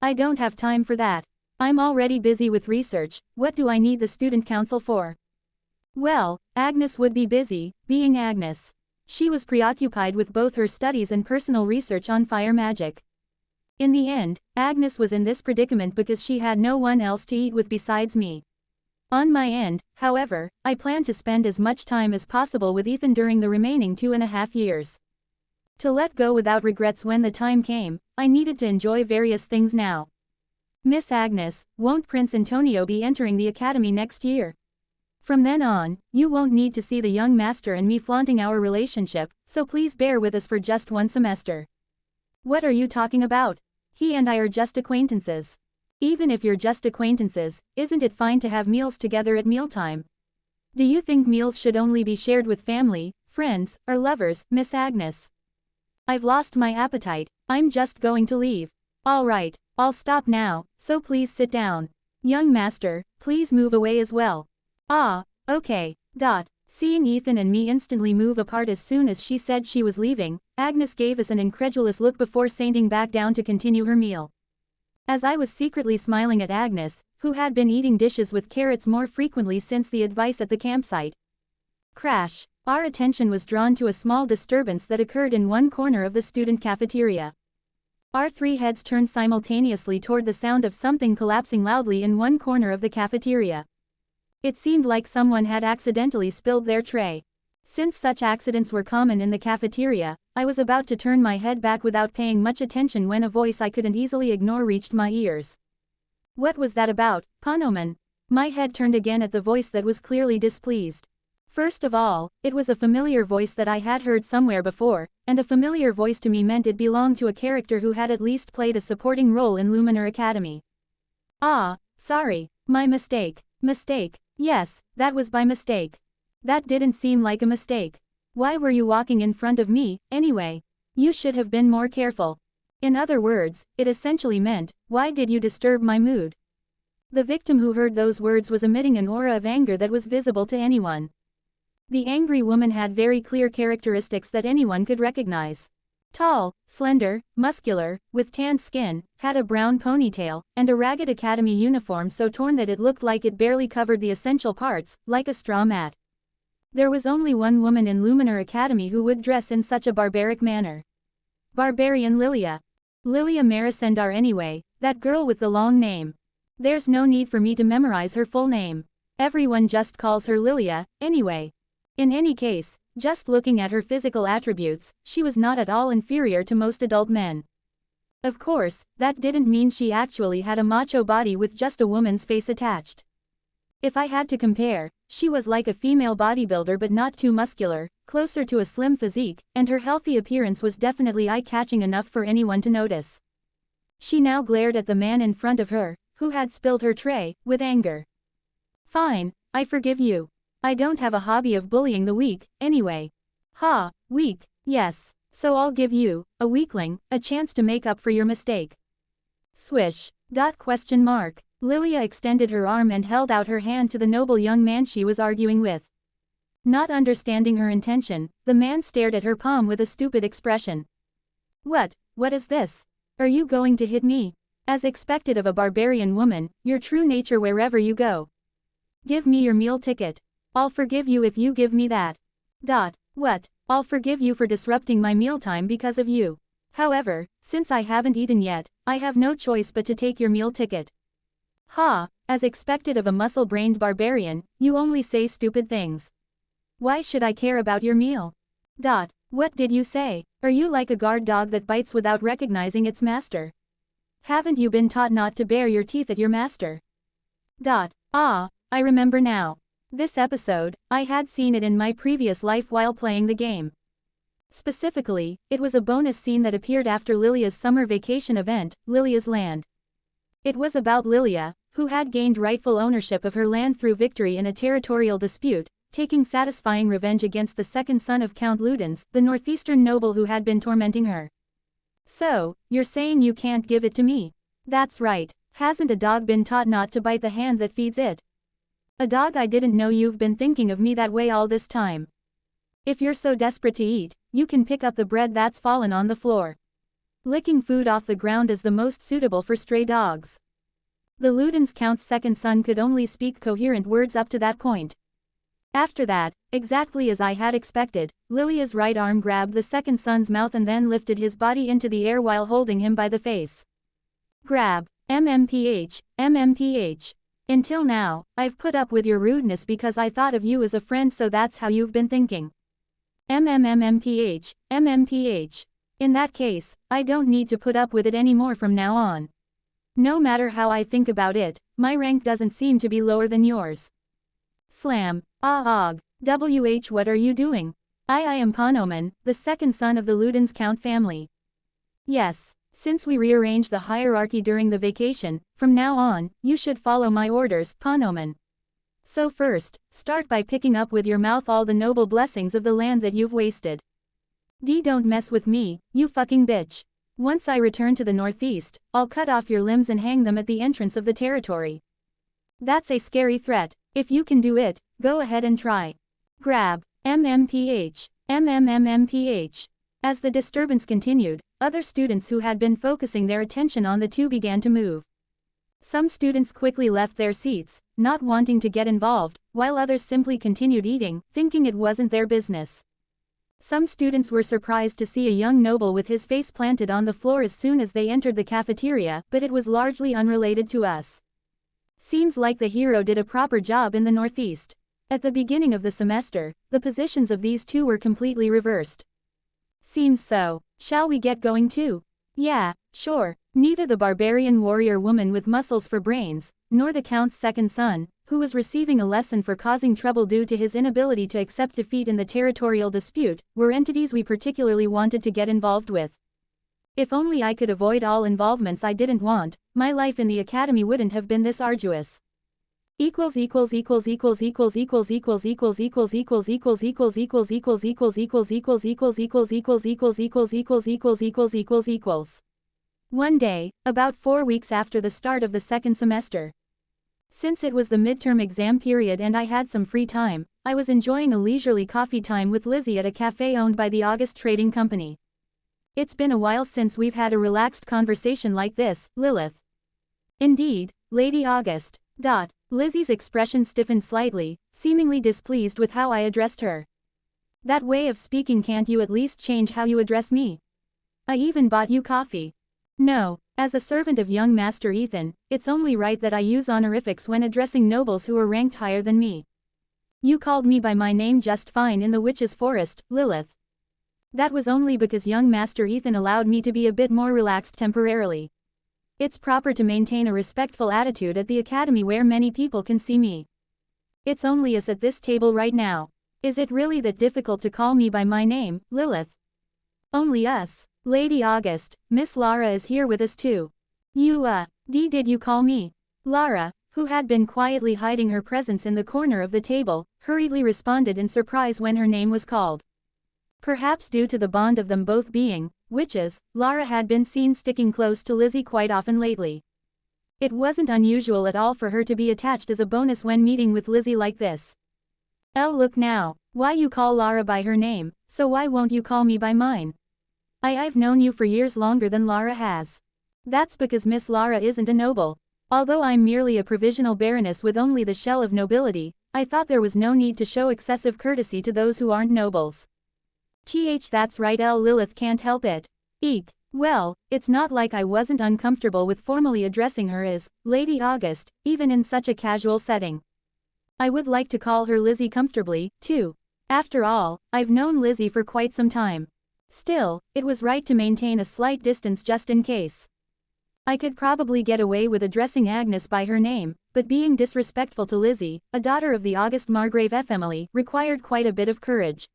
I don't have time for that. I'm already busy with research. What do I need the student council for? Well, Agnes would be busy, being Agnes. She was preoccupied with both her studies and personal research on fire magic. In the end, Agnes was in this predicament because she had no one else to eat with besides me. On my end, however, I planned to spend as much time as possible with Ethan during the remaining 2.5 years. To let go without regrets when the time came, I needed to enjoy various things now. Miss Agnes, won't Prince Antonio be entering the academy next year? From then on, you won't need to see the young master and me flaunting our relationship, so please bear with us for just one semester. What are you talking about? He and I are just acquaintances. Even if you're just acquaintances, isn't it fine to have meals together at mealtime? Do you think meals should only be shared with family, friends, or lovers, Miss Agnes? I've lost my appetite, I'm just going to leave. Alright, I'll stop now, so please sit down. Young master, please move away as well. Ah, okay. Seeing Ethan and me instantly move apart as soon as she said she was leaving, Agnes gave us an incredulous look before sinking back down to continue her meal. As I was secretly smiling at Agnes, who had been eating dishes with carrots more frequently since the advice at the campsite. Crash! Our attention was drawn to a small disturbance that occurred in one corner of the student cafeteria. Our three heads turned simultaneously toward the sound of something collapsing loudly in one corner of the cafeteria. It seemed like someone had accidentally spilled their tray. Since such accidents were common in the cafeteria, I was about to turn my head back without paying much attention when a voice I couldn't easily ignore reached my ears. What was that about, Panoman? My head turned again at the voice that was clearly displeased. First of all, it was a familiar voice that I had heard somewhere before, and a familiar voice to me meant it belonged to a character who had at least played a supporting role in Luminar Academy. Ah, sorry, my mistake. Yes, that was by mistake. That didn't seem like a mistake. Why were you walking in front of me, anyway? You should have been more careful. In other words, it essentially meant, why did you disturb my mood? The victim who heard those words was emitting an aura of anger that was visible to anyone. The angry woman had very clear characteristics that anyone could recognize. Tall, slender, muscular, with tanned skin, had a brown ponytail, and a ragged academy uniform so torn that it looked like it barely covered the essential parts, like a straw mat. There was only one woman in Luminar Academy who would dress in such a barbaric manner. Barbarian Lilia. Lilia Marasendar anyway, that girl with the long name. There's no need for me to memorize her full name. Everyone just calls her Lilia, anyway. In any case, just looking at her physical attributes, she was not at all inferior to most adult men. Of course, that didn't mean she actually had a macho body with just a woman's face attached. If I had to compare, she was like a female bodybuilder but not too muscular, closer to a slim physique, and her healthy appearance was definitely eye-catching enough for anyone to notice. She now glared at the man in front of her, who had spilled her tray, with anger. Fine, I forgive you. I don't have a hobby of bullying the weak, anyway. Ha, weak, yes, so I'll give you, a weakling, a chance to make up for your mistake. Swish. Lilia extended her arm and held out her hand to the noble young man she was arguing with. Not understanding her intention, the man stared at her palm with a stupid expression. What is this? Are you going to hit me? As expected of a barbarian woman, your true nature wherever you go. Give me your meal ticket. I'll forgive you if you give me that. What? I'll forgive you for disrupting my mealtime because of you. However, since I haven't eaten yet, I have no choice but to take your meal ticket. Ha, as expected of a muscle-brained barbarian, you only say stupid things. Why should I care about your meal? What did you say? Are you like a guard dog that bites without recognizing its master? Haven't you been taught not to bare your teeth at your master? Ah, I remember now. This episode, I had seen it in my previous life while playing the game. Specifically, it was a bonus scene that appeared after Lilia's summer vacation event, Lilia's Land. It was about Lilia, who had gained rightful ownership of her land through victory in a territorial dispute, taking satisfying revenge against the second son of Count Ludens, the northeastern noble who had been tormenting her. So, you're saying you can't give it to me? That's right, hasn't a dog been taught not to bite the hand that feeds it? A dog, I didn't know you've been thinking of me that way all this time. If you're so desperate to eat, you can pick up the bread that's fallen on the floor. Licking food off the ground is the most suitable for stray dogs. The Ludens Count's second son could only speak coherent words up to that point. After that, exactly as I had expected, Lilia's right arm grabbed the second son's mouth and then lifted his body into the air while holding him by the face. Grab. MMPH. Until now, I've put up with your rudeness because I thought of you as a friend, so that's how you've been thinking. MMMMPH. In that case, I don't need to put up with it anymore from now on. No matter how I think about it, my rank doesn't seem to be lower than yours. Slam. Ah og. WH, what are you doing? I am Panoman, the second son of the Ludens Count family. Yes, since we rearranged the hierarchy during the vacation, from now on, you should follow my orders, Panoman. So first, start by picking up with your mouth all the noble blessings of the land that you've wasted. Don't mess with me, you fucking bitch. Once I return to the northeast, I'll cut off your limbs and hang them at the entrance of the territory. That's a scary threat. If you can do it, go ahead and try. Grab. MMPH. MMMMPH. As the disturbance continued, other students who had been focusing their attention on the two began to move. Some students quickly left their seats, not wanting to get involved, while others simply continued eating, thinking it wasn't their business. Some students were surprised to see a young noble with his face planted on the floor as soon as they entered the cafeteria, but it was largely unrelated to us. Seems like the hero did a proper job in the Northeast. At the beginning of the semester, the positions of these two were completely reversed. Seems so. Shall we get going too? Yeah, sure. Neither the barbarian warrior woman with muscles for brains, nor the Count's second son, who was receiving a lesson for causing trouble due to his inability to accept defeat in the territorial dispute, were entities we particularly wanted to get involved with. If only I could avoid all involvements I didn't want, my life in the academy wouldn't have been this arduous. Equals. One day, about 4 weeks after the start of the second semester. Since it was the midterm exam period and I had some free time, I was enjoying a leisurely coffee time with Lizzie at a cafe owned by the August Trading Company. It's been a while since we've had a relaxed conversation like this, Lilith. Indeed, Lady August. Lizzie's expression stiffened slightly, seemingly displeased with how I addressed her. That way of speaking, can't you at least change how you address me? I even bought you coffee. No, as a servant of young Master Ethan, it's only right that I use honorifics when addressing nobles who are ranked higher than me. You called me by my name just fine in the Witch's Forest, Lilith. That was only because young Master Ethan allowed me to be a bit more relaxed temporarily. It's proper to maintain a respectful attitude at the academy where many people can see me. It's only us at this table right now. Is it really that difficult to call me by my name, Lilith? Only us. Lady August, Miss Lara is here with us too. Did you call me? Lara, who had been quietly hiding her presence in the corner of the table, hurriedly responded in surprise when her name was called. Perhaps due to the bond of them both being witches, Lara had been seen sticking close to Lizzie quite often lately. It wasn't unusual at all for her to be attached as a bonus when meeting with Lizzie like this. Look now, why you call Lara by her name, so why won't you call me by mine? I've known you for years longer than Lara has. That's because Miss Lara isn't a noble. Although I'm merely a provisional baroness with only the shell of nobility, I thought there was no need to show excessive courtesy to those who aren't nobles. That's right, Lilith can't help it. Eek. Well, it's not like I wasn't uncomfortable with formally addressing her as Lady August, even in such a casual setting. I would like to call her Lizzie comfortably, too. After all, I've known Lizzie for quite some time. Still, it was right to maintain a slight distance just in case. I could probably get away with addressing Agnes by her name, but being disrespectful to Lizzie, a daughter of the August Margrave F. Emily, required quite a bit of courage.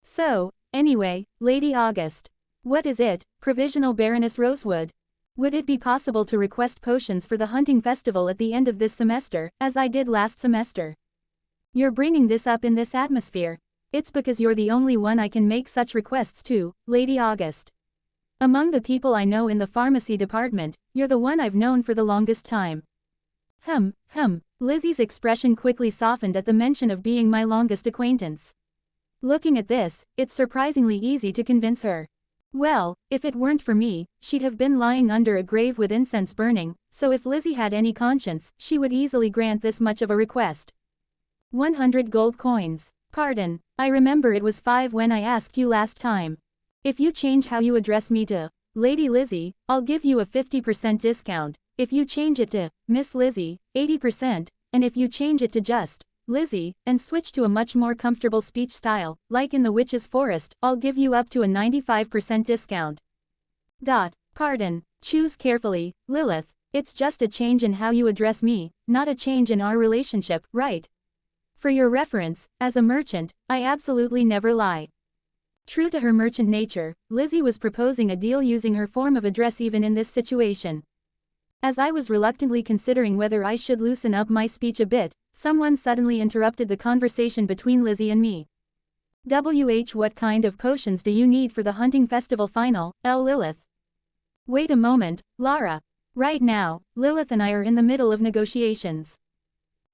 So, anyway, Lady August. What is it, Provisional Baroness Rosewood? Would it be possible to request potions for the hunting festival at the end of this semester, as I did last semester? You're bringing this up in this atmosphere. It's because you're the only one I can make such requests to, Lady August. Among the people I know in the pharmacy department, you're the one I've known for the longest time. Lizzie's expression quickly softened at the mention of being my longest acquaintance. Looking at this, it's surprisingly easy to convince her. Well, if it weren't for me, she'd have been lying under a grave with incense burning, so if Lizzie had any conscience, she would easily grant this much of a request. 100 gold coins. Pardon, I remember it was 5 when I asked you last time. If you change how you address me to Lady Lizzie, I'll give you a 50% discount. If you change it to Miss Lizzie, 80%, and if you change it to just Lizzie, and switch to a much more comfortable speech style, like in the witch's forest, I'll give you up to a 95% discount. Pardon. Choose carefully, Lilith. It's just a change in how you address me, not a change in our relationship, right? For your reference, as a merchant, I absolutely never lie. True to her merchant nature, Lizzie was proposing a deal using her form of address even in this situation. As I was reluctantly considering whether I should loosen up my speech a bit, someone suddenly interrupted the conversation between Lizzie and me. What kind of potions do you need for the hunting festival final, Lilith? Wait a moment, Lara. Right now, Lilith and I are in the middle of negotiations.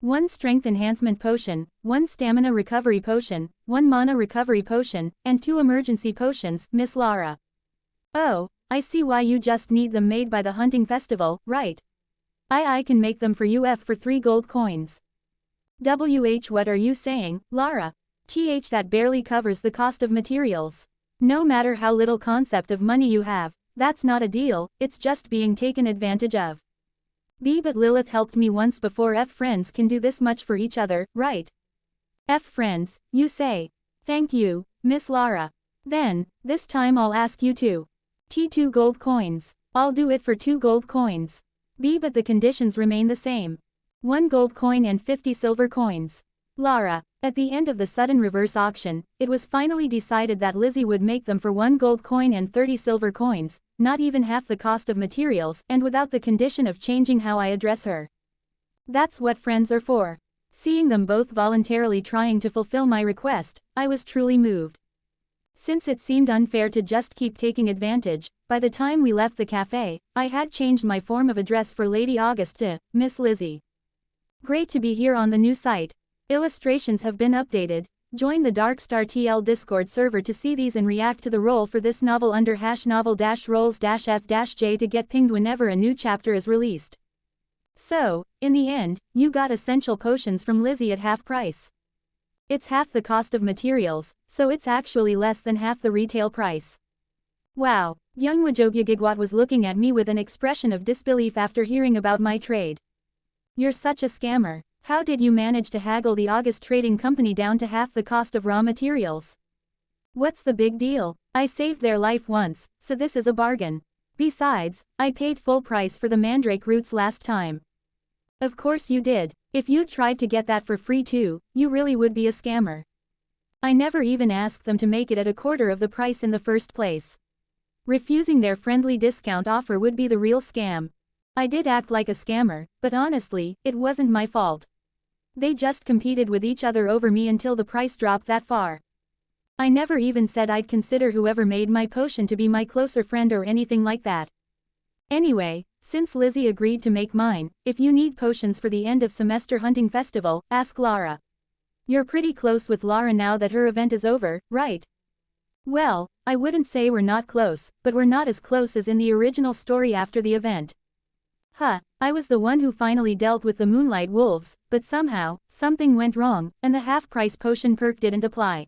1 strength enhancement potion, 1 stamina recovery potion, 1 mana recovery potion, and 2 emergency potions, Miss Lara. Oh, I see why you just need them made by the hunting festival, right? I can make them for you for 3 gold coins. What are you saying, Lara? That barely covers the cost of materials. No matter how little concept of money you have, that's not a deal, it's just being taken advantage of. But Lilith helped me once before. Friends can do this much for each other, right? Friends, you say. Thank you, Miss Lara. Then, this time I'll ask you to. 2 gold coins. I'll do it for 2 gold coins. But the conditions remain the same. 1 gold coin and 50 silver coins. Lara. At the end of the sudden reverse auction, it was finally decided that Lizzie would make them for 1 gold coin and 30 silver coins, not even half the cost of materials, and without the condition of changing how I address her. That's what friends are for. Seeing them both voluntarily trying to fulfill my request, I was truly moved. Since it seemed unfair to just keep taking advantage, by the time we left the cafe, I had changed my form of address for Lady August to Miss Lizzie. Great to be here on the new site. Illustrations have been updated. Join the Darkstar TL Discord server to see these and react to the role for this novel under #novel-rolls-f-j to get pinged whenever a new chapter is released. So, in the end, you got essential potions from Lizzie at half price. It's half the cost of materials, so it's actually less than half the retail price. Wow, Youngwajogyagigwat was looking at me with an expression of disbelief after hearing about my trade. You're such a scammer. How did you manage to haggle the August Trading Company down to half the cost of raw materials? What's the big deal? I saved their life once, so this is a bargain. Besides, I paid full price for the mandrake roots last time. Of course you did. If you'd tried to get that for free too, you really would be a scammer. I never even asked them to make it at a quarter of the price in the first place. Refusing their friendly discount offer would be the real scam. I did act like a scammer, but honestly, it wasn't my fault. They just competed with each other over me until the price dropped that far. I never even said I'd consider whoever made my potion to be my closer friend or anything like that. Anyway, since Lizzie agreed to make mine, if you need potions for the end of semester hunting festival, ask Lara. You're pretty close with Lara now that her event is over, right? Well, I wouldn't say we're not close, but we're not as close as in the original story after the event. I was the one who finally dealt with the Moonlight Wolves, but somehow, something went wrong, and the half-price potion perk didn't apply.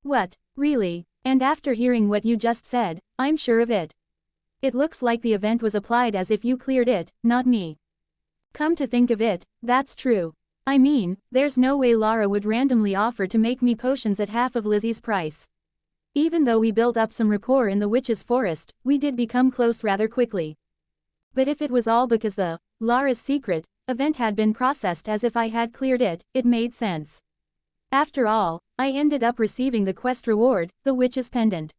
What, really? And after hearing what you just said, I'm sure of it. It looks like the event was applied as if you cleared it, not me. Come to think of it, that's true. I mean, there's no way Lara would randomly offer to make me potions at half of Lizzie's price. Even though we built up some rapport in the witch's forest, we did become close rather quickly. But if it was all because the Lara's secret event had been processed as if I had cleared it, it made sense. After all, I ended up receiving the quest reward, the witch's pendant.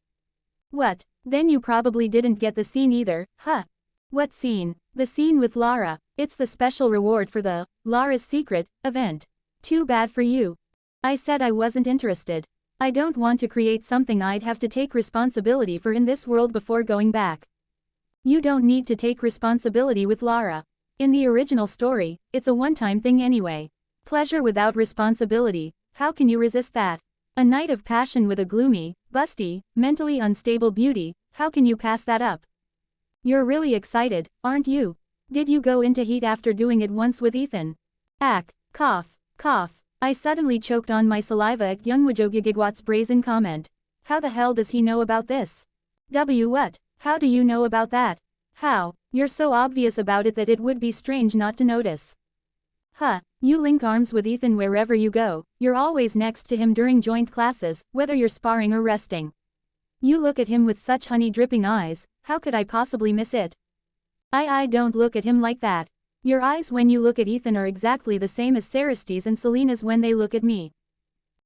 What? Then you probably didn't get the scene either, huh? What scene? The scene with Lara. It's the special reward for the Lara's secret event. Too bad for you. I said I wasn't interested. I don't want to create something I'd have to take responsibility for in this world before going back. You don't need to take responsibility with Lara. In the original story, it's a one-time thing anyway. Pleasure without responsibility, how can you resist that? A night of passion with a gloomy, busty, mentally unstable beauty, how can you pass that up? You're really excited, aren't you? Did you go into heat after doing it once with Ethan? Cough, cough. I suddenly choked on my saliva at Youngwajogyagigwat's brazen comment. How the hell does he know about this? What? How do you know about that? How? You're so obvious about it that it would be strange not to notice. You link arms with Ethan wherever you go, you're always next to him during joint classes, whether you're sparring or resting. You look at him with such honey-dripping eyes, how could I possibly miss it? I don't look at him like that. Your eyes when you look at Ethan are exactly the same as Sarastes and Selena's when they look at me.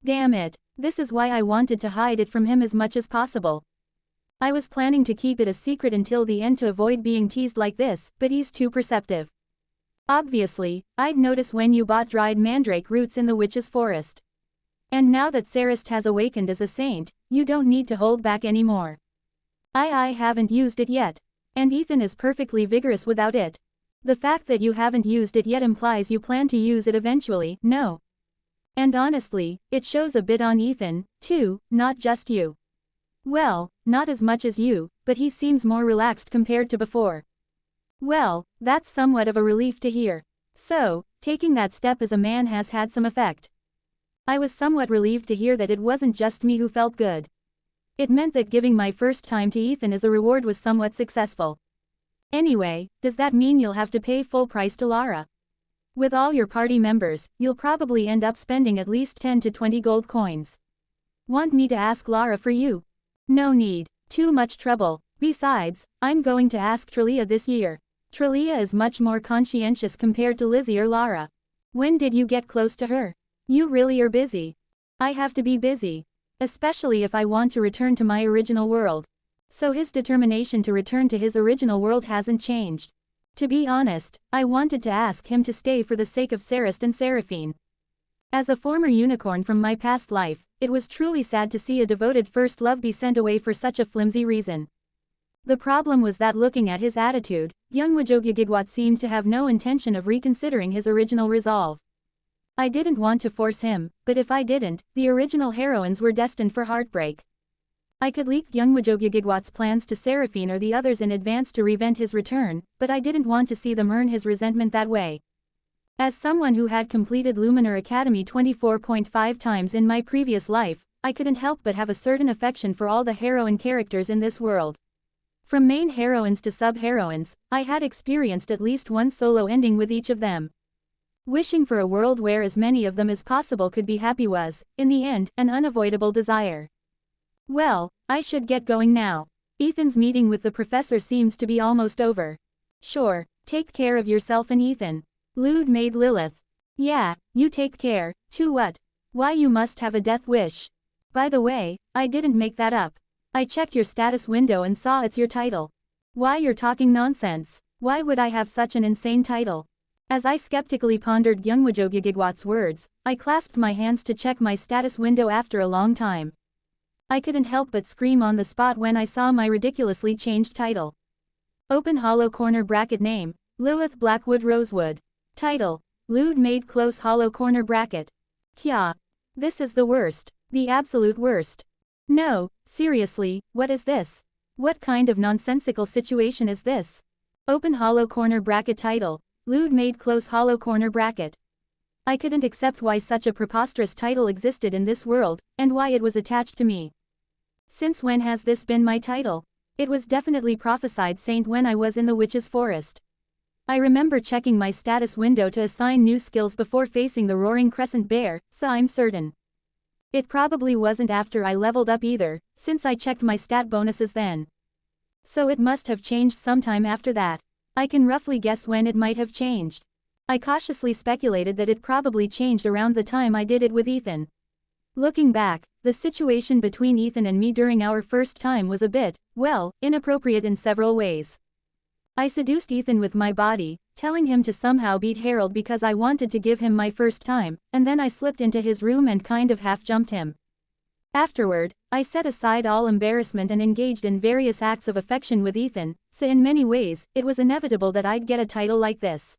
Damn it, this is why I wanted to hide it from him as much as possible. I was planning to keep it a secret until the end to avoid being teased like this, but he's too perceptive. Obviously, I'd notice when you bought dried mandrake roots in the witch's forest. And now that Sarist has awakened as a saint, you don't need to hold back anymore. I haven't used it yet. And Ethan is perfectly vigorous without it. The fact that you haven't used it yet implies you plan to use it eventually, no? And honestly, it shows a bit on Ethan, too, not just you. Well, not as much as you, but he seems more relaxed compared to before. Well, that's somewhat of a relief to hear. So, taking that step as a man has had some effect. I was somewhat relieved to hear that it wasn't just me who felt good. It meant that giving my first time to Ethan as a reward was somewhat successful. Anyway, does that mean you'll have to pay full price to Lara? With all your party members, you'll probably end up spending at least 10 to 20 gold coins. Want me to ask Lara for you? No need. Too much trouble. Besides, I'm going to ask Trelia this year. Trelia is much more conscientious compared to Lizzie or Lara. When did you get close to her? You really are busy. I have to be busy. Especially if I want to return to my original world. So his determination to return to his original world hasn't changed. To be honest, I wanted to ask him to stay for the sake of Sarist and Seraphine. As a former unicorn from my past life, it was truly sad to see a devoted first love be sent away for such a flimsy reason. The problem was that looking at his attitude, young Wajogyagigwat seemed to have no intention of reconsidering his original resolve. I didn't want to force him, but if I didn't, the original heroines were destined for heartbreak. I could leak young Wajogyagigwat's plans to Seraphine or the others in advance to prevent his return, but I didn't want to see them earn his resentment that way. As someone who had completed Luminar Academy 24.5 times in my previous life, I couldn't help but have a certain affection for all the heroine characters in this world. From main heroines to sub-heroines, I had experienced at least one solo ending with each of them. Wishing for a world where as many of them as possible could be happy was, in the end, an unavoidable desire. Well, I should get going now. Ethan's meeting with the professor seems to be almost over. Sure, take care of yourself and Ethan. Lewd Maid Lilith. Yeah, you take care, too what? Why you must have a death wish. By the way, I didn't make that up. I checked your status window and saw it's your title. Why you're talking nonsense? Why would I have such an insane title? As I skeptically pondered young Wajogyagigwat's words, I clasped my hands to check my status window after a long time. I couldn't help but scream on the spot when I saw my ridiculously changed title. Open hollow corner bracket name, Lilith Blackwood Rosewood. Title, Lewd Maid close hollow corner bracket. Kya. This is the worst. The absolute worst. No, seriously, what is this? What kind of nonsensical situation is this? Open hollow corner bracket title, Lewd Maid close hollow corner bracket. I couldn't accept why such a preposterous title existed in this world, and why it was attached to me. Since when has this been my title? It was definitely prophesied saint when I was in the witch's forest. I remember checking my status window to assign new skills before facing the roaring crescent bear, so I'm certain. It probably wasn't after I leveled up either, since I checked my stat bonuses then. So it must have changed sometime after that. I can roughly guess when it might have changed. I cautiously speculated that it probably changed around the time I did it with Ethan. Looking back, the situation between Ethan and me during our first time was a bit, well, inappropriate in several ways. I seduced Ethan with my body, telling him to somehow beat Harold because I wanted to give him my first time, and then I slipped into his room and kind of half-jumped him. Afterward, I set aside all embarrassment and engaged in various acts of affection with Ethan, so in many ways, it was inevitable that I'd get a title like this.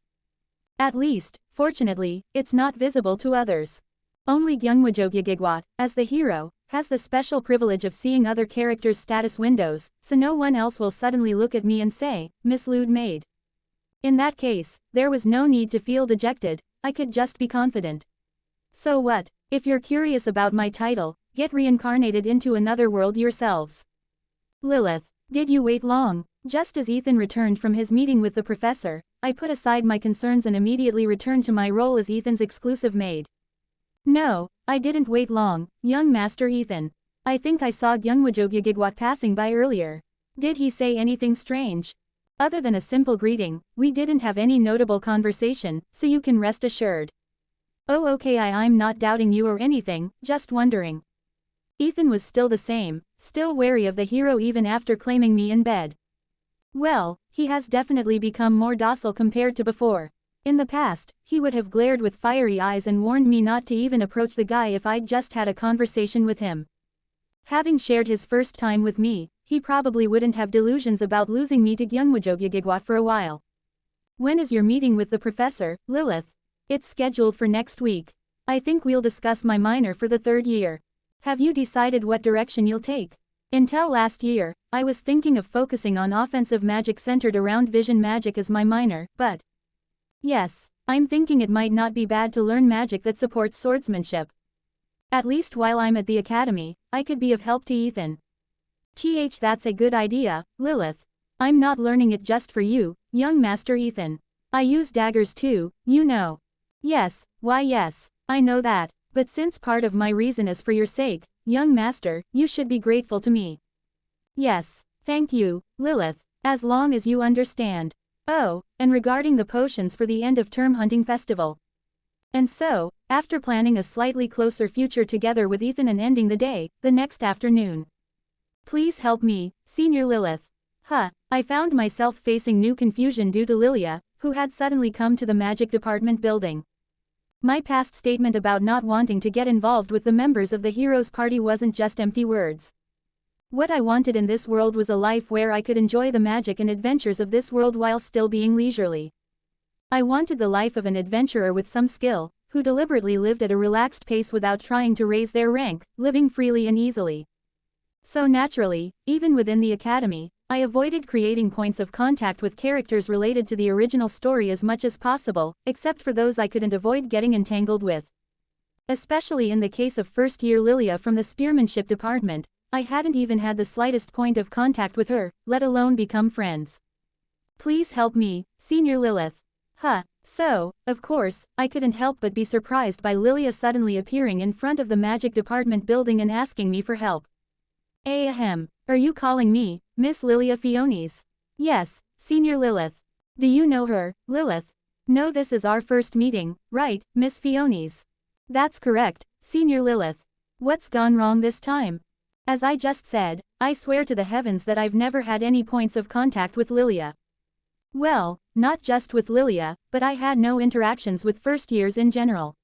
At least, fortunately, it's not visible to others. Only young Wajogyagigwat, as the hero, has the special privilege of seeing other characters' status windows, so no one else will suddenly look at me and say, Miss Lewd Maid. In that case, there was no need to feel dejected, I could just be confident. So what? If you're curious about my title, get reincarnated into another world yourselves. Lilith. Did you wait long? Just as Ethan returned from his meeting with the professor, I put aside my concerns and immediately returned to my role as Ethan's exclusive maid. No, I didn't wait long, young Master Ethan. I think I saw Gyungwajogygigwat passing by earlier. Did he say anything strange? Other than a simple greeting, we didn't have any notable conversation, so you can rest assured. Oh okay, I'm not doubting you or anything, just wondering. Ethan was still the same, still wary of the hero even after claiming me in bed. Well, he has definitely become more docile compared to before. In the past, he would have glared with fiery eyes and warned me not to even approach the guy if I'd just had a conversation with him. Having shared his first time with me, he probably wouldn't have delusions about losing me to Gyungwajogygigwat for a while. When is your meeting with the professor, Lilith? It's scheduled for next week. I think we'll discuss my minor for the 3rd year. Have you decided what direction you'll take? Until last year, I was thinking of focusing on offensive magic centered around vision magic as my minor, but yes, I'm thinking it might not be bad to learn magic that supports swordsmanship. At least while I'm at the academy, I could be of help to Ethan. That's a good idea, Lilith. I'm not learning it just for you, young Master Ethan. I use daggers too, you know. Yes, why yes, I know that, but since part of my reason is for your sake, young Master, you should be grateful to me. Yes, thank you, Lilith, as long as you understand. Oh, and regarding the potions for the end-of-term hunting festival. And so, after planning a slightly closer future together with Ethan and ending the day, the next afternoon. Please help me, Senior Lilith. I found myself facing new confusion due to Lilia, who had suddenly come to the magic department building. My past statement about not wanting to get involved with the members of the hero's party wasn't just empty words. What I wanted in this world was a life where I could enjoy the magic and adventures of this world while still being leisurely. I wanted the life of an adventurer with some skill, who deliberately lived at a relaxed pace without trying to raise their rank, living freely and easily. So naturally, even within the academy, I avoided creating points of contact with characters related to the original story as much as possible, except for those I couldn't avoid getting entangled with. Especially in the case of first-year Lilia from the spearmanship department, I hadn't even had the slightest point of contact with her, let alone become friends. Please help me, Senior Lilith. So, of course, I couldn't help but be surprised by Lilia suddenly appearing in front of the magic department building and asking me for help. Ahem, are you calling me, Miss Lilia Fiones? Yes, Senior Lilith. Do you know her, Lilith? No, this is our first meeting, right, Miss Fiones? That's correct, Senior Lilith. What's gone wrong this time? As I just said, I swear to the heavens that I've never had any points of contact with Lilia. Well, not just with Lilia, but I had no interactions with first years in general.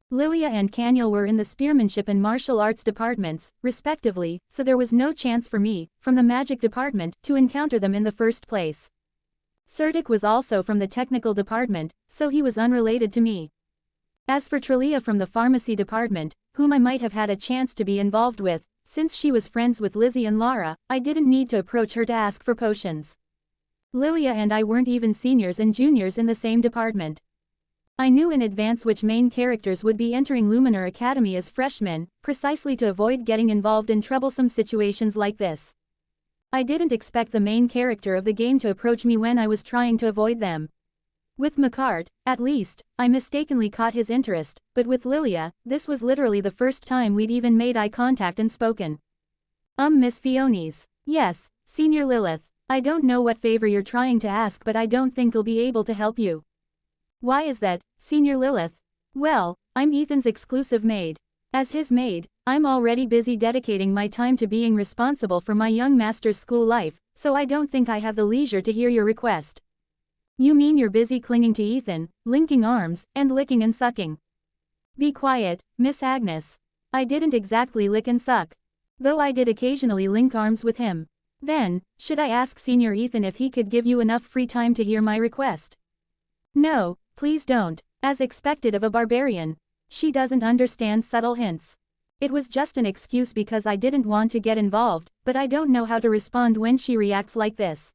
Lilia and Kaniel were in the spearmanship and martial arts departments, respectively, so there was no chance for me, from the magic department, to encounter them in the first place. Serdik was also from the technical department, so he was unrelated to me. As for Trelia from the pharmacy department, whom I might have had a chance to be involved with, since she was friends with Lizzie and Lara, I didn't need to approach her to ask for potions. Lilia and I weren't even seniors and juniors in the same department. I knew in advance which main characters would be entering Luminar Academy as freshmen, precisely to avoid getting involved in troublesome situations like this. I didn't expect the main character of the game to approach me when I was trying to avoid them. With Macart, at least, I mistakenly caught his interest, but with Lilia, this was literally the first time we'd even made eye contact and spoken. Miss Fiones. Yes, Senior Lilith. I don't know what favor you're trying to ask, but I don't think I'll be able to help you. Why is that, Senior Lilith? Well, I'm Ethan's exclusive maid. As his maid, I'm already busy dedicating my time to being responsible for my young master's school life, so I don't think I have the leisure to hear your request. You mean you're busy clinging to Ethan, linking arms, and licking and sucking? Be quiet, Miss Agnes. I didn't exactly lick and suck. Though I did occasionally link arms with him. Then, should I ask Senior Ethan if he could give you enough free time to hear my request? No, please don't, as expected of a barbarian. She doesn't understand subtle hints. It was just an excuse because I didn't want to get involved, but I don't know how to respond when she reacts like this.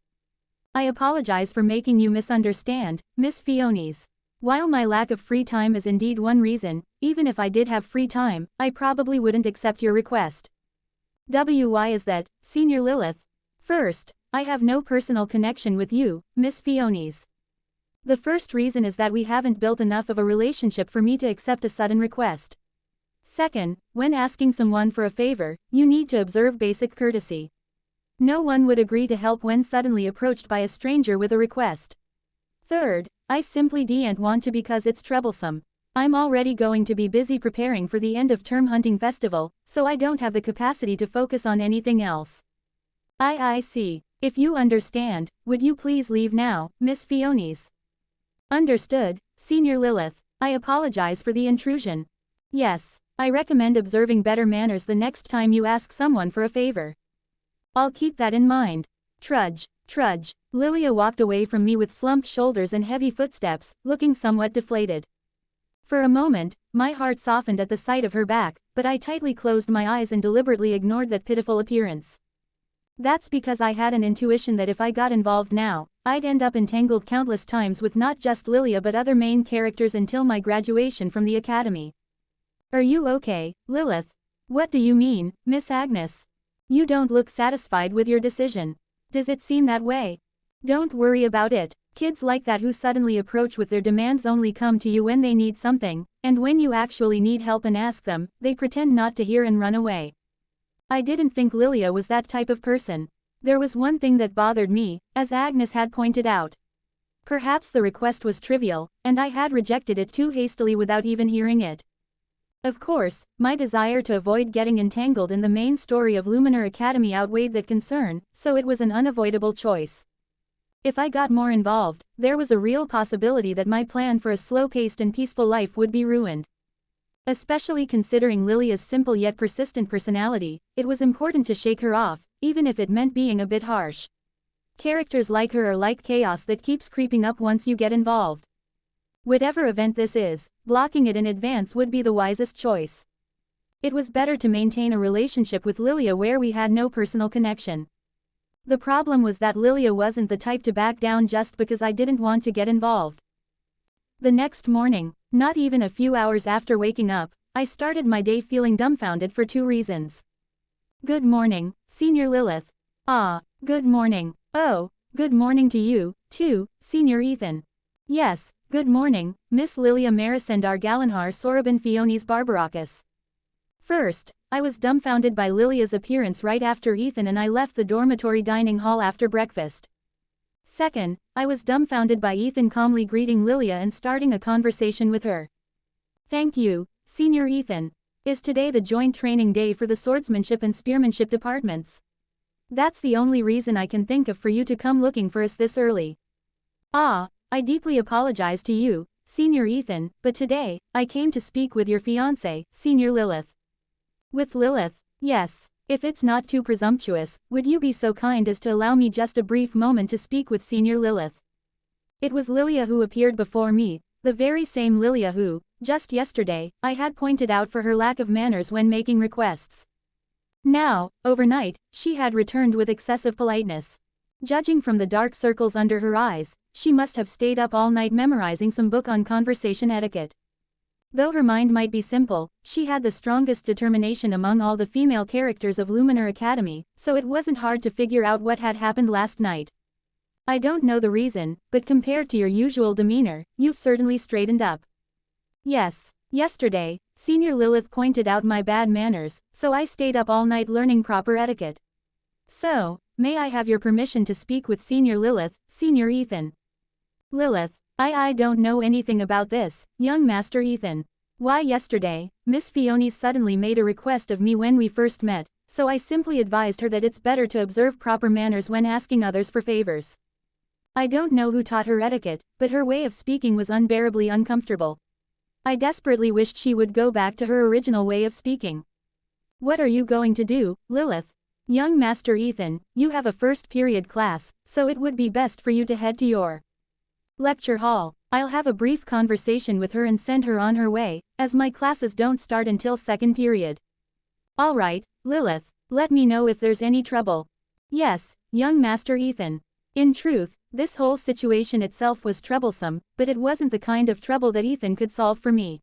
I apologize for making you misunderstand, Miss Fiones. While my lack of free time is indeed one reason, even if I did have free time, I probably wouldn't accept your request. Why is that, Senior Lilith? First, I have no personal connection with you, Miss Fiones. The first reason is that we haven't built enough of a relationship for me to accept a sudden request. Second, when asking someone for a favor, you need to observe basic courtesy. No one would agree to help when suddenly approached by a stranger with a request. Third, I simply didn't want to because it's troublesome. I'm already going to be busy preparing for the end of term hunting festival, so I don't have the capacity to focus on anything else. I see. If you understand, would you please leave now, Miss Fionis? Understood, Senior Lilith. I apologize for the intrusion. Yes, I recommend observing better manners the next time you ask someone for a favor. I'll keep that in mind. Trudge. Lilia walked away from me with slumped shoulders and heavy footsteps, looking somewhat deflated. For a moment, my heart softened at the sight of her back, but I tightly closed my eyes and deliberately ignored that pitiful appearance. That's because I had an intuition that if I got involved now, I'd end up entangled countless times with not just Lilia but other main characters until my graduation from the academy. Are you okay, Lilith? What do you mean, Miss Agnes? You don't look satisfied with your decision. Does it seem that way? Don't worry about it. Kids like that who suddenly approach with their demands only come to you when they need something, and when you actually need help and ask them, they pretend not to hear and run away. I didn't think Lilia was that type of person. There was one thing that bothered me, as Agnes had pointed out. Perhaps the request was trivial, and I had rejected it too hastily without even hearing it. Of course, my desire to avoid getting entangled in the main story of Luminar Academy outweighed that concern, so it was an unavoidable choice. If I got more involved, there was a real possibility that my plan for a slow-paced and peaceful life would be ruined. Especially considering Lilia's simple yet persistent personality, it was important to shake her off, even if it meant being a bit harsh. Characters like her are like chaos that keeps creeping up once you get involved. Whatever event this is, blocking it in advance would be the wisest choice. It was better to maintain a relationship with Lilia where we had no personal connection. The problem was that Lilia wasn't the type to back down just because I didn't want to get involved. The next morning, not even a few hours after waking up, I started my day feeling dumbfounded for two reasons. Good morning, Senior Lilith. Good morning. Oh, good morning to you, too, Senior Ethan. Yes, good morning, Miss Lilia Marisendar Galanhar Soraban Fionis Barbarakis. First, I was dumbfounded by Lilia's appearance right after Ethan and I left the dormitory dining hall after breakfast. Second, I was dumbfounded by Ethan calmly greeting Lilia and starting a conversation with her. Thank you, Senior Ethan. Is today the joint training day for the swordsmanship and spearmanship departments? That's the only reason I can think of for you to come looking for us this early. I deeply apologize to you, Senior Ethan, but today, I came to speak with your fiancée, Senior Lilith. With Lilith? Yes. If it's not too presumptuous, would you be so kind as to allow me just a brief moment to speak with Senior Lilith? It was Lilia who appeared before me, the very same Lilia who, just yesterday, I had pointed out for her lack of manners when making requests. Now, overnight, she had returned with excessive politeness. Judging from the dark circles under her eyes, she must have stayed up all night memorizing some book on conversation etiquette. Though her mind might be simple, she had the strongest determination among all the female characters of Luminar Academy, so it wasn't hard to figure out what had happened last night. I don't know the reason, but compared to your usual demeanor, you've certainly straightened up. Yes, yesterday, Senior Lilith pointed out my bad manners, so I stayed up all night learning proper etiquette. So, may I have your permission to speak with Senior Lilith, Senior Ethan? Lilith, I don't know anything about this, young Master Ethan. Why yesterday, Miss Fionis suddenly made a request of me when we first met, so I simply advised her that it's better to observe proper manners when asking others for favors. I don't know who taught her etiquette, but her way of speaking was unbearably uncomfortable. I desperately wished she would go back to her original way of speaking. What are you going to do, Lilith? Young Master Ethan, you have a first period class, so it would be best for you to head to your lecture hall. I'll have a brief conversation with her and send her on her way, as my classes don't start until second period. Alright, Lilith, let me know if there's any trouble. Yes, young Master Ethan. In truth, this whole situation itself was troublesome, but it wasn't the kind of trouble that Ethan could solve for me.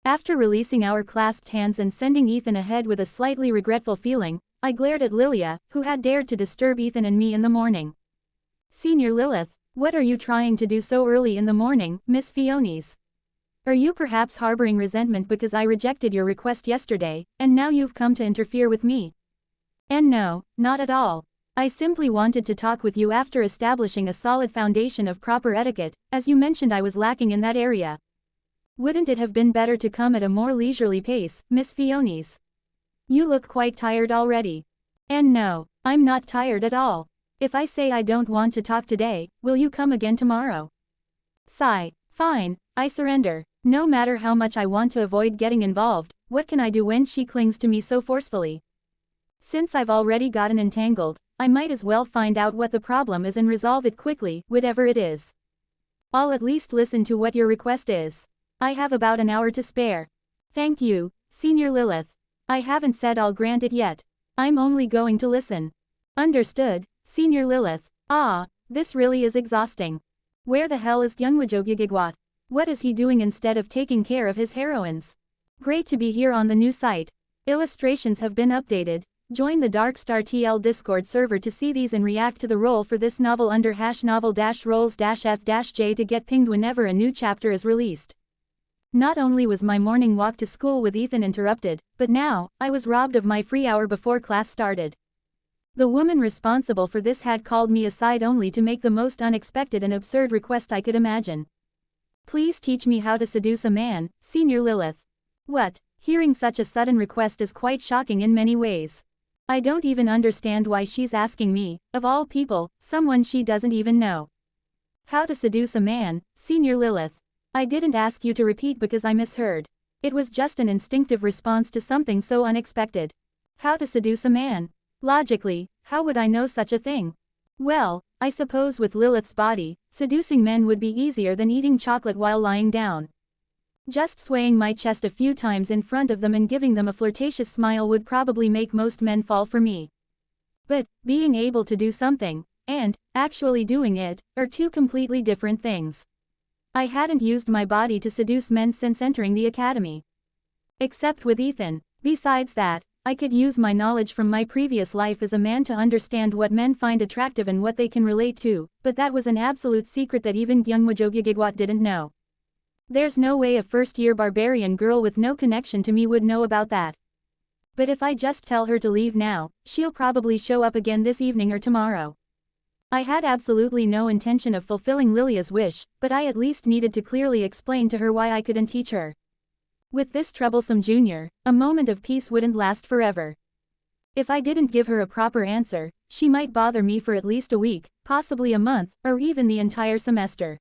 After releasing our clasped hands and sending Ethan ahead with a slightly regretful feeling, I glared at Lilia, who had dared to disturb Ethan and me in the morning. Senior Lilith, What are you trying to do so early in the morning, Miss Fionis? Are you perhaps harboring resentment because I rejected your request yesterday, and now you've come to interfere with me? And no, not at all. I simply wanted to talk with you after establishing a solid foundation of proper etiquette, as you mentioned I was lacking in that area. Wouldn't it have been better to come at a more leisurely pace, Miss Fionis? You look quite tired already. And no, I'm not tired at all. If I say I don't want to talk today, will you come again tomorrow? Sigh. Fine, I surrender. No matter how much I want to avoid getting involved, what can I do when she clings to me so forcefully? Since I've already gotten entangled, I might as well find out what the problem is and resolve it quickly, whatever it is. I'll at least listen to what your request is. I have about an hour to spare. Thank you, Senior Lilith. I haven't said I'll grant it yet. I'm only going to listen. Understood, Senior Lilith. Ah, this really is exhausting. Where the hell is Gyeongwajogigigwat? What is he doing instead of taking care of his heroines? Great to be here on the new site. Illustrations have been updated. Join the Darkstar TL Discord server to see these and react to the role for this novel under #novel-roles-f-j to get pinged whenever a new chapter is released. Not only was my morning walk to school with Ethan interrupted, but now, I was robbed of my free hour before class started. The woman responsible for this had called me aside only to make the most unexpected and absurd request I could imagine. Please teach me how to seduce a man, Senior Lilith. What? Hearing such a sudden request is quite shocking in many ways. I don't even understand why she's asking me, of all people, someone she doesn't even know. How to seduce a man, Senior Lilith. I didn't ask you to repeat because I misheard. It was just an instinctive response to something so unexpected. How to seduce a man? Logically, how would I know such a thing? Well, I suppose with Lilith's body, seducing men would be easier than eating chocolate while lying down. Just swaying my chest a few times in front of them and giving them a flirtatious smile would probably make most men fall for me. But, being able to do something, and, actually doing it, are two completely different things. I hadn't used my body to seduce men since entering the academy. Except with Ethan. Besides that, I could use my knowledge from my previous life as a man to understand what men find attractive and what they can relate to, but that was an absolute secret that even Gyeongwajogigigwat didn't know. There's no way a first-year barbarian girl with no connection to me would know about that. But if I just tell her to leave now, she'll probably show up again this evening or tomorrow. I had absolutely no intention of fulfilling Lilia's wish, but I at least needed to clearly explain to her why I couldn't teach her. With this troublesome junior, a moment of peace wouldn't last forever. If I didn't give her a proper answer, she might bother me for at least a week, possibly a month, or even the entire semester.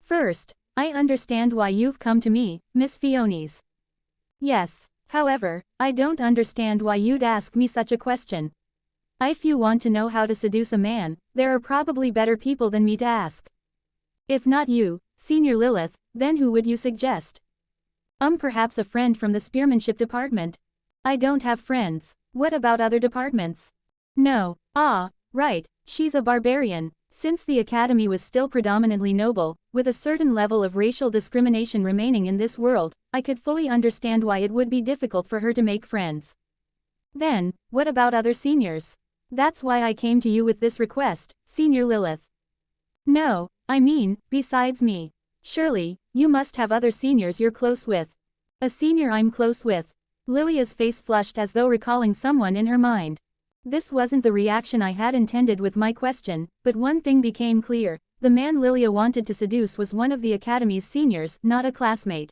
First, I understand why you've come to me, Miss Fionis. Yes, however, I don't understand why you'd ask me such a question. If you want to know how to seduce a man, there are probably better people than me to ask. If not you, Senior Lilith, then who would you suggest? Perhaps a friend from the spearmanship department. I don't have friends. What about other departments? No. Ah, right, she's a barbarian. Since the academy was still predominantly noble, with a certain level of racial discrimination remaining in this world, I could fully understand why it would be difficult for her to make friends. Then, what about other seniors? That's why I came to you with this request, Senior Lilith. No, I mean, besides me. Surely, you must have other seniors you're close with. A senior I'm close with. Lilia's face flushed as though recalling someone in her mind. This wasn't the reaction I had intended with my question, but one thing became clear. The man Lilia wanted to seduce was one of the academy's seniors, not a classmate.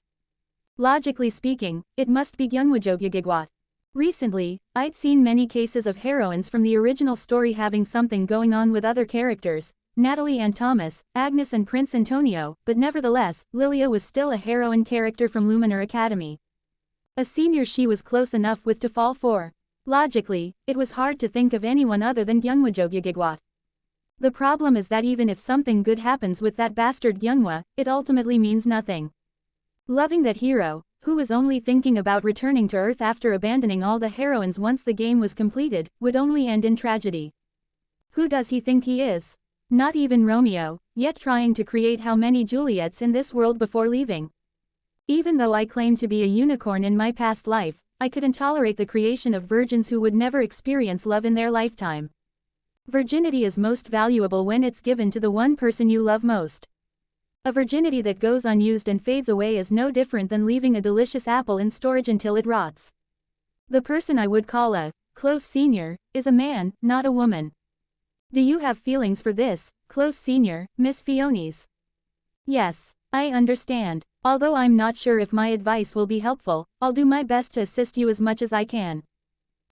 Logically speaking, it must be Gyeongwajogigigwat. Recently, I'd seen many cases of heroines from the original story having something going on with other characters, Natalie and Thomas, Agnes and Prince Antonio, but nevertheless, Lilia was still a heroine character from Luminar Academy. A senior she was close enough with to fall for. Logically, it was hard to think of anyone other than Gyeongwajogigigwat. The problem is that even if something good happens with that bastard Gyeonghwa, it ultimately means nothing. Loving that hero, who was only thinking about returning to Earth after abandoning all the heroines once the game was completed, would only end in tragedy. Who does he think he is? Not even Romeo, yet trying to create how many Juliets in this world before leaving. Even though I claimed to be a unicorn in my past life, I couldn't tolerate the creation of virgins who would never experience love in their lifetime. Virginity is most valuable when it's given to the one person you love most. A virginity that goes unused and fades away is no different than leaving a delicious apple in storage until it rots. The person I would call a close senior is a man, not a woman. Do you have feelings for this close senior, Miss Fionis? Yes, I understand. Although I'm not sure if my advice will be helpful, I'll do my best to assist you as much as I can.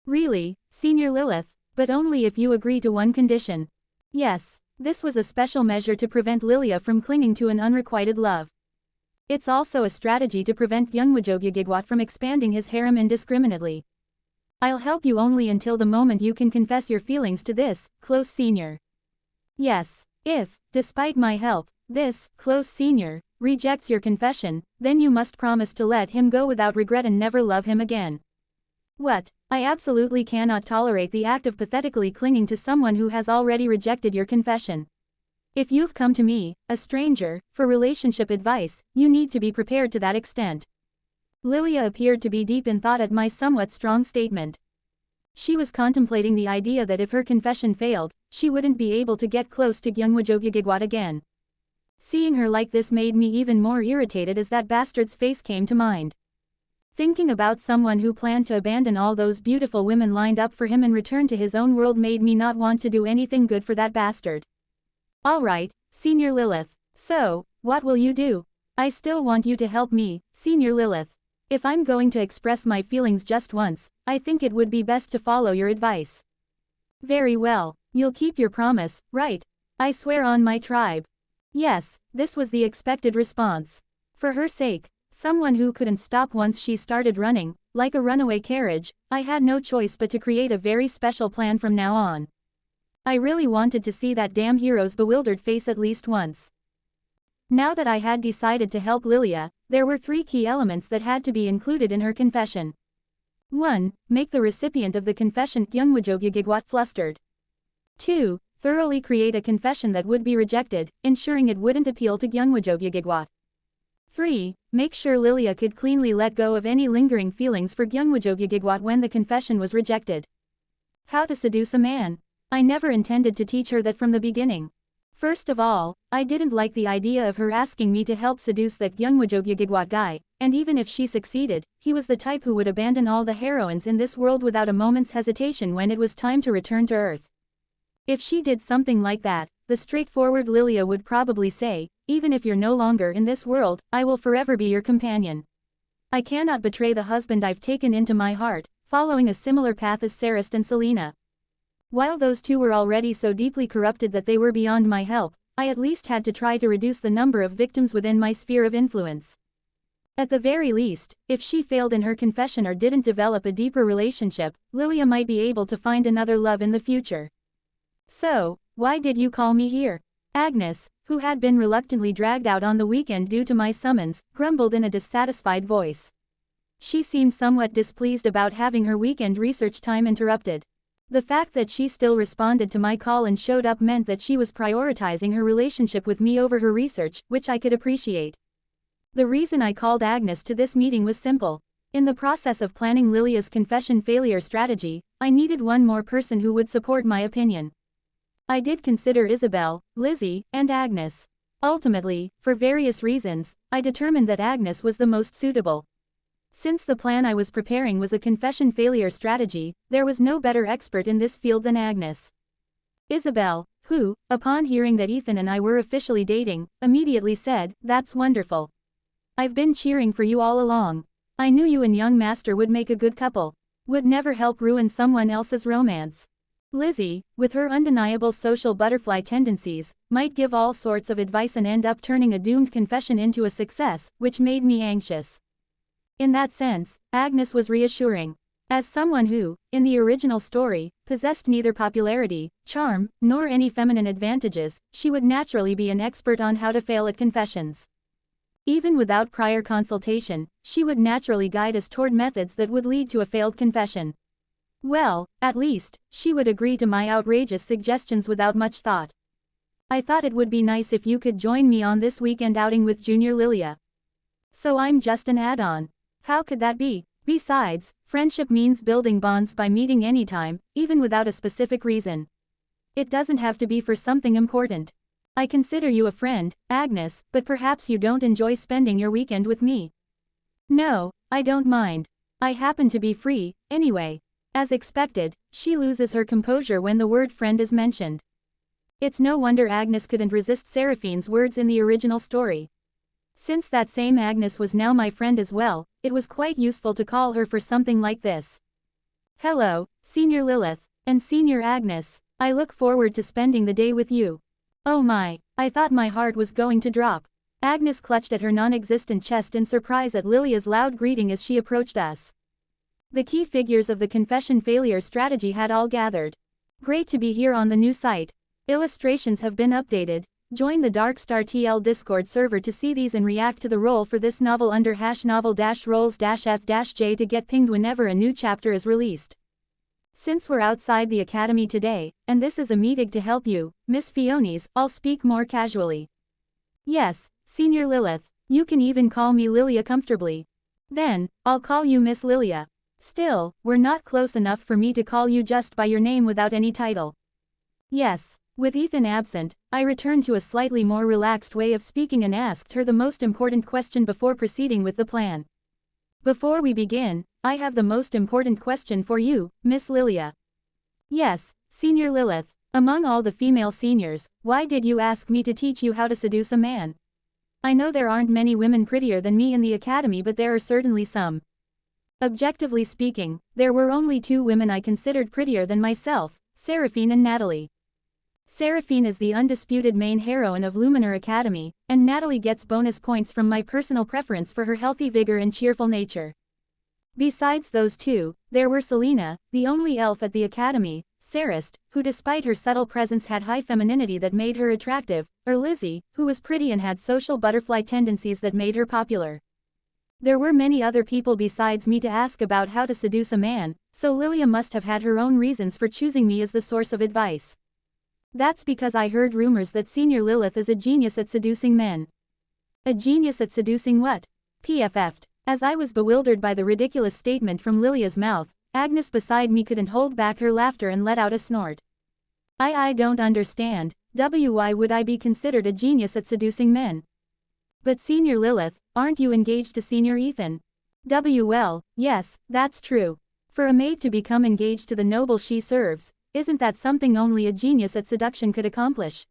Really, Senior Lilith, but only if you agree to one condition. Yes, this was a special measure to prevent Lilia from clinging to an unrequited love. It's also a strategy to prevent Youngwajogyagigwat from expanding his harem indiscriminately. I'll help you only until the moment you can confess your feelings to this close senior. Yes, if, despite my help, this close senior rejects your confession, then you must promise to let him go without regret and never love him again. What? I absolutely cannot tolerate the act of pathetically clinging to someone who has already rejected your confession. If you've come to me, a stranger, for relationship advice, you need to be prepared to that extent. Lilia appeared to be deep in thought at my somewhat strong statement. She was contemplating the idea that if her confession failed, she wouldn't be able to get close to Youngwajogyagigwat again. Seeing her like this made me even more irritated as that bastard's face came to mind. Thinking about someone who planned to abandon all those beautiful women lined up for him and return to his own world made me not want to do anything good for that bastard. Alright, Senior Lilith. So, what will you do? I still want you to help me, Senior Lilith. If I'm going to express my feelings just once, I think it would be best to follow your advice. Very well, you'll keep your promise, right? I swear on my tribe. Yes, this was the expected response. For her sake, someone who couldn't stop once she started running, like a runaway carriage, I had no choice but to create a very special plan from now on. I really wanted to see that damn hero's bewildered face at least once. Now that I had decided to help Lilia, there were 3 key elements that had to be included in her confession. 1. Make the recipient of the confession Youngwajogyagigwat flustered. 2. Thoroughly create a confession that would be rejected, ensuring it wouldn't appeal to Youngwajogyagigwat. 3. Make sure Lilia could cleanly let go of any lingering feelings for Youngwajogyagigwat when the confession was rejected. How to seduce a man. I never intended to teach her that from the beginning. First of all, I didn't like the idea of her asking me to help seduce that Youngwajogyagigwat guy, and even if she succeeded, he was the type who would abandon all the heroines in this world without a moment's hesitation when it was time to return to Earth. If she did something like that, the straightforward Lilia would probably say, even if you're no longer in this world, I will forever be your companion. I cannot betray the husband I've taken into my heart, following a similar path as Sarist and Selena. While those two were already so deeply corrupted that they were beyond my help, I at least had to try to reduce the number of victims within my sphere of influence. At the very least, if she failed in her confession or didn't develop a deeper relationship, Lilia might be able to find another love in the future. So, why did you call me here? Agnes, who had been reluctantly dragged out on the weekend due to my summons, grumbled in a dissatisfied voice. She seemed somewhat displeased about having her weekend research time interrupted. The fact that she still responded to my call and showed up meant that she was prioritizing her relationship with me over her research, which I could appreciate. The reason I called Agnes to this meeting was simple. In the process of planning Lilia's confession failure strategy, I needed one more person who would support my opinion. I did consider Isabel, Lizzie, and Agnes. Ultimately, for various reasons, I determined that Agnes was the most suitable. Since the plan I was preparing was a confession failure strategy, there was no better expert in this field than Agnes. Isabel, who, upon hearing that Ethan and I were officially dating, immediately said, "That's wonderful. I've been cheering for you all along. I knew you and young master would make a good couple. Would never help ruin someone else's romance." Lizzie, with her undeniable social butterfly tendencies, might give all sorts of advice and end up turning a doomed confession into a success, which made me anxious. In that sense, Agnes was reassuring. As someone who, in the original story, possessed neither popularity, charm, nor any feminine advantages, she would naturally be an expert on how to fail at confessions. Even without prior consultation, she would naturally guide us toward methods that would lead to a failed confession. Well, at least, she would agree to my outrageous suggestions without much thought. I thought it would be nice if you could join me on this weekend outing with Junior Lilia. So I'm just an add-on. How could that be? Besides, friendship means building bonds by meeting anytime, even without a specific reason. It doesn't have to be for something important. I consider you a friend, Agnes, but perhaps you don't enjoy spending your weekend with me. No, I don't mind. I happen to be free, anyway. As expected, she loses her composure when the word friend is mentioned. It's no wonder Agnes couldn't resist Seraphine's words in the original story. Since that same Agnes was now my friend as well, it was quite useful to call her for something like this. Hello, Senior Lilith, and Senior Agnes. I look forward to spending the day with you. Oh my, I thought my heart was going to drop. Agnes clutched at her non-existent chest in surprise at Lilia's loud greeting as she approached us. The key figures of the confession failure strategy had all gathered. Great to be here on the new site. Illustrations have been updated. Join the Darkstar TL Discord server to see these and react to the role for this novel under #novel-rolls-f-j to get pinged whenever a new chapter is released. Since we're outside the academy today, and this is a meeting to help you, Miss Fionis, I'll speak more casually. Yes, Senior Lilith, you can even call me Lilia comfortably. Then, I'll call you Miss Lilia. Still, we're not close enough for me to call you just by your name without any title. Yes. With Ethan absent, I returned to a slightly more relaxed way of speaking and asked her the most important question before proceeding with the plan. Before we begin, I have the most important question for you, Miss Lilia. Yes, Senior Lilith, among all the female seniors, why did you ask me to teach you how to seduce a man? I know there aren't many women prettier than me in the academy, but there are certainly some. Objectively speaking, there were only 2 women I considered prettier than myself, Seraphine and Natalie. Seraphine is the undisputed main heroine of Luminar Academy, and Natalie gets bonus points from my personal preference for her healthy vigor and cheerful nature. Besides those 2, there were Selena, the only elf at the academy, Sarist, who despite her subtle presence had high femininity that made her attractive, or Lizzie, who was pretty and had social butterfly tendencies that made her popular. There were many other people besides me to ask about how to seduce a man, so Lilia must have had her own reasons for choosing me as the source of advice. That's because I heard rumors that Senior Lilith is a genius at seducing men. A genius at seducing what? PFF'd. As I was bewildered by the ridiculous statement from Lilia's mouth, Agnes beside me couldn't hold back her laughter and let out a snort. I don't understand. Why would I be considered a genius at seducing men? But Senior Lilith, aren't you engaged to Senior Ethan? Well, yes, that's true. For a maid to become engaged to the noble she serves, isn't that something only a genius at seduction could accomplish?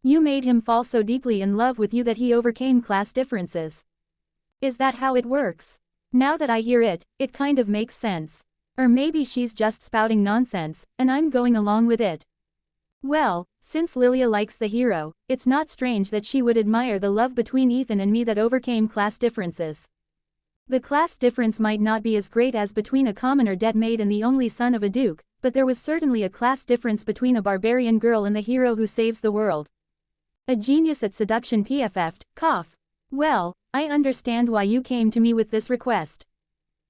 You made him fall so deeply in love with you that he overcame class differences. Is that how it works? Now that I hear it, it kind of makes sense. Or maybe she's just spouting nonsense, and I'm going along with it. Well, since Lilia likes the hero, it's not strange that she would admire the love between Ethan and me that overcame class differences. The class difference might not be as great as between a commoner debt maid and the only son of a duke, but there was certainly a class difference between a barbarian girl and the hero who saves the world. A genius at seduction PFF'd, cough. Well, I understand why you came to me with this request.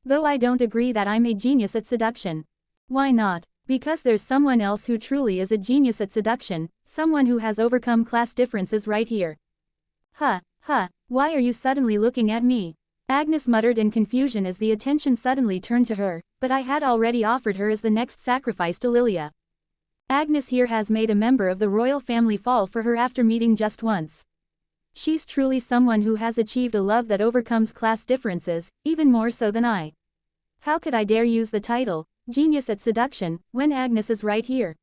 Though I don't agree that I'm a genius at seduction. Why not? Because there's someone else who truly is a genius at seduction, someone who has overcome class differences right here. Why are you suddenly looking at me? Agnes muttered in confusion as the attention suddenly turned to her, but I had already offered her as the next sacrifice to Lilia. Agnes here has made a member of the royal family fall for her after meeting just once. She's truly someone who has achieved a love that overcomes class differences, even more so than I. How could I dare use the title, Genius at Seduction, when Agnes is right here?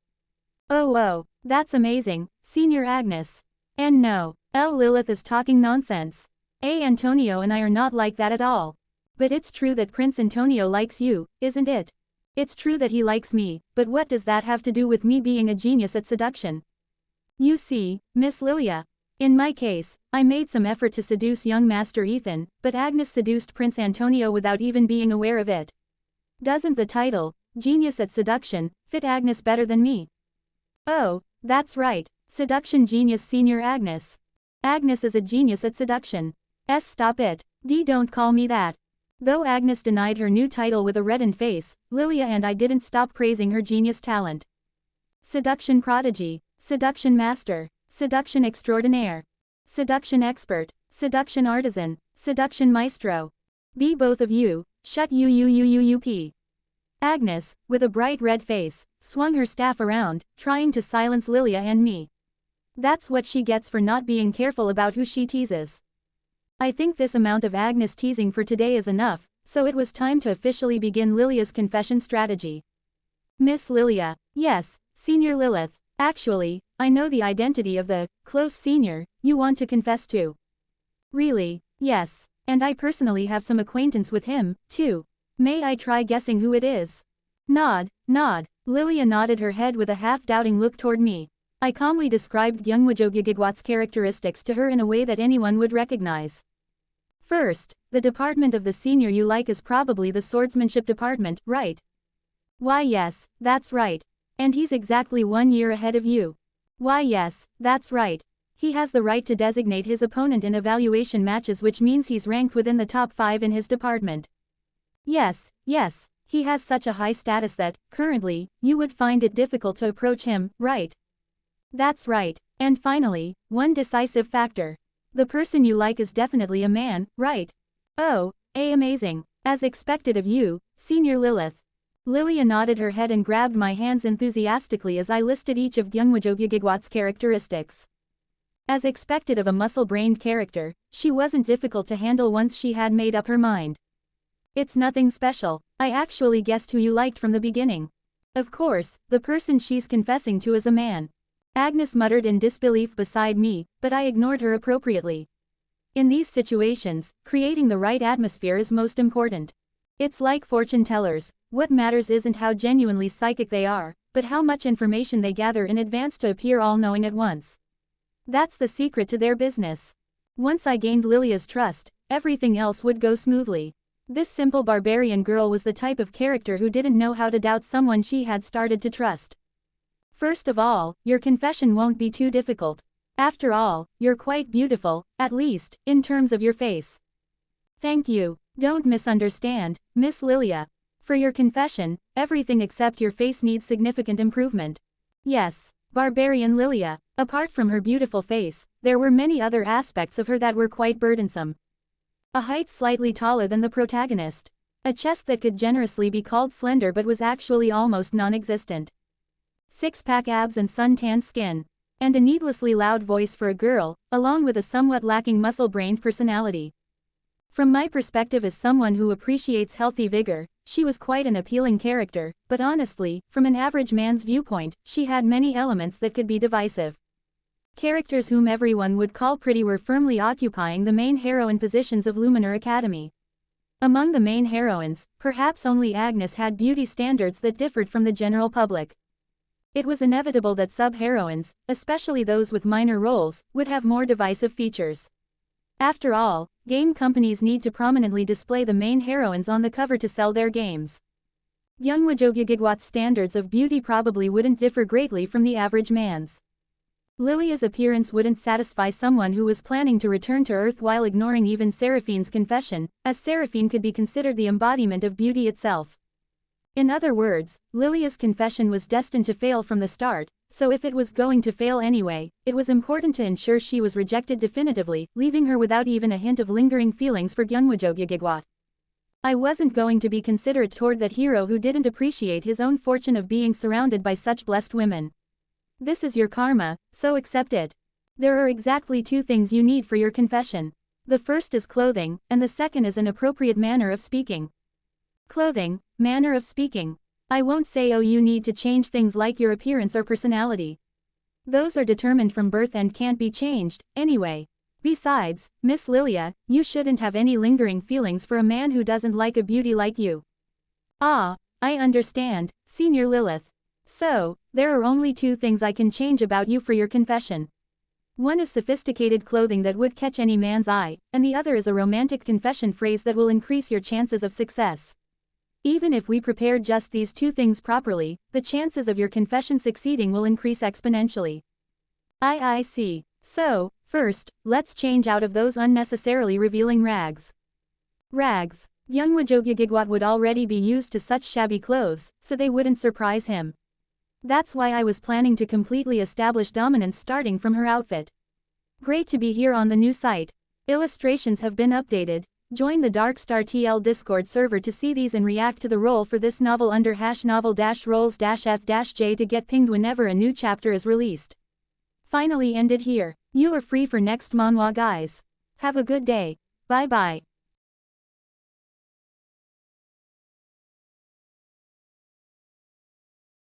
Oh, that's amazing, Senior Agnes. And no, Lilith is talking nonsense. Antonio and I are not like that at all. But it's true that Prince Antonio likes you, isn't it? It's true that he likes me, but what does that have to do with me being a genius at seduction? You see, Miss Lilia. In my case, I made some effort to seduce young Master Ethan, but Agnes seduced Prince Antonio without even being aware of it. Doesn't the title, Genius at Seduction, fit Agnes better than me? Oh, that's right, seduction genius Senior Agnes. Agnes is a genius at seduction. Stop it. Don't call me that. Though Agnes denied her new title with a reddened face, Lilia and I didn't stop praising her genius talent. Seduction prodigy, seduction master, seduction extraordinaire, seduction expert, seduction artisan, seduction maestro. Be both of you, shut you. Agnes, with a bright red face, swung her staff around, trying to silence Lilia and me. That's what she gets for not being careful about who she teases. I think this amount of Agnes teasing for today is enough, so it was time to officially begin Lilia's confession strategy. Miss Lilia. Yes, Senior Lilith. Actually, I know the identity of the close senior you want to confess to. Really? Yes. And I personally have some acquaintance with him, too. May I try guessing who it is? Nod. Lilia nodded her head with a half-doubting look toward me. I calmly described Gyeongwajogigigwat's characteristics to her in a way that anyone would recognize. First, the department of the senior you like is probably the swordsmanship department, right? Why yes, that's right. And he's exactly 1 year ahead of you. Why yes, that's right. He has the right to designate his opponent in evaluation matches, which means he's ranked within the top 5 in his department. Yes, he has such a high status that, currently, you would find it difficult to approach him, right? That's right. And finally, one decisive factor. The person you like is definitely a man, right? Oh, amazing. As expected of you, Senior Lilith. Lilia nodded her head and grabbed my hands enthusiastically as I listed each of Gyeongwajogigigwat's characteristics. As expected of a muscle-brained character, she wasn't difficult to handle once she had made up her mind. It's nothing special. I actually guessed who you liked from the beginning. Of course, the person she's confessing to is a man. Agnes muttered in disbelief beside me, but I ignored her appropriately. In these situations, creating the right atmosphere is most important. It's like fortune tellers, what matters isn't how genuinely psychic they are, but how much information they gather in advance to appear all-knowing at once. That's the secret to their business. Once I gained Lilia's trust, everything else would go smoothly. This simple barbarian girl was the type of character who didn't know how to doubt someone she had started to trust. First of all, your confession won't be too difficult. After all, you're quite beautiful, at least, in terms of your face. Thank you. Don't misunderstand, Miss Lilia. For your confession, everything except your face needs significant improvement. Yes, Barbarian Lilia. Apart from her beautiful face, there were many other aspects of her that were quite burdensome. A height slightly taller than the protagonist. A chest that could generously be called slender but was actually almost non-existent. Six-pack abs and sun-tanned skin. And a needlessly loud voice for a girl, along with a somewhat lacking muscle-brained personality. From my perspective as someone who appreciates healthy vigor, she was quite an appealing character, but honestly, from an average man's viewpoint, she had many elements that could be divisive. Characters whom everyone would call pretty were firmly occupying the main heroine positions of Luminar Academy. Among the main heroines, perhaps only Agnes had beauty standards that differed from the general public. It was inevitable that sub-heroines, especially those with minor roles, would have more divisive features. After all, game companies need to prominently display the main heroines on the cover to sell their games. Gyeongwajogigigwat's standards of beauty probably wouldn't differ greatly from the average man's. Lilia's appearance wouldn't satisfy someone who was planning to return to Earth while ignoring even Seraphine's confession, as Seraphine could be considered the embodiment of beauty itself. In other words, Lilia's confession was destined to fail from the start, so if it was going to fail anyway, it was important to ensure she was rejected definitively, leaving her without even a hint of lingering feelings for Gyeongwajogigigwat. I wasn't going to be considerate toward that hero who didn't appreciate his own fortune of being surrounded by such blessed women. This is your karma, so accept it. There are exactly 2 things you need for your confession. The first is clothing, and the second is an appropriate manner of speaking. Clothing, manner of speaking. I won't say you need to change things like your appearance or personality. Those are determined from birth and can't be changed, anyway. Besides, Miss Lilia, you shouldn't have any lingering feelings for a man who doesn't like a beauty like you. Ah, I understand, Senior Lilith. So, there are only 2 things I can change about you for your confession. One is sophisticated clothing that would catch any man's eye, and the other is a romantic confession phrase that will increase your chances of success. Even if we prepared just these 2 things properly, the chances of your confession succeeding will increase exponentially. I see. So, first, let's change out of those unnecessarily revealing rags. Rags. Gyeongwajogigigwat would already be used to such shabby clothes, so they wouldn't surprise him. That's why I was planning to completely establish dominance starting from her outfit. Great to be here on the new site. Illustrations have been updated. Join the Darkstar TL Discord server to see these and react to the role for this novel under #novel-roles-f-j to get pinged whenever a new chapter is released. Finally ended here. You are free for next manhwa guys. Have a good day. Bye bye.